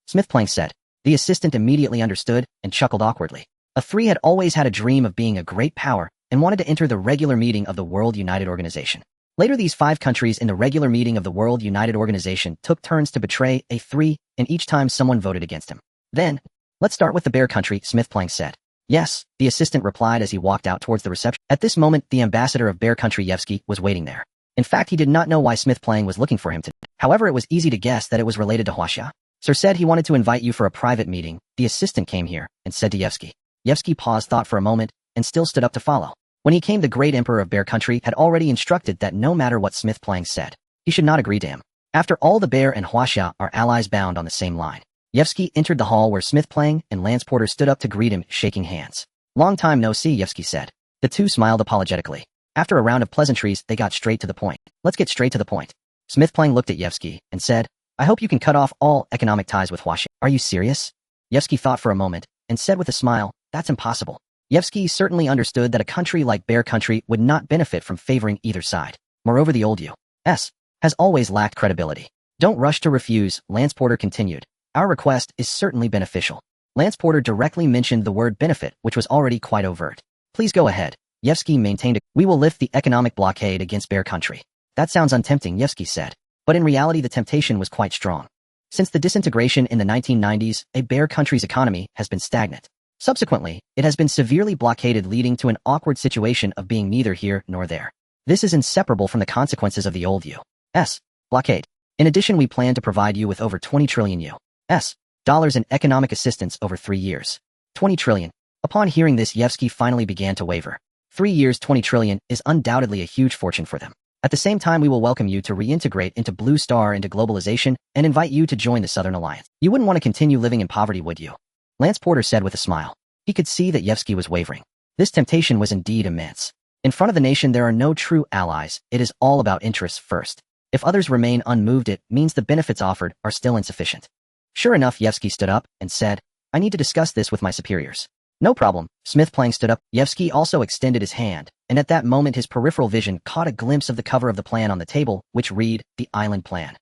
Smith Plang said. The assistant immediately understood and chuckled awkwardly. A3 had always had a dream of being a great power and wanted to enter the regular meeting of the World United Organization. Later, these 5 countries in the regular meeting of the World United Organization took turns to betray A3, and each time someone voted against him. Then, let's start with the Bear Country, Smith Plang said. Yes, the assistant replied as he walked out towards the reception. At this moment, the ambassador of Bear Country, Yevsky, was waiting there. In fact, he did not know why Smith Plang was looking for him today. However, it was easy to guess that it was related to Huaxia. Sir said he wanted to invite you for a private meeting. The assistant came here and said to Yevsky. Yevsky paused, thought for a moment, and still stood up to follow. When he came, the great emperor of Bear Country had already instructed that no matter what Smith Plang said, he should not agree to him. After all, the Bear and Huaxia are allies bound on the same line. Yevsky entered the hall where Smith Plang and Lance Porter stood up to greet him, shaking hands. Long time no see, Yevsky said. The two smiled apologetically. After a round of pleasantries, they got straight to the point. Let's get straight to the point. Smith Plang looked at Yevsky and said, I hope you can cut off all economic ties with Huaxia. Are you serious? Yevsky thought for a moment and said with a smile, that's impossible. Yevsky certainly understood that a country like Bear Country would not benefit from favoring either side. Moreover, the old U.S. has always lacked credibility. Don't rush to refuse, Lance Porter continued. Our request is certainly beneficial. Lance Porter directly mentioned the word benefit, which was already quite overt. Please go ahead. Yevsky maintained we will lift the economic blockade against Bear Country. That sounds untempting, Yevsky said. But in reality, the temptation was quite strong. Since the disintegration in the 1990s, a Bear Country's economy has been stagnant. Subsequently, it has been severely blockaded, leading to an awkward situation of being neither here nor there. This is inseparable from the consequences of the old U.S. blockade. In addition, we plan to provide you with over 20 trillion U.S. dollars in economic assistance over 3 years. 20 trillion. Upon hearing this, Yevsky finally began to waver. 3 years, 20 trillion is undoubtedly a huge fortune for them. At the same time, we will welcome you to reintegrate into Blue Star, into globalization, and invite you to join the Southern Alliance. You wouldn't want to continue living in poverty, would you? Lance Porter said with a smile. He could see that Yevsky was wavering. This temptation was indeed immense. In front of the nation, there are no true allies. It is all about interests first. If others remain unmoved, it means the benefits offered are still insufficient. Sure enough, Yevsky stood up and said, I need to discuss this with my superiors. No problem. Smith Plang stood up. Yevsky also extended his hand, and at that moment his peripheral vision caught a glimpse of the cover of the plan on the table, which read, The Island Plan.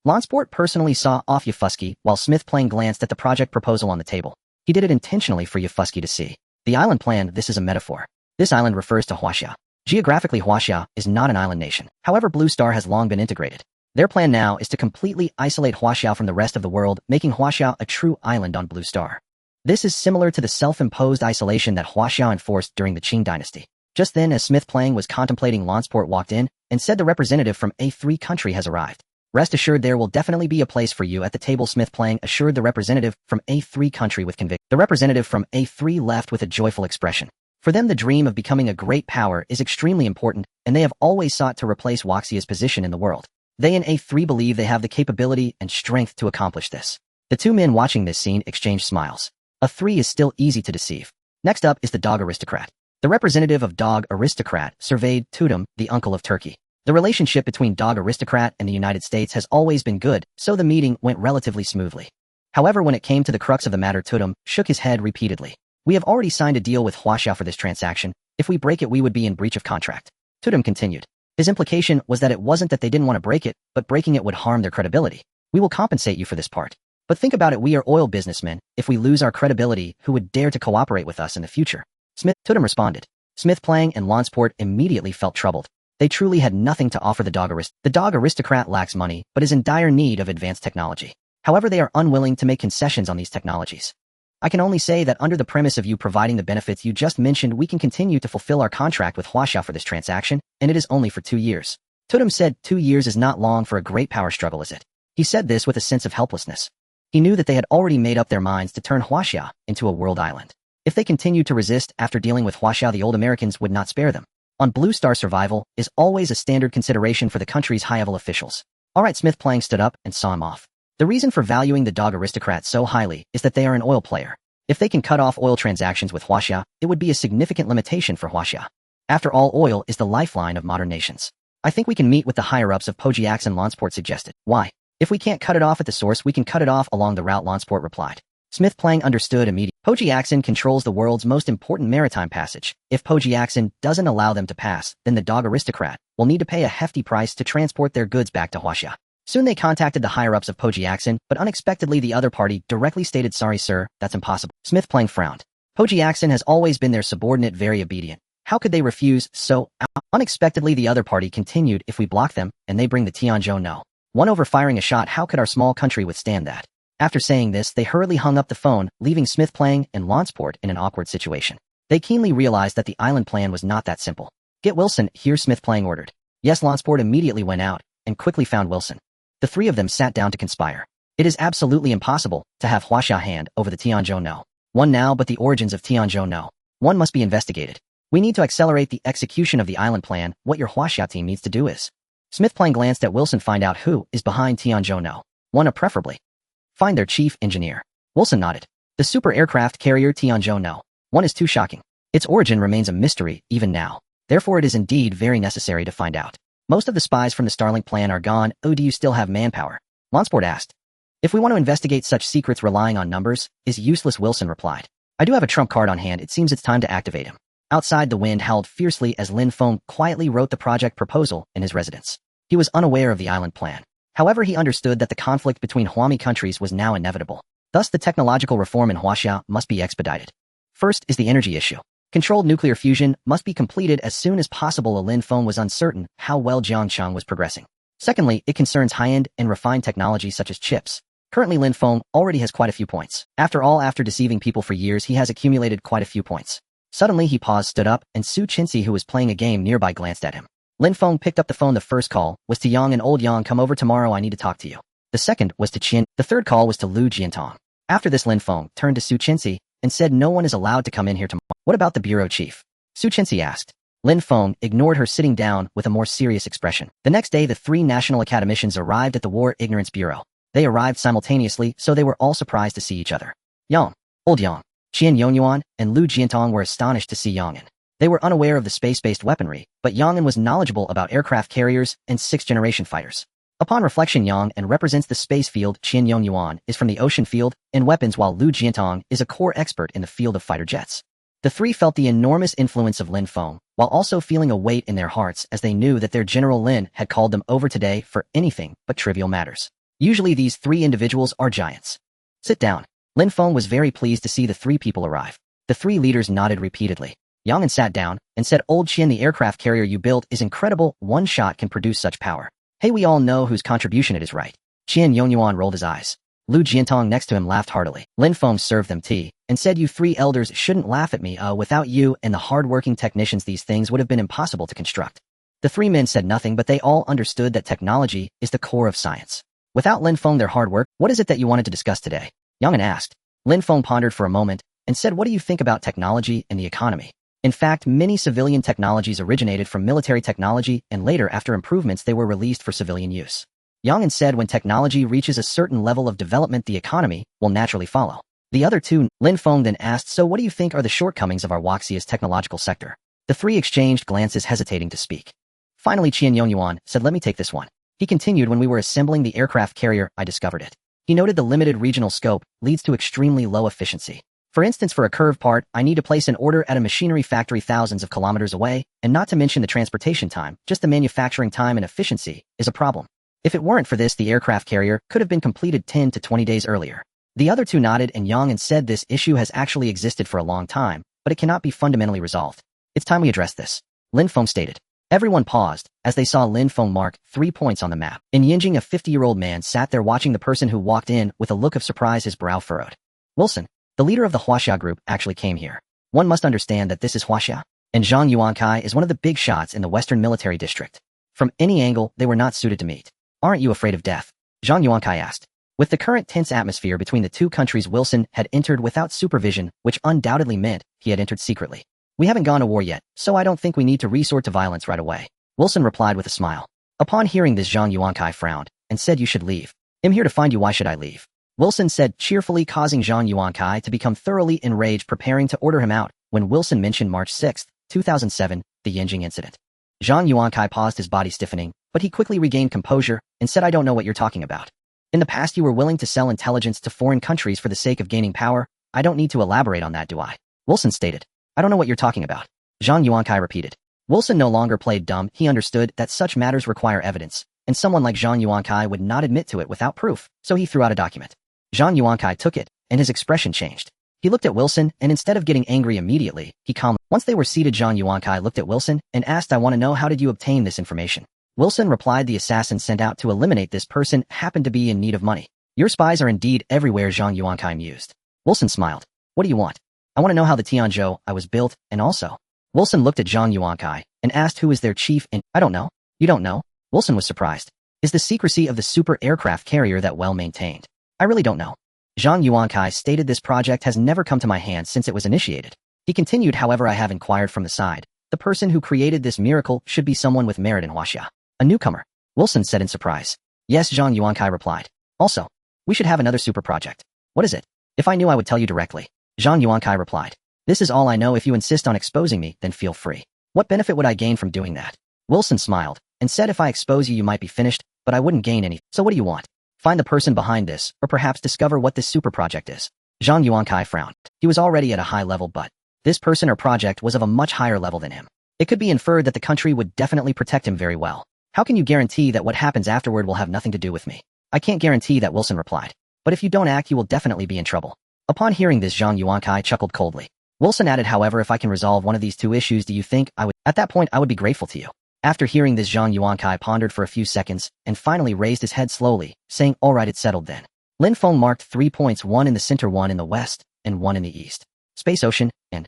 Lonsport personally saw off Yafusky while Smith Plang glanced at the project proposal on the table. He did it intentionally for Yafusky to see. The island plan, this is a metaphor. This island refers to Huaxia. Geographically, Huaxia is not an island nation. However, Blue Star has long been integrated. Their plan now is to completely isolate Huaxia from the rest of the world, making Huaxia a true island on Blue Star. This is similar to the self-imposed isolation that Huaxia enforced during the Qing dynasty. Just then, as Smith Plang was contemplating, Lonsport walked in and said the representative from A3 country has arrived. Rest assured there will definitely be a place for you at the table, Smith Plang assured the representative from A3 country with conviction. The representative from A3 left with a joyful expression. For them, the dream of becoming a great power is extremely important, and they have always sought to replace Huaxia's position in the world. They in A3 believe they have the capability and strength to accomplish this. The two men watching this scene exchange smiles. A3 is still easy to deceive. Next up is the dog aristocrat. The representative of Dog Aristocrat surveyed Tudum, the uncle of Turkey. The relationship between Dog Aristocrat and the United States has always been good, so the meeting went relatively smoothly. However, when it came to the crux of the matter, Tudum shook his head repeatedly. We have already signed a deal with Huaxia for this transaction. If we break it, we would be in breach of contract. Tudum continued. His implication was that it wasn't that they didn't want to break it, but breaking it would harm their credibility. We will compensate you for this part. But think about it, we are oil businessmen. If we lose our credibility, who would dare to cooperate with us in the future? Tudum responded. Smith Plang and Lonsport immediately felt troubled. They truly had nothing to offer the dog aristocrat. The dog aristocrat lacks money, but is in dire need of advanced technology. However, they are unwilling to make concessions on these technologies. I can only say that under the premise of you providing the benefits you just mentioned, we can continue to fulfill our contract with Huaxia for this transaction, and it is only for 2 years. Tudum said 2 years is not long for a great power struggle, is it? He said this with a sense of helplessness. He knew that they had already made up their minds to turn Huaxia into a world island. If they continued to resist after dealing with Huaxia, the old Americans would not spare them. On Blue Star, survival is always a standard consideration for the country's high-level officials. Alright, Smith Plang stood up and saw him off. The reason for valuing the dog aristocrat so highly is that they are an oil player. If they can cut off oil transactions with Huaxia, it would be a significant limitation for Huaxia. After all, oil is the lifeline of modern nations. I think we can meet with the higher-ups of Pojiax and Lonsport suggested. Why? If we can't cut it off at the source, we can cut it off along the route, Lonsport replied. Smith Plang understood immediately. Pojiaxin controls the world's most important maritime passage. If Pojiaxin doesn't allow them to pass, then the dog aristocrat will need to pay a hefty price to transport their goods back to Huaxia. Soon they contacted the higher-ups of Pojiaxin, but unexpectedly the other party directly stated, sorry sir, that's impossible. Smith Plang frowned. Pojiaxin has always been their subordinate, very obedient. How could they refuse? So, unexpectedly the other party continued, if we block them, and they bring the Tianzhou no. One over firing a shot, how could our small country withstand that? After saying this, they hurriedly hung up the phone, leaving Smith Plang and Lonsport in an awkward situation. They keenly realized that the island plan was not that simple. Get Wilson here, Smith Plang ordered. Yes, Lonsport immediately went out and quickly found Wilson. The three of them sat down to conspire. It is absolutely impossible to have Huaxia hand over the Tianzhou no. One now, but the origins of Tianzhou no. One must be investigated. We need to accelerate the execution of the island plan. What your Huaxia team needs to do is. Smith Plang glanced at Wilson, find out who is behind Tianzhou no. One, preferably. Find their chief engineer. Wilson nodded. The super aircraft carrier Tianzhou no. One is too shocking. Its origin remains a mystery, even now. Therefore it is indeed very necessary to find out. Most of the spies from the Starlink plan are gone. Oh, do you still have manpower? Lonsport asked. If we want to investigate such secrets, relying on numbers is useless, Wilson replied. I do have a trump card on hand. It seems it's time to activate him. Outside, the wind howled fiercely as Lin Feng quietly wrote the project proposal in his residence. He was unaware of the island plan. However, he understood that the conflict between Huami countries was now inevitable. Thus, the technological reform in Huaxia must be expedited. First is the energy issue. Controlled nuclear fusion must be completed as soon as possible. Lin Feng was uncertain how well Jiangcheng was progressing. Secondly, it concerns high-end and refined technology such as chips. Currently, Lin Feng already has quite a few points. After all, after deceiving people for years, he has accumulated quite a few points. Suddenly, he paused, stood up, and Su Chinsi, who was playing a game nearby, glanced at him. Lin Feng picked up the phone. The first call was to Yang and old Yang. Come over tomorrow, I need to talk to you. The second was to Qin. The third call was to Lu Jiantong. After this, Lin Feng turned to Su Chinsi and said no one is allowed to come in here tomorrow. What about the bureau chief? Su Chinsi asked. Lin Feng ignored her, sitting down with a more serious expression. The next day, the three national academicians arrived at the War Ignorance Bureau. They arrived simultaneously, so they were all surprised to see each other. Yang, old Yang, Qian Yongyuan, and Lu Jiantong were astonished to see Yang'an. They were unaware of the space-based weaponry, but Yang'an was knowledgeable about aircraft carriers and sixth-generation fighters. Upon reflection, Yang'an represents the space field, Qian Yongyuan is from the ocean field and weapons, while Lu Jiantong is a core expert in the field of fighter jets. The three felt the enormous influence of Lin Feng, while also feeling a weight in their hearts as they knew that their General Lin had called them over today for anything but trivial matters. Usually these three individuals are giants. Sit down. Lin Feng was very pleased to see the three people arrive. The three leaders nodded repeatedly. Yang An sat down and said, Old Qian, the aircraft carrier you built is incredible. One shot can produce such power. Hey, we all know whose contribution it is, right? Qian Yongyuan rolled his eyes. Lu Jiantong next to him laughed heartily. Lin Feng served them tea and said, You three elders shouldn't laugh at me. Without you and the hard-working technicians, these things would have been impossible to construct. The three men said nothing, but they all understood that technology is the core of science. Without Lin Feng, their hard work, what is it that you wanted to discuss today? Yang An asked. Lin Feng pondered for a moment and said, What do you think about technology and the economy? In fact, many civilian technologies originated from military technology, and later, after improvements, they were released for civilian use. Yang An said, When technology reaches a certain level of development, the economy will naturally follow. The other two, Lin Feng then asked, So what do you think are the shortcomings of our Wuxia's technological sector? The three exchanged glances, hesitating to speak. Finally, Qian Yongyuan said, Let me take this one. He continued, When we were assembling the aircraft carrier, I discovered it. He noted the limited regional scope leads to extremely low efficiency. For instance, for a curved part, I need to place an order at a machinery factory thousands of kilometers away, and not to mention the transportation time, just the manufacturing time and efficiency is a problem. If it weren't for this, the aircraft carrier could have been completed 10 to 20 days earlier. The other two nodded, and Yang An said this issue has actually existed for a long time, but it cannot be fundamentally resolved. It's time we address this. Lin Feng stated. Everyone paused as they saw Lin Feng mark 3 points on the map. In Yinjing, a 50-year-old man sat there watching the person who walked in with a look of surprise, his brow furrowed. Wilson, the leader of the Huaxia group, actually came here. One must understand that this is Huaxia, and Zhang Yuankai is one of the big shots in the Western Military District. From any angle, they were not suited to meet. Aren't you afraid of death? Zhang Yuankai asked. With the current tense atmosphere between the two countries, Wilson had entered without supervision, which undoubtedly meant he had entered secretly. We haven't gone to war yet, so I don't think we need to resort to violence right away. Wilson replied with a smile. Upon hearing this, Zhang Yuankai frowned and said, You should leave. I'm here to find you. Why should I leave? Wilson said cheerfully, causing Zhang Yuankai to become thoroughly enraged, preparing to order him out when Wilson mentioned March 6, 2007, the Yinjing incident. Zhang Yuankai paused, his body stiffening, but he quickly regained composure and said, I don't know what you're talking about. In the past, you were willing to sell intelligence to foreign countries for the sake of gaining power. I don't need to elaborate on that, do I? Wilson stated. I don't know what you're talking about. Zhang Yuankai repeated. Wilson no longer played dumb. He understood that such matters require evidence, and someone like Zhang Yuankai would not admit to it without proof, so he threw out a document. Zhang Yuankai took it, and his expression changed. He looked at Wilson, and instead of getting angry immediately, he calmly. Once they were seated, Zhang Yuankai looked at Wilson and asked, I want to know, how did you obtain this information? Wilson replied, the assassin sent out to eliminate this person happened to be in need of money. Your spies are indeed everywhere, Zhang Yuankai mused. Wilson smiled. What do you want? I want to know how the Tianzhou I was built, and also. Wilson looked at Zhang Yuankai and asked, who is their chief, and I don't know. You don't know? Wilson was surprised. Is the secrecy of the super aircraft carrier that well maintained? I really don't know. Zhang Yuankai stated, this project has never come to my hands since it was initiated. He continued, however, I have inquired from the side. The person who created this miracle should be someone with merit in Huaxia. A newcomer, Wilson said in surprise. Yes, Zhang Yuankai replied. Also, we should have another super project. What is it? If I knew, I would tell you directly. Zhang Yuankai replied. This is all I know. If you insist on exposing me, then feel free. What benefit would I gain from doing that? Wilson smiled and said, if I expose you, you might be finished, but I wouldn't gain any. So what do you want? Find the person behind this, or perhaps discover what this super project is. Zhang Yuankai frowned. He was already at a high level, but this person or project was of a much higher level than him. It could be inferred that the country would definitely protect him very well. How can you guarantee that what happens afterward will have nothing to do with me? I can't guarantee that, Wilson replied. But if you don't act, you will definitely be in trouble. Upon hearing this, Zhang Yuankai chuckled coldly. Wilson added, however, if I can resolve one of these two issues, do you think I would? At that point, I would be grateful to you. After hearing this, Zhang Yuankai pondered for a few seconds and finally raised his head slowly, saying, all right, it's settled then. Lin Feng marked 3 points, one in the center, one in the west, and one in the east. Space, ocean, and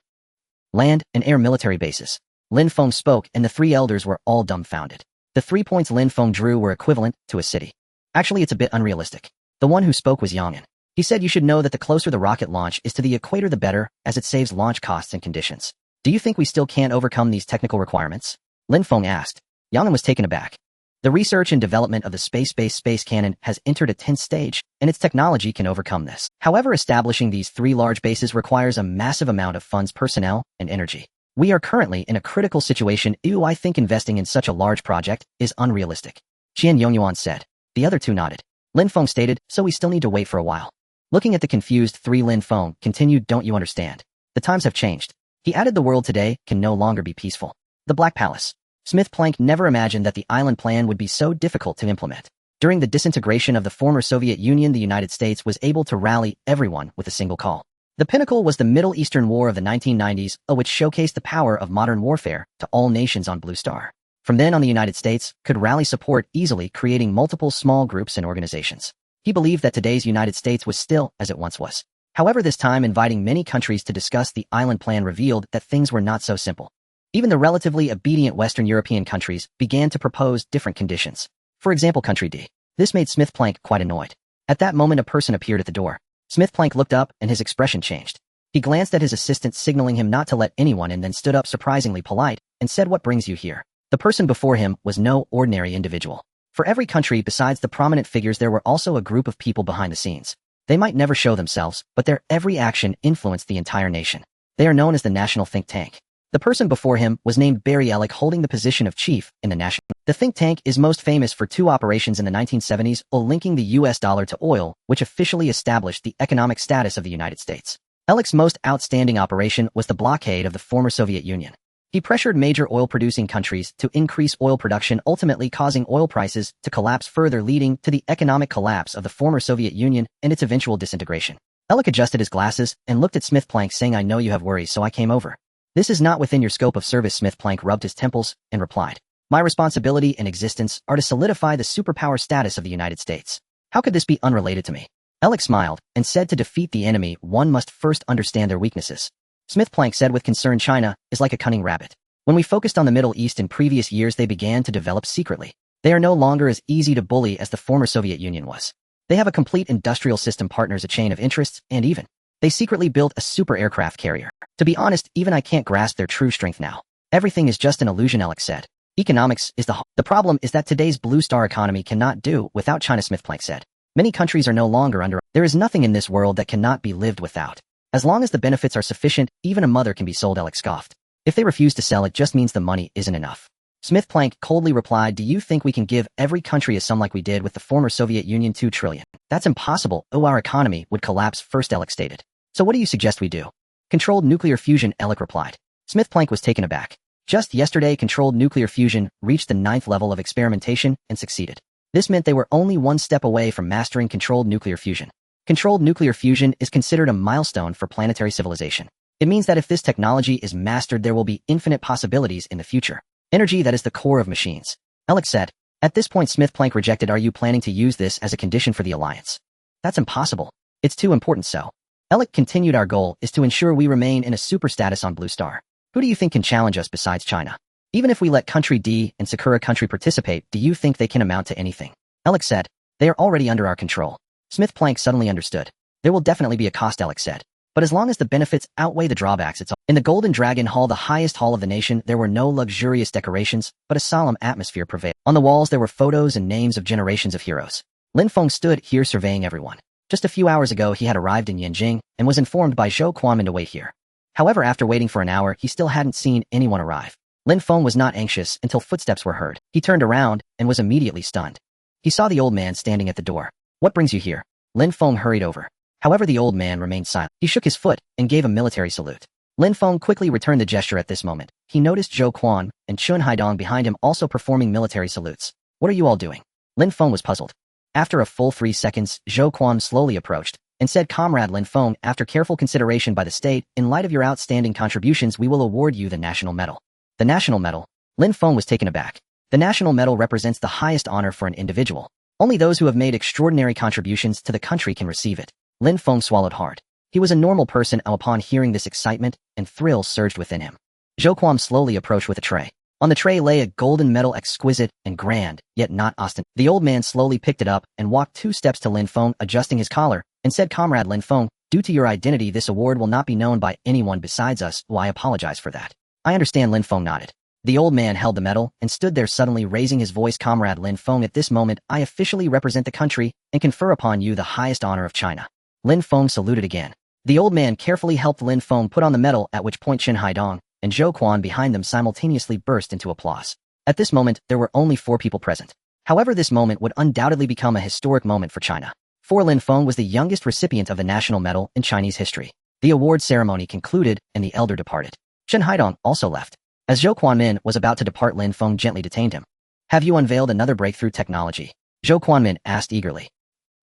land and air military bases. Lin Feng spoke, and the three elders were all dumbfounded. The 3 points Lin Feng drew were equivalent to a city. Actually, it's a bit unrealistic. The one who spoke was Yang An. He said, you should know that the closer the rocket launch is to the equator, the better, as it saves launch costs and conditions. Do you think we still can't overcome these technical requirements? Lin Feng asked. Yang An was taken aback. The research and development of the space-based space cannon has entered a 10th stage, and its technology can overcome this. However, establishing these 3 large bases requires a massive amount of funds, personnel, and energy. We are currently in a critical situation. I think investing in such a large project is unrealistic. Qian Yongyuan said. The other two nodded. Lin Feng stated, so we still need to wait for a while. Looking at the confused 3, Lin Feng continued, don't you understand? The times have changed. He added, the world today can no longer be peaceful. The Black Palace. Smith Planck never imagined that the island plan would be so difficult to implement. During the disintegration of the former Soviet Union, the United States was able to rally everyone with a single call. The pinnacle was the Middle Eastern War of the 1990s, which showcased the power of modern warfare to all nations on Blue Star. From then on, the United States could rally support easily, creating multiple small groups and organizations. He believed that today's United States was still as it once was. However, this time inviting many countries to discuss the island plan revealed that things were not so simple. Even the relatively obedient Western European countries began to propose different conditions. For example, Country D. This made Smith-Planck quite annoyed. At that moment, a person appeared at the door. Smith-Planck looked up and his expression changed. He glanced at his assistant, signaling him not to let anyone in, then stood up surprisingly polite and said, "What brings you here?" The person before him was no ordinary individual. For every country besides the prominent figures, there were also a group of people behind the scenes. They might never show themselves, but their every action influenced the entire nation. They are known as the National Think Tank. The person before him was named Barry Ellick, holding the position of chief in the national. The think tank is most famous for two operations in the 1970s, linking the US dollar to oil, which officially established the economic status of the United States. Ellick's most outstanding operation was the blockade of the former Soviet Union. He pressured major oil-producing countries to increase oil production, ultimately causing oil prices to collapse further, leading to the economic collapse of the former Soviet Union and its eventual disintegration. Ellick adjusted his glasses and looked at Smith-Planck, saying, "I know you have worries, so I came over." "This is not within your scope of service." Smith-Planck rubbed his temples and replied, "My responsibility and existence are to solidify the superpower status of the United States. How could this be unrelated to me?" Ellick smiled and said, "To defeat the enemy, one must first understand their weaknesses." Smith-Planck said with concern, "China is like a cunning rabbit. When we focused on the Middle East in previous years, they began to develop secretly. They are no longer as easy to bully as the former Soviet Union was. They have a complete industrial system, partners, a chain of interests, and even they secretly built a super aircraft carrier. To be honest, even I can't grasp their true strength now. Everything is just an illusion," Ellick said. "Economics is the problem is that today's Blue Star economy cannot do without China," Smith-Planck said. "Many countries are no longer under. There is nothing in this world that cannot be lived without. As long as the benefits are sufficient, even a mother can be sold," Ellick scoffed. "If they refuse to sell, it just means the money isn't enough." Smith-Planck coldly replied, "Do you think we can give every country a sum like we did with the former Soviet Union, $2 trillion? That's impossible. Our economy would collapse first," Ellick stated. "So what do you suggest we do?" "Controlled nuclear fusion," Ellick replied. Smith-Planck was taken aback. Just yesterday, controlled nuclear fusion reached the 9th level of experimentation and succeeded. This meant they were only one step away from mastering controlled nuclear fusion. Controlled nuclear fusion is considered a milestone for planetary civilization. It means that if this technology is mastered, there will be infinite possibilities in the future. Energy that is the core of machines," Ellick said. At this point, Smith-Planck rejected, "Are you planning to use this as a condition for the alliance?" "That's impossible. It's too important." So Ellick continued, "Our goal is to ensure we remain in a super status on Blue Star. Who do you think can challenge us besides China? Even if we let Country D and Sakura Country participate, do you think they can amount to anything?" Ellick said, "They are already under our control." Smith-Planck suddenly understood. "There will definitely be a cost," Ellick said. "But as long as the benefits outweigh the drawbacks, it's all." In the Golden Dragon Hall, the highest hall of the nation, there were no luxurious decorations, but a solemn atmosphere prevailed. On the walls, there were photos and names of generations of heroes. Lin Feng stood here surveying everyone. Just a few hours ago, he had arrived in Yanjing and was informed by Zhou Quanmin to wait here. However, after waiting for an hour, he still hadn't seen anyone arrive. Lin Feng was not anxious until footsteps were heard. He turned around and was immediately stunned. He saw the old man standing at the door. "What brings you here?" Lin Feng hurried over. However, the old man remained silent. He shook his foot and gave a military salute. Lin Feng quickly returned the gesture. At this moment, he noticed Zhou Quan and Chun Haidong behind him also performing military salutes. "What are you all doing?" Lin Feng was puzzled. After a full 3 seconds, Zhou Quan slowly approached and said, "Comrade Lin Feng, after careful consideration by the state, in light of your outstanding contributions, we will award you the National Medal." "The National Medal?" Lin Feng was taken aback. The National Medal represents the highest honor for an individual. Only those who have made extraordinary contributions to the country can receive it. Lin Feng swallowed hard. He was a normal person, and upon hearing this, excitement and thrill surged within him. Zhou Quan slowly approached with a tray. On the tray lay a golden medal, exquisite and grand, yet not ostentatious. The old man slowly picked it up and walked 2 steps to Lin Feng, adjusting his collar, and said, "Comrade Lin Feng, due to your identity, this award will not be known by anyone besides us. Well, I apologize for that." "I understand," Lin Feng nodded. The old man held the medal and stood there, suddenly raising his voice. "Comrade Lin Feng, at this moment, I officially represent the country and confer upon you the highest honor of China." Lin Feng saluted again. The old man carefully helped Lin Feng put on the medal, at which point Qin Haidong and Zhou Quan behind them simultaneously burst into applause. At this moment, there were only 4 people present. However, this moment would undoubtedly become a historic moment for China. For Lin Feng was the youngest recipient of the National Medal in Chinese history. The award ceremony concluded, and the elder departed. Qin Haidong also left. As Zhou Quanmin was about to depart, Lin Feng gently detained him. "Have you unveiled another breakthrough technology?" Zhou Quanmin asked eagerly.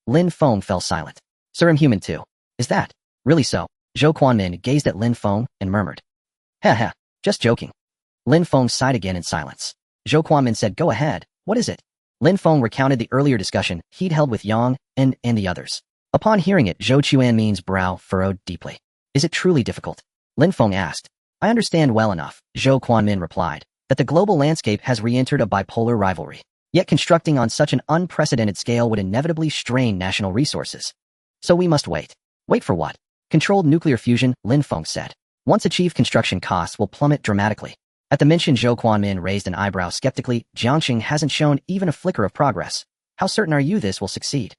Lin Feng fell silent. Sir, I'm human too. Is that really so? Zhou Quanmin gazed at Lin Feng and murmured. Ha ha, just joking. Lin Feng sighed again in silence. Zhou Quanmin said, go ahead, what is it? Lin Feng recounted the earlier discussion he'd held with Yang and the others. Upon hearing it, Zhou Quanmin's brow furrowed deeply. Is it truly difficult? Lin Feng asked. I understand well enough, Zhou Quanmin replied, that the global landscape has re-entered a bipolar rivalry. Yet constructing on such an unprecedented scale would inevitably strain national resources. So we must wait. Wait for what? Controlled nuclear fusion, Lin Feng said. Once achieved, construction costs will plummet dramatically. At the mention, Zhou Quanmin raised an eyebrow skeptically. Jiangxing hasn't shown even a flicker of progress. How certain are you this will succeed?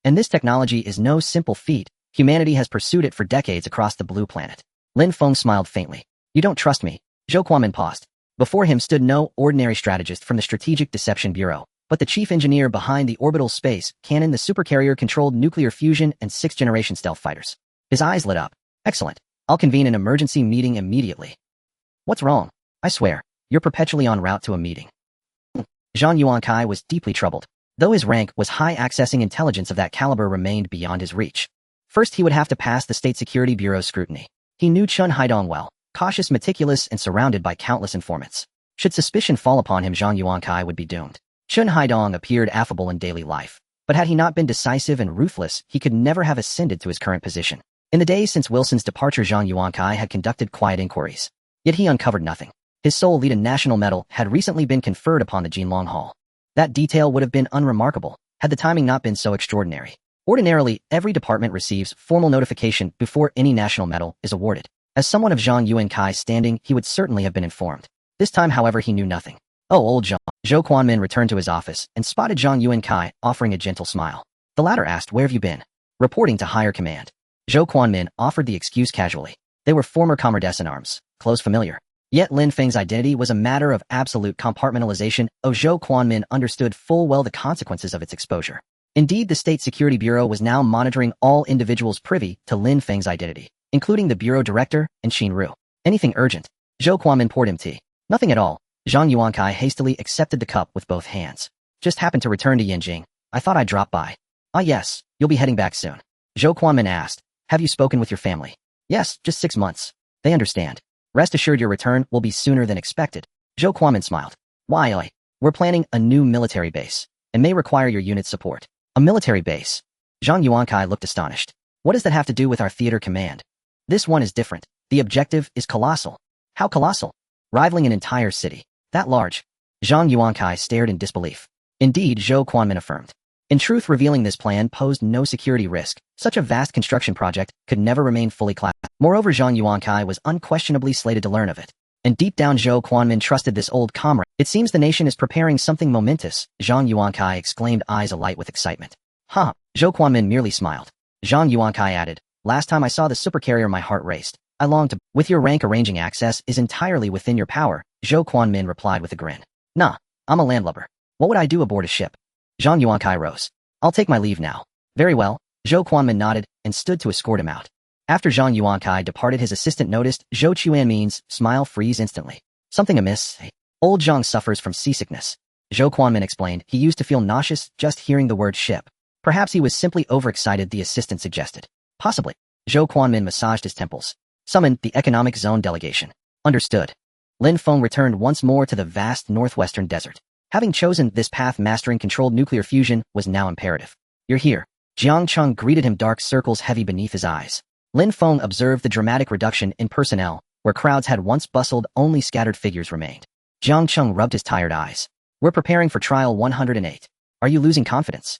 And this technology is no simple feat. Humanity has pursued it for decades across the blue planet. Lin Feng smiled faintly. You don't trust me. Zhou Quanmin paused. Before him stood no ordinary strategist from the Strategic Deception Bureau, but the chief engineer behind the orbital space cannon, the supercarrier-controlled nuclear fusion, and sixth-generation stealth fighters. His eyes lit up. Excellent. I'll convene an emergency meeting immediately. What's wrong? I swear, you're perpetually en route to a meeting. Zhang Yuankai was deeply troubled. Though his rank was high, accessing intelligence of that caliber remained beyond his reach. First, he would have to pass the State Security Bureau's scrutiny. He knew Chen Haidong well, cautious, meticulous, and surrounded by countless informants. Should suspicion fall upon him, Zhang Yuankai would be doomed. Chen Haidong appeared affable in daily life, but had he not been decisive and ruthless, he could never have ascended to his current position. In the days since Wilson's departure, Zhang Yuankai had conducted quiet inquiries. Yet he uncovered nothing. His sole lead, a national medal, had recently been conferred upon the Jinlong Hall. That detail would have been unremarkable, had the timing not been so extraordinary. Ordinarily, every department receives formal notification before any national medal is awarded. As someone of Zhang Yuankai's standing, he would certainly have been informed. This time, however, he knew nothing. Oh, old Zhang. Zhou Quanmin returned to his office and spotted Zhang Yuankai offering a gentle smile. The latter asked, where have you been? Reporting to higher command. Zhou Quanmin offered the excuse casually. They were former comrades in arms, close familiar. Yet Lin Feng's identity was a matter of absolute compartmentalization. Zhou Quanmin understood full well the consequences of its exposure. Indeed, the State Security Bureau was now monitoring all individuals privy to Lin Feng's identity, including the bureau director and Xin Ru. Anything urgent? Zhou Quanmin poured him tea. Nothing at all. Zhang Yuankai hastily accepted the cup with both hands. Just happened to return to Yanjing. I thought I'd drop by. Ah yes, you'll be heading back soon. Zhou Quanmin asked, have you spoken with your family? Yes, just 6 months. They understand. Rest assured your return will be sooner than expected. Zhou Quanmin smiled. Why? We're planning a new military base, and may require your unit's support. A military base? Zhang Yuankai looked astonished. What does that have to do with our theater command? This one is different. The objective is colossal. How colossal? Rivaling an entire city. That large. Zhang Yuankai stared in disbelief. Indeed, Zhou Quanmin affirmed. In truth, revealing this plan posed no security risk. Such a vast construction project could never remain fully classified. Moreover, Zhang Yuankai was unquestionably slated to learn of it. And deep down, Zhou Quanmin trusted this old comrade. It seems the nation is preparing something momentous, Zhang Yuankai exclaimed, eyes alight with excitement. Huh. Zhou Quanmin merely smiled. Zhang Yuankai added, last time I saw the supercarrier, my heart raced. I longed to. With your rank, arranging access is entirely within your power, Zhou Quanmin replied with a grin. Nah, I'm a landlubber. What would I do aboard a ship? Zhang Yuankai rose. I'll take my leave now. Very well. Zhou Quanmin nodded and stood to escort him out. After Zhang Yuankai departed, his assistant noticed Zhou Quanmin's smile freeze instantly. Something amiss? Old Zhang suffers from seasickness. Zhou Quanmin explained. He used to feel nauseous just hearing the word ship. Perhaps he was simply overexcited, the assistant suggested. Possibly. Zhou Quanmin massaged his temples. Summoned the economic zone delegation. Understood. Lin Feng returned once more to the vast northwestern desert. Having chosen this path, mastering controlled nuclear fusion was now imperative. You're here. Jiang Cheng greeted him, dark circles heavy beneath his eyes. Lin Feng observed the dramatic reduction in personnel. Where crowds had once bustled, only scattered figures remained. Jiang Cheng rubbed his tired eyes. We're preparing for trial 108. Are you losing confidence?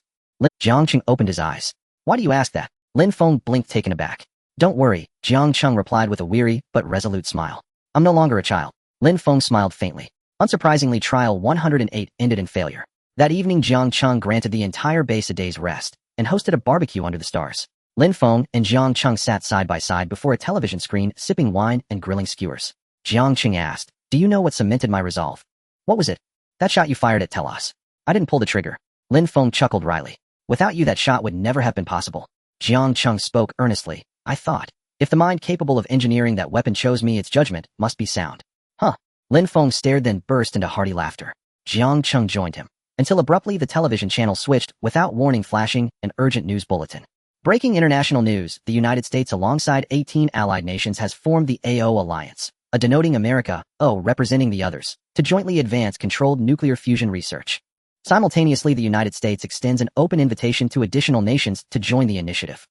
Jiang Cheng opened his eyes. Why do you ask that? Lin Feng blinked, taken aback. Don't worry, Jiang Cheng replied with a weary but resolute smile. I'm no longer a child. Lin Feng smiled faintly. Unsurprisingly, trial 108 ended in failure. That evening, Jiang Cheng granted the entire base a day's rest and hosted a barbecue under the stars. Lin Feng and Jiang Cheng sat side by side before a television screen, sipping wine and grilling skewers. Jiang Cheng asked, do you know what cemented my resolve? What was it? That shot you fired at Telos. I didn't pull the trigger. Lin Feng chuckled wryly. Without you, that shot would never have been possible. Jiang Cheng spoke earnestly. I thought, if the mind capable of engineering that weapon chose me, its judgment must be sound. Huh. Lin Feng stared, then burst into hearty laughter. Jiang Cheng joined him. until abruptly the television channel switched without warning, flashing an urgent news bulletin. Breaking international news, the United States alongside 18 allied nations has formed the AO Alliance, a denoting America, O representing the others, to jointly advance controlled nuclear fusion research. Simultaneously, the United States extends an open invitation to additional nations to join the initiative.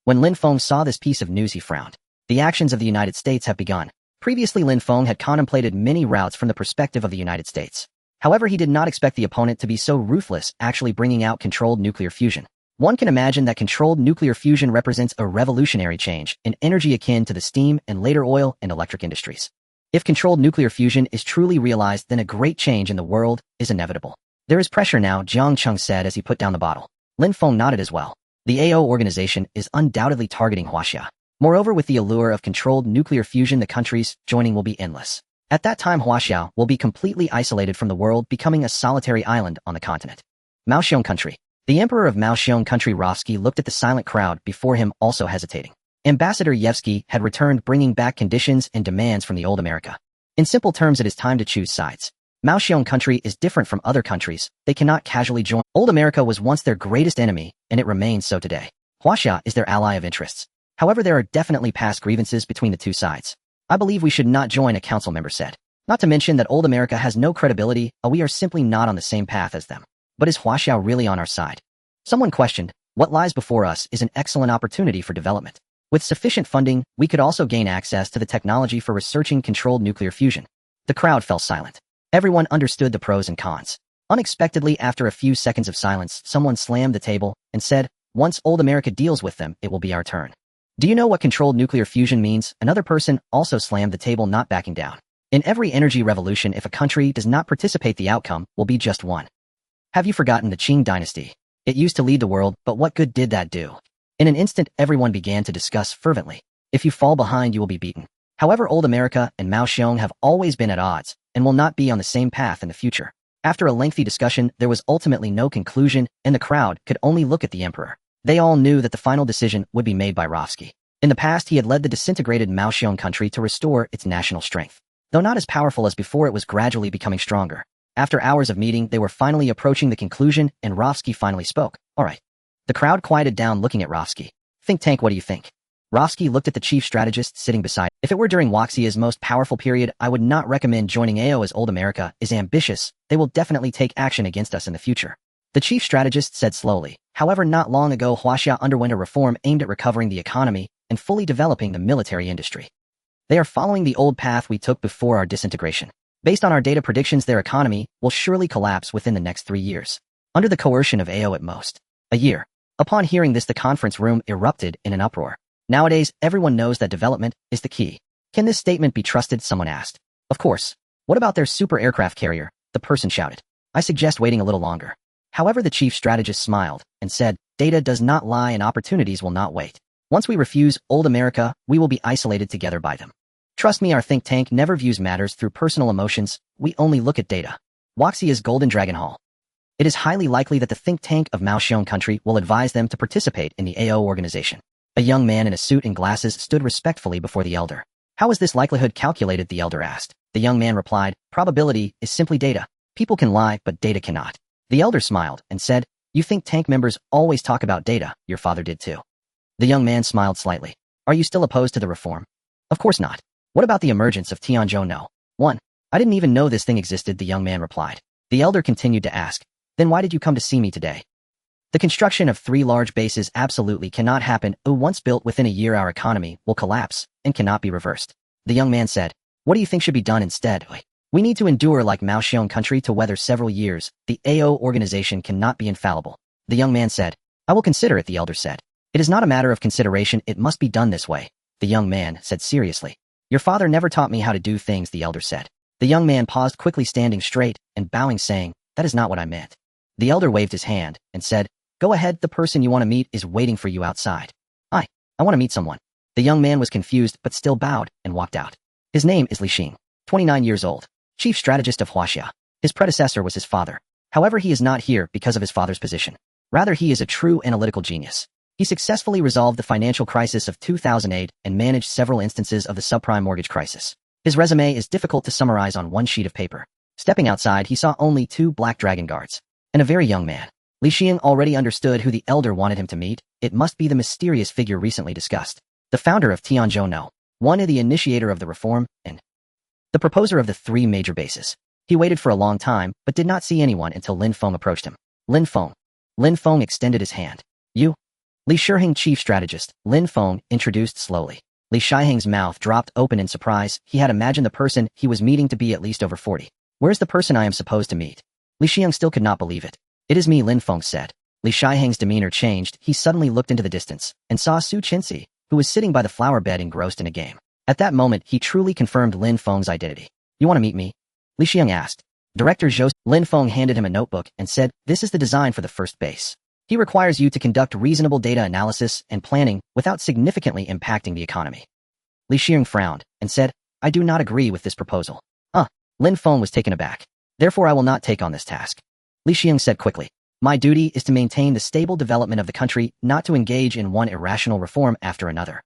When Lin Feng saw this piece of news, he frowned. The actions of the United States have begun. Previously, Lin Feng had contemplated many routes from the perspective of the United States. However, he did not expect the opponent to be so ruthless, actually bringing out controlled nuclear fusion. One can imagine that controlled nuclear fusion represents a revolutionary change in energy akin to the steam and later oil and electric industries. If controlled nuclear fusion is truly realized, then a great change in the world is inevitable. There is pressure now, Jiang Cheng said as he put down the bottle. Lin Feng nodded as well. The AO organization is undoubtedly targeting Huaxia. Moreover, with the allure of controlled nuclear fusion, the countries joining will be endless. At that time, Huaxia will be completely isolated from the world, becoming a solitary island on the continent. Maoxiong country. The emperor of Maoxiong country, Rovsky, looked at the silent crowd before him, also hesitating. Ambassador Yevsky had returned, bringing back conditions and demands from the old America. In simple terms, it is time to choose sides. Maoxiong country is different from other countries. They cannot casually join. Old America was once their greatest enemy, and it remains so today. Huaxia is their ally of interests. However, there are definitely past grievances between the two sides. I believe we should not join, a council member said. Not to mention that old America has no credibility, we are simply not on the same path as them. But is Huaxia really on our side? Someone questioned. What lies before us is an excellent opportunity for development. With sufficient funding, we could also gain access to the technology for researching controlled nuclear fusion. The crowd fell silent. Everyone understood the pros and cons. Unexpectedly, after a few seconds of silence, someone slammed the table and said, "Once old America deals with them, it will be our turn." Do you know what controlled nuclear fusion means? Another person also slammed the table, not backing down. In every energy revolution, if a country does not participate, the outcome will be just one. Have you forgotten the Qing dynasty? It used to lead the world, but what good did that do? In an instant, everyone began to discuss fervently. If you fall behind, you will be beaten. However, old America and Maoxiong have always been at odds and will not be on the same path in the future. After a lengthy discussion, there was ultimately no conclusion, and the crowd could only look at the emperor. They all knew that the final decision would be made by Rovsky. In the past, he had led the disintegrated Maoxiong country to restore its national strength. Though not as powerful as before, it was gradually becoming stronger. After hours of meeting, they were finally approaching the conclusion, and Rovsky finally spoke. All right. The crowd quieted down, looking at Rovsky. Think tank, what do you think? Rovsky looked at the chief strategist sitting beside. If it were during Huaxia's most powerful period, I would not recommend joining AO, as old America is ambitious. They will definitely take action against us in the future. The chief strategist said slowly. However, not long ago, Huaxia underwent a reform aimed at recovering the economy and fully developing the military industry. They are following the old path we took before our disintegration. Based on our data predictions, their economy will surely collapse within the next 3 years. Under the coercion of AO, at most a year. Upon hearing this, the conference room erupted in an uproar. Nowadays, everyone knows that development is the key. Can this statement be trusted? Someone asked. Of course. What about their super aircraft carrier? The person shouted. I suggest waiting a little longer. However, the chief strategist smiled and said, data does not lie and opportunities will not wait. Once we refuse old America, we will be isolated together by them. Trust me, our think tank never views matters through personal emotions. We only look at data. Huaxia's Golden Dragon Hall. It is highly likely that the think tank of Maoxiong country will advise them to participate in the AO organization. A young man in a suit and glasses stood respectfully before the elder. How is this likelihood calculated? The elder asked. The young man replied, probability is simply data. People can lie, but data cannot. The elder smiled and said, you think tank members always talk about data? Your father did too. The young man smiled slightly. Are you still opposed to the reform? Of course not. What about the emergence of Tianzhou? No. 1. I didn't even know this thing existed, the young man replied. The elder continued to ask, then why did you come to see me today? The construction of 3 large bases absolutely cannot happen. Once built, within a year our economy will collapse and cannot be reversed. The young man said, what do you think should be done instead? We need to endure like Maoxiong country to weather several years. The AO organization cannot be infallible. The young man said, I will consider it, the elder said. It is not a matter of consideration, it must be done this way. The young man said seriously. Your father never taught me how to do things, the elder said. The young man paused, quickly standing straight and bowing, saying, that is not what I meant. The elder waved his hand and said, go ahead, the person you want to meet is waiting for you outside. I want to meet someone. The young man was confused but still bowed and walked out. His name is Li Xing, 29 years old, chief strategist of Huaxia. His predecessor was his father. However, he is not here because of his father's position. Rather, he is a true analytical genius. He successfully resolved the financial crisis of 2008 and managed several instances of the subprime mortgage crisis. His resume is difficult to summarize on one sheet of paper. Stepping outside, he saw only 2 black dragon guards. and a very young man. Li Xiang already understood who the elder wanted him to meet. It must be the mysterious figure recently discussed. The founder of Tianzhou No, one of the initiator of the reform, and the proposer of the three major bases. He waited for a long time, but did not see anyone until Lin Feng approached him. Lin Feng. Lin Feng extended his hand. You? Li Shiheng, chief strategist, Lin Feng introduced slowly. Li Shiheng's mouth dropped open in surprise. He had imagined the person he was meeting to be at least over 40. Where's the person I am supposed to meet? Li Xiang still could not believe it. It is me, Lin Feng said. Li Shiheng's demeanor changed. He suddenly looked into the distance and saw Su Qinxi, who was sitting by the flower bed engrossed in a game. At that moment, he truly confirmed Lin Feng's identity. You want to meet me? Li Xiang asked. Director Zhou. Lin Feng handed him a notebook and said, this is the design for the first base. He requires you to conduct reasonable data analysis and planning without significantly impacting the economy. Li Xiang frowned and said, I do not agree with this proposal. Lin Feng was taken aback. Therefore, I will not take on this task. Li Xiang said quickly, my duty is to maintain the stable development of the country, not to engage in one irrational reform after another.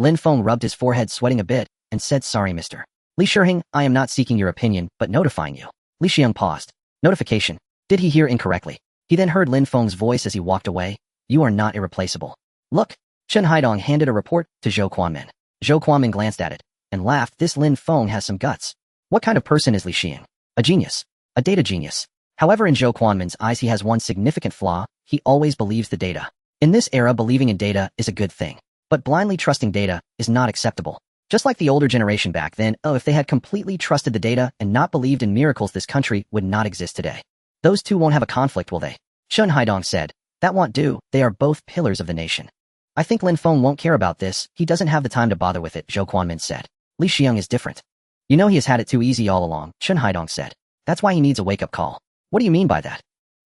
Lin Feng rubbed his forehead, sweating a bit, and said, sorry, Mr. Li Shiheng, I am not seeking your opinion, but notifying you. Li Xiang paused. Notification. Did he hear incorrectly? He then heard Lin Feng's voice as he walked away. You are not irreplaceable. Look. Chen Haidong handed a report to Zhou Quanmin. Zhou Quanmin glanced at it and laughed. This Lin Feng has some guts. What kind of person is Li Xiang? A genius. A data genius. However, in Zhou Quanmin's eyes, he has one significant flaw. He always believes the data. In this era, believing in data is a good thing. But blindly trusting data is not acceptable. Just like the older generation back then, if they had completely trusted the data and not believed in miracles, this country would not exist today. Those two won't have a conflict, will they? Chen Haidong said. That won't do. They are both pillars of the nation. I think Lin Feng won't care about this. He doesn't have the time to bother with it, Zhou Quanmin said. Li Xiang is different. You know he has had it too easy all along, Chen Haidong said. That's why he needs a wake-up call. What do you mean by that?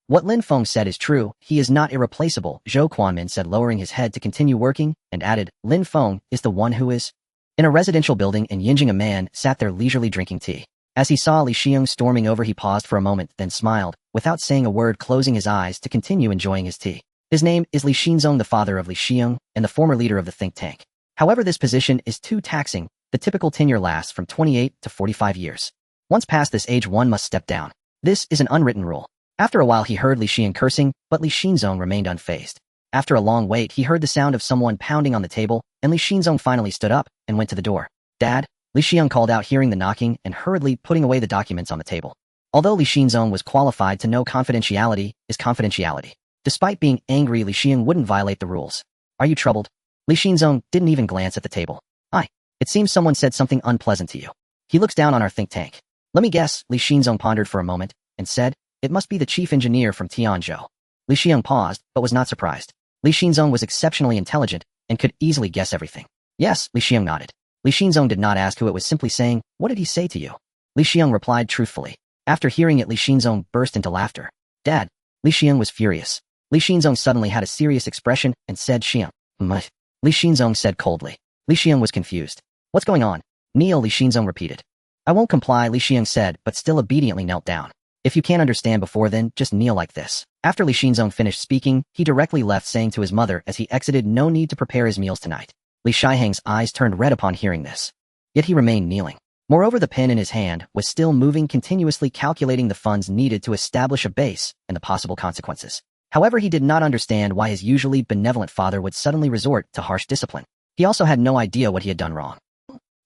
What Lin Feng said is true. He is not irreplaceable, Zhou Quanmin said, lowering his head to continue working, and added, Lin Feng is the one who is. In a residential building in Yinjing, a man sat there leisurely drinking tea. As he saw Li Xiang storming over, he paused for a moment, then smiled, without saying a word, closing his eyes to continue enjoying his tea. His name is Li Xinzong, the father of Li Xiang, and the former leader of the think tank. However, this position is too taxing. The typical tenure lasts from 28 to 45 years. Once past this age, one must step down. This is an unwritten rule. After a while, he heard Li Xiang cursing, but Li Xinzong remained unfazed. After a long wait, he heard the sound of someone pounding on the table, and Li Xinzong finally stood up and went to the door. Dad? Li Xiang called out, hearing the knocking and hurriedly putting away the documents on the table. Although Li Xinzong was qualified to know confidentiality is confidentiality. Despite being angry, Li Xiang wouldn't violate the rules. Are you troubled? Li Xinzong didn't even glance at the table. It seems someone said something unpleasant to you. He looks down on our think tank. Let me guess, Li Xinzong pondered for a moment and said, it must be the chief engineer from Tianzhou. Li Xiang paused, but was not surprised. Li Xinzong was exceptionally intelligent and could easily guess everything. Yes, Li Xiang nodded. Li Xinzong did not ask who it was, simply saying, what did he say to you? Li Xiang replied truthfully. After hearing it, Li Xinzong burst into laughter. Dad. Li Xiang was furious. Li Xinzong suddenly had a serious expression and said, Xiang. Li Xinzong said coldly. Li Xiang was confused. What's going on? Kneel, Li Xinzong repeated. I won't comply, Li Xiang said, but still obediently knelt down. If you can't understand before then, just kneel like this. After Li Xinzong finished speaking, he directly left, saying to his mother as he exited, no need to prepare his meals tonight. Li Shiheng's eyes turned red upon hearing this. Yet he remained kneeling. Moreover, the pen in his hand was still moving, continuously calculating the funds needed to establish a base and the possible consequences. However, he did not understand why his usually benevolent father would suddenly resort to harsh discipline. He also had no idea what he had done wrong.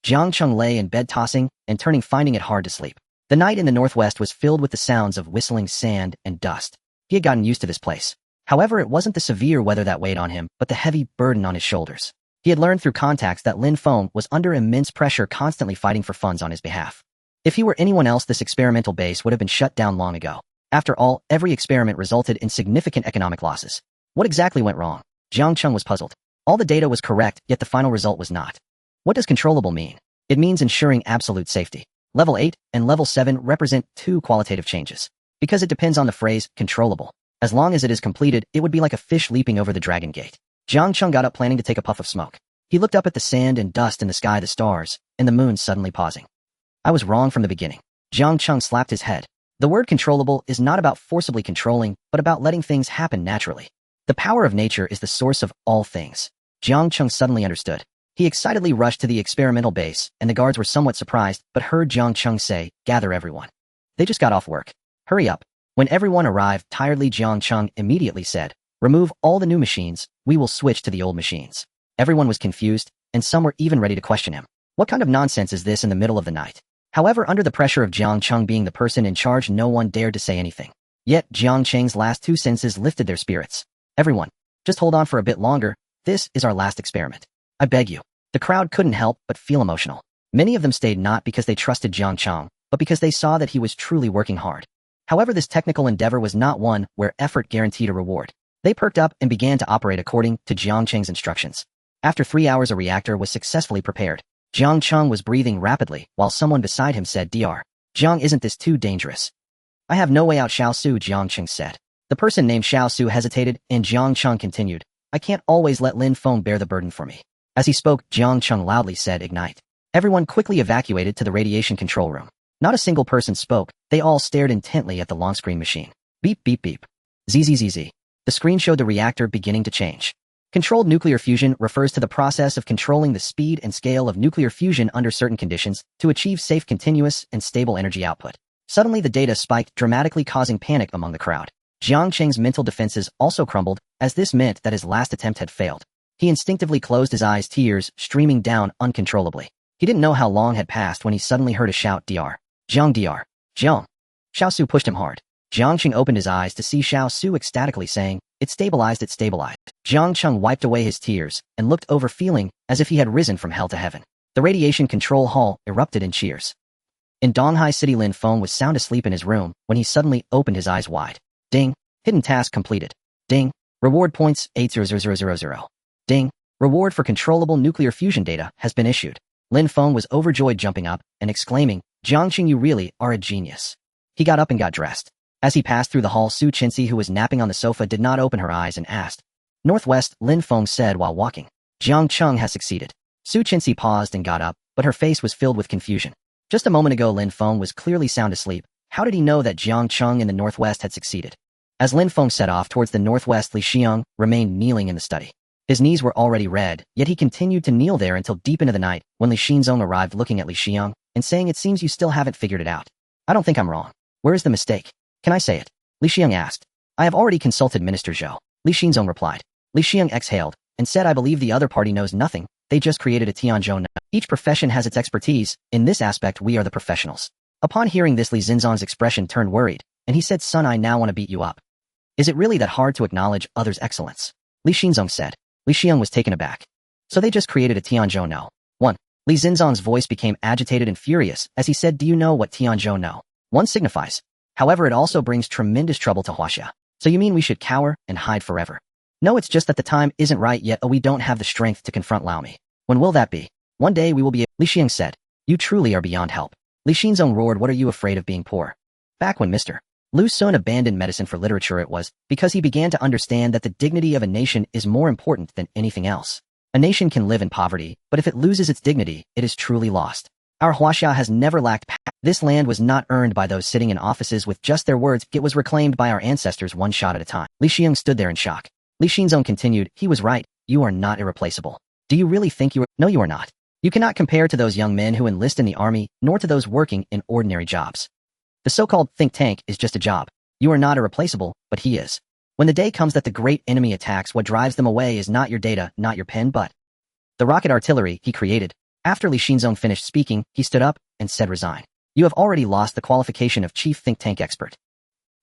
Jiang Cheng lay in bed, tossing and turning, finding it hard to sleep. The night in the northwest was filled with the sounds of whistling sand and dust. He had gotten used to this place. However, it wasn't the severe weather that weighed on him, but the heavy burden on his shoulders. He had learned through contacts that Lin Feng was under immense pressure, constantly fighting for funds on his behalf. If he were anyone else, this experimental base would have been shut down long ago. After all, every experiment resulted in significant economic losses. What exactly went wrong? Jiang Cheng was puzzled. All the data was correct, yet the final result was not. What does controllable mean? It means ensuring absolute safety. Level 8 and Level 7 represent two qualitative changes. Because it depends on the phrase, controllable. As long as it is completed, it would be like a fish leaping over the dragon gate. Jiang Cheng got up, planning to take a puff of smoke. He looked up at the sand and dust in the sky, the stars, and the moon suddenly pausing. I was wrong from the beginning. Jiang Cheng slapped his head. The word controllable is not about forcibly controlling, but about letting things happen naturally. The power of nature is the source of all things. Jiang Cheng suddenly understood. He excitedly rushed to the experimental base, and the guards were somewhat surprised, but heard Jiang Cheng say, gather everyone. They just got off work. Hurry up. When everyone arrived, tiredly Jiang Cheng immediately said, "Remove all the new machines, we will switch to the old machines." Everyone was confused, and some were even ready to question him. What kind of nonsense is this in the middle of the night? However, under the pressure of Jiang Cheng being the person in charge, no one dared to say anything. Yet, Jiang Cheng's last two sentences lifted their spirits. "Everyone, just hold on for a bit longer, this is our last experiment. I beg you." The crowd couldn't help but feel emotional. Many of them stayed not because they trusted Jiang Cheng, but because they saw that he was truly working hard. However, this technical endeavor was not one where effort guaranteed a reward. They perked up and began to operate according to Jiang Cheng's instructions. After 3 hours, a reactor was successfully prepared. Jiang Cheng was breathing rapidly, while someone beside him said, "Dr. Jiang, isn't this too dangerous?" "I have no way out, Xiao Su," Jiang Cheng said. The person named Xiao Su hesitated, and Jiang Cheng continued, "I can't always let Lin Feng bear the burden for me." As he spoke, Jiang Cheng loudly said, "Ignite." Everyone quickly evacuated to the radiation control room. Not a single person spoke, they all stared intently at the long-screen machine. Beep, beep, beep. ZZZZ. The screen showed the reactor beginning to change. Controlled nuclear fusion refers to the process of controlling the speed and scale of nuclear fusion under certain conditions to achieve safe, continuous, and stable energy output. Suddenly the data spiked, dramatically causing panic among the crowd. Jiang Cheng's mental defenses also crumbled, as this meant that his last attempt had failed. He instinctively closed his eyes, tears streaming down uncontrollably. He didn't know how long had passed when he suddenly heard a shout, "Dr. Jiang, Dr. Jiang." Xiao Su pushed him hard. Jiang Cheng opened his eyes to see Xiao Su ecstatically saying, "It stabilized, it stabilized." Jiang Cheng wiped away his tears and looked over, feeling as if he had risen from hell to heaven. The radiation control hall erupted in cheers. In Donghai City, Lin Feng was sound asleep in his room when he suddenly opened his eyes wide. Ding. Hidden task completed. Ding. Reward points 800,000. Ding. Reward for controllable nuclear fusion data has been issued. Lin Feng was overjoyed, jumping up and exclaiming, "Jiang Cheng, you really are a genius." He got up and got dressed. As he passed through the hall, Su Chenxi, who was napping on the sofa, did not open her eyes and asked. "Northwest," Lin Feng said while walking. "Jiang Cheng has succeeded." Su Chenxi paused and got up, but her face was filled with confusion. Just a moment ago, Lin Feng was clearly sound asleep. How did he know that Jiang Cheng in the northwest had succeeded? As Lin Feng set off towards the northwest, Li Xiang remained kneeling in the study. His knees were already red, yet he continued to kneel there until deep into the night, when Li Xinzong arrived, looking at Li Xiang and saying, "It seems you still haven't figured it out. I don't think I'm wrong. Where is the mistake? Can I say it?" Li Xiang asked. "I have already consulted Minister Zhou," Li Xinzong replied. Li Xiang exhaled and said, "I believe the other party knows nothing. They just created a Tianzhou. Each profession has its expertise. In this aspect, we are the professionals." Upon hearing this, Li Xinzong's expression turned worried, and he said, "Son, I now want to beat you up. Is it really that hard to acknowledge others' excellence?" Li Xinzong said. Li Xiang was taken aback. "So they just created a Tianzhou no. 1. Li Xinzong's voice became agitated and furious as he said, "Do you know what Tianzhou no 1 signifies? However, it also brings tremendous trouble to Huaxia. So you mean we should cower and hide forever?" "No, it's just that the time isn't right yet. We don't have the strength to confront Laomi." "When will that be?" "One day we will be." Li Xiang said. "You truly are beyond help." Li Xinzong roared, "What are you afraid of being poor?" Back when Mr. Lu Sun abandoned medicine for literature, it was because he began to understand that the dignity of a nation is more important than anything else. A nation can live in poverty, but if it loses its dignity, it is truly lost. Our Huaxia has never lacked This land was not earned by those sitting in offices with just their words. It was reclaimed by our ancestors one shot at a time. Li Xiang stood there in shock. Li Xinzong continued, "He was right. You are not irreplaceable. Do you really think you are? No, you are not. You cannot compare to those young men who enlist in the army, nor to those working in ordinary jobs. The so-called think tank is just a job. You are not irreplaceable, but he is. When the day comes that the great enemy attacks, what drives them away is not your data, not your pen, but the rocket artillery he created." After Li Xinzong finished speaking, he stood up and said, "Resign. You have already lost the qualification of chief think tank expert."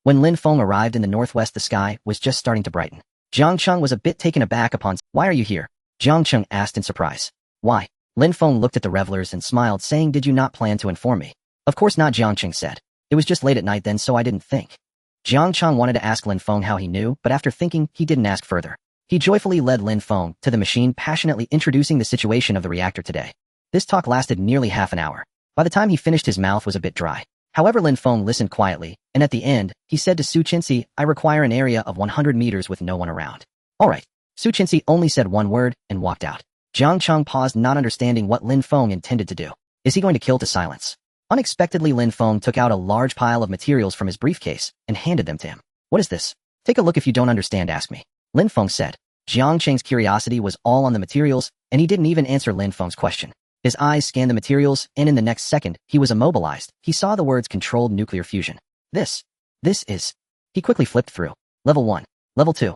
When Lin Feng arrived in the northwest, the sky was just starting to brighten. Jiang Cheng was a bit taken aback upon. "Why are you here?" Jiang Cheng asked in surprise. "Why?" Lin Feng looked at the revelers and smiled, saying, "Did you not plan to inform me?" "Of course not," Jiang Cheng said. "It was just late at night then, so I didn't think." Jiang Cheng wanted to ask Lin Feng how he knew, but after thinking, he didn't ask further. He joyfully led Lin Feng to the machine, passionately introducing the situation of the reactor today. This talk lasted nearly half an hour. By the time he finished, his mouth was a bit dry. However, Lin Feng listened quietly, and at the end, he said to Su Chenxi, "I require an area of 100 meters with no one around." "All right." Su Chenxi only said one word and walked out. Jiang Cheng paused, not understanding what Lin Feng intended to do. Is he going to kill to silence? Unexpectedly, Lin Feng took out a large pile of materials from his briefcase and handed them to him. "What is this?" "Take a look. If you don't understand, ask me," Lin Feng said. Jiang Cheng's curiosity was all on the materials, and he didn't even answer Lin Feng's question. His eyes scanned the materials, and in the next second, he was immobilized. He saw the words "controlled nuclear fusion." This is He quickly flipped through. Level 1. Level 2.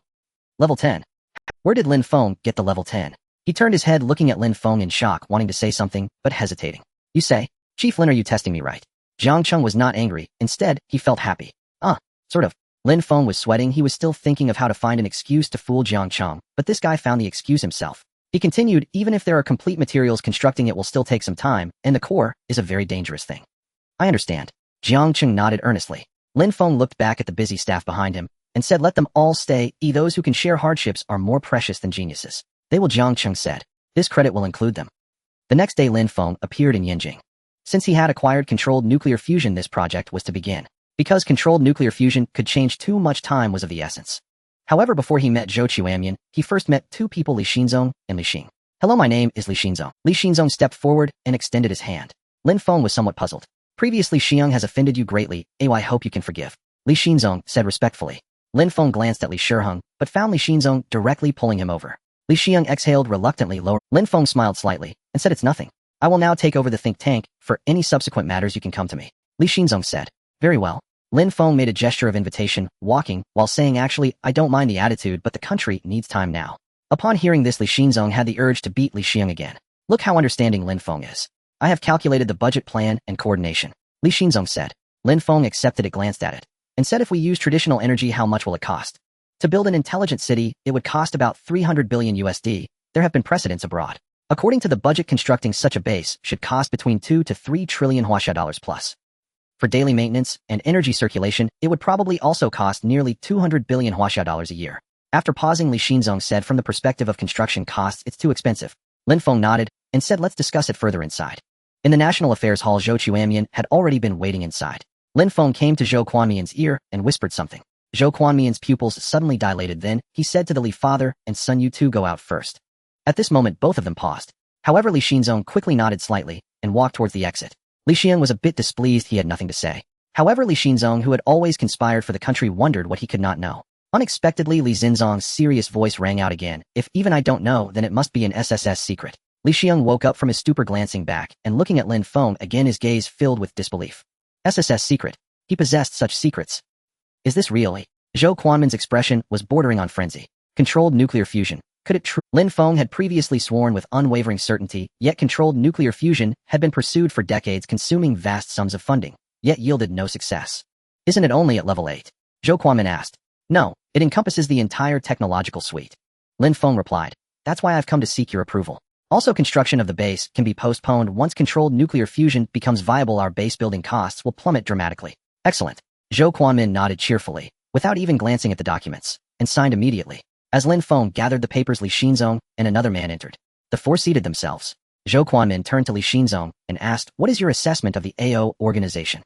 Level 10. Where did Lin Feng get the level 10? He turned his head looking at Lin Feng in shock, wanting to say something, but hesitating. You say, Chief Lin, are you testing me right? Jiang Cheng was not angry. Instead, he felt happy. Sort of. Lin Feng was sweating. He was still thinking of how to find an excuse to fool Jiang Cheng, but this guy found the excuse himself. He continued, even if there are complete materials, constructing it will still take some time, and the core is a very dangerous thing. I understand. Jiang Cheng nodded earnestly. Lin Feng looked back at the busy staff behind him and said, let them all stay. Those who can share hardships are more precious than geniuses. They will, Jiang Cheng said. This credit will include them. The next day Lin Feng appeared in Yinjing. Since he had acquired controlled nuclear fusion, this project was to begin. Because controlled nuclear fusion could change too much, time was of the essence. However, before he met Zhou Chuamian, he first met two people, Li Xinzong and Li Xing. Hello, my name is Li Xinzong. Li Xinzong stepped forward and extended his hand. Lin Feng was somewhat puzzled. Previously, Xiang has offended you greatly. I hope you can forgive. Li Xinzong said respectfully. Lin Feng glanced at Li Shiheng, but found Li Xinzong directly pulling him over. Li Xiang exhaled reluctantly lower. Lin Feng smiled slightly and said, it's nothing. I will now take over the think tank. For any subsequent matters, you can come to me. Li Xinzong said. Very well. Lin Feng made a gesture of invitation, walking, while saying, actually, I don't mind the attitude, but the country needs time now. Upon hearing this, Li Xinzong had the urge to beat Li Xiang again. Look how understanding Lin Feng is. I have calculated the budget plan and coordination. Li Xinzong said. Lin Feng accepted it, glanced at it, and said, if we use traditional energy, how much will it cost? To build an intelligent city, it would cost about 300 billion USD. There have been precedents abroad. According to the budget, constructing such a base should cost between 2 to 3 trillion Huaxia dollars plus. For daily maintenance and energy circulation, it would probably also cost nearly 200 billion Huaxia dollars a year. After pausing, Li Xinzong said, from the perspective of construction costs, it's too expensive. Lin Feng nodded and said, let's discuss it further inside. In the National Affairs Hall, Zhou Chuamian had already been waiting inside. Lin Feng came to Zhou Quanmian's ear and whispered something. Zhou Quanmian's pupils suddenly dilated. Then, he said to the Li father and son, you two go out first. At this moment, both of them paused. However, Li Xinzong quickly nodded slightly and walked towards the exit. Li Xiang was a bit displeased. He had nothing to say. However, Li Xinzong, who had always conspired for the country, wondered what he could not know. Unexpectedly, Li Xinzong's serious voice rang out again. If even I don't know, then it must be an SSS secret. Li Xiang woke up from his stupor, glancing back and looking at Lin Feng again, his gaze filled with disbelief. SSS secret? He possessed such secrets. Is this really? Zhou Quanmin's expression was bordering on frenzy. Controlled nuclear fusion. Could it true? Lin Feng had previously sworn with unwavering certainty, yet controlled nuclear fusion had been pursued for decades, consuming vast sums of funding, yet yielded no success. Isn't it only at level 8? Zhou Quanmin asked. No, it encompasses the entire technological suite. Lin Feng replied. That's why I've come to seek your approval. Also, construction of the base can be postponed. Once controlled nuclear fusion becomes viable, our base building costs will plummet dramatically. Excellent. Zhou Quanmin nodded cheerfully, without even glancing at the documents, and signed immediately. As Lin Feng gathered the papers, Li Xinzong and another man entered. The four seated themselves. Zhou Quanmin turned to Li Xinzong and asked, what is your assessment of the AO organization?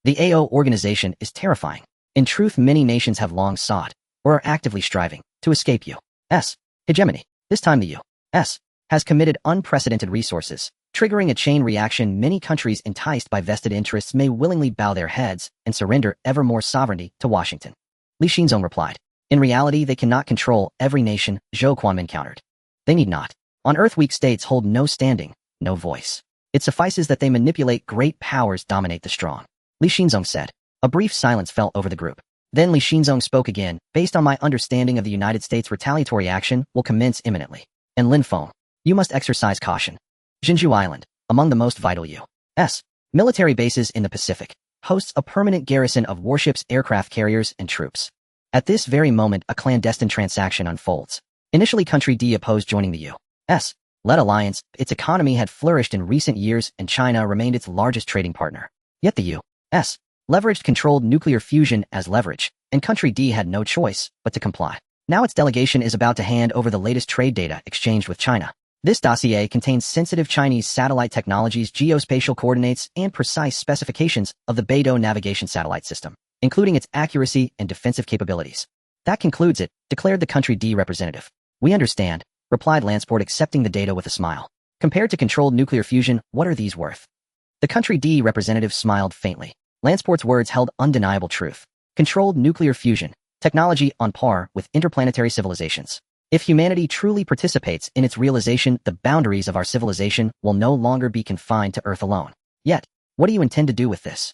The AO organization is terrifying. In truth, many nations have long sought, or are actively striving, to escape U.S. hegemony. This time the U.S. has committed unprecedented resources, triggering a chain reaction. Many countries enticed by vested interests may willingly bow their heads and surrender ever more sovereignty to Washington. Li Xinzong replied. In reality, they cannot control every nation, Zhou Quanmin countered. They need not. On Earth, weak states hold no standing, no voice. It suffices that they manipulate. Great powers dominate the strong. Li Xinzong said. A brief silence fell over the group. Then Li Xinzong spoke again. Based on my understanding of the United States, retaliatory action will commence imminently. And Lin Feng, you must exercise caution. Jinju Island, among the most vital U.S. military bases in the Pacific, hosts a permanent garrison of warships, aircraft carriers, and troops. At this very moment, a clandestine transaction unfolds. Initially, Country D opposed joining the U.S. led alliance. Its economy had flourished in recent years, and China remained its largest trading partner. Yet the U.S. leveraged controlled nuclear fusion as leverage, and Country D had no choice but to comply. Now its delegation is about to hand over the latest trade data exchanged with China. This dossier contains sensitive Chinese satellite technologies, geospatial coordinates, and precise specifications of the Beidou navigation satellite system, including its accuracy and defensive capabilities. That concludes it, declared the Country D representative. We understand, replied Lanceport, accepting the data with a smile. Compared to controlled nuclear fusion, what are these worth? The Country D representative smiled faintly. Lanceport's words held undeniable truth. Controlled nuclear fusion, technology on par with interplanetary civilizations. If humanity truly participates in its realization, the boundaries of our civilization will no longer be confined to Earth alone. Yet, what do you intend to do with this?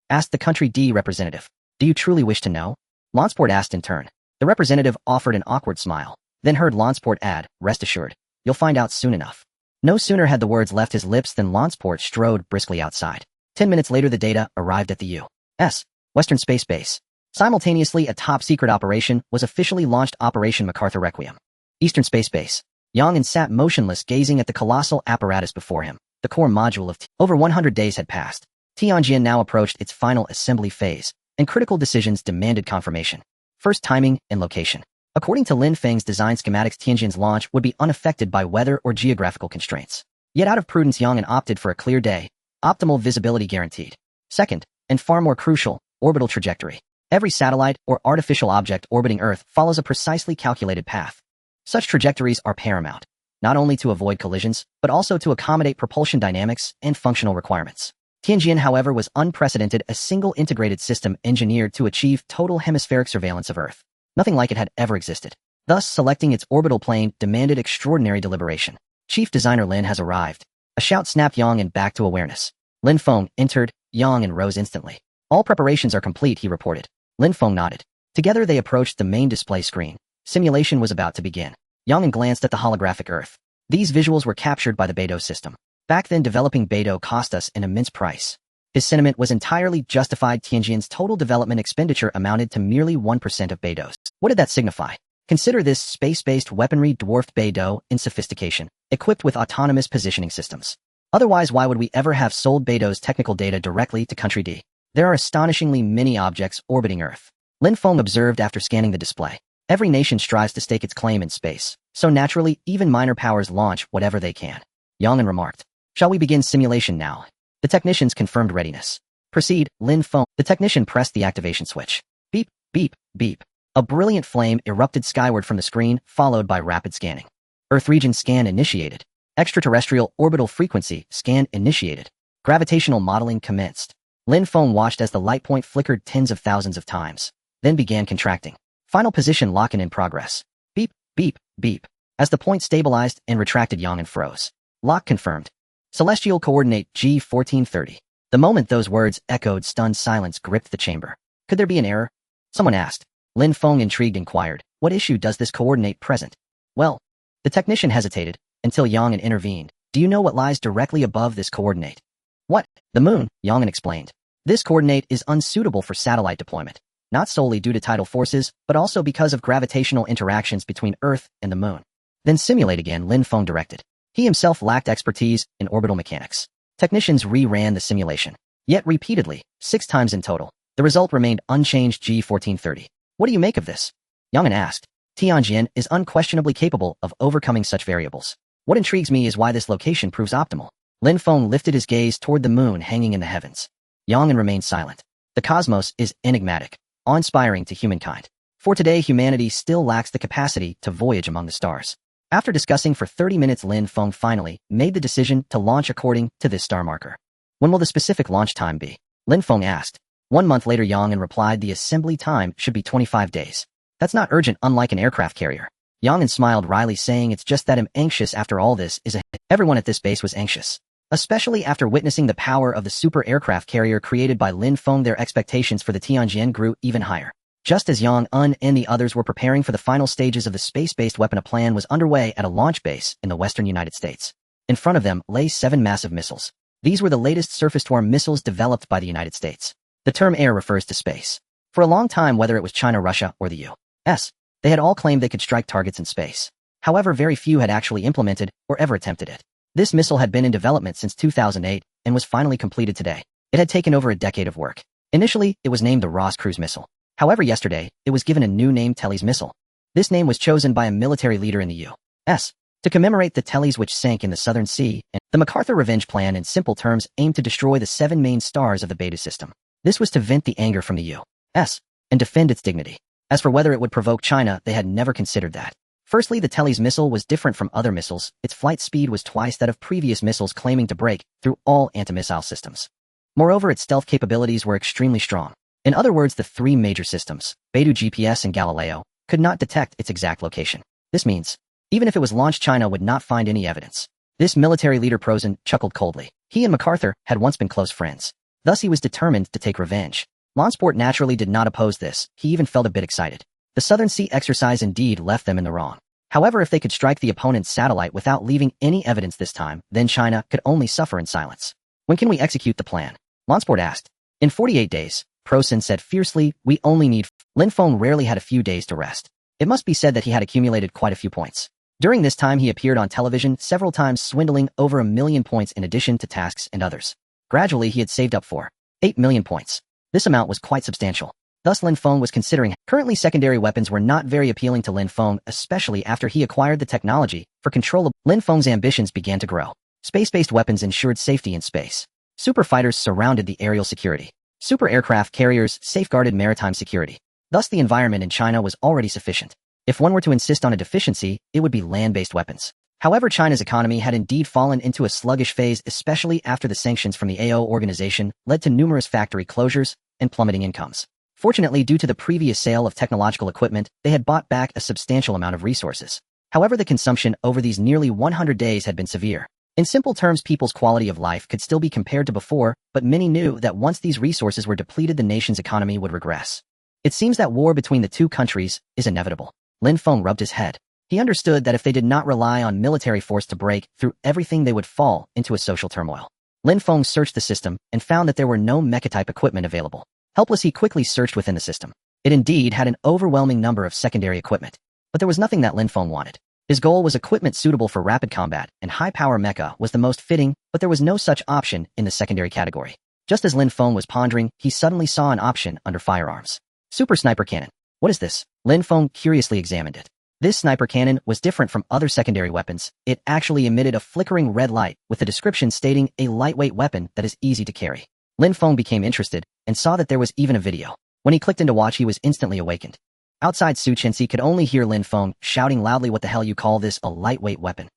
Asked the Country D representative. Do you truly wish to know? Lansport asked in turn. The representative offered an awkward smile, then heard Lansport add, "Rest assured, you'll find out soon enough." No sooner had the words left his lips than Lansport strode briskly outside. 10 minutes later the data arrived at the U.S. Western Space Base. Simultaneously, a top-secret operation was officially launched, Operation MacArthur Requiem. Eastern Space Base. Yang sat motionless, gazing at the colossal apparatus before him. The core module of over 100 days had passed. Tianjin now approached its final assembly phase, and critical decisions demanded confirmation. First, timing and location. According to Lin Feng's design schematics, Tianjin's launch would be unaffected by weather or geographical constraints. Yet out of prudence, Yang opted for a clear day, optimal visibility guaranteed. Second, and far more crucial, orbital trajectory. Every satellite or artificial object orbiting Earth follows a precisely calculated path. Such trajectories are paramount, not only to avoid collisions, but also to accommodate propulsion dynamics and functional requirements. Tianjin, however, was unprecedented, a single integrated system engineered to achieve total hemispheric surveillance of Earth. Nothing like it had ever existed. Thus, selecting its orbital plane demanded extraordinary deliberation. Chief designer Lin has arrived. A shout snapped Yang back to awareness. Lin Feng entered, Yang rose instantly. All preparations are complete, he reported. Lin Feng nodded. Together they approached the main display screen. Simulation was about to begin. Yang glanced at the holographic Earth. These visuals were captured by the Beidou system. Back then, developing Beidou cost us an immense price. His sentiment was entirely justified. Tianjin's total development expenditure amounted to merely 1% of Beidou's. What did that signify? Consider this: space-based weaponry dwarfed Beidou in sophistication, equipped with autonomous positioning systems. Otherwise, why would we ever have sold Beidou's technical data directly to Country D? There are astonishingly many objects orbiting Earth. Lin Feng observed after scanning the display. Every nation strives to stake its claim in space, so naturally, even minor powers launch whatever they can. Yang remarked. Shall we begin simulation now? The technicians confirmed readiness. Proceed, Lin Feng. The technician pressed the activation switch. Beep, beep, beep. A brilliant flame erupted skyward from the screen, followed by rapid scanning. Earth region scan initiated. Extraterrestrial orbital frequency scan initiated. Gravitational modeling commenced. Lin Feng watched as the light point flickered tens of thousands of times, then began contracting. Final position lock-in in progress. Beep, beep, beep. As the point stabilized and retracted, Yang froze. Lock confirmed. Celestial coordinate G1430. The moment those words echoed, stunned silence gripped the chamber. Could there be an error? Someone asked. Lin Feng, intrigued, inquired, what issue does this coordinate present? Well, the technician hesitated, until Yang intervened. Do you know what lies directly above this coordinate? What? The moon, Yang explained. This coordinate is unsuitable for satellite deployment, not solely due to tidal forces, but also because of gravitational interactions between Earth and the moon. Then simulate again, Lin Feng directed. He himself lacked expertise in orbital mechanics. Technicians re-ran the simulation, yet repeatedly, 6 times in total. The result remained unchanged, G1430. What do you make of this? Yang asked. Tianjin is unquestionably capable of overcoming such variables. What intrigues me is why this location proves optimal. Lin Feng lifted his gaze toward the moon hanging in the heavens. Yang remained silent. The cosmos is enigmatic, awe-inspiring to humankind. For today, humanity still lacks the capacity to voyage among the stars. After discussing for 30 minutes, Lin Feng finally made the decision to launch according to this star marker. When will the specific launch time be? Lin Feng asked. 1 month later, Yang replied, the assembly time should be 25 days. That's not urgent, unlike an aircraft carrier. Yang smiled wryly, saying, it's just that I'm anxious after all this is a hit. Everyone at this base was anxious, especially after witnessing the power of the super aircraft carrier created by Lin Feng. Their expectations for the Tianjin grew even higher. Just as Yang and the others were preparing for the final stages of the space-based weapon, a plan was underway at a launch base in the western United States. In front of them lay 7 massive missiles. These were the latest surface-to-air missiles developed by the United States. The term air refers to space. For a long time, whether it was China, Russia, or the U.S., they had all claimed they could strike targets in space. However, very few had actually implemented or ever attempted it. This missile had been in development since 2008 and was finally completed today. It had taken over a decade of work. Initially, it was named the Ross Cruise missile. However, yesterday, it was given a new name, Teles missile. This name was chosen by a military leader in the U.S. to commemorate the Teles which sank in the Southern Sea, and the MacArthur revenge plan, in simple terms, aimed to destroy the 7 main stars of the Beidou system. This was to vent the anger from the U.S. and defend its dignity. As for whether it would provoke China, they had never considered that. Firstly, the Teles missile was different from other missiles. Its flight speed was twice that of previous missiles, claiming to break through all anti-missile systems. Moreover, its stealth capabilities were extremely strong. In other words, the 3 major systems, Beidou GPS and Galileo, could not detect its exact location. This means, even if it was launched, China would not find any evidence. This military leader Prosen chuckled coldly. He and MacArthur had once been close friends. Thus he was determined to take revenge. Lonsport naturally did not oppose this, he even felt a bit excited. The Southern Sea exercise indeed left them in the wrong. However, if they could strike the opponent's satellite without leaving any evidence this time, then China could only suffer in silence. When can we execute the plan? Lonsport asked. In 48 days, Prosin said fiercely, we only need... Lin Feng rarely had a few days to rest. It must be said that he had accumulated quite a few points. During this time he appeared on television several times swindling over 1 million points in addition to tasks and others. Gradually he had saved up for 8 million points. This amount was quite substantial. Thus Lin Feng was considering. Currently secondary weapons were not very appealing to Lin Feng, especially after he acquired the technology for control of... Lin Feng's ambitions began to grow. Space-based weapons ensured safety in space. Super fighters surrounded the aerial security. Super aircraft carriers safeguarded maritime security. Thus the environment in China was already sufficient. If one were to insist on a deficiency, it would be land-based weapons. However, China's economy had indeed fallen into a sluggish phase, especially after the sanctions from the AO organization led to numerous factory closures and plummeting incomes. Fortunately, due to the previous sale of technological equipment, they had bought back a substantial amount of resources. However, the consumption over these nearly 100 days had been severe. In simple terms, people's quality of life could still be compared to before, but many knew that once these resources were depleted, the nation's economy would regress. It seems that war between the two countries is inevitable. Lin Feng rubbed his head. He understood that if they did not rely on military force to break through everything, they would fall into a social turmoil. Lin Feng searched the system and found that there were no mecha-type equipment available. Helpless, he quickly searched within the system. It indeed had an overwhelming number of secondary equipment. But there was nothing that Lin Feng wanted. His goal was equipment suitable for rapid combat, and high-power mecha was the most fitting, but there was no such option in the secondary category. Just as Lin Feng was pondering, he suddenly saw an option under firearms. Super Sniper Cannon. What is this? Lin Feng curiously examined it. This sniper cannon was different from other secondary weapons. It actually emitted a flickering red light with a description stating a lightweight weapon that is easy to carry. Lin Feng became interested and saw that there was even a video. When he clicked into watch, he was instantly awakened. Outside, Su Chenxi could only hear Lin Feng shouting loudly, what the hell you call this a lightweight weapon?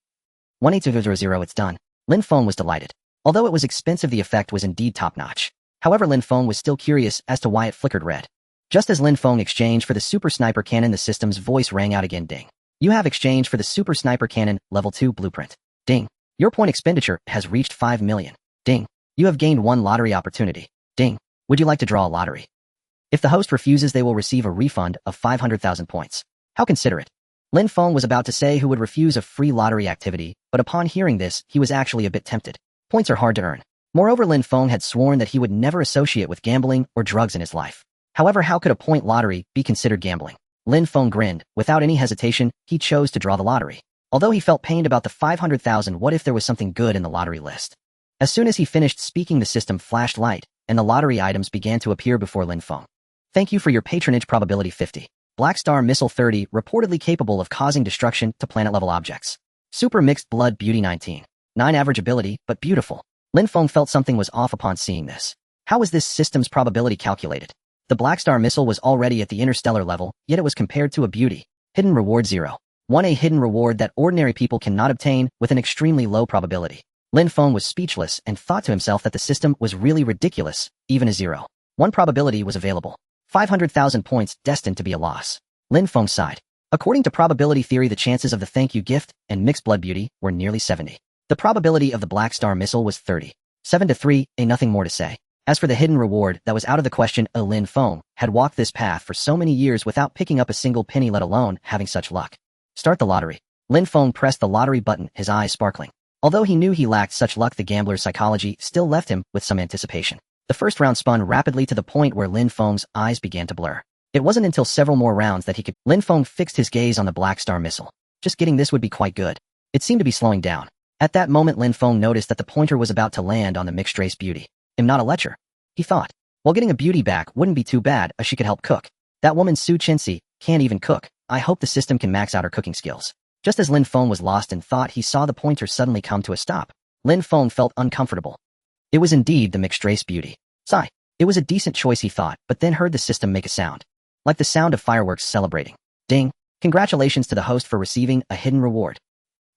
18200, it's done. Lin Feng was delighted. Although it was expensive, the effect was indeed top-notch. However, Lin Feng was still curious as to why it flickered red. Just as Lin Feng exchanged for the Super Sniper Cannon, the system's voice rang out again. Ding. You have exchanged for the Super Sniper Cannon, Level 2 Blueprint. Ding. Your point expenditure has reached 5 million. Ding. You have gained 1 lottery opportunity. Ding. Would you like to draw a lottery? If the host refuses, they will receive a refund of 500,000 points. How considerate. Lin Feng was about to say who would refuse a free lottery activity, but upon hearing this, he was actually a bit tempted. Points are hard to earn. Moreover, Lin Feng had sworn that he would never associate with gambling or drugs in his life. However, how could a point lottery be considered gambling? Lin Feng grinned. Without any hesitation, he chose to draw the lottery. Although he felt pained about the 500,000, what if there was something good in the lottery list? As soon as he finished speaking, the system flashed light, and the lottery items began to appear before Lin Feng. Thank you for your patronage. Probability 50. Black Star Missile 30, reportedly capable of causing destruction to planet-level objects. Super Mixed Blood Beauty 19. 9 average ability, but beautiful. Lin Feng felt something was off upon seeing this. How was this system's probability calculated? The Black Star missile was already at the interstellar level, yet it was compared to a beauty. Hidden reward 0. 1, a hidden reward that ordinary people cannot obtain with an extremely low probability. Lin Feng was speechless and thought to himself that the system was really ridiculous. Even a 0. 1 probability was available. 500,000 points destined to be a loss. Lin Feng sighed. According to probability theory, the chances of the thank you gift and mixed blood beauty were nearly 70. The probability of the Black Star missile was 30. 7-3, nothing more to say. As for the hidden reward, that was out of the question. Lin Feng had walked this path for so many years without picking up a single penny, let alone having such luck. Start the lottery. Lin Feng pressed the lottery button, his eyes sparkling. Although he knew he lacked such luck, the gambler's psychology still left him with some anticipation. The first round spun rapidly to the point where Lin Feng's eyes began to blur. It wasn't until several more rounds that he could... Lin Feng fixed his gaze on the Black Star missile. Just getting this would be quite good. It seemed to be slowing down. At that moment, Lin Feng noticed that the pointer was about to land on the mixed race beauty. I'm not a lecher, he thought. Well, getting a beauty back wouldn't be too bad, as she could help cook. That woman Su Chenxi can't even cook. I hope the system can max out her cooking skills. Just as Lin Feng was lost in thought, he saw the pointer suddenly come to a stop. Lin Feng felt uncomfortable. It was indeed the mixed race beauty. Sigh. It was a decent choice, he thought, but then heard the system make a sound. Like the sound of fireworks celebrating. Ding. Congratulations to the host for receiving a hidden reward.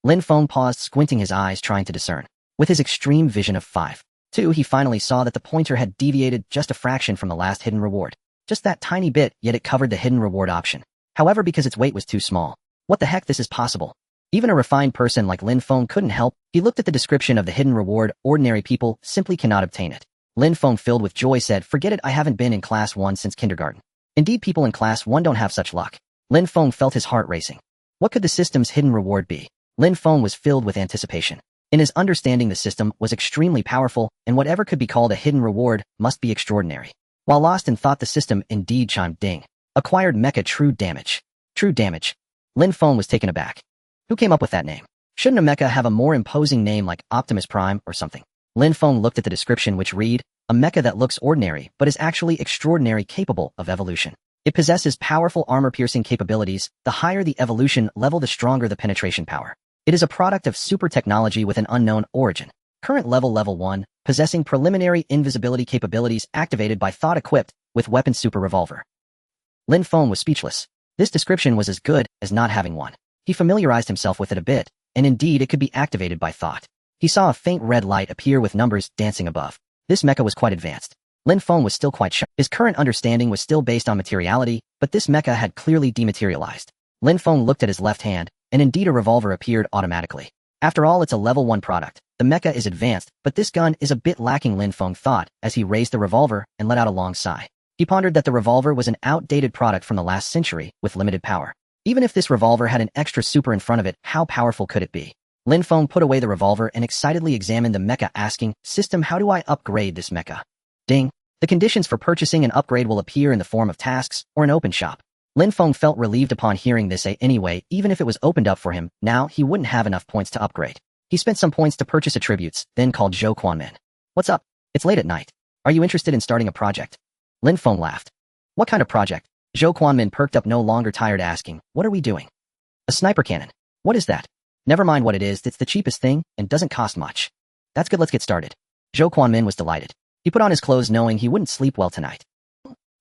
Lin Feng paused, squinting his eyes, trying to discern. With his extreme vision of 5.2, he finally saw that the pointer had deviated just a fraction from the last hidden reward. Just that tiny bit, yet it covered the hidden reward option. However, because its weight was too small. What the heck, this is possible? Even a refined person like Lin Feng couldn't help. He looked at the description of the hidden reward. Ordinary people simply cannot obtain it. Lin Feng, filled with joy, said, "Forget it, I haven't been in class 1 since kindergarten. Indeed, people in class 1 don't have such luck." Lin Feng felt his heart racing. What could the system's hidden reward be? Lin Feng was filled with anticipation. In his understanding, the system was extremely powerful, and whatever could be called a hidden reward must be extraordinary. While lost in thought, the system indeed chimed ding. Acquired mecha true damage. True damage. Lin Feng was taken aback. Who came up with that name? Shouldn't a mecha have a more imposing name like Optimus Prime or something? Lin Feng looked at the description, which read, "A mecha that looks ordinary but is actually extraordinary, capable of evolution. It possesses powerful armor-piercing capabilities. The higher the evolution level, the stronger the penetration power. It is a product of super technology with an unknown origin. Current level 1, possessing preliminary invisibility capabilities activated by thought, equipped with weapon super revolver." Lin Feng was speechless. This description was as good as not having one. He familiarized himself with it a bit, and indeed it could be activated by thought. He saw a faint red light appear with numbers dancing above. This mecha was quite advanced. Lin Feng was still quite shocked. His current understanding was still based on materiality, but this mecha had clearly dematerialized. Lin Feng looked at his left hand, and indeed a revolver appeared automatically. After all, it's a level 1 product. The mecha is advanced, but this gun is a bit lacking, Lin Feng thought as he raised the revolver and let out a long sigh. He pondered that the revolver was an outdated product from the last century with limited power. Even if this revolver had an extra super in front of it, how powerful could it be? Lin Feng put away the revolver and excitedly examined the mecha, asking, "System, how do I upgrade this mecha?" Ding. The conditions for purchasing an upgrade will appear in the form of tasks or an open shop. Lin Feng felt relieved upon hearing this. Anyway, even if it was opened up for him, now he wouldn't have enough points to upgrade. He spent some points to purchase attributes, then called Zhou Quanmin. "What's up? It's late at night. Are you interested in starting a project?" Lin Feng laughed. "What kind of project?" Zhou Quanmin perked up, no longer tired, asking, "What are we doing?" "A sniper cannon." "What is that?" "Never mind what it is, it's the cheapest thing and doesn't cost much." "That's good, let's get started." Zhou Quanmin was delighted. He put on his clothes knowing he wouldn't sleep well tonight.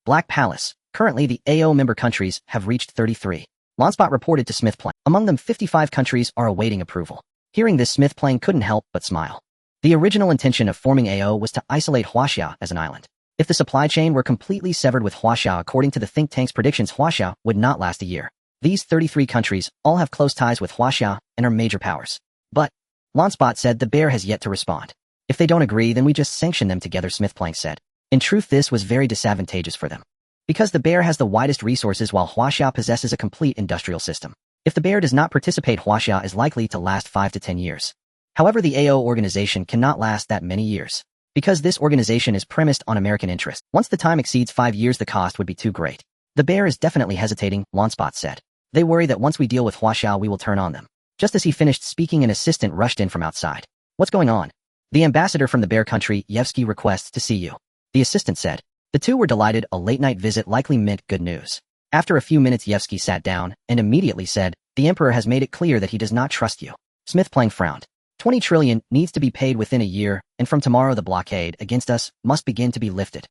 Black Palace. Currently, the AO member countries have reached 33. Launspot reported to Smith Plank. Among them, 55 countries are awaiting approval. Hearing this, Smith Plank couldn't help but smile. The original intention of forming AO was to isolate Huaxia as an island. If the supply chain were completely severed with Huaxia, according to the think tank's predictions, Huaxia would not last a year. These 33 countries all have close ties with Huaxia and are major powers. But Launspot said the bear has yet to respond. "If they don't agree, then we just sanction them together," Smith Plank said. In truth, this was very disadvantageous for them. Because the bear has the widest resources while Huaxia possesses a complete industrial system. If the bear does not participate, Huaxia is likely to last 5 to 10 years. However, the AO organization cannot last that many years. Because this organization is premised on American interest. Once the time exceeds 5 years, the cost would be too great. "The bear is definitely hesitating," Launspot said. "They worry that once we deal with Huaxia, we will turn on them." Just as he finished speaking, an assistant rushed in from outside. "What's going on?" "The ambassador from the bear country, Yevsky, requests to see you," the assistant said. The two were delighted. A late-night visit likely meant good news. After a few minutes, Yevsky sat down and immediately said, "The Emperor has made it clear that he does not trust you." Smith Plank frowned. 20 trillion needs to be paid within a year, and from tomorrow the blockade against us must begin to be lifted,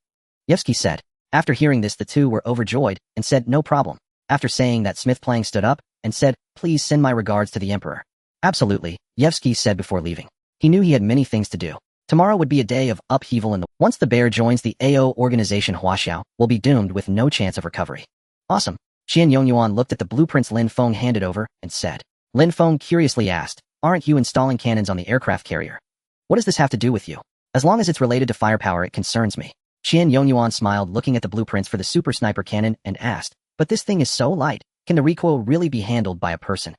Yevsky said. After hearing this, the two were overjoyed and said, "No problem." After saying that, Smith Plank stood up and said, "Please send my regards to the Emperor." "Absolutely," Yevsky said before leaving. He knew he had many things to do. Tomorrow would be a day of upheaval, and once the bear joins the AO organization, Huaxiao will be doomed with no chance of recovery. Awesome. Qian Yongyuan looked at the blueprints Lin Feng handed over and said. Lin Feng curiously asked, "Aren't you installing cannons on the aircraft carrier?" "What does this have to do with you?" "As long as it's related to firepower, it concerns me." Qian Yongyuan smiled, looking at the blueprints for the super sniper cannon, and asked, "But this thing is so light, can the recoil really be handled by a person?"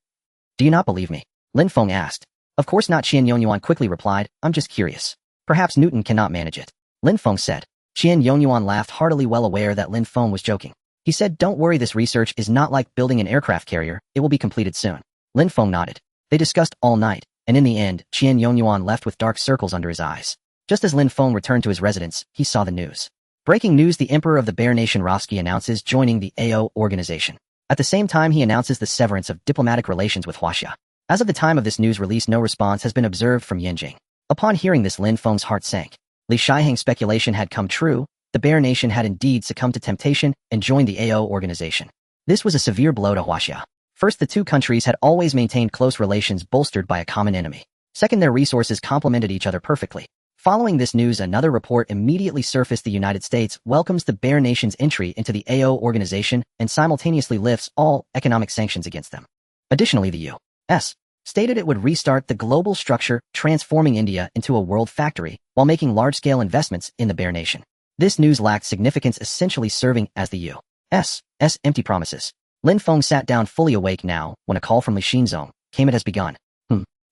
"Do you not believe me?" Lin Feng asked. "Of course not," Qian Yongyuan quickly replied. "I'm just curious. Perhaps Newton cannot manage it," Lin Feng said. Qian Yongyuan laughed heartily, well aware that Lin Feng was joking. He said, "Don't worry, this research is not like building an aircraft carrier, it will be completed soon." Lin Feng nodded. They discussed all night, and in the end, Qian Yongyuan left with dark circles under his eyes. Just as Lin Feng returned to his residence, he saw the news. Breaking news: the Emperor of the Bear Nation Rosky announces joining the AO organization. At the same time, he announces the severance of diplomatic relations with Huaxia. As of the time of this news release, no response has been observed from Yanjing. Upon hearing this, Lin Feng's heart sank. Li Shihang's speculation had come true. The Bear Nation had indeed succumbed to temptation and joined the AO organization. This was a severe blow to Huaxia. First, the two countries had always maintained close relations bolstered by a common enemy. Second, their resources complemented each other perfectly. Following this news, another report immediately surfaced: the United States welcomes the Bear Nation's entry into the AO organization and simultaneously lifts all economic sanctions against them. Additionally, the U.S. stated it would restart the global structure, transforming India into a world factory, while making large-scale investments in the Bear Nation. This news lacked significance, essentially serving as the U.S.'s empty promises. Lin Feng sat down fully awake now when a call from Li Xinzong came. It has begun.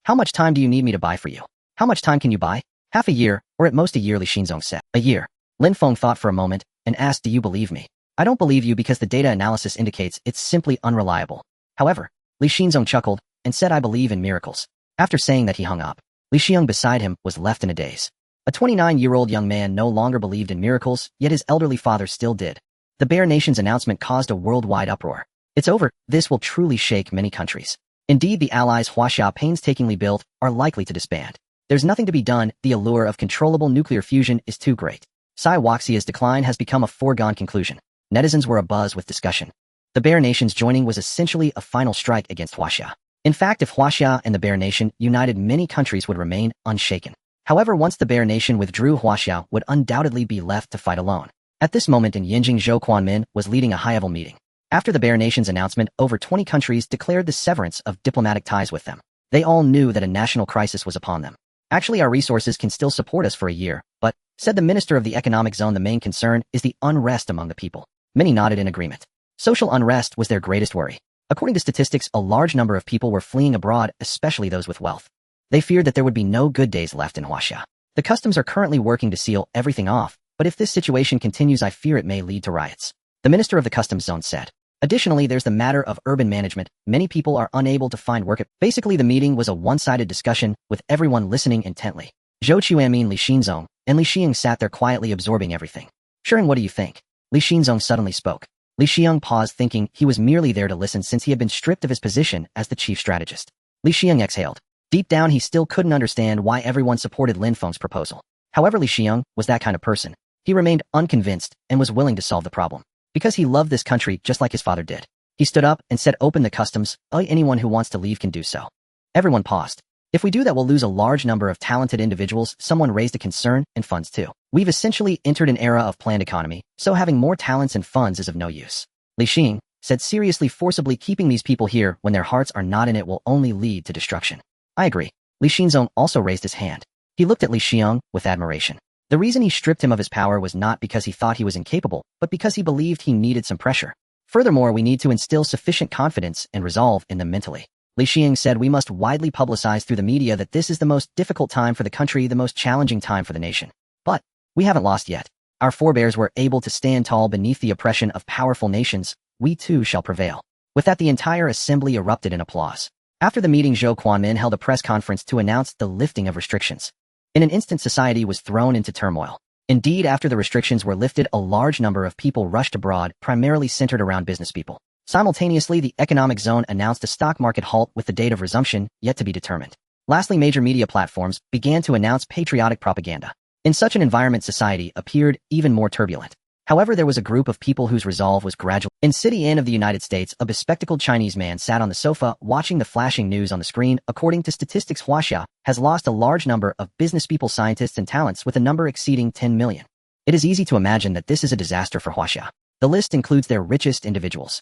How much time do you need me to buy for you? How much time can you buy? Half a year, or at most a year, Li Xinzong said. A year. Lin Feng thought for a moment and asked, do you believe me? I don't believe you because the data analysis indicates it's simply unreliable. However, Li Xinzong chuckled and said, I believe in miracles. After saying that, he hung up. Li Xiang beside him was left in a daze. A 29-year-old young man no longer believed in miracles, yet his elderly father still did. The Bear Nation's announcement caused a worldwide uproar. It's over. This will truly shake many countries. Indeed, the allies Huaxia painstakingly built are likely to disband. There's nothing to be done. The allure of controllable nuclear fusion is too great. Sai Wuxia's decline has become a foregone conclusion. Netizens were abuzz with discussion. The Bear Nation's joining was essentially a final strike against Huaxia. In fact, if Huaxia and the Bear Nation united, many countries would remain unshaken. However, once the Bear Nation withdrew, Huaxia would undoubtedly be left to fight alone. At this moment in Yinjing, Zhou Quanmin was leading a high-level meeting. After the Bear Nation's announcement, over 20 countries declared the severance of diplomatic ties with them. They all knew that a national crisis was upon them. Actually, our resources can still support us for a year, but, said the Minister of the Economic Zone, the main concern is the unrest among the people. Many nodded in agreement. Social unrest was their greatest worry. According to statistics, a large number of people were fleeing abroad, especially those with wealth. They feared that there would be no good days left in Huaxia. The customs are currently working to seal everything off, but if this situation continues, I fear it may lead to riots. The Minister of the Customs Zone said. Additionally, there's the matter of urban management. Many people are unable to find work. Basically, the meeting was a one-sided discussion, with everyone listening intently. Zhou Chuanmin, Li Xinzong, and Li Xiang sat there quietly absorbing everything. Sure, what do you think? Li Xinzong suddenly spoke. Li Xiang paused, thinking he was merely there to listen since he had been stripped of his position as the chief strategist. Li Xiang exhaled. Deep down, he still couldn't understand why everyone supported Lin Feng's proposal. However, Li Xiang was that kind of person. He remained unconvinced and was willing to solve the problem. Because he loved this country just like his father did. He stood up and said, open the customs. Anyone who wants to leave can do so. Everyone paused. If we do that, we'll lose a large number of talented individuals. Someone raised a concern, and funds too. We've essentially entered an era of planned economy, so having more talents and funds is of no use. Li Xing said seriously, forcibly keeping these people here when their hearts are not in it will only lead to destruction. I agree. Li Xinzong also raised his hand. He looked at Li Xiang with admiration. The reason he stripped him of his power was not because he thought he was incapable, but because he believed he needed some pressure. Furthermore, we need to instill sufficient confidence and resolve in them mentally. Li Xiang said we must widely publicize through the media that this is the most difficult time for the country, the most challenging time for the nation. But we haven't lost yet. Our forebears were able to stand tall beneath the oppression of powerful nations. We too shall prevail. With that, the entire assembly erupted in applause. After the meeting, Zhou Quanmin held a press conference to announce the lifting of restrictions. In an instant, society was thrown into turmoil. Indeed, after the restrictions were lifted, a large number of people rushed abroad, primarily centered around business people. Simultaneously, the economic zone announced a stock market halt with the date of resumption yet to be determined. Lastly, major media platforms began to announce patriotic propaganda. In such an environment, society appeared even more turbulent. However, there was a group of people whose resolve was gradual. In City Inn of the United States, a bespectacled Chinese man sat on the sofa watching the flashing news on the screen. According to statistics, Huaxia has lost a large number of business people, scientists, and talents, with a number exceeding 10 million. It is easy to imagine that this is a disaster for Huaxia. The list includes their richest individuals.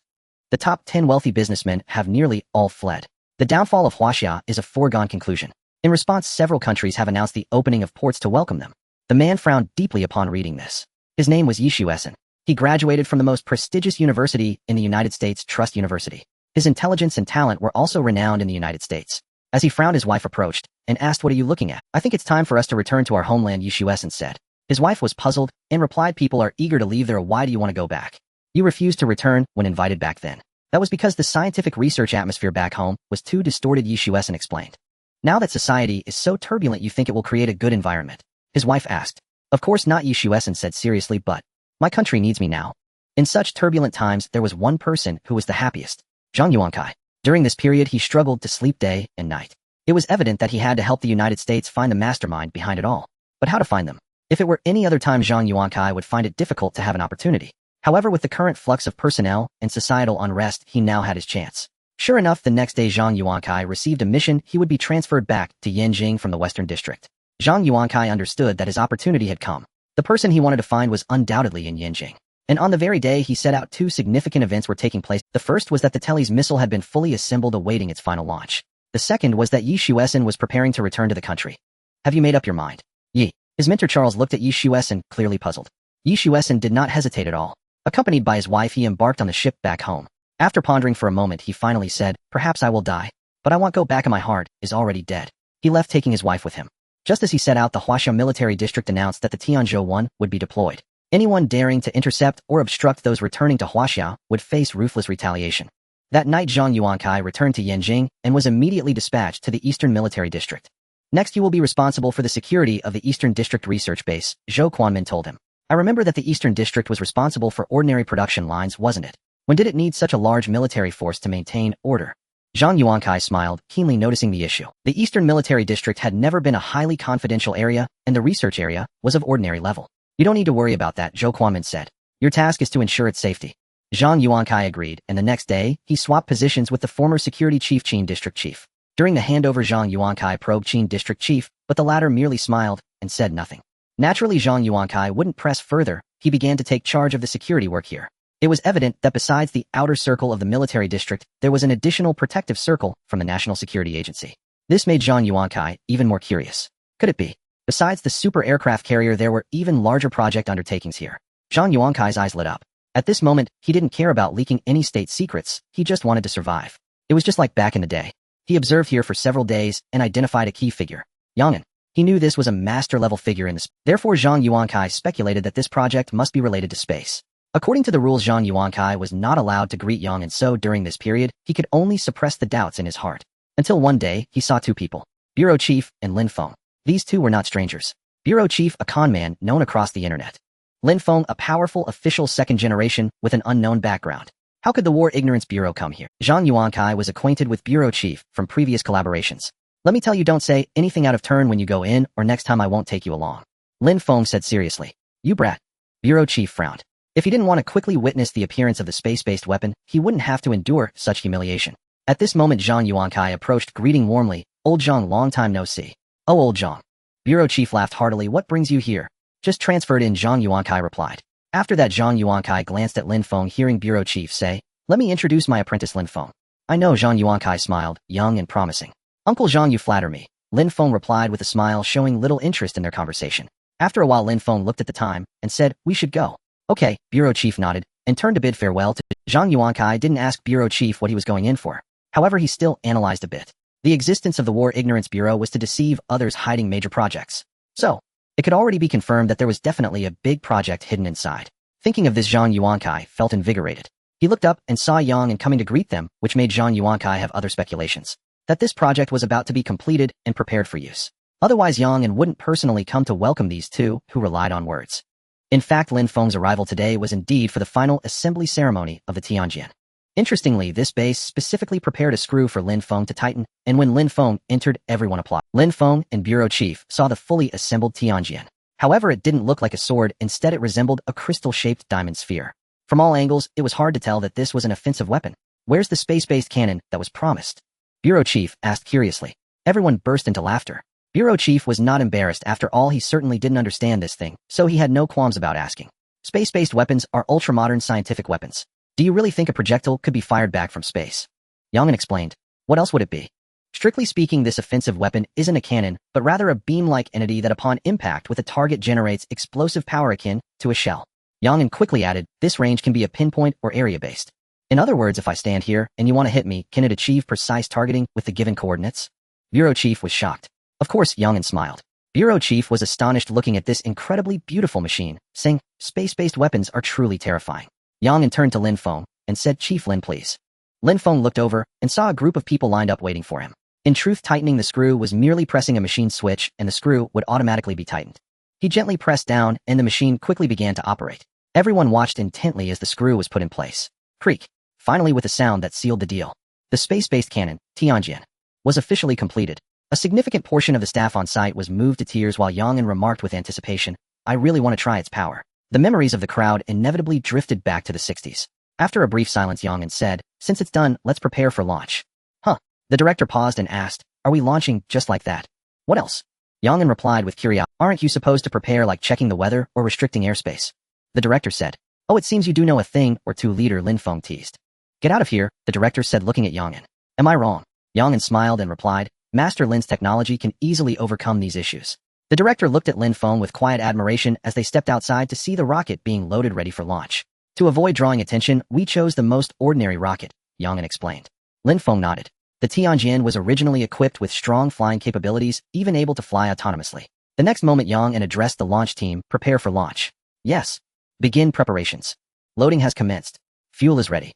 The top 10 wealthy businessmen have nearly all fled. The downfall of Huaxia is a foregone conclusion. In response, several countries have announced the opening of ports to welcome them. The man frowned deeply upon reading this. His name was Yishuesen. He graduated from the most prestigious university in the United States, Trust University. His intelligence and talent were also renowned in the United States. As he frowned, his wife approached and asked, what are you looking at? I think it's time for us to return to our homeland, Yishuesen said. His wife was puzzled and replied, people are eager to leave there. Why do you want to go back? You refused to return when invited back then. That was because the scientific research atmosphere back home was too distorted, Yishuesen explained. Now that society is so turbulent, you think it will create a good environment? His wife asked. Of course not, Yishuesen said seriously, but my country needs me now. In such turbulent times, there was one person who was the happiest. Zhang Yuankai. During this period, he struggled to sleep day and night. It was evident that he had to help the United States find the mastermind behind it all. But how to find them? If it were any other time, Zhang Yuankai would find it difficult to have an opportunity. However, with the current flux of personnel and societal unrest, he now had his chance. Sure enough, the next day Zhang Yuankai received a mission. He would be transferred back to Yanjing from the Western District. Zhang Yuankai understood that his opportunity had come. The person he wanted to find was undoubtedly in Yanjing. And on the very day he set out, two significant events were taking place. The first was that the Telly's missile had been fully assembled, awaiting its final launch. The second was that Yi Shuesan was preparing to return to the country. Have you made up your mind? Yi. His mentor Charles looked at Yi Shuesan, clearly puzzled. Yi Shuesan did not hesitate at all. Accompanied by his wife, he embarked on the ship back home. After pondering for a moment, he finally said, "Perhaps I will die, but I won't go back, and my heart is already dead." He left, taking his wife with him. Just as he set out, the Huaxia military district announced that the Tianzhou 1 would be deployed. Anyone daring to intercept or obstruct those returning to Huaxia would face ruthless retaliation. That night, Zhang Yuankai returned to Yanjing and was immediately dispatched to the Eastern Military District. "Next, you will be responsible for the security of the Eastern District Research Base," Zhou Quanmin told him. "I remember that the Eastern District was responsible for ordinary production lines, wasn't it? When did it need such a large military force to maintain order?" Zhang Yuankai smiled, keenly noticing the issue. The Eastern Military District had never been a highly confidential area, and the research area was of ordinary level. "You don't need to worry about that," Zhou Quanmin said. "Your task is to ensure its safety." Zhang Yuankai agreed, and the next day, he swapped positions with the former security chief Qin District Chief. During the handover, Zhang Yuankai probed Qin District Chief, but the latter merely smiled and said nothing. Naturally, Zhang Yuankai wouldn't press further. He began to take charge of the security work here. It was evident that besides the outer circle of the military district, there was an additional protective circle from the National Security Agency. This made Zhang Yuankai even more curious. Could it be? Besides the super aircraft carrier, there were even larger project undertakings here. Zhang Yuankai's eyes lit up. At this moment, he didn't care about leaking any state secrets, he just wanted to survive. It was just like back in the day. He observed here for several days and identified a key figure. Yang'an. He knew this was a master-level figure in the space. Therefore, Zhang Yuankai speculated that this project must be related to space. According to the rules, Zhang Yuankai was not allowed to greet Yang, and so during this period, he could only suppress the doubts in his heart. Until one day, he saw two people. Bureau Chief and Lin Feng. These two were not strangers. Bureau Chief, a con man known across the internet. Lin Feng, a powerful official second generation with an unknown background. How could the War Ignorance Bureau come here? Zhang Yuankai was acquainted with Bureau Chief from previous collaborations. "Let me tell you, don't say anything out of turn when you go in, or next time I won't take you along," Lin Feng said seriously. "You brat." Bureau Chief frowned. If he didn't want to quickly witness the appearance of the space-based weapon, he wouldn't have to endure such humiliation. At this moment, Zhang Yuankai approached, greeting warmly, "Old Zhang, long time no see." "Oh, Old Zhang." Bureau Chief laughed heartily. "What brings you here?" "Just transferred in," Zhang Yuankai replied. After that, Zhang Yuankai glanced at Lin Feng, hearing Bureau Chief say, "Let me introduce my apprentice Lin Feng." "I know," Zhang Yuankai smiled, young and promising. "Uncle Zhang, you flatter me," Lin Feng replied with a smile, showing little interest in their conversation. After a while, Lin Feng looked at the time and said, "We should go." "Okay," Bureau Chief nodded and turned to bid farewell to Zhang Yuankai. Didn't ask Bureau Chief what he was going in for. However, he still analyzed a bit. The existence of the War Ignorance Bureau was to deceive others hiding major projects. So, it could already be confirmed that there was definitely a big project hidden inside. Thinking of this, Zhang Yuankai felt invigorated. He looked up and saw Yang and coming to greet them, which made Zhang Yuankai have other speculations. That this project was about to be completed and prepared for use. Otherwise, Yang and wouldn't personally come to welcome these two who relied on words. In fact, Lin Feng's arrival today was indeed for the final assembly ceremony of the Tianjin. Interestingly, this base specifically prepared a screw for Lin Feng to tighten, and when Lin Feng entered, everyone applauded. Lin Feng and Bureau Chief saw the fully assembled Tianjin. However, it didn't look like a sword, instead it resembled a crystal-shaped diamond sphere. From all angles, it was hard to tell that this was an offensive weapon. "Where's the space-based cannon that was promised?" Bureau Chief asked curiously. Everyone burst into laughter. Bureau Chief was not embarrassed. After all, he certainly didn't understand this thing, so he had no qualms about asking. Space-based weapons are ultra-modern scientific weapons. Do you really think a projectile could be fired back from space? Yang'an explained. What else would it be? Strictly speaking, this offensive weapon isn't a cannon, but rather a beam-like entity that upon impact with a target generates explosive power akin to a shell. Yang'an quickly added, this range can be a pinpoint or area-based. In other words, if I stand here and you want to hit me, can it achieve precise targeting with the given coordinates? Bureau Chief was shocked. Of course, Yang'an smiled. Bureau Chief was astonished looking at this incredibly beautiful machine, saying, space-based weapons are truly terrifying. Yang'an turned to Lin Feng and said, Chief Lin, please. Lin Feng looked over and saw a group of people lined up waiting for him. In truth, tightening the screw was merely pressing a machine switch and the screw would automatically be tightened. He gently pressed down and the machine quickly began to operate. Everyone watched intently as the screw was put in place. Creak. Finally, with a sound that sealed the deal. The space-based cannon, Tianjin, was officially completed. A significant portion of the staff on site was moved to tears while Yang'an remarked with anticipation, I really want to try its power. The memories of the crowd inevitably drifted back to the 60s. After a brief silence, Yang'an said, since it's done, let's prepare for launch. Huh. The director paused and asked, are we launching just like that? What else? Yang'an replied with curiosity, aren't you supposed to prepare like checking the weather or restricting airspace? The director said, oh, it seems you do know a thing or two, leader Lin Feng teased. Get out of here, the director said looking at Yang'an. Am I wrong? Yang smiled and replied, Master Lin's technology can easily overcome these issues. The director looked at Lin Feng with quiet admiration as they stepped outside to see the rocket being loaded ready for launch. To avoid drawing attention, we chose the most ordinary rocket, Yang explained. Lin Feng nodded. The Tianjin was originally equipped with strong flying capabilities, even able to fly autonomously. The next moment Yang addressed the launch team, prepare for launch. Yes. Begin preparations. Loading has commenced. Fuel is ready.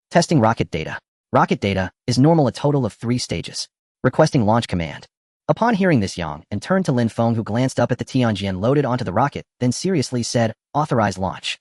Testing rocket data. Rocket data is normal a total of 3 stages. Requesting launch command. Upon hearing this, Yang turned to Lin Feng, who glanced up at the Tianjin loaded onto the rocket, then seriously said, authorize launch.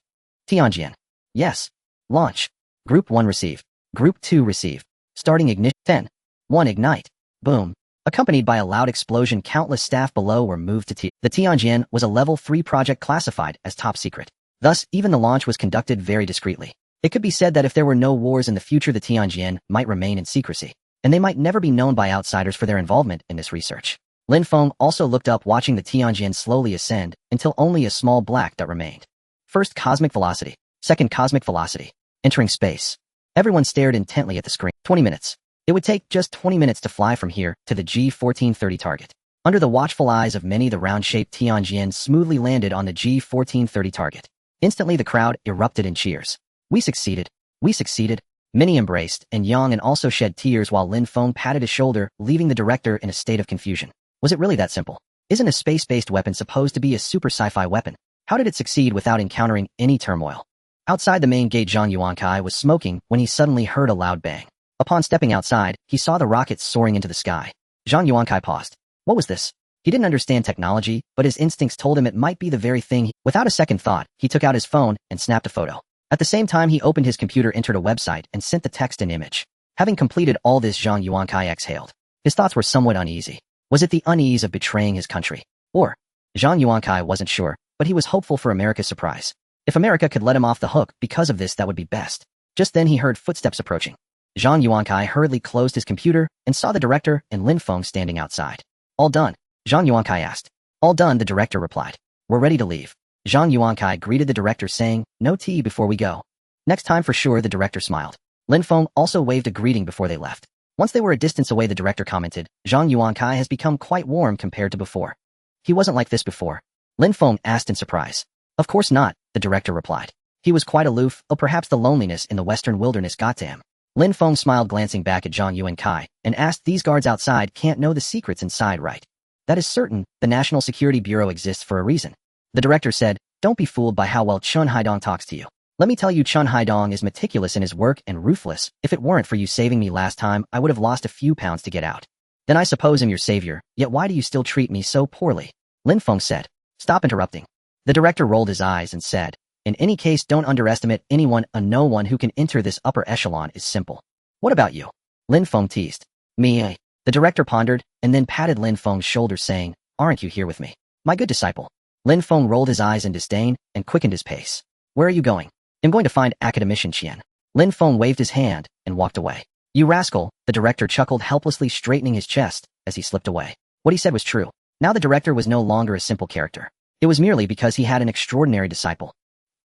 Tianjin. Yes. Launch. Group 1 receive. Group 2 receive. Starting ignition. 10. 1 ignite. Boom. Accompanied by a loud explosion, countless staff below were moved to The Tianjin was a level 3 project classified as top secret. Thus, even the launch was conducted very discreetly. It could be said that if there were no wars in the future, the Tianjin might remain in secrecy, and they might never be known by outsiders for their involvement in this research. Lin Feng also looked up, watching the Tianjin slowly ascend until only a small black dot remained. First cosmic velocity. Second cosmic velocity. Entering space. Everyone stared intently at the screen. 20 minutes. It would take just 20 minutes to fly from here to the G1430 target. Under the watchful eyes of many, the round-shaped Tianjin smoothly landed on the G1430 target. Instantly, the crowd erupted in cheers. We succeeded. We succeeded. Many embraced, and Yang also shed tears while Lin Feng patted his shoulder, leaving the director in a state of confusion. Was it really that simple? Isn't a space-based weapon supposed to be a super sci-fi weapon? How did it succeed without encountering any turmoil? Outside the main gate, Zhang Yuankai was smoking when he suddenly heard a loud bang. Upon stepping outside, he saw the rockets soaring into the sky. Zhang Yuankai paused. What was this? He didn't understand technology, but his instincts told him it might be the very thing. Without a second thought, he took out his phone and snapped a photo. At the same time, he opened his computer, entered a website, and sent the text and image. Having completed all this, Zhang Yuankai exhaled. His thoughts were somewhat uneasy. Was it the unease of betraying his country? Or? Zhang Yuankai wasn't sure, but he was hopeful for America's surprise. If America could let him off the hook because of this, that would be best. Just then he heard footsteps approaching. Zhang Yuankai hurriedly closed his computer and saw the director and Lin Feng standing outside. All done? Zhang Yuankai asked. All done, the director replied. We're ready to leave. Zhang Yuankai greeted the director, saying, no tea before we go. Next time for sure, the director smiled. Lin Feng also waved a greeting before they left. Once they were a distance away, the director commented, Zhang Yuankai has become quite warm compared to before. He wasn't like this before. Lin Feng asked in surprise. Of course not, the director replied. He was quite aloof, or perhaps the loneliness in the western wilderness got to him. Lin Feng smiled, glancing back at Zhang Yuankai, and asked, these guards outside can't know the secrets inside, right? That is certain. The National Security Bureau exists for a reason. The director said, don't be fooled by how well Chun Haidong talks to you. Let me tell you, Chun Haidong is meticulous in his work and ruthless. If it weren't for you saving me last time, I would have lost a few pounds to get out. Then I suppose I'm your savior, yet why do you still treat me so poorly? Lin Feng said. Stop interrupting. The director rolled his eyes and said, in any case, don't underestimate anyone. No one who can enter this upper echelon is simple. What about you? Lin Feng teased. Me? The director pondered, and then patted Lin Feng's shoulder, saying, aren't you here with me? My good disciple. Lin Feng rolled his eyes in disdain and quickened his pace. Where are you going? I'm going to find Academician Qian. Lin Feng waved his hand and walked away. You rascal, the director chuckled, helplessly straightening his chest as he slipped away. What he said was true. Now the director was no longer a simple character. It was merely because he had an extraordinary disciple.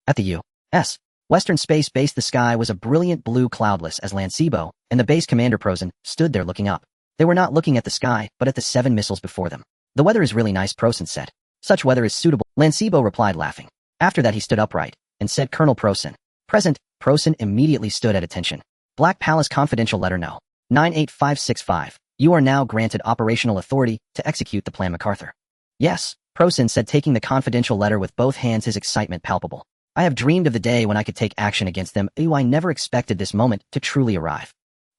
At the U.S. Western Space Base, the sky was a brilliant blue, cloudless as Lancebo, and the base commander Prosen stood there looking up. They were not looking at the sky, but at the 7 missiles before them. The weather is really nice, Prosen said. Such weather is suitable, Lancebo replied, laughing. After that he stood upright and said, Colonel Prosen. Present. Prosen immediately stood at attention. Black Palace Confidential Letter No. 98565. You are now granted operational authority to execute the plan, MacArthur. Yes, Prosen said, taking the confidential letter with both hands, his excitement palpable. I have dreamed of the day when I could take action against them. I never expected this moment to truly arrive.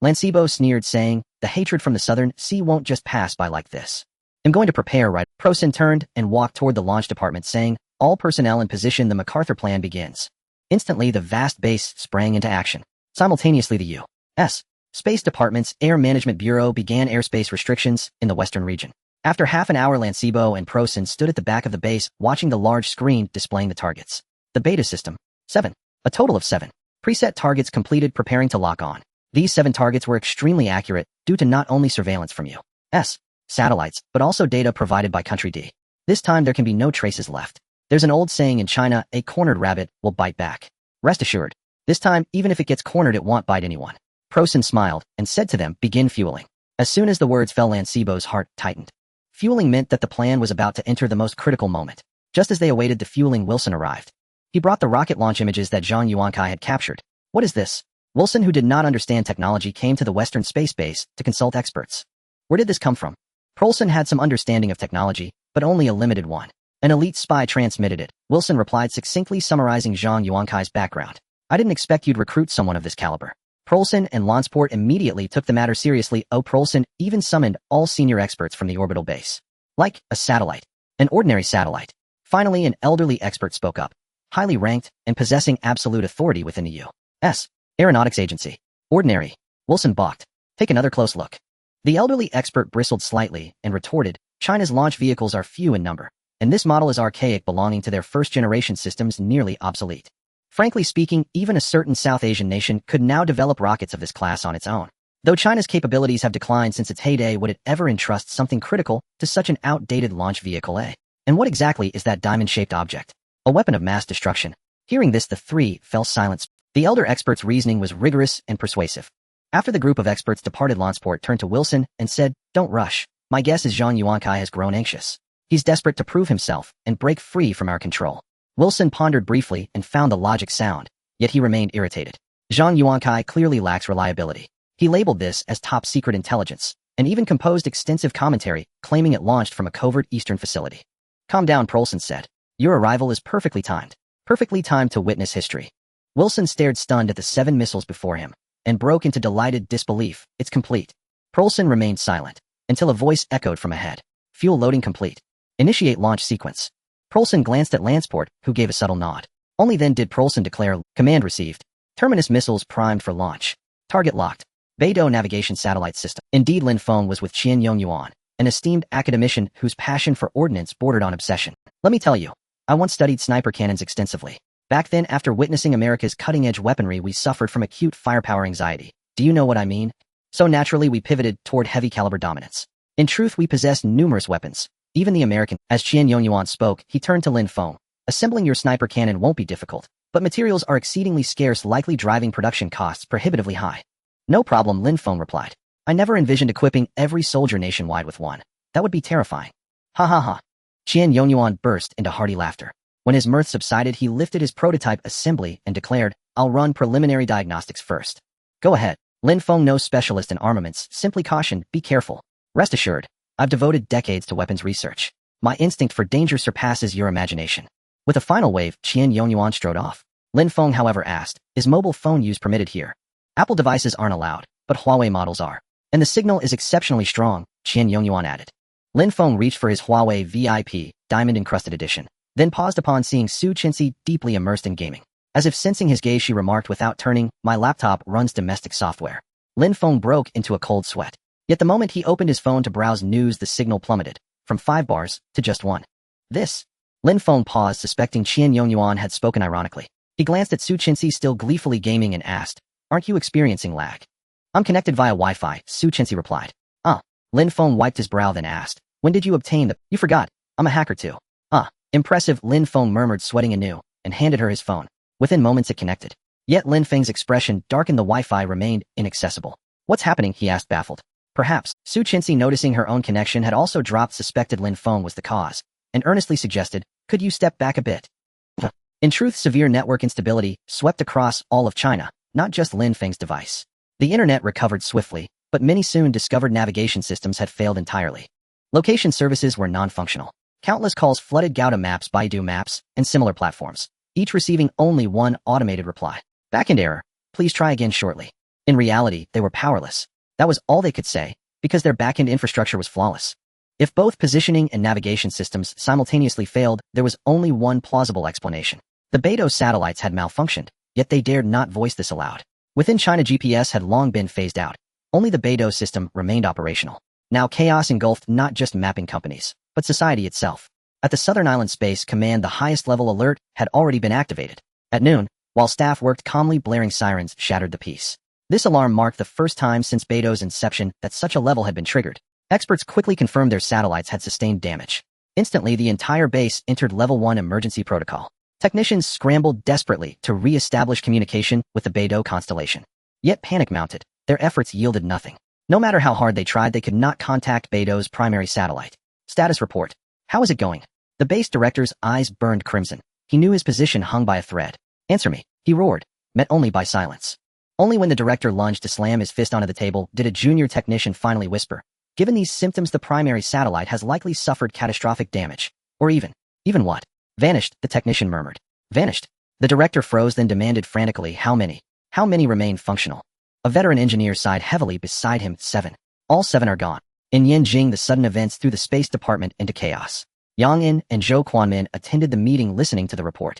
Lancebo sneered, saying, the hatred from the southern sea won't just pass by like this. I'm going to prepare right. Prosen turned and walked toward the launch department, saying, all personnel in position, the MacArthur plan begins. Instantly, the vast base sprang into action. Simultaneously, the U.S. Space Department's Air Management Bureau began airspace restrictions in the western region. After half an hour, Lancebo and Prosen stood at the back of the base, watching the large screen displaying the targets. The beta system. 7. A total of 7. Preset targets completed, preparing to lock on. These 7 targets were extremely accurate due to not only surveillance from U.S. satellites, but also data provided by Country D. This time there can be no traces left. There's an old saying in China, a cornered rabbit will bite back. Rest assured, this time, even if it gets cornered, it won't bite anyone. Prosen smiled and said to them, begin fueling. As soon as the words fell, Lancebo's heart tightened. Fueling meant that the plan was about to enter the most critical moment. Just as they awaited the fueling, Wilson arrived. He brought the rocket launch images that Zhang Yuankai had captured. What is this? Wilson, who did not understand technology, came to the Western space base to consult experts. Where did this come from? Prolson had some understanding of technology, but only a limited one. An elite spy transmitted it, Wilson replied, succinctly summarizing Zhang Yuankai's background. I didn't expect you'd recruit someone of this caliber. Prolson and Lansport immediately took the matter seriously. Prolson even summoned all senior experts from the orbital base. Like a satellite. An ordinary satellite. Finally, an elderly expert spoke up. Highly ranked and possessing absolute authority within the U.S. Aeronautics Agency. Ordinary. Wilson balked. Take another close look. The elderly expert bristled slightly and retorted, China's launch vehicles are few in number, and this model is archaic, belonging to their first-generation systems, nearly obsolete. Frankly speaking, even a certain South Asian nation could now develop rockets of this class on its own. Though China's capabilities have declined since its heyday, would it ever entrust something critical to such an outdated launch vehicle? And what exactly is that diamond-shaped object? A weapon of mass destruction. Hearing this, the three fell silent. The elder expert's reasoning was rigorous and persuasive. After the group of experts departed, Lansport turned to Wilson and said, Don't rush. My guess is Zhang Yuankai has grown anxious. He's desperate to prove himself and break free from our control. Wilson pondered briefly and found the logic sound, yet he remained irritated. Zhang Yuankai clearly lacks reliability. He labeled this as top-secret intelligence, and even composed extensive commentary, claiming it launched from a covert eastern facility. Calm down, Prolson said. Your arrival is perfectly timed. Perfectly timed to witness history. Wilson stared stunned at the 7 missiles before him, and broke into delighted disbelief. It's complete. Prolson remained silent, until a voice echoed from ahead. Fuel loading complete. Initiate launch sequence. Prolson glanced at Lansport, who gave a subtle nod. Only then did Prolson declare, Command received. Terminus missiles primed for launch. Target locked. Beidou navigation satellite system. Indeed, Lin Feng was with Qian Yongyuan, an esteemed academician whose passion for ordnance bordered on obsession. Let me tell you, I once studied sniper cannons extensively. Back then, after witnessing America's cutting-edge weaponry, we suffered from acute firepower anxiety. Do you know what I mean? So naturally, we pivoted toward heavy-caliber dominance. In truth, we possessed numerous weapons, even the American. As Qian Yongyuan spoke, he turned to Lin Feng. Assembling your sniper cannon won't be difficult, but materials are exceedingly scarce, likely driving production costs prohibitively high. No problem, Lin Feng replied. I never envisioned equipping every soldier nationwide with one. That would be terrifying. Ha ha ha. Qian Yongyuan burst into hearty laughter. When his mirth subsided, he lifted his prototype assembly and declared, I'll run preliminary diagnostics first. Go ahead. Lin Feng, no specialist in armaments, simply cautioned, be careful. Rest assured, I've devoted decades to weapons research. My instinct for danger surpasses your imagination. With a final wave, Qian Yongyuan strode off. Lin Feng, however, asked, is mobile phone use permitted here? Apple devices aren't allowed, but Huawei models are. And the signal is exceptionally strong, Qian Yongyuan added. Lin Feng reached for his Huawei VIP, diamond-encrusted edition, then paused upon seeing Su Qinxi deeply immersed in gaming. As if sensing his gaze, she remarked without turning, my laptop runs domestic software. Lin Feng broke into a cold sweat. Yet the moment he opened his phone to browse news, the signal plummeted, from 5 bars to just 1. This. Lin Feng paused, suspecting Qian Yongyuan had spoken ironically. He glanced at Su Qinxi, still gleefully gaming, and asked, aren't you experiencing lag? I'm connected via Wi-Fi, Su Qinxi replied. Lin Feng wiped his brow, then asked, when did you obtain the... You forgot, I'm a hacker too. Impressive, Lin Feng murmured, sweating anew, and handed her his phone. Within moments it connected. Yet Lin Feng's expression darkened, the Wi-Fi remained inaccessible. What's happening, he asked, baffled. Perhaps, Su Qinxi, noticing her own connection had also dropped, suspected Lin Feng was the cause, and earnestly suggested, could you step back a bit? In truth, severe network instability swept across all of China, not just Lin Feng's device. The internet recovered swiftly, but many soon discovered navigation systems had failed entirely. Location services were non-functional. Countless calls flooded Gauda Maps, Baidu Maps, and similar platforms, each receiving only one automated reply. Backend error. Please try again shortly. In reality, they were powerless. That was all they could say, because their backend infrastructure was flawless. If both positioning and navigation systems simultaneously failed, there was only one plausible explanation. The Beidou satellites had malfunctioned, yet they dared not voice this aloud. Within China, GPS had long been phased out. Only the Beidou system remained operational. Now chaos engulfed not just mapping companies, but society itself. At the Southern Island Space Command, the highest level alert had already been activated. At noon, while staff worked calmly, blaring sirens shattered the peace. This alarm marked the first time since Beidou's inception that such a level had been triggered. Experts quickly confirmed their satellites had sustained damage. Instantly, the entire base entered Level 1 emergency protocol. Technicians scrambled desperately to re-establish communication with the Beidou constellation. Yet panic mounted. Their efforts yielded nothing. No matter how hard they tried, they could not contact Beidou's primary satellite. Status report. How is it going? The base director's eyes burned crimson. He knew his position hung by a thread. Answer me, he roared, met only by silence. Only when the director lunged to slam his fist onto the table did a junior technician finally whisper, given these symptoms, the primary satellite has likely suffered catastrophic damage. Or even what? Vanished, the technician murmured. Vanished. The director froze, then demanded frantically, how many? How many remain functional? A veteran engineer sighed heavily beside him. 7. All 7 are gone. In Yanjing, the sudden events threw the space department into chaos. Yang In and Zhou Quanmin attended the meeting, listening to the report.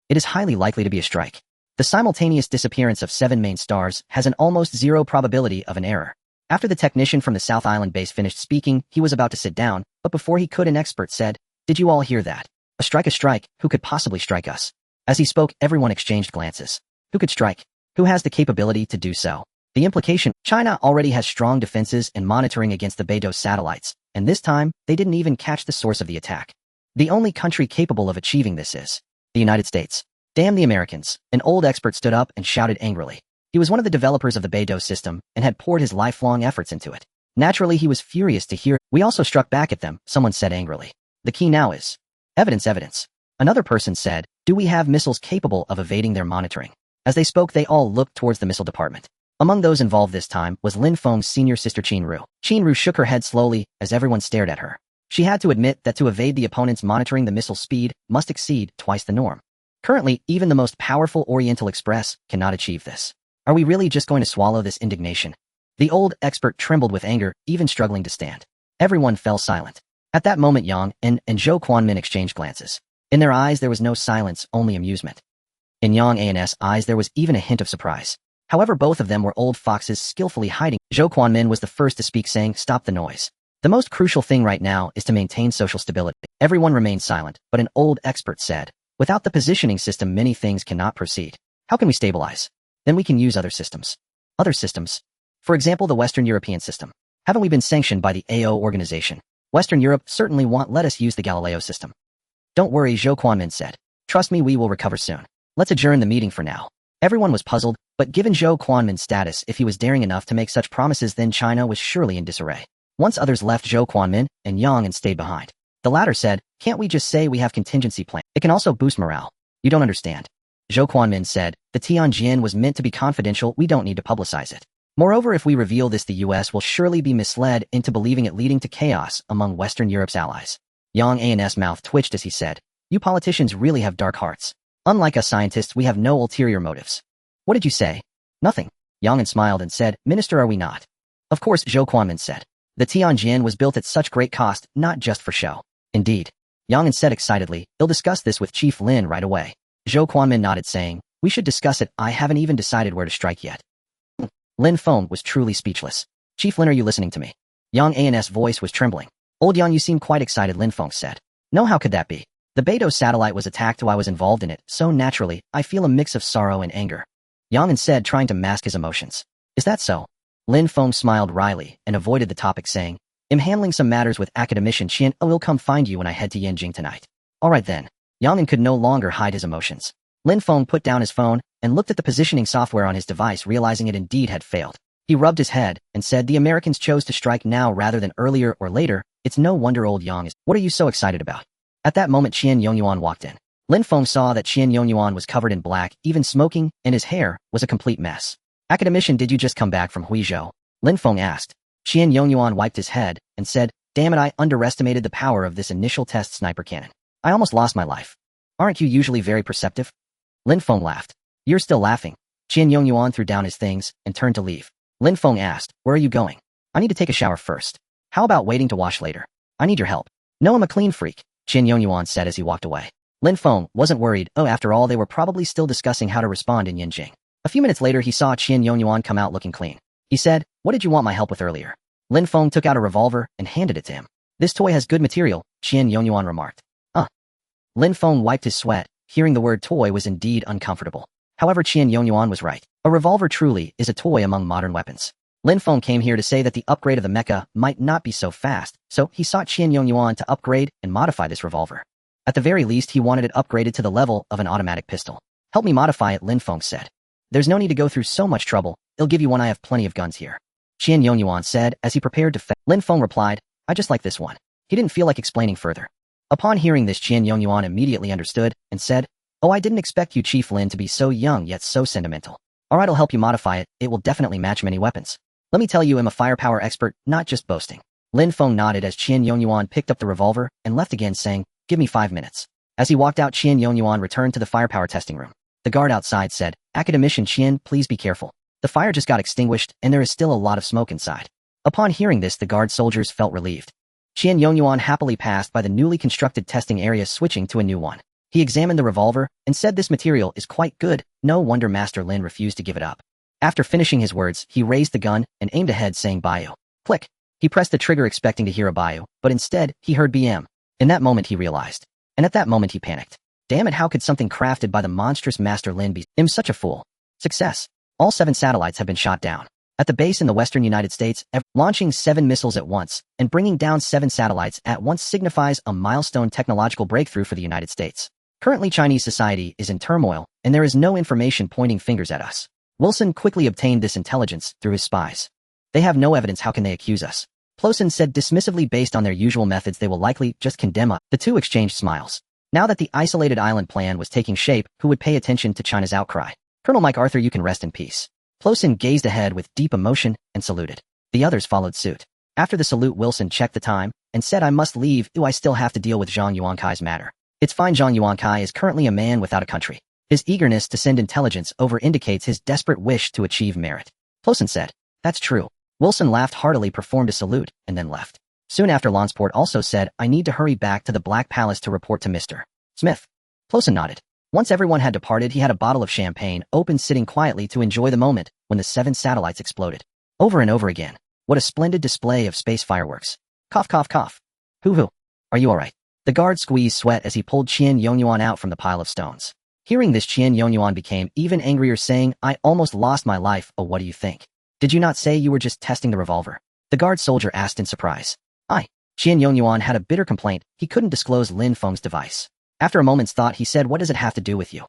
It is highly likely to be a strike. The simultaneous disappearance of 7 main stars has an almost zero probability of an error. After the technician from the South Island base finished speaking, he was about to sit down, but before he could, an expert said, "Did you all hear that? A strike, who could possibly strike us?" As he spoke, everyone exchanged glances. Who could strike? Who has the capability to do so? The implication, China already has strong defenses and monitoring against the Beidou satellites, and this time, they didn't even catch the source of the attack. The only country capable of achieving this is the United States. Damn the Americans. An old expert stood up and shouted angrily. He was one of the developers of the Beidou system and had poured his lifelong efforts into it. Naturally, he was furious to hear, "We also struck back at them," someone said angrily. "The key now is evidence. Another person said, "Do we have missiles capable of evading their monitoring?" As they spoke, they all looked towards the missile department. Among those involved this time was Lin Feng's senior sister Qin Ru. Qin Ru shook her head slowly as everyone stared at her. She had to admit that to evade the opponent's monitoring, the missile speed must exceed twice the norm. Currently, even the most powerful Oriental Express cannot achieve this. Are we really just going to swallow this indignation? The old expert trembled with anger, even struggling to stand. Everyone fell silent. At that moment, Yang and Zhou Quanmin exchanged glances. In their eyes there was no silence, only amusement. In Yang An's eyes there was even a hint of surprise. However, both of them were old foxes skillfully hiding. Zhou Quanmin was the first to speak, saying, "Stop the noise. The most crucial thing right now is to maintain social stability." Everyone remained silent, but an old expert said, "Without the positioning system, many things cannot proceed. How can we stabilize? Then we can use other systems." Other systems? For example, the Western European system. Haven't we been sanctioned by the AO organization? Western Europe certainly won't let us use the Galileo system. "Don't worry," Zhou Quanmin said. "Trust me, we will recover soon. Let's adjourn the meeting for now." Everyone was puzzled, but given Zhou Quanmin's status, if he was daring enough to make such promises, then China was surely in disarray. Once others left, Zhou Quanmin and Yang and stayed behind. The latter said, "Can't we just say we have contingency plan? It can also boost morale." "You don't understand." Zhou Quanmin said, "The Tianjin was meant to be confidential, we don't need to publicize it. Moreover, if we reveal this, the US will surely be misled into believing it, leading to chaos among Western Europe's allies." Yang An's mouth twitched as he said, "You politicians really have dark hearts. Unlike us scientists, we have no ulterior motives." "What did you say?" "Nothing." Yang An smiled and said, "Minister, are we not?" "Of course," Zhou Quanmin said. "The Tianjin was built at such great cost, not just for show." "Indeed." Yang An said excitedly, "They'll discuss this with Chief Lin right away." Zhou Quanmin nodded, saying, "We should discuss it. I haven't even decided where to strike yet." Lin Feng was truly speechless. "Chief Lin, are you listening to me?" Yang An's voice was trembling. "Old Yang, you seem quite excited," Lin Feng said. "No, how could that be? The Beidou satellite was attacked while I was involved in it, so naturally, I feel a mix of sorrow and anger." Yang An said, trying to mask his emotions. "Is that so?" Lin Feng smiled wryly and avoided the topic, saying, "I'm handling some matters with academician Qian. I will come find you when I head to Yanjing tonight." "All right then." Yang An could no longer hide his emotions. Lin Feng put down his phone and looked at the positioning software on his device, realizing it indeed had failed. He rubbed his head and said, "The Americans chose to strike now rather than earlier or later. It's no wonder old Yang is. What are you so excited about?" At that moment, Qian Yongyuan walked in. Lin Feng saw that Qian Yongyuan was covered in black, even smoking, and his hair was a complete mess. "Academician, did you just come back from Huizhou?" Lin Feng asked. Qian Yongyuan wiped his head and said, "Damn it, I underestimated the power of this initial test sniper cannon. I almost lost my life." "Aren't you usually very perceptive?" Lin Feng laughed. "You're still laughing." Qian Yongyuan threw down his things and turned to leave. Lin Feng asked, "Where are you going?" "I need to take a shower first. How about waiting to wash later?" "I need your help." "No, I'm a clean freak," Qian Yongyuan said as he walked away. Lin Feng wasn't worried. After all, they were probably still discussing how to respond in Yanjing. A few minutes later, he saw Qian Yongyuan come out looking clean. He said, "What did you want my help with earlier?" Lin Feng took out a revolver and handed it to him. "This toy has good material," Qian Yongyuan remarked. Lin Feng wiped his sweat. Hearing the word toy was indeed uncomfortable. However, Qian Yongyuan was right. A revolver truly is a toy among modern weapons. Lin Feng came here to say that the upgrade of the mecha might not be so fast, so he sought Qian Yongyuan to upgrade and modify this revolver. At the very least, he wanted it upgraded to the level of an automatic pistol. "Help me modify it," Lin Feng said. "There's no need to go through so much trouble. I'll give you one. I have plenty of guns here." Qian Yongyuan said as he prepared to Lin Feng replied, I just like this one. He didn't feel like explaining further. Upon hearing this, Qian Yongyuan immediately understood and said, oh, I didn't expect you, Chief Lin, to be so young yet so sentimental. Alright, I'll help you modify it. It will definitely match many weapons. Let me tell you, I'm a firepower expert, not just boasting. Lin Feng nodded as Qian Yongyuan picked up the revolver and left again, saying, give me 5 minutes. As he walked out, Qian Yongyuan returned to the firepower testing room. The guard outside said, Academician Qian, please be careful. The fire just got extinguished and there is still a lot of smoke inside. Upon hearing this, the guard soldiers felt relieved. Qian Yongyuan happily passed by the newly constructed testing area, switching to a new one. He examined the revolver and said this material is quite good, no wonder Master Lin refused to give it up. After finishing his words, he raised the gun and aimed ahead, saying Bayou. Click. He pressed the trigger expecting to hear a Bayou, but instead, he heard BM. In that moment he realized. And at that moment he panicked. Damn it, how could something crafted by the monstrous Master Lin be such a fool? Success. All 7 satellites have been shot down. At the base in the western United States, launching 7 missiles at once and bringing down 7 satellites at once signifies a milestone technological breakthrough for the United States. Currently, Chinese society is in turmoil, and there is no information pointing fingers at us. Wilson quickly obtained this intelligence through his spies. They have no evidence, how can they accuse us? Plosin said dismissively, based on their usual methods they will likely just condemn us. The two exchanged smiles. Now that the isolated island plan was taking shape, who would pay attention to China's outcry? Colonel Mike Arthur, you can rest in peace. Plosin gazed ahead with deep emotion and saluted. The others followed suit. After the salute, Wilson checked the time and said, I must leave. I still have to deal with Zhang Yuankai's matter. It's fine, Zhang Yuankai is currently a man without a country. His eagerness to send intelligence over indicates his desperate wish to achieve merit. Plosin said, that's true. Wilson laughed heartily, performed a salute, and then left. Soon after, Lansport also said, I need to hurry back to the Black Palace to report to Mr. Smith. Plosin nodded. Once everyone had departed, he had a bottle of champagne open, sitting quietly to enjoy the moment when the 7 satellites exploded. Over and over again. What a splendid display of space fireworks. Cough, cough, cough. Hoo-hoo. Are you alright? The guard squeezed sweat as he pulled Qian Yongyuan out from the pile of stones. Hearing this, Qian Yongyuan became even angrier, saying, I almost lost my life. Oh, what do you think? Did you not say you were just testing the revolver? The guard soldier asked in surprise. Qian Yongyuan had a bitter complaint. He couldn't disclose Lin Feng's device. After a moment's thought, he said, what does it have to do with you?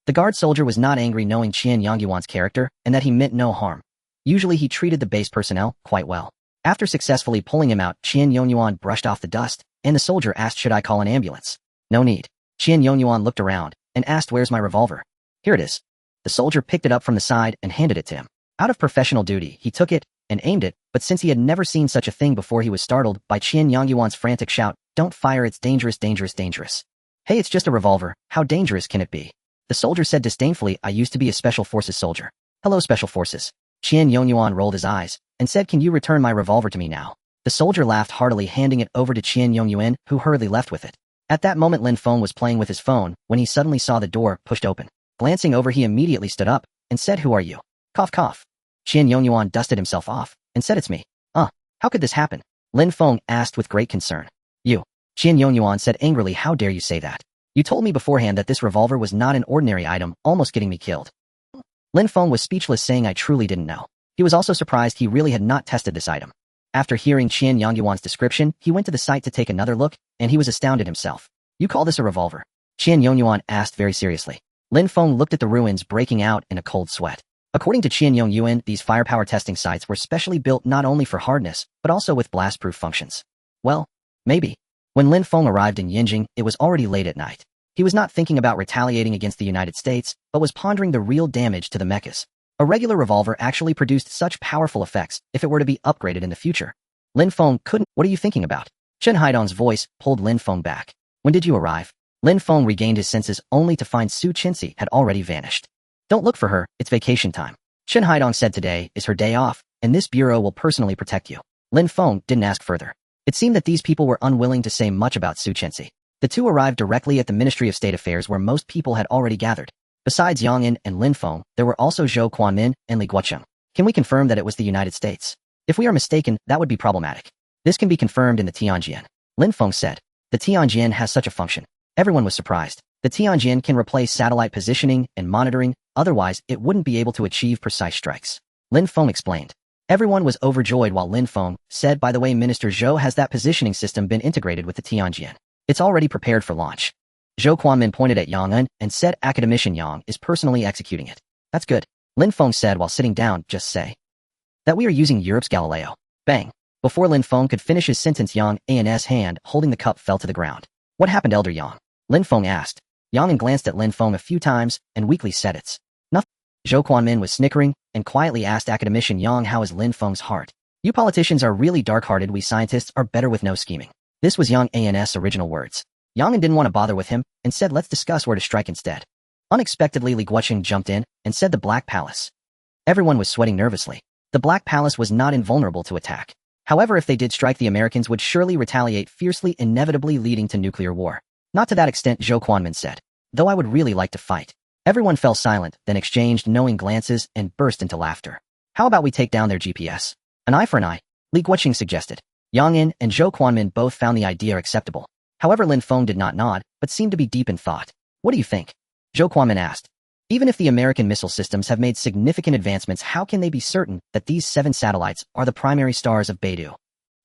The guard soldier was not angry, knowing Qian Yongyuan's character and that he meant no harm. Usually he treated the base personnel quite well. After successfully pulling him out, Qian Yongyuan brushed off the dust, and the soldier asked, should I call an ambulance? No need. Qian Yongyuan looked around and asked, where's my revolver? Here it is. The soldier picked it up from the side and handed it to him. Out of professional duty, he took it and aimed it, but since he had never seen such a thing before, he was startled by Qian Yongyuan's frantic shout, don't fire, it's dangerous, dangerous, dangerous. Hey, it's just a revolver, how dangerous can it be? The soldier said disdainfully, I used to be a Special Forces soldier. Hello, Special Forces. Qian Yongyuan rolled his eyes and said, can you return my revolver to me now? The soldier laughed heartily, handing it over to Qian Yongyuan, who hurriedly left with it. At that moment, Lin Feng was playing with his phone when he suddenly saw the door pushed open. Glancing over, he immediately stood up and said, who are you? Cough, cough. Qian Yongyuan dusted himself off and said, it's me. How could this happen? Lin Feng asked with great concern. You. Qian Yongyuan said angrily, how dare you say that? You told me beforehand that this revolver was not an ordinary item, almost getting me killed. Lin Feng was speechless, saying, I truly didn't know. He was also surprised he really had not tested this item. After hearing Qian Yongyuan's description, he went to the site to take another look, and he was astounded himself. You call this a revolver? Qian Yongyuan asked very seriously. Lin Feng looked at the ruins, breaking out in a cold sweat. According to Qian Yongyuan, these firepower testing sites were specially built not only for hardness, but also with blast-proof functions. Well, maybe. When Lin Feng arrived in Yinjing, it was already late at night. He was not thinking about retaliating against the United States, but was pondering the real damage to the mechas. A regular revolver actually produced such powerful effects if it were to be upgraded in the future. Lin Feng couldn't. What are you thinking about? Chen Haidong's voice pulled Lin Feng back. When did you arrive? Lin Feng regained his senses only to find Su Qinxi had already vanished. Don't look for her, it's vacation time. Chen Haidong said today is her day off, and this bureau will personally protect you. Lin Feng didn't ask further. It seemed that these people were unwilling to say much about Su Qinxi. The two arrived directly at the Ministry of State Affairs, where most people had already gathered. Besides Yang An and Lin Feng, there were also Zhou Quanmin and Li Guocheng. Can we confirm that it was the United States? If we are mistaken, that would be problematic. This can be confirmed in the Tianjin. Lin Feng said. The Tianjin has such a function. Everyone was surprised. The Tianjin can replace satellite positioning and monitoring, otherwise it wouldn't be able to achieve precise strikes. Lin Feng explained. Everyone was overjoyed while Lin Feng said, by the way, Minister Zhou, has that positioning system been integrated with the Tianjin? It's already prepared for launch. Zhou Quanmin pointed at Yang An and said, Academician Yang is personally executing it. That's good. Lin Feng said while sitting down, just say. That we are using Europe's Galileo. Bang. Before Lin Feng could finish his sentence, Yang An's hand holding the cup fell to the ground. What happened, Elder Yang? Lin Feng asked. Yang An glanced at Lin Feng a few times and weakly said it's nothing. Zhou Quanmin was snickering and quietly asked academician Yang how is Lin Feng's heart. You politicians are really dark-hearted, we scientists are better with no scheming. This was Yang An's original words. Yang An didn't want to bother with him and said let's discuss where to strike instead. Unexpectedly, Li Guoqing jumped in and said the Black Palace. Everyone was sweating nervously. The Black Palace was not invulnerable to attack. However, if they did strike, the Americans would surely retaliate fiercely, inevitably leading to nuclear war. Not to that extent, Zhou Quanmin said. Though I would really like to fight. Everyone fell silent, then exchanged knowing glances and burst into laughter. How about we take down their GPS? An eye for an eye, Li Guoqing suggested. Yang An and Zhou Quanmin both found the idea acceptable. However, Lin Feng did not nod, but seemed to be deep in thought. What do you think? Zhou Quanmin asked. Even if the American missile systems have made significant advancements, how can they be certain that these 7 satellites are the primary stars of Beidou?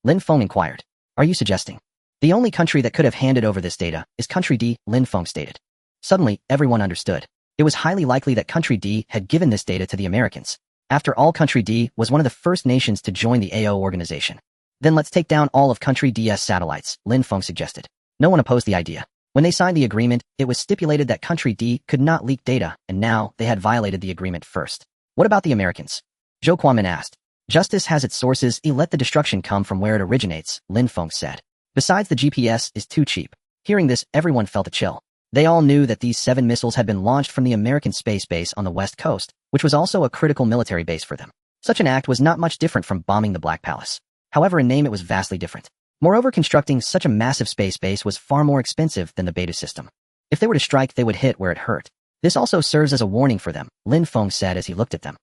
Lin Feng inquired. Are you suggesting? The only country that could have handed over this data is Country D, Lin Feng stated. Suddenly, everyone understood. It was highly likely that Country D had given this data to the Americans. After all, Country D was one of the first nations to join the AO organization. Then let's take down all of Country D's satellites, Lin Feng suggested. No one opposed the idea. When they signed the agreement, it was stipulated that Country D could not leak data, and now they had violated the agreement first. What about the Americans? Zhou Quanmin asked. Justice has its sources, let the destruction come from where it originates, Lin Feng said. Besides, the GPS is too cheap. Hearing this, everyone felt a chill. They all knew that these 7 missiles had been launched from the American space base on the west coast, which was also a critical military base for them. Such an act was not much different from bombing the Black Palace. However, in name it was vastly different. Moreover, constructing such a massive space base was far more expensive than the Beidou system. If they were to strike, they would hit where it hurt. This also serves as a warning for them, Lin Feng said as he looked at them.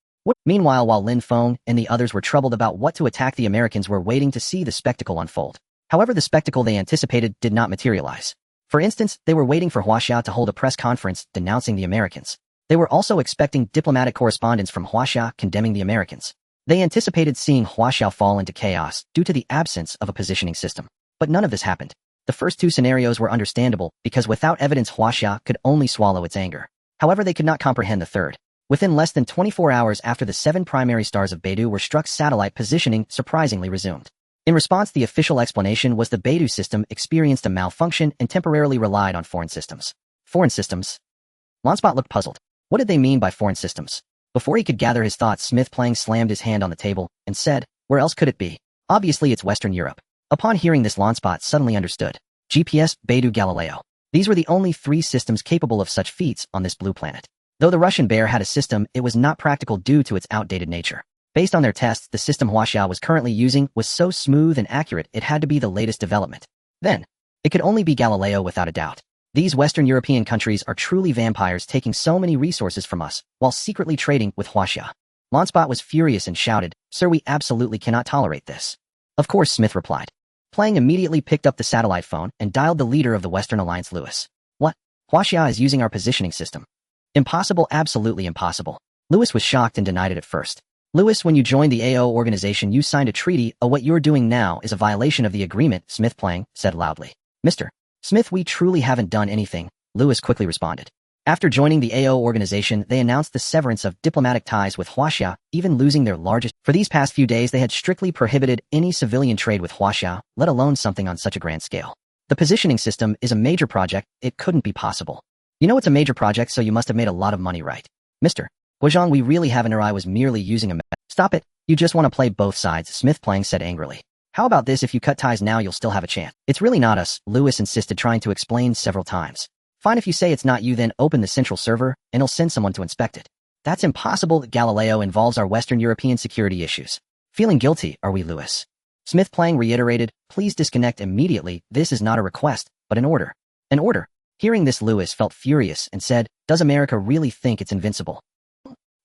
Meanwhile, while Lin Feng and the others were troubled about what to attack, the Americans were waiting to see the spectacle unfold. However, the spectacle they anticipated did not materialize. For instance, they were waiting for Huaxia to hold a press conference denouncing the Americans. They were also expecting diplomatic correspondence from Huaxia condemning the Americans. They anticipated seeing Huaxia fall into chaos due to the absence of a positioning system. But none of this happened. The first 2 scenarios were understandable because without evidence Huaxia could only swallow its anger. However, they could not comprehend the third. Within less than 24 hours after the 7 primary stars of Beidou were struck, satellite positioning surprisingly resumed. In response, the official explanation was the Beidou system experienced a malfunction and temporarily relied on foreign systems. Foreign systems? Lanspot looked puzzled. What did they mean by foreign systems? Before he could gather his thoughts, Smith Plang slammed his hand on the table and said, where else could it be? Obviously it's Western Europe. Upon hearing this, Lanspot suddenly understood. GPS, Beidou, Galileo. These were the only 3 systems capable of such feats on this blue planet. Though the Russian Bear had a system, it was not practical due to its outdated nature. Based on their tests, the system Huaxia was currently using was so smooth and accurate it had to be the latest development. Then, it could only be Galileo without a doubt. These Western European countries are truly vampires, taking so many resources from us, while secretly trading with Huaxia. Lanspot was furious and shouted, Sir, we absolutely cannot tolerate this. Of course, Smith replied. Plang immediately picked up the satellite phone and dialed the leader of the Western Alliance, Lewis. What? Huaxia is using our positioning system. Impossible, absolutely impossible. Lewis was shocked and denied it at first. Lewis, when you joined the AO organization, you signed a treaty. What you're doing now is a violation of the agreement, Smith Plang said loudly. Mr. Smith, we truly haven't done anything, Lewis quickly responded. After joining the AO organization, they announced the severance of diplomatic ties with Huaxia, even losing their largest. For these past few days, they had strictly prohibited any civilian trade with Huaxia, let alone something on such a grand scale. The positioning system is a major project, it couldn't be possible. You know it's a major project, so you must have made a lot of money, right? Mr. Guozhang, we really haven't, or I was merely using a Stop it, you just want to play both sides, Smith Plang said angrily. How about this? If you cut ties now, you'll still have a chance. It's really not us, Lewis insisted, trying to explain several times. Fine, if you say it's not you, then open the central server, and I'll send someone to inspect it. That's impossible. Galileo involves our Western European security issues. Feeling guilty, are we, Lewis? Smith Plang reiterated, please disconnect immediately. This is not a request, but an order. An order. Hearing this, Lewis felt furious and said, does America really think it's invincible?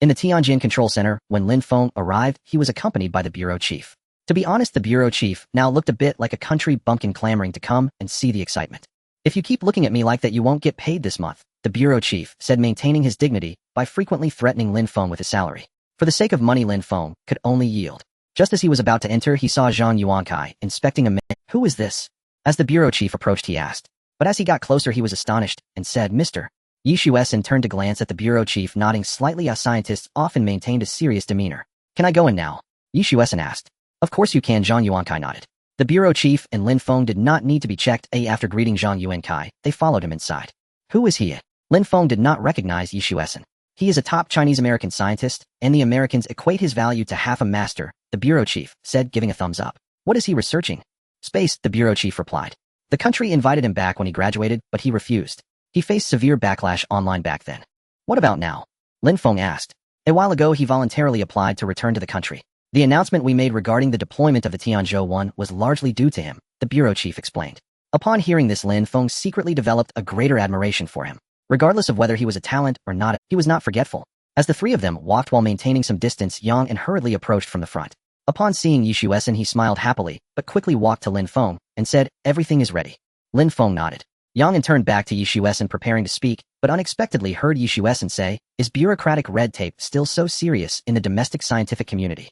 In the Tianjin Control Center, when Lin Feng arrived, he was accompanied by the bureau chief. To be honest, the bureau chief now looked a bit like a country bumpkin clamoring to come and see the excitement. If you keep looking at me like that, you won't get paid this month, the bureau chief said, maintaining his dignity by frequently threatening Lin Feng with his salary. For the sake of money, Lin Feng could only yield. Just as he was about to enter, he saw Zhang Yuankai inspecting a man. Who is this? As the bureau chief approached, he asked. But as he got closer, he was astonished and said, Mr. Yishuessen turned to glance at the bureau chief, nodding slightly. As scientists often maintained a serious demeanor. Can I go in now? Yi Shuesan asked. Of course you can, Zhang Yuankai nodded. The bureau chief and Lin Feng did not need to be checked. After greeting Zhang Yuankai, they followed him inside. Who is he? Lin Feng did not recognize Yi Shuesan. He is a top Chinese-American scientist, and the Americans equate his value to half a master, the bureau chief said, giving a thumbs up. What is he researching? Space, the bureau chief replied. The country invited him back when he graduated, but he refused. He faced severe backlash online back then. What about now? Lin Feng asked. A while ago he voluntarily applied to return to the country. The announcement we made regarding the deployment of the Tianzhou-1 was largely due to him, the bureau chief explained. Upon hearing this, Lin Feng secretly developed a greater admiration for him. Regardless of whether he was a talent or not, he was not forgetful. As the three of them walked while maintaining some distance, Yang and hurriedly approached from the front. Upon seeing Yi Shuesan, he smiled happily, but quickly walked to Lin Feng and said, everything is ready. Lin Feng nodded. Yang turned back to Yi Shuesan preparing to speak, but unexpectedly heard Yi Shuesan say, is bureaucratic red tape still so serious in the domestic scientific community?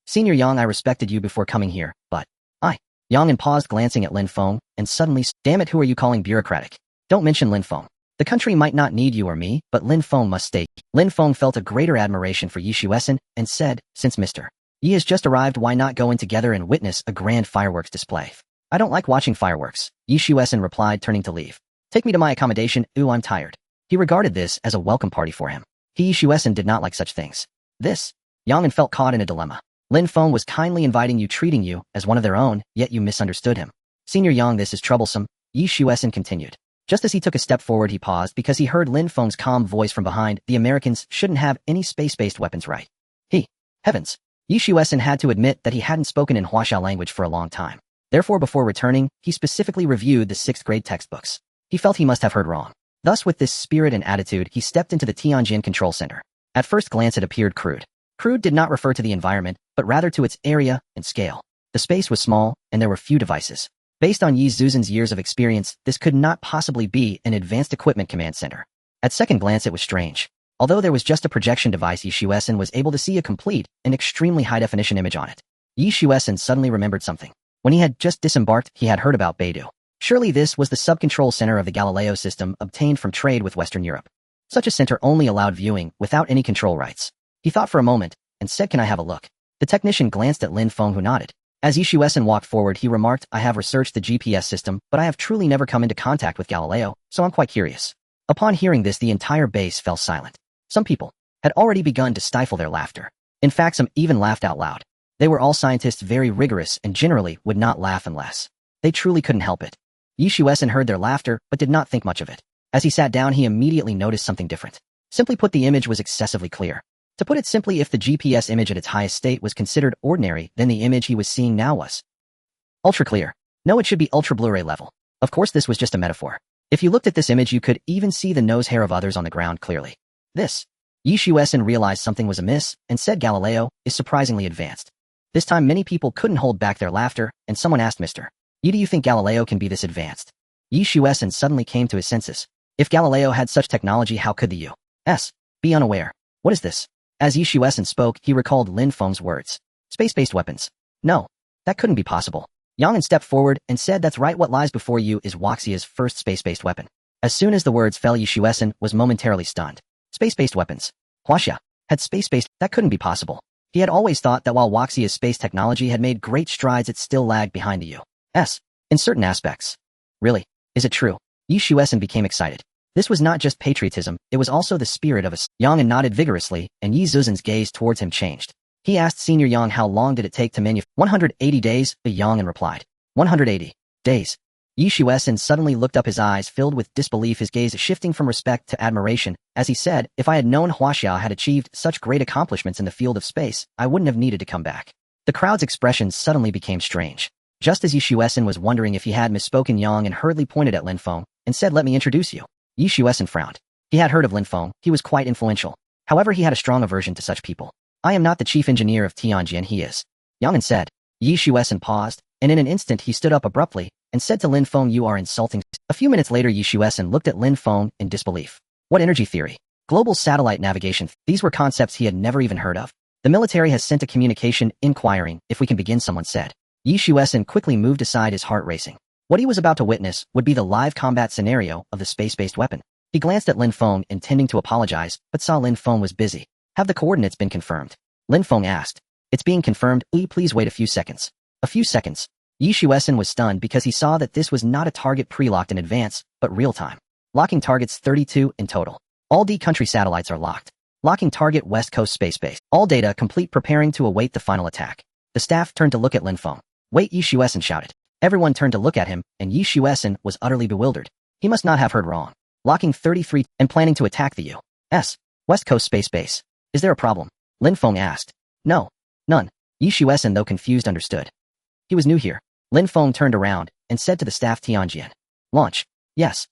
Senior Yang, I respected you before coming here, but Yang paused, glancing at Lin Feng, and suddenly, damn it, who are you calling bureaucratic? Don't mention Lin Feng. The country might not need you or me, but Lin Feng must stay. Lin Feng felt a greater admiration for Yi Shuesan and said, since Mr. Yi has just arrived, why not go in together and witness a grand fireworks display? I don't like watching fireworks, Yi Shuesan replied, turning to leave. Take me to my accommodation, I'm tired. He regarded this as a welcome party for him. Yi Shuesan did not like such things. Yang felt caught in a dilemma. Lin Feng was kindly inviting you, treating you as one of their own, yet you misunderstood him. Senior Yang, this is troublesome, Yi Shuesan continued. Just as he took a step forward, he paused because he heard Lin Feng's calm voice from behind. The Americans shouldn't have any space-based weapons, right? Heavens. Yi Shuesan had to admit that he hadn't spoken in Huaxiao language for a long time. Therefore, before returning, he specifically reviewed the 6th grade textbooks. He felt he must have heard wrong. Thus, with this spirit and attitude, he stepped into the Tianjin Control Center. At first glance, it appeared crude. Crude did not refer to the environment, but rather to its area and scale. The space was small, and there were few devices. Based on Yi Shuesan's years of experience, this could not possibly be an advanced equipment command center. At second glance, it was strange. Although there was just a projection device, Yi Shuesan was able to see a complete and extremely high-definition image on it. Yi Shuesan suddenly remembered something. When he had just disembarked, he had heard about Beidou. Surely this was the sub-control center of the Galileo system obtained from trade with Western Europe. Such a center only allowed viewing without any control rights. He thought for a moment and said, can I have a look? The technician glanced at Lin Feng, who nodded. As Yi Shuesan walked forward, he remarked, I have researched the GPS system, but I have truly never come into contact with Galileo, so I'm quite curious. Upon hearing this, the entire base fell silent. Some people had already begun to stifle their laughter. In fact, some even laughed out loud. They were all scientists, very rigorous, and generally would not laugh unless they truly couldn't help it. Yi Shuesan heard their laughter, but did not think much of it. As he sat down, he immediately noticed something different. Simply put, the image was excessively clear. To put it simply, if the GPS image at its highest state was considered ordinary, then the image he was seeing now was ultra clear. No, it should be ultra Blu-ray level. Of course, this was just a metaphor. If you looked at this image, you could even see the nose hair of others on the ground clearly. Yi Shuesan realized something was amiss and said, Galileo is surprisingly advanced. This time, many people couldn't hold back their laughter, and someone asked, Mr. Yi, do you think Galileo can be this advanced? Yi Shuesan suddenly came to his senses. If Galileo had such technology, how could the U.S. be unaware? What is this? As Yi Shuesan spoke, he recalled Lin Feng's words. Space-based weapons. No, that couldn't be possible. Yang stepped forward and said, that's right, what lies before you is Huaxia's first space-based weapon. As soon as the words fell, Yi Shuesan was momentarily stunned. Space-based weapons. Huaxia had space-based, that couldn't be possible. He had always thought that while Huaxia's space technology had made great strides, it still lagged behind the U.S. in certain aspects. Really? Is it true? Yi Shuesan became excited. This was not just patriotism, it was also the spirit of us. Yang nodded vigorously, and Yi Shuesan's gaze towards him changed. He asked Senior Yang how long did it take to manufacture 180 days, Yang replied. 180 days. Yi Shuesan suddenly looked up, his eyes filled with disbelief, his gaze shifting from respect to admiration, as he said, if I had known Huaxia had achieved such great accomplishments in the field of space, I wouldn't have needed to come back. The crowd's expressions suddenly became strange. Just as Yi Shuesan was wondering if he had misspoken, Yang hurriedly pointed at Lin Feng and said, let me introduce you. Yi Shuesan frowned. He had heard of Lin Feng, he was quite influential. However, he had a strong aversion to such people. I am not the chief engineer of Tianjin, he is. Yang said. Yi Shuesan paused, and in an instant he stood up abruptly and said to Lin Feng, you are insulting. A few minutes later, Yi Shuesan looked at Lin Feng in disbelief. What energy theory? Global satellite navigation. These were concepts he had never even heard of. The military has sent a communication inquiring if we can begin, someone said. Yi Shuesan quickly moved aside, his heart racing. What he was about to witness would be the live combat scenario of the space-based weapon. He glanced at Lin Feng, intending to apologize, but saw Lin Feng was busy. Have the coordinates been confirmed? Lin Feng asked. It's being confirmed. Please wait a few seconds. A few seconds. Yi Shueson was stunned because he saw that this was not a target pre-locked in advance, but real-time. Locking targets 32 in total. All D-country satellites are locked. Locking target West Coast space base. All data complete, preparing to await the final attack. The staff turned to look at Lin Feng. Wait, Yi Shueson shouted. Everyone turned to look at him, and Yi Shueson was utterly bewildered. He must not have heard wrong. Locking 33 and planning to attack the U.S. West Coast space base. Is there a problem? Lin Feng asked. No. None. Yi Shueson, though confused, understood. He was new here. Lin Feng turned around and said to the staff, Tianjin. Launch. Yes.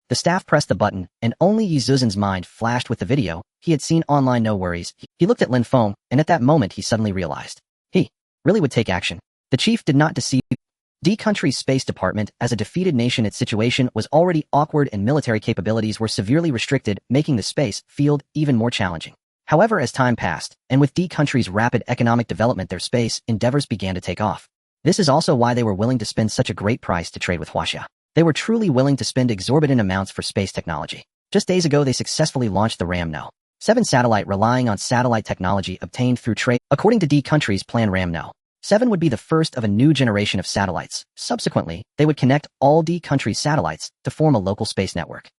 The staff pressed the button, and only Yi Zuzhen's mind flashed with the video he had seen online. No worries. He looked at Lin Feng, and at that moment he suddenly realized. He really would take action. The chief did not deceive D-country's Space Department. As a defeated nation, its situation was already awkward and military capabilities were severely restricted, making the space field even more challenging. However, as time passed, and with D-country's rapid economic development, their space endeavors began to take off. This is also why they were willing to spend such a great price to trade with Huaxia. They were truly willing to spend exorbitant amounts for space technology. Just days ago, they successfully launched the RAM-No. 7 satellite relying on satellite technology obtained through trade. According to D-country's plan, RAM-No. 7 would be the first of a new generation of satellites. Subsequently, they would connect all D-country's satellites to form a local space network.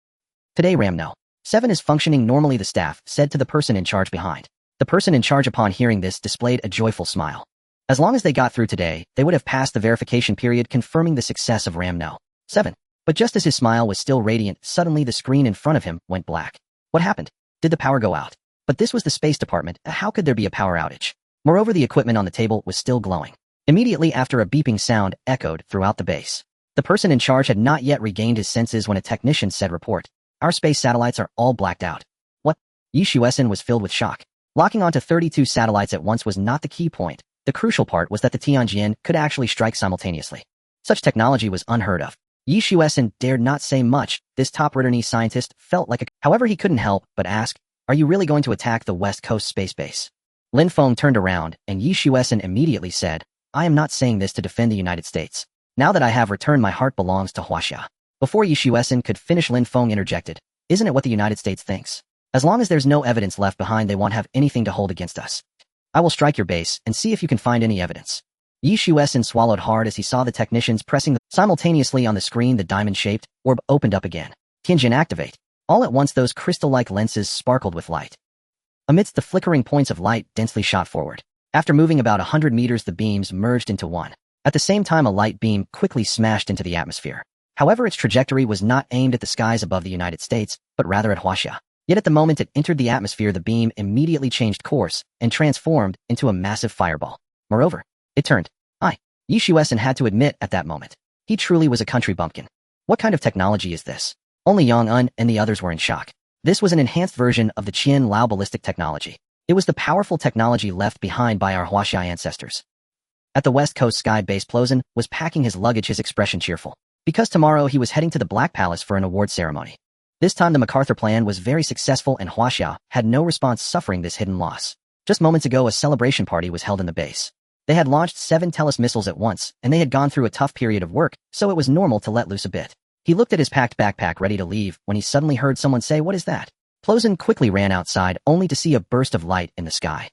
Today, RAM-No. 7 is functioning normally, the staff said to the person in charge behind. The person in charge, upon hearing this, displayed a joyful smile. As long as they got through today, they would have passed the verification period, confirming the success of RAM-No. 7. But just as his smile was still radiant, suddenly the screen in front of him went black. What happened? Did the power go out? But this was the Space Department. How could there be a power outage? Moreover, the equipment on the table was still glowing. Immediately after, a beeping sound echoed throughout the base. The person in charge had not yet regained his senses when a technician said, Report. Our space satellites are all blacked out. What? Yi Shueson was filled with shock. Locking onto 32 satellites at once was not the key point. The crucial part was that the Tianjin could actually strike simultaneously. Such technology was unheard of. Yi Shueson dared not say much. This top-Riternese scientist felt like a... However, he couldn't help but ask, Are you really going to attack the West Coast space base? Lin Feng turned around, and Yi Shueson immediately said, I am not saying this to defend the United States. Now that I have returned, my heart belongs to Huaxia. Before Yi Shueson could finish, Lin Feng interjected, Isn't it what the United States thinks? As long as there's no evidence left behind, they won't have anything to hold against us. I will strike your base and see if you can find any evidence. Yi Shueson swallowed hard as he saw the technicians pressing simultaneously on the screen. The diamond-shaped orb opened up again. Tianjin, activate. All at once, those crystal-like lenses sparkled with light. Amidst the flickering points of light, densely shot forward. After moving about 100 meters, the beams merged into one. At the same time, a light beam quickly smashed into the atmosphere. However, its trajectory was not aimed at the skies above the United States, but rather at Huaxia. Yet at the moment it entered the atmosphere, the beam immediately changed course and transformed into a massive fireball. Moreover, it turned. Yi Shueson had to admit at that moment. He truly was a country bumpkin. What kind of technology is this? Only Yang Un and the others were in shock. This was an enhanced version of the Qian Lao ballistic technology. It was the powerful technology left behind by our Huaxia ancestors. At the West Coast sky base, Plozin was packing his luggage, his expression cheerful. Because tomorrow he was heading to the Black Palace for an award ceremony. This time the MacArthur plan was very successful and Huaxia had no response, suffering this hidden loss. Just moments ago, a celebration party was held in the base. They had launched 7 Telos missiles at once, and they had gone through a tough period of work, so it was normal to let loose a bit. He looked at his packed backpack ready to leave when he suddenly heard someone say, What is that? Plozin quickly ran outside, only to see a burst of light in the sky.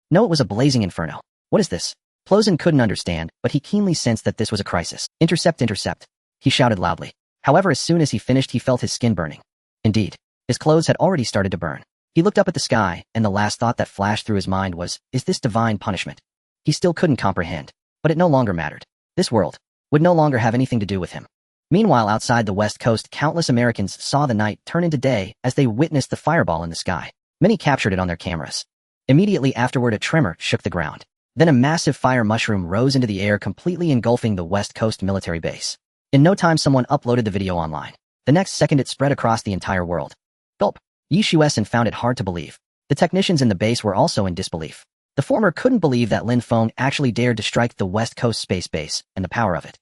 No, it was a blazing inferno. What is this? Plozin couldn't understand, but he keenly sensed that this was a crisis. Intercept, intercept. He shouted loudly. However, as soon as he finished, he felt his skin burning. Indeed, his clothes had already started to burn. He looked up at the sky, and the last thought that flashed through his mind was, Is this divine punishment? He still couldn't comprehend, but it no longer mattered. This world would no longer have anything to do with him. Meanwhile, outside the West Coast, countless Americans saw the night turn into day as they witnessed the fireball in the sky. Many captured it on their cameras. Immediately afterward, a tremor shook the ground. Then a massive fire mushroom rose into the air, completely engulfing the West Coast military base. In no time, someone uploaded the video online. The next second, it spread across the entire world. Gulp. Yi Shueson found it hard to believe. The technicians in the base were also in disbelief. The former couldn't believe that Lin Feng actually dared to strike the West Coast space base and the power of it.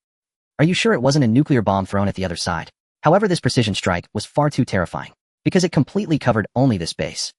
Are you sure it wasn't a nuclear bomb thrown at the other side? However, this precision strike was far too terrifying, because it completely covered only this base.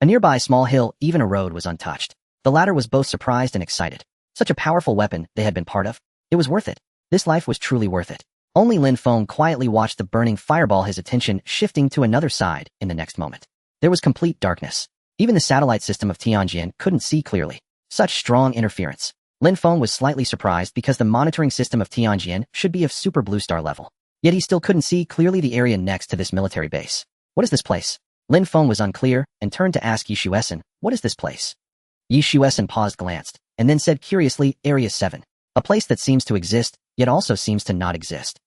A nearby small hill, even a road, was untouched. The latter was both surprised and excited. Such a powerful weapon they had been part of. It was worth it. This life was truly worth it. Only Lin Feng quietly watched the burning fireball, his attention shifting to another side in the next moment. There was complete darkness. Even the satellite system of Tianjin couldn't see clearly. Such strong interference. Lin Feng was slightly surprised because the monitoring system of Tianjin should be of super blue star level. Yet he still couldn't see clearly the area next to this military base. What is this place? Lin Feng was unclear and turned to ask Yi Shuesan, what is this place? Yi Shuesan paused, glanced, and then said curiously, Area 7. A place that seems to exist, yet also seems to not exist.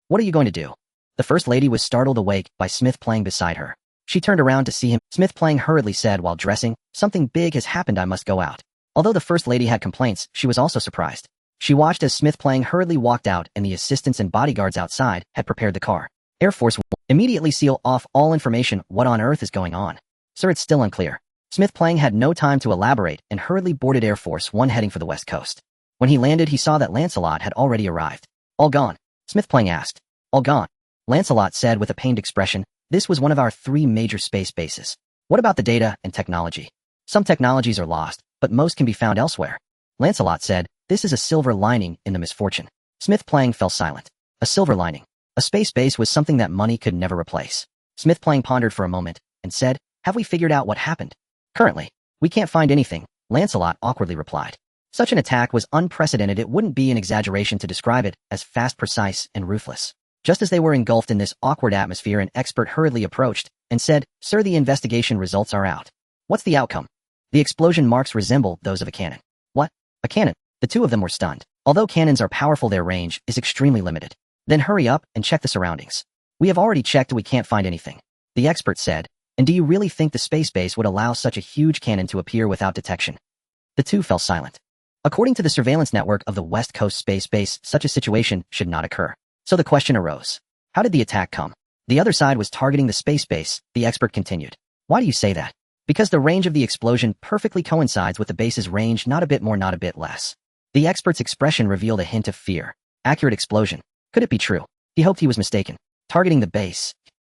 What are you going to do? The First Lady was startled awake by Smith playing beside her. She turned around to see him. Smith playing hurriedly said while dressing, something big has happened, I must go out. Although the First Lady had complaints, she was also surprised. She watched as Smith playing hurriedly walked out and the assistants and bodyguards outside had prepared the car. Air Force One. Immediately seal off all information. What on earth is going on? Sir, it's still unclear. Smith playing had no time to elaborate and hurriedly boarded Air Force One heading for the West Coast. When he landed, he saw that Lancelot had already arrived. All gone? Smith playing asked. All gone. Lancelot said with a pained expression, this was one of our 3 major space bases. What about the data and technology? Some technologies are lost, but most can be found elsewhere. Lancelot said, this is a silver lining in the misfortune. Smith playing fell silent. A silver lining. A space base was something that money could never replace. Smith playing pondered for a moment and said, have we figured out what happened? Currently, we can't find anything, Lancelot awkwardly replied. Such an attack was unprecedented. It wouldn't be an exaggeration to describe it as fast, precise, and ruthless. Just as they were engulfed in this awkward atmosphere, an expert hurriedly approached and said, sir, the investigation results are out. What's the outcome? The explosion marks resemble those of a cannon. What? A cannon? The two of them were stunned. Although cannons are powerful, their range is extremely limited. Then hurry up and check the surroundings. We have already checked, we can't find anything. The expert said, and do you really think the space base would allow such a huge cannon to appear without detection? The two fell silent. According to the surveillance network of the West Coast Space Base, such a situation should not occur. So the question arose. How did the attack come? The other side was targeting the space base, the expert continued. Why do you say that? Because the range of the explosion perfectly coincides with the base's range, not a bit more, not a bit less. The expert's expression revealed a hint of fear. Accurate explosion. Could it be true? He hoped he was mistaken. Targeting the base.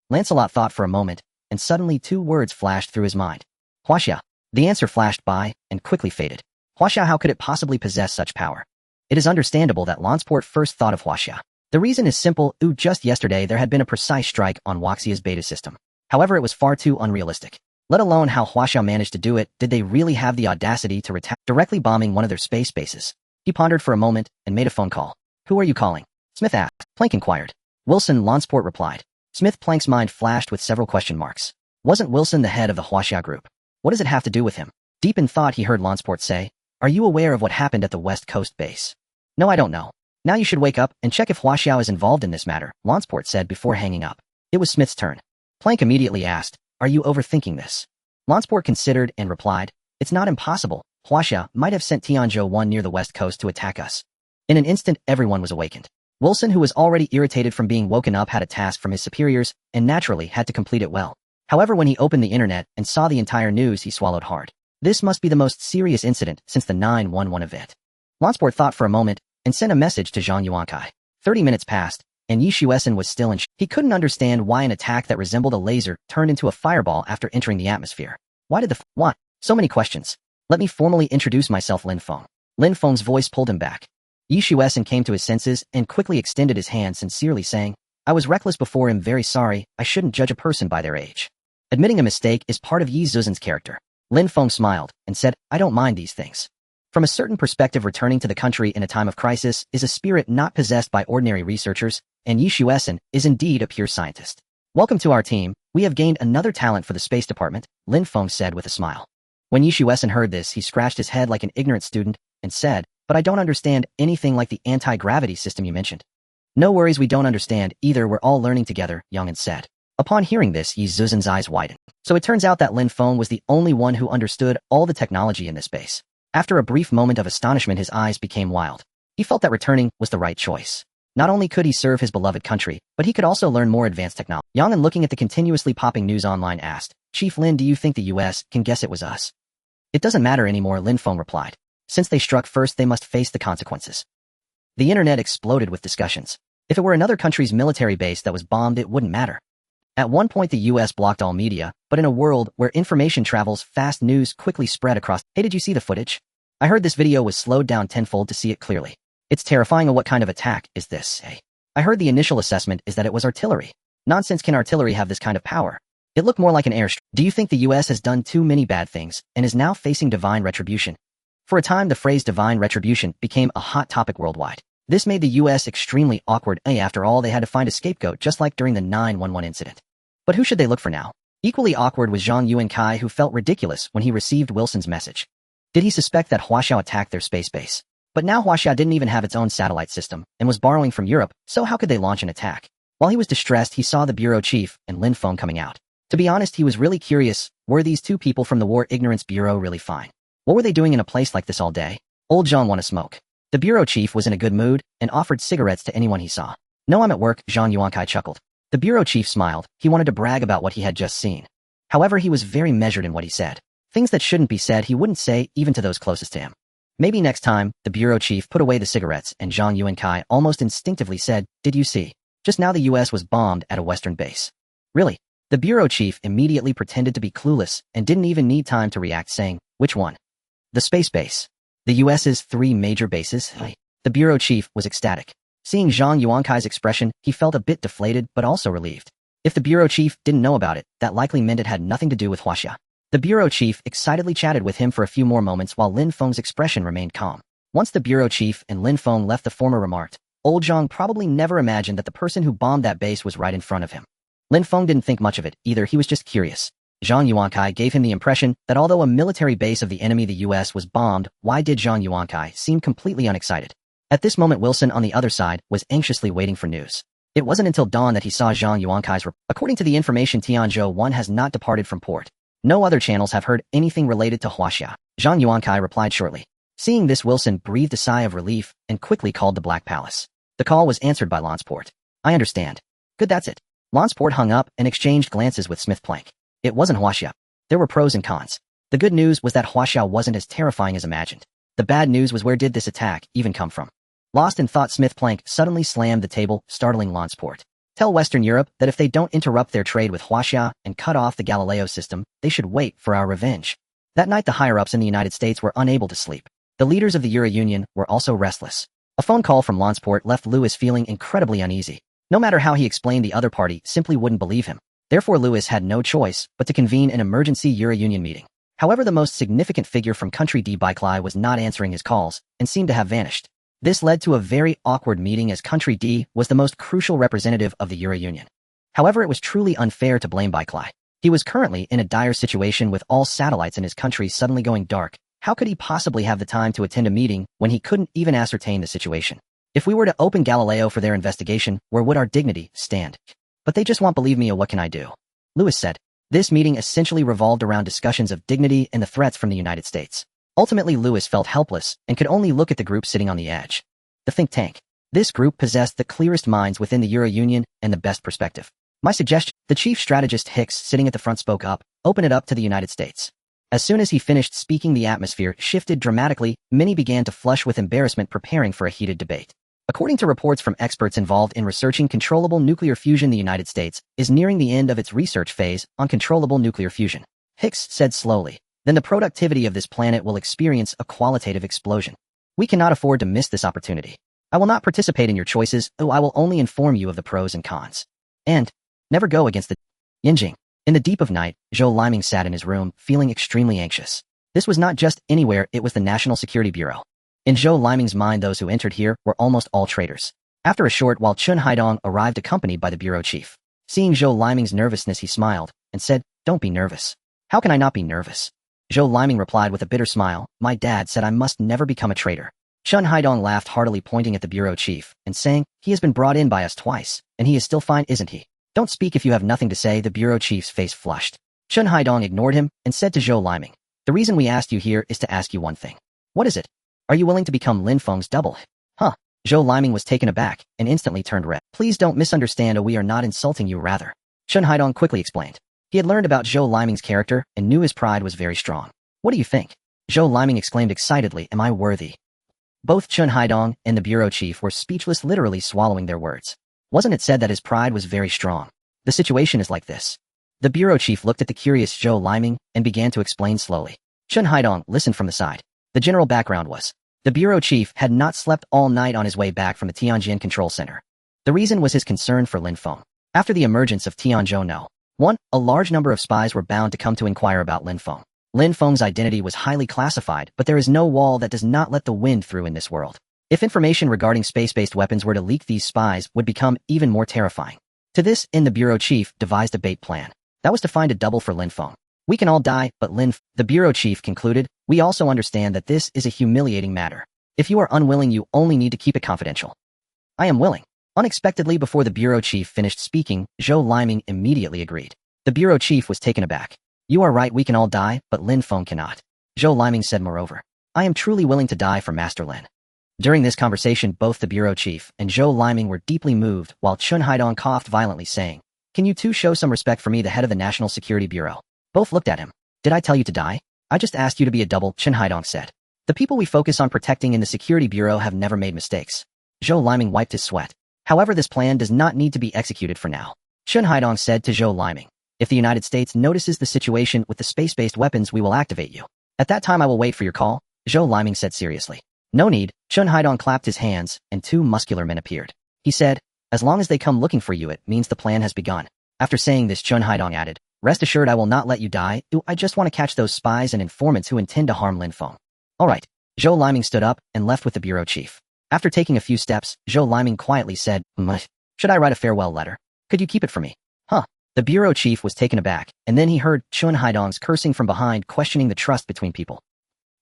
Lancelot thought for a moment, and suddenly 2 words flashed through his mind. Huaxia. The answer flashed by, and quickly faded. Huaxia, how could it possibly possess such power? It is understandable that Lansport first thought of Huaxia. The reason is simple. Just yesterday there had been a precise strike on Huaxia's beta system. However, it was far too unrealistic. Let alone how Huaxia managed to do it. Did they really have the audacity to attack, directly bombing one of their space bases? He pondered for a moment and made a phone call. Who are you calling? Smith asked. Planck inquired. Wilson, Lansport replied. Smith Planck's mind flashed with several question marks. Wasn't Wilson the head of the Huaxia group? What does it have to do with him? Deep in thought, he heard Lansport say, are you aware of what happened at the West Coast base? No, I don't know. Now you should wake up and check if Huaxia is involved in this matter, Lansport said before hanging up. It was Smith's turn. Planck immediately asked, are you overthinking this? Lansport considered and replied, it's not impossible. Huaxia might have sent Tianzhou 1 near the West Coast to attack us. In an instant, everyone was awakened. Wilson, who was already irritated from being woken up, had a task from his superiors and naturally had to complete it well. However, when he opened the internet and saw the entire news, he swallowed hard. This must be the most serious incident since the 911 event. Lansport thought for a moment and sent a message to Zhang Yuankai. 30 minutes passed, and Yi Shuesan was still in shock. He couldn't understand why an attack that resembled a laser turned into a fireball after entering the atmosphere. Why did what? So many questions. Let me formally introduce myself, Lin Feng. Lin Feng's voice pulled him back. Yi Shuesan came to his senses and quickly extended his hand, sincerely saying, I was reckless before, I'm very sorry, I shouldn't judge a person by their age. Admitting a mistake is part of Yi Zuzan's character. Lin Feng smiled and said, I don't mind these things. From a certain perspective, returning to the country in a time of crisis is a spirit not possessed by ordinary researchers, and Yi Shuesan is indeed a pure scientist. Welcome to our team. We have gained another talent for the Space Department, Lin Feng said with a smile. When Yi Shuesan heard this, he scratched his head like an ignorant student and said, but I don't understand anything like the anti-gravity system you mentioned. No worries, we don't understand either, we're all learning together, Youngin said. Upon hearing this, Yi Zuzan's eyes widened. So it turns out that Lin Feng was the only one who understood all the technology in this base. After a brief moment of astonishment, his eyes became wild. He felt that returning was the right choice. Not only could he serve his beloved country, but he could also learn more advanced technology. Youngin, looking at the continuously popping news online, asked, Chief Lin, do you think the US can guess it was us? It doesn't matter anymore, Lin Feng replied. Since they struck first, they must face the consequences. The internet exploded with discussions. If it were another country's military base that was bombed, it wouldn't matter. At one point, the US blocked all media, but in a world where information travels fast, news quickly spread across. Hey, did you see the footage? I heard this video was slowed down tenfold to see it clearly. It's terrifying. What kind of attack is this, eh? I heard the initial assessment is that it was artillery. Nonsense, can artillery have this kind of power? It looked more like an airstrike. Do you think the US has done too many bad things and is now facing divine retribution? For a time, the phrase divine retribution became a hot topic worldwide. This made the US extremely awkward. After all, they had to find a scapegoat just like during the 9/11 incident. But who should they look for now? Equally awkward was Zhang Yuankai, who felt ridiculous when he received Wilson's message. Did he suspect that Huaxiao attacked their space base? But now Huaxiao didn't even have its own satellite system and was borrowing from Europe, so how could they launch an attack? While he was distressed, he saw the bureau chief and Lin Feng coming out. To be honest, he was really curious, were these two people from the War Ignorance Bureau really fine? What were they doing in a place like this all day? Old Zhang wanted to smoke. The bureau chief was in a good mood and offered cigarettes to anyone he saw. No, I'm at work, Zhang Yuankai chuckled. The bureau chief smiled. He wanted to brag about what he had just seen. However, he was very measured in what he said. Things that shouldn't be said he wouldn't say even to those closest to him. Maybe next time, the bureau chief put away the cigarettes and Zhang Yuankai almost instinctively said, did you see? Just now the US was bombed at a Western base. Really? The bureau chief immediately pretended to be clueless and didn't even need time to react, saying, which one? The space base. The US's 3 major bases? The bureau chief was ecstatic. Seeing Zhang Yuankai's expression, he felt a bit deflated but also relieved. If the bureau chief didn't know about it, that likely meant it had nothing to do with Huaxia. The bureau chief excitedly chatted with him for a few more moments while Lin Feng's expression remained calm. Once the bureau chief and Lin Feng left, the former remarked, old Zhang probably never imagined that the person who bombed that base was right in front of him. Lin Feng didn't think much of it either, he was just curious. Zhang Yuankai gave him the impression that although a military base of the enemy, the US, was bombed, why did Zhang Yuankai seem completely unexcited? At this moment, Wilson on the other side was anxiously waiting for news. It wasn't until dawn that he saw Zhang Yuankai's report. According to the information, Tianzhou 1 has not departed from port. No other channels have heard anything related to Huaxia. Zhang Yuankai replied shortly. Seeing this, Wilson breathed a sigh of relief and quickly called the Black Palace. The call was answered by Lansport. I understand. Good, that's it. Lansport hung up and exchanged glances with Smith Plank. It wasn't Huaxia. There were pros and cons. The good news was that Huaxia wasn't as terrifying as imagined. The bad news was, where did this attack even come from? Lost in thought, Smith Plank suddenly slammed the table, startling Lansport. Tell Western Europe that if they don't interrupt their trade with Huaxia and cut off the Galileo system, they should wait for our revenge. That night, the higher-ups in the United States were unable to sleep. The leaders of the Euro Union were also restless. A phone call from Lansport left Louis feeling incredibly uneasy. No matter how he explained, the other party simply wouldn't believe him. Therefore, Louis had no choice but to convene an emergency Euro Union meeting. However, the most significant figure from country D, Baiklai, was not answering his calls and seemed to have vanished. This led to a very awkward meeting, as country D was the most crucial representative of the Euro Union. However, it was truly unfair to blame Baiklai. He was currently in a dire situation with all satellites in his country suddenly going dark. How could he possibly have the time to attend a meeting when he couldn't even ascertain the situation? If we were to open Galileo for their investigation, where would our dignity stand? But they just won't believe me, or what can I do? Louis said. This meeting essentially revolved around discussions of dignity and the threats from the United States. Ultimately, Louis felt helpless and could only look at the group sitting on the edge. The think tank. This group possessed the clearest minds within the Euro Union and the best perspective. My suggestion, the chief strategist Hicks, sitting at the front, spoke up, open it up to the United States. As soon as he finished speaking, the atmosphere shifted dramatically. Many began to flush with embarrassment, preparing for a heated debate. According to reports from experts involved in researching controllable nuclear fusion, the United States is nearing the end of its research phase on controllable nuclear fusion. Hicks said slowly. Then the productivity of this planet will experience a qualitative explosion. We cannot afford to miss this opportunity. I will not participate in your choices, though I will only inform you of the pros and cons. And never go against the Yinjing. In the deep of night, Zhou Liming sat in his room, feeling extremely anxious. This was not just anywhere, it was the National Security Bureau. In Zhou Liming's mind, those who entered here were almost all traitors. After a short while, Chun Haidong arrived accompanied by the bureau chief. Seeing Zhou Liming's nervousness, he smiled and said, don't be nervous. How can I not be nervous? Zhou Liming replied with a bitter smile, my dad said I must never become a traitor. Chun Haidong laughed heartily, pointing at the bureau chief and saying, he has been brought in by us twice, and he is still fine, isn't he? Don't speak if you have nothing to say. The bureau chief's face flushed. Chun Haidong ignored him and said to Zhou Liming, the reason we asked you here is to ask you one thing. What is it? Are you willing to become Lin Feng's double? Huh? Zhou Liming was taken aback and instantly turned red. Please don't misunderstand, we are not insulting you, rather. Chun Haidong quickly explained. He had learned about Zhou Liming's character and knew his pride was very strong. What do you think? Zhou Liming exclaimed excitedly, am I worthy? Both Chun Haidong and the bureau chief were speechless, literally swallowing their words. Wasn't it said that his pride was very strong? The situation is like this. The bureau chief looked at the curious Zhou Liming and began to explain slowly. Chun Haidong listened from the side. The general background was, the bureau chief had not slept all night on his way back from the Tianjin Control Center. The reason was his concern for Lin Feng. After the emergence of Tianzhou No. 1, a large number of spies were bound to come to inquire about Lin Feng. Lin Feng's identity was highly classified, but there is no wall that does not let the wind through in this world. If information regarding space-based weapons were to leak, these spies would become even more terrifying. To this end, the bureau chief devised a bait plan. That was to find a double for Lin Feng. We can all die, but the bureau chief concluded, we also understand that this is a humiliating matter. If you are unwilling, you only need to keep it confidential. I am willing. Unexpectedly, before the bureau chief finished speaking, Zhou Liming immediately agreed. The bureau chief was taken aback. You are right, we can all die, but Lin Feng cannot. Zhou Liming said moreover. I am truly willing to die for Master Lin. During this conversation, both the bureau chief and Zhou Liming were deeply moved, while Chun Haidong coughed violently, saying, Can you two show some respect for me, the head of the National Security Bureau? Both looked at him. Did I tell you to die? I just asked you to be a double, Chun Haidong said. The people we focus on protecting in the Security Bureau have never made mistakes. Zhou Liming wiped his sweat. However, this plan does not need to be executed for now. Chun Haidong said to Zhou Liming. If the United States notices the situation with the space-based weapons, we will activate you. At that time I will wait for your call, Zhou Liming said seriously. No need, Chun Haidong clapped his hands, and two muscular men appeared. He said, as long as they come looking for you, it means the plan has begun. After saying this, Chun Haidong added, rest assured I will not let you die. I just want to catch those spies and informants who intend to harm Lin Feng. Alright. Zhou Liming stood up and left with the bureau chief. After taking a few steps, Zhou Liming quietly said, should I write a farewell letter? Could you keep it for me? Huh. The bureau chief was taken aback, and then he heard Chun Haidong's cursing from behind, questioning the trust between people.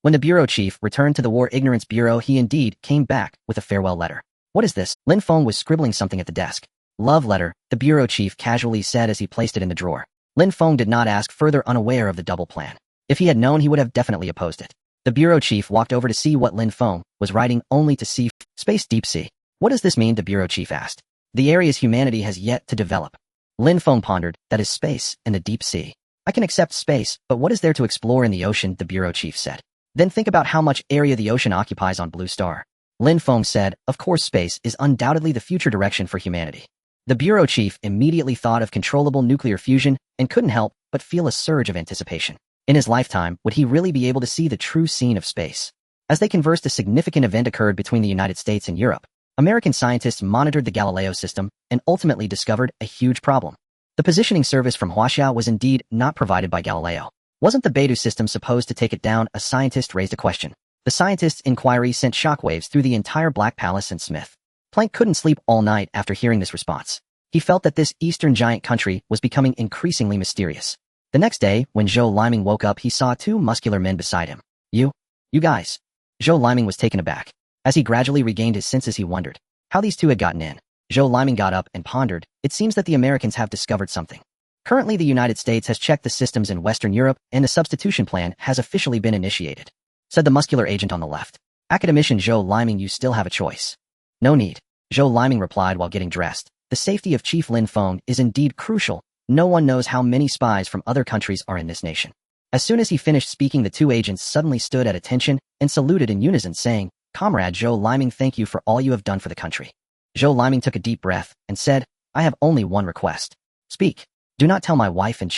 When the bureau chief returned to the War Ignorance Bureau, he indeed came back with a farewell letter. What is this? Lin Feng was scribbling something at the desk. Love letter, the bureau chief casually said as he placed it in the drawer. Lin Feng did not ask further, unaware of the double plan. If he had known, he would have definitely opposed it. The bureau chief walked over to see what Lin Feng was writing, only to see space deep sea. What does this mean? The bureau chief asked. The areas humanity has yet to develop. Lin Feng pondered, that is space and the deep sea. I can accept space, but what is there to explore in the ocean? The bureau chief said. Then think about how much area the ocean occupies on Blue Star. Lin Feng said, of course space is undoubtedly the future direction for humanity. The bureau chief immediately thought of controllable nuclear fusion and couldn't help but feel a surge of anticipation. In his lifetime, would he really be able to see the true scene of space? As they conversed, a significant event occurred between the United States and Europe. American scientists monitored the Galileo system and ultimately discovered a huge problem. The positioning service from Huaxia was indeed not provided by Galileo. Wasn't the Beidou system supposed to take it down? A scientist raised a question. The scientist's inquiry sent shockwaves through the entire Black Palace, and Smith Planck couldn't sleep all night after hearing this response. He felt that this Eastern giant country was becoming increasingly mysterious. The next day, when Zhou Liming woke up, he saw two muscular men beside him. You guys. Zhou Liming was taken aback. As he gradually regained his senses, he wondered how these two had gotten in. Zhou Liming got up and pondered. It seems that the Americans have discovered something. Currently, the United States has checked the systems in Western Europe, and the substitution plan has officially been initiated, said the muscular agent on the left. Academician Zhou Liming, you still have a choice. No need, Zhou Liming replied while getting dressed. The safety of Chief Lin Feng is indeed crucial. No one knows how many spies from other countries are in this nation. As soon as he finished speaking, the two agents suddenly stood at attention and saluted in unison, saying, Comrade Zhou Liming, thank you for all you have done for the country. Zhou Liming took a deep breath and said, I have only one request. Speak. Do not tell my wife and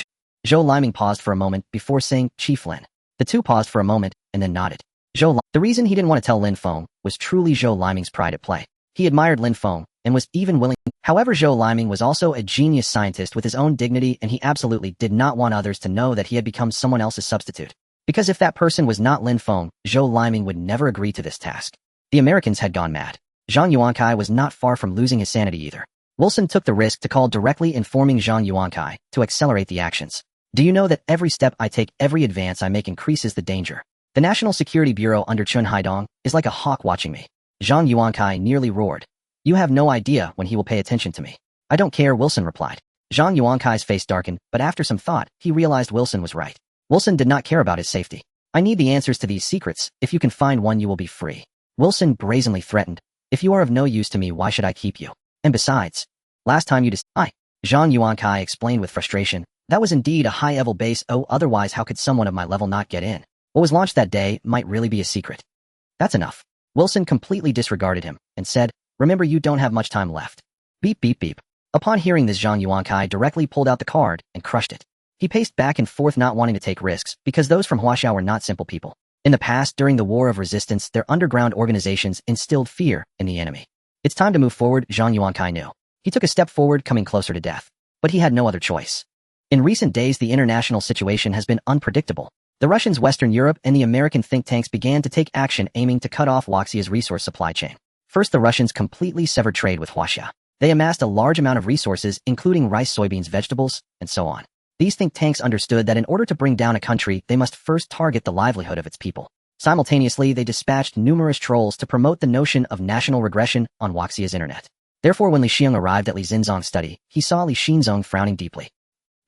Zhou Liming paused for a moment before saying, Chief Lin. The two paused for a moment and then nodded. The reason he didn't want to tell Lin Feng was truly Zhou Liming's pride at play. He admired Lin Feng and was even willing. However, Zhou Liming was also a genius scientist with his own dignity, and he absolutely did not want others to know that he had become someone else's substitute. Because if that person was not Lin Feng, Zhou Liming would never agree to this task. The Americans had gone mad. Zhang Yuankai was not far from losing his sanity either. Wilson took the risk to call directly, informing Zhang Yuankai to accelerate the actions. Do you know that every step I take, every advance I make increases the danger? The National Security Bureau under Chun Haidong is like a hawk watching me. Zhang Yuankai nearly roared. You have no idea when he will pay attention to me. I don't care, Wilson replied. Zhang Yuankai's face darkened, but after some thought, he realized Wilson was right. Wilson did not care about his safety. I need the answers to these secrets. If you can find one, you will be free. Wilson brazenly threatened. If you are of no use to me, why should I keep you? And besides, last time you Zhang Yuankai explained with frustration. That was indeed a high-level base. Otherwise how could someone of my level not get in? What was launched that day might really be a secret. That's enough. Wilson completely disregarded him and said, remember, you don't have much time left. Beep beep beep. Upon hearing this, Zhang Yuankai directly pulled out the card and crushed it. He paced back and forth, not wanting to take risks, because those from Huaxia were not simple people. In the past, during the War of Resistance, their underground organizations instilled fear in the enemy. It's time to move forward, Zhang Yuankai knew. He took a step forward, coming closer to death. But he had no other choice. In recent days, the international situation has been unpredictable. The Russians, Western Europe, and the American think tanks began to take action aiming to cut off Huaxia's resource supply chain. First, the Russians completely severed trade with Huaxia. They amassed a large amount of resources, including rice, soybeans, vegetables, and so on. These think tanks understood that in order to bring down a country, they must first target the livelihood of its people. Simultaneously, they dispatched numerous trolls to promote the notion of national regression on Huaxia's internet. Therefore, when Li Xiong arrived at Li Xinzong's study, he saw Li Xinzong frowning deeply.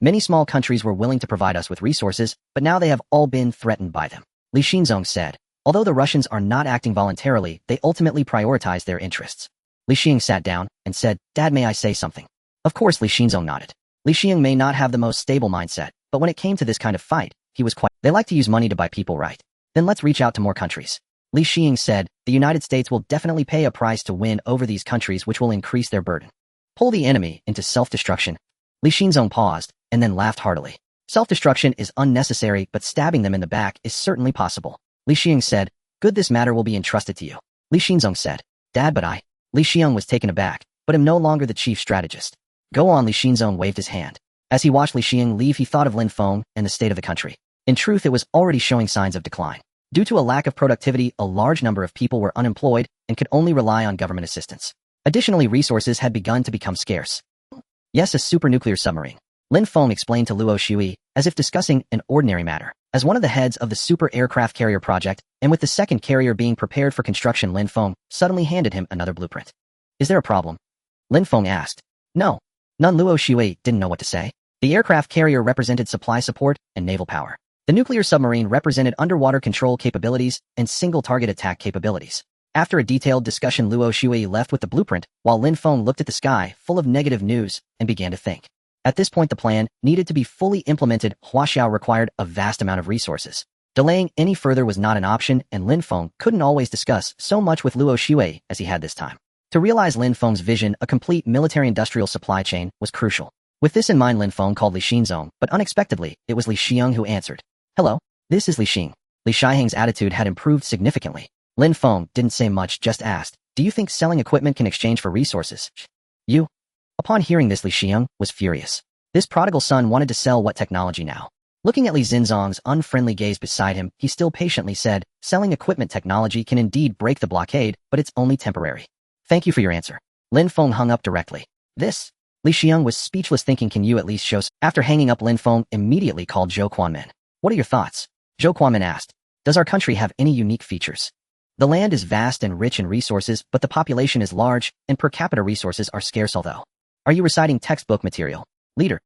Many small countries were willing to provide us with resources, but now they have all been threatened by them. Li Xinzong said, although the Russians are not acting voluntarily, they ultimately prioritize their interests. Li Xiong sat down and said, Dad, may I say something? Of course, Li Xinzong nodded. Li Xiong may not have the most stable mindset, but when it came to this kind of fight, he was quite— They like to use money to buy people, right? Then let's reach out to more countries. Li Xiong said, the United States will definitely pay a price to win over these countries, which will increase their burden. Pull the enemy into self-destruction. Li Xinzong paused and then laughed heartily. Self-destruction is unnecessary, but stabbing them in the back is certainly possible. Li Xiong said, good, this matter will be entrusted to you. Li Xinzong said, Dad, but I— Li Xiong was taken aback, but am no longer the chief strategist. Go on, Li Xinzong waved his hand. As he watched Li Xiong leave, he thought of Lin Feng and the state of the country. In truth, it was already showing signs of decline. Due to a lack of productivity, a large number of people were unemployed and could only rely on government assistance. Additionally, resources had begun to become scarce. Yes, a supernuclear submarine. Lin Feng explained to Luo Shui, as if discussing an ordinary matter. As one of the heads of the super aircraft carrier project, and with the second carrier being prepared for construction, Lin Feng suddenly handed him another blueprint. Is there a problem? Lin Feng asked. No. None. Luo Shui didn't know what to say. The aircraft carrier represented supply support and naval power. The nuclear submarine represented underwater control capabilities and single-target attack capabilities. After a detailed discussion, Luo Shui left with the blueprint, while Lin Feng looked at the sky, full of negative news, and began to think. At this point, the plan needed to be fully implemented. Huaxia required a vast amount of resources. Delaying any further was not an option, and Lin Feng couldn't always discuss so much with Luo Shui as he had this time. To realize Lin Feng's vision, a complete military-industrial supply chain was crucial. With this in mind, Lin Feng called Li Xinzong, but unexpectedly, it was Li Xiong who answered. Hello, this is Li Xing. Li Shiheng's attitude had improved significantly. Lin Feng didn't say much, just asked, do you think selling equipment can exchange for resources? You? Upon hearing this, Li Xiong was furious. This prodigal son wanted to sell what technology now? Looking at Li Xinzong's unfriendly gaze beside him, he still patiently said, selling equipment technology can indeed break the blockade, but it's only temporary. Thank you for your answer. Lin Feng hung up directly. This? Li Xiong was speechless, thinking, can you at least show— After hanging up, Lin Feng immediately called Zhou Quanmin. What are your thoughts? Zhou Quanmin asked. Does our country have any unique features? The land is vast and rich in resources, but the population is large, and per capita resources are scarce. Although, are you reciting textbook material? Leader.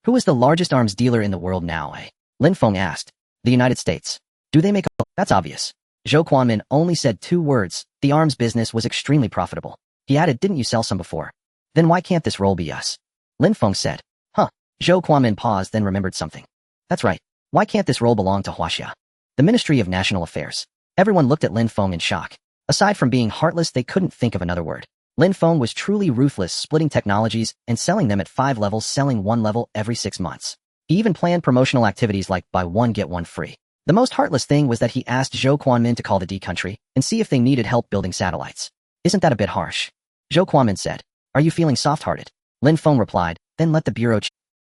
Who is the largest arms dealer in the world now, eh? Lin Feng asked. The United States. Do they make a— That's obvious. Zhou Quanmin only said 2 words. The arms business was extremely profitable. He added, didn't you sell some before? Then why can't this role be us? Lin Feng said. Huh. Zhou Quanmin paused, then remembered something. That's right. Why can't this role belong to Huaxia? The Ministry of National Affairs. Everyone looked at Lin Feng in shock. Aside from being heartless, they couldn't think of another word. Lin Feng was truly ruthless, splitting technologies and selling them at 5 levels, selling 1 level every 6 months. He even planned promotional activities like buy 1 get 1 free. The most heartless thing was that he asked Zhou Quanmin to call the D country and see if they needed help building satellites. Isn't that a bit harsh? Zhou Quanmin said. Are you feeling soft-hearted? Lin Feng replied, then let the bureau—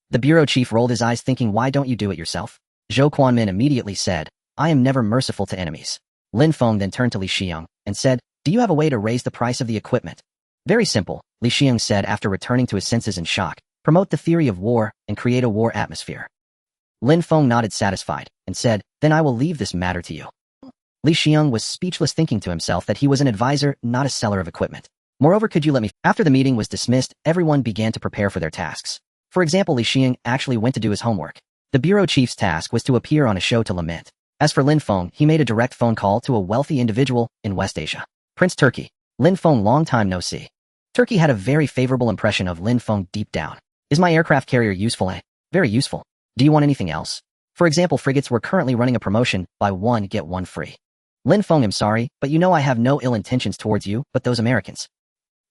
The bureau chief rolled his eyes, thinking, why don't you do it yourself? Zhou Quanmin immediately said, I am never merciful to enemies. Lin Feng then turned to Li Xiong and said, do you have a way to raise the price of the equipment? Very simple, Li Xiong said after returning to his senses in shock. Promote the theory of war and create a war atmosphere. Lin Feng nodded satisfied and said, then I will leave this matter to you. Li Xiong was speechless, thinking to himself that he was an advisor, not a seller of equipment. Moreover, could you let me— After the meeting was dismissed, everyone began to prepare for their tasks. For example, Li Xiong actually went to do his homework. The bureau chief's task was to appear on a show to lament. As for Lin Feng, he made a direct phone call to a wealthy individual in West Asia. Prince Turkey. Lin Feng, long time no see. Turkey had a very favorable impression of Lin Feng deep down. Is my aircraft carrier useful, eh? Very useful. Do you want anything else? For example, frigates were currently running a promotion, buy 1 get 1 free. Lin Feng, I'm sorry, but you know I have no ill intentions towards you, but those Americans.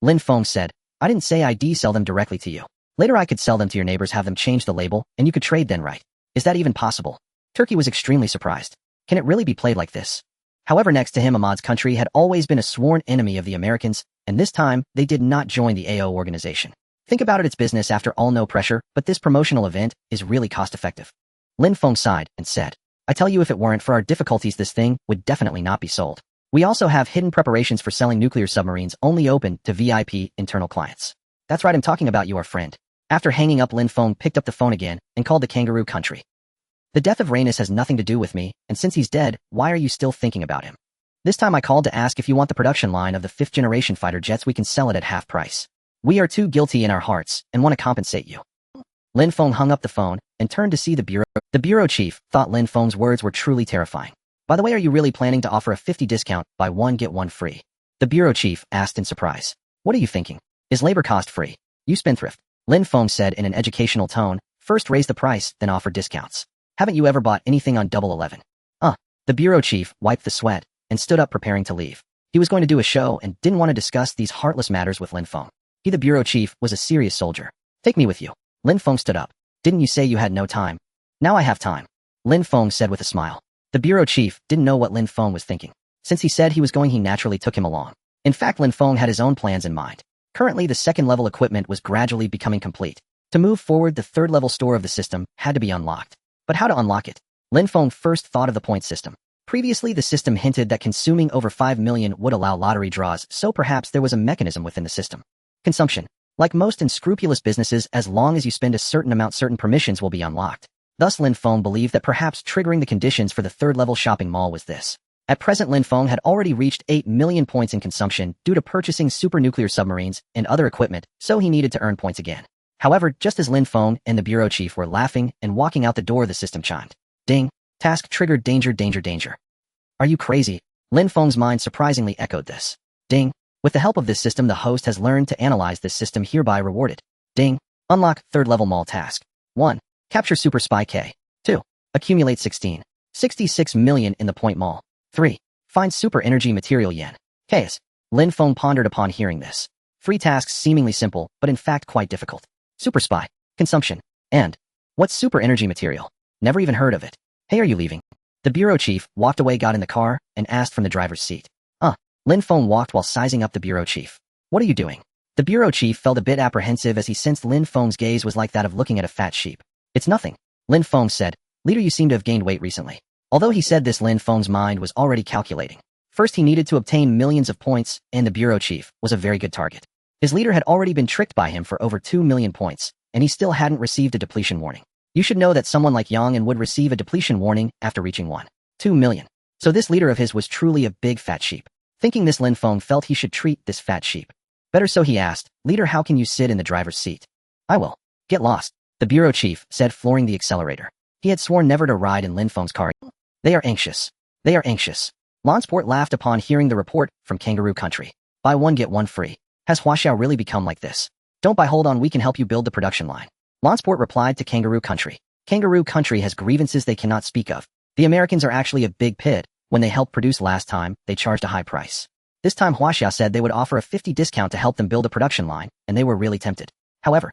Lin Feng said, I didn't say I'd sell them directly to you. Later I could sell them to your neighbors, have them change the label, and you could trade then, right? Is that even possible? Turkey was extremely surprised. Can it really be played like this? However, next to him, Ahmad's country had always been a sworn enemy of the Americans, and this time, they did not join the AO organization. Think about it, it's business after all, no pressure, but this promotional event is really cost-effective. Lin Feng sighed and said, I tell you, if it weren't for our difficulties, this thing would definitely not be sold. We also have hidden preparations for selling nuclear submarines only open to VIP internal clients. That's right, I'm talking about your friend. After hanging up, Lin Feng picked up the phone again and called the kangaroo country. The death of Rhaenys has nothing to do with me, and since he's dead, why are you still thinking about him? This time I called to ask if you want the production line of the 5th-generation fighter jets. We can sell it at half price. We are too guilty in our hearts and want to compensate you. Lin Feng hung up the phone and turned to see the bureau. The bureau chief thought Lin Feng's words were truly terrifying. By the way, are you really planning to offer a 50 discount, buy one get one free? The bureau chief asked in surprise. What are you thinking? Is labor cost free? You spendthrift. Lin Feng said in an educational tone, first raise the price, then offer discounts. Haven't you ever bought anything on Double 11? The bureau chief wiped the sweat and stood up preparing to leave. He was going to do a show and didn't want to discuss these heartless matters with Lin Feng. He, the bureau chief, was a serious soldier. Take me with you. Lin Feng stood up. Didn't you say you had no time? Now I have time. Lin Feng said with a smile. The bureau chief didn't know what Lin Feng was thinking. Since he said he was going, he naturally took him along. In fact, Lin Feng had his own plans in mind. Currently, the second-level equipment was gradually becoming complete. To move forward, the third-level store of the system had to be unlocked. But how to unlock it? Lin Feng first thought of the point system. Previously, the system hinted that consuming over 5 million would allow lottery draws, so perhaps there was a mechanism within the system. Consumption. Like most unscrupulous businesses, as long as you spend a certain amount, certain permissions will be unlocked. Thus, Lin Feng believed that perhaps triggering the conditions for the third-level shopping mall was this. At present, Lin Feng had already reached 8 million points in consumption due to purchasing supernuclear submarines and other equipment, so he needed to earn points again. However, just as Lin Feng and the bureau chief were laughing and walking out the door, the system chimed. Ding. Task triggered. Danger, danger, danger. Are you crazy? Lin Feng's mind surprisingly echoed this. Ding. With the help of this system, the host has learned to analyze this system, hereby rewarded. Ding. Unlock third-level mall task. 1. Capture Super Spy K. 2. Accumulate 66 million in the point mall. 3. Find super energy material yen. Ks. Lin Feng pondered upon hearing this. 3 tasks seemingly simple, but in fact quite difficult. Super spy, consumption, and what's super energy material? Never even heard of it. Hey, are you leaving? The bureau chief walked away, got in the car, and asked from the driver's seat. Lin Feng walked while sizing up the bureau chief. What are you doing? The bureau chief felt a bit apprehensive as he sensed Lin Feng's gaze was like that of looking at a fat sheep. It's nothing. Lin Feng said. Leader, you seem to have gained weight recently. Although he said this, Lin Feng's mind was already calculating. First, he needed to obtain millions of points, and the bureau chief was a very good target. His leader had already been tricked by him for over 2 million points, and he still hadn't received a depletion warning. You should know that someone like Yang and would receive a depletion warning after reaching 1.2 million. So this leader of his was truly a big fat sheep. Thinking this, Lin Feng felt he should treat this fat sheep better, so he asked, Leader, how can you sit in the driver's seat? I will. Get lost. The bureau chief said, flooring the accelerator. He had sworn never to ride in Lin Feng's car. They are anxious. They are anxious. Lansport laughed upon hearing the report from Kangaroo Country. Buy one get one free. Has Huaxiao really become like this? Don't buy, hold on, we can help you build the production line. Lansport replied to Kangaroo Country. Kangaroo Country has grievances they cannot speak of. The Americans are actually a big pit. When they helped produce last time, they charged a high price. This time Huaxiao said they would offer a 50 discount to help them build a production line, and they were really tempted. However,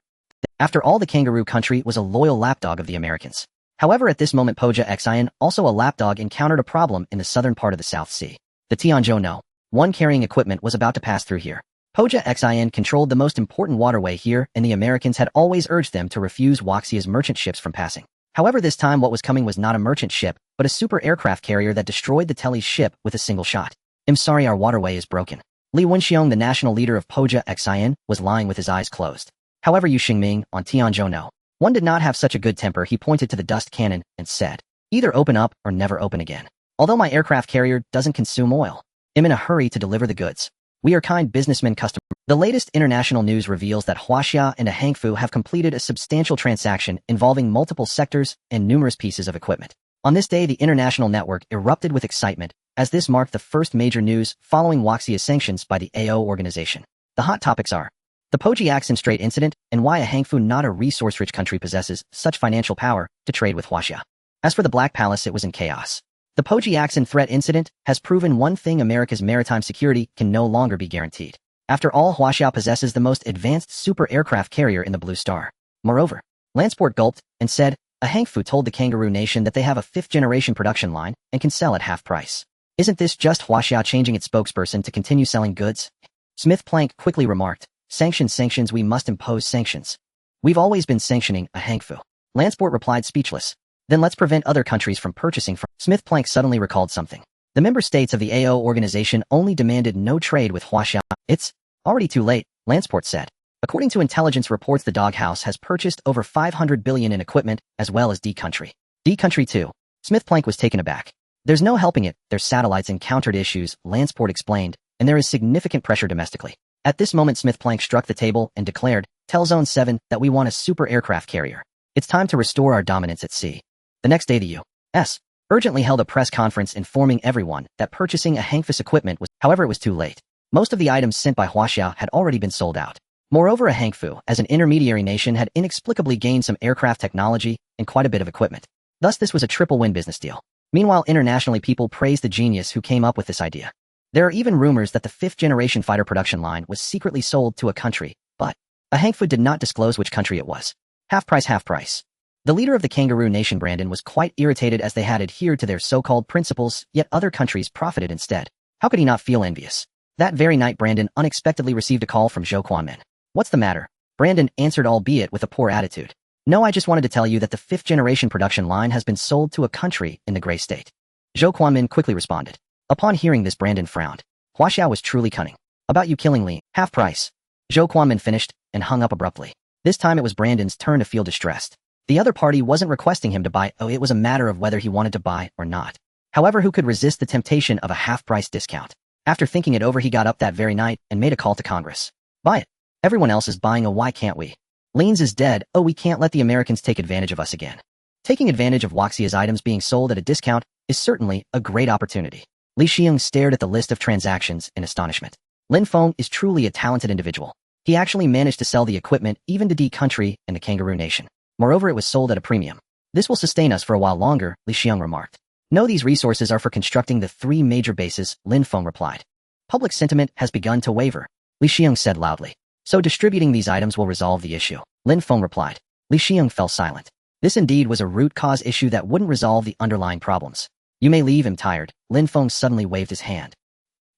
after all, the Kangaroo Country was a loyal lapdog of the Americans. However, at this moment, Poja Xian, also a lapdog, encountered a problem in the southern part of the South Sea. The Tianzhou No. 1 carrying equipment was about to pass through here. Poja Xian controlled the most important waterway here, and the Americans had always urged them to refuse Huaxia's merchant ships from passing. However, this time what was coming was not a merchant ship, but a super aircraft carrier that destroyed the Telly's ship with a single shot. I'm sorry, our waterway is broken. Li Wenxiong, the national leader of Poja Xian, was lying with his eyes closed. However, Yu Xingming, on Tianzhou No. 1 did not have such a good temper. He pointed to the dust cannon and said, either open up or never open again. Although my aircraft carrier doesn't consume oil, I'm in a hurry to deliver the goods. We are kind businessmen customer. The latest international news reveals that Huaxia and a Hangfu have completed a substantial transaction involving multiple sectors and numerous pieces of equipment. On this day, the international network erupted with excitement, as this marked the first major news following Huaxia's sanctions by the AO organization. The hot topics are the Pojiaxin Strait incident and why a Hangfu, not a resource-rich country, possesses such financial power to trade with Huaxia. As for the Black Palace, it was in chaos. The Pojiaxin threat incident has proven one thing: America's maritime security can no longer be guaranteed. After all, Huaxia possesses the most advanced super aircraft carrier in the Blue Star. Moreover, Lansport gulped and said, a Hangfu told the Kangaroo Nation that they have a 5th-generation production line and can sell at half price. Isn't this just Huaxia changing its spokesperson to continue selling goods? Smith Plank quickly remarked, sanctions, sanctions, we must impose sanctions. We've always been sanctioning a Hangfu. Lansport replied, speechless. Then let's prevent other countries from purchasing from. Smith-Planck suddenly recalled something. The member states of the AO organization only demanded no trade with Huaxia. It's already too late, Lansport said. According to intelligence reports, the doghouse has purchased over 500 billion in equipment, as well as D country. D country too. Smith-Planck was taken aback. There's no helping it, their satellites encountered issues, Lansport explained, and there is significant pressure domestically. At this moment, Smith-Planck struck the table and declared, "Tell Zone 7 that we want a super aircraft carrier. It's time to restore our dominance at sea." The next day, the U.S. urgently held a press conference informing everyone that purchasing a Hangfus equipment was, however, it was too late. Most of the items sent by Huaxia had already been sold out. Moreover, a Hangfu, as an intermediary nation, had inexplicably gained some aircraft technology and quite a bit of equipment. Thus, this was a triple-win business deal. Meanwhile, internationally, people praised the genius who came up with this idea. There are even rumors that the fifth-generation fighter production line was secretly sold to a country, but a Hangfu did not disclose which country it was. Half price, half price. The leader of the kangaroo nation, Brandon, was quite irritated as they had adhered to their so-called principles, yet other countries profited instead. How could he not feel envious? That very night, Brandon unexpectedly received a call from Zhou Quanmin. "What's the matter?" Brandon answered, albeit with a poor attitude. "No, I just wanted to tell you that the fifth-generation production line has been sold to a country in the gray state." Zhou Quanmin quickly responded. Upon hearing this, Brandon frowned. Huaxia was truly cunning. "About you killing Li, half price." Zhou Quanmin finished and hung up abruptly. This time it was Brandon's turn to feel distressed. The other party wasn't requesting him to buy, it was a matter of whether he wanted to buy or not. However, who could resist the temptation of a half-price discount? After thinking it over, he got up that very night and made a call to Congress. "Buy it. Everyone else is buying a, why can't we? Lin's is dead, we can't let the Americans take advantage of us again." Taking advantage of Huaxia's items being sold at a discount is certainly a great opportunity. Li Xiong stared at the list of transactions in astonishment. Lin Feng is truly a talented individual. He actually managed to sell the equipment even to D country and the kangaroo nation. Moreover, it was sold at a premium. "This will sustain us for a while longer," Li Xiong remarked. "No, these resources are for constructing the 3 major bases," Lin Feng replied. "Public sentiment has begun to waver," Li Xiong said loudly. "So distributing these items will resolve the issue," Lin Feng replied. Li Xiong fell silent. This indeed was a root cause issue that wouldn't resolve the underlying problems. "You may leave, I'm tired," Lin Feng suddenly waved his hand.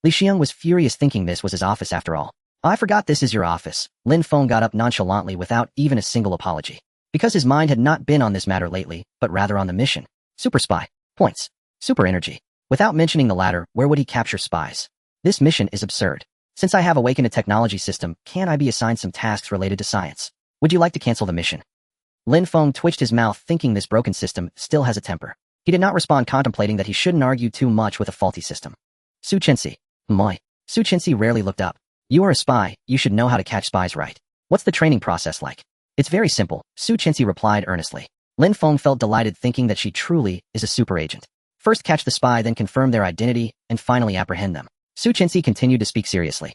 Li Xiong was furious, thinking this was his office after all. "I forgot this is your office." Lin Feng got up nonchalantly without even a single apology. Because his mind had not been on this matter lately, but rather on the mission. Super spy. Points. Super energy. Without mentioning the latter, where would he capture spies? This mission is absurd. Since I have awakened a technology system, can I be assigned some tasks related to science? Would you like to cancel the mission? Lin Feng twitched his mouth, thinking this broken system still has a temper. He did not respond, contemplating that he shouldn't argue too much with a faulty system. Su Chenxi. Moi. Su Chenxi rarely looked up. "You are a spy, you should know how to catch spies right. What's the training process like?" "It's very simple," Su Chenxi replied earnestly. Lin Feng felt delighted, thinking that she truly is a super agent. First catch the spy, then confirm their identity, and finally apprehend them. Su Chenxi continued to speak seriously.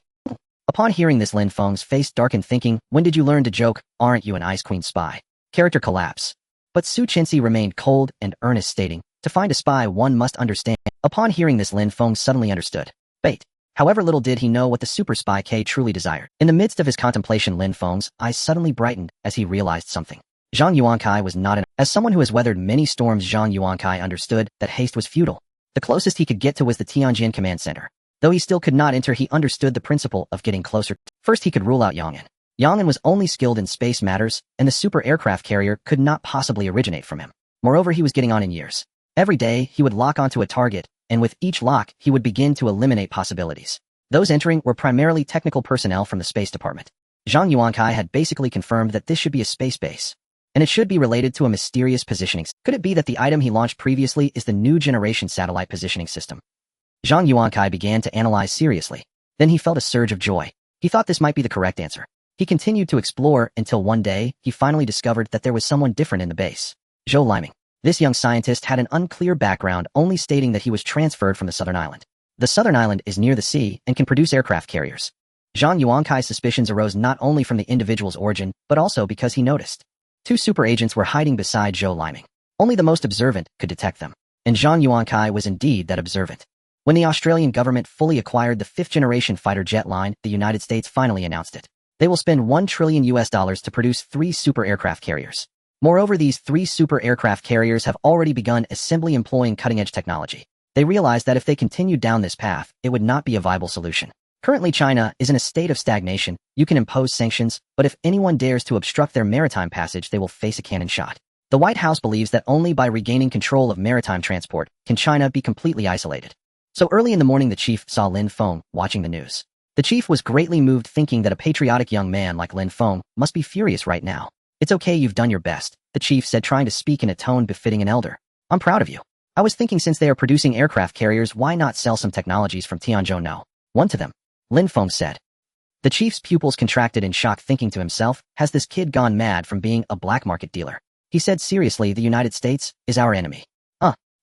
Upon hearing this, Lin Feng's face darkened, thinking, "When did you learn to joke? Aren't you an Ice Queen spy?" Character collapse. But Su Chenxi remained cold and earnest, stating, "To find a spy, one must understand." Upon hearing this, Lin Feng suddenly understood. Fate. However, little did he know what the super spy K truly desired. In the midst of his contemplation, Lin Feng's eyes suddenly brightened as he realized something. Zhang Yuankai was not As someone who has weathered many storms, Zhang Yuankai understood that haste was futile. The closest he could get to was the Tianjin command center. Though he still could not enter, he understood the principle of getting closer. First, he could rule out Yang'an. Yang'an was only skilled in space matters, and the super aircraft carrier could not possibly originate from him. Moreover, he was getting on in years. Every day, he would lock onto a target, and with each lock, he would begin to eliminate possibilities. Those entering were primarily technical personnel from the Space Department. Zhang Yuankai had basically confirmed that this should be a space base, and it should be related to a mysterious positioning. Could it be that the item he launched previously is the new generation satellite positioning system? Zhang Yuankai began to analyze seriously. Then he felt a surge of joy. He thought this might be the correct answer. He continued to explore until one day, he finally discovered that there was someone different in the base. Zhou Liming. This young scientist had an unclear background, only stating that he was transferred from the southern island. The southern island is near the sea and can produce aircraft carriers. Zhang Yuankai's suspicions arose not only from the individual's origin, but also because he noticed 2 super agents were hiding beside Zhou Liming. Only the most observant could detect them, and Zhang Yuankai was indeed that observant. When the Australian government fully acquired the 5th-generation fighter jet line, the United States finally announced it. They will spend $1 trillion to produce 3 super aircraft carriers. Moreover, these 3 super aircraft carriers have already begun assembly employing cutting-edge technology. They realized that if they continued down this path, it would not be a viable solution. Currently, China is in a state of stagnation. You can impose sanctions, but if anyone dares to obstruct their maritime passage, they will face a cannon shot. The White House believes that only by regaining control of maritime transport can China be completely isolated. So early in the morning the chief saw Lin Feng watching the news. The chief was greatly moved, thinking that a patriotic young man like Lin Feng must be furious right now. "It's okay, you've done your best," the chief said, trying to speak in a tone befitting an elder. "I'm proud of you. I was thinking, since they are producing aircraft carriers, why not sell some technologies from Tianzhou? No one to them," Lin Feng said. The chief's pupils contracted in shock, thinking to himself, has this kid gone mad from being a black market dealer? He said seriously, "The United States is our enemy."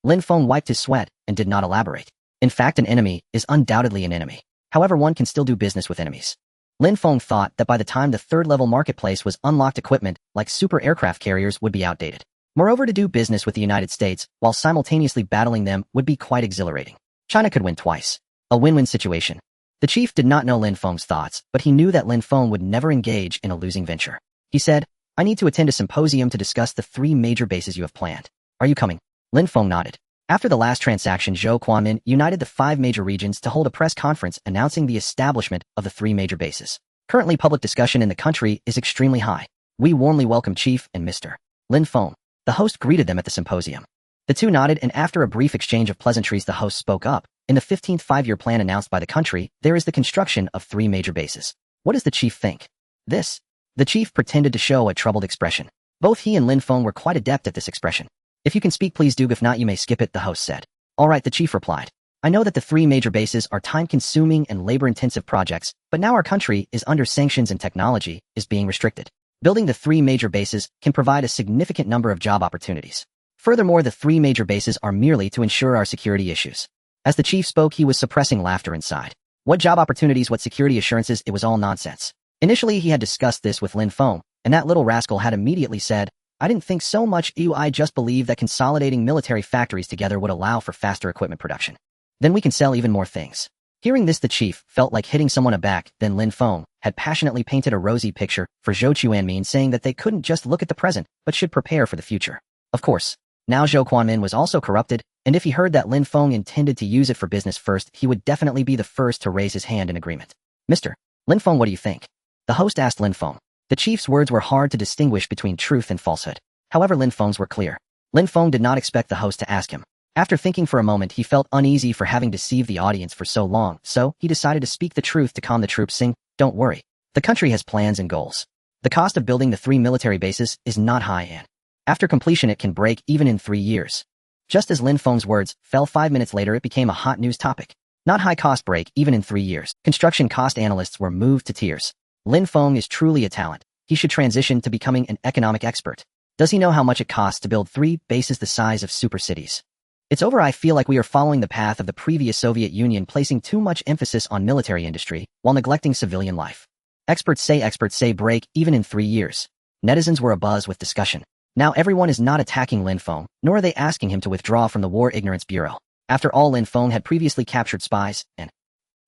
Lin Feng wiped his sweat and did not elaborate. In fact, an enemy is undoubtedly an enemy. However, one can still do business with enemies. Lin Feng thought that by the time the third-level marketplace was unlocked, equipment like super aircraft carriers would be outdated. Moreover, to do business with the United States while simultaneously battling them would be quite exhilarating. China could win twice. A win-win situation. The chief did not know Lin Feng's thoughts, but he knew that Lin Feng would never engage in a losing venture. He said, "I need to attend a symposium to discuss the 3 major bases you have planned. Are you coming?" Lin Feng nodded. After the last transaction, Zhou Quanmin united the 5 major regions to hold a press conference announcing the establishment of the 3 major bases. Currently, public discussion in the country is extremely high. "We warmly welcome Chief and Mr. Lin Feng." The host greeted them at the symposium. The two nodded, and after a brief exchange of pleasantries, the host spoke up. "In the 15th five-year plan announced by the country, there is the construction of 3 major bases. What does the chief think?" "This?" The chief pretended to show a troubled expression. Both he and Lin Feng were quite adept at this expression. "If you can speak, please do. If not, you may skip it," the host said. "All right," the chief replied. "I know that the 3 major bases are time-consuming and labor-intensive projects, but now our country is under sanctions and technology is being restricted. Building the 3 major bases can provide a significant number of job opportunities. Furthermore, the 3 major bases are merely to ensure our security issues." As the chief spoke, he was suppressing laughter inside. What job opportunities, what security assurances, it was all nonsense. Initially, he had discussed this with Lin Feng, and that little rascal had immediately said, "I didn't think so much. I just believe that consolidating military factories together would allow for faster equipment production. Then we can sell even more things." Hearing this, the chief felt like hitting someone aback. Then Lin Feng had passionately painted a rosy picture for Zhou Quanmin, saying that they couldn't just look at the present, but should prepare for the future. Of course, now Zhou Quanmin was also corrupted, and if he heard that Lin Feng intended to use it for business first, he would definitely be the first to raise his hand in agreement. "Mr. Lin Feng, what do you think?" the host asked Lin Feng. The chief's words were hard to distinguish between truth and falsehood. However, Lin Feng's were clear. Lin Feng did not expect the host to ask him. After thinking for a moment, he felt uneasy for having deceived the audience for so long, so he decided to speak the truth to calm the troops, saying, "Don't worry. The country has plans and goals. The cost of building the 3 military bases is not high, and after completion it can break even in 3 years." Just as Lin Feng's words fell, 5 minutes later it became a hot news topic. Not high cost, break even in 3 years. Construction cost analysts were moved to tears. Lin Feng is truly a talent. He should transition to becoming an economic expert. Does he know how much it costs to build 3 bases the size of super cities? It's over. I feel like we are following the path of the previous Soviet Union, placing too much emphasis on military industry while neglecting civilian life. Experts say break even in 3 years. Netizens were abuzz with discussion. Now everyone is not attacking Lin Feng, nor are they asking him to withdraw from the War Ignorance Bureau. After all, Lin Feng had previously captured spies, and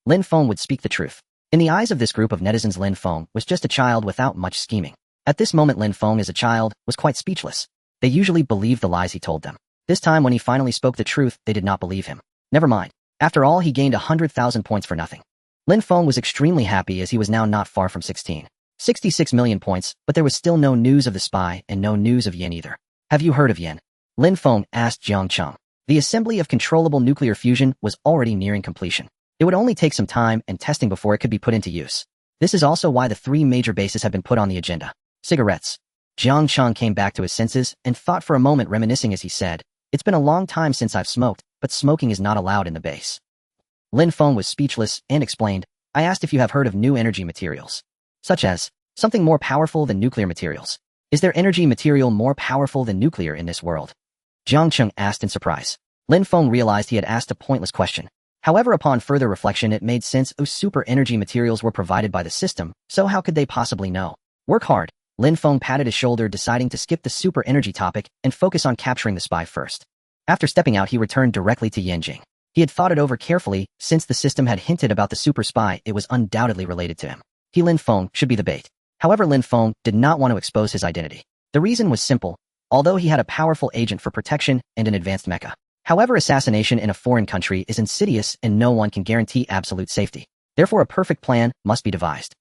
Lin Feng would speak the truth. In the eyes of this group of netizens, Lin Feng was just a child without much scheming. At this moment, Lin Feng as a child was quite speechless. They usually believed the lies he told them. This time, when he finally spoke the truth, they did not believe him. Never mind. After all, he gained 100,000 points for nothing. Lin Feng was extremely happy, as he was now not far from 66 million points, but there was still no news of the spy and no news of Yen either. "Have you heard of Yen?" Lin Feng asked Jiang Cheng. The assembly of controllable nuclear fusion was already nearing completion. It would only take some time and testing before it could be put into use. This is also why the 3 major bases have been put on the agenda. Cigarettes. Jiang Cheng came back to his senses and thought for a moment, reminiscing as he said, "It's been a long time since I've smoked, but smoking is not allowed in the base." Lin Feng was speechless and explained, "I asked if you have heard of new energy materials, such as something more powerful than nuclear materials. Is there energy material more powerful than nuclear in this world?" Jiang Cheng asked in surprise. Lin Feng realized he had asked a pointless question. However, upon further reflection, it made sense. Super energy materials were provided by the system, so how could they possibly know? Work hard. Lin Feng patted his shoulder, deciding to skip the super energy topic and focus on capturing the spy first. After stepping out, he returned directly to Yanjing. He had thought it over carefully. Since the system had hinted about the super spy, it was undoubtedly related to him. Lin Feng should be the bait. However, Lin Feng did not want to expose his identity. The reason was simple. Although he had a powerful agent for protection and an advanced mecha. However, assassination in a foreign country is insidious and no one can guarantee absolute safety. Therefore, a perfect plan must be devised.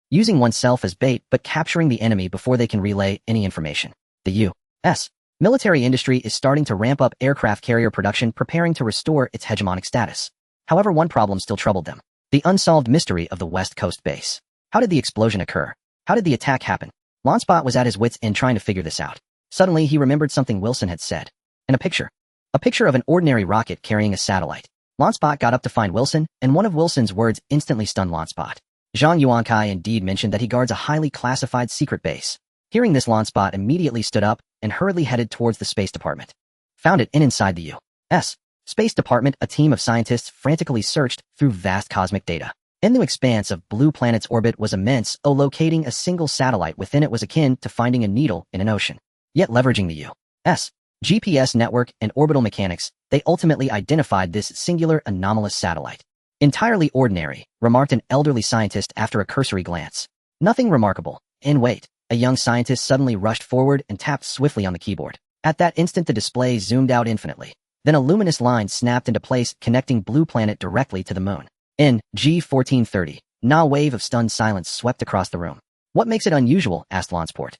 Using oneself as bait, but capturing the enemy before they can relay any information. The U.S. Military industry is starting to ramp up aircraft carrier production, preparing to restore its hegemonic status. However, one problem still troubled them. The unsolved mystery of the West Coast base. How did the explosion occur? How did the attack happen? Lanspot was at his wits' end trying to figure this out. Suddenly, he remembered something Wilson had said. And a picture. A picture of an ordinary rocket carrying a satellite. Lanspot got up to find Wilson, and one of Wilson's words instantly stunned Lanspot. Zhang Yuankai indeed mentioned that he guards a highly classified secret base. Hearing this, Lanspot immediately stood up and hurriedly headed towards the Space Department. Found it inside the U.S. Space Department, a team of scientists frantically searched through vast cosmic data. In the expanse of Blue Planet's orbit was immense, locating a single satellite within it was akin to finding a needle in an ocean. Yet leveraging the U.S. GPS network and orbital mechanics, they ultimately identified this singular anomalous satellite. Entirely ordinary, remarked an elderly scientist after a cursory glance. Nothing remarkable. And wait, a young scientist suddenly rushed forward and tapped swiftly on the keyboard. At that instant, the display zoomed out infinitely. Then a luminous line snapped into place, connecting Blue Planet directly to the moon. In G1430, a wave of stunned silence swept across the room. What makes it unusual? Asked Lansport.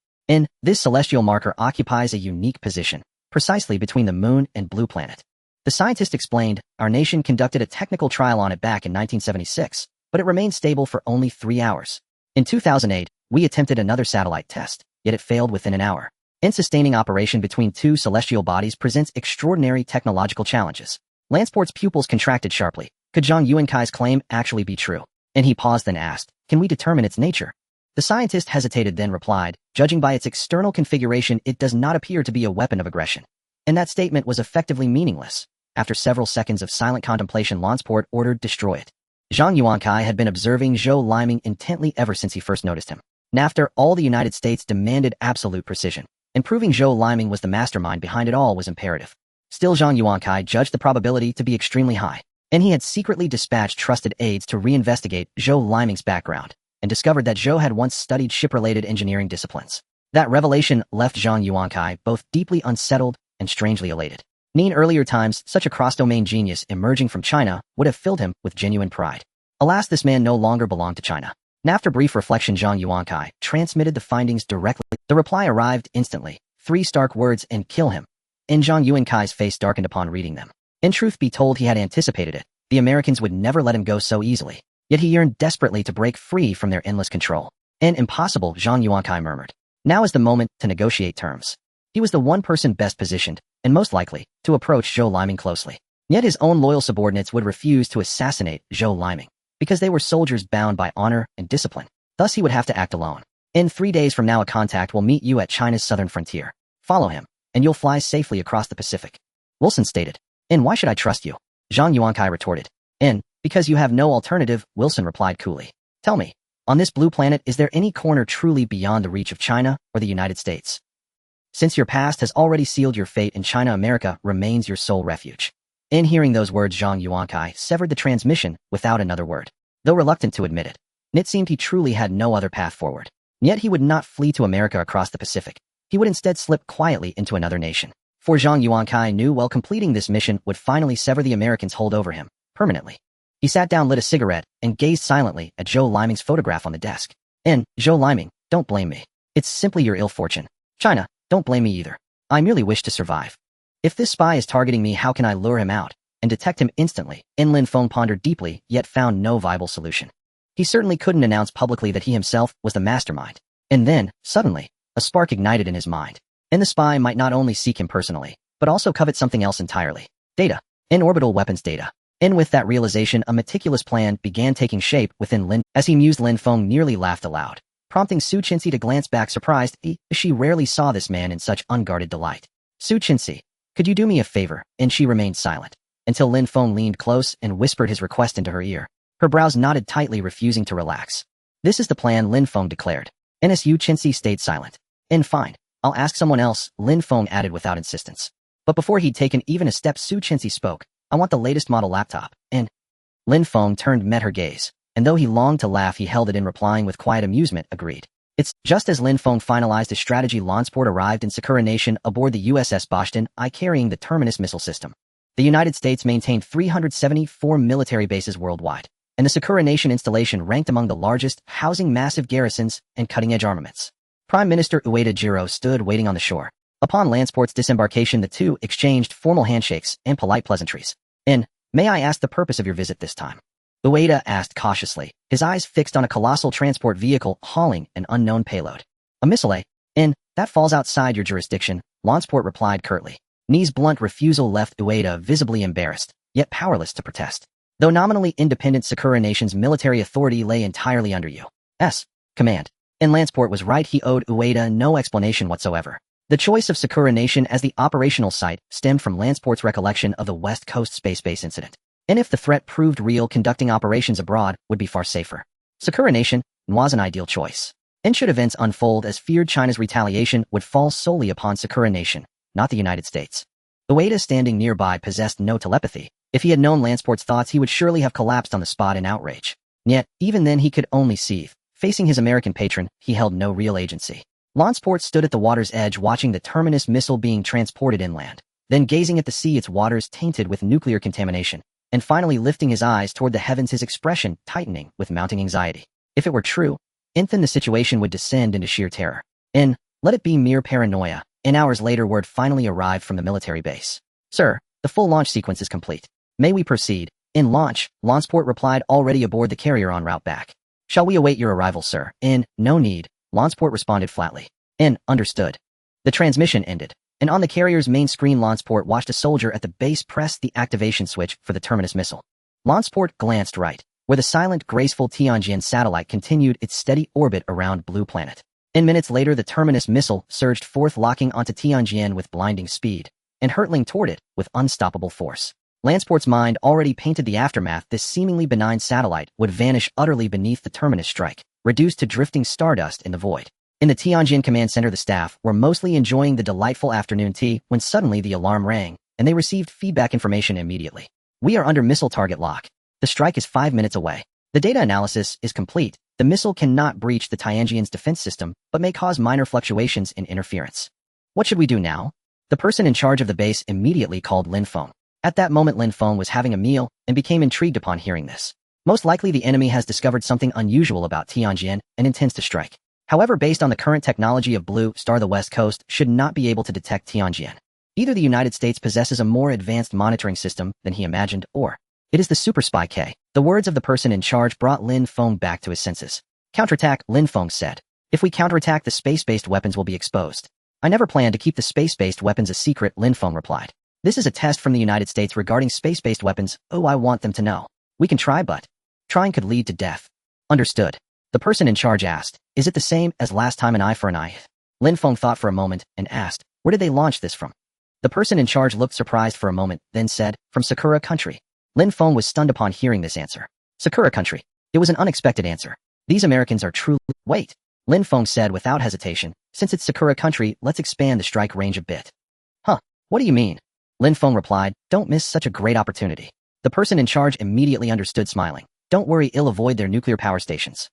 This celestial marker occupies a unique position, precisely between the moon and Blue Planet. The scientist explained, our nation conducted a technical trial on it back in 1976, but it remained stable for only 3 hours. In 2008, we attempted another satellite test, yet it failed within an hour. Sustaining operation between two celestial bodies presents extraordinary technological challenges. Lansport's pupils contracted sharply. Could Zhang Yuankai's claim actually be true? And he paused, then asked, can we determine its nature? The scientist hesitated, then replied, judging by its external configuration, it does not appear to be a weapon of aggression. And that statement was effectively meaningless. After several seconds of silent contemplation, Lansport ordered, destroy it. Zhang Yuankai had been observing Zhou Liming intently ever since he first noticed him. And after all, the United States demanded absolute precision, and proving Zhou Liming was the mastermind behind it all was imperative. Still, Zhang Yuankai judged the probability to be extremely high, and he had secretly dispatched trusted aides to reinvestigate Zhou Liming's background, and discovered that Zhou had once studied ship-related engineering disciplines. That revelation left Zhang Yuankai both deeply unsettled and strangely elated. In earlier times, such a cross-domain genius emerging from China would have filled him with genuine pride. Alas, this man no longer belonged to China. And after brief reflection, Zhang Yuankai transmitted the findings directly. The reply arrived instantly. 3 stark words, and kill him. And Zhang Yuankai's face darkened upon reading them. In truth be told, he had anticipated it. The Americans would never let him go so easily. Yet he yearned desperately to break free from their endless control. And impossible, Zhang Yuankai murmured. Now is the moment to negotiate terms. He was the one person best positioned, and most likely, to approach Zhou Liming closely. Yet his own loyal subordinates would refuse to assassinate Zhou Liming, because they were soldiers bound by honor and discipline. Thus he would have to act alone. In 3 days from now, a contact will meet you at China's southern frontier. Follow him, and you'll fly safely across the Pacific. Wilson stated. And why should I trust you? Zhang Yuankai retorted. And because you have no alternative, Wilson replied coolly. Tell me, on this Blue Planet, is there any corner truly beyond the reach of China or the United States? Since your past has already sealed your fate in China, America remains your sole refuge. In hearing those words, Zhang Yuankai severed the transmission without another word, though reluctant to admit it. And it seemed he truly had no other path forward. Yet he would not flee to America across the Pacific. He would instead slip quietly into another nation. For Zhang Yuankai knew well completing this mission would finally sever the Americans' hold over him, permanently. He sat down, lit a cigarette, and gazed silently at Zhou Liming's photograph on the desk. And, Zhou Liming, don't blame me. It's simply your ill fortune. China, don't blame me either. I merely wish to survive. If this spy is targeting me, how can I lure him out and detect him instantly? Lin Feng pondered deeply, yet found no viable solution. He certainly couldn't announce publicly that he himself was the mastermind. And then, suddenly, a spark ignited in his mind. And the spy might not only seek him personally, but also covet something else entirely. Data. Orbital weapons data. And with that realization, a meticulous plan began taking shape within Lin. As he mused, Lin Feng nearly laughed aloud, prompting Su Qinxi to glance back surprised. She rarely saw this man in such unguarded delight. Su Qinxi, could you do me a favor? And she remained silent, until Lin Feng leaned close and whispered his request into her ear. Her brows knotted tightly, refusing to relax. This is the plan, Lin Feng declared. Su Qinxi stayed silent. And fine, I'll ask someone else, Lin Feng added without insistence. But before he'd taken even a step, Su Qinxi spoke. I want the latest model laptop. And Lin Feng met her gaze, and though he longed to laugh, he held it in, replying with quiet amusement, agreed. It's just as Lin Feng finalized his strategy, Lansport arrived in Sakura Nation aboard the USS Boston I, carrying the Terminus missile system. The United States maintained 374 military bases worldwide, and the Sakura Nation installation ranked among the largest, housing massive garrisons and cutting-edge armaments. Prime Minister Ueda Jiro stood waiting on the shore, Upon Lansport's disembarkation, the two exchanged formal handshakes and polite pleasantries. May I ask the purpose of your visit this time? Ueda asked cautiously, his eyes fixed on a colossal transport vehicle hauling an unknown payload. A missile, eh? That falls outside your jurisdiction, Lansport replied curtly. Ni's blunt refusal left Ueda visibly embarrassed, yet powerless to protest. Though nominally independent, Sakura Nation's military authority lay entirely under U.S. command. And Lansport was right, he owed Ueda no explanation whatsoever. The choice of Sakura Nation as the operational site stemmed from Lansport's recollection of the West Coast space base incident. And if the threat proved real, conducting operations abroad would be far safer. Sakura Nation was an ideal choice. And should events unfold as feared, China's retaliation would fall solely upon Sakura Nation, not the United States. Ueda, standing nearby, possessed no telepathy. If he had known Lansport's thoughts, he would surely have collapsed on the spot in outrage. Yet, even then he could only seethe. Facing his American patron, he held no real agency. Lansport stood at the water's edge, watching the Terminus missile being transported inland, then gazing at the sea, its waters tainted with nuclear contamination, and finally lifting his eyes toward the heavens, his expression tightening with mounting anxiety. If it were true, then the situation would descend into sheer terror. Let it be mere paranoia. Hours later, word finally arrived from the military base. Sir, the full launch sequence is complete. May we proceed? In launch, Lansport replied, already aboard the carrier en route back. Shall we await your arrival, sir? No need, Lansport responded flatly. Understood. The transmission ended, and on the carrier's main screen, Lansport watched a soldier at the base press the activation switch for the Terminus missile. Lansport glanced right, where the silent, graceful Tianjin satellite continued its steady orbit around Blue Planet. Minutes later, the Terminus missile surged forth, locking onto Tianjin with blinding speed, and hurtling toward it with unstoppable force. Lansport's mind already painted the aftermath. This seemingly benign satellite would vanish utterly beneath the Terminus strike, reduced to drifting stardust in the void. In the Tianjin command center, the staff were mostly enjoying the delightful afternoon tea when suddenly the alarm rang, and they received feedback information immediately. We are under missile target lock. The strike is 5 minutes away. The data analysis is complete. The missile cannot breach the Tianjin's defense system, but may cause minor fluctuations in interference. What should we do now? The person in charge of the base immediately called Lin Feng. At that moment, Lin Feng was having a meal and became intrigued upon hearing this. Most likely the enemy has discovered something unusual about Tianjin and intends to strike. However, based on the current technology of Blue Star, the West Coast should not be able to detect Tianjin. Either the United States possesses a more advanced monitoring system than he imagined, or it is the super spy K. The words of the person in charge brought Lin Feng back to his senses. Counterattack, Lin Feng said. If we counterattack, the space-based weapons will be exposed. I never planned to keep the space-based weapons a secret, Lin Feng replied. This is a test from the United States regarding space-based weapons. Oh, I want them to know. We can try, but trying could lead to death. Understood. The person in charge asked, is it the same as last time, an eye for an eye? Lin Feng thought for a moment and asked, where did they launch this from? The person in charge looked surprised for a moment, then said, from Sakura country. Lin Feng was stunned upon hearing this answer. Sakura country. It was an unexpected answer. These Americans are truly— Wait, Lin Feng said without hesitation. Since it's Sakura country, let's expand the strike range a bit. Huh, what do you mean? Lin Feng replied, don't miss such a great opportunity. The person in charge immediately understood, smiling. Don't worry, I'll avoid their nuclear power stations.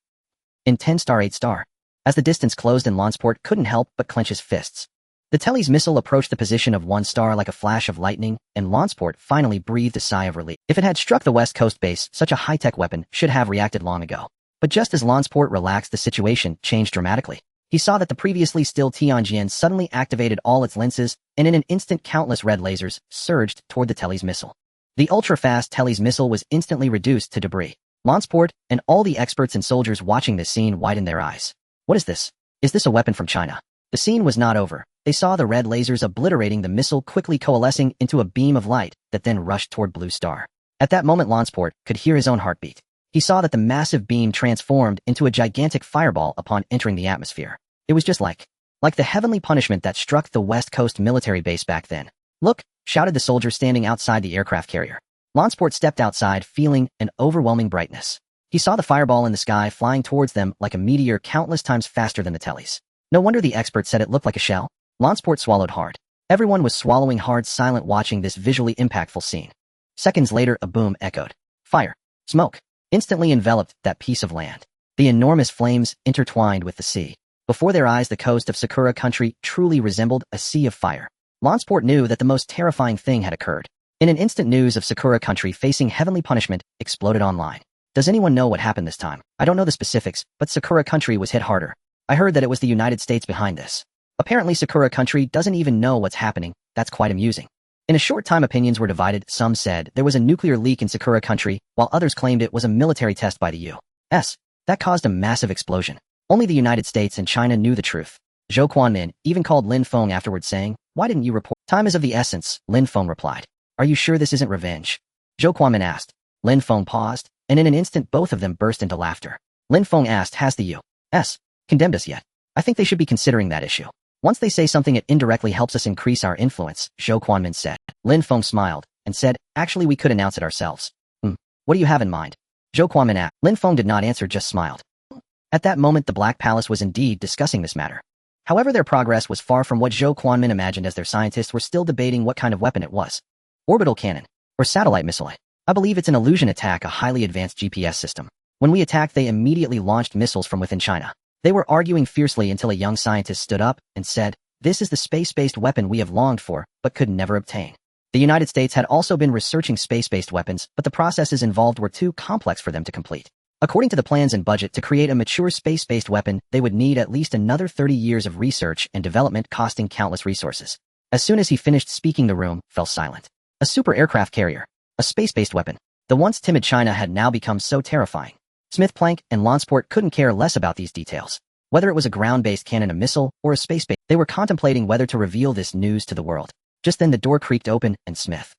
In 10-star 8-star. As the distance closed and Lansport couldn't help but clench his fists. The Telly's missile approached the position of 1 star like a flash of lightning, and Lansport finally breathed a sigh of relief. If it had struck the West Coast base, such a high-tech weapon should have reacted long ago. But just as Lansport relaxed, the situation changed dramatically. He saw that the previously still Tianjin suddenly activated all its lenses, and in an instant countless red lasers surged toward the Telly's missile. The ultra-fast Telly's missile was instantly reduced to debris. Lansport and all the experts and soldiers watching this scene widened their eyes. What is this? Is this a weapon from China? The scene was not over. They saw the red lasers obliterating the missile, quickly coalescing into a beam of light that then rushed toward Blue Star. At that moment, Lansport could hear his own heartbeat. He saw that the massive beam transformed into a gigantic fireball upon entering the atmosphere. It was just like the heavenly punishment that struck the West Coast military base back then. Look, shouted the soldier standing outside the aircraft carrier. Lansport stepped outside, feeling an overwhelming brightness. He saw the fireball in the sky flying towards them like a meteor, countless times faster than the Tellys. No wonder the expert said it looked like a shell. Lansport swallowed hard. Everyone was swallowing hard, silent, watching this visually impactful scene. Seconds later, a boom echoed. Fire. Smoke. Instantly enveloped that piece of land. The enormous flames intertwined with the sea. Before their eyes, the coast of Sakura country truly resembled a sea of fire. Lansport knew that the most terrifying thing had occurred. In an instant, news of Sakura country facing heavenly punishment exploded online. Does anyone know what happened this time? I don't know the specifics, but Sakura country was hit harder. I heard that it was the United States behind this. Apparently Sakura country doesn't even know what's happening. That's quite amusing. In a short time opinions were divided. Some said there was a nuclear leak in Sakura country, while others claimed it was a military test by the U.S. That caused a massive explosion. Only the United States and China knew the truth. Zhou Quanmin even called Lin Feng afterwards saying, "Why didn't you report?" "Time is of the essence," Lin Feng replied. "Are you sure this isn't revenge?" Zhou Quanmin asked. Lin Feng paused, and in an instant both of them burst into laughter. Lin Feng asked, "Has the U.S. condemned us yet?" "I think they should be considering that issue. Once they say something it indirectly helps us increase our influence," Zhou Quanmin said. Lin Feng smiled and said, "Actually we could announce it ourselves." What do you have in mind?" Zhou Quanmin asked. Lin Feng did not answer, just smiled. At that moment the Black Palace was indeed discussing this matter. However, their progress was far from what Zhou Quanmin imagined, as their scientists were still debating what kind of weapon it was. Orbital cannon, or satellite missile. "I believe it's an illusion attack, a highly advanced GPS system. When we attacked they immediately launched missiles from within China." They were arguing fiercely until a young scientist stood up and said, "This is the space-based weapon we have longed for, but could never obtain." The United States had also been researching space-based weapons, but the processes involved were too complex for them to complete. According to the plans and budget to create a mature space-based weapon, they would need at least another 30 years of research and development, costing countless resources. As soon as he finished speaking, the room fell silent. A super aircraft carrier, a space-based weapon. The once timid China had now become so terrifying. Smith Planck and Lansport couldn't care less about these details. Whether it was a ground-based cannon, a missile, or a space-based, they were contemplating whether to reveal this news to the world. Just then the door creaked open, and Smith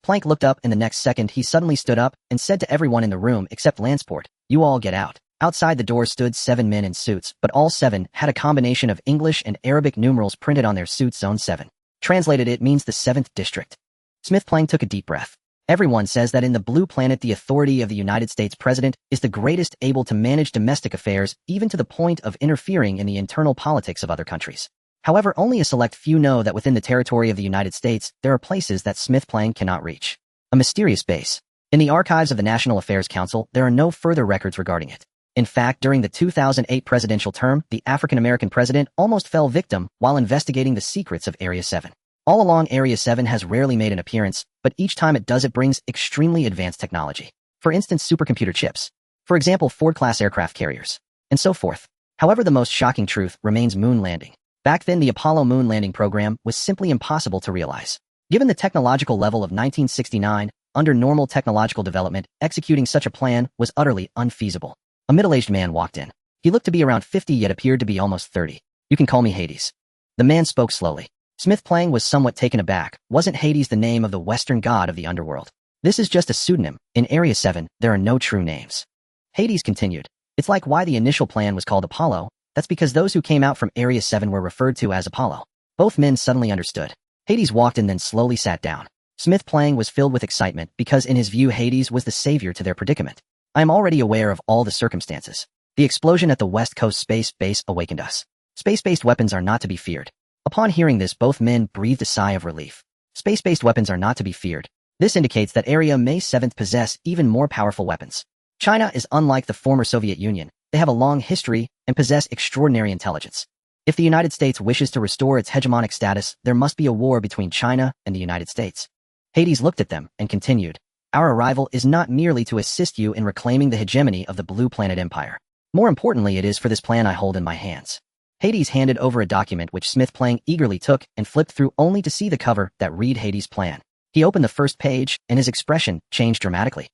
Planck looked up. In the next second he suddenly stood up and said to everyone in the room except Lansport, "You all get out." Outside the door stood 7 men in suits, but all 7 had a combination of English and Arabic numerals printed on their suits. Zone 7. Translated, it means the 7th district. Smith Planck took a deep breath. Everyone says that in the Blue Planet the authority of the United States President is the greatest, able to manage domestic affairs, even to the point of interfering in the internal politics of other countries. However, only a select few know that within the territory of the United States, there are places that Smith Planck cannot reach. A mysterious base. In the archives of the National Affairs Council, there are no further records regarding it. In fact, during the 2008 presidential term, the African-American president almost fell victim while investigating the secrets of Area 7. All along, Area 7 has rarely made an appearance, but each time it does it brings extremely advanced technology. For instance, supercomputer chips. For example, Ford-class aircraft carriers. And so forth. However, the most shocking truth remains moon landing. Back then, the Apollo moon landing program was simply impossible to realize. Given the technological level of 1969, under normal technological development, executing such a plan was utterly unfeasible. A middle-aged man walked in. He looked to be around 50 yet appeared to be almost 30. "You can call me Hades." The man spoke slowly. Smith Planck was somewhat taken aback. Wasn't Hades the name of the Western god of the underworld? "This is just a pseudonym. In Area 7, there are no true names." Hades continued. "It's like why the initial plan was called Apollo. That's because those who came out from Area 7 were referred to as Apollo." Both men suddenly understood. Hades walked in, then slowly sat down. Smith Planck was filled with excitement because in his view Hades was the savior to their predicament. "I am already aware of all the circumstances. The explosion at the West Coast space base awakened us. Space-based weapons are not to be feared." Upon hearing this, both men breathed a sigh of relief. Space-based weapons are not to be feared. This indicates that Area 7 possess even more powerful weapons. China is unlike the former Soviet Union. They have a long history and possess extraordinary intelligence. If the United States wishes to restore its hegemonic status, there must be a war between China and the United States. Hades looked at them and continued, "Our arrival is not merely to assist you in reclaiming the hegemony of the Blue Planet Empire. More importantly, it is for this plan I hold in my hands." Hades handed over a document which Smith Planck eagerly took and flipped through only to see the cover that read Hades' plan. He opened the first page and his expression changed dramatically.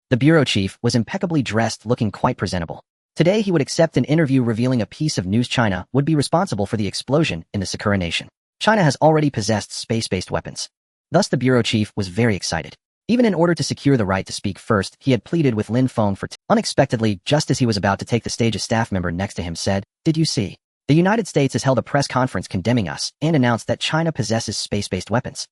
The bureau chief was impeccably dressed, looking quite presentable. Today he would accept an interview revealing a piece of news. China would be responsible for the explosion in the Sakura nation. China has already possessed space-based weapons. Thus the bureau chief was very excited. Even in order to secure the right to speak first, he had pleaded with Lin Feng for Unexpectedly, just as he was about to take the stage, a staff member next to him said, "Did you see? The United States has held a press conference condemning us and announced that China possesses space-based weapons."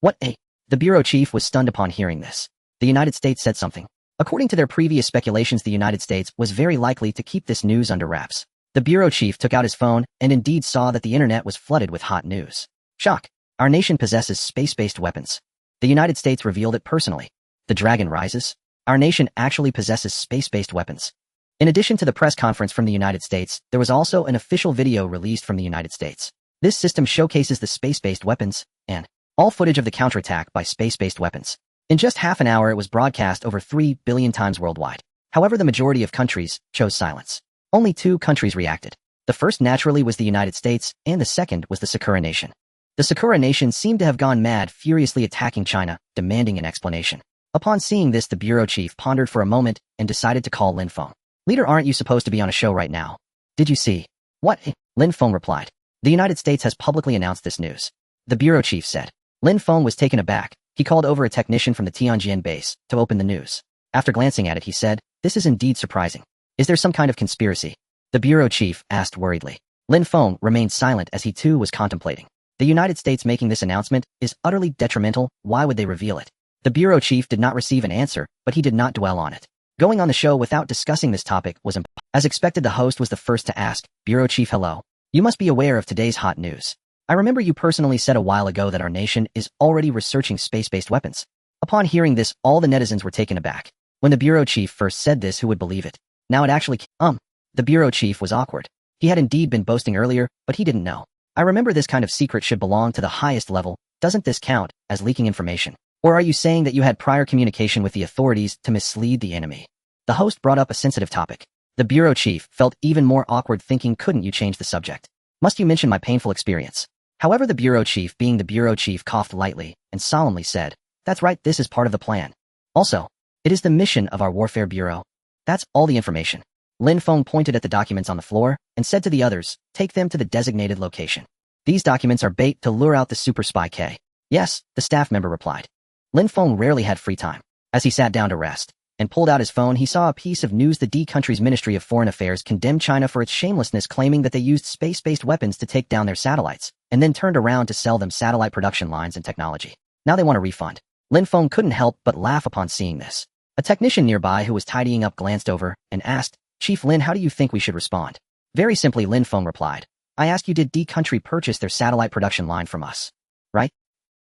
"What a?" The bureau chief was stunned upon hearing this. The United States said something. According to their previous speculations, the United States was very likely to keep this news under wraps. The bureau chief took out his phone and indeed saw that the internet was flooded with hot news. Shock. Our nation possesses space-based weapons. The United States revealed it personally. The dragon rises. Our nation actually possesses space-based weapons. In addition to the press conference from the United States, there was also an official video released from the United States. This system showcases the space-based weapons and all footage of the counterattack by space-based weapons. In just half an hour, it was broadcast over 3 billion times worldwide. However, the majority of countries chose silence. Only 2 countries reacted. The first naturally was the United States, and the second was the Sakura Nation. The Sakura Nation seemed to have gone mad, furiously attacking China, demanding an explanation. Upon seeing this, the bureau chief pondered for a moment and decided to call Lin Feng. Leader, aren't you supposed to be on a show right now? Did you see? What? Lin Feng replied. The United States has publicly announced this news. The bureau chief said. Lin Feng was taken aback. He called over a technician from the Tianjin base to open the news. After glancing at it, he said, "This is indeed surprising. Is there some kind of conspiracy?" The bureau chief asked worriedly. Lin Feng remained silent as he too was contemplating. The United States making this announcement is utterly detrimental. Why would they reveal it? The bureau chief did not receive an answer, but he did not dwell on it. Going on the show without discussing this topic was impossible. As expected, the host was the first to ask, "Bureau chief, hello. You must be aware of today's hot news. I remember you personally said a while ago that our nation is already researching space-based weapons." Upon hearing this, all the netizens were taken aback. When the bureau chief first said this, who would believe it? Now it actually The bureau chief was awkward. He had indeed been boasting earlier, but he didn't know. I remember this kind of secret should belong to the highest level. Doesn't this count as leaking information? Or are you saying that you had prior communication with the authorities to mislead the enemy? The host brought up a sensitive topic. The bureau chief felt even more awkward, thinking, couldn't you change the subject? Must you mention my painful experience? However, the bureau chief, being the bureau chief, coughed lightly and solemnly said, "That's right, this is part of the plan. Also, it is the mission of our warfare bureau. That's all the information." Lin Feng pointed at the documents on the floor and said to the others, "Take them to the designated location. These documents are bait to lure out the super spy K." "Yes," the staff member replied. Lin Feng rarely had free time. As he sat down to rest and pulled out his phone, he saw a piece of news. The D country's Ministry of Foreign Affairs condemned China for its shamelessness, claiming that they used space-based weapons to take down their satellites and then turned around to sell them satellite production lines and technology. Now they want a refund. Lin Feng couldn't help but laugh upon seeing this. A technician nearby who was tidying up glanced over and asked, "Chief Lin, how do you think we should respond?" "Very simply," Lin Feng replied. "I ask you, did D country purchase their satellite production line from us? Right?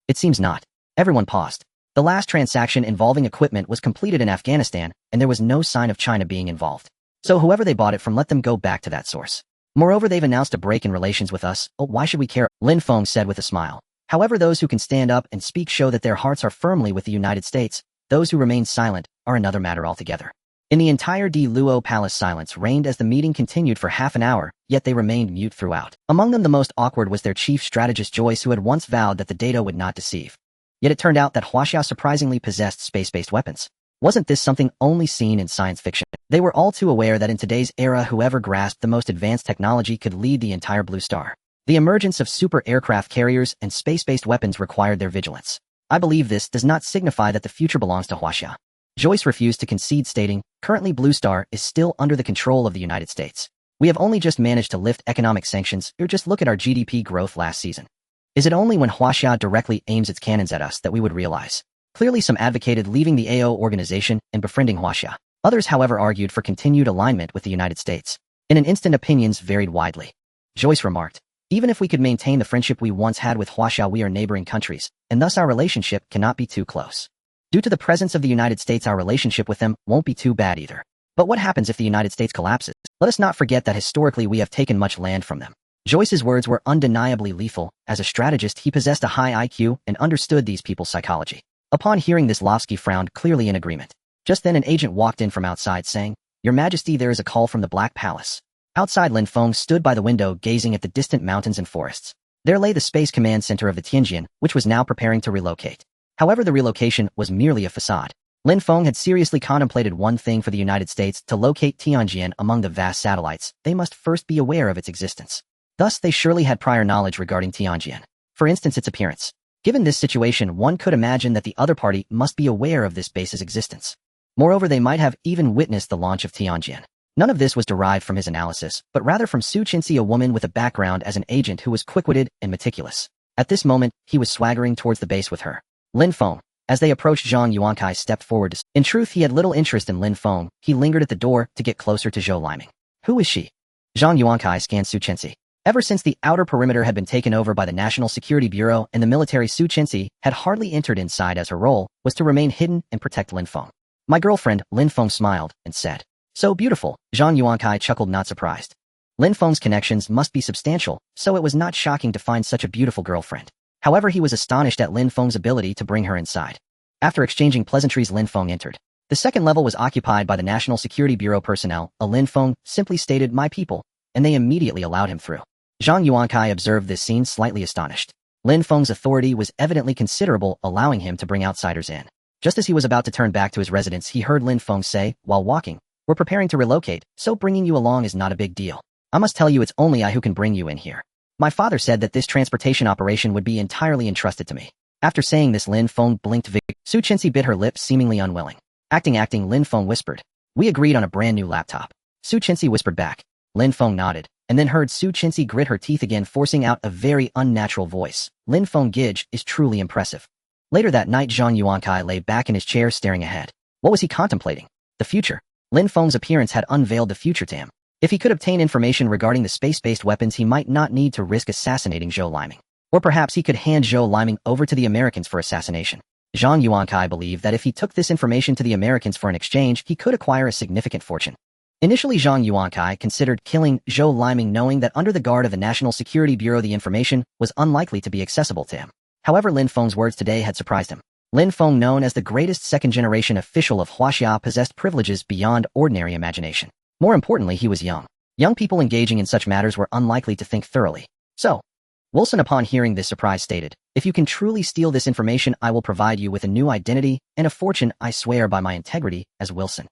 It seems not." Everyone paused. The last transaction involving equipment was completed in Afghanistan, and there was no sign of China being involved. So whoever they bought it from, let them go back to that source. Moreover, they've announced a break in relations with us. Oh, why should we care? Lin Feng said with a smile. However, those who can stand up and speak show that their hearts are firmly with the United States. Those who remain silent are another matter altogether. In the entire Di Luo Palace, silence reigned as the meeting continued for half an hour, yet they remained mute throughout. Among them, the most awkward was their chief strategist Joyce, who had once vowed that the data would not deceive. Yet it turned out that Huaxia surprisingly possessed space-based weapons. Wasn't this something only seen in science fiction? They were all too aware that in today's era, whoever grasped the most advanced technology could lead the entire Blue Star. The emergence of super aircraft carriers and space-based weapons required their vigilance. I believe this does not signify that the future belongs to Huaxia. Joyce refused to concede, stating, "Currently Blue Star is still under the control of the United States. We have only just managed to lift economic sanctions, or just look at our GDP growth last season. Is it only when Huaxia directly aims its cannons at us that we would realize?" Clearly, some advocated leaving the AO organization and befriending Huaxia. Others, however, argued for continued alignment with the United States. In an instant, opinions varied widely. Joyce remarked, "Even if we could maintain the friendship we once had with Huaxia, we are neighboring countries, and thus our relationship cannot be too close. Due to the presence of the United States, our relationship with them won't be too bad either. But what happens if the United States collapses? Let us not forget that historically we have taken much land from them." Joyce's words were undeniably lethal. As a strategist, he possessed a high IQ and understood these people's psychology. Upon hearing this, Lavsky frowned, clearly in agreement. Just then an agent walked in from outside, saying, "Your Majesty, there is a call from the Black Palace." Outside, Lin Feng stood by the window, gazing at the distant mountains and forests. There lay the Space Command Center of the Tianjin, which was now preparing to relocate. However, the relocation was merely a facade. Lin Feng had seriously contemplated one thing: for the United States to locate Tianjin among the vast satellites, they must first be aware of its existence. Thus, they surely had prior knowledge regarding Tianjin. For instance, its appearance. Given this situation, one could imagine that the other party must be aware of this base's existence. Moreover, they might have even witnessed the launch of Tianjin. None of this was derived from his analysis, but rather from Su Qinxi, a woman with a background as an agent who was quick-witted and meticulous. At this moment, he was swaggering towards the base with her. Lin Feng. As they approached, Zhang Yuankai stepped forward. In truth, he had little interest in Lin Feng. He lingered at the door to get closer to Zhou Liming. "Who is she?" Zhang Yuankai scanned Su Qinxi. Ever since the outer perimeter had been taken over by the National Security Bureau and the military, Su Qinxi had hardly entered inside, as her role was to remain hidden and protect Lin Feng. "My girlfriend," Lin Feng smiled and said. "So beautiful." Zhang Yuankai chuckled, not surprised. Lin Feng's connections must be substantial, so it was not shocking to find such a beautiful girlfriend. However, he was astonished at Lin Feng's ability to bring her inside. After exchanging pleasantries, Lin Feng entered. The second level was occupied by the National Security Bureau personnel. Lin Feng simply stated, "My people," and they immediately allowed him through. Zhang Yuankai observed this scene slightly astonished. Lin Feng's authority was evidently considerable, allowing him to bring outsiders in. Just as he was about to turn back to his residence, he heard Lin Feng say, while walking, "We're preparing to relocate, so bringing you along is not a big deal. I must tell you it's only I who can bring you in here. My father said that this transportation operation would be entirely entrusted to me." After saying this, Lin Feng blinked vigorously. Su Qinxi bit her lip, seemingly unwilling. Acting, Lin Feng whispered. "We agreed on a brand new laptop." Su Qinxi whispered back. Lin Feng nodded, and then heard Su Qinxi grit her teeth again, forcing out a very unnatural voice. Lin Feng Gij is truly impressive. Later that night, Zhang Yuankai lay back in his chair staring ahead. What was he contemplating? The future. Lin Feng's appearance had unveiled the future to him. If he could obtain information regarding the space-based weapons, he might not need to risk assassinating Zhou Liming. Or perhaps he could hand Zhou Liming over to the Americans for assassination. Zhang Yuankai believed that if he took this information to the Americans for an exchange, he could acquire a significant fortune. Initially, Zhang Yuankai considered killing Zhou Liming, knowing that under the guard of the National Security Bureau the information was unlikely to be accessible to him. However, Lin Feng's words today had surprised him. Lin Feng, known as the greatest second-generation official of Huaxia, possessed privileges beyond ordinary imagination. More importantly, he was young. Young people engaging in such matters were unlikely to think thoroughly. So, Wilson, upon hearing this surprise, stated, "If you can truly steal this information, I will provide you with a new identity and a fortune. I swear by my integrity as Wilson."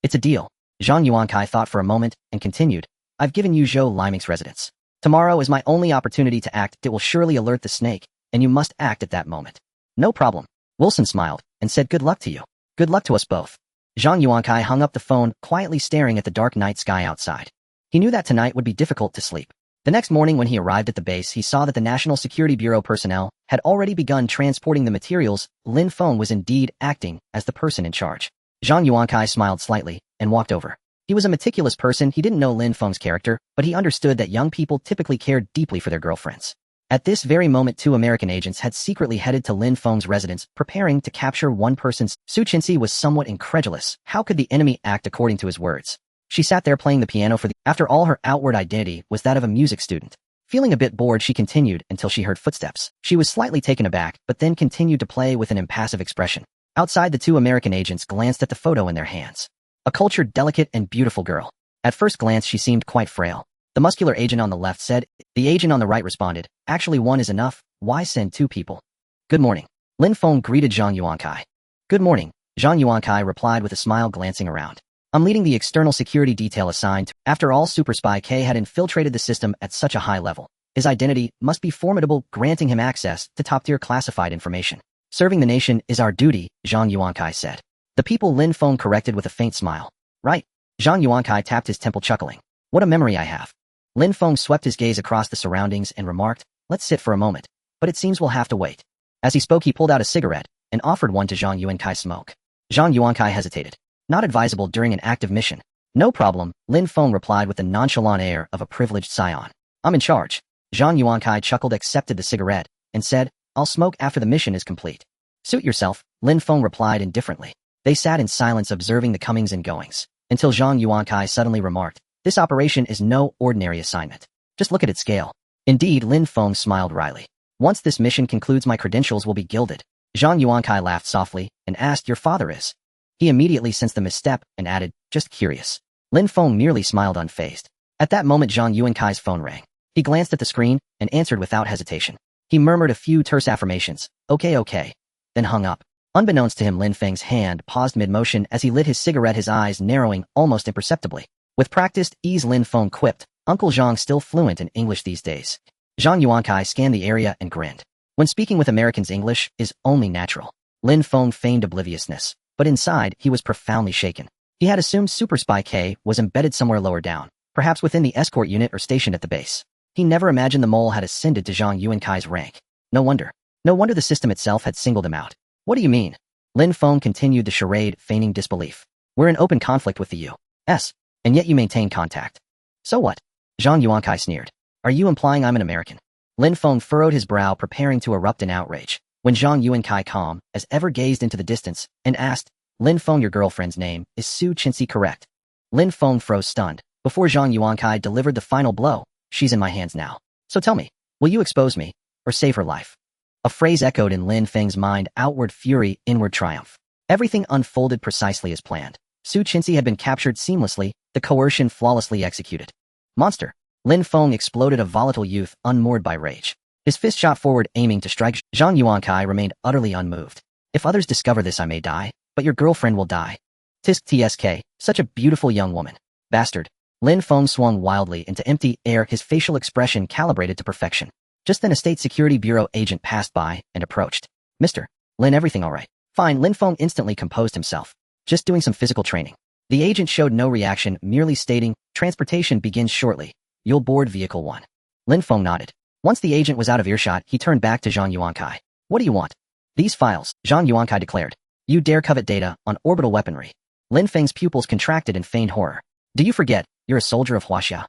"It's a deal." Zhang Yuankai thought for a moment and continued, "I've given you Zhou Liming's residence. Tomorrow is my only opportunity to act. It will surely alert the snake, and you must act at that moment." "No problem." Wilson smiled and said, "Good luck to you." "Good luck to us both." Zhang Yuankai hung up the phone, quietly staring at the dark night sky outside. He knew that tonight would be difficult to sleep. The next morning when he arrived at the base, he saw that the National Security Bureau personnel had already begun transporting the materials. Lin Feng was indeed acting as the person in charge. Zhang Yuankai smiled slightly and walked over. He was a meticulous person. He didn't know Lin Feng's character, but he understood that young people typically cared deeply for their girlfriends. At this very moment, 2 American agents had secretly headed to Lin Feng's residence, preparing to capture one person. Su Qinxi was somewhat incredulous. How could the enemy act according to his words? She sat there playing the piano after all, her outward identity was that of a music student. Feeling a bit bored, she continued until she heard footsteps. She was slightly taken aback, but then continued to play with an impassive expression. Outside, the 2 American agents glanced at the photo in their hands. A cultured, delicate, and beautiful girl. At first glance, she seemed quite frail. The muscular agent on the left said. The agent on the right responded, "Actually, one is enough. Why send 2 people? "Good morning." Lin Feng greeted Zhang Yuankai. "Good morning." Zhang Yuankai replied with a smile, glancing around. "I'm leading the external security detail assigned to." After all, Super Spy K had infiltrated the system at such a high level. His identity must be formidable, granting him access to top-tier classified information. "Serving the nation is our duty," Zhang Yuankai said. "The people," Lin Feng corrected with a faint smile. "Right." Zhang Yuankai tapped his temple, chuckling. "What a memory I have." Lin Feng swept his gaze across the surroundings and remarked, "Let's sit for a moment, but it seems we'll have to wait." As he spoke, he pulled out a cigarette and offered one to Zhang Yuankai smoke. Zhang Yuankai hesitated. "Not advisable during an active mission." "No problem," Lin Feng replied with the nonchalant air of a privileged scion. "I'm in charge." Zhang Yuankai chuckled, accepted the cigarette, and said, "I'll smoke after the mission is complete." "Suit yourself," Lin Feng replied indifferently. They sat in silence, observing the comings and goings, until Zhang Yuankai suddenly remarked, "This operation is no ordinary assignment. Just look at its scale." "Indeed," Lin Feng smiled wryly. "Once this mission concludes, my credentials will be gilded." Zhang Yuankai laughed softly and asked, "Your father is?" He immediately sensed the misstep and added, "Just curious." Lin Feng merely smiled, unfazed. At that moment, Zhang Yuankai's phone rang. He glanced at the screen and answered without hesitation. He murmured a few terse affirmations, okay, then hung up. Unbeknownst to him, Lin Feng's hand paused mid-motion as he lit his cigarette, his eyes narrowing almost imperceptibly. With practiced ease, Lin Feng quipped, "Uncle Zhang still fluent in English these days." Zhang Yuankai scanned the area and grinned. When speaking with Americans, English is only natural. Lin Feng feigned obliviousness, but inside he was profoundly shaken. He had assumed Super Spy K was embedded somewhere lower down, perhaps within the escort unit or stationed at the base. He never imagined the mole had ascended to Zhang Yuankai's rank. No wonder the system itself had singled him out. "What do you mean?" Lin Feng continued the charade, feigning disbelief. "We're in open conflict with the U.S., and yet you maintain contact." "So what?" Zhang Yuankai sneered. "Are you implying I'm an American?" Lin Feng furrowed his brow, preparing to erupt in outrage, when Zhang Yuankai, calm as ever, gazed into the distance and asked, "Lin Feng, your girlfriend's name is Su Qinxi, correct?" Lin Feng froze stunned. Before Zhang Yuankai delivered the final blow, "She's in my hands now. So tell me, will you expose me, or save her life?" A phrase echoed in Lin Feng's mind, outward fury, inward triumph. Everything unfolded precisely as planned. Su Qinxi had been captured seamlessly, the coercion flawlessly executed. "Monster!" Lin Feng exploded, a volatile youth unmoored by rage. His fist shot forward, aiming to strike. Zhang Yuankai remained utterly unmoved. If others discover this, I may die, but your girlfriend will die. Tisk tsk, such a beautiful young woman. Bastard. Lin Feng swung wildly into empty air, his facial expression calibrated to perfection. Just then a State Security Bureau agent passed by and approached. Mr. Lin, everything all right? Fine. Lin Feng instantly composed himself. Just doing some physical training. The agent showed no reaction, merely stating, transportation begins shortly. You'll board vehicle 1. Lin Feng nodded. Once the agent was out of earshot, he turned back to Zhang Yuankai. What do you want? These files, Zhang Yuankai declared. You dare covet data on orbital weaponry. Lin Feng's pupils contracted in feigned horror. Do you forget, you're a soldier of Huaxia?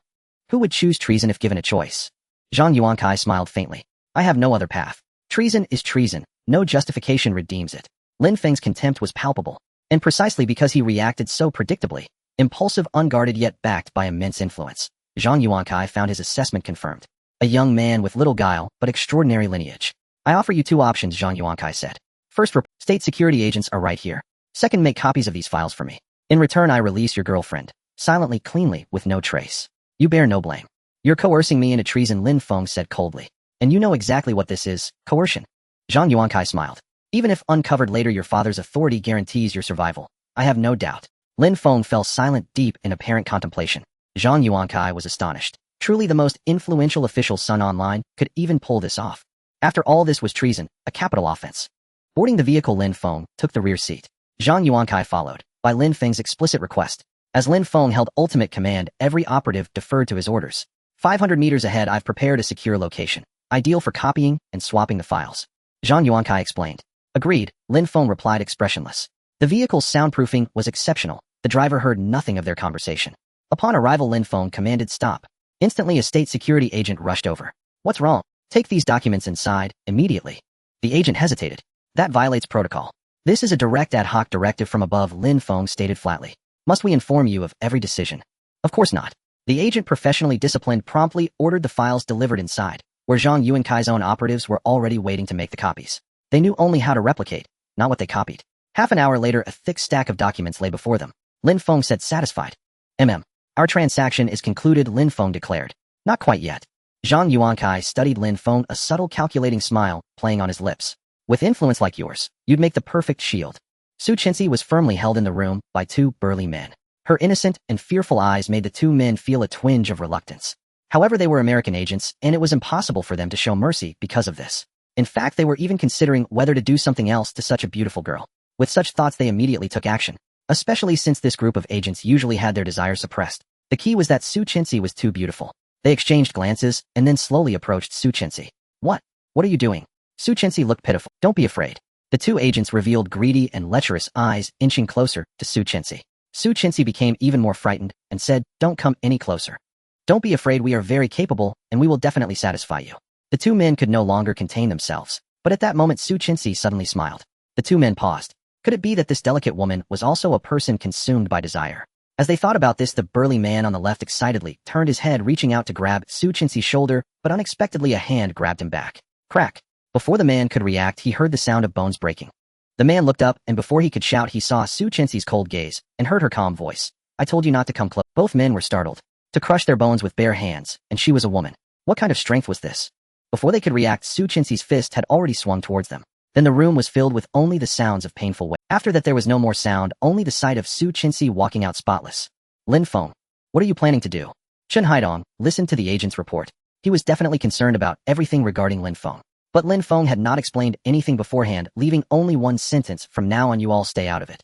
Who would choose treason if given a choice? Zhang Yuankai smiled faintly. I have no other path. Treason is treason. No justification redeems it. Lin Feng's contempt was palpable. And precisely because he reacted so predictably, impulsive, unguarded, yet backed by immense influence, Zhang Yuankai found his assessment confirmed. A young man with little guile, but extraordinary lineage. I offer you 2 options, Zhang Yuankai said. First, state security agents are right here. Second, make copies of these files for me. In return, I release your girlfriend. Silently, cleanly, with no trace. You bear no blame. You're coercing me into treason, Lin Feng said coldly. And you know exactly what this is, coercion. Zhang Yuankai smiled. Even if uncovered later, your father's authority guarantees your survival. I have no doubt. Lin Feng fell silent, deep in apparent contemplation. Zhang Yuankai was astonished. Truly the most influential official Sun Online could even pull this off. After all, this was treason, a capital offense. Boarding the vehicle, Lin Feng took the rear seat. Zhang Yuankai followed, by Lin Feng's explicit request. As Lin Feng held ultimate command, every operative deferred to his orders. 500 meters ahead, I've prepared a secure location, ideal for copying and swapping the files. Zhang Yuankai explained. Agreed, Lin Feng replied, expressionless. The vehicle's soundproofing was exceptional. The driver heard nothing of their conversation. Upon arrival, Lin Feng commanded stop. Instantly, a state security agent rushed over. What's wrong? Take these documents inside, immediately. The agent hesitated. That violates protocol. This is a direct ad hoc directive from above, Lin Feng stated flatly. Must we inform you of every decision? Of course not. The agent, professionally disciplined, promptly ordered the files delivered inside, where Zhang Yuankai's own operatives were already waiting to make the copies. They knew only how to replicate, not what they copied. Half an hour later, a thick stack of documents lay before them. Lin Feng said, satisfied. Our transaction is concluded, Lin Feng declared. Not quite yet. Zhang Yuankai studied Lin Feng, a subtle calculating smile playing on his lips. With influence like yours, you'd make the perfect shield. Su Chenxi was firmly held in the room by 2 burly men. Her innocent and fearful eyes made the 2 men feel a twinge of reluctance. However, they were American agents, and it was impossible for them to show mercy because of this. In fact, they were even considering whether to do something else to such a beautiful girl. With such thoughts, they immediately took action. Especially since this group of agents usually had their desires suppressed. The key was that Su Chenxi was too beautiful. They exchanged glances, and then slowly approached Su Chenxi. What are you doing? Su Chenxi looked pitiful. Don't be afraid. The 2 agents revealed greedy and lecherous eyes, inching closer to Su Chenxi. Su Chenxi became even more frightened, and said, don't come any closer. Don't be afraid, we are very capable, and we will definitely satisfy you. The 2 men could no longer contain themselves. But at that moment, Su Chenxi suddenly smiled. The 2 men paused. Could it be that this delicate woman was also a person consumed by desire? As they thought about this, the burly man on the left excitedly turned his head, reaching out to grab Su Chenxi's shoulder, but unexpectedly a hand grabbed him back. Crack. Before the man could react, he heard the sound of bones breaking. The man looked up, and before he could shout, he saw Su Chenxi's cold gaze, and heard her calm voice. I told you not to come close. Both men were startled. To crush their bones with bare hands, and she was a woman. What kind of strength was this? Before they could react, Su Chenxi's fist had already swung towards them. Then the room was filled with only the sounds of painful wail. After that, there was no more sound, only the sight of Su Chenxi walking out spotless. Lin Feng, what are you planning to do? Chen Haidong listened to the agent's report. He was definitely concerned about everything regarding Lin Feng. But Lin Feng had not explained anything beforehand, leaving only one sentence: from now on you all stay out of it.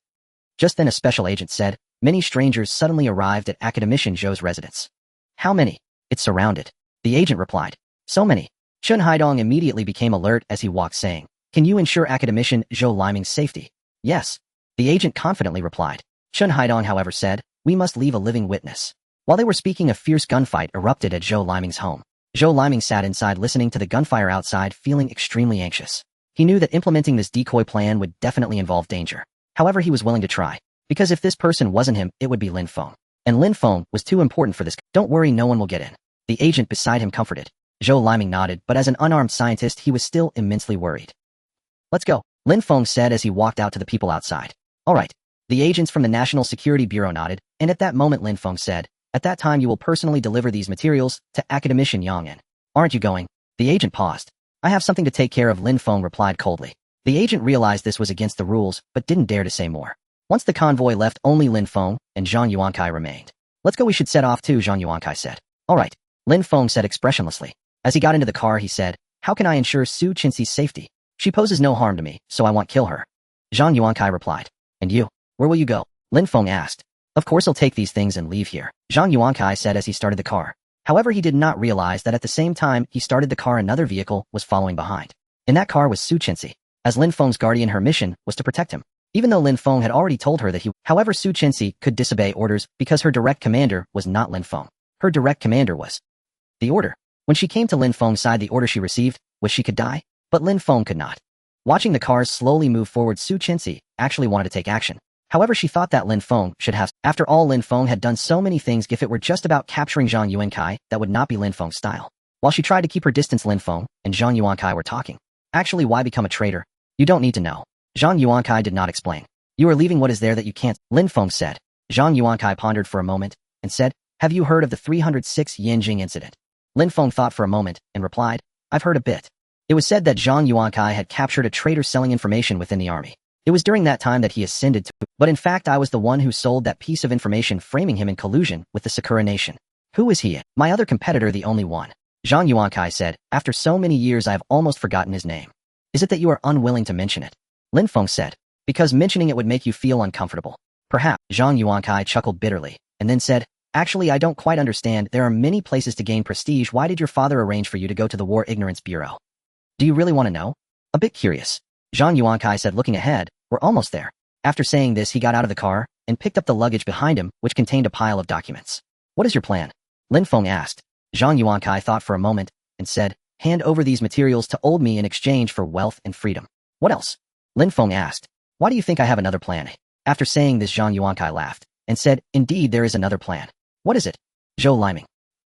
Just then a special agent said, many strangers suddenly arrived at Academician Zhou's residence. How many? It's surrounded. The agent replied. So many. Chen Haidong immediately became alert as he walked, saying, can you ensure Academician Zhou Liming's safety? Yes. The agent confidently replied. Chen Haidong, however, said, we must leave a living witness. While they were speaking, a fierce gunfight erupted at Zhou Liming's home. Zhou Liming sat inside listening to the gunfire outside, feeling extremely anxious. He knew that implementing this decoy plan would definitely involve danger. However, he was willing to try, because if this person wasn't him, it would be Lin Feng. And Lin Feng was too important for this. Don't worry, no one will get in. The agent beside him comforted. Zhou Liming nodded, but as an unarmed scientist, he was still immensely worried. Let's go, Lin Feng said as he walked out to the people outside. All right. The agents from the National Security Bureau nodded, and at that moment Lin Feng said, At that time you will personally deliver these materials to Academician Yang'an. Aren't you going? The agent paused. I have something to take care of, Lin Feng replied coldly. The agent realized this was against the rules, but didn't dare to say more. Once the convoy left, only Lin Feng and Zhang Yuankai remained. Let's go, we should set off too, Zhang Yuankai said. All right, Lin Feng said expressionlessly. As he got into the car he said, how can I ensure Su Qinxi's safety? She poses no harm to me, so I won't kill her. Zhang Yuankai replied. And you? Where will you go? Lin Feng asked. Of course I'll take these things and leave here, Zhang Yuankai said as he started the car. However, he did not realize that at the same time he started the car another vehicle was following behind. In that car was Su Qinxi. As Lin Feng's guardian, her mission was to protect him. Even though Lin Feng had already told her that however, Su Qinxi could disobey orders because her direct commander was not Lin Feng. Her direct commander was the order. When she came to Lin Feng's side, the order she received was she could die, but Lin Feng could not. Watching the cars slowly move forward, Su Qinxi actually wanted to take action. However, she thought that Lin Feng should have. After all, Lin Feng had done so many things. If it were just about capturing Zhang Yuankai, that would not be Lin Feng's style. While she tried to keep her distance, Lin Feng and Zhang Yuankai were talking. Actually, why become a traitor? You don't need to know. Zhang Yuankai did not explain. You are leaving, what is there that you can't? Lin Feng said. Zhang Yuankai pondered for a moment and said, have you heard of the 306 Yanjing incident? Lin Feng thought for a moment and replied, I've heard a bit. It was said that Zhang Yuankai had captured a traitor selling information within the army. It was during that time that he ascended to, but in fact I was the one who sold that piece of information, framing him in collusion with the Sakura nation. Who is he? My other competitor, the only one. Zhang Yuankai said, after so many years I have almost forgotten his name. Is it that you are unwilling to mention it? Lin Feng said, because mentioning it would make you feel uncomfortable. Perhaps. Zhang Yuankai chuckled bitterly, and then said, actually I don't quite understand, there are many places to gain prestige. Why did your father arrange for you to go to the War Ignorance Bureau? Do you really want to know? A bit curious. Zhang Yuankai said, looking ahead, we're almost there. After saying this he got out of the car and picked up the luggage behind him, which contained a pile of documents. What is your plan? Lin Feng asked. Zhang Yuankai thought for a moment and said, hand over these materials to old me in exchange for wealth and freedom. What else? Lin Feng asked. Why do you think I have another plan? After saying this Zhang Yuankai laughed and said, indeed there is another plan. What is it? Zhou Liming.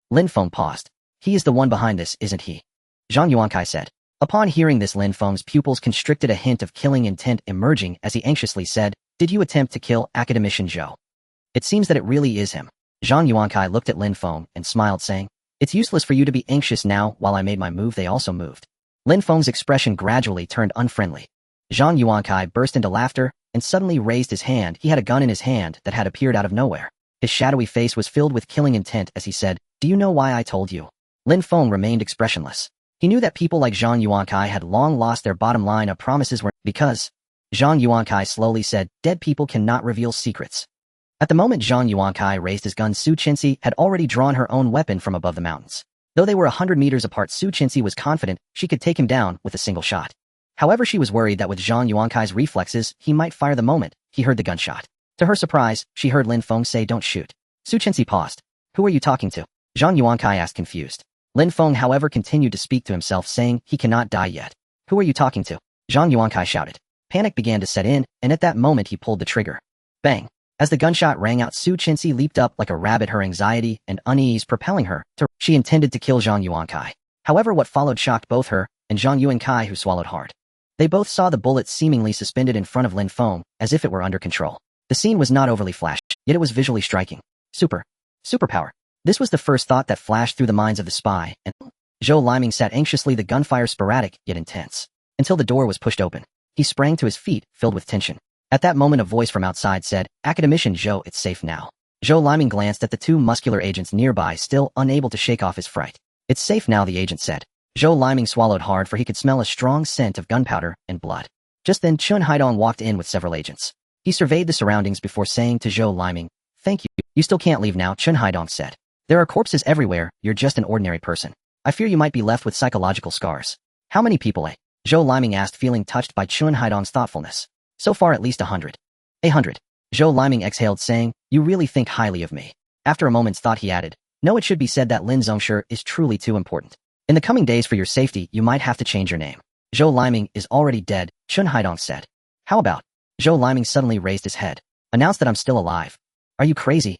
Lin Feng paused. He is the one behind this, isn't he? Zhang Yuankai said. Upon hearing this, Lin Feng's pupils constricted, a hint of killing intent emerging as he anxiously said, did you attempt to kill Academician Zhou? It seems that it really is him. Zhang Yuankai looked at Lin Feng and smiled, saying, it's useless for you to be anxious now. While I made my move, they also moved. Lin Feng's expression gradually turned unfriendly. Zhang Yuankai burst into laughter and suddenly raised his hand. He had a gun in his hand that had appeared out of nowhere. His shadowy face was filled with killing intent as he said, do you know why I told you? Lin Feng remained expressionless. He knew that people like Zhang Yuankai had long lost their bottom line of promises were because Zhang Yuankai slowly said, dead people cannot reveal secrets. At the moment Zhang Yuankai raised his gun, Su Qinxi had already drawn her own weapon from above the mountains. Though they were 100 meters apart, Su Qinxi was confident she could take him down with a single shot. However, she was worried that with Zhang Yuankai's reflexes, he might fire the moment he heard the gunshot. To her surprise, she heard Lin Feng say, don't shoot. Su Qinxi paused. Who are you talking to? Zhang Yuankai asked, confused. Lin Feng, however, continued to speak to himself, saying, he cannot die yet. Who are you talking to? Zhang Yuankai shouted. Panic began to set in, and at that moment he pulled the trigger. Bang! As the gunshot rang out, Su Qinxi leaped up like a rabbit, her anxiety and unease propelling her to. She intended to kill Zhang Yuankai. However, what followed shocked both her and Zhang Yuankai, who swallowed hard. They both saw the bullet seemingly suspended in front of Lin Feng, as if it were under control. The scene was not overly flash, yet it was visually striking. Superpower. This was the first thought that flashed through the minds of the spy, and Zhou Liming sat anxiously, the gunfire sporadic yet intense, until the door was pushed open. He sprang to his feet, filled with tension. At that moment a voice from outside said, Academician Zhou, it's safe now. Zhou Liming glanced at the two muscular agents nearby, still unable to shake off his fright. It's safe now, the agent said. Zhou Liming swallowed hard, for he could smell a strong scent of gunpowder and blood. Just then Chun Haidong walked in with several agents. He surveyed the surroundings before saying to Zhou Liming, thank you. You still can't leave now, Chun Haidong said. There are corpses everywhere, you're just an ordinary person. I fear you might be left with psychological scars. How many people, eh? Zhou Liming asked, feeling touched by Chun Haidong's thoughtfulness. So far at least 100. 100. Zhou Liming exhaled, saying, you really think highly of me. After a moment's thought he added, no, it should be said that Lin Zhongshe is truly too important. In the coming days, for your safety, you might have to change your name. Zhou Liming is already dead, Chun Haidong said. How about? Zhou Liming suddenly raised his head. Announced that I'm still alive. Are you crazy?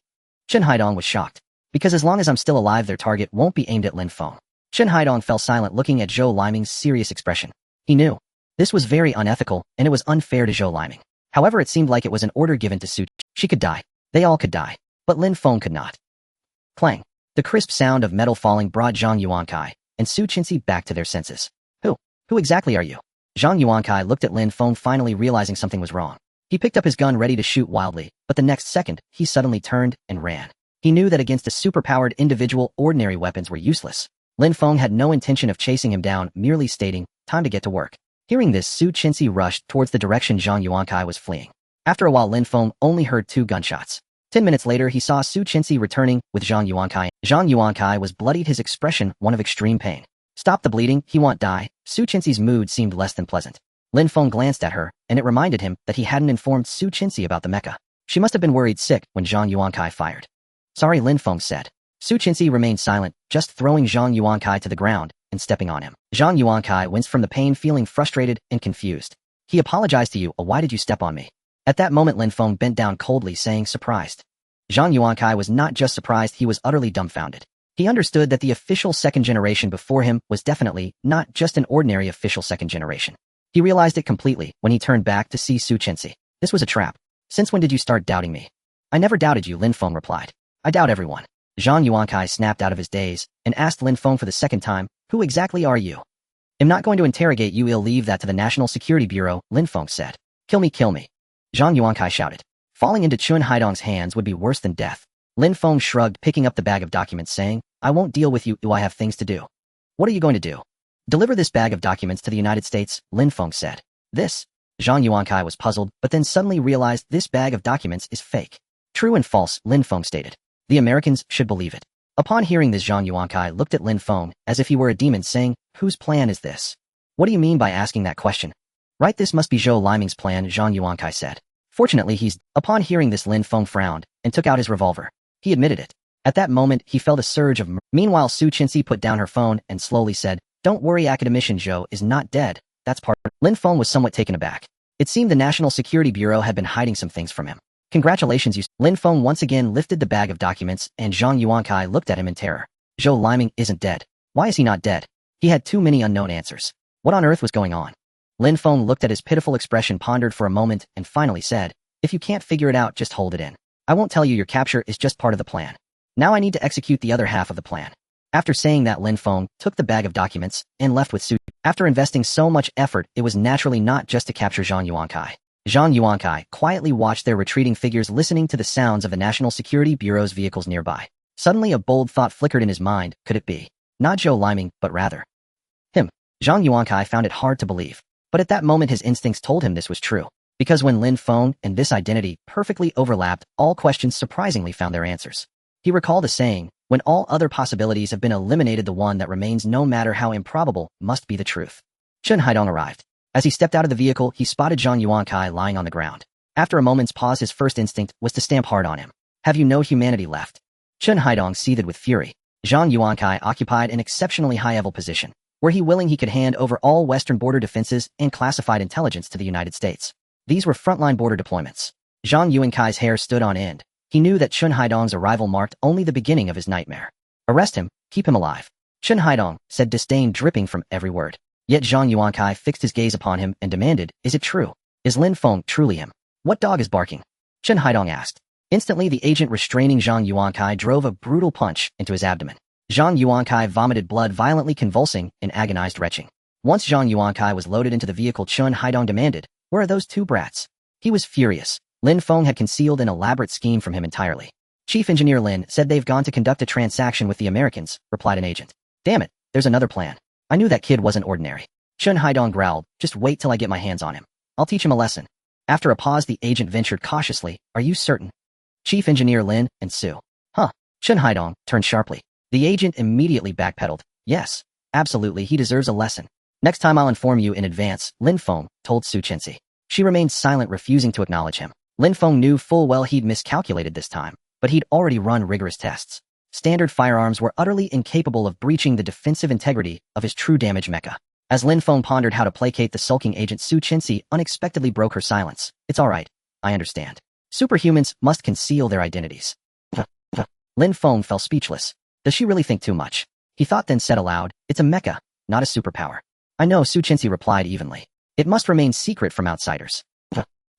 Chun Haidong was shocked. Because as long as I'm still alive, their target won't be aimed at Lin Feng. Chun Haidong fell silent, looking at Zhou Liming's serious expression. He knew. This was very unethical, and it was unfair to Zhou Liming. However, it seemed like it was an order given to Su. She could die. They all could die. But Lin Feng could not. Clang. The crisp sound of metal falling brought Zhang Yuankai and Su Qinxi back to their senses. Who exactly are you? Zhang Yuankai looked at Lin Feng, finally realizing something was wrong. He picked up his gun ready to shoot wildly, but the next second, he suddenly turned and ran. He knew that against a superpowered individual, ordinary weapons were useless. Lin Feng had no intention of chasing him down, merely stating, "Time to get to work." Hearing this, Su Qinxi rushed towards the direction Zhang Yuankai was fleeing. After a while, Lin Feng only heard 2 gunshots. 10 minutes later, he saw Su Qinxi returning with Zhang Yuankai. Zhang Yuankai was bloodied, his expression one of extreme pain. "Stop the bleeding, he won't die." Su Qinxi's mood seemed less than pleasant. Lin Feng glanced at her, and it reminded him that he hadn't informed Su Qinxi about the mecha. She must have been worried sick when Zhang Yuankai fired. "Sorry," Lin Feng said. Su Qinxi remained silent, just throwing Zhang Yuankai to the ground and stepping on him. Zhang Yuankai winced from the pain, feeling frustrated and confused. "He apologized to you. Why did you step on me?" At that moment, Lin Feng bent down coldly, saying, "Surprised." Zhang Yuankai was not just surprised, he was utterly dumbfounded. He understood that the official second generation before him was definitely not just an ordinary official second generation. He realized it completely when he turned back to see Su Qinxi. "This was a trap. Since when did you start doubting me?" "I never doubted you," Lin Feng replied. "I doubt everyone." Zhang Yuankai snapped out of his daze and asked Lin Feng for the second time, "Who exactly are you?" "I'm not going to interrogate you. I'll leave that to the National Security Bureau," Lin Feng said. "Kill me, kill me." Zhang Yuankai shouted. Falling into Chun Haidong's hands would be worse than death. Lin Feng shrugged, picking up the bag of documents, saying, "I won't deal with you. I have things to do." "What are you going to do?" "Deliver this bag of documents to the United States," Lin Feng said. "This?" Zhang Yuankai was puzzled, but then suddenly realized this bag of documents is fake. "True and false," Lin Feng stated. "The Americans should believe it." Upon hearing this, Zhang Yuankai looked at Lin Feng as if he were a demon, saying, "Whose plan is this?" "What do you mean by asking that question?" "Right, this must be Zhou Liming's plan," Zhang Yuankai said. "Fortunately, he's..." Upon hearing this, Lin Feng frowned and took out his revolver. He admitted it. At that moment, he felt a surge of... Meanwhile, Su Qinxi put down her phone and slowly said, "Don't worry, Academician Zhou is not dead. That's part..." Lin Feng was somewhat taken aback. It seemed the National Security Bureau had been hiding some things from him. "Congratulations, you..." Lin Feng once again lifted the bag of documents, and Zhang Yuankai looked at him in terror. "Zhou Liming isn't dead. Why is he not dead?" He had too many unknown answers. What on earth was going on? Lin Feng looked at his pitiful expression, pondered for a moment, and finally said, "If you can't figure it out, just hold it in. I won't tell you. Your capture is just part of the plan. Now I need to execute the other half of the plan." After saying that, Lin Feng took the bag of documents and left with Su. After investing so much effort, it was naturally not just to capture Zhang Yuankai. Zhang Yuankai quietly watched their retreating figures, listening to the sounds of the National Security Bureau's vehicles nearby. Suddenly a bold thought flickered in his mind. Could it be not Zhou Liming, but rather him? Zhang Yuankai found it hard to believe, but at that moment his instincts told him this was true. Because when Lin Feng and this identity perfectly overlapped, all questions surprisingly found their answers. He recalled a saying, "When all other possibilities have been eliminated, the one that remains, no matter how improbable, must be the truth." Chun Haidong arrived. As he stepped out of the vehicle, he spotted Zhang Yuankai lying on the ground. After a moment's pause, his first instinct was to stamp hard on him. "Have you no humanity left?" Chun Haidong seethed with fury. Zhang Yuankai occupied an exceptionally high-level position. Were he willing, he could hand over all Western border defenses and classified intelligence to the United States. These were frontline border deployments. Zhang Yuankai's hair stood on end. He knew that Chun Haidong's arrival marked only the beginning of his nightmare. "Arrest him, keep him alive," Chun Haidong said, disdain dripping from every word. Yet Zhang Yuankai fixed his gaze upon him and demanded, "Is it true? Is Lin Feng truly him?" "What dog is barking?" Chun Haidong asked. Instantly, the agent restraining Zhang Yuankai drove a brutal punch into his abdomen. Zhang Yuankai vomited blood, violently convulsing in agonized retching. Once Zhang Yuankai was loaded into the vehicle, Chun Haidong demanded, "Where are those 2 brats?" He was furious. Lin Feng had concealed an elaborate scheme from him entirely. "Chief Engineer Lin said they've gone to conduct a transaction with the Americans," replied an agent. "Damn it, there's another plan. I knew that kid wasn't ordinary." Chun Haidong growled, "Just wait till I get my hands on him. I'll teach him a lesson." After a pause, the agent ventured cautiously, "Are you certain?" "Chief Engineer Lin and Su." "Huh." Chun Haidong turned sharply. The agent immediately backpedaled. "Yes, absolutely, he deserves a lesson. Next time I'll inform you in advance," Lin Feng told Su Qinxi. She remained silent, refusing to acknowledge him. Lin Feng knew full well he'd miscalculated this time, but he'd already run rigorous tests. Standard firearms were utterly incapable of breaching the defensive integrity of his true damage mecha. As Lin Feng pondered how to placate the sulking agent, Su Qinxi unexpectedly broke her silence. "It's all right. I understand. Superhumans must conceal their identities." Lin Feng fell speechless. Does she really think too much? He thought, then said aloud, "It's a mecha, not a superpower." "I know," Su Qinxi replied evenly. "It must remain secret from outsiders."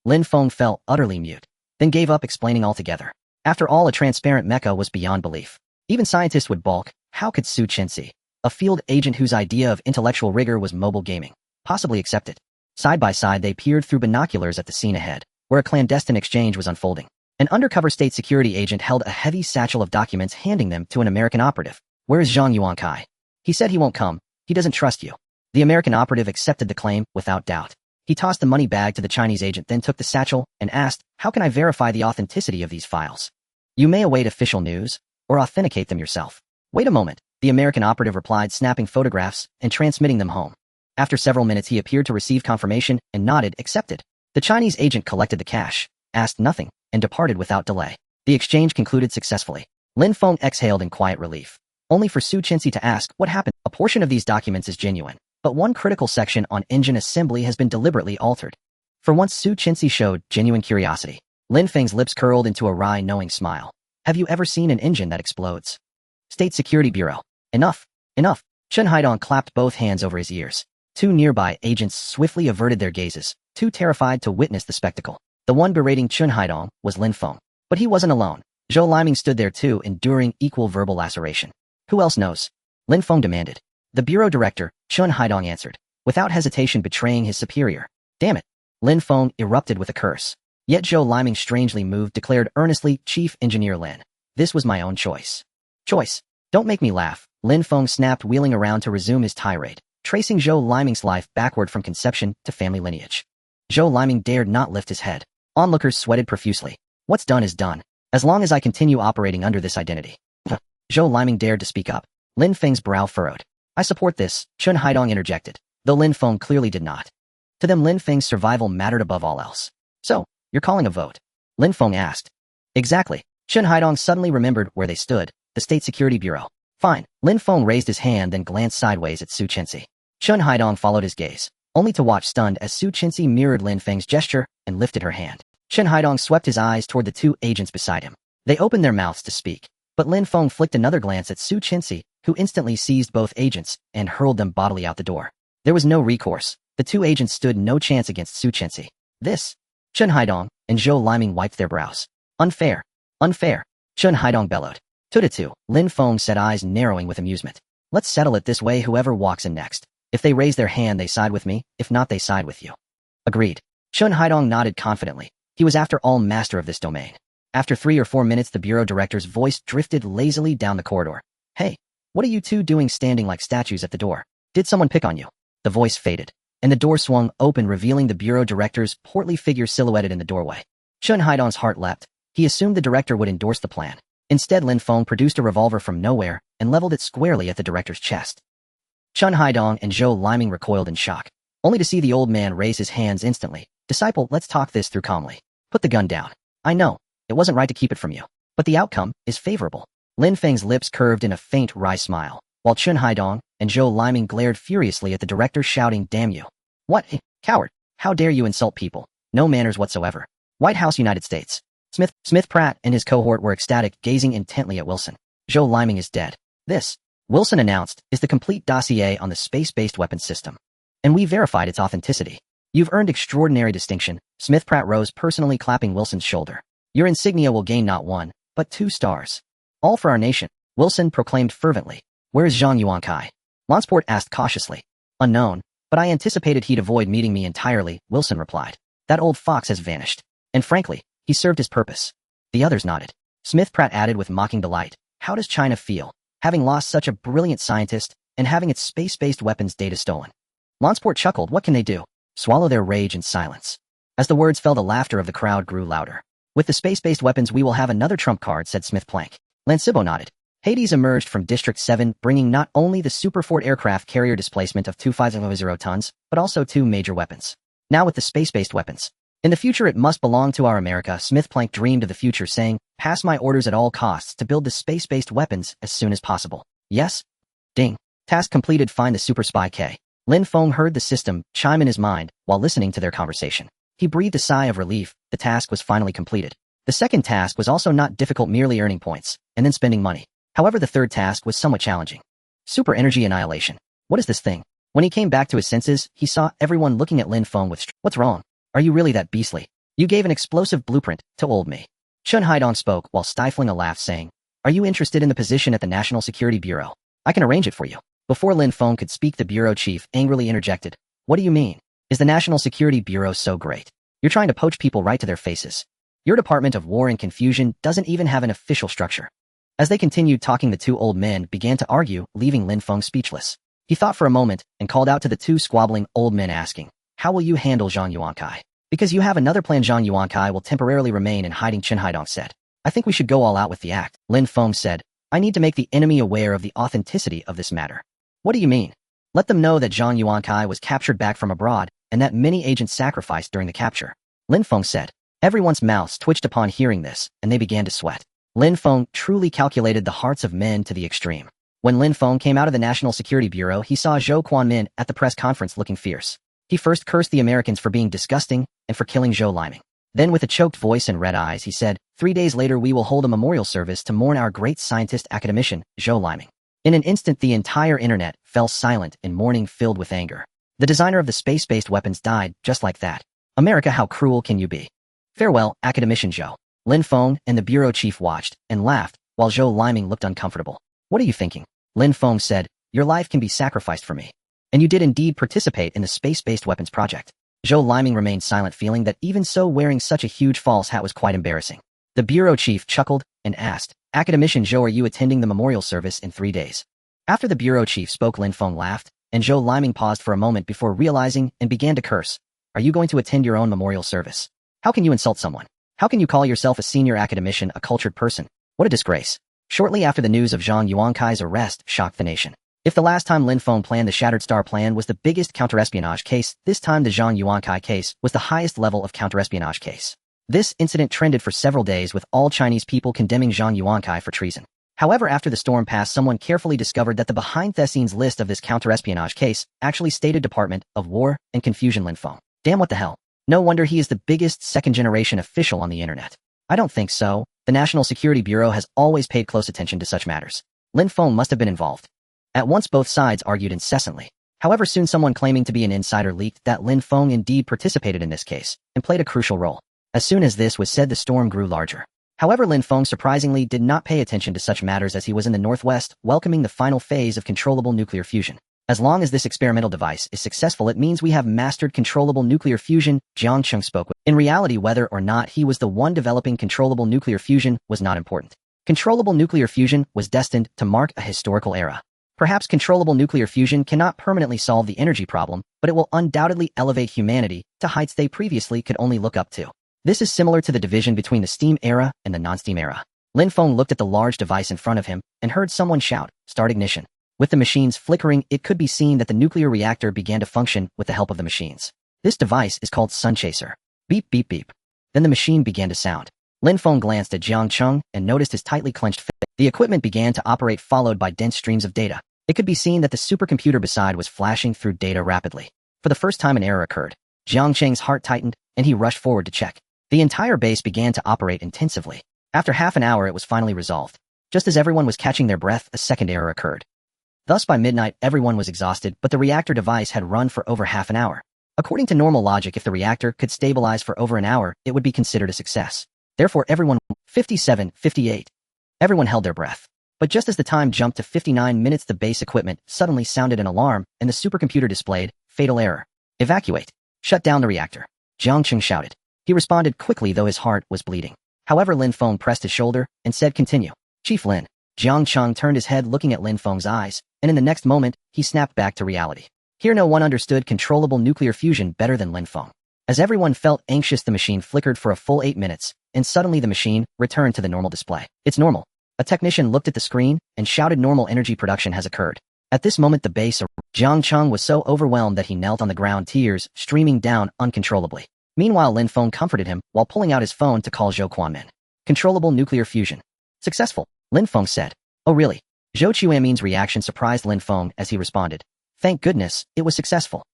Lin Feng fell utterly mute, then gave up explaining altogether. After all, a transparent mecha was beyond belief. Even scientists would balk. How could Su Chenxi, a field agent whose idea of intellectual rigor was mobile gaming, possibly accept it? Side by side they peered through binoculars at the scene ahead, where a clandestine exchange was unfolding. An undercover state security agent held a heavy satchel of documents, handing them to an American operative. Where is Zhang Yuankai? He said he won't come. He doesn't trust you. The American operative accepted the claim without doubt. He tossed the money bag to the Chinese agent, then took the satchel and asked, how can I verify the authenticity of these files? You may await official news or authenticate them yourself. Wait a moment, the American operative replied, snapping photographs and transmitting them home. After several minutes he appeared to receive confirmation and nodded, accepted. The Chinese agent collected the cash, asked nothing, and departed without delay. The exchange concluded successfully. Lin Feng exhaled in quiet relief, only for Su Chenxi to ask, what happened? A portion of these documents is genuine, but one critical section on engine assembly has been deliberately altered. For once Su Chenxi showed genuine curiosity. Lin Feng's lips curled into a wry, knowing smile. Have you ever seen an engine that explodes? State Security Bureau. Enough. Enough. Chen Haidong clapped both hands over his ears. Two nearby agents swiftly averted their gazes, too terrified to witness the spectacle. The one berating Chen Haidong was Lin Feng. But he wasn't alone. Zhou Liming stood there too, enduring equal verbal laceration. Who else knows? Lin Feng demanded. The bureau director, Chen Haidong answered, without hesitation betraying his superior. Damn it. Lin Feng erupted with a curse. Yet Zhou Liming, strangely moved, declared earnestly, Chief Engineer Lin. This was my own choice. Choice. Don't make me laugh. Lin Feng snapped, wheeling around to resume his tirade, tracing Zhou Liming's life backward from conception to family lineage. Zhou Liming dared not lift his head. Onlookers sweated profusely. What's done is done. As long as I continue operating under this identity. Zhou Liming dared to speak up. Lin Feng's brow furrowed. I support this, Chen Haidong interjected, though Lin Feng clearly did not. To them Lin Feng's survival mattered above all else. So, you're calling a vote? Lin Feng asked. Exactly. Chen Haidong suddenly remembered where they stood, the State Security Bureau. Fine. Lin Feng raised his hand, then glanced sideways at Su Chenxi. Chen Haidong followed his gaze, only to watch stunned as Su Chenxi mirrored Lin Feng's gesture and lifted her hand. Chen Haidong swept his eyes toward the two agents beside him. They opened their mouths to speak, but Lin Feng flicked another glance at Su Chenxi, who instantly seized both agents and hurled them bodily out the door. There was no recourse. The two agents stood no chance against Su Chenxi. This. Chen Haidong and Zhou Liming wiped their brows. Unfair. Unfair. Chen Haidong bellowed. Tutatu. Lin Feng said, eyes narrowing with amusement. Let's settle it this way, whoever walks in next. If they raise their hand, they side with me. If not, they side with you. Agreed. Chen Haidong nodded confidently. He was after all master of this domain. After 3 or 4 minutes, the bureau director's voice drifted lazily down the corridor. Hey, what are you two doing standing like statues at the door? Did someone pick on you? The voice faded, and the door swung open, revealing the bureau director's portly figure silhouetted in the doorway. Chen Haidong's heart leapt. He assumed the director would endorse the plan. Instead, Lin Feng produced a revolver from nowhere and leveled it squarely at the director's chest. Chen Haidong and Zhou Liming recoiled in shock, only to see the old man raise his hands instantly. Disciple, let's talk this through calmly. Put the gun down. I know, it wasn't right to keep it from you, but the outcome is favorable. Lin Feng's lips curved in a faint wry smile, while Chen Haidong and Zhou Liming glared furiously at the director, shouting, damn you. What? Coward. How dare you insult people? No manners whatsoever. White House, United States. Smith Pratt and his cohort were ecstatic, gazing intently at Wilson. Zhou Liming is dead. This, Wilson announced, is the complete dossier on the space-based weapons system. And we verified its authenticity. You've earned extraordinary distinction. Smith Pratt rose, personally clapping Wilson's shoulder. Your insignia will gain not 1, but 2 stars. All for our nation, Wilson proclaimed fervently. Where is Zhang Yuankai? Lansport asked cautiously. Unknown, but I anticipated he'd avoid meeting me entirely, Wilson replied. That old fox has vanished. And frankly, he served his purpose. The others nodded. Smith Pratt added with mocking delight. How does China feel, having lost such a brilliant scientist and having its space-based weapons data stolen? Lansport chuckled. What can they do? Swallow their rage in silence. As the words fell, the laughter of the crowd grew louder. With the space-based weapons, we will have another trump card, said Smith Plank. Lancibo nodded. Hades emerged from District 7, bringing not only the Superfort aircraft carrier displacement of 250 tons, but also 2 major weapons. Now with the space-based weapons. In the future, it must belong to our America. Smith Plank dreamed of the future, saying, pass my orders at all costs to build the space-based weapons as soon as possible. Yes? Ding. Task completed. Find the super spy K. Lin Feng heard the system chime in his mind while listening to their conversation. He breathed a sigh of relief. The task was finally completed. The second task was also not difficult, merely earning points and then spending money. However, the third task was somewhat challenging. Super energy annihilation. What is this thing? When he came back to his senses, he saw everyone looking at Lin Feng with what's wrong? Are you really that beastly? You gave an explosive blueprint to old me. Chen Haidong spoke while stifling a laugh, saying, Are you interested in the position at the National Security Bureau? I can arrange it for you. Before Lin Feng could speak, the bureau chief angrily interjected. What do you mean? Is the National Security Bureau so great? You're trying to poach people right to their faces. Your Department of War and Confusion doesn't even have an official structure. As they continued talking, the two old men began to argue, leaving Lin Feng speechless. He thought for a moment and called out to the two squabbling old men, asking, how will you handle Zhang Yuankai? Because you have another plan. Zhang Yuankai will temporarily remain in hiding, Chen Haidong said. I think we should go all out with the act. Lin Feng said, I need to make the enemy aware of the authenticity of this matter. What do you mean? Let them know that Zhang Yuankai was captured back from abroad and that many agents sacrificed during the capture. Lin Feng said. Everyone's mouths twitched upon hearing this, and they began to sweat. Lin Feng truly calculated the hearts of men to the extreme. When Lin Feng came out of the National Security Bureau, he saw Zhou Quanmin at the press conference looking fierce. He first cursed the Americans for being disgusting and for killing Zhou Liming. Then with a choked voice and red eyes, he said, 3 days later we will hold a memorial service to mourn our great scientist academician, Zhou Liming. In an instant the entire internet fell silent in mourning filled with anger. The designer of the space-based weapons died just like that. America, how cruel can you be? Farewell, academician Zhou. Lin Feng and the bureau chief watched and laughed while Zhou Liming looked uncomfortable. What are you thinking? Lin Feng said, your life can be sacrificed for me. And you did indeed participate in the space-based weapons project. Zhou Liming remained silent, feeling that even so wearing such a huge false hat was quite embarrassing. The bureau chief chuckled and asked, academician Zhou, are you attending the memorial service in 3 days? After the bureau chief spoke, Lin Feng laughed, and Zhou Liming paused for a moment before realizing and began to curse. Are you going to attend your own memorial service? How can you insult someone? How can you call yourself a senior academician a cultured person? What a disgrace. Shortly after the news of Zhang Yuankai's arrest shocked the nation. If the last time Lin Feng planned the Shattered Star plan was the biggest counterespionage case, this time the Zhang Yuankai case was the highest level of counterespionage case. This incident trended for several days, with all Chinese people condemning Zhang Yuankai for treason. However, after the storm passed, someone carefully discovered that the behind-the-scenes list of this counterespionage case actually stated Department of War and Confusion Lin Feng. Damn, what the hell? No wonder he is the biggest second-generation official on the internet. I don't think so. The National Security Bureau has always paid close attention to such matters. Lin Feng must have been involved. At once both sides argued incessantly. However, soon someone claiming to be an insider leaked that Lin Feng indeed participated in this case and played a crucial role. As soon as this was said, the storm grew larger. However, Lin Feng surprisingly did not pay attention to such matters, as he was in the northwest welcoming the final phase of controllable nuclear fusion. As long as this experimental device is successful, it means we have mastered controllable nuclear fusion, Jiang Cheng spoke with. In reality, whether or not he was the one developing controllable nuclear fusion was not important. Controllable nuclear fusion was destined to mark a historical era. Perhaps controllable nuclear fusion cannot permanently solve the energy problem, but it will undoubtedly elevate humanity to heights they previously could only look up to. This is similar to the division between the steam era and the non-steam era. Lin Feng looked at the large device in front of him and heard someone shout, "Start ignition." With the machines flickering, it could be seen that the nuclear reactor began to function with the help of the machines. This device is called Sun Chaser. Beep, beep, beep. Then the machine began to sound. Lin Feng glanced at Jiang Cheng and noticed his tightly clenched fist. The equipment began to operate, followed by dense streams of data. It could be seen that the supercomputer beside was flashing through data rapidly. For the first time, an error occurred. Jiang Cheng's heart tightened, and he rushed forward to check. The entire base began to operate intensively. After half an hour, it was finally resolved. Just as everyone was catching their breath, a second error occurred. Thus, by midnight, everyone was exhausted, but the reactor device had run for over half an hour. According to normal logic, if the reactor could stabilize for over an hour, it would be considered a success. Therefore, everyone 57, 58. Everyone held their breath. But just as the time jumped to 59 minutes, the base equipment suddenly sounded an alarm, and the supercomputer displayed, "Fatal error. Evacuate. Shut down the reactor." Jiang Cheng shouted. He responded quickly, though his heart was bleeding. However, Lin Feng pressed his shoulder and said, "Continue." "Chief Lin." Jiang Cheng turned his head, looking at Lin Feng's eyes, and in the next moment, he snapped back to reality. Here no one understood controllable nuclear fusion better than Lin Feng. As everyone felt anxious, the machine flickered for a full 8 minutes, and suddenly the machine returned to the normal display. "It's normal." A technician looked at the screen and shouted, "Normal energy production has occurred." At this moment, the base Jiang Cheng was so overwhelmed that he knelt on the ground, tears streaming down uncontrollably. Meanwhile, Lin Feng comforted him while pulling out his phone to call Zhou Quanmin. "Controllable nuclear fusion. Successful," Lin Feng said. "Oh really?" Zhou Quanmin's reaction surprised Lin Feng as he responded, "Thank goodness, it was successful."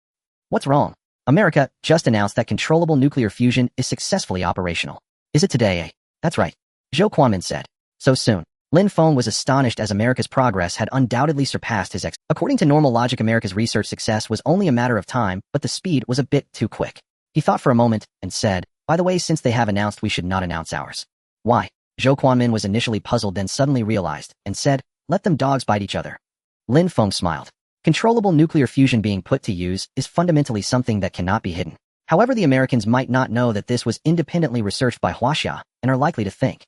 "What's wrong?" "America just announced that controllable nuclear fusion is successfully operational." "Is it today, eh?" "That's right," Zhou Quanmin said. "So soon?" Lin Feng was astonished, as America's progress had undoubtedly surpassed his According to normal logic, America's research success was only a matter of time, but the speed was a bit too quick. He thought for a moment and said, "By the way, since they have announced, we should not announce ours." "Why?" Zhou Quanmin was initially puzzled then suddenly realized, and said, let them dogs bite each other. Lin Feng smiled. Controllable nuclear fusion being put to use is fundamentally something that cannot be hidden. However, the Americans might not know that this was independently researched by Huaxia, and are likely to think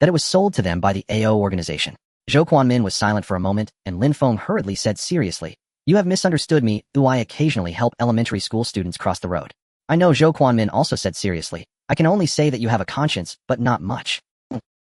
that it was sold to them by the AO organization. Zhou Quanmin was silent for a moment, and Lin Feng hurriedly said seriously, you have misunderstood me, I occasionally help elementary school students cross the road. I know. Zhou Quanmin also said seriously, I can only say that you have a conscience, but not much.